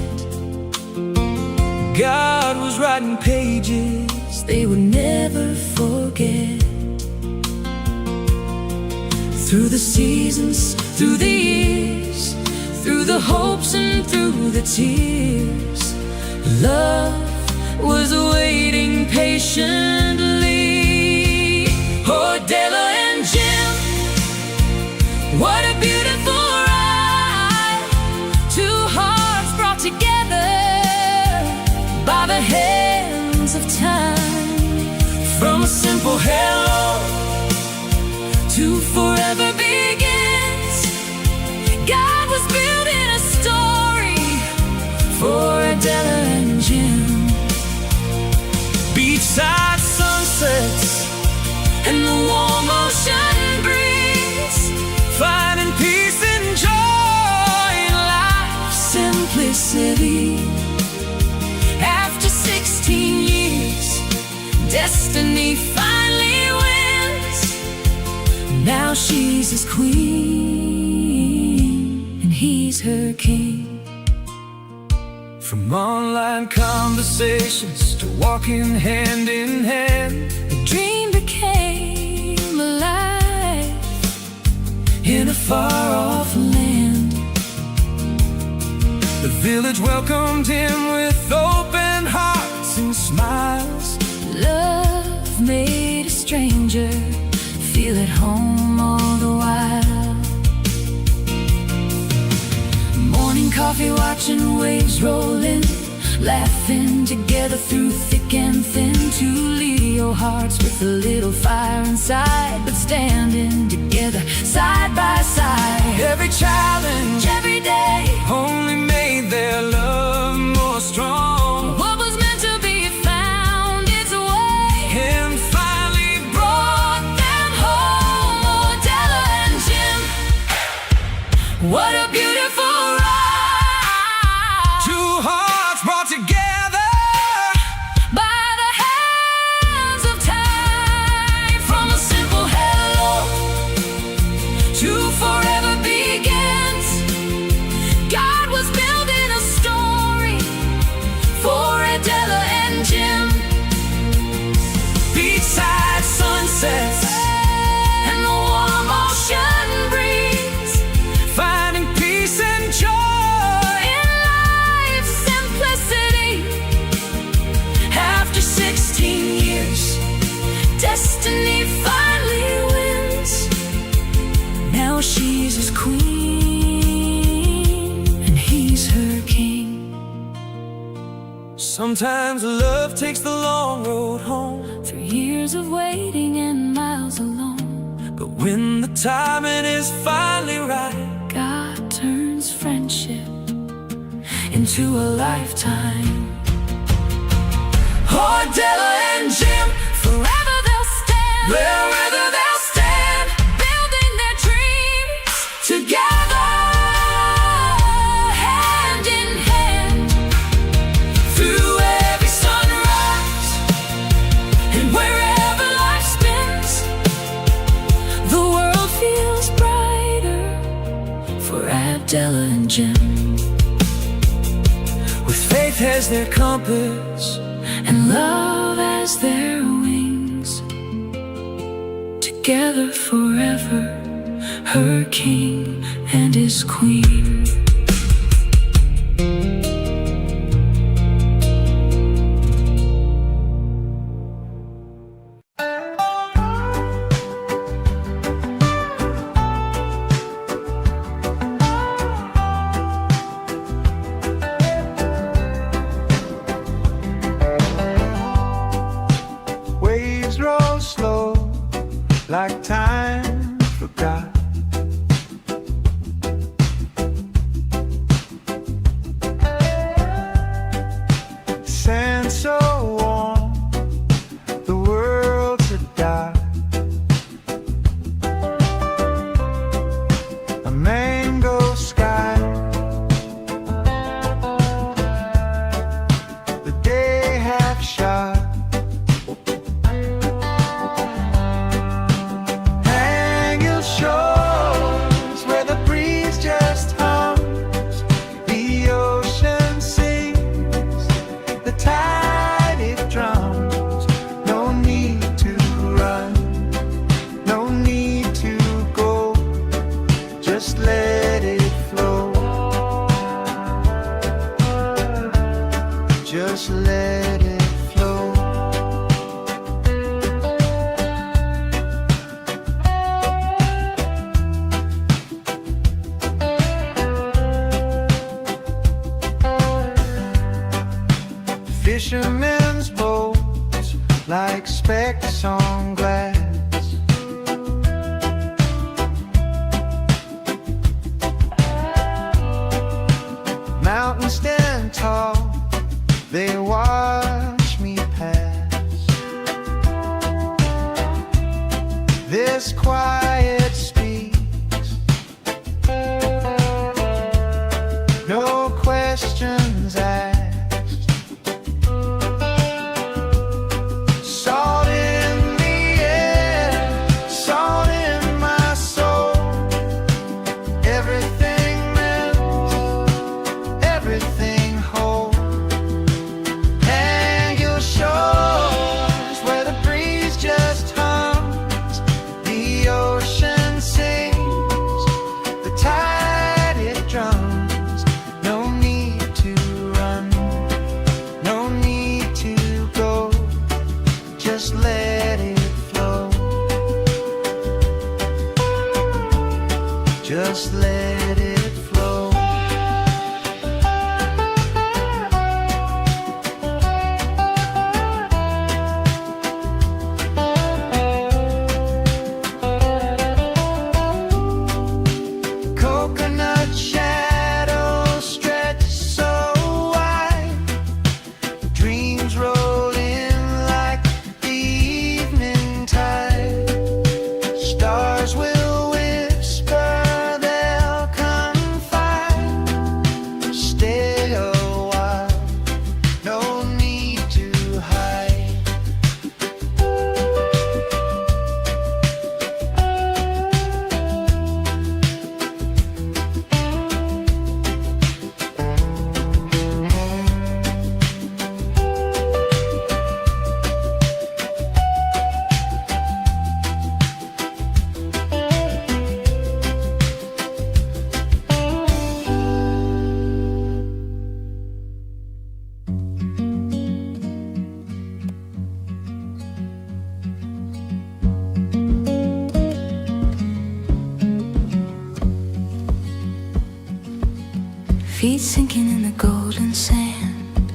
God was writing pages they would never forget. Through the seasons, through the years, through the hopes and through the tears, love was waiting patiently. Oh, Della and Jim, what a beautiful ride. Two hearts brought together by the hands of time. from a simple hello To forever begins. God was building a story for Adela and Jim. beachside sunsets And the warm ocean breeze, finding peace and joy in life. simplicity. After 16 years, destiny finally wins. Now she's his queen and he's her king. From online conversations to walking hand in hand, The dream became alive in a far-off land. the village welcomed him with open hearts and smiles. Love made a stranger feel at home all the while. Morning coffee, watching waves roll in, laughing together through thick and thin. Two Leo hearts with a little fire inside, but standing together side by side. Every challenge, Every day, only made their love more strong. what was meant to be found its way And finally brought them home. Oh, Della and Jim, what a beautiful ride. two hearts brought together By the hands of time, from a simple hello to forever begins. God was building a story for Adela and Jim. beachside sunsets And the warm ocean breeze, finding peace and joy. in life's simplicity. After 16 years, Destiny finally wins. Now she's his queen, and he's her king. sometimes love takes the long road home. Through years of waiting and miles alone, But when the timing is finally right, God turns friendship into a lifetime. oh, Della and Jim, Forever they'll stand, wherever they'll stand, building their dreams together, hand in hand. through every sunrise, And wherever life spins, the world feels brighter for Abdella and Jim. with faith as their compass, And love as their wings, together forever, her king and his queen. Waves roll slow like time forgot. Sand so warm, the world's a dark. A mango sky, the day half shot. Hang your shores where the breeze just hums, the ocean sings, the tide it drums. No need to run, no need to go, just let it flow. Just let it flow. Fishermen's boats like specks on glass. Mountains stand tall, they watch me pass. This quiet speaks, no questions asked. Salt in the air, salt in my soul. Everything melts, everything whole. Hang your shores where the breeze just hums, the ocean sings, the tide it drums. No need to run, no need to go, just let it flow. Just let it flow. sinking in the golden sand.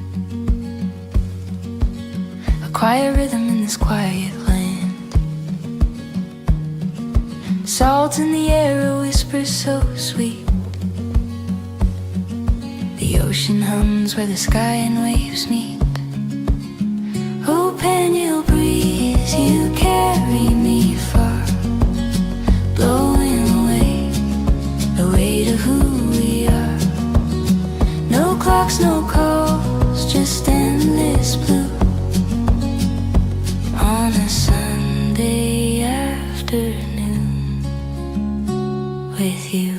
A quiet rhythm in this quiet land. Salt in the air, a whisper so sweet. The ocean hums where the sky and waves meet. Oh, Pangil breeze, you carry me far, blowing away the weight of who we are. No clocks, no calls, just endless blue on a Sunday afternoon with you.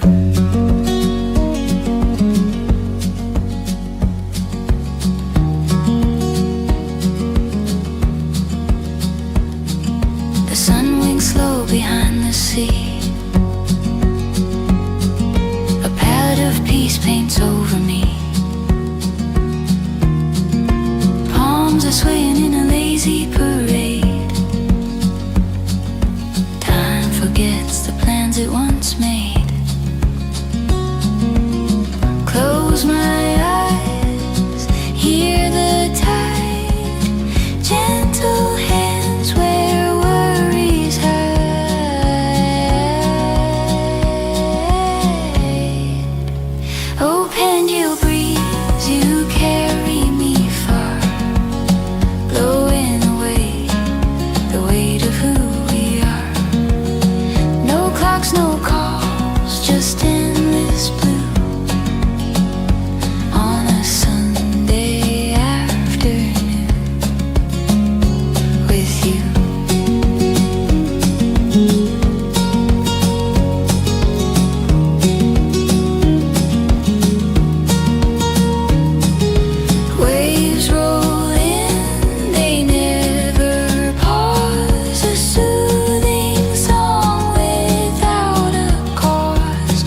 The sun winks slow behind the sea. A palette of peace paints over me. Palms are swaying in a lazy parade. Time forgets the plans it once made. Close my eyes, hear the tide, gentle hands where worries hide. Oh, Pangil breeze, you carry me far, blowing away the weight of who we are. No clocks, no calls, just endless blue on a Sunday afternoon with you. Waves roll in, they never pause. A soothing song without a cause.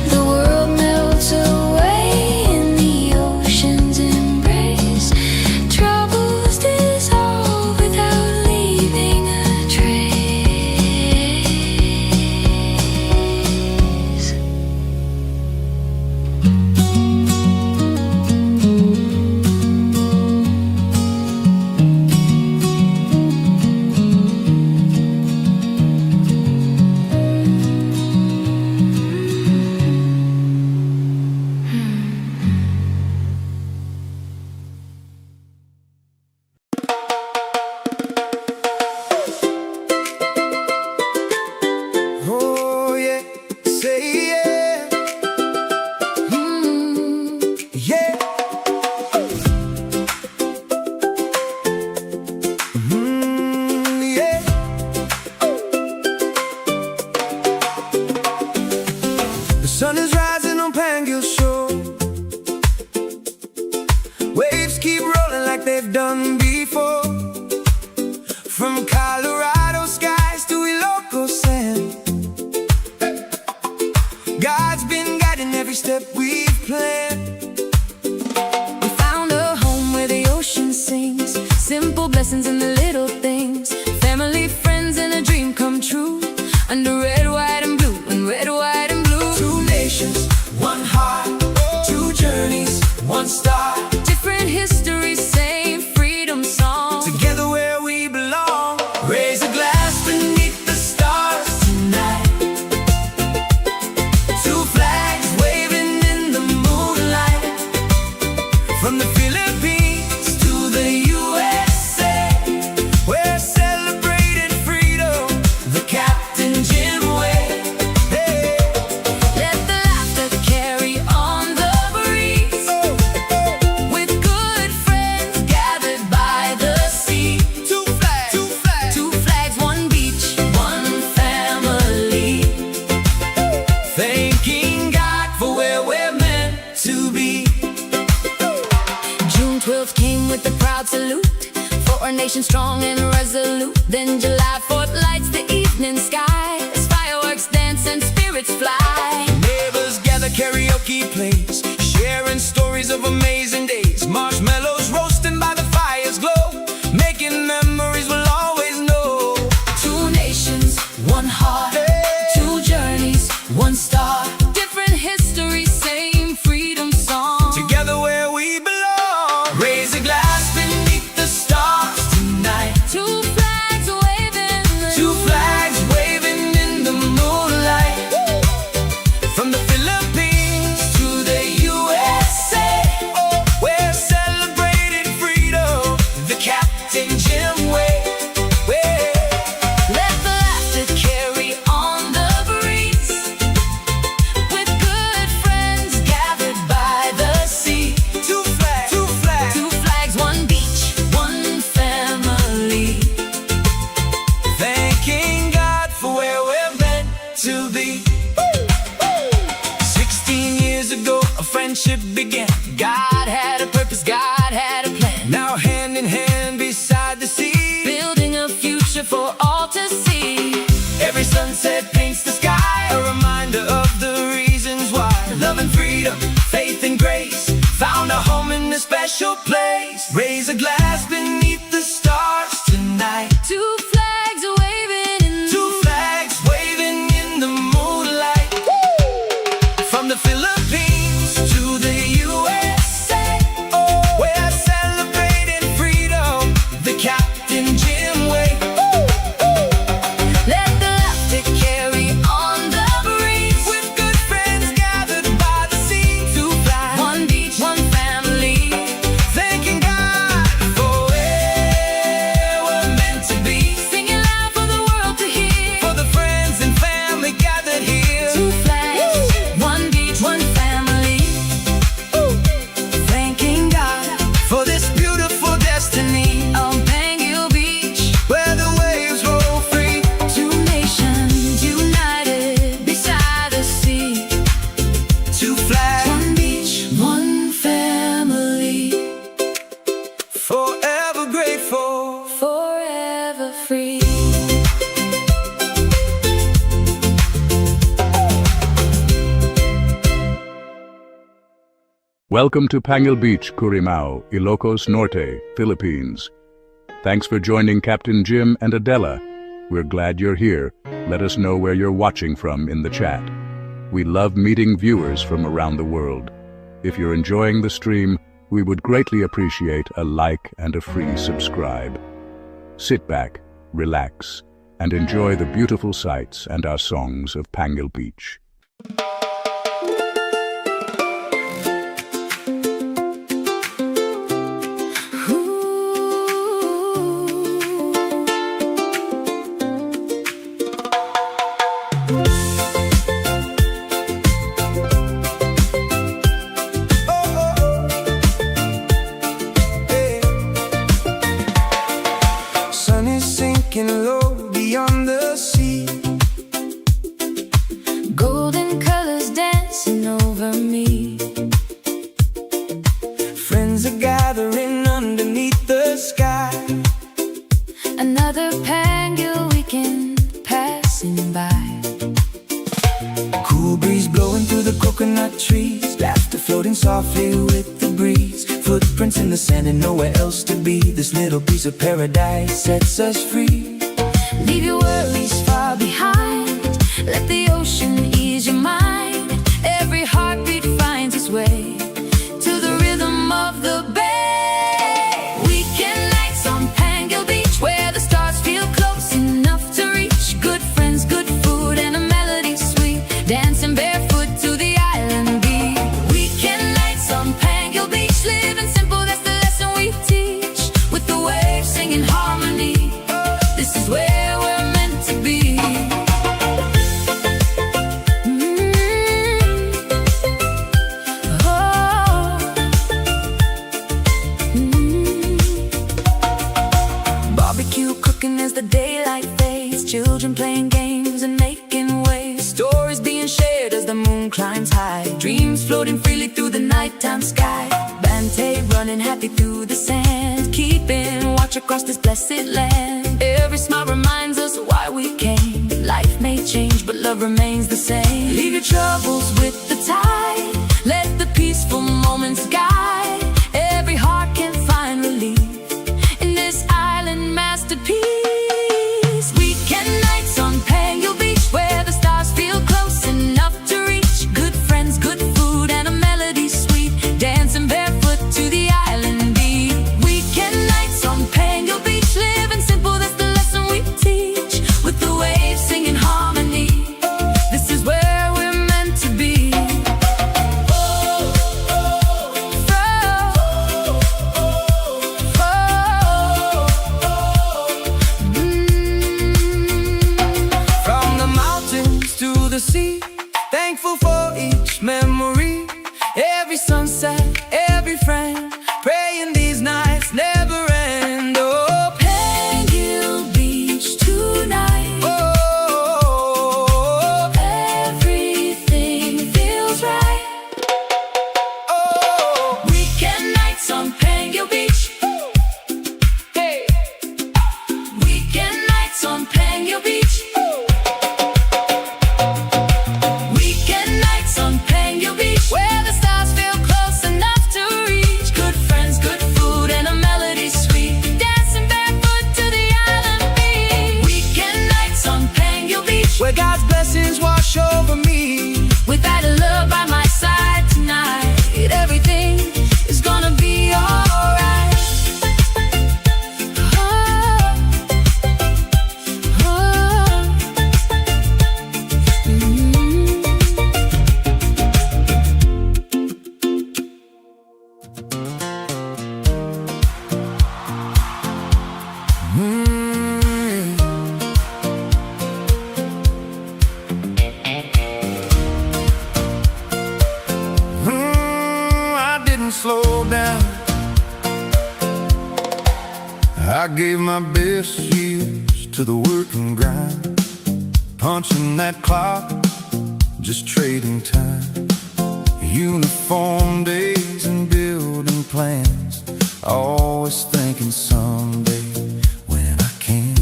The world melts away in the ocean's embrace. Troubles dissolve without leaving a trace. Oh yeah, say yeah. Yeah. Yeah. The sun is rising on Pangil Shore. Waves keep rolling like they've done before. From Colorado skies to Ilocos sand, God's been guiding every step we've planned. We found a home where the ocean sings. Simple blessings in the little things. Family, friends, and a dream come true. Under red, white, and blue, and red, white, and blue. Two nations, one heart, two journeys, one star. Different histories, same freedom song. Together where we belong. Raise a glass beneath the stars tonight. Two flags waving in the moonlight. From the Philippines to the USA, we're celebrating freedom the Captain Jim way. Hey. Let the laughter carry on the breeze. With good friends gathered by the sea. Two flags, two flags. Two flags, one beach, one family. Thanking God for where we're meant to be. June 12th came with a proud salute for a nation strong and resolute. Then July 4th lights the evening sky as fireworks dance and spirits fly. Neighbors gather, karaoke plays, sharing stories of amazing days. Marshmallows roasting by the fire's glow, making memories we'll always know. Two nations, one heart, two journeys, one star. Different histories, same freedom song. special place. Raise a glass beneath the stars tonight. Two flags waving in the Two flags waving in the moonlight. From the Philippines to the USA, we're celebrating freedom the Captain Jim way. Let the laughter carry on the breeze. With good friends gathered by the sea. Two flags, one beach, one family. Thanking God for where we're meant to be. Singing loud for the world to hear. For the friends and family gathered here. Two flags, one beach, one family. Thanking God for this beautiful destiny. On Pangil Beach, Where the waves roll free. two nations united beside the sea. Two flags, One beach, one family. forever grateful. Forever free. Welcome to Pangil Beach, Currimao, Ilocos Norte, Philippines. Thanks for joining Captain Jim and Adela. We're glad you're here. Let us know where you're watching from in the chat. We love meeting viewers from around the world. If you're enjoying the stream, we would greatly appreciate a like and a free subscribe. Sit back, relax, and enjoy the beautiful sights and our songs of Pangil Beach. Sun is sinking low beyond the sea. Golden colors dancing over me. Friends are gathering underneath the sky. Another Pangil weekend passing by. Cool breeze blowing through the coconut trees. Laughter floating softly with the breeze. Footprints in the sand and nowhere else to be. This little piece of paradise sets us free. Leave your worries far behind. Let the ocean ease your mind. Every heartbeat finds its way to the rhythm of the bay. Weekend nights on Pangil Beach, where the stars feel close enough to reach. Good friends, good food, and a melody sweet. Dancing barefoot to the island beat. Weekend nights on Pangil Beach, living simple, that's the lesson we teach. With the waves singing harmony, this is where we're meant to be. Oh. Barbecue cooking as the daylight fades. Children playing games and making waves. Stories being shared as the moon climbs high. Dreams floating freely through the nighttime sky. Bante running happy through the sand. Keeping watch across this blessed land. Every smile reminds us why we came. Life may change but love remains the same. Leave your troubles with the tide. Let the peaceful moments guide. Every heart can find relief in this island masterpiece. Weekend nights on Pangil Beach, where the stars feel close enough to reach. Good friends, good food, and a melody sweet. Dancing barefoot to the island beat. Weekend nights on Pangil Beach, living simple, that's the lesson we teach. With the waves singing harmony, this is where we're meant to be. I gave my best years to the work and grind, punching that clock, just trading time. Uniform days and building plans, always thinking someday when I can.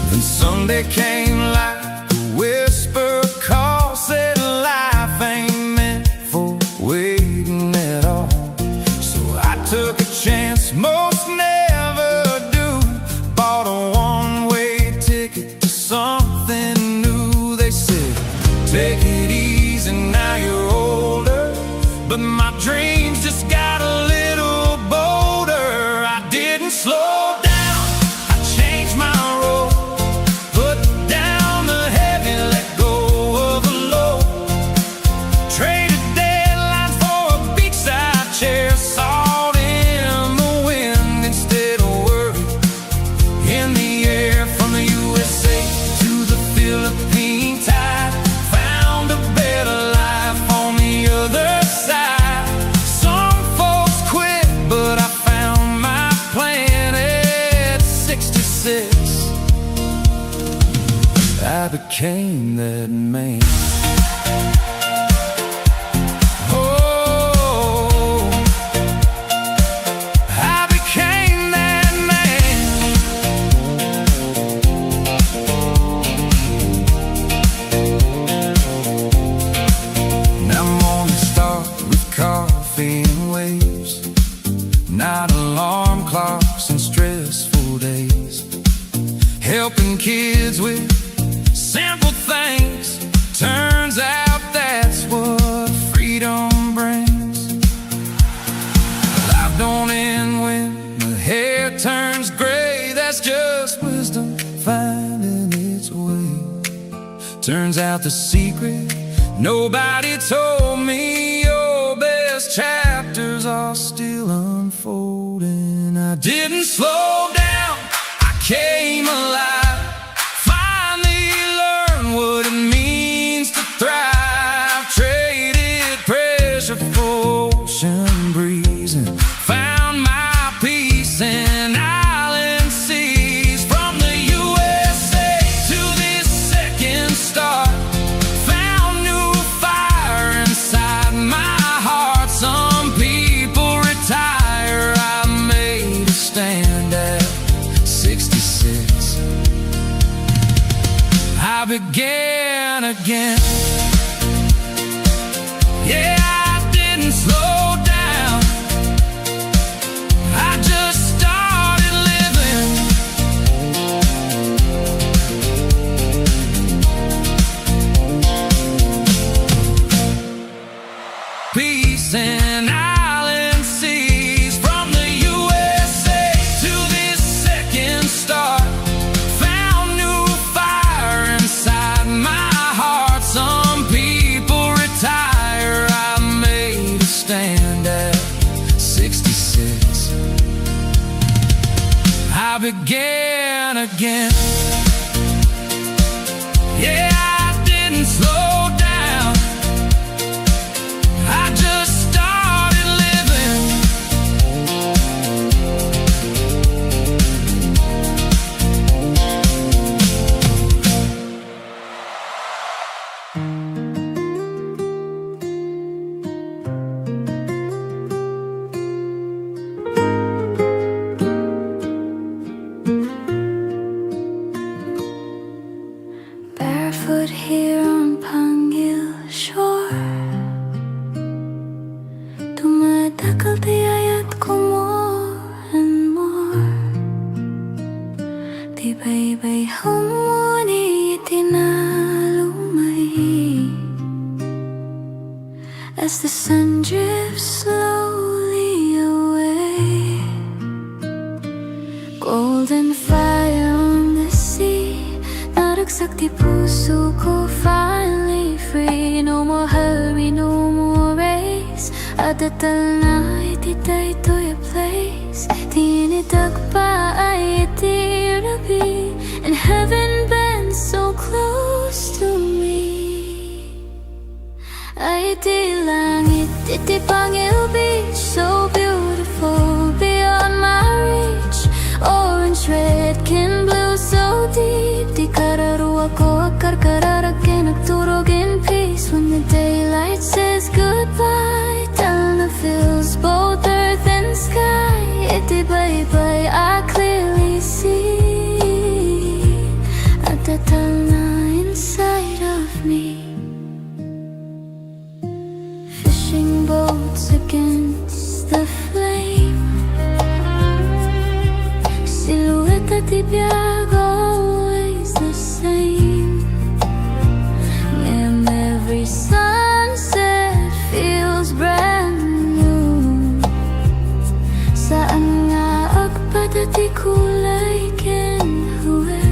Then Sunday came like a whisper call, said life ain't meant for waiting at all. So I took a chance most never do, bought a one-way ticket to something new. They said, take it easy, now you're older, but my dreams just got a little bolder. I didn't slow down, I changed my road, put down the heavy, let go of the load. Traded deadlines for a beachside chair, salt in the wind instead of worry in the air. From the USA to the Philippine tide, found a better life on the other side. Some folks quit, but I found my plan at 66. I became that man. Oh, I became that man. Now mornings start with coffee and waves, not alarm clocks and stressful days. Helping kids with simple things, turns out that's what freedom brings. Life don't end when the hair turns gray, that's just wisdom finding its way. Turns out the secret nobody told me, your best chapters are still unfolding. I didn't slow down, I came alive, finally learned what it means to thrive. Traded pressure for ocean breeze and found my peace in island seas. From the USA to this second start, found new fire inside my heart. Some people retire, I made a stand at 66. I began again. Yeah, I didn't slow down, I just started living. Peace in island seas. From the USA to this second start, found new fire inside my heart. Some people retire, I made a stand at 66. I began again. Yeah, I didn't slow down, I just started living. Barefoot here on Pangil shore, dumadakal tiyayat ko more and more. Tibay-bay humuni itinalumay, as the sun drifts slowly away. Golden fire on the sea, naragsak di puso ko, finally free. No more hurry, no more race, adatal na ititay to your place. Tinidag pa ay itirabi, and heaven bends so close to me. Ay di langit, iti Pangil Beach, so beautiful beyond my reach. tibay-bay, I clearly see a tatala inside of me. Fishing boats against the flame, silhouette at tibiyag, always the same. And every sunset feels brand new. Saan nga agpadati kulay kenhuwe,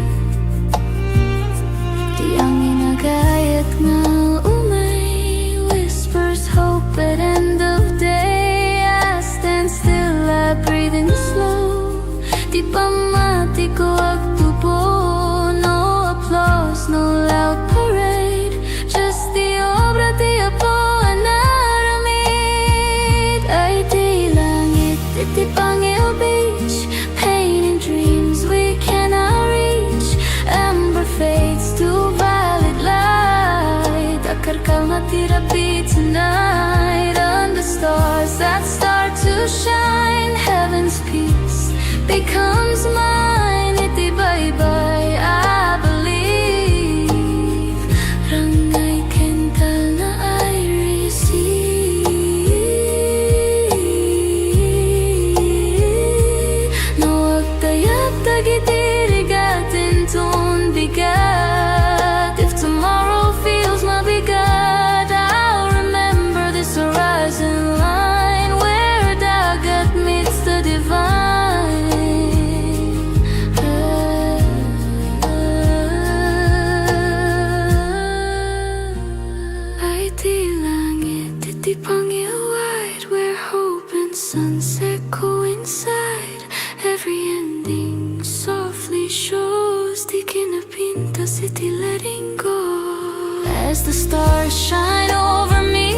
di ang inagayat nga umay whispers hope at end of day. I stand still, I breathe in slow. Di pa mati ko agtubo, no applause, no loud parade, just the obra di apo anaramid. Ay di langit, di Pangil Beach, painting dreams we cannot reach. Amber fades to violet light, akar kalmatirapi tonight. Under stars that start to shine, heaven's peace becomes mine. Iti bye-bye, I believe. Rangay kental na I receive. No agtayap tagitirigatin ton bigat. If tomorrow feels mabigat, I'll remember this horizon line where dagat meets the divine. Ay di langit, iti Pangil wide, where hope and sunset coincide. Every ending softly shows di kinapinta city letting go. As the stars shine over me,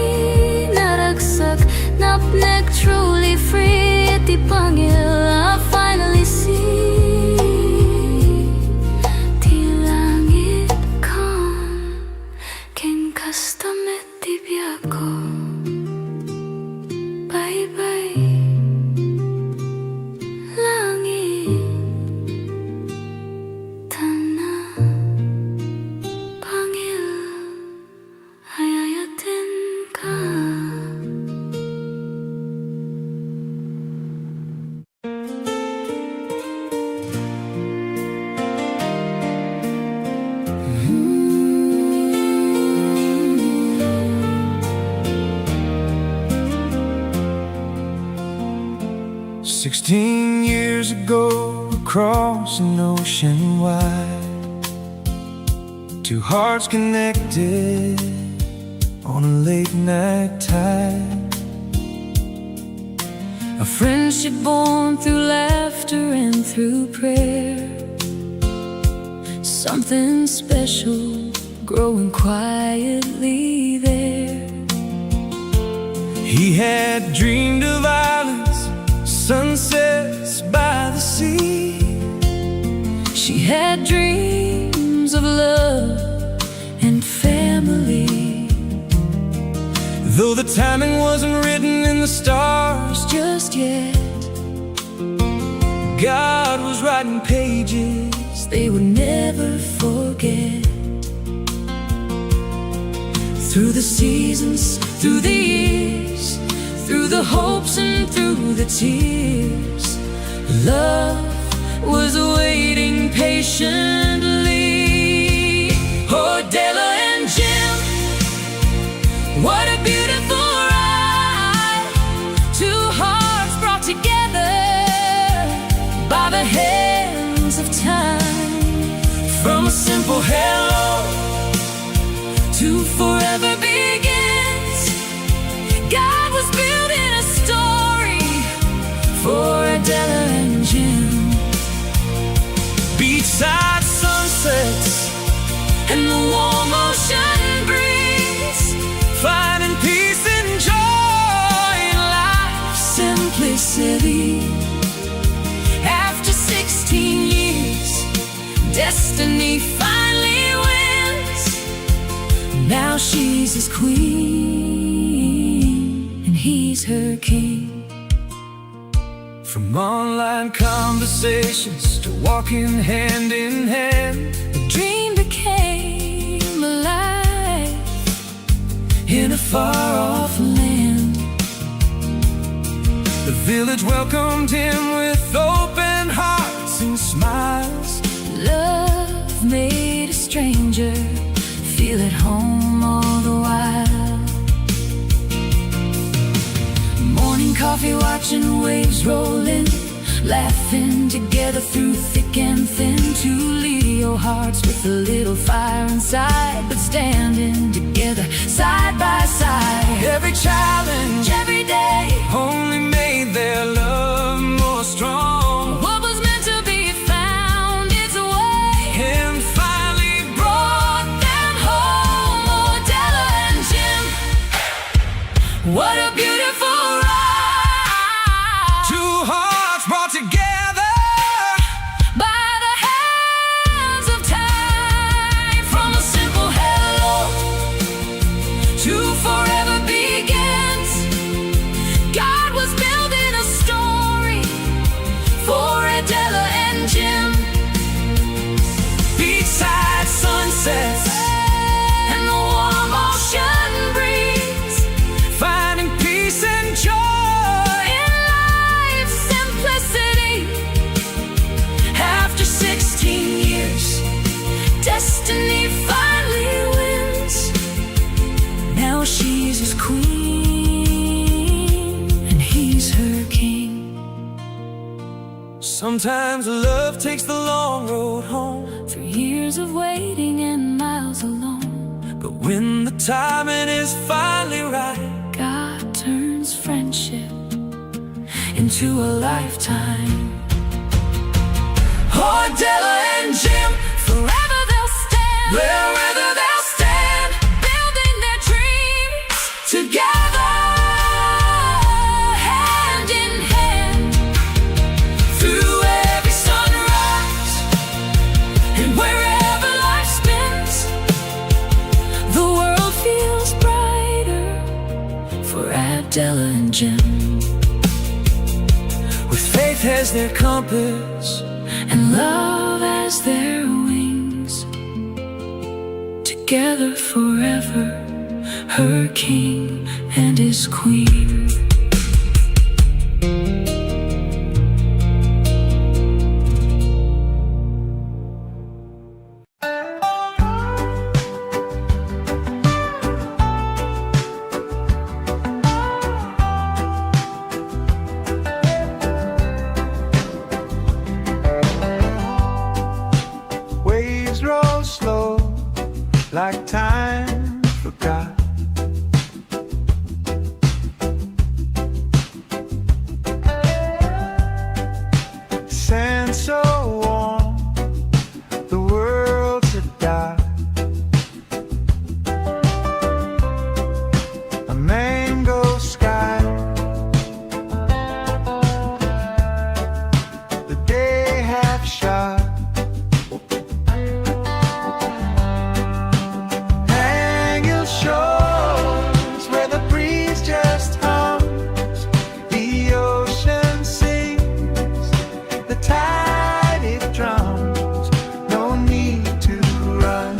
naragsak, napnek, truly free. Iti Pangil, I finally see. Di langit calm, ken kastamet di biyako. Bye-bye, langit, tana, Pangil, ayayatin ka. "16 years ago, across an ocean wide, two hearts connected on a late night tide. A friendship born through laughter and through prayer. Something special growing quietly there. He had dreamed of islands, sunsets by the sea. She had dreams of love and family. Though the timing wasn't written in the stars Just yet, God was writing pages they would never forget. Through the seasons, through the years, through the hopes and through the tears, love was waiting patiently. Oh, Della and Jim, what a beautiful ride. Two hearts brought together by the hands of time. From a simple hello to forever begins, God was building a story for Adela and Jim. beachside sunsets And the warm ocean breeze, finding peace and joy in life's simplicity. After 16 years, destiny finally wins. Now she's his queen and he's her king. From online conversations to walking hand in hand, The dream became alive in a far-off land. The village welcomed him with open hearts and smiles. Love made a stranger feel at home all the while. Morning coffee, watching waves roll in, laughing together through thick and thin. Two Leo hearts with a little fire inside, but standing together side by side. Every challenge, Every day, only made their love more strong. what was meant to be found its way And finally brought them home. Oh, Della and Jim, what a beautiful ride. two hearts brought together By the hands of time, from a simple hello to forever begins. God was building a story for Adela and Jim. beachside sunsets And the warm ocean breeze, finding peace and joy. in life's simplicity. After 16 years, Destiny finally wins. Now she's his queen and he's her king. sometimes love takes the long road home. For years of waiting and miles alone, But when the timing is finally right, God turns friendship into a lifetime. oh, Della and Jim, Forever they'll stand, wherever they'll stand, building their dreams together, hand in hand. through every sunrise, And wherever life spins, the world feels brighter for Abdella and Jim. with faith as their compass, And love as their wings. Together forever, her king and his queen. Waves roll slow like time forgot. Sand so warm, the world's a dark. A mango sky, the day half shot. Hang your shores where the breeze just hums, the ocean sings, the tide it drums. No need to run,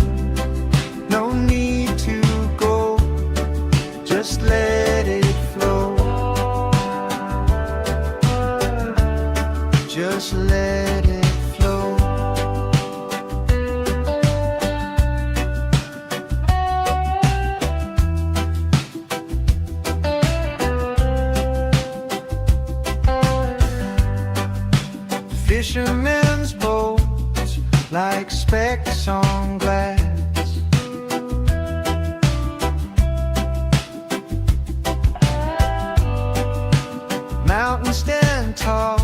no need to go, just let it flow. Just let it flow. Fishermen's boats like specks on glass. Mountains stand tall,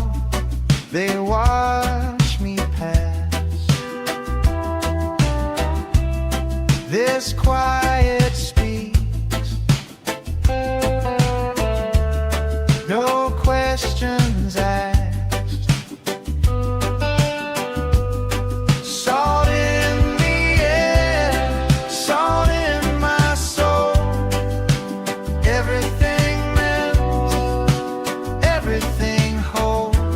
they watch me pass. This quiet speaks, no questions asked. Salt in the air, salt in my soul. Everything melts, everything holds.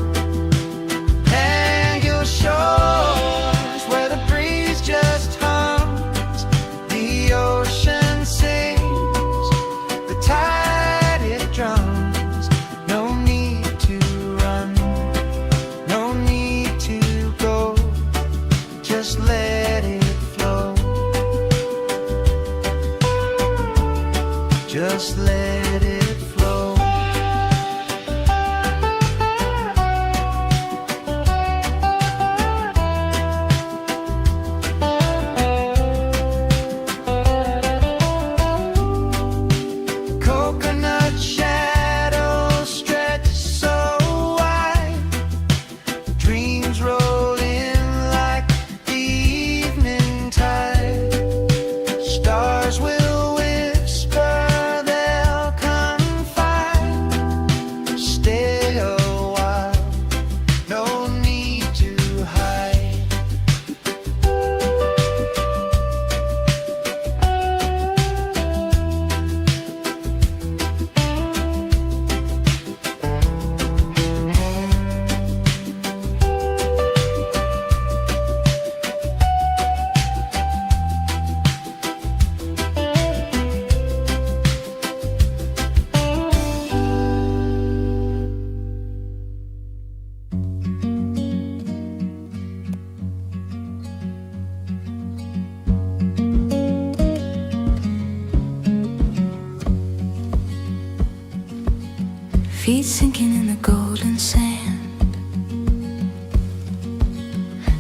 golden sand.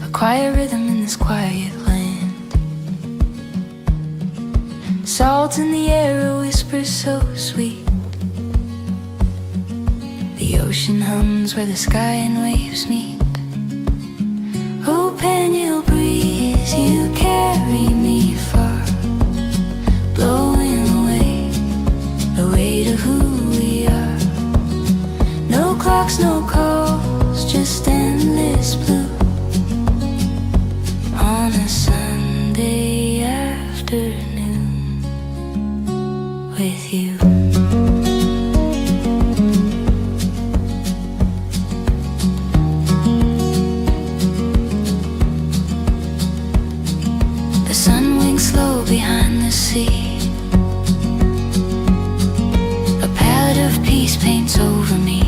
A quiet rhythm in this quiet land. Salt in the air, a whisper so sweet. The ocean hums where the sky and waves meet. Oh, Pangil breeze, you carry me far, blowing away the weight of who we are. No clocks, no calls, just endless blue on a Sunday afternoon with you. The sun winks slow behind the sea. A palette of peace paints over me.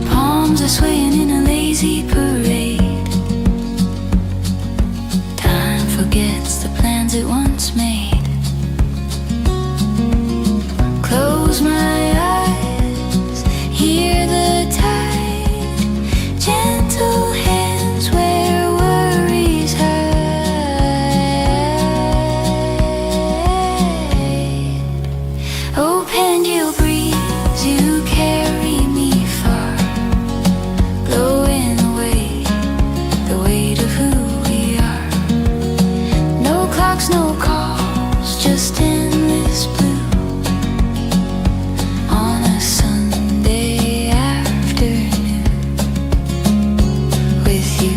Palms are swaying in a lazy parade. Time forgets the plans it once made. Close my eyes, hear the tide, gentle hands where worries hide. Oh, Pangil breeze, you carry me far, blowing away the weight of who we are. No clocks, no calls, just endless blue on a Sunday afternoon with you.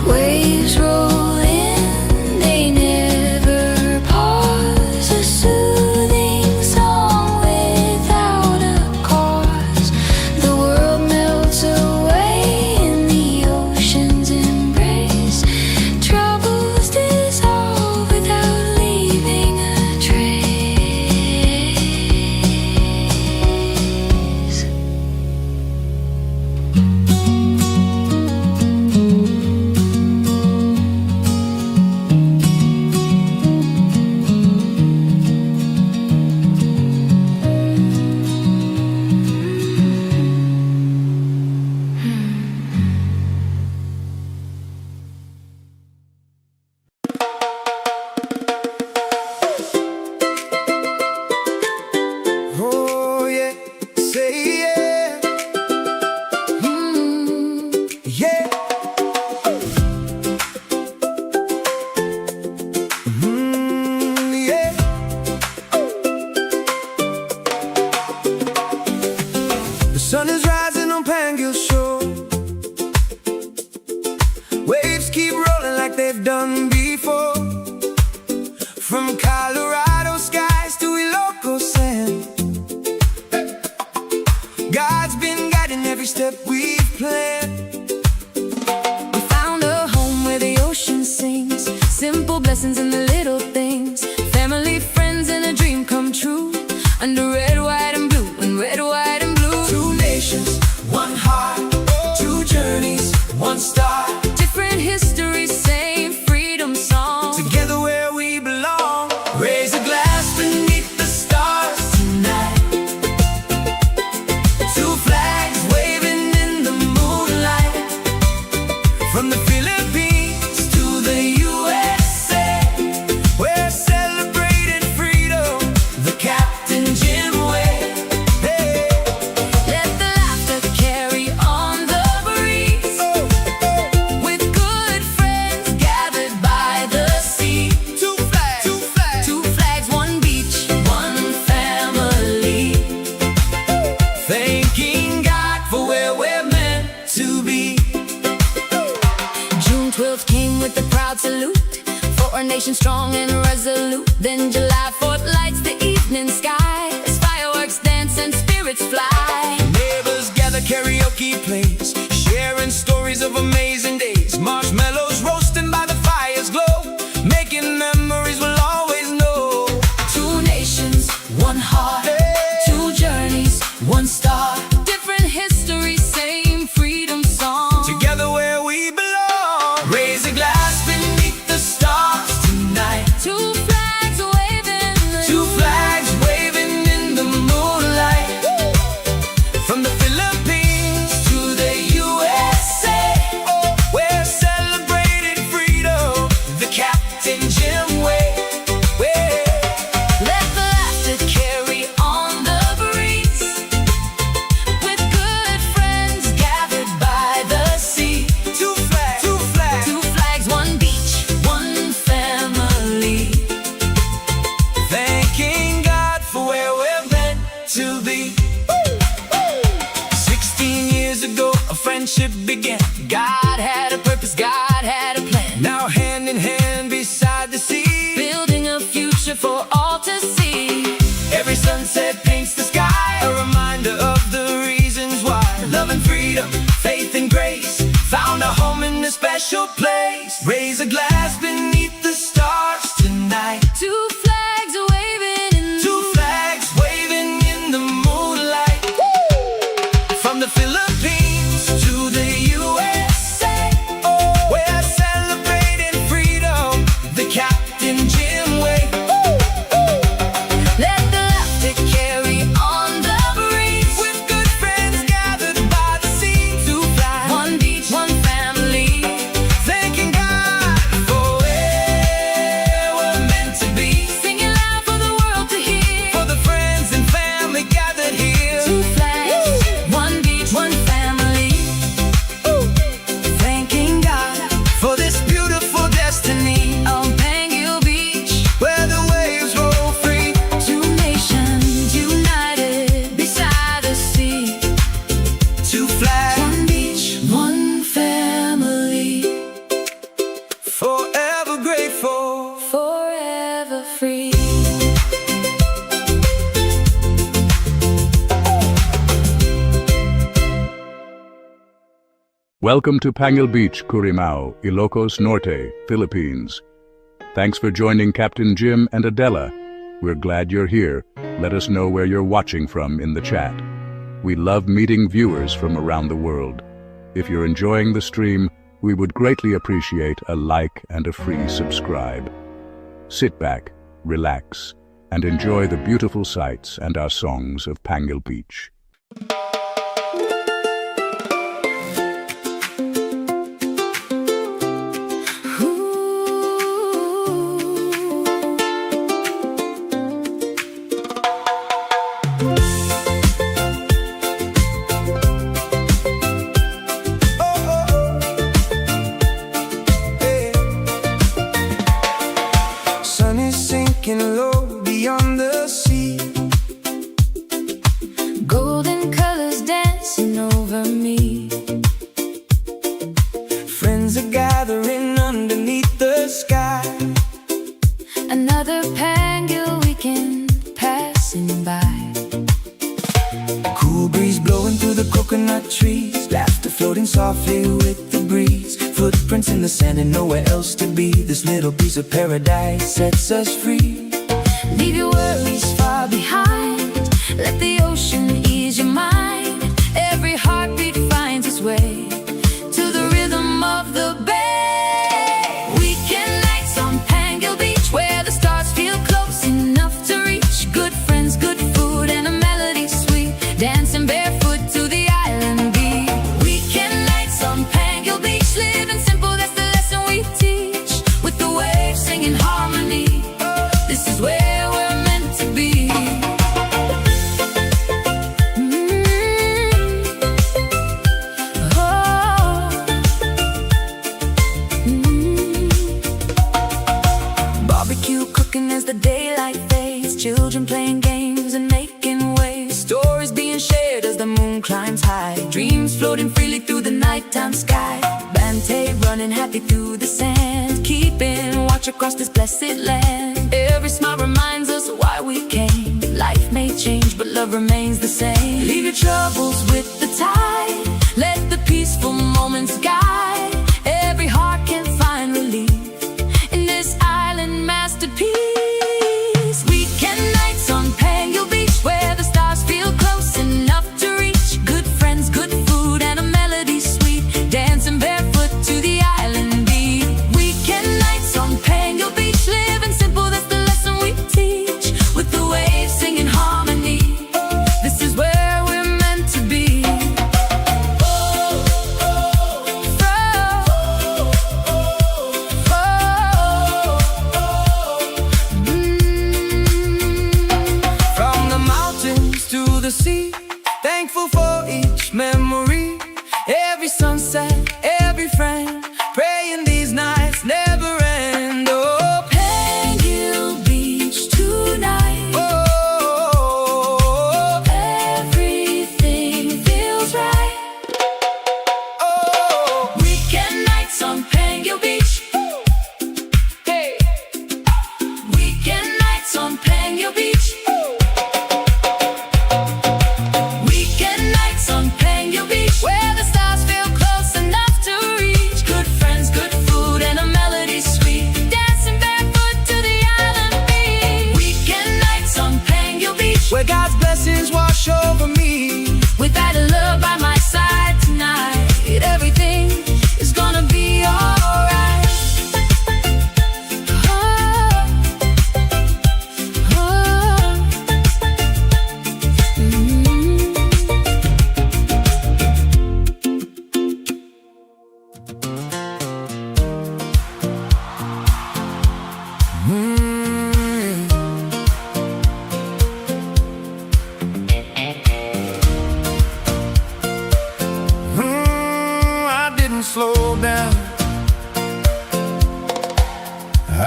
Waves roll in, they never pause. A soothing song without a cause. The world melts away in the ocean's embrace. Troubles dissolve without leaving a trace. Oh yeah, say yeah, yeah. Yeah. The sun is rising on Pangil shore. Waves keep rolling like they've done before. From Colorado skies to Ilocos sand, God's been guiding every step we've planned. We found a home where the ocean sings. Simple blessings in the little things. Family, friends, and a dream come true. Under red, white, and blue, and red, white, and blue. Two nations, one heart, two journeys, one star. Different histories, same freedom song. Together where we belong. Raise a glass beneath the stars tonight. Two flags waving in the moonlight. From the Philippines to the USA, we're celebrating freedom the Captain Jim way. Hey. Let the laughter carry on the breeze. With good friends gathered by the sea. Two flags, two flags, Two flags, one beach, one family. thanking God for where we're meant to be. June 12th came with a proud salute for our nation strong and resolute. Then July 4th lights the evening sky as fireworks dance and spirits fly. Neighbors gather, karaoke plays, sharing stories of amazing days. Marshmallows roasting by the fire's glow, making memories we'll always know. Two nations, one heart, two journeys, one star. Different histories, same freedom song. Together where we in a special place. Raise a glass beneath the stars tonight. Two flags are waving in the Two flags waving in the moonlight. From the Philippines to the USA, we're celebrating freedom the Captain Jim way. Let the laughter carry on the breeze. With good friends gathered by the sea. Two flags, one beach, one family. Thanking God for where we're meant to be. Singing loud for the world to hear. For the friends and family gathered here. Two flags, one beach, one family. Thanking God for this beautiful destiny. On Pangil Beach, Where the waves roll free. two nations united beside the sea. Two flags, One beach, one family. forever grateful. Forever free. Welcome to Pangil Beach, Currimao, Ilocos Norte, Philippines. Thanks for joining Captain Jim and Adela. We're glad you're here. Let us know where you're watching from in the chat. We love meeting viewers from around the world. If you're enjoying the stream, we would greatly appreciate a like and a free subscribe. Sit back, relax, and enjoy the beautiful sights and our songs of Pangil Beach. Sun is sinking low beyond the sea. Golden colors dancing over me. Friends are gathering underneath the sky. Another Pangil weekend passing by. Cool breeze blowing through the coconut trees. Laughter floating softly with the breeze. Footprints in the sand and nowhere else to be. This little piece of paradise sets us free. Leave your worries far behind. Let the ocean ease your mind. Every heartbeat finds its way to the rhythm of the bay. Weekend nights on Pangil Beach, where the stars feel close enough to reach. Good friends, good food, and a melody sweet. Dancing barefoot to the island beat. Weekend nights on Pangil Beach, living simple, that's the lesson we teach. With the waves singing harmony, this is where we're meant to be. Barbecue cooking as the daylight fades. Children playing games and making waves. Stories being shared as the moon climbs high. Dreams floating freely through the nighttime sky. Bante running happy through the sand. Keeping watch across this blessed land. Every smile reminds us why we came. Life may change but love remains the same. Leave your troubles with the tide. Let the peaceful moments guide. Every heart can find relief in this island masterpiece. Weekend nights on Pangil Beach, where the stars feel close enough to reach. Good friends, good food, and a melody sweet. Dancing barefoot to the island beat. Weekend nights on Pangil Beach, living simple, that's the lesson we teach. With the waves singing harmony, this is where we're meant to be.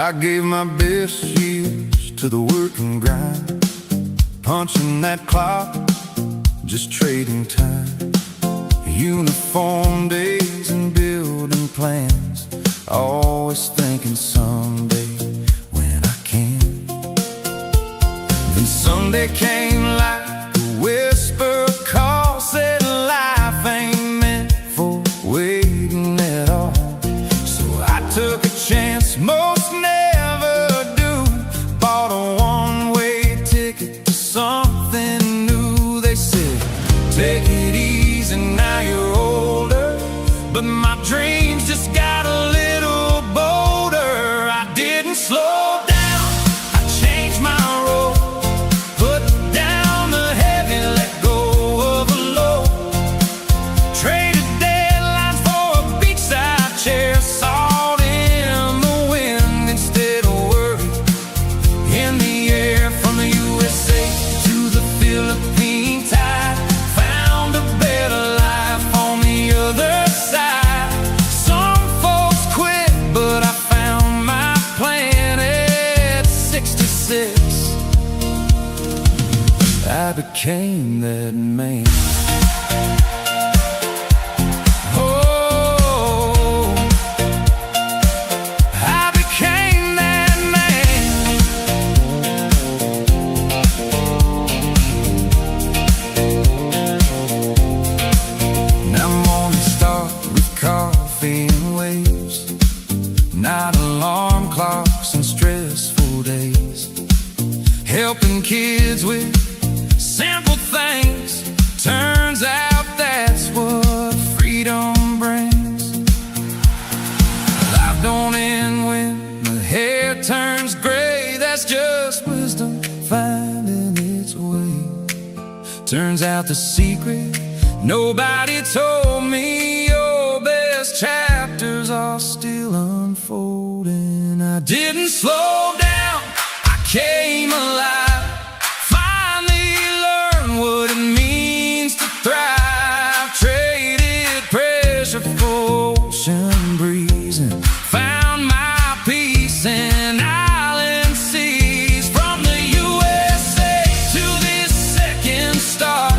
I gave my best years to the work and grind, punching that clock, just trading time. Uniform days and building plans, always thinking someday when I can. Then Sunday came like a whisper call, said life ain't meant for waiting at all. So I took a chance most never do, bought a one-way ticket to something new. They said, take it easy, now you're older, but my dreams just got a little bolder. I didn't slow down, I changed my road, put down the heavy, let go of the low. Traded deadlines for a beachside chair, salt in the wind instead of worry in the air. From the USA to the Philippine tide, found a better life on the other side. Some folks quit, but I found my plan at 66. I became that man. Oh, I became that man. Now morning start with coffee and waves, not alarm clocks and stressful days. Helping kids with simple things, turns out that's what freedom brings. Life don't end when the hair turns gray, that's just wisdom finding its way. Turns out the secret nobody told me, your best chapters are still unfolding. I didn't slow down, I came alive, finally learned what it means to thrive. Traded pressure for ocean breeze and found my peace in island seas. From the USA to this second start,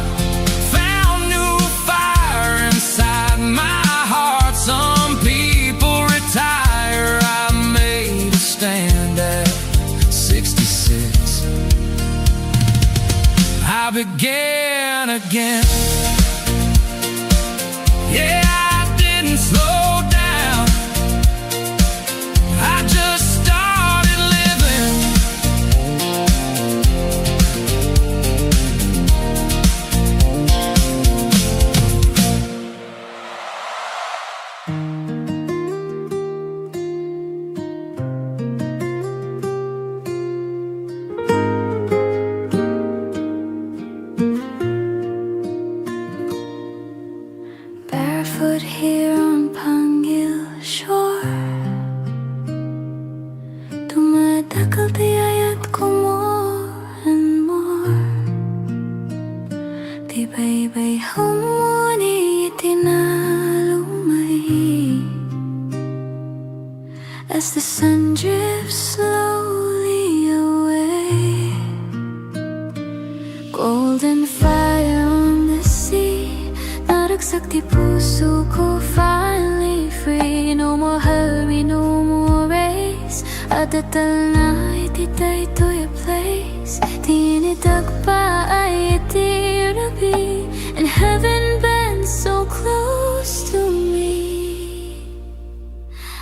found new fire inside my heart. Some people retire, I made a stand at 66. I began again. Yeah, I didn't slow down, I just started living. Barefoot here on Pangil shore, tumatakal tiyayat ko more and more. Tibay-bay humuni itinalumay, as the sun drifts slowly away. Golden fire on the sea, naragsak di puso ko, finally free. No more hurry, no more race, adatal na ititay to your place. Tinidag pa ay itirabi, and heaven bends so close to me.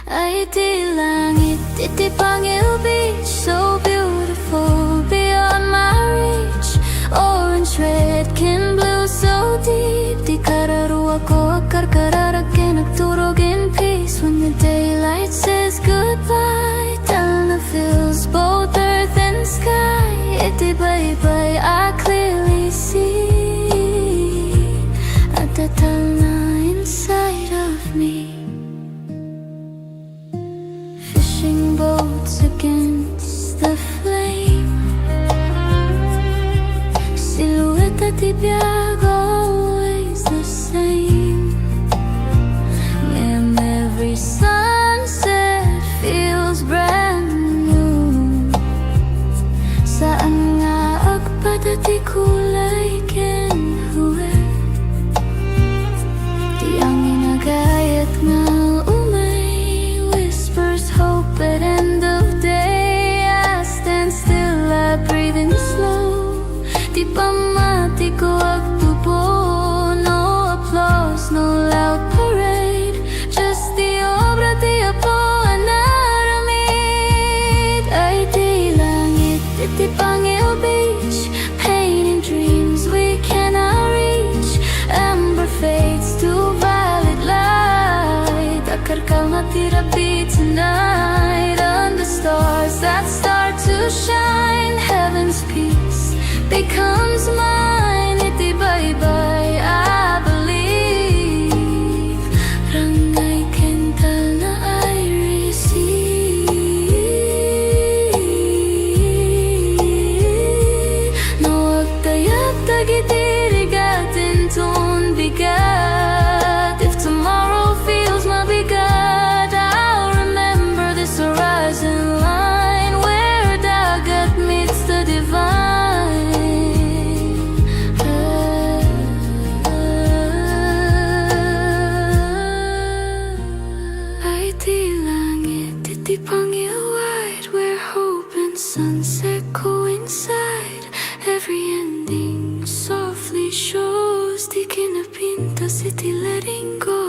Ay iti langit, iti Pangil Beach, so beautiful beyond my reach. Orange, red, kin blue, so deep. Di kararuwa ko akarkararakin, nagturog in peace. When the daylight says goodbye, Talna fills both earth and sky. Iti bye-bye, I clearly see at the Talna inside of me. Fishing boats against the flame, silhouette at ibiyag, always the same. And every sunset feels brand me tonight under stars that start to shine. Heaven's peace becomes mine. Iti bye-bye, I believe. Rangay kental na I receive. Nawag tayag tagitirigatin tun bigat. If tomorrow feels mabigat, I'll remember this horizon line where dagat meets the divine. Ay di langit, iti Pangil wide, where hope and sunset coincide. Every ending softly shows di kinapinta iti letting go.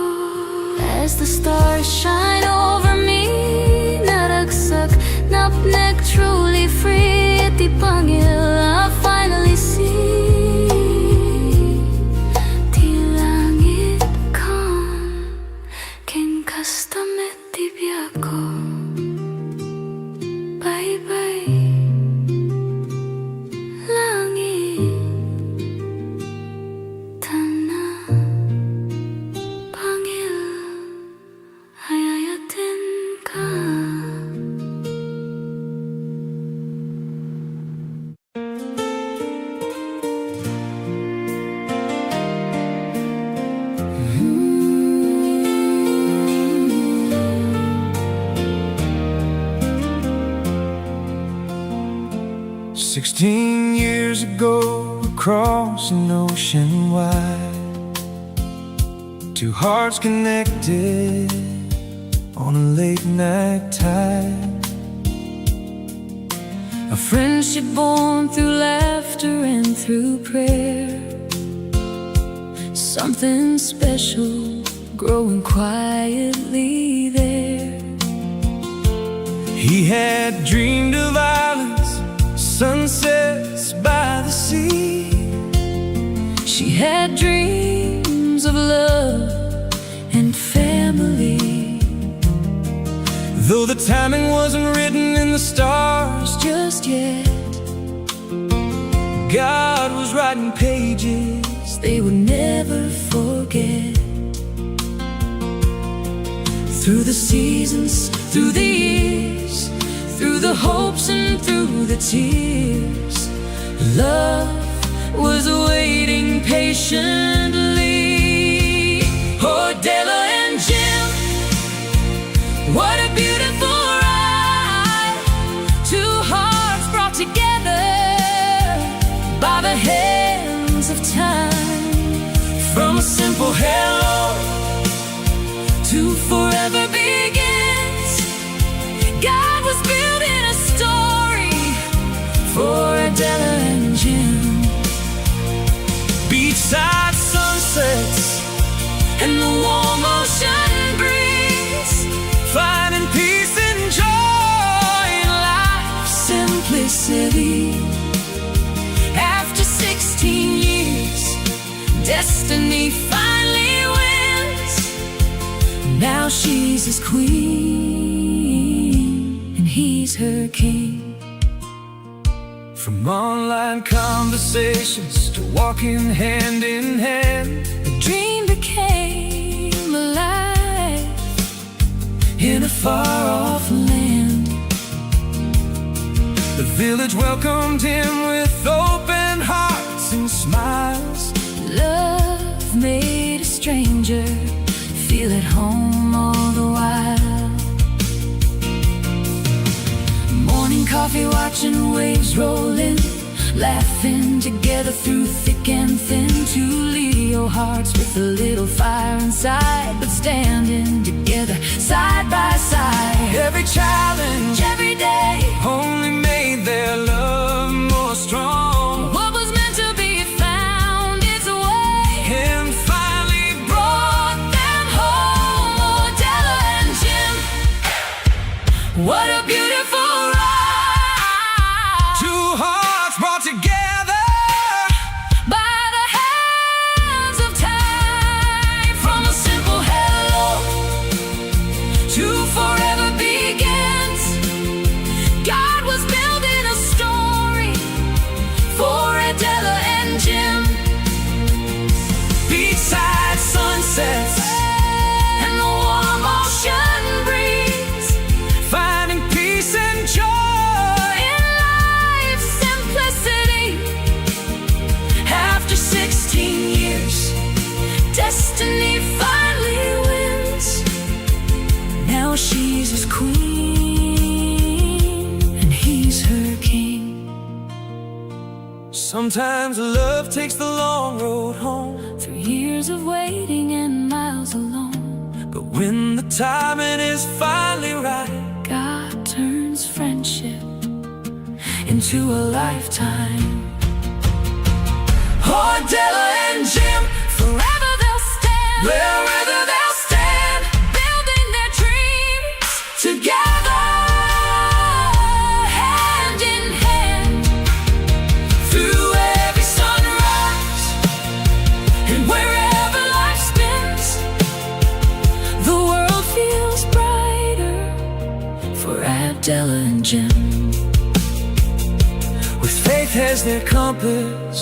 As the stars shine over me, naragsak, napnek, truly free. Iti Pangil I finally see. Ti langit calm, ken kastamet ti biyako. Bye-bye, langit, tana, Pangil, ayayatin ka. "16 years ago, across an ocean wide, two hearts connected on a late night tide. A friendship born through laughter and through prayer. Something special growing quietly there. He had dreamed of islands, sunsets by the sea. She had dreams of love and family. Though the timing wasn't written in the stars Just yet, God was writing pages they would never forget. Through the seasons, through the years, through the hopes and through the tears, love was waiting patiently. Oh, Della and Jim, what a beautiful ride. Two hearts brought together by the hands of time. From a simple hello To forever begins. God was building a story for Adela and Jim. beachside sunsets And the warm ocean breeze, finding peace and joy in life. simplicity. After 16 years, destiny finally wins. Now she's his queen and he's her king. From online conversations to walking hand in hand, The dream became alive in a far-off land. the village welcomed him with open hearts and smiles. Love made a stranger feel at home all the while. Morning coffee, watching waves roll in, laughing together through thick and thin. Two Leo hearts with a little fire inside, but standing together side by side. Every challenge Every day, only made their love more strong, what was meant to be found its way and finally brought them home. Oh, Della and Jim, what a beautiful ride. two hearts brought together By the hands of time, from a simple hello to forever She's his queen, and he's her king. Sometimes love takes the long road home, Through years of waiting and miles alone, but when the timing is finally right, God turns friendship into a lifetime. oh, Della and Jim, Forever they'll stand, wherever they'll stand, building their dreams together, hand in hand. through every sunrise, And wherever life spins, the world feels brighter for Abdella and Jim. with faith as their compass,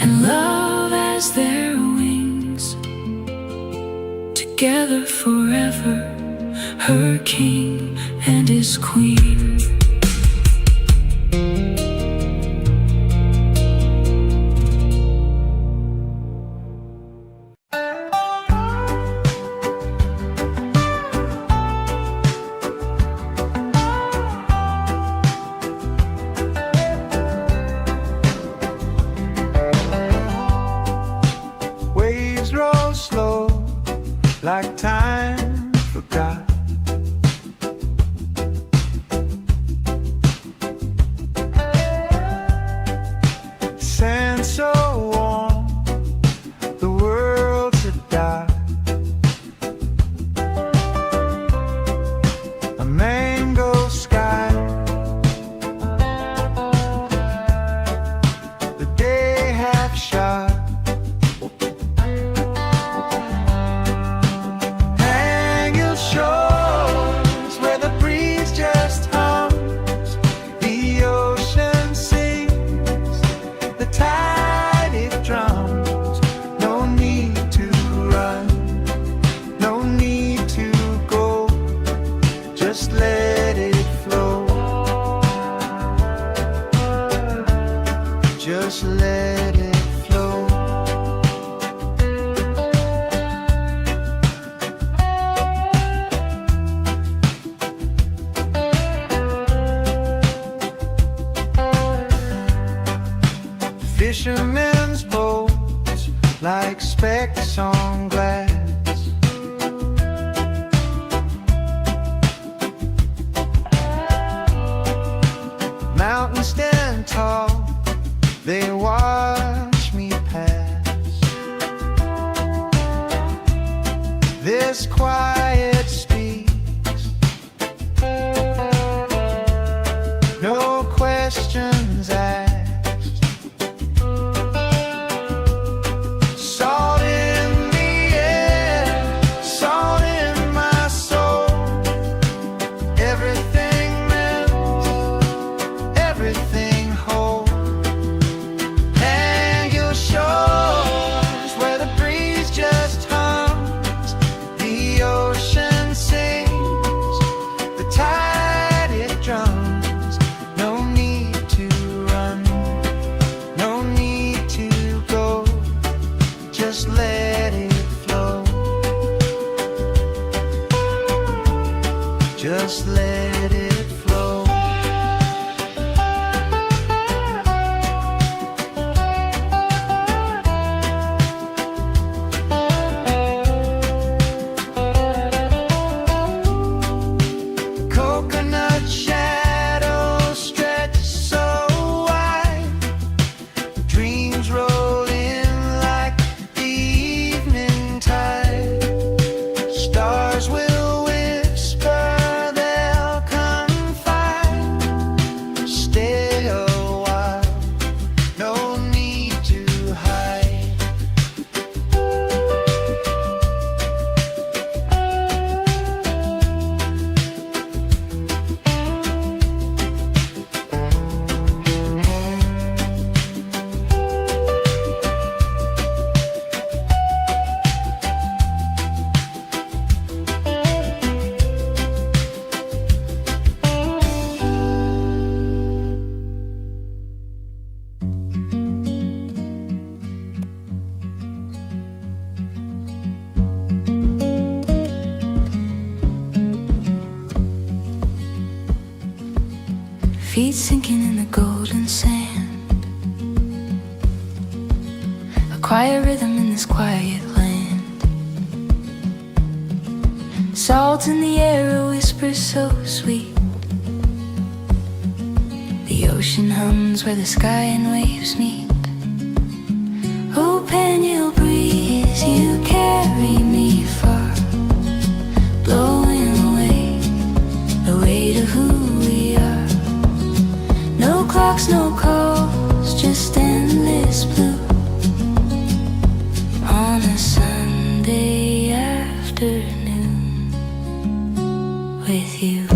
And love as their wings, together forever, her king and his queen. Waves roll slow, like time forgot. Sand so warm, the world's a dark. A mango sky, the day half shot. Hang your shores where the breeze just hums, the ocean sings, the tide it drums. No need to run, no need to go, just let it flow. Just let it flow. Fishermen's boats like specks on glass. Mountains stand tall, they watch me pass. This quiet speaks, no questions asked. Salt in the air, salt in my soul. Everything melts, everything whole. Hang your shores where the breeze just hums, the ocean sings, the tide it drums. No need to run, no need to go, just let it flow. Just let it flow. Coconut shadows stretch so wide, dreams roll in like the evening tide. Stars will whisper, they'll come feet sinking in the golden sand. A quiet rhythm in this quiet land. Salt in the air, a whisper so sweet. The ocean hums where the sky and waves meet. Oh, Pangil breeze, you carry me far, blowing away the weight of who we are. No clocks, no calls, just endless blue on a Sunday afternoon with you.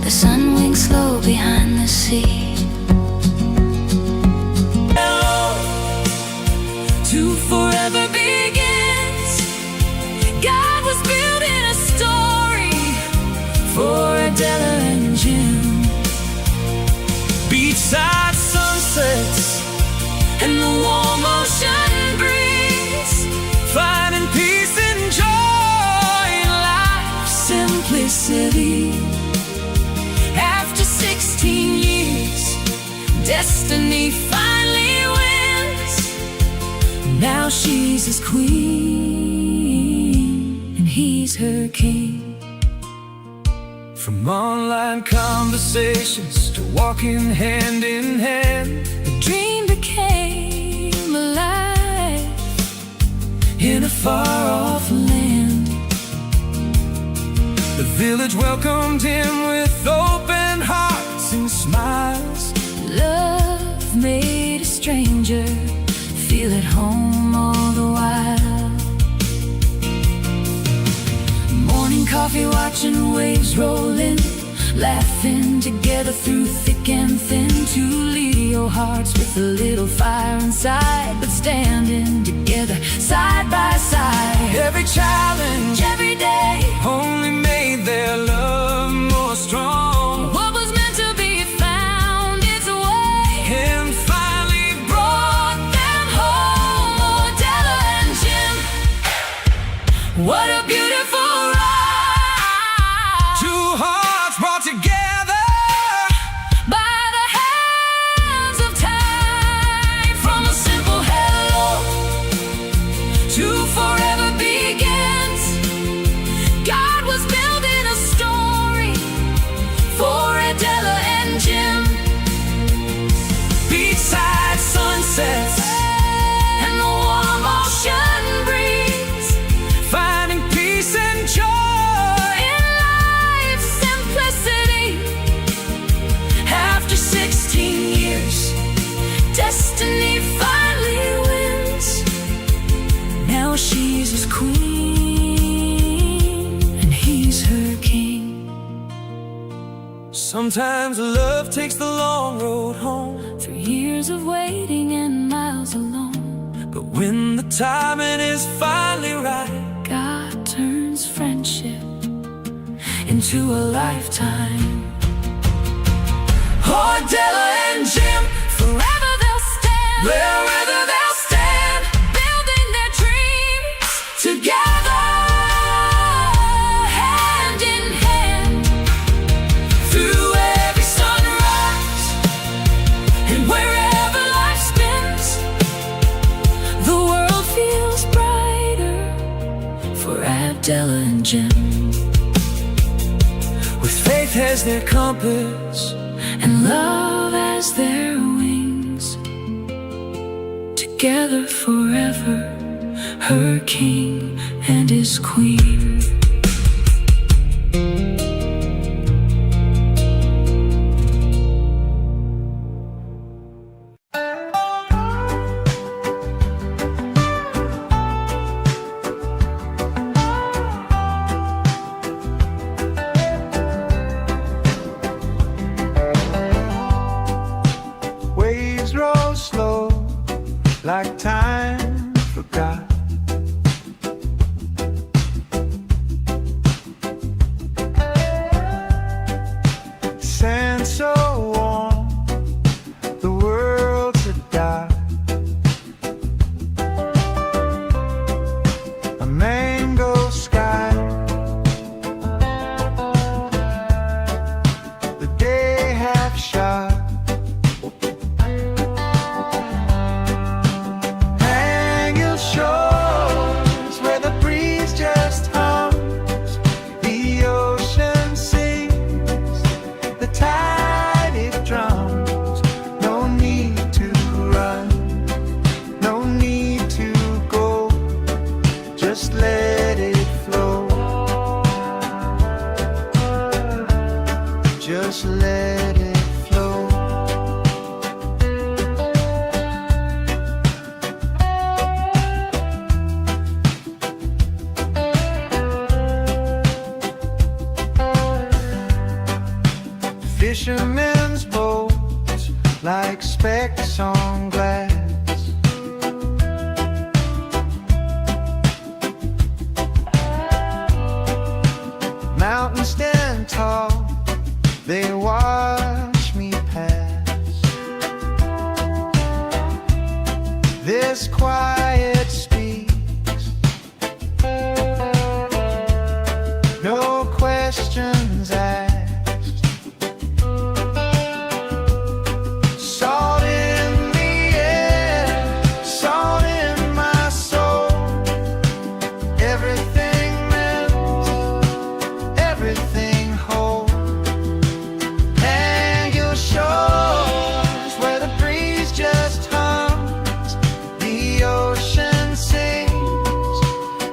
The sun winks slow behind the sea. To forever begins. God was building a story for Adela and Jim. Beachside sunsets and the warm ocean breeze, finding peace and joy in life's simplicity. After 16 years, destiny finally wins. Now she's his queen and he's her king. From online conversations to walking hand in hand, the dream became alive in a far-off land. The village welcomed him with open hearts and smiles. Love made a stranger feel at home all the while. Morning coffee, watching waves roll in, laughing together through thick and thin. Two Leo hearts with a little fire inside, but standing together side by side. Every challenge, Every day, only made their love more strong. what was meant to be found its way And finally brought them home. Oh, Adela and Jim, what a beautiful ride. two hearts brought together By the hands of time, from a simple hello to forever begins. God was building a story for Adela and Jim. beachside sunsets And the warm ocean breeze, finding peace and joy in life's simplicity. after 16 years. Destiny finally wins. Now she's his queen and he's her king. Sometimes love takes the long road home, Through years of waiting and miles alone, but when the timing is finally right, God turns friendship into a lifetime. oh, Adela and Jim, Forever they'll stand, wherever they'll stand, building their dreams together, hand in hand. through every sunrise and wherever life spins. The world feels brighter for Adela and Jim. With faith as their compass And love as their wings, together forever, her king and his queen. Waves roll slow like time forgot. Sand so warm, the world's a dark. on glass. Mountains stand tall, they watch me pass. This quiet speaks, no questions asked. Salt in the air, salt in my soul. Everything melts, everything whole. And your shores where the breeze just hums, the ocean sings,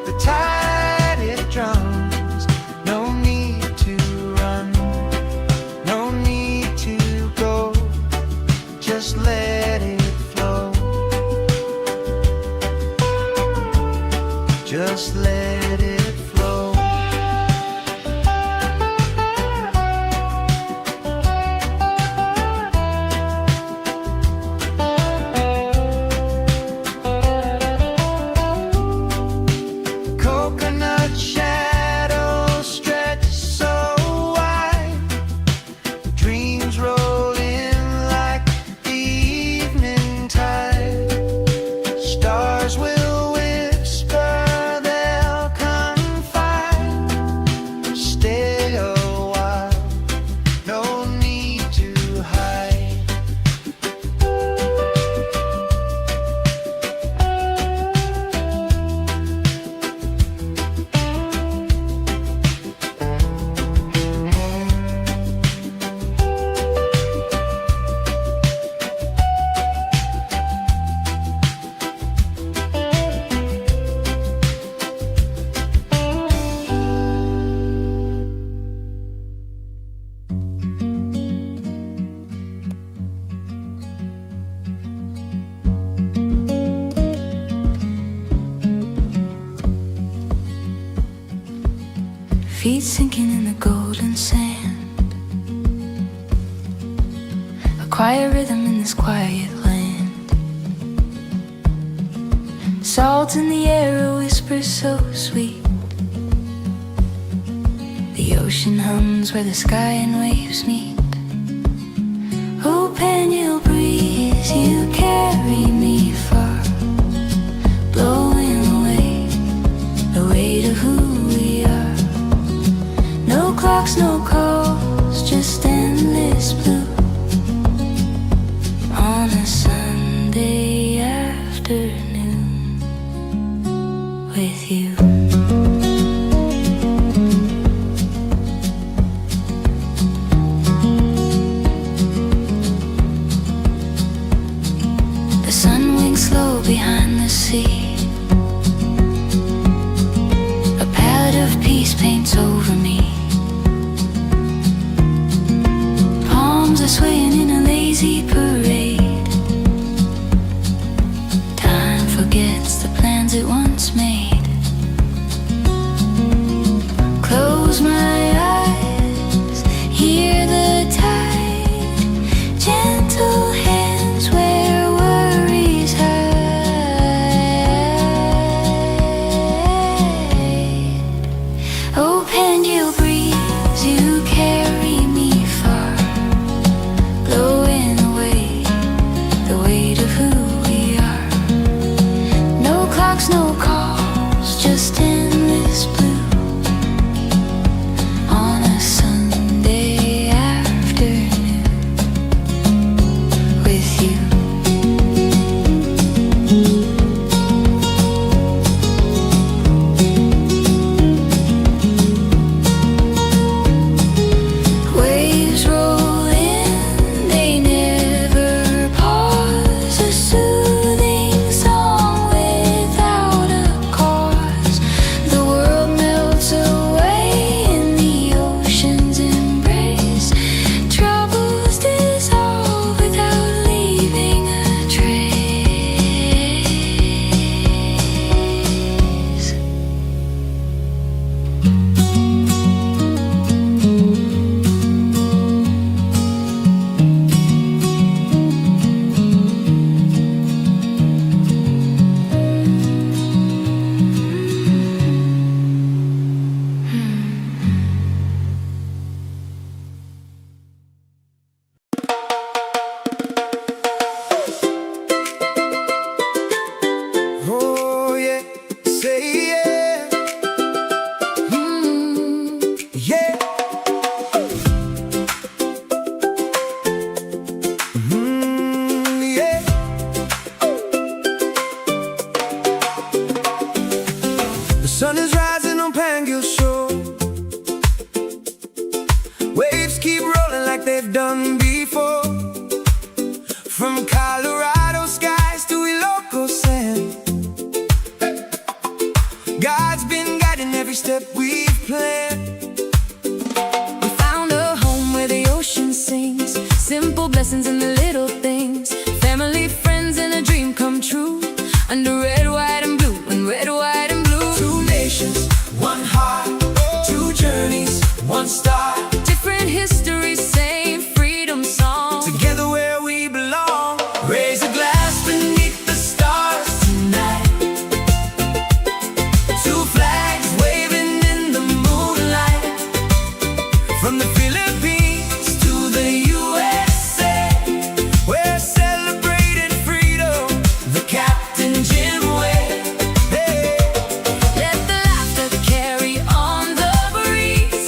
the tide it drums. No need to run, no need to go, just let it flow. Just let it flow. Coconut shadows stretch so wide, dreams roll in like the evening tide. Stars will whisper, they'll confide. Stay a while, no need to hide. Feet sinking in the golden sand. A quiet rhythm in this quiet land. Salt in the air, a whisper so sweet. The ocean hums where the sky and waves meet. Oh, Pangil breeze, you carry me far, blowing away the weight of who we are. No clocks, no calls, just endless blue on a Sunday afternoon with you. The sun winks slow behind the sea. A palette of peace paints over me. Palms are swaying in a lazy parade. Time forgets the plans it once made. Close my eyes, hear the tide, gentle hands where worries hide. Oh, Pangil breeze, you carry me far, blowing away Sun is rising on Pangil shore. Waves keep rolling like they've done before. From Colorado skies to Ilocos sand, God's been guiding every step we've planned. We found a home where the ocean sings, simple blessings in the little things, family, friends, and a dream come true. Under red, white, and blue, and red, white, and blue. Two nations, one heart, two journeys, one star. Different histories, same freedom song. Together where we belong. Raise a glass beneath the stars tonight. Two flags waving in the moonlight. From the Philippines to the USA, we're celebrating freedom the Captain Jim way. Hey. Let the laughter carry on the breeze,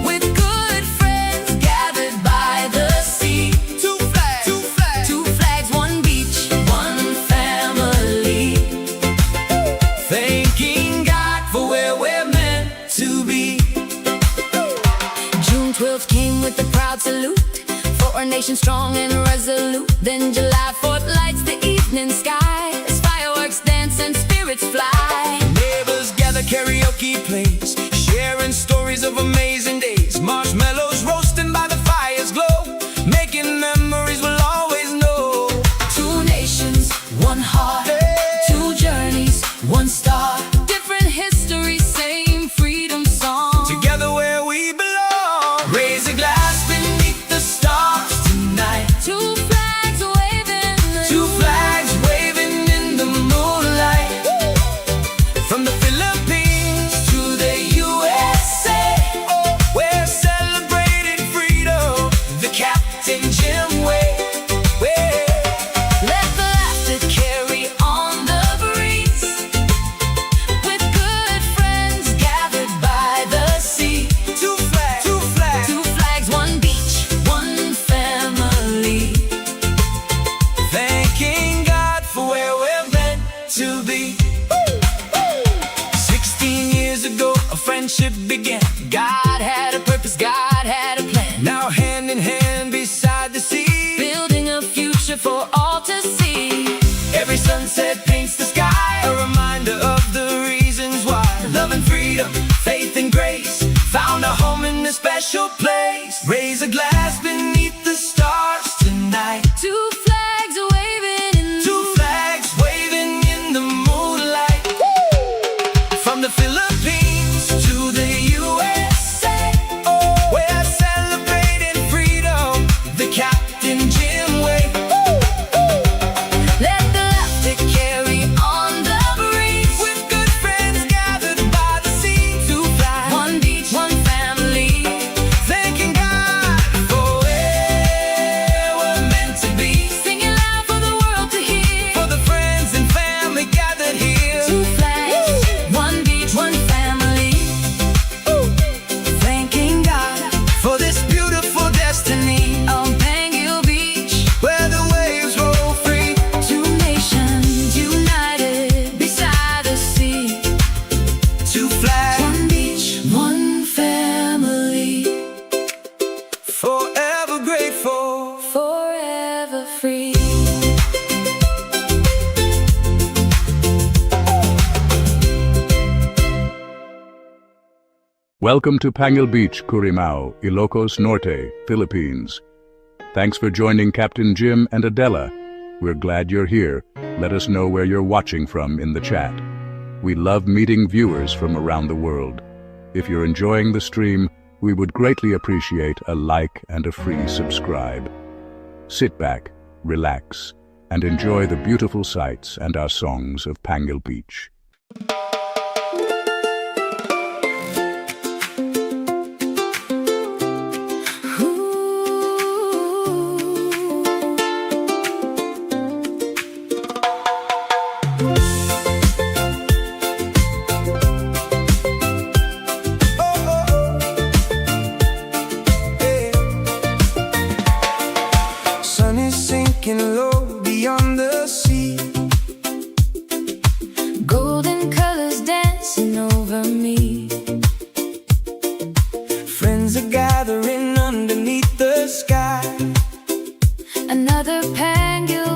with good friends gathered by the sea. Two flags, two flags, Two flags, one beach, one family. thanking God for where we're meant to be. June 12th came with a proud salute for our nation strong and resolute. Then July 4th lights the evening sky as fireworks dance and spirits fly. Neighbors gather, karaoke plays, sharing stories of amazing days. Marshmallows roasting by the fire's glow, making memories we'll always know. Two nations, one heart, two journeys, one star. Different histories, same freedom song. Together where we belong. Raise a glass beneath the stars tonight. Two flags waving, Two flags waving in the moonlight. From the Philippines to the USA, we're celebrating freedom the Captain Jim way. let the laughter carry on the breeze, with good friends gathered by the sea. Two flags, two flags, Two flags, one beach, one family. thanking God for where we're meant to be. 16 years ago, a friendship began. God had a purpose, God had a plan, Now hand in hand beside the sea. building a future for all to see. Every sunset paints the sky, a reminder of the reasons why. Love and freedom, faith and grace, found a home in a special place. Raise a glass beneath the stars tonight. Two flags waving in Two flags waving in the moonlight. From the Philippines to the USA, we're celebrating freedom the Captain Jim way. let the laughter carry on the breeze, With good friends gathered by the sea. Two flags, one beach, one family. thanking God for where we're meant to be. Singing loud for the world to hear. For the friends and family gathered here. Two flags, one beach, one family. Thanking God for this beautiful destiny. On Pangil Beach, Where the waves roll free. two nations united beside the sea. Two flags, One beach, one family. forever grateful. Forever free. Welcome to Pangil Beach, Currimao, Ilocos Norte, Philippines. Thanks for joining Captain Jim and Adela. We're glad you're here. Let us know where you're watching from in the chat. We love meeting viewers from around the world. If you're enjoying the stream, we would greatly appreciate a like and a free subscribe. Sit back, relax, and enjoy the beautiful sights and our songs of Pangil Beach. Sun is sinking low beyond the